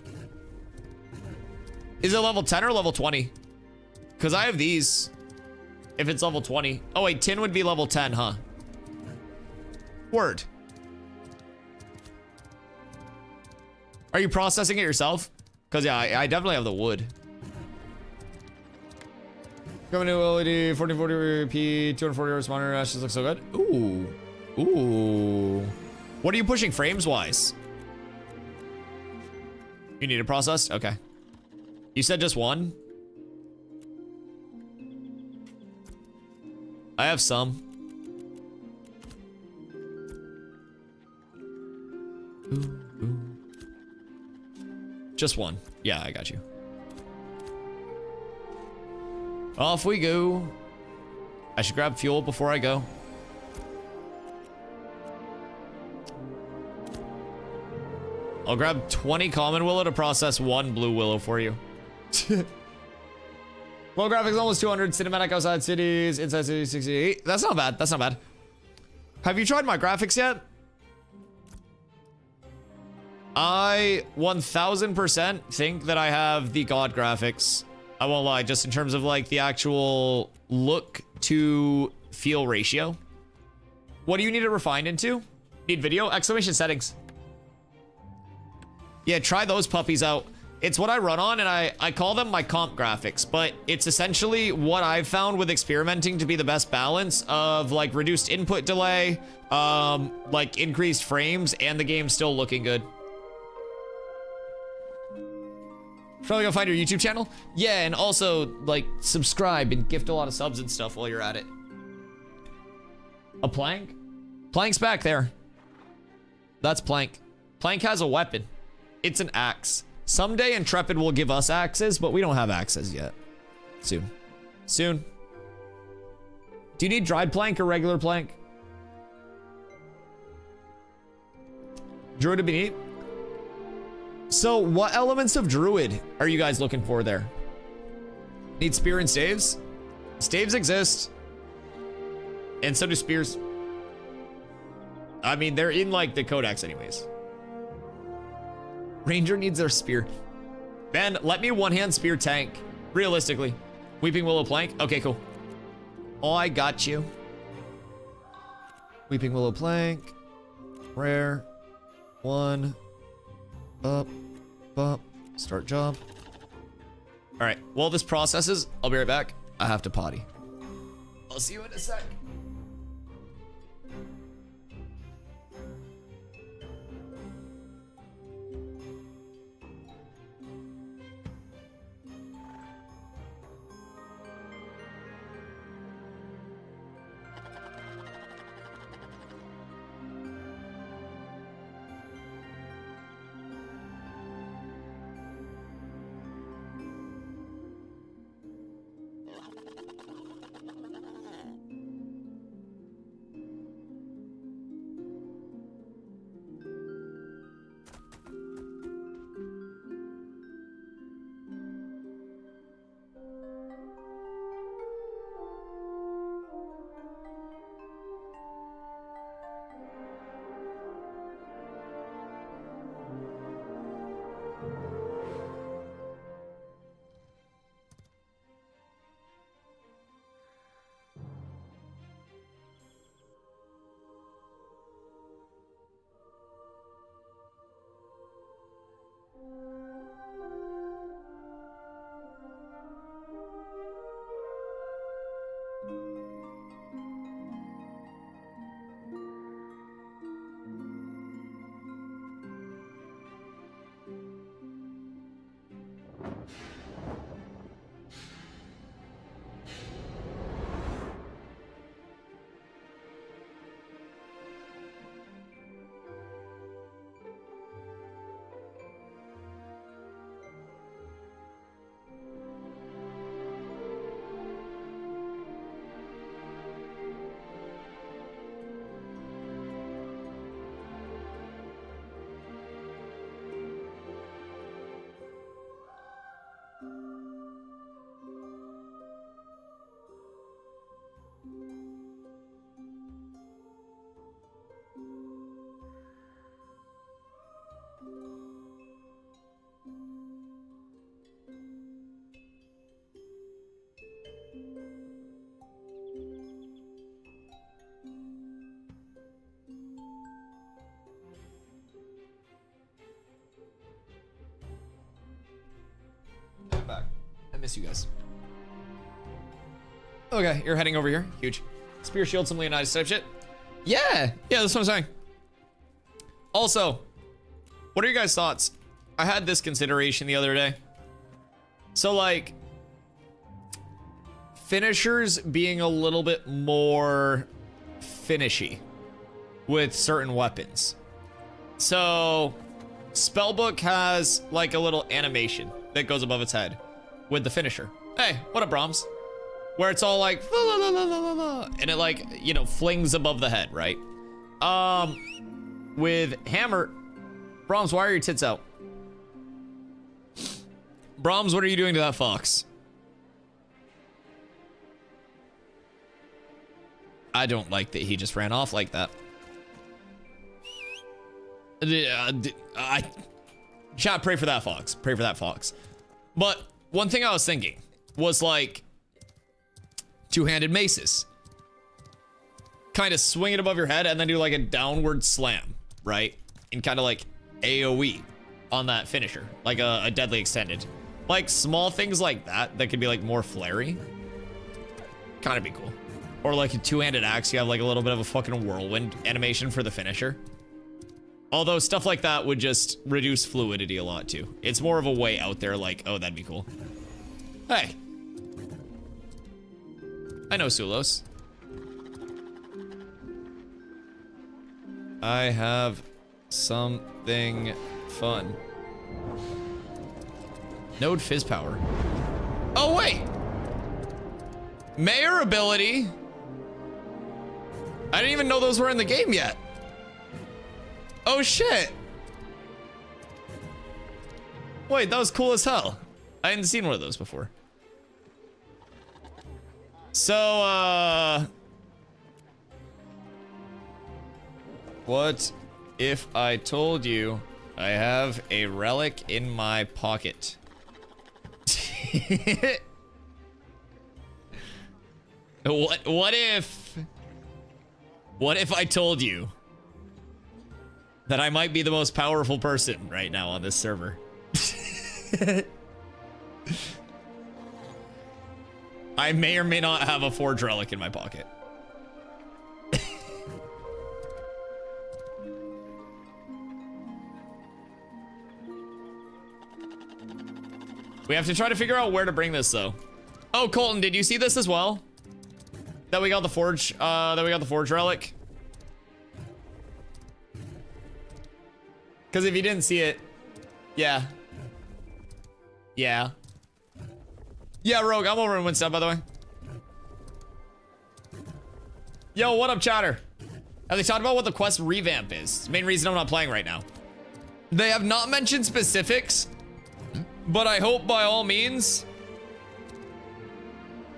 Is it level 10 or level 20? Because I have these. If it's level 20. Oh, wait. Tin would be level 10, huh? Word. Are you processing it yourself? Because, yeah, I definitely have the wood. Coming to LED, 1440p, 240 hertz monitor. That just looks so good. Ooh. Ooh. What are you pushing frames-wise? You need it processed? Okay. You said just one? I have some. Ooh, ooh. Just one. Yeah, I got you. Off we go. I should grab fuel before I go. I'll grab 20 common willow to process 1 blue willow for you. Well, graphics almost 200. Cinematic outside cities. Inside cities 68. That's not bad. That's not bad. Have you tried my graphics yet? I 1000% think that I have the god graphics. I won't lie, just in terms of like the actual look to feel ratio. What do you need it refined into? Need video? Exclamation settings. Yeah, try those puppies out. It's what I run on, and I call them my comp graphics, but it's essentially what I've found with experimenting to be the best balance of like reduced input delay, like increased frames, and the game still looking good. Probably go find your YouTube channel. Yeah, and also like subscribe and gift a lot of subs and stuff while you're at it. A plank? Plank's back there. That's Plank. Plank has a weapon. It's an axe. Someday Intrepid will give us axes, but we don't have axes yet. Soon. Soon. Do you need dried plank or regular plank? Druid would be neat. So what elements of Druid are you guys looking for there? Need spear and staves? Staves exist. And so do spears. I mean, they're in like the codex anyways. Ranger needs their spear. Man, let me one-hand spear tank. Realistically. Weeping Willow plank? Okay, cool. Oh, I got you. Weeping Willow plank. Rare. 1. Up. Up. Start jump. Alright, while this processes, I'll be right back. I have to potty. I'll see you in a sec. miss you guys. Okay, you're heading over here. Huge. Spear shield, some Leonidas type shit. Yeah, that's what I'm saying. Also, what are your guys' thoughts? I had this consideration the other day. So like, finishers being a little bit more finishy with certain weapons. So Spellbook has like a little animation that goes above its head with the finisher. Hey, what up, Brahms? Where it's all like, la, la, la, la, la, la, and it like, you know, flings above the head, right? With Hammer, Brahms, why are your tits out? Brahms, what are you doing to that fox? I don't like that he just ran off like that. Chat, pray for that fox. Pray for that fox. But one thing I was thinking was like two-handed maces. Kind of swing it above your head and then do like a downward slam, right? And kind of like AoE on that finisher, like a deadly extended. Like small things like that that could be like more flary. Kind of be cool. Or like a two-handed axe, you have like a little bit of a fucking whirlwind animation for the finisher. Although stuff like that would just reduce fluidity a lot too. It's more of a way out there like, oh, that'd be cool. Hey. I know Sulos. I have something fun. Node Fizz Power. Oh, wait. Mayor ability. I didn't even know those were in the game yet. Oh, shit. Wait, that was cool as hell. I hadn't seen one of those before. So, what if I told you I have a relic in my pocket? What if I told you that I might be the most powerful person right now on this server? I may or may not have a forge relic in my pocket. We have to try to figure out where to bring this though. Oh, Colton, did you see this as well? That we got the forge, relic. Because if you didn't see it, yeah. Yeah, Rogue, I'm over in Winstep, by the way. Yo, what up, chatter? Have they talked about what the quest revamp is? It's the main reason I'm not playing right now. They have not mentioned specifics, but I hope by all means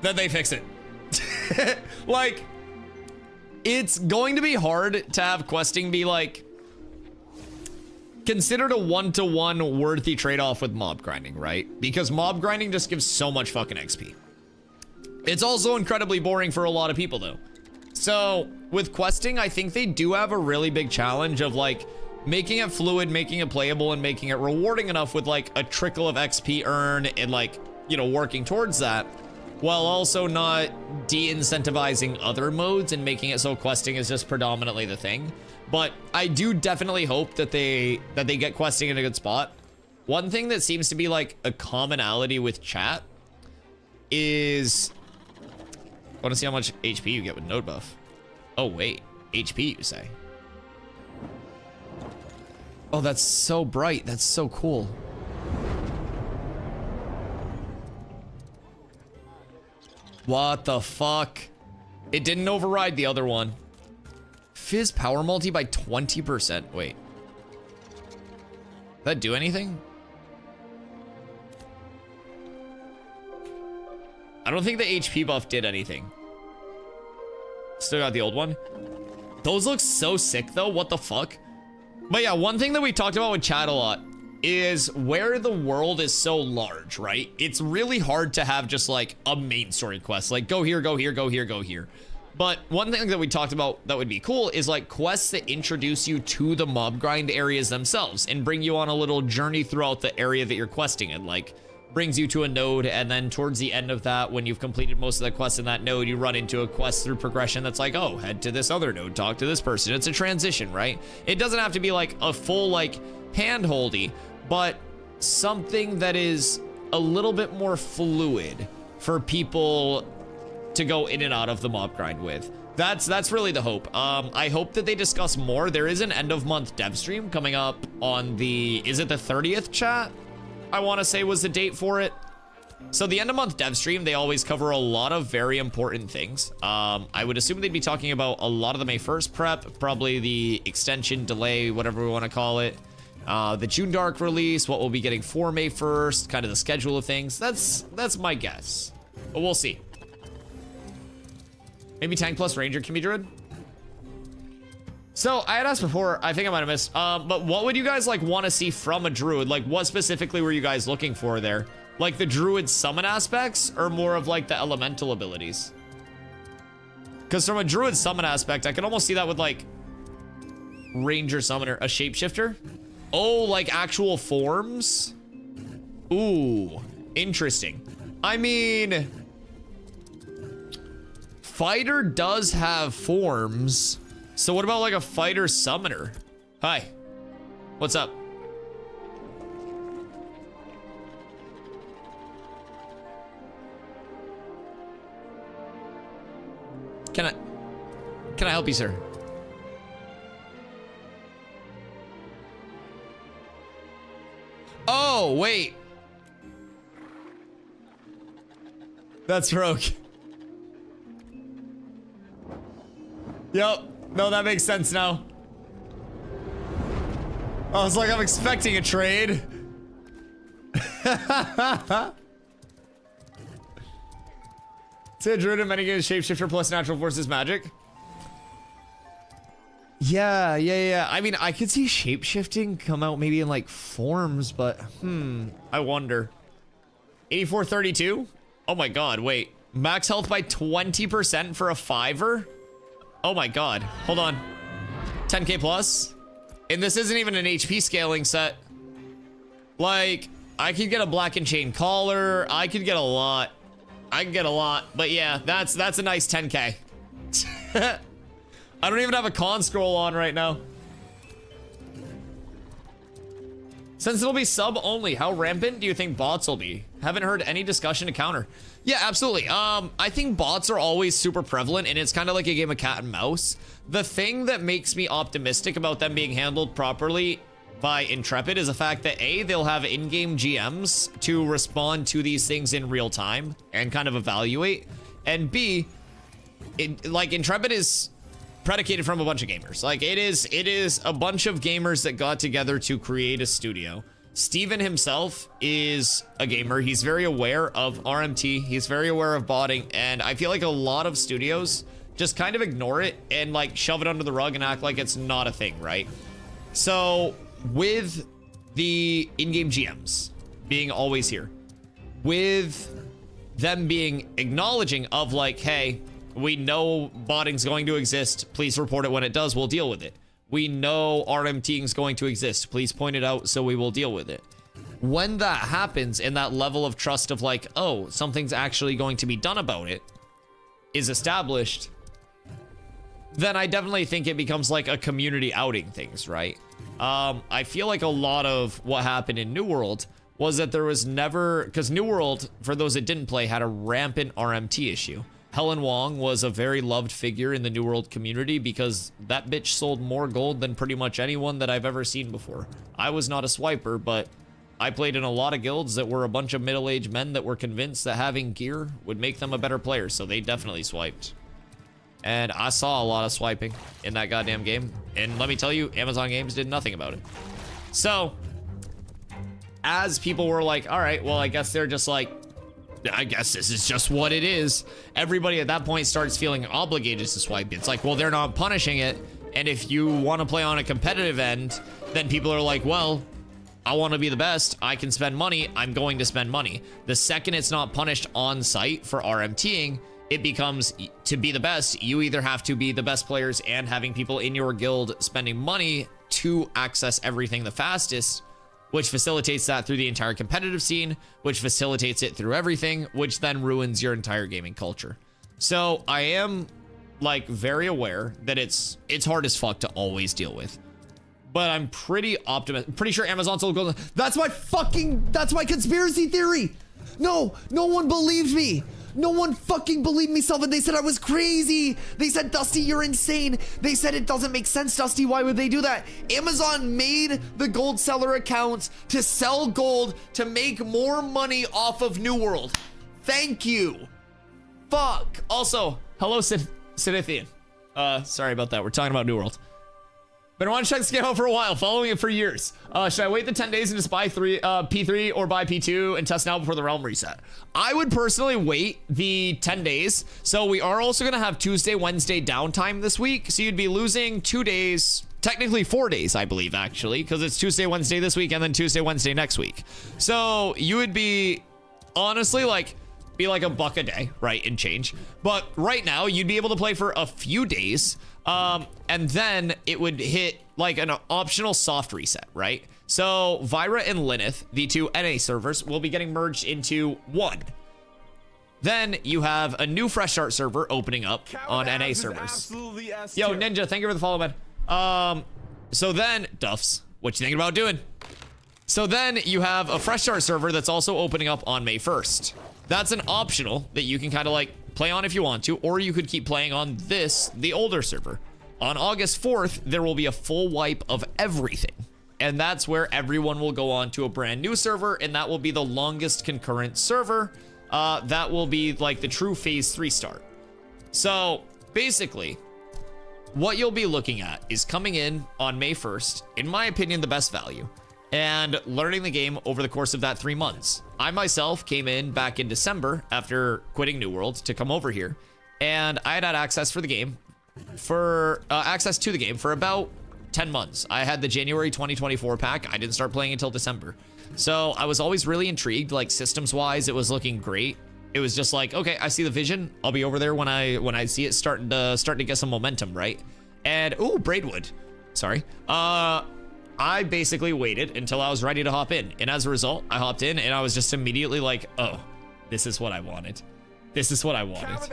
that they fix it. Like, it's going to be hard to have questing be like considered a one-to-one worthy trade-off with mob grinding, right? Because mob grinding just gives so much fucking XP. It's also incredibly boring for a lot of people though. So with questing, I think they do have a really big challenge of like making it fluid, making it playable, and making it rewarding enough with like a trickle of XP earn and like, you know, working towards that, while also not de-incentivizing other modes and making it so questing is just predominantly the thing. But I do definitely hope that they get questing in a good spot. One thing that seems to be like a commonality with chat is, I want to see how much HP you get with node buff. Oh wait, HP you say? Oh, that's so bright. That's so cool. What the fuck? It didn't override the other one. Fizz power multi by 20%. Wait. Did that do anything? I don't think the HP buff did anything. Still got the old one. Those look so sick though. What the fuck? But yeah, one thing that we talked about with chat a lot is where the world is so large, right? It's really hard to have just like a main story quest, like go here, go here, go here, go here. But one thing that we talked about that would be cool is like quests that introduce you to the mob grind areas themselves and bring you on a little journey throughout the area that you're questing in. Like brings you to a node, and then towards the end of that, when you've completed most of the quests in that node, you run into a quest through progression that's like, oh, head to this other node, talk to this person. It's a transition, right? It doesn't have to be like a full like hand-holdy, but something that is a little bit more fluid for people to go in and out of the mob grind with. That's really the hope. I hope that they discuss more. There is an end of month dev stream coming up on the, is it the 30th, chat? I want to say was the date for it. So the end of month dev stream, they always cover a lot of very important things. I would assume they'd be talking about a lot of the May 1st prep, probably the extension, delay, whatever we want to call it. The June Dark release, what we'll be getting for May 1st, kind of the schedule of things. That's my guess, but we'll see. Maybe tank plus ranger can be druid. So I had asked before, I think I might have missed, but what would you guys like want to see from a druid? Like what specifically were you guys looking for there? Like the druid summon aspects or more of like the elemental abilities? Because from a druid summon aspect, I can almost see that with like ranger summoner, a shapeshifter. Oh, like actual forms? Ooh, interesting. I mean, fighter does have forms. So what about like a fighter summoner? Hi, what's up? Can I help you, sir? Oh, wait. That's Rogue. Yep. No, that makes sense now. I was like, I'm expecting a trade. Say a druid in many games, shapeshifter plus natural forces magic. Yeah. I mean, I could see shapeshifting come out maybe in like forms, but I wonder. 8432? Oh my god, wait. Max health by 20% for a 5er? Oh my god. Hold on. 10k plus? And this isn't even an HP scaling set. Like, I could get a black and chain collar. I could get a lot. I can get a lot. But yeah, that's a nice 10k. I don't even have a con scroll on right now. Since it'll be sub only, how rampant do you think bots will be? Haven't heard any discussion to counter. Yeah, absolutely. I think bots are always super prevalent, and it's kind of like a game of cat and mouse. The thing that makes me optimistic about them being handled properly by Intrepid is the fact that A, they'll have in-game GMs to respond to these things in real time and kind of evaluate, and B, like Intrepid is predicated from a bunch of gamers. Like it is a bunch of gamers that got together to create a studio. Steven himself is a gamer. He's very aware of RMT. He's very aware of botting. And I feel like a lot of studios just kind of ignore it and like shove it under the rug and act like it's not a thing, right? So with the in-game GMs being always here, with them being acknowledging of like, hey, we know botting's going to exist. Please report it when it does. We'll deal with it. We know RMTing is going to exist. Please point it out so we will deal with it. When that happens and that level of trust of like, oh, something's actually going to be done about it is established, then I definitely think it becomes like a community outing things, right? I feel like a lot of what happened in New World was that there was never, because New World, for those that didn't play, had a rampant RMT issue. Helen Wong was a very loved figure in the New World community because that bitch sold more gold than pretty much anyone that I've ever seen before. I was not a swiper, but I played in a lot of guilds that were a bunch of middle-aged men that were convinced that having gear would make them a better player, so they definitely swiped. And I saw a lot of swiping in that goddamn game. And let me tell you, Amazon Games did nothing about it. So, as people were like, all right, well, I guess they're just like, I guess this is just what it is. Everybody at that point starts feeling obligated to swipe. It's like, well, they're not punishing it. And if you want to play on a competitive end, then people are like, well, I want to be the best. I can spend money. I'm going to spend money. The second it's not punished on site for RMTing, it becomes to be the best. You either have to be the best players and having people in your guild spending money to access everything the fastest, which facilitates that through the entire competitive scene, which facilitates it through everything, which then ruins your entire gaming culture. So I am like very aware that it's hard as fuck to always deal with, but I'm pretty optimistic. Pretty sure Amazon's will go. That's my conspiracy theory. No one believed me. No one fucking believed me, Selvin. They said I was crazy. They said, Dusty, you're insane. They said it doesn't make sense, Dusty. Why would they do that? Amazon made the gold seller accounts to sell gold to make more money off of New World. Thank you. Fuck. Also, hello, Sidithian. Sorry about that. We're talking about New World. Been wanting to check the scale out for a while, following it for years. Should I wait the 10 days and just buy P3 or buy P2 and test now before the realm reset? I would personally wait the 10 days. So we are also going to have Tuesday, Wednesday downtime this week. So you'd be losing 2 days, technically 4 days, I believe, actually, because it's Tuesday, Wednesday this week and then Tuesday, Wednesday next week. So you would be honestly be like $1 a day, right, and change. But right now you'd be able to play for a few days. And then it would hit like an optional soft reset, right? So Vyra and Lyneth, the two NA servers, will be getting merged into one. Then you have a new fresh start server opening up on NA servers. Yo, Ninja, thank you for the follow, man. So then, Duffs, what you thinking about doing? So then you have a fresh start server that's also opening up on May 1st. That's an optional that you can kind of like play on if you want to, or you could keep playing on the older server. On August 4th, there will be a full wipe of everything. And that's where everyone will go on to a brand new server, and that will be the longest concurrent server. That will be like the true phase 3 start. So basically, what you'll be looking at is coming in on May 1st, in my opinion, the best value, and learning the game over the course of that 3 months. I myself came in back in December after quitting New World to come over here, and I had access to the game for about 10 months. I had the January 2024 pack. I didn't start playing until December. So I was always really intrigued, like systems wise, it was looking great. It was just like, okay, I see the vision. I'll be over there when I see it starting to get some momentum, right? And ooh, Braidwood. Sorry. I basically waited until I was ready to hop in. And as a result, I hopped in and I was just immediately like, oh, this is what I wanted. This is what I wanted.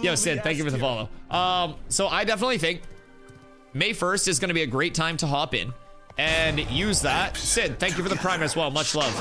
Yo, Sid, thank you for the follow. So I definitely think May 1st is going to be a great time to hop in and use that. Sid, thank you for the prime as well. Much love.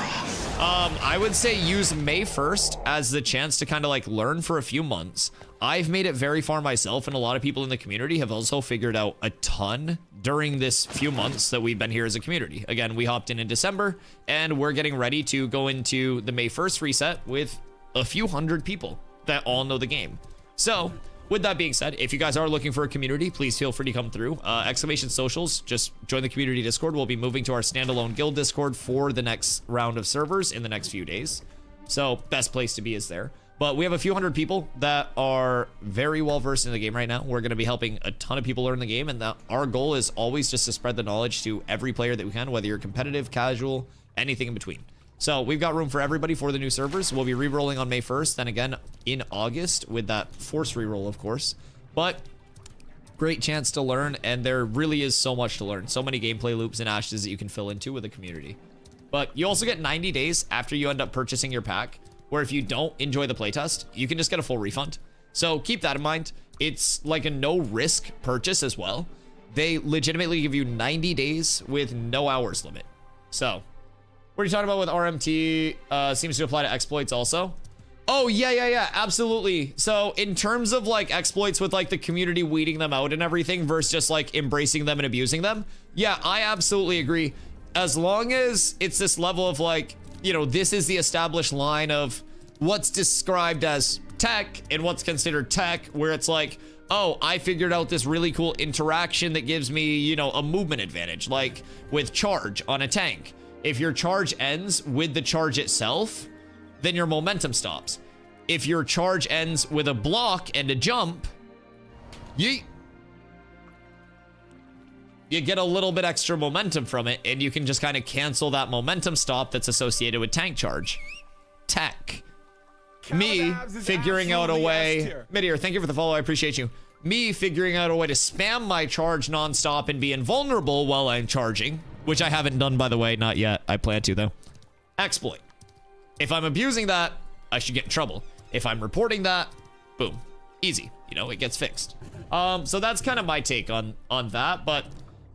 I would say use May 1st as the chance to kind of like learn for a few months. I've made it very far myself, and a lot of people in the community have also figured out a ton during this few months that we've been here as a community. Again, we hopped in December, and we're getting ready to go into the May 1st reset with a few hundred people that all know the game. So with that being said, if you guys are looking for a community, please feel free to come through. Exclamation Socials, just join the community Discord. We'll be moving to our standalone guild Discord for the next round of servers in the next few days. So best place to be is there. But we have a few hundred people that are very well versed in the game right now. We're going to be helping a ton of people learn the game, and our goal is always just to spread the knowledge to every player that we can, whether you're competitive, casual, anything in between. So we've got room for everybody for the new servers. We'll be re-rolling on May 1st, then again in August with that force re-roll, of course. But great chance to learn, and there really is so much to learn. So many gameplay loops and ashes that you can fill into with the community. But you also get 90 days after you end up purchasing your pack, where if you don't enjoy the playtest, you can just get a full refund. So keep that in mind. It's like a no-risk purchase as well. They legitimately give you 90 days with no hours limit. So what are you talking about with RMT? Seems to apply to exploits also. Oh, yeah, absolutely. So in terms of like exploits with like the community weeding them out and everything versus just like embracing them and abusing them. Yeah, I absolutely agree. As long as it's this level of like, you know, this is the established line of what's described as tech and what's considered tech, where it's like, oh, I figured out this really cool interaction that gives me, you know, a movement advantage, like with charge on a tank. If your charge ends with the charge itself, then your momentum stops. If your charge ends with a block and a jump, you get a little bit extra momentum from it, and you can just kind of cancel that momentum stop that's associated with tank charge. Tech. Me figuring out a way. Midier, thank you for the follow. I appreciate you. Me figuring out a way to spam my charge nonstop and be invulnerable while I'm charging which I haven't done, by the way, not yet. I plan to, though. Exploit. If I'm abusing that, I should get in trouble. If I'm reporting that, boom, easy. You know, it gets fixed. So that's kind of my take on that. But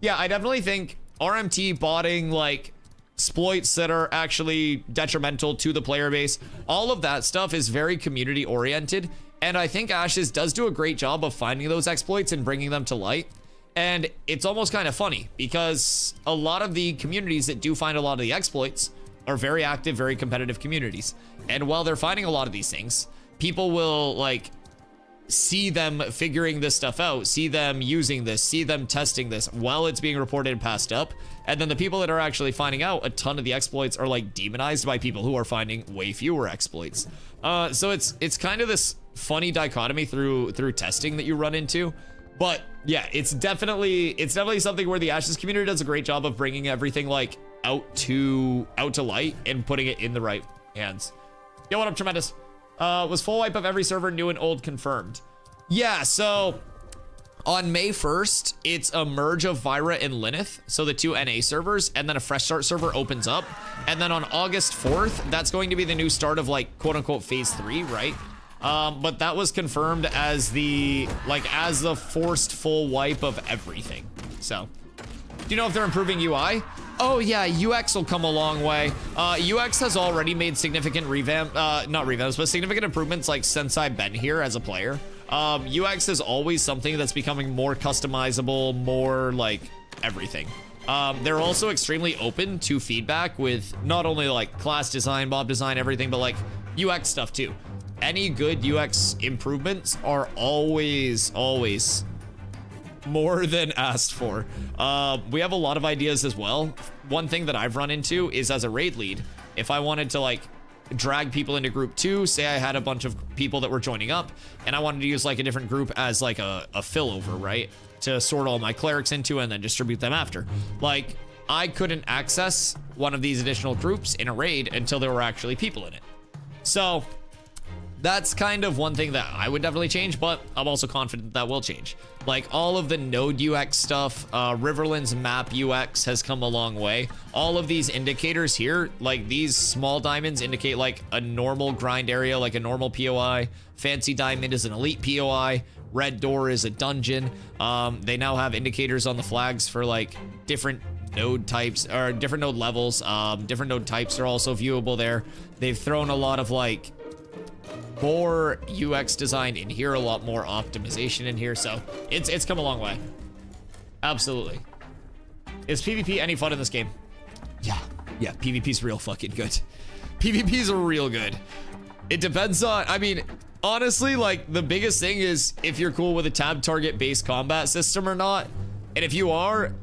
yeah, I definitely think RMT botting, like, exploits that are actually detrimental to the player base, all of that stuff is very community oriented. And I think Ashes does do a great job of finding those exploits and bringing them to light. And it's almost kind of funny because a lot of the communities that do find a lot of the exploits are very active, very competitive communities. And while they're finding a lot of these things, people will like see them figuring this stuff out, see them using this, see them testing this while it's being reported and passed up. And then the people that are actually finding out a ton of the exploits are like demonized by people who are finding way fewer exploits. So it's kind of this funny dichotomy through testing that you run into. But yeah, it's definitely something where the Ashes community does a great job of bringing everything like out to light and putting it in the right hands. Yo, what up, Tremendous? Was full wipe of every server, new and old, confirmed? Yeah, so on May 1st, it's a merge of Vira and Lineth, so the two NA servers, and then a fresh start server opens up. And then on August 4th, that's going to be the new start of like quote unquote phase 3, right? But that was confirmed as the forced full wipe of everything. So, do you know if they're improving UI? Oh yeah, UX will come a long way. UX has already made significant not revamps, but significant improvements like since I've been here as a player. UX is always something that's becoming more customizable, more like everything. They're also extremely open to feedback with not only like class design, mob design, everything, but like UX stuff too. Any good UX improvements are always more than asked for. We have a lot of ideas as well. One thing that I've run into is as a raid lead, if I wanted to like drag people into group 2, say I had a bunch of people that were joining up and I wanted to use like a different group as like a fill over, right? To sort all my clerics into and then distribute them after. Like I couldn't access one of these additional groups in a raid until there were actually people in it. So that's kind of one thing that I would definitely change, but I'm also confident that will change. Like all of the node UX stuff, Riverland's map UX has come a long way. All of these indicators here, like these small diamonds indicate like a normal grind area, like a normal POI. Fancy diamond is an elite POI. Red door is a dungeon. They now have indicators on the flags for like different node types or different node levels. Different node types are also viewable there. They've thrown a lot of like more UX design in here, a lot more optimization in here, so it's come a long way. Absolutely. Is PvP any fun in this game? Yeah, PvP's real fucking good. PvP's real good. It depends on, I mean, honestly, like the biggest thing is if you're cool with a tab target based combat system or not. And if you are,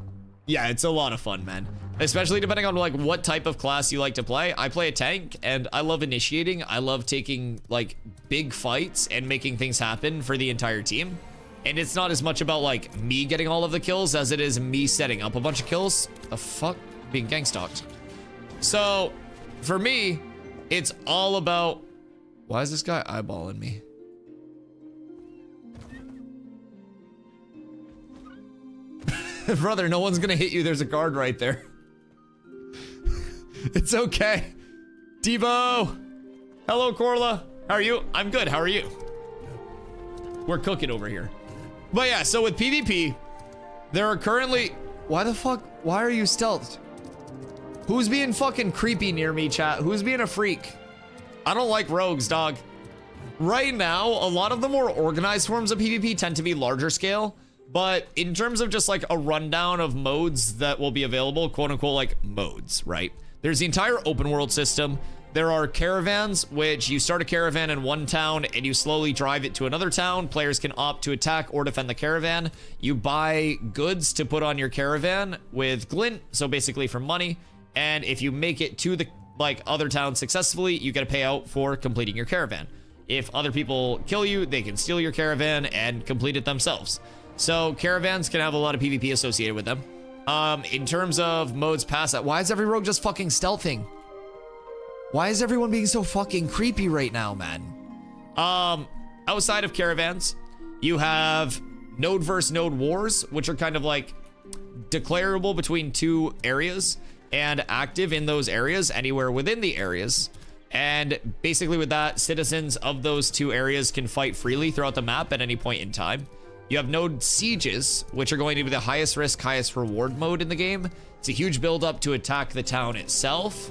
yeah, it's a lot of fun, man. Especially depending on like what type of class you like to play. I play a tank and I love initiating. I love taking like big fights and making things happen for the entire team. And it's not as much about like me getting all of the kills as it is me setting up a bunch of kills. The fuck? Being gang stalked. So for me, it's all about, why is this guy eyeballing me? Brother, no one's gonna hit you. There's a guard right there. It's okay. Devo. Hello, Corla. How are you? I'm good. How are you? We're cooking over here. But yeah, so with PvP, there are currently... Why the fuck? Why are you stealthed? Who's being fucking creepy near me, chat? Who's being a freak? I don't like rogues, dog. Right now, a lot of the more organized forms of PvP tend to be larger scale. But in terms of just like a rundown of modes that will be available, quote unquote, like modes, right? There's the entire open world system. There are caravans, which you start a caravan in one town and you slowly drive it to another town. Players can opt to attack or defend the caravan. You buy goods to put on your caravan with glint, so basically for money. And if you make it to the like other town successfully, you get a payout for completing your caravan. If other people kill you, they can steal your caravan and complete it themselves. So caravans can have a lot of PvP associated with them. In terms of modes past that, why is every rogue just fucking stealthing? Why is everyone being so fucking creepy right now, man? Outside of caravans, you have node versus node wars, which are kind of like declarable between 2 areas and active in those areas anywhere within the areas. And basically with that, citizens of those 2 areas can fight freely throughout the map at any point in time. You have node sieges, which are going to be the highest risk, highest reward mode in the game. It's a huge build up to attack the town itself.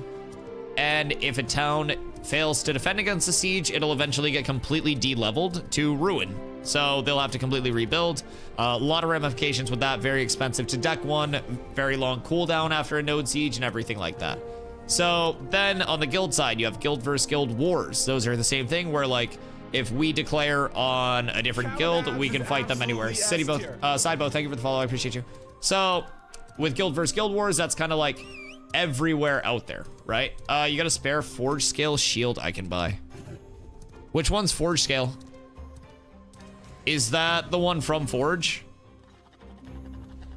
And if a town fails to defend against a siege, it'll eventually get completely de-leveled to ruin. So they'll have to completely rebuild. A lot of ramifications with that. Very expensive to deck one, very long cooldown after a node siege and everything like that. So then on the guild side, you have guild versus guild wars. Those are the same thing where like, if we declare on a different guild, we can fight them anywhere. Sidebow, thank you for the follow. I appreciate you. So with guild versus guild wars, that's kind of like everywhere out there, right? You got a spare forge scale shield I can buy. Which one's forge scale? Is that the one from Forge?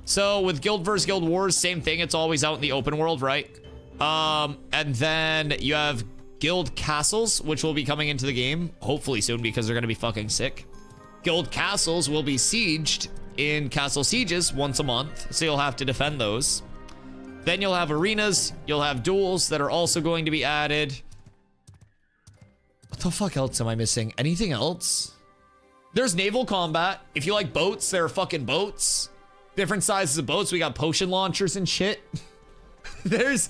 So with guild versus guild wars, same thing. It's always out in the open world, right? And then you have guild castles, which will be coming into the game hopefully soon because they're going to be fucking sick. Guild castles will be sieged in castle sieges once a month, so you'll have to defend those. Then you'll have arenas, you'll have duels that are also going to be added. What the fuck else am I missing? Anything else? There's naval combat. If you like boats, there are fucking boats. Different sizes of boats. We got potion launchers and shit. there's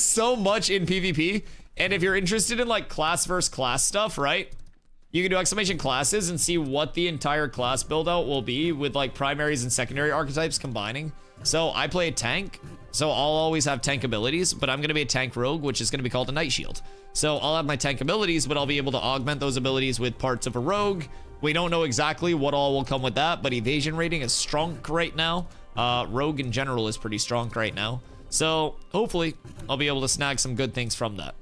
so much in PvP. And if you're interested in like class versus class stuff, right? You can do exclamation classes and see what the entire class build out will be with like primaries and secondary archetypes combining. So I play a tank, so I'll always have tank abilities, but I'm gonna be a tank rogue, which is gonna be called a night shield. So I'll have my tank abilities, but I'll be able to augment those abilities with parts of a rogue. We don't know exactly what all will come with that, but evasion rating is strong right now. Rogue in general is pretty strong right now. So hopefully I'll be able to snag some good things from that.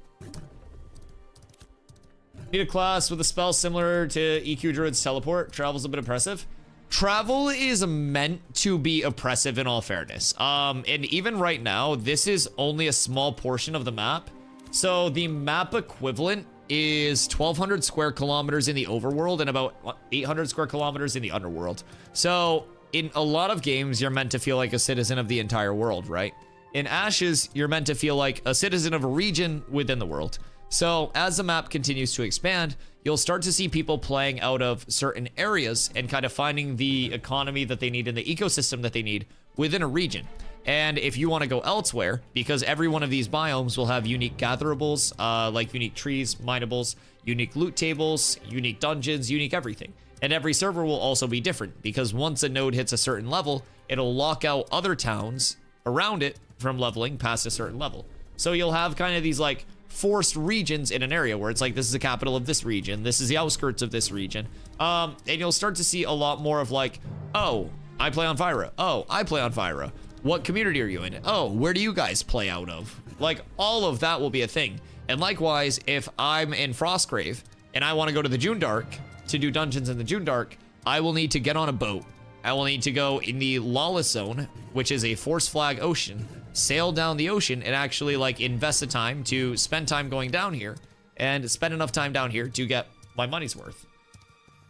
Need a class with a spell similar to EQ Druid's teleport. Travel's a bit oppressive. Travel is meant to be oppressive in all fairness. And even right now, this is only a small portion of the map. So the map equivalent is 1,200 square kilometers in the overworld and about 800 square kilometers in the underworld. So in a lot of games, you're meant to feel like a citizen of the entire world, right? In Ashes, you're meant to feel like a citizen of a region within the world. So as the map continues to expand, you'll start to see people playing out of certain areas and kind of finding the economy that they need and the ecosystem that they need within a region. And if you want to go elsewhere, because every one of these biomes will have unique gatherables, like unique trees, minables, unique loot tables, unique dungeons, unique everything. And every server will also be different because once a node hits a certain level, it'll lock out other towns around it from leveling past a certain level. So you'll have kind of these like forced regions in an area where it's like, this is the capital of this region, this is the outskirts of this region. And you'll start to see a lot more of like, oh, I play on Fyra. Oh, I play on Fyra. What community are you in? Oh, where do you guys play out of? Like, all of that will be a thing. And likewise, if I'm in Frostgrave and I want to go to the June Dark to do dungeons in the June Dark, I will need to get on a boat. I will need to go in the Lawless Zone, which is a force flag ocean, sail down the ocean and actually like invest the time to spend time going down here and spend enough time down here to get my money's worth.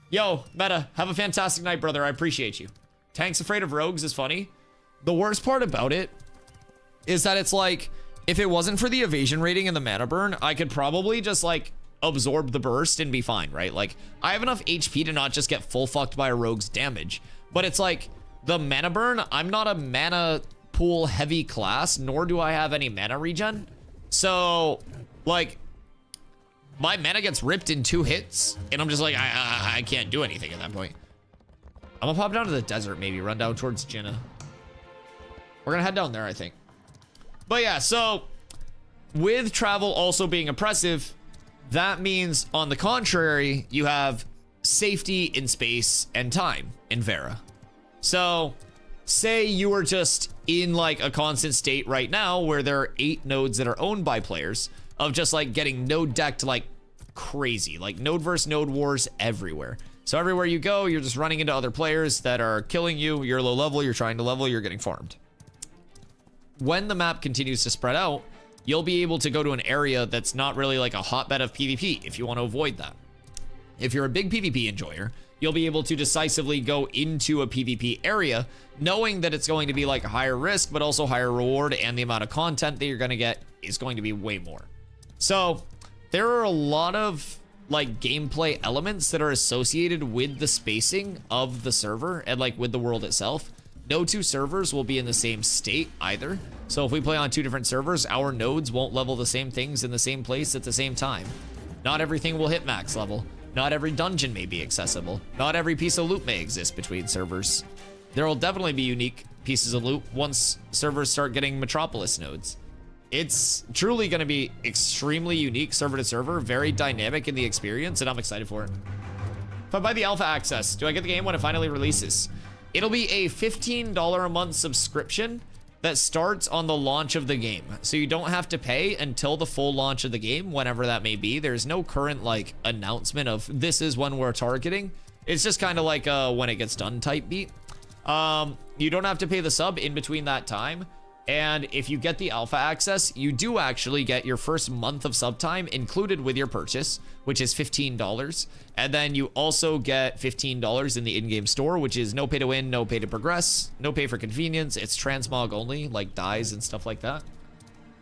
Yo, Meta, have a fantastic night, brother. I appreciate you. Tanks Afraid of Rogues is funny. The worst part about it is that it's like, if it wasn't for the evasion rating and the mana burn, I could probably just like absorb the burst and be fine, right? Like, I have enough HP to not just get full fucked by a rogue's damage, but it's like the mana burn, I'm not a mana pool heavy class, nor do I have any mana regen. So like my mana gets ripped in 2 hits and I'm just like, I can't do anything at that point. I'm gonna pop down to the desert, maybe run down towards Jinnah. We're gonna head down there, I think. But yeah, so with travel also being oppressive, that means on the contrary, you have safety in space and time in Vera. So say you were just in like a constant state right now where there are 8 nodes that are owned by players of just like getting node decked like crazy, like node versus node wars everywhere. So everywhere you go, you're just running into other players that are killing you. You're low level, you're trying to level, you're getting farmed. When the map continues to spread out, you'll be able to go to an area that's not really like a hotbed of PvP if you want to avoid that. If you're a big PvP enjoyer, you'll be able to decisively go into a PvP area knowing that it's going to be like higher risk, but also higher reward, and the amount of content that you're going to get is going to be way more. So there are a lot of like gameplay elements that are associated with the spacing of the server and like with the world itself. No two servers will be in the same state either. So if we play on two different servers, our nodes won't level the same things in the same place at the same time. Not everything will hit max level. Not every dungeon may be accessible. Not every piece of loot may exist between servers. There will definitely be unique pieces of loot once servers start getting Metropolis nodes. It's truly going to be extremely unique server to server, very dynamic in the experience, and I'm excited for it. If I buy the alpha access, do I get the game when it finally releases? It'll be a $15 a month subscription that starts on the launch of the game. So you don't have to pay until the full launch of the game, whenever that may be. There's no current like announcement of this is when we're targeting. It's just kind of like a when it gets done type beat. You don't have to pay the sub in between that time. And if you get the alpha access, you do actually get your first month of sub time included with your purchase, which is $15. And then you also get $15 in the in-game store, which is no pay to win, no pay to progress, no pay for convenience. It's transmog only, like dyes and stuff like that.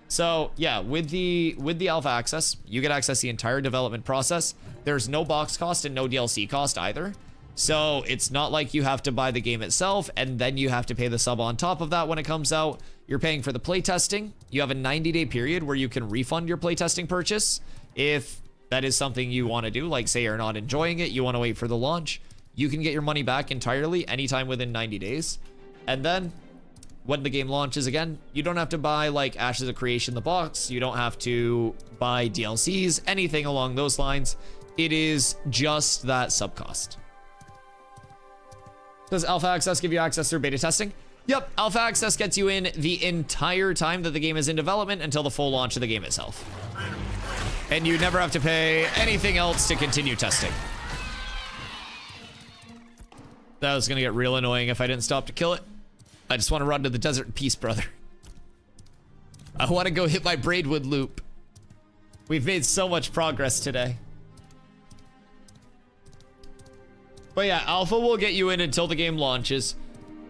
So yeah, with the alpha access, you get access to the entire development process. There's no box cost and no DLC cost either. So it's not like you have to buy the game itself and then you have to pay the sub on top of that when it comes out. You're paying for the playtesting. You have a 90-day period where you can refund your playtesting purchase if that is something you want to do. Like say you're not enjoying it, you want to wait for the launch. You can get your money back entirely anytime within 90 days. And then when the game launches again, you don't have to buy like Ashes of Creation the box. You don't have to buy DLCs, anything along those lines. It is just that sub cost. Does alpha access give you access through beta testing? Yep, alpha access gets you in the entire time that the game is in development until the full launch of the game itself. And you never have to pay anything else to continue testing. That was gonna get real annoying if I didn't stop to kill it. I just want to run to the desert in peace, brother. I want to go hit my Braidwood loop. We've made so much progress today. But yeah, alpha will get you in until the game launches.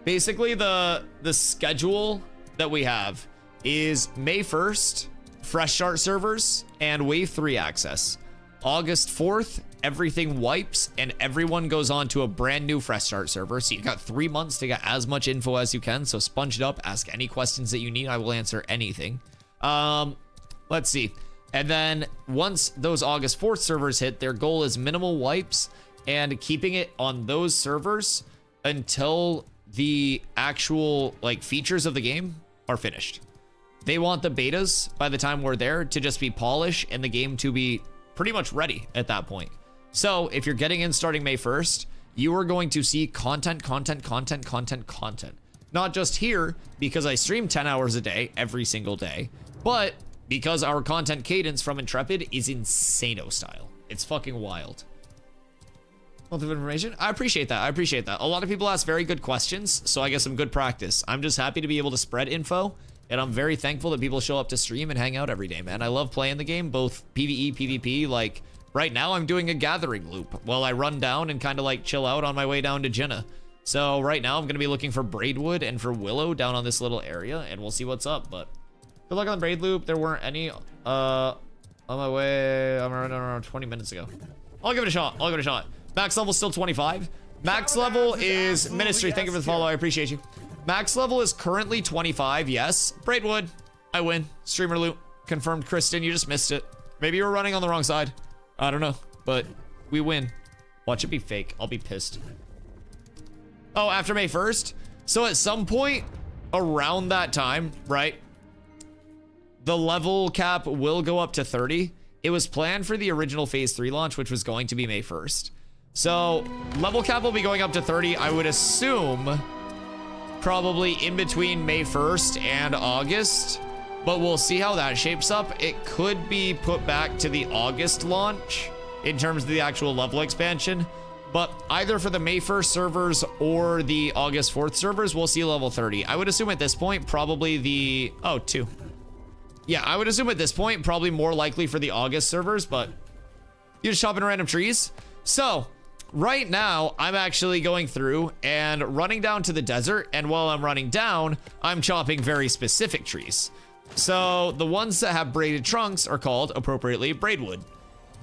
Basically, the schedule that we have is May 1st, fresh start servers, and wave 3 access. August 4th, everything wipes and everyone goes on to a brand new fresh start server. So you've got 3 months to get as much info as you can. So sponge it up, ask any questions that you need. I will answer anything. Let's see. And then once those August 4th servers hit, their goal is minimal wipes and keeping it on those servers until the actual like features of the game are finished. They want the betas by the time we're there to just be polished and the game to be pretty much ready at that point. So if you're getting in starting May 1st, you are going to see content. Not just here because I stream 10 hours a day every single day, but because our content cadence from Intrepid is insano style. It's fucking wild. Month of information. I appreciate that. I appreciate that. A lot of people ask very good questions, so I get some good practice. I'm just happy to be able to spread info, and I'm very thankful that people show up to stream and hang out every day, man. I love playing the game, both PvE, PvP. Like right now, I'm doing a gathering loop while I run down and kind of like chill out on my way down to Jinnah. So right now, I'm gonna be looking for Braidwood and for Willow down on this little area, and we'll see what's up. But good luck on the Braid loop. There weren't any on my way. I'm around 20 minutes ago. I'll give it a shot. I'll give it a shot. Max level still 25. Max level is Ministry. Thank you for the follow. I appreciate you. Max level is currently 25. Yes. Braidwood. I win. Streamer loot. Confirmed. Kristen, you just missed it. Maybe you were running on the wrong side. I don't know. But we win. Watch it be fake. I'll be pissed. Oh, after May 1st? So at some point around that time, right? The level cap will go up to 30. It was planned for the original phase 3 launch, which was going to be May 1st. So level cap will be going up to 30. I would assume probably in between May 1st and August, but we'll see how that shapes up. It could be put back to the August launch in terms of the actual level expansion, but either for the May 1st servers or the August 4th servers, we'll see level 30. I would assume at this point, probably the, oh, 2. Yeah, I would assume at this point, probably more likely for the August servers, but you just chop in random trees. So right now, I'm actually going through and running down to the desert. And while I'm running down, I'm chopping very specific trees. So the ones that have braided trunks are called, appropriately, braidwood.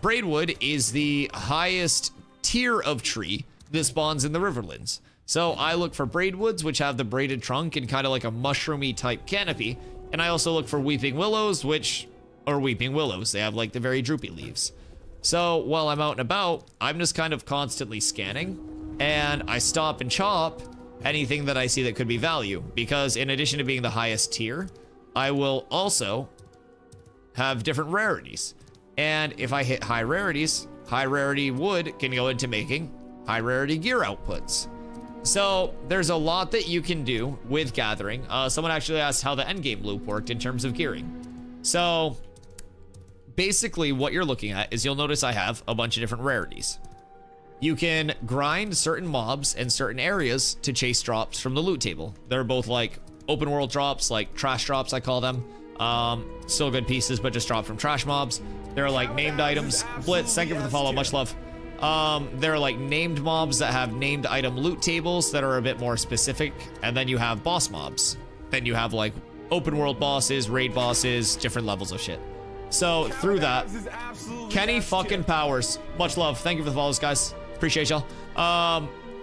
Braidwood is the highest tier of tree that spawns in the Riverlands. So I look for braidwoods, which have the braided trunk and kind of like a mushroomy type canopy. And I also look for weeping willows, which are weeping willows. They have like the very droopy leaves. So while I'm out and about, I'm just kind of constantly scanning, and I stop and chop anything that I see that could be value, because in addition to being the highest tier, I will also have different rarities. And if I hit high rarities, high rarity wood can go into making high rarity gear outputs. So there's a lot that you can do with gathering. Someone actually asked how the endgame loop worked in terms of gearing. So basically what you're looking at is, you'll notice I have a bunch of different rarities. You can grind certain mobs and certain areas to chase drops from the loot table. They're both like open world drops, like trash drops, I call them. Still good pieces, but just drop from trash mobs. They're like named items. Blitz, thank you for the follow, much love. There are like named mobs that have named item loot tables that are a bit more specific. And then you have boss mobs. Then you have like open world bosses, raid bosses, different levels of shit. So through that, Kenny fucking Powers, much love. Thank you for the follows, guys. Appreciate y'all.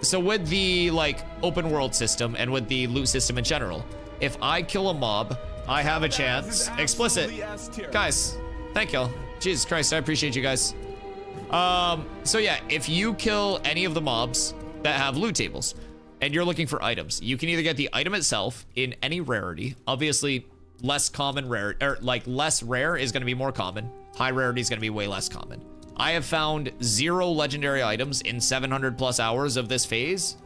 So with the like open world system and with the loot system in general, if I kill a mob, I have a chance. Explicit. Guys, thank y'all. Jesus Christ, I appreciate you guys. So yeah, if you kill any of the mobs that have loot tables and you're looking for items, you can either get the item itself in any rarity. Obviously, less common rare, or like less rare is going to be more common. High rarity is going to be way less common. I have found 0 legendary items in 700 plus hours of this phase,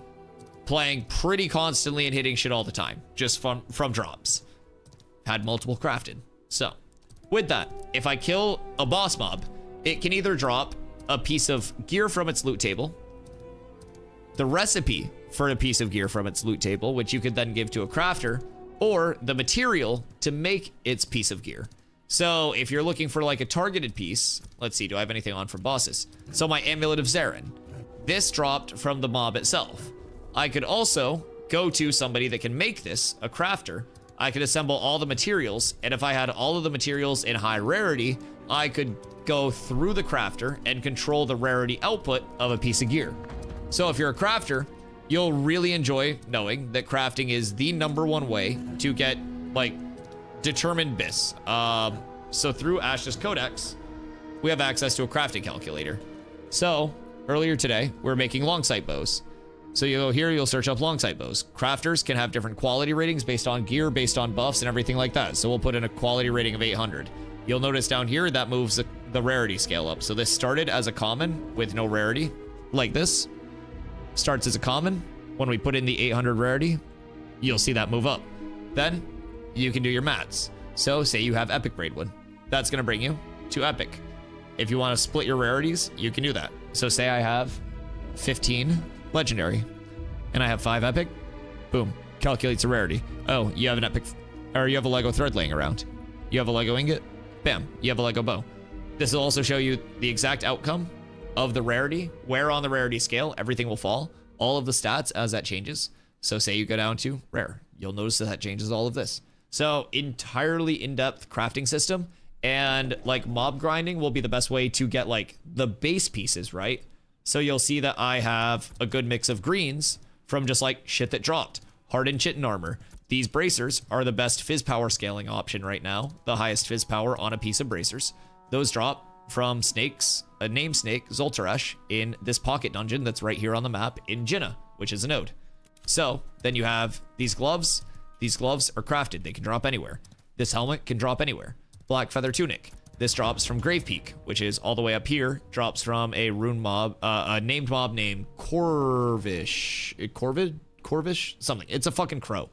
playing pretty constantly and hitting shit all the time, just from drops. Had multiple crafted. So with that, if I kill a boss mob, it can either drop a piece of gear from its loot table, the recipe for a piece of gear from its loot table, which you could then give to a crafter, or the material to make its piece of gear. So if you're looking for like a targeted piece, let's see, do I have anything on for bosses? So my Amulet of Zarin, this dropped from the mob itself. I could also go to somebody that can make this, a crafter. I could assemble all the materials, and if I had all of the materials in high rarity, I could go through the crafter and control the rarity output of a piece of gear. So if you're a crafter, you'll really enjoy knowing that crafting is the #1 way to get like determined bis. So through Ash's Codex, we have access to a crafting calculator. So earlier today, we're making long sight bows. So you go here, you'll search up long sight bows. Crafters can have different quality ratings based on gear, based on buffs and everything like that. So we'll put in a quality rating of 800. You'll notice down here that moves the rarity scale up. So this started as a common with no rarity, like this. Starts as a common. When we put in the 800 rarity, you'll see that move up. Then you can do your mats. So say you have epic braidwood, that's gonna bring you to epic. If you want to split your rarities, you can do that. So say I have 15 legendary and I have 5 epic, boom, calculates a rarity. Oh, you have an epic, or you have a Lego thread laying around. You have a Lego ingot, bam, you have a Lego bow. This will also show you the exact outcome of the rarity, where on the rarity scale everything will fall, all of the stats as that changes. So say you go down to rare, you'll notice that changes all of this. So entirely in-depth crafting system, and like mob grinding will be the best way to get like the base pieces, right? So you'll see that I have a good mix of greens from just like shit that dropped. Hardened chitin armor. These bracers are the best fizz power scaling option right now. The highest fizz power on a piece of bracers. Those drop from snakes, a name snake, Zoltaresh, in this pocket dungeon that's right here on the map in Jinnah, which is a node. So then you have these gloves. These gloves are crafted. They can drop anywhere. This helmet can drop anywhere. Black feather tunic. This drops from Grave Peak, which is all the way up here. Drops from a rune mob, a named mob named Corvish. Corvish? Something. It's a fucking crow.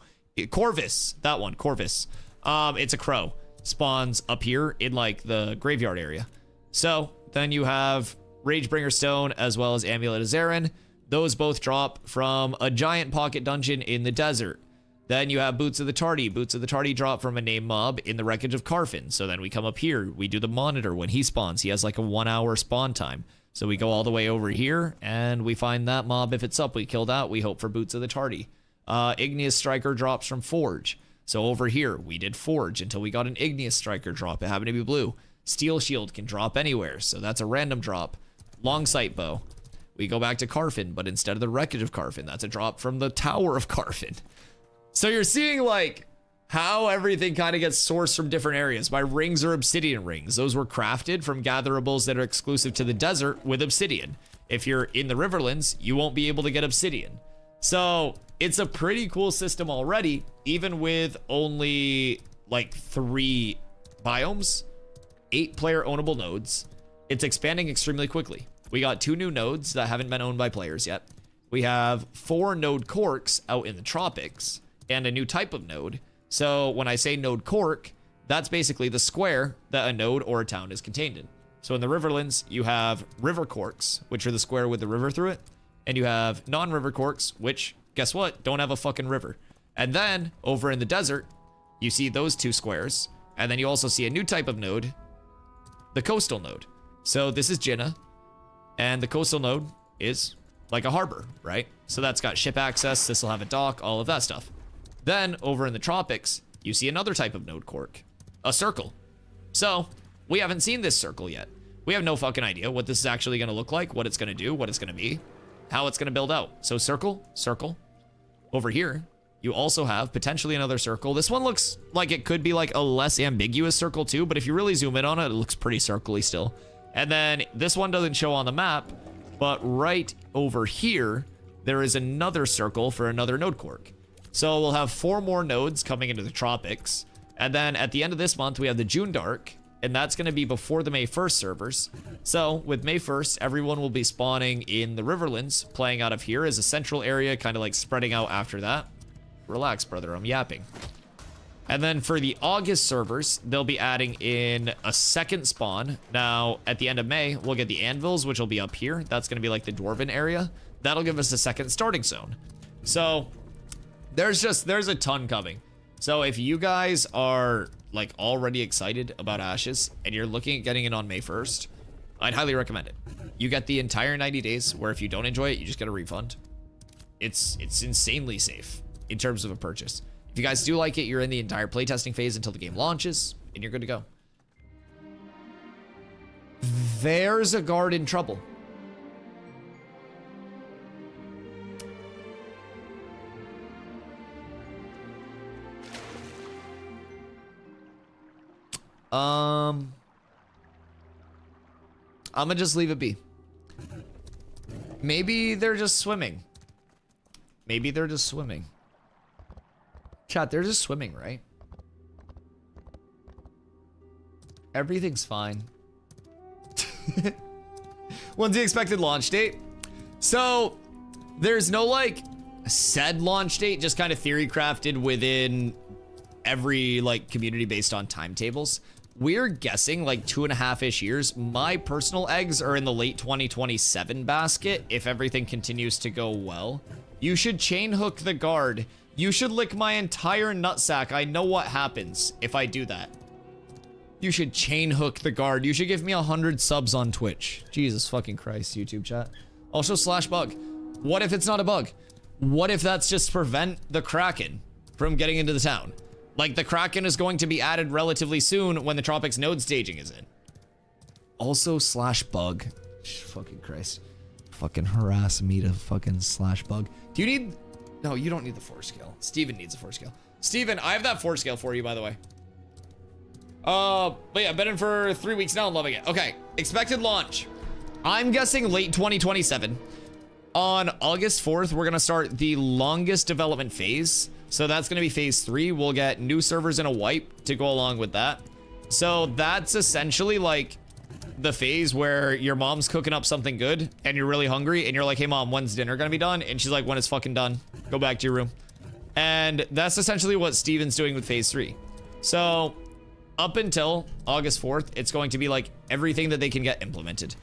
Corvus. That one. Corvus. It's a crow. Spawns up here in like the graveyard area. So then you have Ragebringer Stone as well as Amulet of Zarin. Those both drop from a giant pocket dungeon in the desert. Then you have Boots of the Tardy. Boots of the Tardy drop from a named mob in the wreckage of Carfin. So then we come up here. We do the monitor when he spawns. He has like a 1 hour spawn time. So we go all the way over here, and we find that mob. If it's up, we kill that. We hope for Boots of the Tardy. Igneous Striker drops from Forge. So over here, we did Forge until we got an Igneous Striker drop. It happened to be blue. Steel Shield can drop anywhere, so that's a random drop. Long Sight Bow. We go back to Carfin, but instead of the Wreckage of Carfin, that's a drop from the Tower of Carfin. So you're seeing, like, how everything kind of gets sourced from different areas. My rings are obsidian rings. Those were crafted from gatherables that are exclusive to the desert with obsidian. If you're in the Riverlands, you won't be able to get obsidian. So it's a pretty cool system already, even with only like 3 biomes, 8 player ownable nodes. It's expanding extremely quickly. We got 2 new nodes that haven't been owned by players yet. We have 4 node corks out in the tropics and a new type of node. So when I say node cork, that's basically the square that a node or a town is contained in. So in the Riverlands, you have river corks, which are the square with the river through it. And you have non-river corks, which, guess what? Don't have a fucking river. And then over in the desert, you see those 2 squares. And then you also see a new type of node, the coastal node. So this is Jinnah. And the coastal node is like a harbor, right? So that's got ship access. This will have a dock, all of that stuff. Then over in the tropics, you see another type of node cork, a circle. So we haven't seen this circle yet. We have no fucking idea what this is actually going to look like, what it's going to do, what it's going to be, how it's going to build out. So circle, circle. Over here, you also have potentially another circle. This one looks like it could be like a less ambiguous circle too, but if you really zoom in on it, it looks pretty circly still. And then this one doesn't show on the map, but right over here, there is another circle for another node cork. So we'll have 4 more nodes coming into the tropics. And then at the end of this month, we have the June Dark, and that's going to be before the May 1st servers. So with May 1st, everyone will be spawning in the Riverlands, playing out of here as a central area, kind of like spreading out after that. Relax, brother, I'm yapping. And then for the August servers, they'll be adding in a second spawn. Now, at the end of May, we'll get the anvils, which will be up here. That's going to be like the Dwarven area. That'll give us a second starting zone. So there's a ton coming. So if you guys are like already excited about Ashes and you're looking at getting it on May 1st, I'd highly recommend it. You get the entire 90 days where if you don't enjoy it, you just get a refund. It's insanely safe in terms of a purchase. If you guys do like it, you're in the entire playtesting phase until the game launches and you're good to go. There's a guard in trouble. I'm gonna just leave it be. Maybe they're just swimming. Maybe they're just swimming. Chat, they're just swimming, right? Everything's fine. When's the expected launch date? So there's no like said launch date, just kind of theory crafted within every like community based on timetables. We're guessing like 2.5-ish years. My personal eggs are in the late 2027 basket if everything continues to go well. You should chain hook the guard. You should lick my entire nutsack. I know what happens if I do that. You should chain hook the guard. You should give me 100 subs on Twitch. Jesus fucking Christ, YouTube chat. Also /bug. What if it's not a bug? What if that's just to prevent the Kraken from getting into the town? Like, the Kraken is going to be added relatively soon when the Tropics node staging is in. Also /bug. Fucking Christ. Fucking harass me to fucking /bug. Do you need... No, you don't need the 4 scale. Steven needs a 4 scale. Steven, I have that 4 scale for you, by the way. But yeah, been in for 3 weeks now and loving it. Okay, expected launch. I'm guessing late 2027. On August 4th, we're gonna start the longest development phase. So that's gonna be phase 3. We'll get new servers and a wipe to go along with that. So that's essentially like the phase where your mom's cooking up something good and you're really hungry and you're like, hey mom, when's dinner gonna be done? And she's like, when it's fucking done, go back to your room. And that's essentially what Steven's doing with phase 3. So up until August 4th, it's going to be like everything that they can get implemented.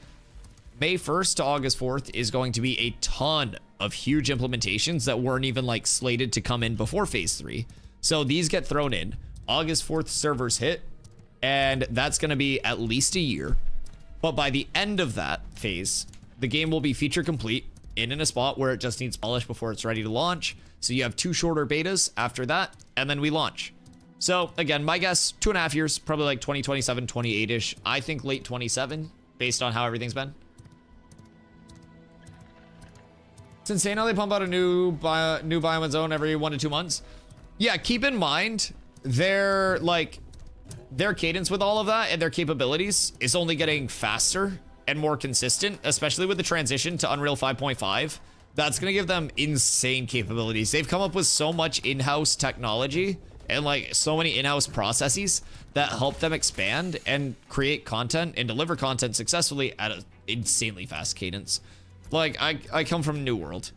May 1st to August 4th is going to be a ton of huge implementations that weren't even like slated to come in before phase 3. So these get thrown in. August 4th servers hit, and that's going to be at least a year. But by the end of that phase, the game will be feature complete and in a spot where it just needs polish before it's ready to launch. So you have 2 shorter betas after that, and then we launch. So again, my guess, 2.5 years, probably like 2027, 28-ish. I think late 27, based on how everything's been. It's insane how they pump out a new biome and zone every 1 to 2 months. Yeah, keep in mind, their cadence with all of that and their capabilities is only getting faster and more consistent, especially with the transition to Unreal 5.5. That's gonna give them insane capabilities. They've come up with so much in-house technology and like so many in-house processes that help them expand and create content and deliver content successfully at an insanely fast cadence. Like, I come from New World.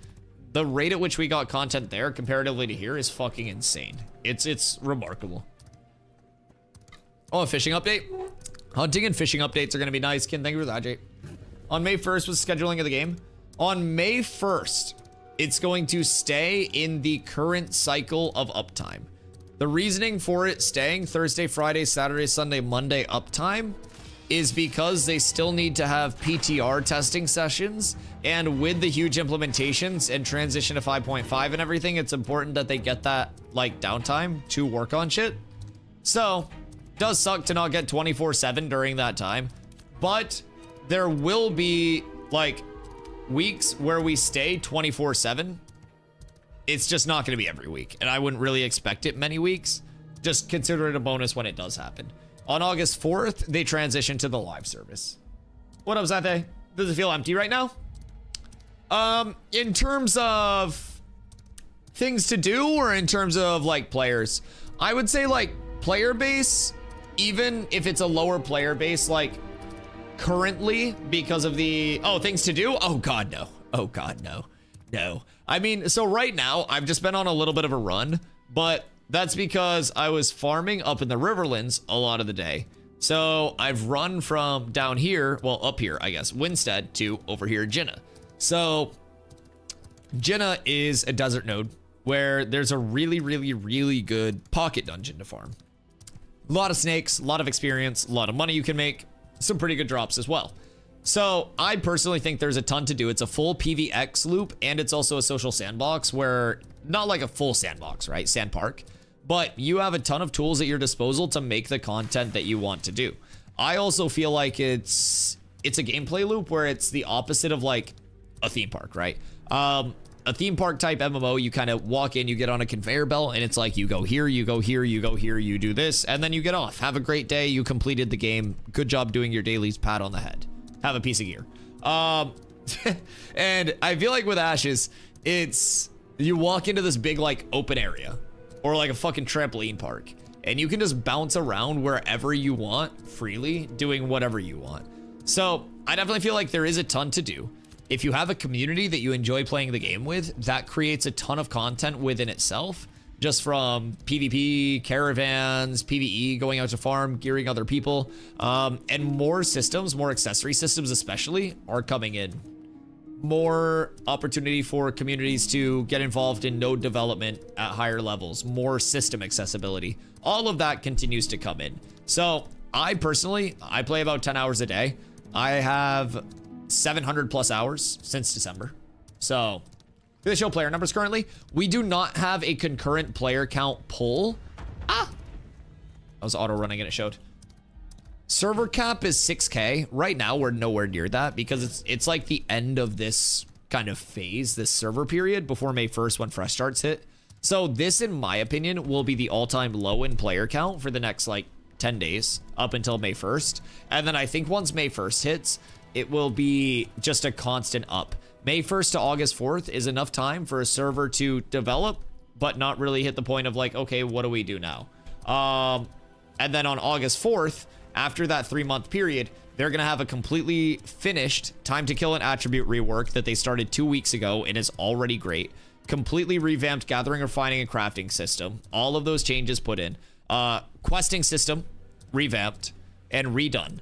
The rate at which we got content there comparatively to here is fucking insane. It's remarkable. Oh, a fishing update? Hunting and fishing updates are going to be nice. Ken, thank you for that, Jake. On May 1st was scheduling of the game. On May 1st, it's going to stay in the current cycle of uptime. The reasoning for it staying Thursday, Friday, Saturday, Sunday, Monday uptime is because they still need to have PTR testing sessions, and with the huge implementations and transition to 5.5 and everything, it's important that they get that like downtime to work on shit. So, does suck to not get 24/7 during that time, but there will be like weeks where we stay 24/7. It's just not going to be every week, and I wouldn't really expect it many weeks. Just consider it a bonus when it does happen. On August 4th, they transition to the live service. What up, Zate? Does it feel empty right now? In terms of things to do, or in terms of like players, I would say like player base, even if it's a lower player base, like currently because of the, things to do? Oh God, no. Oh God, no. No. I mean, so right now I've just been on a little bit of a run, but that's because I was farming up in the Riverlands a lot of the day. So I've run from down here, well, up here, I guess, Winstead, to over here, Jinnah. So Jinnah is a desert node where there's a really, really, really good pocket dungeon to farm. A lot of snakes, a lot of experience, a lot of money you can make, some pretty good drops as well. So I personally think there's a ton to do. It's a full PvX loop, and it's also a social sandbox where, not like a full sandbox, right? Sand park. But you have a ton of tools at your disposal to make the content that you want to do. I also feel like it's a gameplay loop where it's the opposite of like a theme park, right? A theme park type MMO, you kind of walk in, you get on a conveyor belt, and it's like you go here, you go here, you go here, you do this, and then you get off. Have a great day. You completed the game. Good job doing your dailies. Pat on the head. Have a piece of gear. And I feel like with Ashes, it's you walk into this big like open area or like a fucking trampoline park, and you can just bounce around wherever you want freely, doing whatever you want. So I definitely feel like there is a ton to do. If you have a community that you enjoy playing the game with, that creates a ton of content within itself, just from PvP, caravans, PvE, going out to farm, gearing other people, and more systems, more accessory systems especially, are coming in. More opportunity for communities to get involved in node development at higher levels, more system accessibility. All of that continues to come in. So I personally, I play about 10 hours a day. I have 700 plus hours since December. So they show player numbers currently. We do not have a concurrent player count poll. I was auto running and it showed. Server cap is 6K. Right now, we're nowhere near that because it's like the end of this kind of phase, this server period before May 1st when fresh starts hit. So this, in my opinion, will be the all-time low in player count for the next like 10 days up until May 1st. And then I think once May 1st hits, it will be just a constant up. May 1st to August 4th is enough time for a server to develop, but not really hit the point of like, okay, what do we do now? And then on August 4th, after that 3-month period, they're going to have a completely finished time to kill an attribute rework that they started 2 weeks ago and is already great. Completely revamped gathering, refining, and crafting system. All of those changes put in. Questing system, revamped and redone.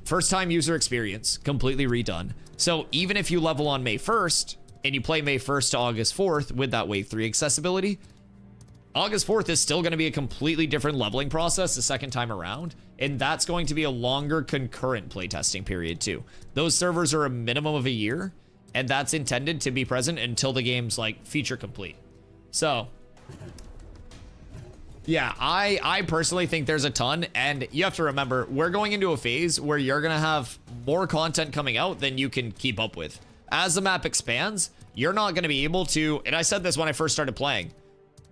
First time user experience, completely redone. So even if you level on May 1st and you play May 1st to August 4th with that wave 3 accessibility, August 4th is still going to be a completely different leveling process the second time around, and that's going to be a longer concurrent playtesting period too. Those servers are a minimum of a year, and that's intended to be present until the game's like feature complete. So yeah, I personally think there's a ton, and you have to remember, we're going into a phase where you're going to have more content coming out than you can keep up with. As the map expands, you're not going to be able to, and I said this when I first started playing,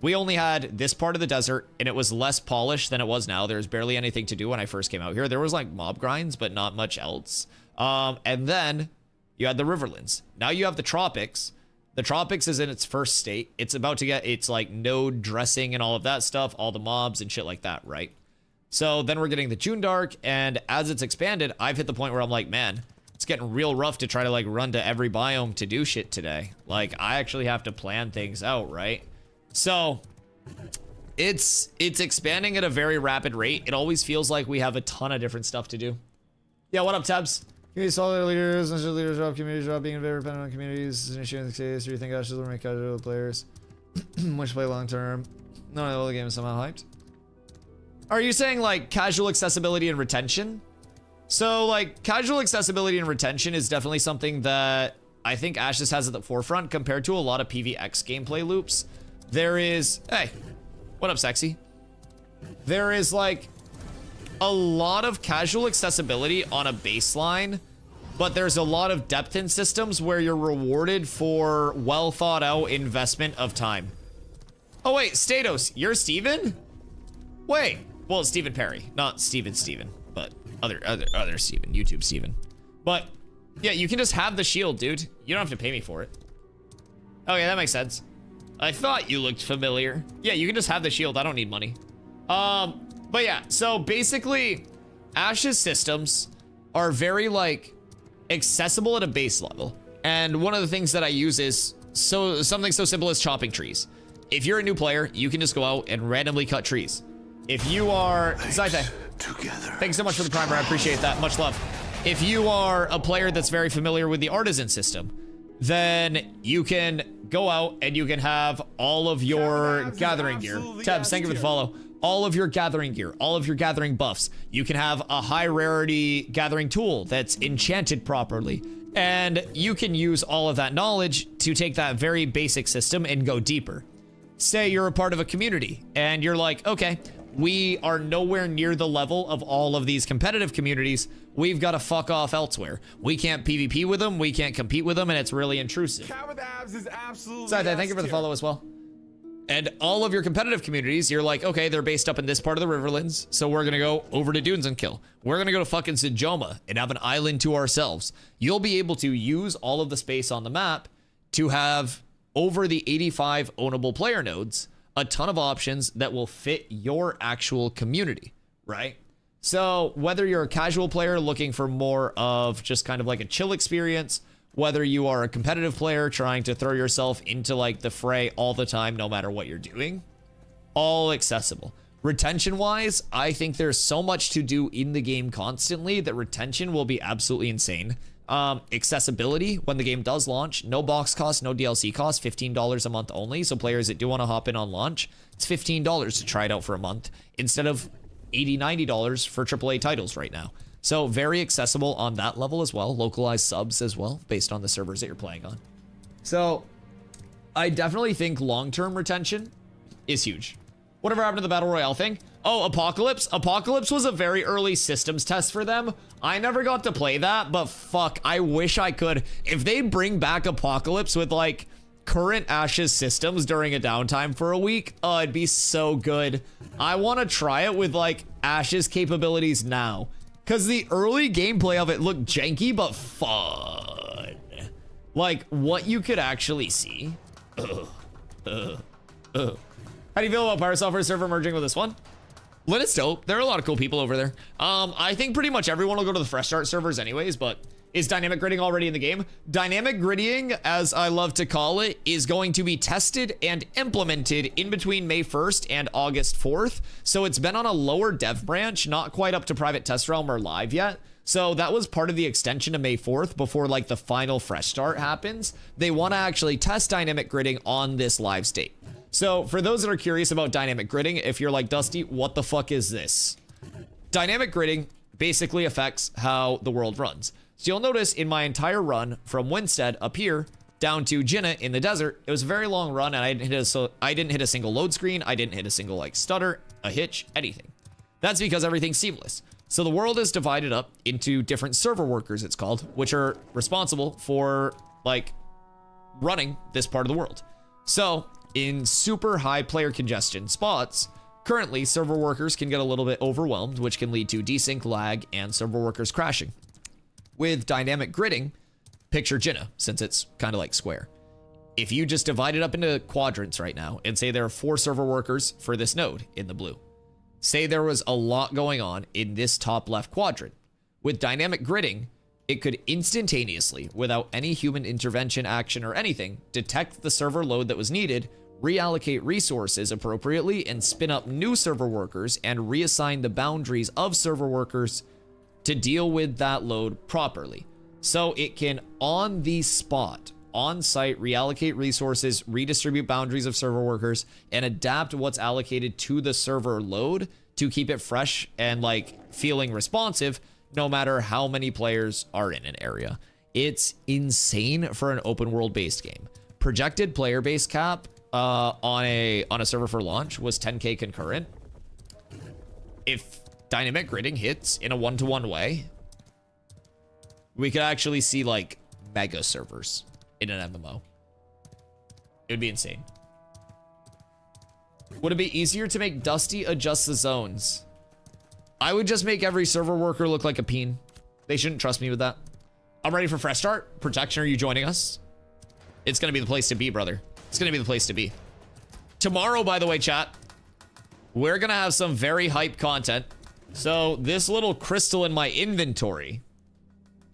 we only had this part of the desert, and it was less polished than it was now. There's barely anything to do when I first came out here. There was like mob grinds, but not much else. And then you had the Riverlands. Now you have the Tropics. The Tropics is in its first state. It's about to get its like node dressing and all of that stuff, all the mobs and shit like that, right? So then we're getting the June Dark, and as it's expanded, I've hit the point where I'm like, man, it's getting real rough to try to like run to every biome to do shit today. Like, I actually have to plan things out, right? So it's expanding at a very rapid rate. It always feels like we have a ton of different stuff to do. Yeah, what up, Tabs? Community solid leaders, national leaders drop, community drop, being very dependent on communities is an issue in this case. Do you think Ashes will make casual players which play long term? No, the game is somehow hyped. Are you saying like casual accessibility and retention? So like casual accessibility and retention is definitely something that I think Ashes has at the forefront compared to a lot of PvX gameplay loops. There is, hey, what up, sexy? There is like a lot of casual accessibility on a baseline, but there's a lot of depth in systems where you're rewarded for well thought out investment of time. Oh wait, Statos, you're Steven? Wait, well, Stephen Perry, not Steven, but other Steven, YouTube Steven. But yeah, you can just have the shield, dude. You don't have to pay me for it. Okay, that makes sense. I thought you looked familiar. Yeah, you can just have the shield. I don't need money. But yeah, so basically, Ashes systems are very like accessible at a base level. And one of the things that I use is something so simple as chopping trees. If you're a new player, you can just go out and randomly cut trees. If you are Zaite, thanks so much for the primer. I appreciate that. Much love. If you are a player that's very familiar with the Artisan system, then you can go out and you can have all of your gathering gear. Tabs, thank you for the follow. All of your gathering gear, all of your gathering buffs. You can have a high rarity gathering tool that's enchanted properly. And you can use all of that knowledge to take that very basic system and go deeper. Say you're a part of a community and you're like, okay, we are nowhere near the level of all of these competitive communities. We've got to fuck off elsewhere. We can't PvP with them. We can't compete with them, and it's really intrusive. Thank you for the follow as well. And all of your competitive communities, you're like, okay, they're based up in this part of the Riverlands, so we're going to go over to Dunes and kill. We're going to go to fucking Sejoma and have an island to ourselves. You'll be able to use all of the space on the map to have over the 85 ownable player nodes, a ton of options that will fit your actual community, right? So whether you're a casual player looking for more of just kind of like a chill experience, whether you are a competitive player trying to throw yourself into like the fray all the time, no matter what you're doing, all accessible. Retention wise, I think there's so much to do in the game constantly that retention will be absolutely insane. Accessibility, when the game does launch, no box cost, no DLC cost, $15 a month only. So players that do want to hop in on launch, it's $15 to try it out for a month instead of $80, $90 for AAA titles right now. So very accessible on that level as well. Localized subs as well, based on the servers that you're playing on. So I definitely think long-term retention is huge. Whatever happened to the Battle Royale thing? Oh, Apocalypse. Apocalypse was a very early systems test for them. I never got to play that, but fuck, I wish I could. If they bring back Apocalypse with like current Ashes systems during a downtime for a week, oh, it'd be so good. I want to try it with like Ashes capabilities now. Because the early gameplay of it looked janky, but fun. Like, what you could actually see. How do you feel about Pirate Software server merging with this one? Lit is dope. There are a lot of cool people over there. I think pretty much everyone will go to the Fresh Start servers anyways, but is dynamic gridding already in the game? Dynamic gridding, as I love to call it, is going to be tested and implemented in between May 1st and August 4th. So it's been on a lower dev branch, not quite up to private test realm or live yet. So that was part of the extension to May 4th before like the final Fresh Start happens. They want to actually test dynamic gridding on this live state. So for those that are curious about dynamic gridding, if you're like, Dusty, what the fuck is this? Dynamic gridding basically affects how the world runs. So you'll notice in my entire run from Winstead up here down to Jinnah in the desert, it was a very long run, and I didn't hit a single load screen. I didn't hit a single like stutter, a hitch, anything. That's because everything's seamless. So the world is divided up into different server workers, it's called, which are responsible for like running this part of the world. So in super high player congestion spots, currently server workers can get a little bit overwhelmed, which can lead to desync, lag, and server workers crashing. With dynamic gridding, picture Jinnah, since it's kind of like square. If you just divide it up into quadrants right now and say there are 4 server workers for this node in the blue, say there was a lot going on in this top left quadrant. With dynamic gridding, it could instantaneously, without any human intervention, action, or anything, detect the server load that was needed, reallocate resources appropriately, and spin up new server workers and reassign the boundaries of server workers to deal with that load properly. So it can, on the spot, on site, reallocate resources, redistribute boundaries of server workers, and adapt what's allocated to the server load to keep it fresh and like feeling responsive no matter how many players are in an area. It's insane for an open world based game. Projected player base cap on a server for launch was 10k concurrent. If dynamic gridding hits in a one-to-one way, we could actually see like mega servers in an MMO. It would be insane. Would it be easier to make Dusty adjust the zones? I would just make every server worker look like a peen. They shouldn't trust me with that. I'm ready for fresh start. Protection, are you joining us? It's gonna be the place to be, brother. It's gonna be the place to be. Tomorrow, by the way, chat, we're gonna have some very hype content. So this little crystal in my inventory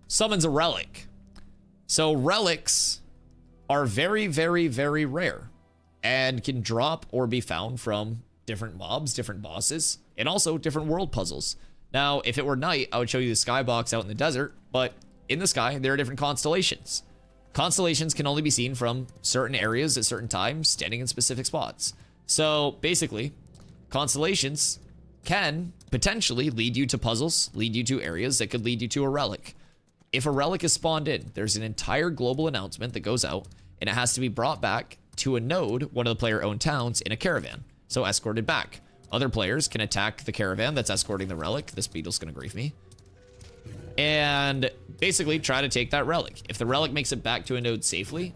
summons a relic. So relics are very, very, very rare and can drop or be found from different mobs, different bosses, and also different world puzzles. Now, if it were night, I would show you the skybox out in the desert, but in the sky, there are different constellations. Constellations can only be seen from certain areas at certain times, standing in specific spots. So basically, constellations can potentially lead you to puzzles, lead you to areas that could lead you to a relic. If a relic is spawned in, there's an entire global announcement that goes out, and it has to be brought back to a node, one of the player-owned towns, in a caravan. So escorted back. Other players can attack the caravan that's escorting the relic. This beetle's gonna grief me. And basically try to take that relic. If the relic makes it back to a node safely,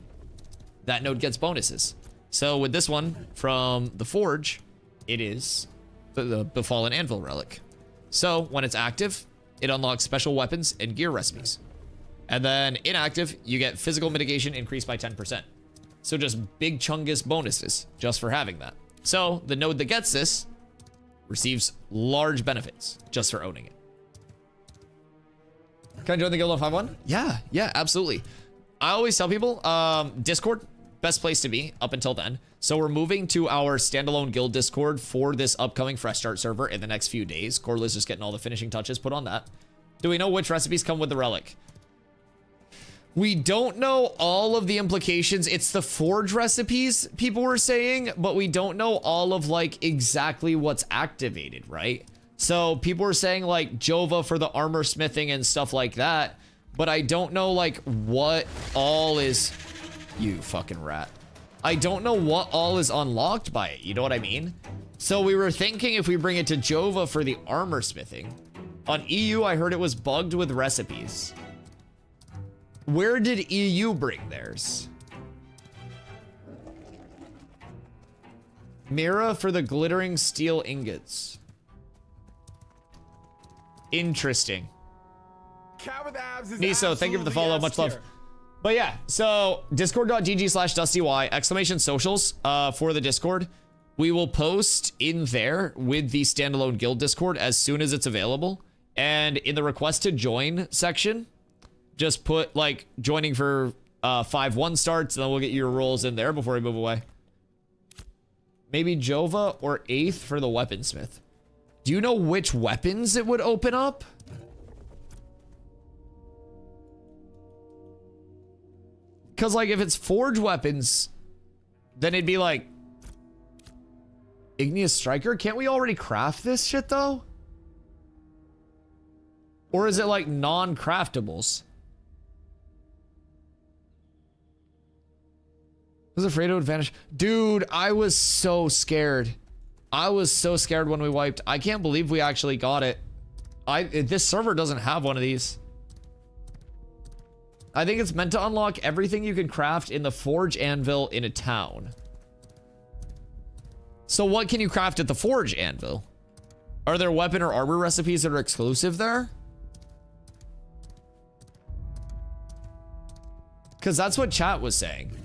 that node gets bonuses. So with this one from the Forge, it is the Befallen Anvil relic. So when it's active, it unlocks special weapons and gear recipes. And then inactive, you get physical mitigation increased by 10%. So just big chungus bonuses just for having that. So the node that gets this receives large benefits just for owning it. Can I join the guild on 5-1? Yeah, absolutely. I always tell people, Discord, best place to be up until then. So we're moving to our standalone guild Discord for this upcoming Fresh Start server in the next few days. Corliss just getting all the finishing touches put on that. Do we know which recipes come with the relic? We don't know all of the implications. It's the Forge recipes, people were saying, but we don't know all of like exactly what's activated, right? So people were saying like Jova for the armor smithing and stuff like that, but I don't know like what all is... You fucking rat. I don't know what all is unlocked by it, you know what I mean? So we were thinking if we bring it to Jova for the armor smithing. On EU, I heard it was bugged with recipes. Where did EU bring theirs? Mira for the glittering steel ingots. Interesting. Niso, thank you for the follow. Much love. But yeah, so discord.gg/DustyWhy, exclamation socials for the Discord. We will post in there with the standalone guild Discord as soon as it's available. And in the request to join section, just put like joining for 5-1 starts, and then we'll get your roles in there before we move away. Maybe Jova or 8th for the weaponsmith. Do you know which weapons it would open up? Because like if it's forge weapons, then it'd be like Igneous Striker? Can't we already craft this shit though? Or is it like non-craftables? I was afraid it would vanish. Dude, I was so scared. I was so scared when we wiped. I can't believe we actually got it. This server doesn't have one of these. I think it's meant to unlock everything you can craft in the Forge Anvil in a town. So what can you craft at the Forge Anvil? Are there weapon or armor recipes that are exclusive there? Because that's what chat was saying.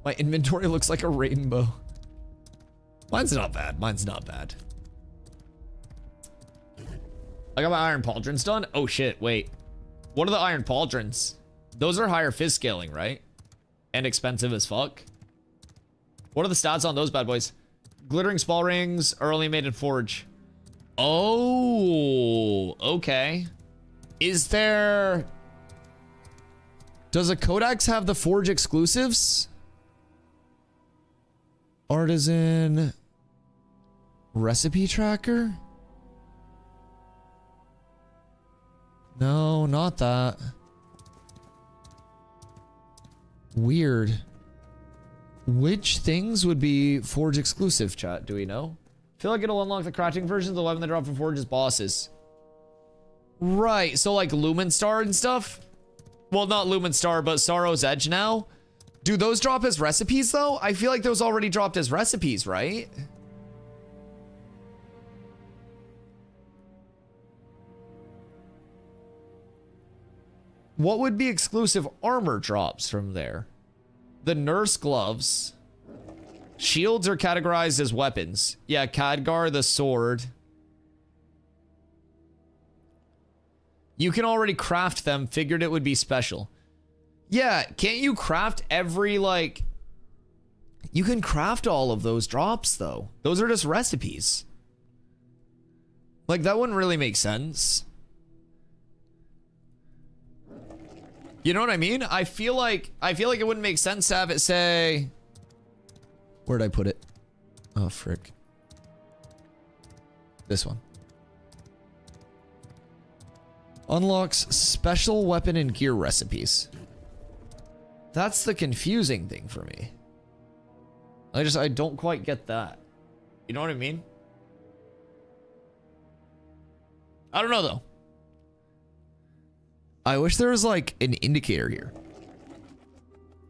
My inventory looks like a rainbow. Mine's not bad. Mine's not bad. I got my iron pauldrons done. Oh shit, wait. What are the iron pauldrons? Those are higher fizz scaling, right? And expensive as fuck. What are the stats on those bad boys? Glittering spall rings are only made in Forge. Oh, okay. Is there... Does a Codex have the Forge exclusives? Artisan... Recipe tracker? No, not that. Weird. Which things would be Forge exclusive, chat? Do we know? Feel like it'll unlock the crafting versions of the weapon that drop from Forge's bosses. Right, so like Lumen Star and stuff? Well, not Lumen Star, but Sorrow's Edge now? Do those drop as recipes though? I feel like those already dropped as recipes, right? What would be exclusive armor drops from there? The nurse gloves. Shields are categorized as weapons. Yeah, Khadgar the sword. You can already craft them. Figured it would be special. Yeah, can't you craft every, like... You can craft all of those drops, though. Those are just recipes. Like, that wouldn't really make sense. You know what I mean? I feel like it wouldn't make sense to have it say... Where'd I put it? Oh, frick. This one. Unlocks special weapon and gear recipes. That's the confusing thing for me. I don't quite get that. You know what I mean? I don't know though. I wish there was like an indicator here.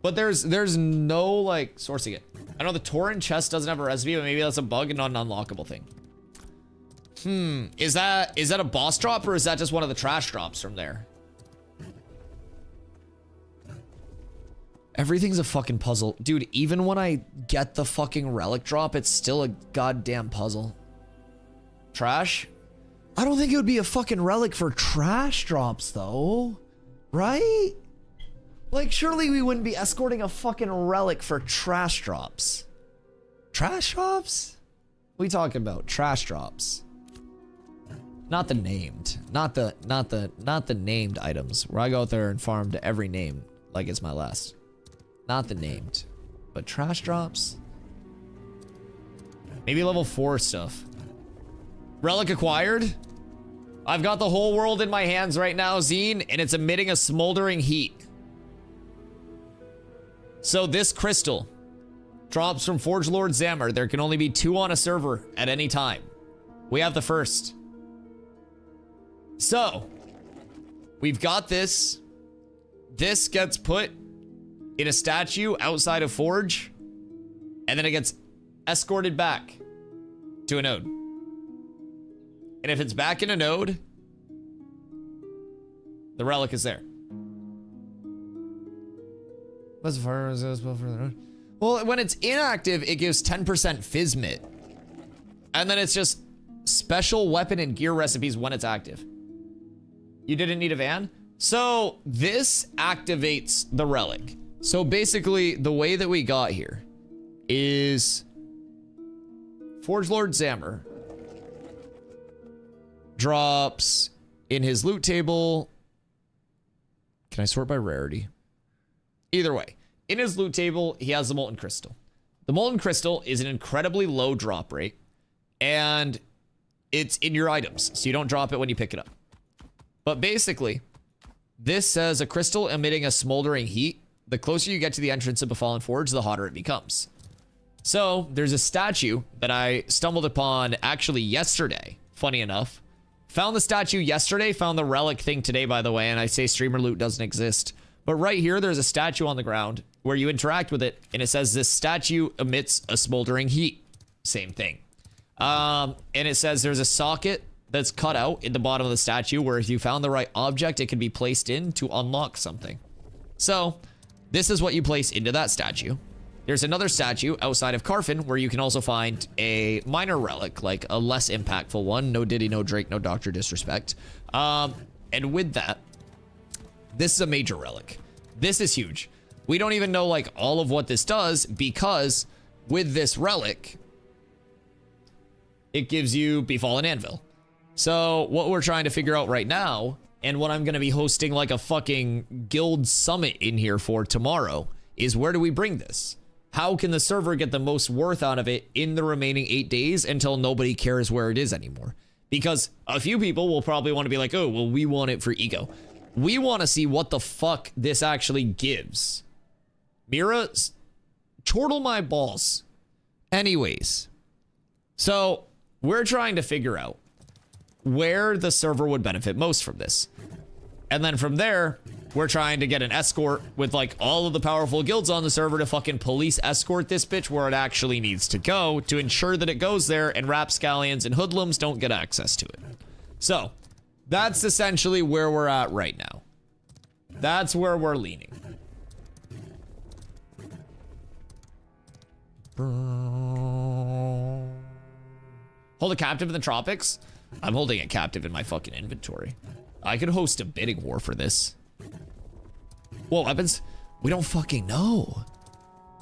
But there's no like sourcing it. I know the Tauren chest doesn't have a recipe, but maybe that's a bug and not an unlockable thing. Is that a boss drop or is that just one of the trash drops from there? Everything's a fucking puzzle. Dude, even when I get the fucking relic drop, it's still a goddamn puzzle. Trash? I don't think it would be a fucking relic for trash drops though. Right? Like, surely we wouldn't be escorting a fucking relic for trash drops. Trash drops? What are we talking about? Trash drops. Not the named. Not the named items. Where I go out there and farm to every name like it's my last. Not the named. But trash drops? Maybe level 4 stuff. Relic acquired? I've got the whole world in my hands right now, Zine, and it's emitting a smoldering heat. So this crystal drops from Forge Lord Zammer. There can only be 2 on a server at any time. We have the first. So, we've got this. This gets put in a statue outside of Forge, and then it gets escorted back to a node. And if it's back in a node, the relic is there. What's the fire resist for the node? Well, when it's inactive, it gives 10% Fizzmit. And then it's just special weapon and gear recipes when it's active. You didn't need a van? So this activates the relic. So basically, the way that we got here is Forge Lord Zammer drops in his loot table. Can I sort by rarity? Either way, in his loot table, he has the molten crystal. The molten crystal is an incredibly low drop rate, and it's in your items, so you don't drop it when you pick it up. But basically, this says a crystal emitting a smoldering heat. The closer you get to the entrance of Befallen Forge, the hotter it becomes. So there's a statue that I stumbled upon actually yesterday, funny enough. Found the statue yesterday, found the relic thing today, by the way, and I say streamer loot doesn't exist. But right here, there's a statue on the ground where you interact with it, and it says this statue emits a smoldering heat. Same thing. And it says there's a socket that's cut out in the bottom of the statue where if you found the right object, it can be placed in to unlock something. So this is what you place into that statue. There's another statue outside of Carfin where you can also find a minor relic, like a less impactful one. No Diddy, no Drake, no Dr. Disrespect. And with that, this is a major relic. This is huge. We don't even know like all of what this does because with this relic, it gives you Befallen Anvil. So what we're trying to figure out right now, and what I'm going to be hosting like a fucking guild summit in here for tomorrow, is where do we bring this? How can the server get the most worth out of it in the remaining 8 days until nobody cares where it is anymore? Because a few people will probably want to be like, oh, well, we want it for ego. We want to see what the fuck this actually gives. Mira, chortle my balls. Anyways, so we're trying to figure out where the server would benefit most from this. And then from there, we're trying to get an escort with like all of the powerful guilds on the server to fucking police escort this bitch where it actually needs to go to ensure that it goes there and rapscallions and hoodlums don't get access to it. So that's essentially where we're at right now. That's where we're leaning. Hold a captive in the tropics? I'm holding a captive in my fucking inventory. I could host a bidding war for this. What weapons? We don't fucking know.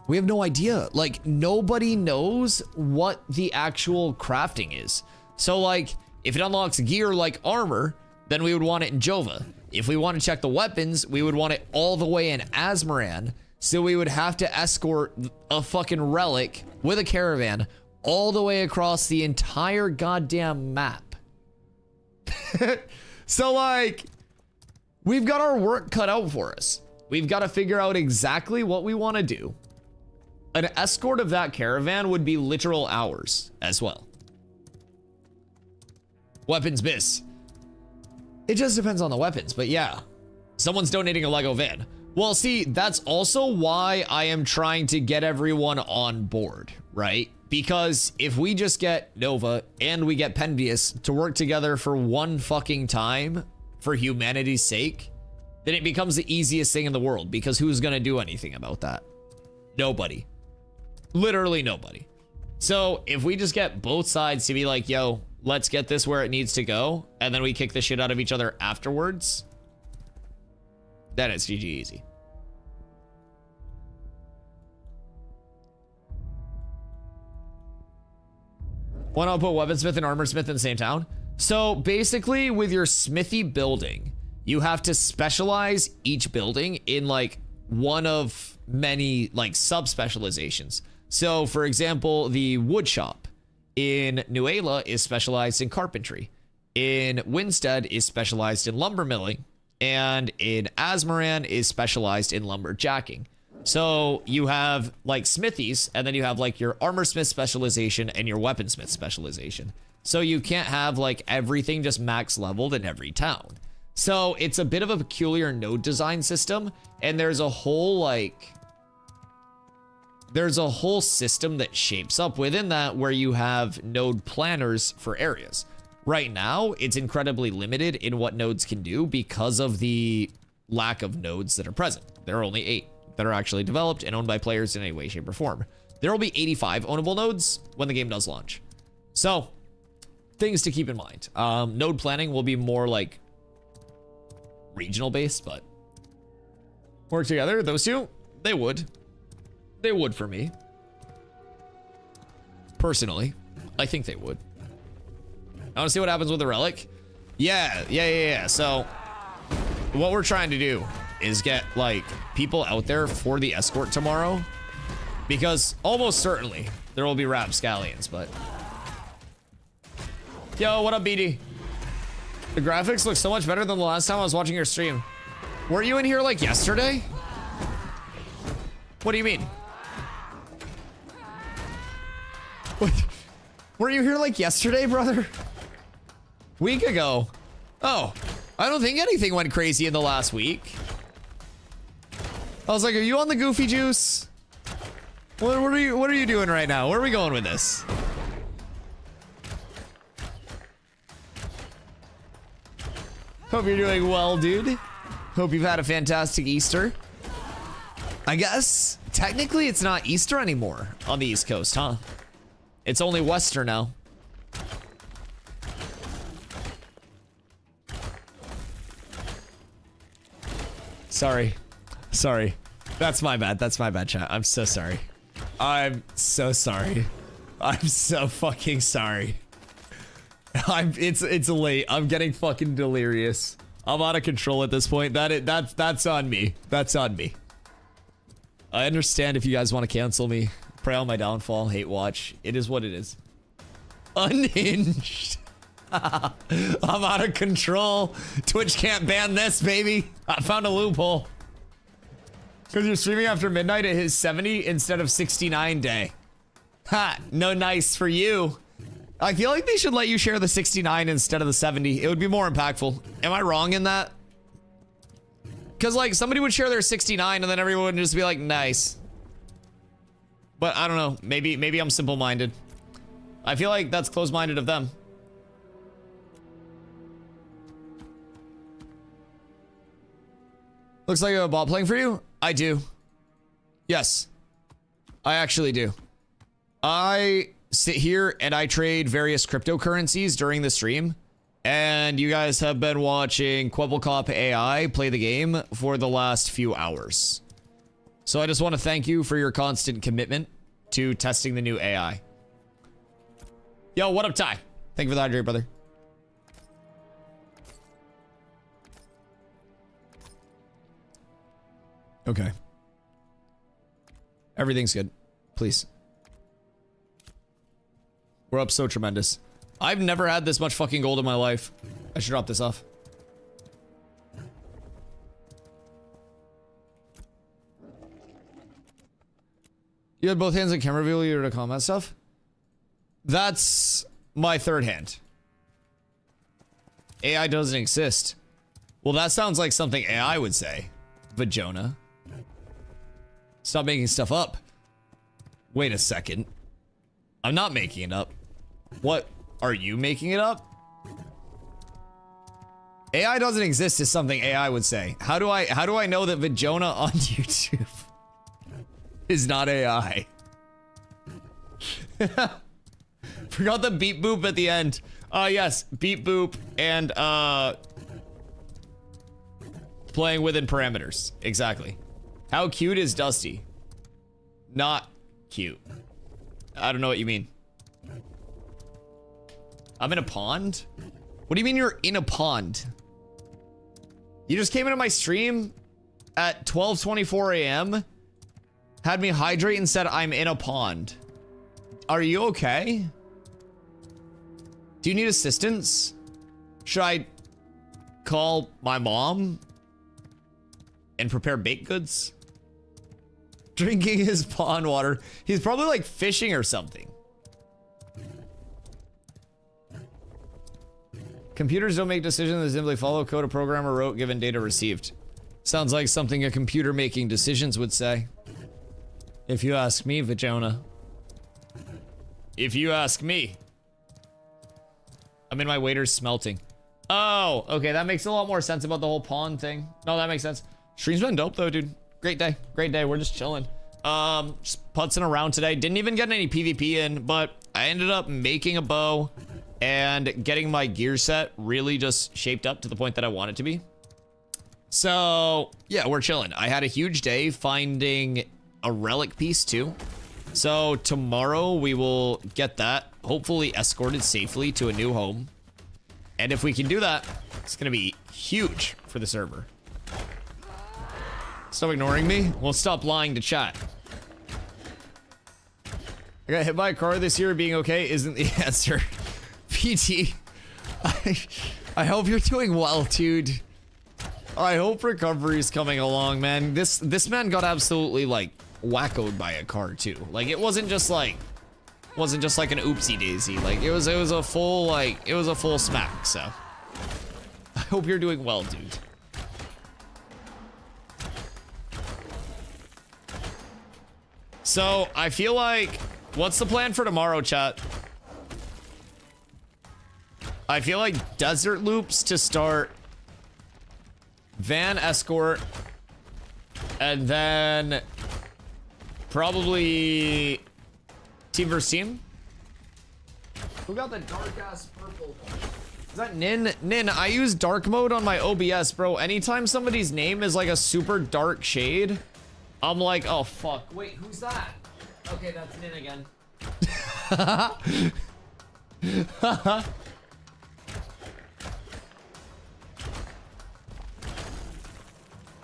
We have no idea. Like, nobody knows what the actual crafting is. So, like, if it unlocks gear like armor, then we would want it in Jova. If we want to check the weapons, we would want it all the way in Azmoran. So we would have to escort a fucking relic with a caravan all the way across the entire goddamn map. So, like, we've got our work cut out for us. We've got to figure out exactly what we want to do. An escort of that caravan would be literal hours as well. Weapons miss. It just depends on the weapons, but yeah. Someone's donating a Lego van. Well, see, that's also why I am trying to get everyone on board, right? Because if we just get Nova and we get Penvius to work together for one fucking time for humanity's sake, then it becomes the easiest thing in the world, because who's going to do anything about that? Nobody. Literally nobody. So if we just get both sides to be like, yo, let's get this where it needs to go, and then we kick the shit out of each other afterwards, then it's GG easy. Why not put weaponsmith and armorsmith in the same town? So basically with your smithy building, you have to specialize each building in like one of many like sub-specializations. So for example, the wood shop in Nuela is specialized in carpentry. In Winstead is specialized in lumber milling. And in Azmoran is specialized in lumberjacking. So you have like smithies, and then you have like your armorsmith specialization and your weaponsmith specialization. So you can't have like everything just max leveled in every town. So it's a bit of a peculiar node design system, and there's a whole system that shapes up within that where you have node planners for areas. Right now, it's incredibly limited in what nodes can do because of the lack of nodes that are present. There are only 8 that are actually developed and owned by players in any way, shape, or form. There will be 85 ownable nodes when the game does launch. So, things to keep in mind. Node planning will be more like regional based, but work together, those two, they would. They would for me. Personally, I think they would. I want to see what happens with the relic. Yeah. So what we're trying to do is get like people out there for the escort tomorrow, Because almost certainly there will be rapscallions, but... Yo, what up, BD? The graphics look so much better than the last time I was watching your stream. Were you in here like yesterday? What do you mean? What? Were you here like yesterday, brother? Week ago. Oh, I don't think anything went crazy in the last week. I was like, are you on the goofy juice? What are you doing right now? Where are we going with this? Hope you're doing well, dude. Hope you've had a fantastic Easter. I guess technically it's not Easter anymore on the East Coast, huh? It's only Western now. Sorry. Sorry. That's my bad. That's my bad, chat. I'm so sorry. I'm so sorry. I'm so fucking sorry. It's late. I'm getting fucking delirious. I'm out of control at this point. That's on me. That's on me. I understand if you guys want to cancel me. Pray on my downfall. Hate watch. It is what it is. Unhinged. I'm out of control. Twitch can't ban this, baby. I found a loophole. Because you're streaming after midnight at his 70 instead of 69 day. Ha, no nice for you. I feel like they should let you share the 69 instead of the 70. It would be more impactful. Am I wrong in that? Because like somebody would share their 69 and then everyone would just be like, nice. But I don't know. Maybe I'm simple-minded. I feel like that's close-minded of them. Looks like I have a bot playing for you. I do. Yes. I actually do. I sit here and I trade various cryptocurrencies during the stream. And you guys have been watching Quebblecop AI play the game for the last few hours. So I just want to thank you for your constant commitment to testing the new AI. Yo, what up, Ty? Thank you for the hydrate, brother. Okay. Everything's good. Please. We're up so tremendous. I've never had this much fucking gold in my life. I should drop this off. You had both hands on camera reveal your to combat stuff? That's my third hand. AI doesn't exist. Well, that sounds like something AI would say. Vajona. Stop making stuff up. Wait a second. I'm not making it up. What? Are you making it up? AI doesn't exist is something AI would say. How do I know that Vajona on YouTube is not AI? Forgot the beep boop at the end. Yes, beep boop and playing within parameters. Exactly. How cute is Dusty? Not cute. I don't know what you mean. I'm in a pond? What do you mean you're in a pond? You just came into my stream at 12:24 a.m. Had me hydrate and said I'm in a pond. Are you okay? Do you need assistance? Should I call my mom and prepare baked goods? Drinking his pond water. He's probably like fishing or something. Computers don't make decisions, they simply follow code a programmer wrote given data received. Sounds like something a computer making decisions would say. If you ask me, Vajona. If you ask me. I'm in my waiter's smelting. Oh, okay, that makes a lot more sense about the whole pawn thing. No, that makes sense. Stream's been dope though, dude. Great day, great day. We're just chilling. Just putzing around today. Didn't even get any PvP in, but I ended up making a bow and getting my gear set really just shaped up to the point that I want it to be. So yeah, we're chilling. I had a huge day finding a relic piece too. So tomorrow we will get that, hopefully escorted safely to a new home. And if we can do that, it's gonna be huge for the server. Stop ignoring me. Well, stop lying to chat. I got hit by a car this year. Being okay isn't the answer. PT, I hope you're doing well, dude. I hope recovery is coming along, man. This man got absolutely like wackoed by a car too. Like it wasn't just like an oopsie daisy. Like it was a full smack. So I hope you're doing well, dude. So I feel like, what's the plan for tomorrow, chat? I feel like desert loops to start, van escort, and then probably team versus team. Who got the dark ass purple? Is that Nin? Nin, I use dark mode on my OBS, bro. Anytime somebody's name is like a super dark shade, I'm like, oh fuck. Wait, who's that? Okay, that's Nin again.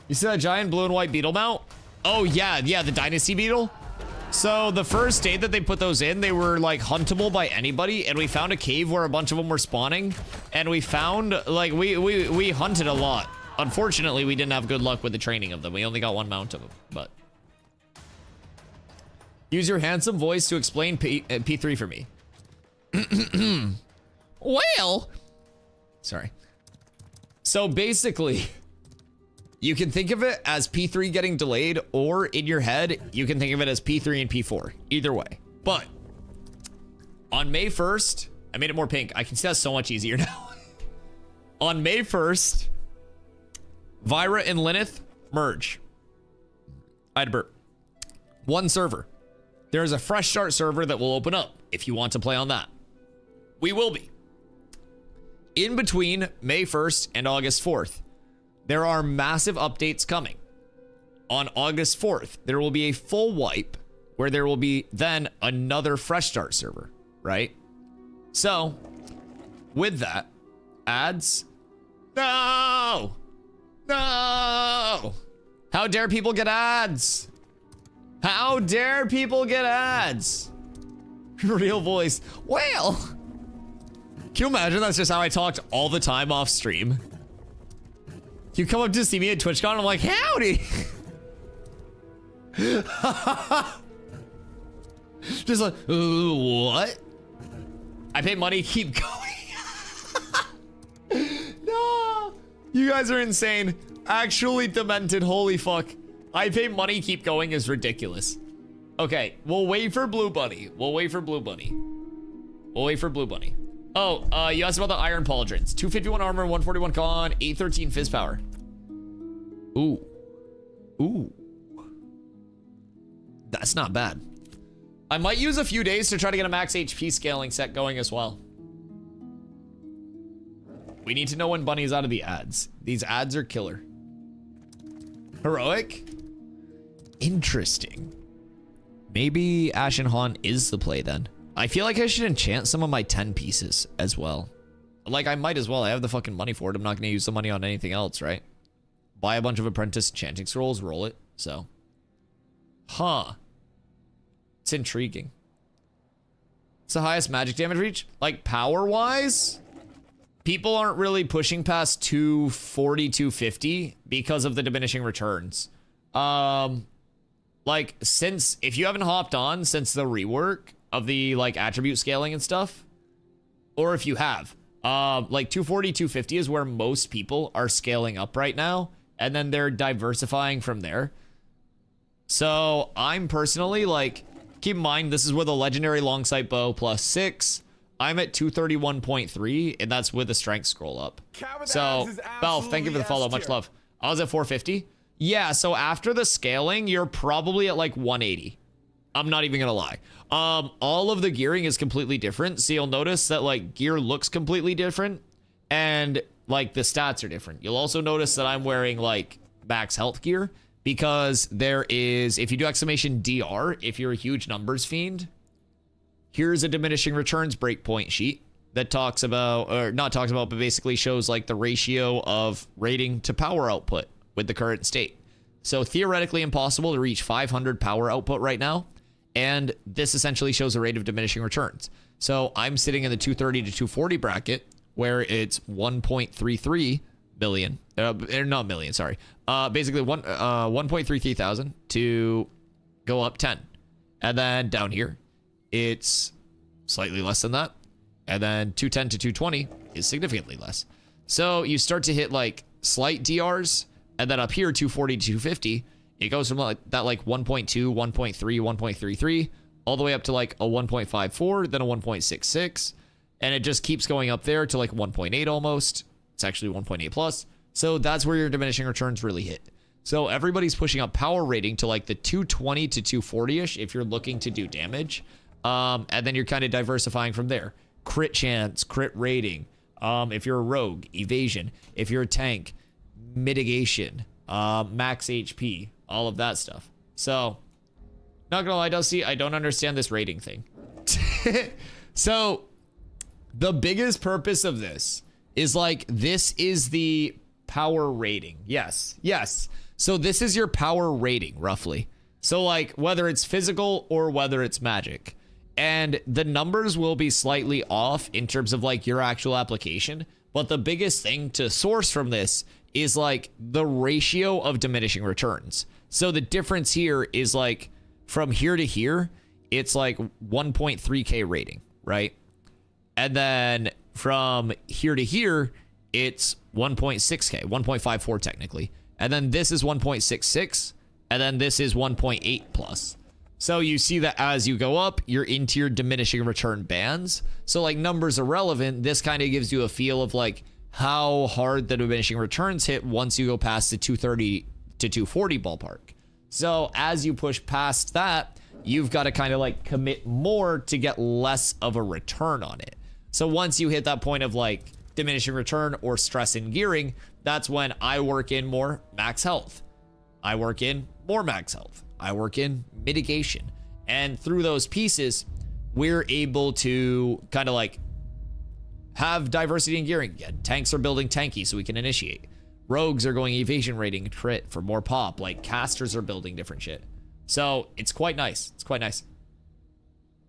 You see that giant blue and white beetle mount? Oh yeah, the dynasty beetle. So the first day that they put those in, they were like huntable by anybody, and we found a cave where a bunch of them were spawning, and we found like we hunted a lot. Unfortunately, we didn't have good luck with the training of them. We only got one mount of them, but use your handsome voice to explain P3 for me. Well, sorry. So basically, you can think of it as P3 getting delayed, or in your head, you can think of it as P3 and P4. Either way. But on May 1st, I made it more pink. I can see that so much easier now. On May 1st, Vyra and Lyneth merge. I had a burp. One server. There is a fresh start server that will open up if you want to play on that. We will be. In between May 1st and August 4th, there are massive updates coming. On August 4th, there will be a full wipe where there will be then another fresh start server, right? So, with that, ads. No! No! How dare people get ads? How dare people get ads? Real voice. Well, can you imagine that's just how I talked all the time off stream? You come up to see me at TwitchCon, I'm like, howdy. Just like, what? I pay money, keep going. No, you guys are insane. Actually demented, holy fuck. I pay money, keep going is ridiculous. Okay, we'll wait for Blue Bunny. We'll wait for Blue Bunny. We'll wait for Blue Bunny. Oh, you asked about the Iron Pauldrons. 251 armor, 141 con, 813 fizz power. Ooh. Ooh. That's not bad. I might use a few days to try to get a max HP scaling set going as well. We need to know when Bunny's out of the ads. These ads are killer. Heroic? Interesting. Maybe Ashen Haunt is the play then. I feel like I should enchant some of my 10 pieces as well. Like, I might as well. I have the fucking money for it. I'm not going to use the money on anything else, right? Buy a bunch of apprentice enchanting scrolls, roll it. So. Huh. It's intriguing. It's the highest magic damage reach. Like, power-wise, people aren't really pushing past 240, 250 because of the diminishing returns. Like, since, if you haven't hopped on since the rework of the, like, attribute scaling and stuff, or if you have, like, 240, 250 is where most people are scaling up right now, and then they're diversifying from there. So, I'm personally, like, keep in mind, this is with a legendary long sight bow plus 6. I'm at 231.3, and that's with the strength scroll up. So, Belf, thank you for the follow. Much love. I was at 450. Yeah, so after the scaling, you're probably at like 180. I'm not even gonna lie. All of the gearing is completely different. So you'll notice that like gear looks completely different and like the stats are different. You'll also notice that I'm wearing like max health gear because there is, if you do exclamation DR, if you're a huge numbers fiend, here's a diminishing returns breakpoint sheet that talks about, or not talks about, but basically shows like the ratio of rating to power output with the current state. So theoretically impossible to reach 500 power output right now. And this essentially shows a rate of diminishing returns. So I'm sitting in the 230 to 240 bracket where it's 1.33 billion, not million, sorry. Basically 1.33 thousand to go up 10. And then down here, it's slightly less than that. And then 210 to 220 is significantly less. So you start to hit like slight DRs, and then up here, 240 to 250, it goes from like that like 1.2, 1.3, 1.33, all the way up to like a 1.54, then a 1.66, and it just keeps going up there to like 1.8 almost. It's actually 1.8 plus. So that's where your diminishing returns really hit. So everybody's pushing up power rating to like the 220 to 240-ish if you're looking to do damage. And then you're kind of diversifying from there. Crit chance, crit rating. If you're a rogue, evasion. If you're a tank, mitigation, max HP, all of that stuff. So, not gonna lie, Dusty, I don't understand this rating thing. So, the biggest purpose of this is like, this is the power rating. Yes. So this is your power rating, roughly. So like, whether it's physical or whether it's magic. And the numbers will be slightly off in terms of like your actual application. But the biggest thing to source from this is like the ratio of diminishing returns. So the difference here is like from here to here, it's like 1.3K rating, right? And then from here to here, it's 1.6K, 1.54 technically. And then this is 1.66, and then this is 1.8 plus. So you see that as you go up, you're into your diminishing return bands. So like numbers are relevant. This kind of gives you a feel of like how hard the diminishing returns hit once you go past the 230 to 240 ballpark. So as you push past that, you've got to kind of like commit more to get less of a return on it. So once you hit that point of like diminishing return or stress in gearing, that's when I work in more max health. I work in more max health. I work in mitigation. And through those pieces, we're able to kind of like have diversity in gearing. Yeah, tanks are building tanky so we can initiate. Rogues are going evasion rating and crit for more pop. Like casters are building different shit. So it's quite nice. It's quite nice.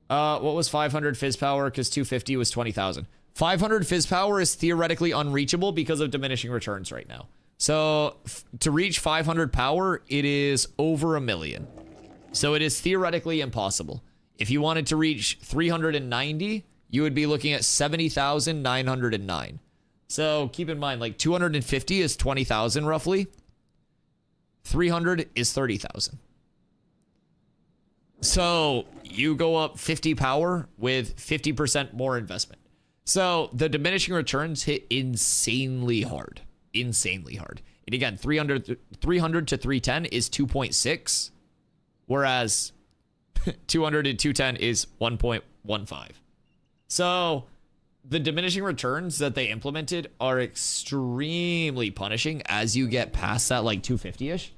What was 500 fizz power? Because 250 was 20,000. 500 fizz power is theoretically unreachable because of diminishing returns right now. So to reach 500 power, it is over 1 million. So it is theoretically impossible. If you wanted to reach 390, you would be looking at 70,909. So keep in mind, like 250 is 20,000 roughly. 300 is 30,000. So you go up 50 power with 50% more investment. So the diminishing returns hit insanely hard. Insanely hard. And again, 300 to 310 is 2.6, whereas 200 to 210 is 1.15. So the diminishing returns that they implemented are extremely punishing as you get past that like 250-ish.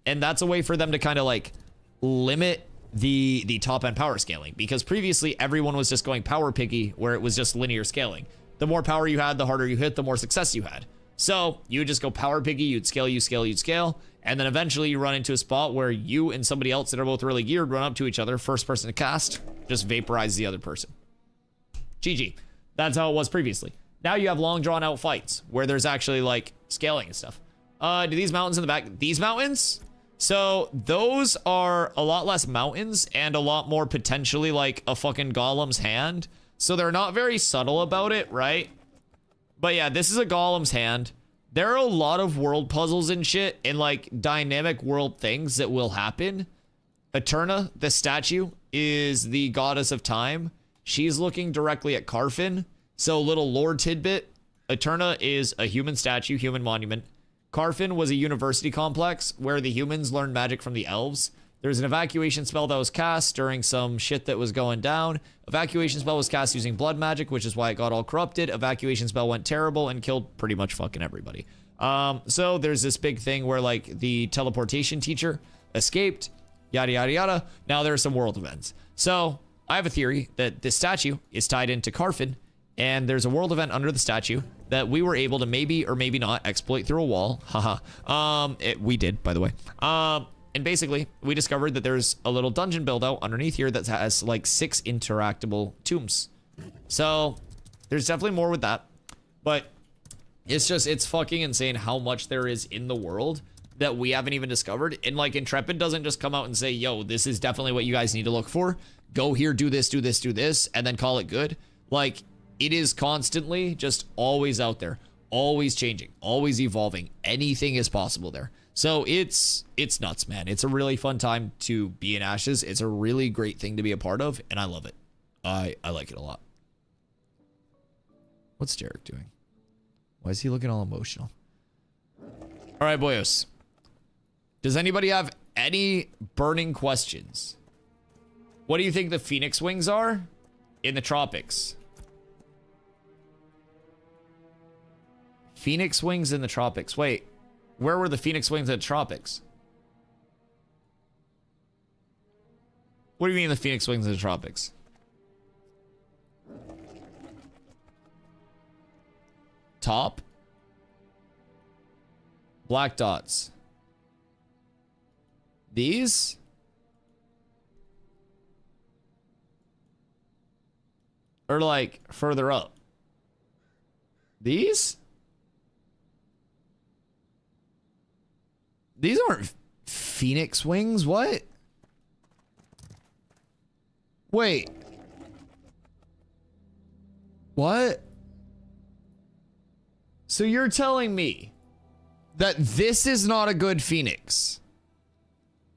And that's a way for them to kind of like limit the top end power scaling, because previously everyone was just going power piggy where it was just linear scaling. The more power you had, the harder you hit, the more success you had. So you would just go power piggy, you'd scale, and then eventually you run into a spot where you and somebody else that are both really geared run up to each other, first person to cast, just vaporize the other person. GG. That's how it was previously. Now you have long drawn out fights where there's actually like scaling and stuff. Do these mountains in the back, these mountains? So those are a lot less mountains and a lot more potentially like a fucking golem's hand. So they're not very subtle about it, right? But yeah, this is a golem's hand. There are a lot of world puzzles and shit and like dynamic world things that will happen. Eterna, the statue, is the goddess of time. She's looking directly at Carfin. So little lore tidbit. Eterna is a human statue, human monument. Carfin was a university complex where the humans learned magic from the elves. There's an evacuation spell that was cast during some shit that was going down. Evacuation spell was cast using blood magic, which is why it got all corrupted. Evacuation spell went terrible and killed pretty much fucking everybody. So there's this big thing where like the teleportation teacher escaped, yada, yada, yada. Now there are some world events. So I have a theory that this statue is tied into Carfin, and there's a world event under the statue that we were able to maybe or maybe not exploit through a wall. Haha. We did, by the way. And basically, we discovered that there's a little dungeon build out underneath here that has like 6 interactable tombs. So there's definitely more with that. But it's fucking insane how much there is in the world that we haven't even discovered. And like Intrepid doesn't just come out and say, yo, this is definitely what you guys need to look for. Go here, do this, do this, do this, and then call it good. Like, it is constantly just always out there, always changing, always evolving. Anything is possible there. So it's nuts, man. It's a really fun time to be in Ashes. It's a really great thing to be a part of, and I love it. I like it a lot. What's Derek doing? Why is he looking all emotional? All right, boyos. Does anybody have any burning questions? What do you think the Phoenix Wings are in the tropics? Phoenix Wings in the tropics. Wait, where were the Phoenix Wings in the tropics? What do you mean the Phoenix Wings in the tropics? Top? Black dots. These? Or like further up? These? These aren't Phoenix Wings, what? Wait. What? So you're telling me that this is not a good Phoenix?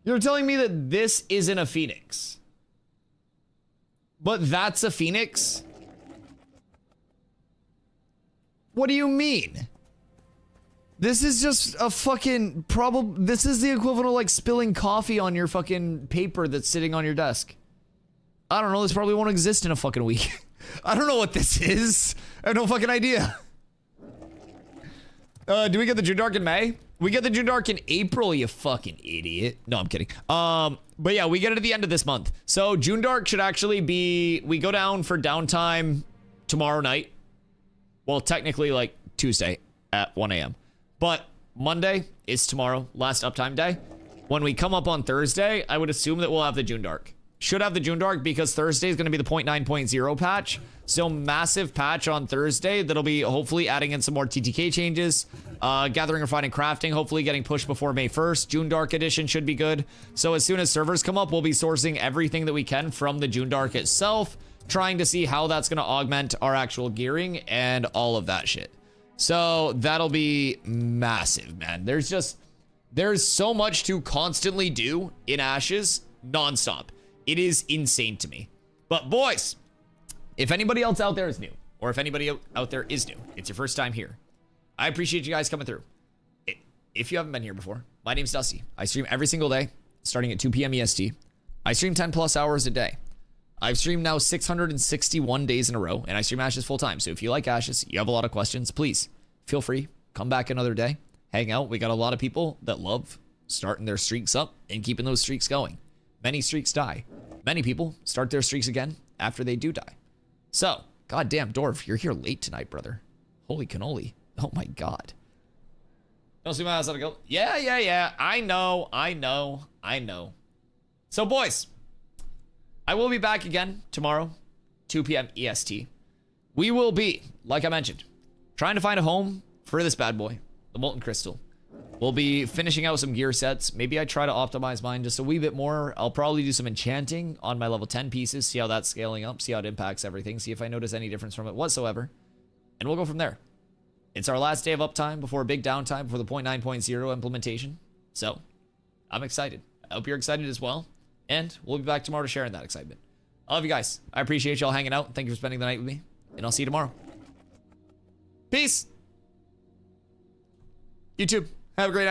You're telling me that this isn't a Phoenix? But that's a Phoenix? What do you mean? This is just a fucking problem. This is the equivalent of like spilling coffee on your fucking paper that's sitting on your desk. I don't know. This probably won't exist in a fucking week. I don't know what this is. I have no fucking idea. Do we get the June Dark in May? We get the June Dark in April, you fucking idiot. No, I'm kidding. But yeah, we get it at the end of this month. So June Dark should actually be, we go down for downtime tomorrow night. Well, technically like Tuesday at 1 a.m. But Monday is tomorrow, last uptime day. When we come up on Thursday, I would assume that we'll have the June Dark. Should have the June Dark because Thursday is going to be the 0.9.0 patch. So massive patch on Thursday that'll be hopefully adding in some more TTK changes. Gathering, refining, crafting, hopefully getting pushed before May 1st. June Dark edition should be good. So as soon as servers come up, we'll be sourcing everything that we can from the June Dark itself, trying to see how that's going to augment our actual gearing and all of that shit. So that'll be massive, man. There's so much to constantly do in Ashes nonstop. It is insane to me. But boys, if anybody else out there is new, or if anybody out there is new, it's your first time here, I appreciate you guys coming through. If you haven't been here before, my name's Dusty. I stream every single day, starting at 2 p.m. EST. I stream 10 plus hours a day. I've streamed now 661 days in a row, and I stream Ashes full time. So if you like Ashes, you have a lot of questions, please feel free. Come back another day, hang out. We got a lot of people that love starting their streaks up and keeping those streaks going. Many streaks die. Many people start their streaks again after they do die. So, goddamn, Dorf, you're here late tonight, brother. Holy cannoli. Oh my god. Don't see my house how to go. Yeah. I know. So, boys, I will be back again tomorrow, 2 p.m. EST. We will be, like I mentioned, trying to find a home for this bad boy, the Molten Crystal. We'll be finishing out some gear sets. Maybe I try to optimize mine just a wee bit more. I'll probably do some enchanting on my level 10 pieces, see how that's scaling up, see how it impacts everything, see if I notice any difference from it whatsoever. And we'll go from there. It's our last day of uptime before a big downtime before the 0.9.0 implementation. So, I'm excited. I hope you're excited as well. And we'll be back tomorrow to share in that excitement. I love you guys. I appreciate y'all hanging out. Thank you for spending the night with me. And I'll see you tomorrow. Peace. YouTube, have a great night.